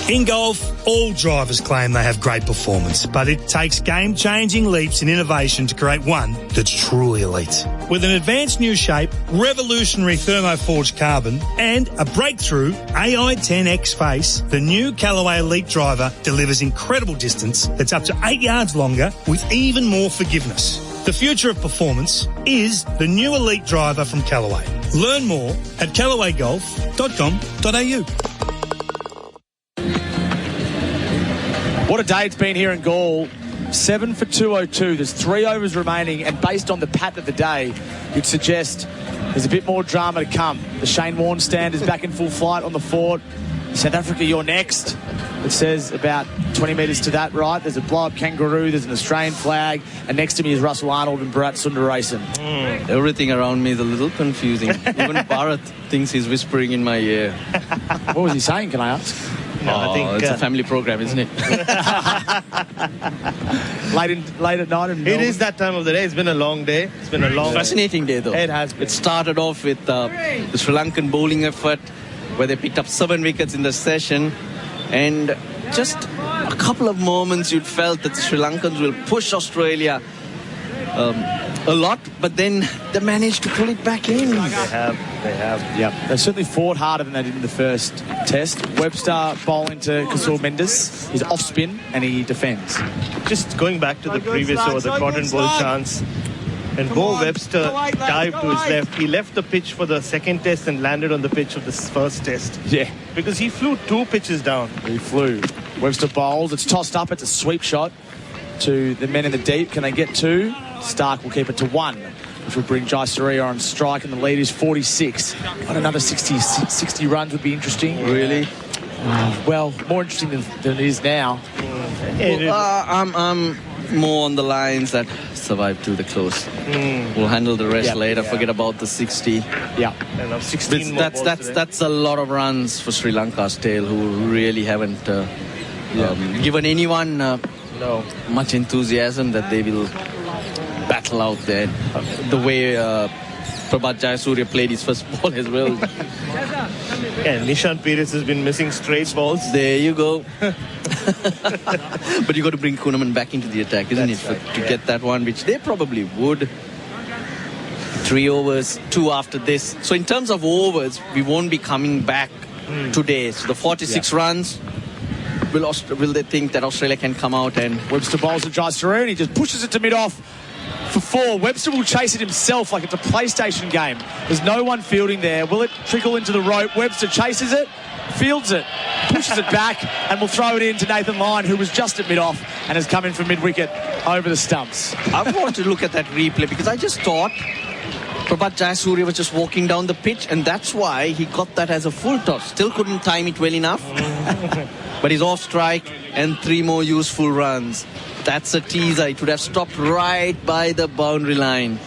In golf, all drivers claim they have great performance, but it takes game-changing leaps in innovation to create one that's truly elite. With an advanced new shape, revolutionary thermoforged carbon, and a breakthrough AI-10X face, the new Callaway Elite driver delivers incredible distance that's up to 8 yards longer with even more forgiveness. The future of performance is the new Elite driver from Callaway. Learn more at callawaygolf.com.au. What a day it's been here in Gaul. 7 for 202. There's 3 overs remaining, and based on the pattern of the day, you'd suggest there's a bit more drama to come. The Shane Warne stand is back in full flight on the fort. South Africa, you're next. It says about 20 metres to that right. There's a blow-up kangaroo. There's an Australian flag. And next to me is Russell Arnold and Bharat Sundaresan. Everything around me is a little confusing. Even Bharat thinks he's whispering in my ear. What was he saying, can I ask? No, I think it's a family program, isn't it? late at night. It is that time of the day. It's been a long day. It's been a long, fascinating day, though. It has been. It started off with the Sri Lankan bowling effort, where they picked up 7 wickets in the session, and just a couple of moments you'd felt that the Sri Lankans will push Australia a lot, but then they managed to pull it back in. They have. Yep. They certainly fought harder than they did in the first test. Webster bowling to Kasul Mendes. He's off spin and he defends. Just going back to the previous over, the cotton ball chance. And Bo Webster dived to his left. He left the pitch for the second test and landed on the pitch of the first test. Yeah. Because he flew 2 pitches down. He flew. Webster bowls. It's tossed up. It's a sweep shot to the men in the deep. Can they get 2? Stark will keep it to 1, which will bring Jaisaria on strike, and the lead is 46. But another 60 runs would be interesting. Really? Well, more interesting than it is now. I'm more on the lines that survive to the close. We'll handle the rest later. Forget about the 60. Yeah. And 16 more balls today. That's a lot of runs for Sri Lanka's tail, who really haven't given anyone much enthusiasm that they will battle out there. The way Prabhat Jayasuriya played his first ball as well. Yeah, Nishant Perez has been missing straight balls. There you go. But you got to bring Kuhnemann back into the attack, isn't it? To get that one, which they probably would. 3 overs, 2 after this. So in terms of overs, we won't be coming back today. So the 46 runs, will they think that Australia can come out and... Webster bowls at Jaisaria and he just pushes it to mid-off for 4. Webster will chase it himself like it's a PlayStation game. There's no one fielding there. Will it trickle into the rope? Webster chases it, fields it, pushes it back, and will throw it in to Nathan Lyon, who was just at mid-off and has come in from mid-wicket over the stumps. I want to look at that replay because I just thought Prabhat Jayasuriya was just walking down the pitch, and that's why he got that as a full toss. Still couldn't time it well enough. But he's off strike and 3 more useful runs. That's a teaser. It would have stopped right by the boundary line.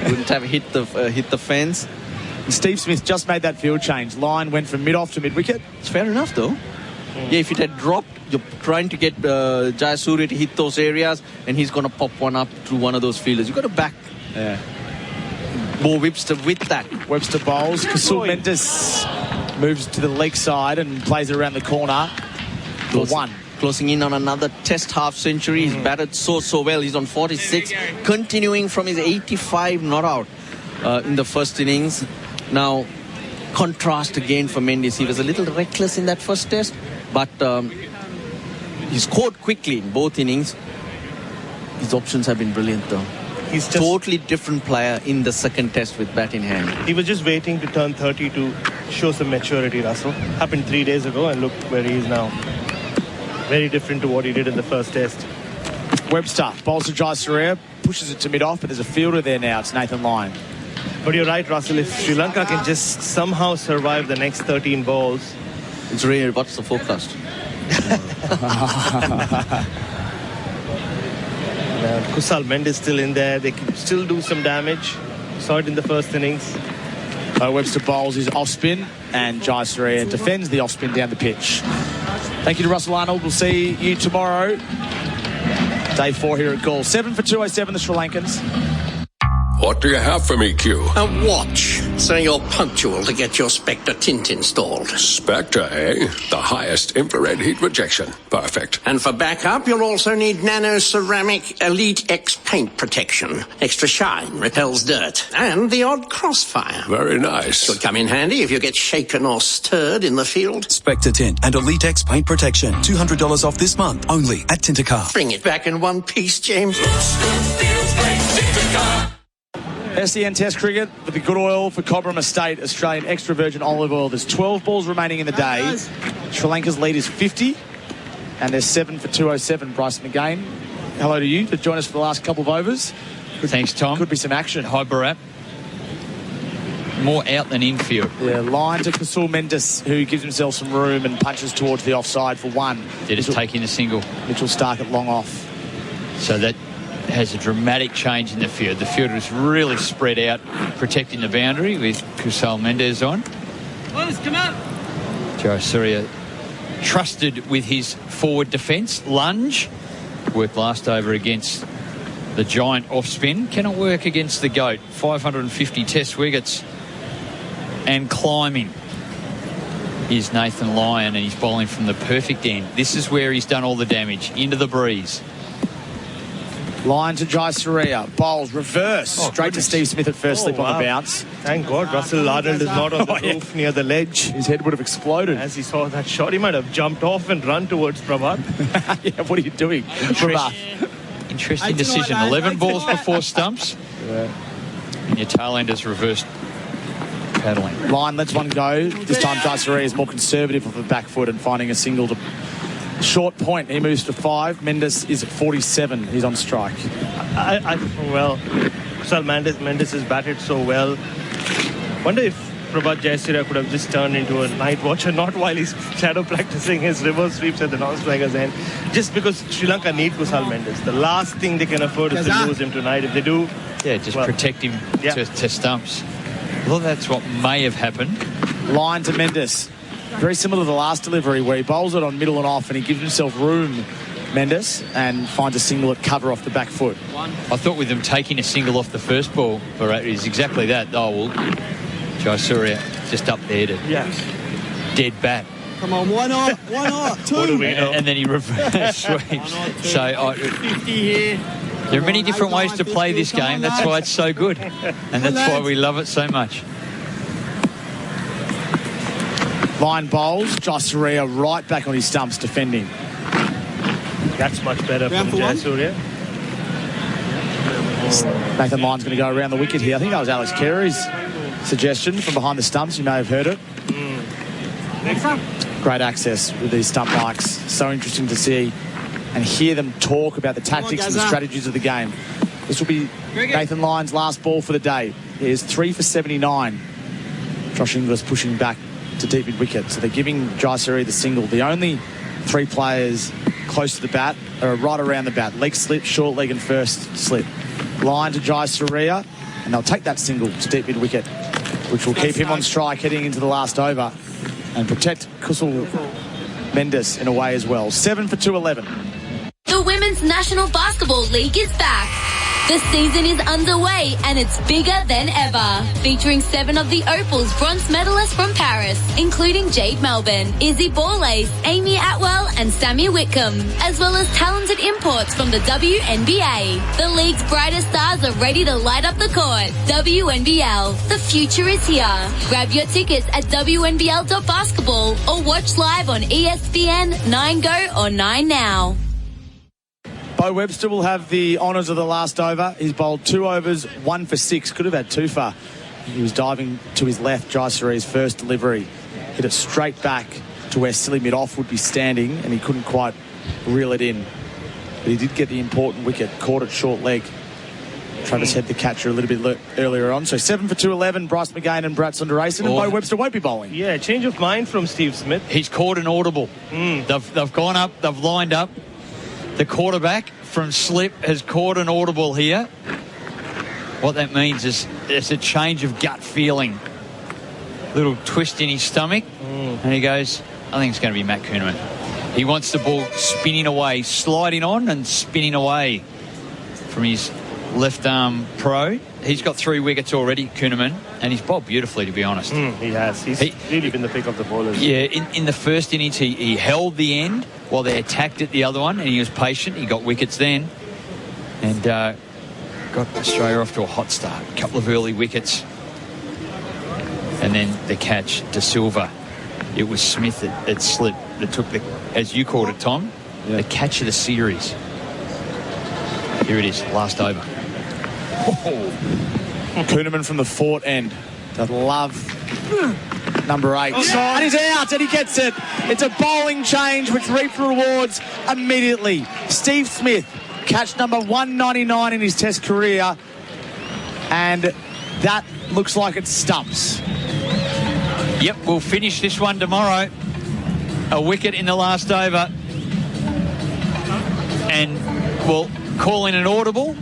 Wouldn't have hit the fence. Steve Smith just made that field change. Lyon went from mid-off to mid-wicket. It's fair enough, though. Yeah, if it had dropped, you're trying to get Jayasuriya to hit those areas, and he's going to pop one up through one of those fielders. You've got to back more Webster with that. Webster bowls. Kasul Mendes moves to the leg side and plays it around the corner for 1. Closing in on another test half century. He's batted so well. He's on 46, continuing from his 85 not out in the first innings. Now, contrast again for Mendes. He was a little reckless in that first test, but he scored quickly in both innings. His options have been brilliant, though. He's just totally different player in the second test with bat in hand. He was just waiting to turn 30 to show some maturity, Russell. Happened 3 days ago, and look where he is now. Very different to what he did in the first test. Webster bowls to Jayasuriya, pushes it to mid-off, but there's a fielder there now. It's Nathan Lyon. But you're right, Russell. If Sri Lanka can just somehow survive the next 13 balls... It's really, what's the forecast? Kusal Mendes still in there. They can still do some damage. Saw it in the first innings. Webster bowls his off-spin, and Jayasuriya defends the off-spin down the pitch. Thank you to Russell Arnold. We'll see you tomorrow. Day 4 here at Gaul. 7 for 207, the Sri Lankans. What do you have for me, Q? A watch, so you're punctual to get your Spectre tint installed. Spectre, eh? The highest infrared heat rejection. Perfect. And for backup, you'll also need Nano Ceramic Elite X paint protection. Extra shine, repels dirt, and the odd crossfire. Very nice. Could come in handy if you get shaken or stirred in the field. Spectre Tint and Elite X paint protection. $200 off this month, only at Tintercar. Bring it back in one piece, James. SEN Test cricket with the good oil for Cobram Estate, Australian extra virgin olive oil. There's 12 balls remaining in the day. Sri Lanka's lead is 50, and there's 7 for 207. Bryce McGain, hello to you to join us for the last couple of overs. Thanks, Tom. Could be some action. Hi, Bharat. More out than infield. Yeah, line to Kasul Mendes, who gives himself some room and punches towards the offside for 1. They're just taking the single. Mitchell Stark at long off. So that has a dramatic change in the field. The field was really spread out, protecting the boundary with Kusal Mendes on. Boys, come up. Jayasuriya trusted with his forward defence. Lunge. Worked last over against the giant off-spin. Cannot work against the GOAT. 550 test wickets. And climbing is Nathan Lyon, and he's bowling from the perfect end. This is where he's done all the damage. Into the breeze. Line to Jayasuriya. Bowls reverse. Straight to Steve Smith at first slip on the bounce. Thank God Russell Arnold is not on the roof near the ledge. His head would have exploded. As he saw that shot, he might have jumped off and run towards Prabhat. Yeah, what are you doing, Prabhat? Interesting decision. 11 balls before stumps. Yeah. And your tail end is reversed paddling. Line lets one go. This time Jayasuriya is more conservative with the back foot and finding a single to short point. He moves to 5. Mendes is at 47. He's on strike. Well, Kusal Mendes has batted so well. Wonder if Prabhat Jayasuriya could have just turned into a night watcher, not while he's shadow practicing his reverse sweeps at the non-strikers end. Just because Sri Lanka need Kusal Mendes. The last thing they can afford is to lose him tonight. If they do... Yeah, just protect him to stumps. Well, that's what may have happened. Line to Mendes. Very similar to the last delivery where he bowls it on middle and off and he gives himself room, Mendes, and finds a single at cover off the back foot. I thought with him taking a single off the first ball, Bharat, is exactly that. Oh, well, Jayasuriya just up there to dead bat. Come on, why not? Why not? Two. And then he reverse sweeps. So 50 here. there are many different ways to play this game. That's why it's so good. And that's why we love it so much. Line bowls. Jaisurya right back on his stumps defending. That's much better from Jaisurya. Nathan Lyon's going to go around the wicket here. I think that was Alex Carey's suggestion from behind the stumps. You may have heard it. Great access with these stump mics. So interesting to see and hear them talk about the tactics and the strategies of the game. This will be Nathan Lyon's last ball for the day. He is 3 for 79. Josh Inglis pushing back to deep mid wicket. So they're giving Jaisurya the single. The only three players close to the bat are right around the bat. Leg slip, short leg and first slip. Line to Jaisurya, and they'll take that single to deep mid wicket, which will keep him on strike heading into the last over and protect Kusal Mendes in a way as well. 7 for 211. The Women's National Basketball League is back. The season is underway and it's bigger than ever. Featuring 7 of the Opal's bronze medalists from Paris, including Jade Melbourne, Izzy Borlace, Amy Atwell and Sammy Whitcomb, as well as talented imports from the WNBA. The league's brightest stars are ready to light up the court. WNBL, the future is here. Grab your tickets at WNBL.basketball or watch live on ESPN, 9 Go or 9 Now. Bo Webster will have the honours of the last over. He's bowled 2 overs, 1 for 6. Could have had 2 for. He was diving to his left. Jaisurya's first delivery hit it straight back to where silly mid-off would be standing, and he couldn't quite reel it in. But he did get the important wicket, caught it short leg. Travis had the catcher a little bit earlier on. So 7 for 211, Bryce McGain and Bharat Sundaresan, and Bo Webster won't be bowling. Yeah, change of mind from Steve Smith. He's caught an audible. They've gone up, they've lined up. The quarterback from slip has caught an audible here. What that means is it's a change of gut feeling. Little twist in his stomach. And he goes, I think it's going to be Matt Kuhnemann. He wants the ball spinning away, sliding on and spinning away from his left arm pro. He's got 3 wickets already, Kuhnemann, and he's bowled beautifully, to be honest. He has. He's really been the pick of the bowlers. Yeah, in the first innings, he held the end while they attacked at the other one, and he was patient. He got wickets then and got Australia off to a hot start. A couple of early wickets. And then the catch to Silva. It was Smith that slipped, that took the, as you called it, Tom, the catch of the series. Here it is, last over. Kuhnemann from the Fort end. I'd love number 8. And he's out, and he gets it. It's a bowling change which reaps rewards immediately. Steve Smith, catch number 199 in his Test career, and that looks like it stumps. Yep, we'll finish this one tomorrow. A wicket in the last over. And we'll call in an audible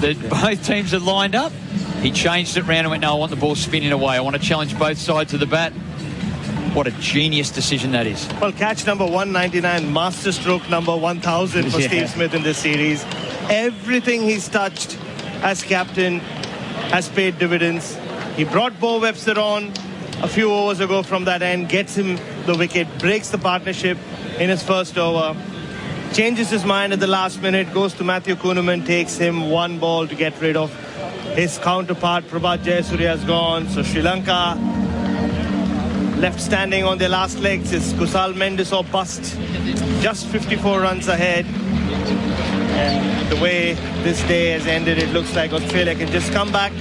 that both teams had lined up. He changed it round and went, no, I want the ball spinning away. I want to challenge both sides of the bat. What a genius decision that is. Well, catch number 199, master stroke number 1000 for Steve Smith in this series. Everything he's touched as captain has paid dividends. He brought Bo Webster on a few overs ago from that end, gets him the wicket, breaks the partnership in his first over, changes his mind at the last minute, goes to Matthew Kuhnemann, takes him 1 ball to get rid of his counterpart. Prabhat Jayasuriya has gone, so Sri Lanka left standing on their last legs is Kusal Mendes or bust, just 54 runs ahead. And the way this day has ended, it looks like Australia can just come back,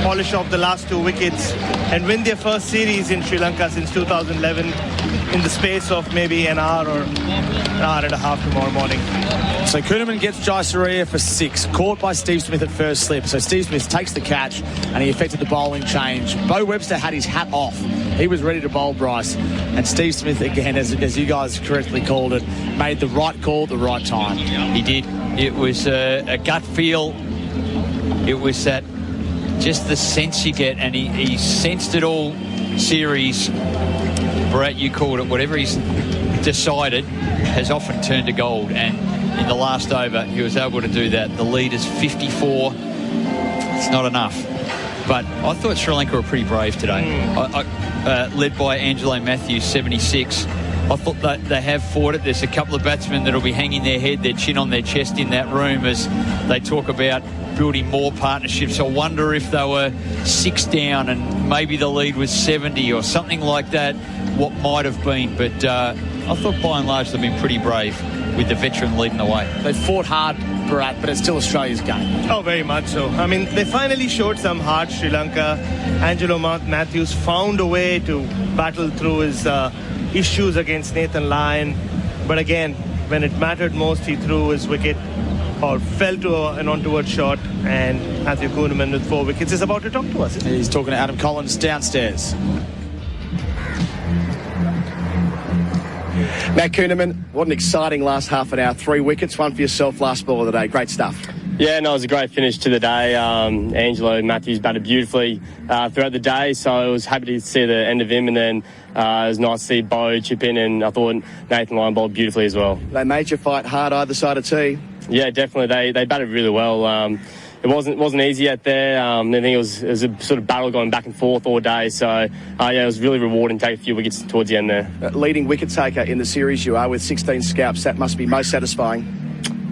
polish off the last 2 wickets and win their first series in Sri Lanka since 2011 in the space of maybe an hour or an hour and a half tomorrow morning. So Kuhnemann gets Jaisurya for 6, caught by Steve Smith at first slip. So Steve Smith takes the catch and he effected the bowling change. Bo Webster had his hat off. He was ready to bowl Bryce. And Steve Smith, again, as you guys correctly called it, made the right call at the right time. He did. It was a gut feel. It was that just the sense you get, and he sensed it all series. Bharat, you called it, whatever he's decided has often turned to gold, and in the last over he was able to do that. The lead is 54. It's not enough. But I thought Sri Lanka were pretty brave today. Led by Angelo Matthews, 76. I thought that they have fought it. There's a couple of batsmen that will be hanging their head, their chin on their chest in that room as they talk about building more partnerships. I wonder if they were 6 down and maybe the lead was 70 or something like that, what might have been. But I thought by and large they've been pretty brave with the veteran leading the way. They fought hard, Bharat, but it's still Australia's game. Oh, very much so. I mean, they finally showed some heart, Sri Lanka. Angelo Matthews found a way to battle through his issues against Nathan Lyon. But again, when it mattered most, he threw his wicket or fell to an onward shot, and Matthew Kuhneman with 4 wickets is about to talk to us. He's talking to Adam Collins downstairs. Matt Kuhneman, what an exciting last half an hour. 3 wickets, one for yourself, last ball of the day. Great stuff. Yeah, no, it was a great finish to the day. Angelo Matthews batted beautifully throughout the day, so I was happy to see the end of him, and then it was nice to see Bo chip in, and I thought Nathan Lyon bowled beautifully as well. They made you fight hard either side of tee. Yeah, definitely. They batted really well. It wasn't easy out there. I think it was a sort of battle going back and forth all day. So, yeah, it was really rewarding to take a few wickets towards the end there. Leading wicket taker in the series you are with 16 scalps. That must be most satisfying.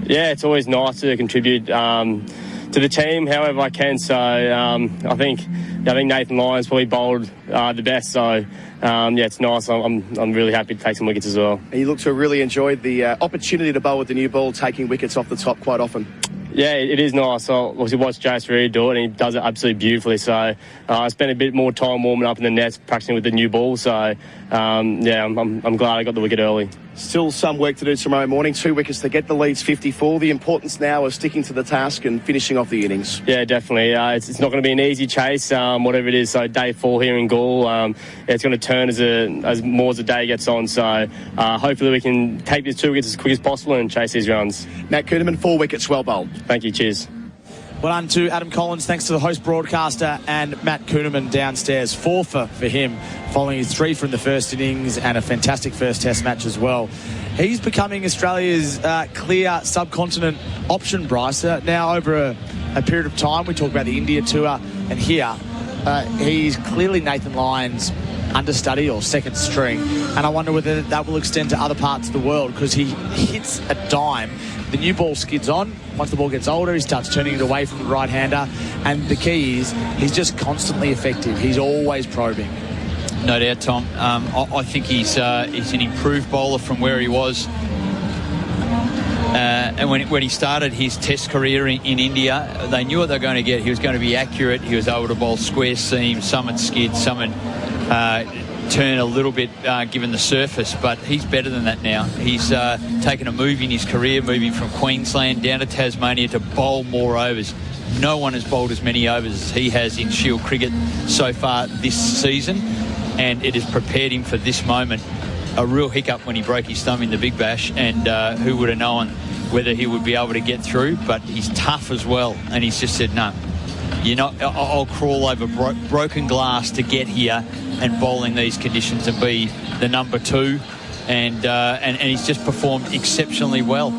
Yeah, it's always nice to contribute to the team however I can. So I think Nathan Lyon's probably bowled the best. So yeah, it's nice. I'm really happy to take some wickets as well. And you look to have really enjoyed the opportunity to bowl with the new ball, taking wickets off the top quite often. Yeah, it is nice. I obviously watched Jace Reid do it, and he does it absolutely beautifully. So I spent a bit more time warming up in the nets, practicing with the new ball. So yeah, I'm glad I got the wicket early. Still some work to do tomorrow morning. 2 wickets to get the leads 54. The importance now of sticking to the task and finishing off the innings. Yeah, definitely. It's not going to be an easy chase, whatever it is. So day 4 here in Gaul, it's going to turn as more as the day gets on. So hopefully we can take these 2 wickets as quick as possible and chase these runs. Matt Kuhneman, 4 wickets, well bowled. Thank you. Cheers. Well done to Adam Collins. Thanks to the host broadcaster and Matt Kuhneman downstairs. 4 for him, following his 3 from the first innings and a fantastic first test match as well. He's becoming Australia's clear subcontinent option, Bryce. Now over a period of time, we talk about the India tour, and here he's clearly Nathan Lyon's understudy or second string, and I wonder whether that will extend to other parts of the world, because he hits a dime. The new ball skids on. Once the ball gets older, he starts turning it away from the right-hander. And the key is he's just constantly effective. He's always probing. No doubt, Tom. I think he's an improved bowler from where he was. And when he started his test career in India, they knew what they were going to get. He was going to be accurate. He was able to bowl square seam, some at skid, some at turn a little bit given the surface, but he's better than that now. He's taken a move in his career, moving from Queensland down to Tasmania to bowl more overs. No one has bowled as many overs as he has in Shield cricket so far this season, and it has prepared him for this moment. A real hiccup when he broke his thumb in the Big Bash, and who would have known whether he would be able to get through, but he's tough as well, and he's just said, no, I'll crawl over broken glass to get here and bowl in these conditions and be the number 2, and he's just performed exceptionally well.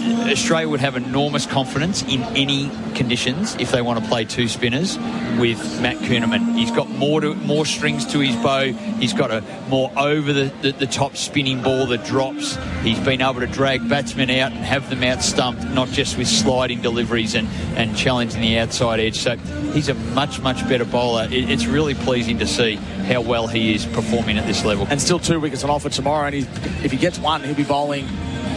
Australia would have enormous confidence in any conditions if they want to play 2 spinners with Matt Kuhneman. He's got more strings to his bow. He's got a more over the top spinning ball that drops. He's been able to drag batsmen out and have them out stumped, not just with sliding deliveries and challenging the outside edge. So he's a much better bowler. It's really pleasing to see how well he is performing at this level. And still 2 wickets on offer tomorrow, and if he gets 1, he'll be bowling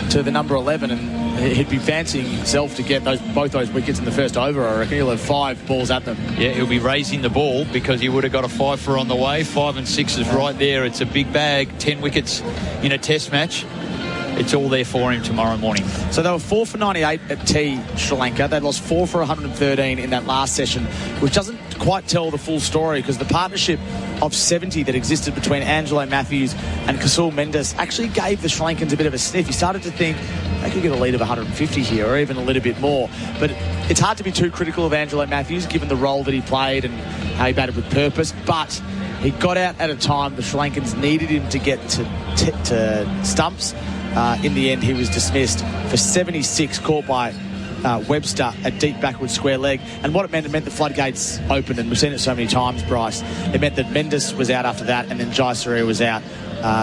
to the number 11, and he'd be fancying himself to get both those wickets in the first over. I reckon he'll have 5 balls at them. Yeah, he'll be raising the ball because he would have got a 5 for on the way. 5 and 6 is right there. It's a big bag. 10 wickets in a test match. It's all there for him tomorrow morning. So they were 4 for 98 at T, Sri Lanka. They lost 4 for 113 in that last session, which doesn't quite tell the full story, because the partnership of 70 that existed between Angelo Matthews and Kasul Mendes actually gave the Sri Lankans a bit of a sniff. You started to think they could get a lead of 150 here, or even a little bit more. But it's hard to be too critical of Angelo Matthews, given the role that he played and how he batted with purpose. But he got out at a time the Sri Lankans needed him to get to stumps. In the end, he was dismissed for 76, caught by Webster at deep backward square leg. And what it meant the floodgates opened, and we've seen it so many times, Bryce. It meant that Mendes was out after that, and then Jaisaria was out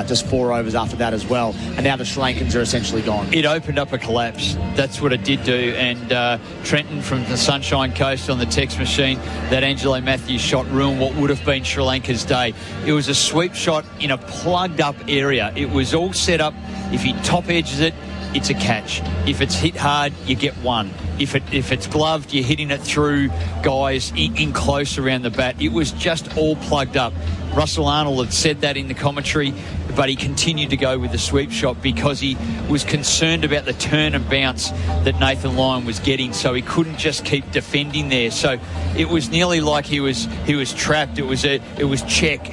just 4 overs after that as well. And now the Sri Lankans are essentially gone. It opened up a collapse. That's what it did do. And Trenton from the Sunshine Coast on the text machine, that Angelo Matthews shot ruined what would have been Sri Lanka's day. It was a sweep shot in a plugged up area. It was all set up. If he top edges it, it's a catch. If it's hit hard, you get one. If it's gloved, you're hitting it through guys in close around the bat. It was just all plugged up. Russell Arnold had said that in the commentary, but he continued to go with the sweep shot because he was concerned about the turn and bounce that Nathan Lyon was getting, so he couldn't just keep defending there. So it was nearly like he was trapped. It was check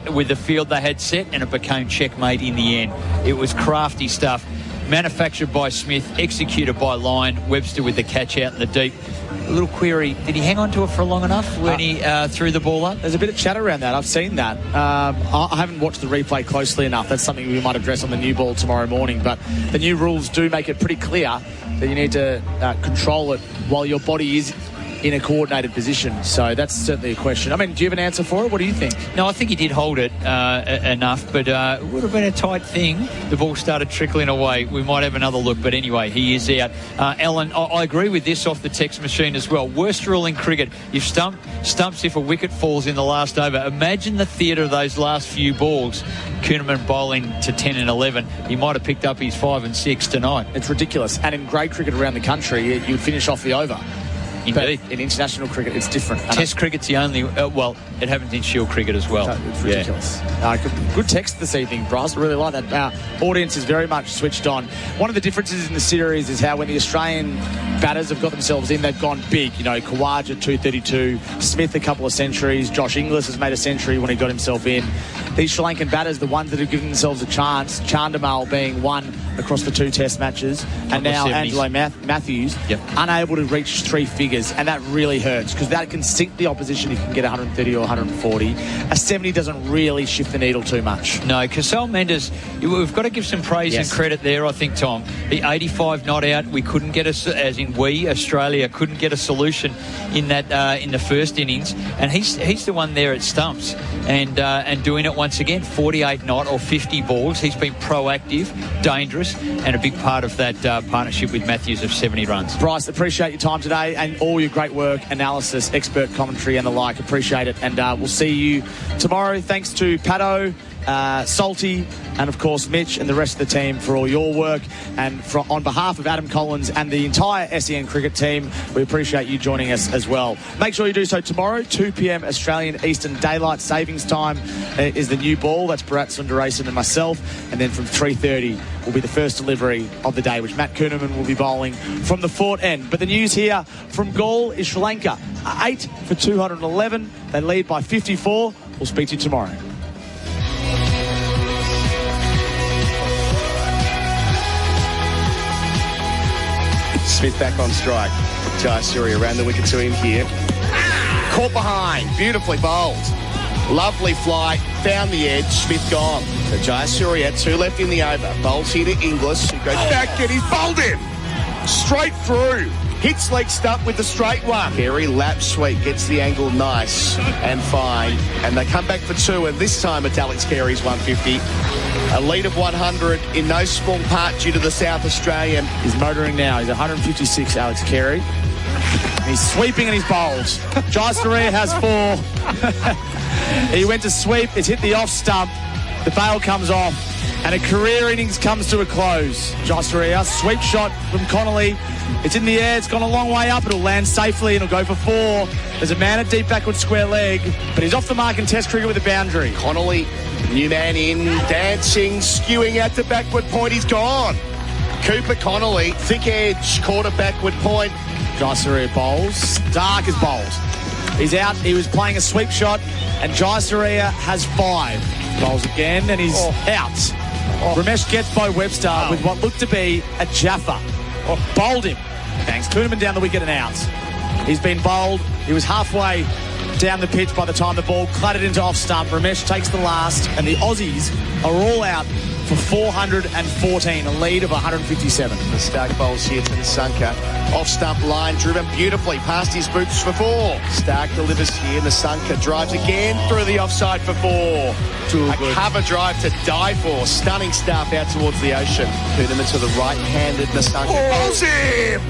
with the field they had set, and it became checkmate in the end. It was crafty stuff. Manufactured by Smith, executed by Lyon. Webster with the catch out in the deep. A little query, did he hang on to it for long enough when he threw the ball up? There's a bit of chatter around that. I've seen that. I haven't watched the replay closely enough. That's something we might address on the new ball tomorrow morning. But the new rules do make it pretty clear that you need to control it while your body is in a coordinated position. So that's certainly a question. I mean, do you have an answer for it? What do you think? No, I think he did hold it enough, but it would have been a tight thing. The ball started trickling away. We might have another look, but anyway, he is out. Alan, I agree with this off the text machine as well. Worst rule in cricket, if stumps if a wicket falls in the last over. Imagine the theatre of those last few balls. Kuhnemann bowling to 10 and 11. He might have picked up his 5 and 6 tonight. It's ridiculous. And in grade cricket around the country, you'd finish off the over. Indeed. But in international cricket, it's different. Test cricket's the only... it happens in Shield cricket as well. It's ridiculous. Good text this evening, Bryce. I really like that. Our audience is very much switched on. One of the differences in the series is how when the Australian batters have got themselves in, they've gone big. You know, Khawaja, 232. Smith, a couple of centuries. Josh Inglis has made a century when he got himself in. These Sri Lankan batters, the ones that have given themselves a chance, Chandimal being one across the 2 test matches, and now Angelo Matthews, unable to reach 3 figures, and that really hurts because that can sink the opposition if you can get 130 or 140. A 70 doesn't really shift the needle too much. No, Cassell Mendes, we've got to give some praise and credit there, I think, Tom. The 85 not out, we couldn't get Australia couldn't get a solution in that in the first innings, and he's the one there at stumps and doing it once again. 48 not or 50 balls. He's been proactive, dangerous, and a big part of that partnership with Matthews of 70 runs. Bryce, appreciate your time today and all your great work, analysis, expert commentary and the like. Appreciate it, and we'll see you tomorrow. Thanks to Pato, Salty, and of course Mitch and the rest of the team for all your work, and on behalf of Adam Collins and the entire SEN cricket team, we appreciate you joining us as well. Make sure you do so tomorrow. 2 p.m. Australian Eastern Daylight Savings Time is the new ball. That's Bharat, Sundaresan and myself, and then from 3:30 will be the first delivery of the day, which Matt Kuhnemann will be bowling from the Fort end. But the news here from Gaul is Sri Lanka 8 for 211. They lead by 54. We'll speak to you tomorrow. Smith back on strike. Jaisaria around the wicket to him here. Caught behind. Beautifully bowled. Lovely flight. Found the edge. Smith gone. So Jaisaria, 2 left in the over. Bowls here to Inglis, who goes back and he's bowled him. Straight through. Hits leg stump with the straight one. Carey lap sweep. Gets the angle nice and fine. And they come back for 2, and this time it's Alex Carey's 150. A lead of 100 in no small part due to the South Australian. He's motoring now. He's 156, Alex Carey. He's sweeping and he's bowled. Jaisaria has 4. He went to sweep. It's hit the off stump. The bail comes off. And a career innings comes to a close. Jaisaria, sweep shot from Connolly. It's in the air. It's gone a long way up. It'll land safely and it'll go for 4. There's a man at deep backward square leg, but he's off the mark in Test cricket with a boundary. Connolly, new man in, dancing, skewing out to backward point. He's gone. Cooper Connolly, thick edge, caught a backward point. Jaisaria bowls. Stark is bowled. He's out. He was playing a sweep shot, and Jaisaria has 5. Bowls again, and he's out. Ramesh gets by Webster with what looked to be a Jaffa. Bowled him. Thanks. Kuhnemann down the wicket and out. He's been bowled. He was halfway down the pitch by the time the ball clattered into off stump. Ramesh takes the last, and the Aussies are all out for 414, a lead of 157. The Stark bowls here to Nasanka. Off stump line, driven beautifully past his boots for 4. Stark delivers here. Nasanka drives again through the offside for 4. Too good. Cover drive to die for. Stunning stuff out towards the ocean. Kuhnemann to the right-handed Nasanka. Bowls him!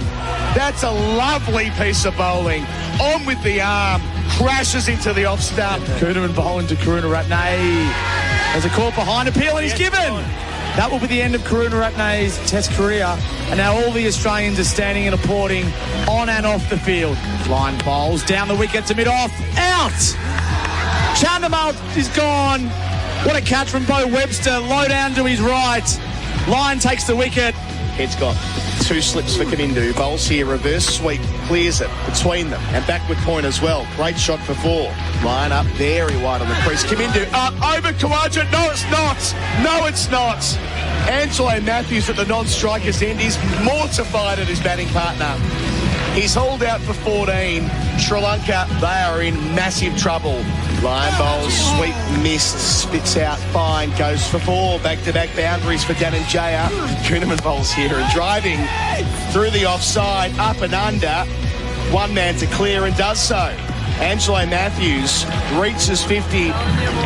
That's a lovely piece of bowling. On with the arm. Crashes into the off stump. Kuhnemann bowling to Karunaratne. There's a caught behind appeal and he's given. That will be the end of Karunaratne's Test career. And now all the Australians are standing and applauding on and off the field. Line bowls down the wicket to mid-off. Out! Chandimal is gone. What a catch from Bo Webster. Low down to his right. Line takes the wicket. Head's got 2 slips for Kamindu. Bowls here, reverse sweep, clears it between them. And backward point as well. Great shot for 4. Line up very wide on the crease. Kamindu over Kawaja. No, it's not. No, it's not. Angelo Matthews at the non-striker's end. He's mortified at his batting partner. He's hauled out for 14. Sri Lanka, they are in massive trouble. Line bowls, sweep, missed, spits out, fine, goes for 4. Back-to-back boundaries for Dhananjaya. Kuhnemann bowls here and driving through the offside, up and under. One man to clear and does so. Angelo Matthews reaches 50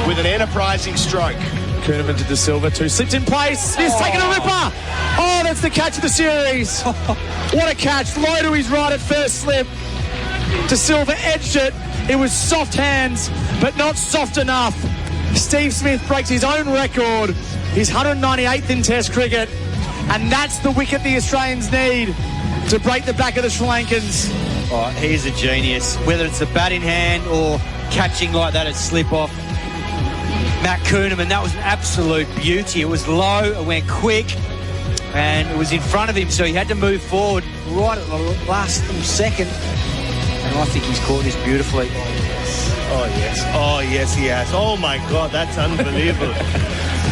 with an enterprising stroke. Kuhnemann to De Silva, 2 slipped in place. He's taken a ripper. Oh, that's the catch of the series. What a catch. Low to his right at first slip. De Silva edged it. It was soft hands, but not soft enough. Steve Smith breaks his own record, his 198th in Test cricket, and that's the wicket the Australians need to break the back of the Sri Lankans. Oh, he's a genius. Whether it's a bat in hand or catching like that at slip-off. Matt Kuhnemann, that was an absolute beauty. It was low, it went quick, and it was in front of him, so he had to move forward right at the last second. And I think he's caught this beautifully. Oh, yes. Oh, yes, he has. Oh, my God, that's unbelievable.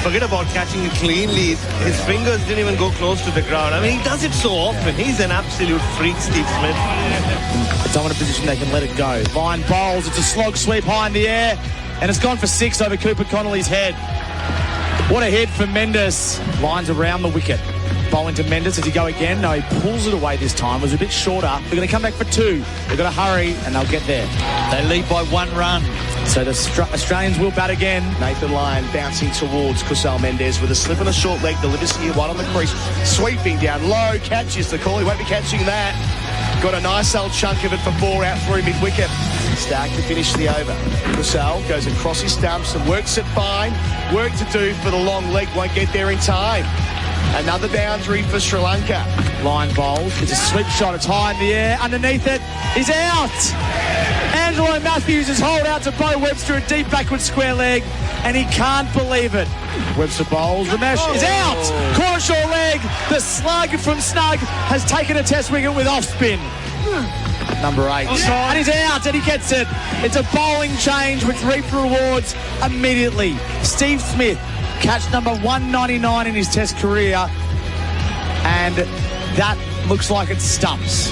Forget about catching it cleanly. His fingers didn't even go close to the ground. I mean, he does it so often. He's an absolute freak, Steve Smith. A dominant position, they can let it go. Line bowls, it's a slog sweep high in the air, and it's gone for 6 over Cooper Connolly's head. What a hit for Mendes. Lines around the wicket. Bowling to Mendes. Does he go again? No, he pulls it away this time. It was a bit shorter. They're going to come back for 2. They've got to hurry, and they'll get there. They lead by 1 run. So the Australians will bat again. Nathan Lyon bouncing towards Kusal Mendes with a slip and a short leg. Delivers here, wide on the crease. Sweeping down low. Catches the call. He won't be catching that. Got a nice old chunk of it for 4 out through mid-wicket. Stark to finish the over. Kusal goes across his stumps and works it fine. Work to do for the long leg. Won't get there in time. Another boundary for Sri Lanka. Line bowls. It's a sweep shot. It's high in the air. Underneath it is out. Angelo Matthews is hauled out to Bo Webster, a deep backward square leg, and he can't believe it. Webster bowls. Ramesh is out. Corner short leg. The slug from Snug has taken a Test wicket with off spin. Number 8. And he's out, and he gets it. It's a bowling change which reaps rewards immediately. Steve Smith, catch number 199 in his Test career, and that looks like it stumps.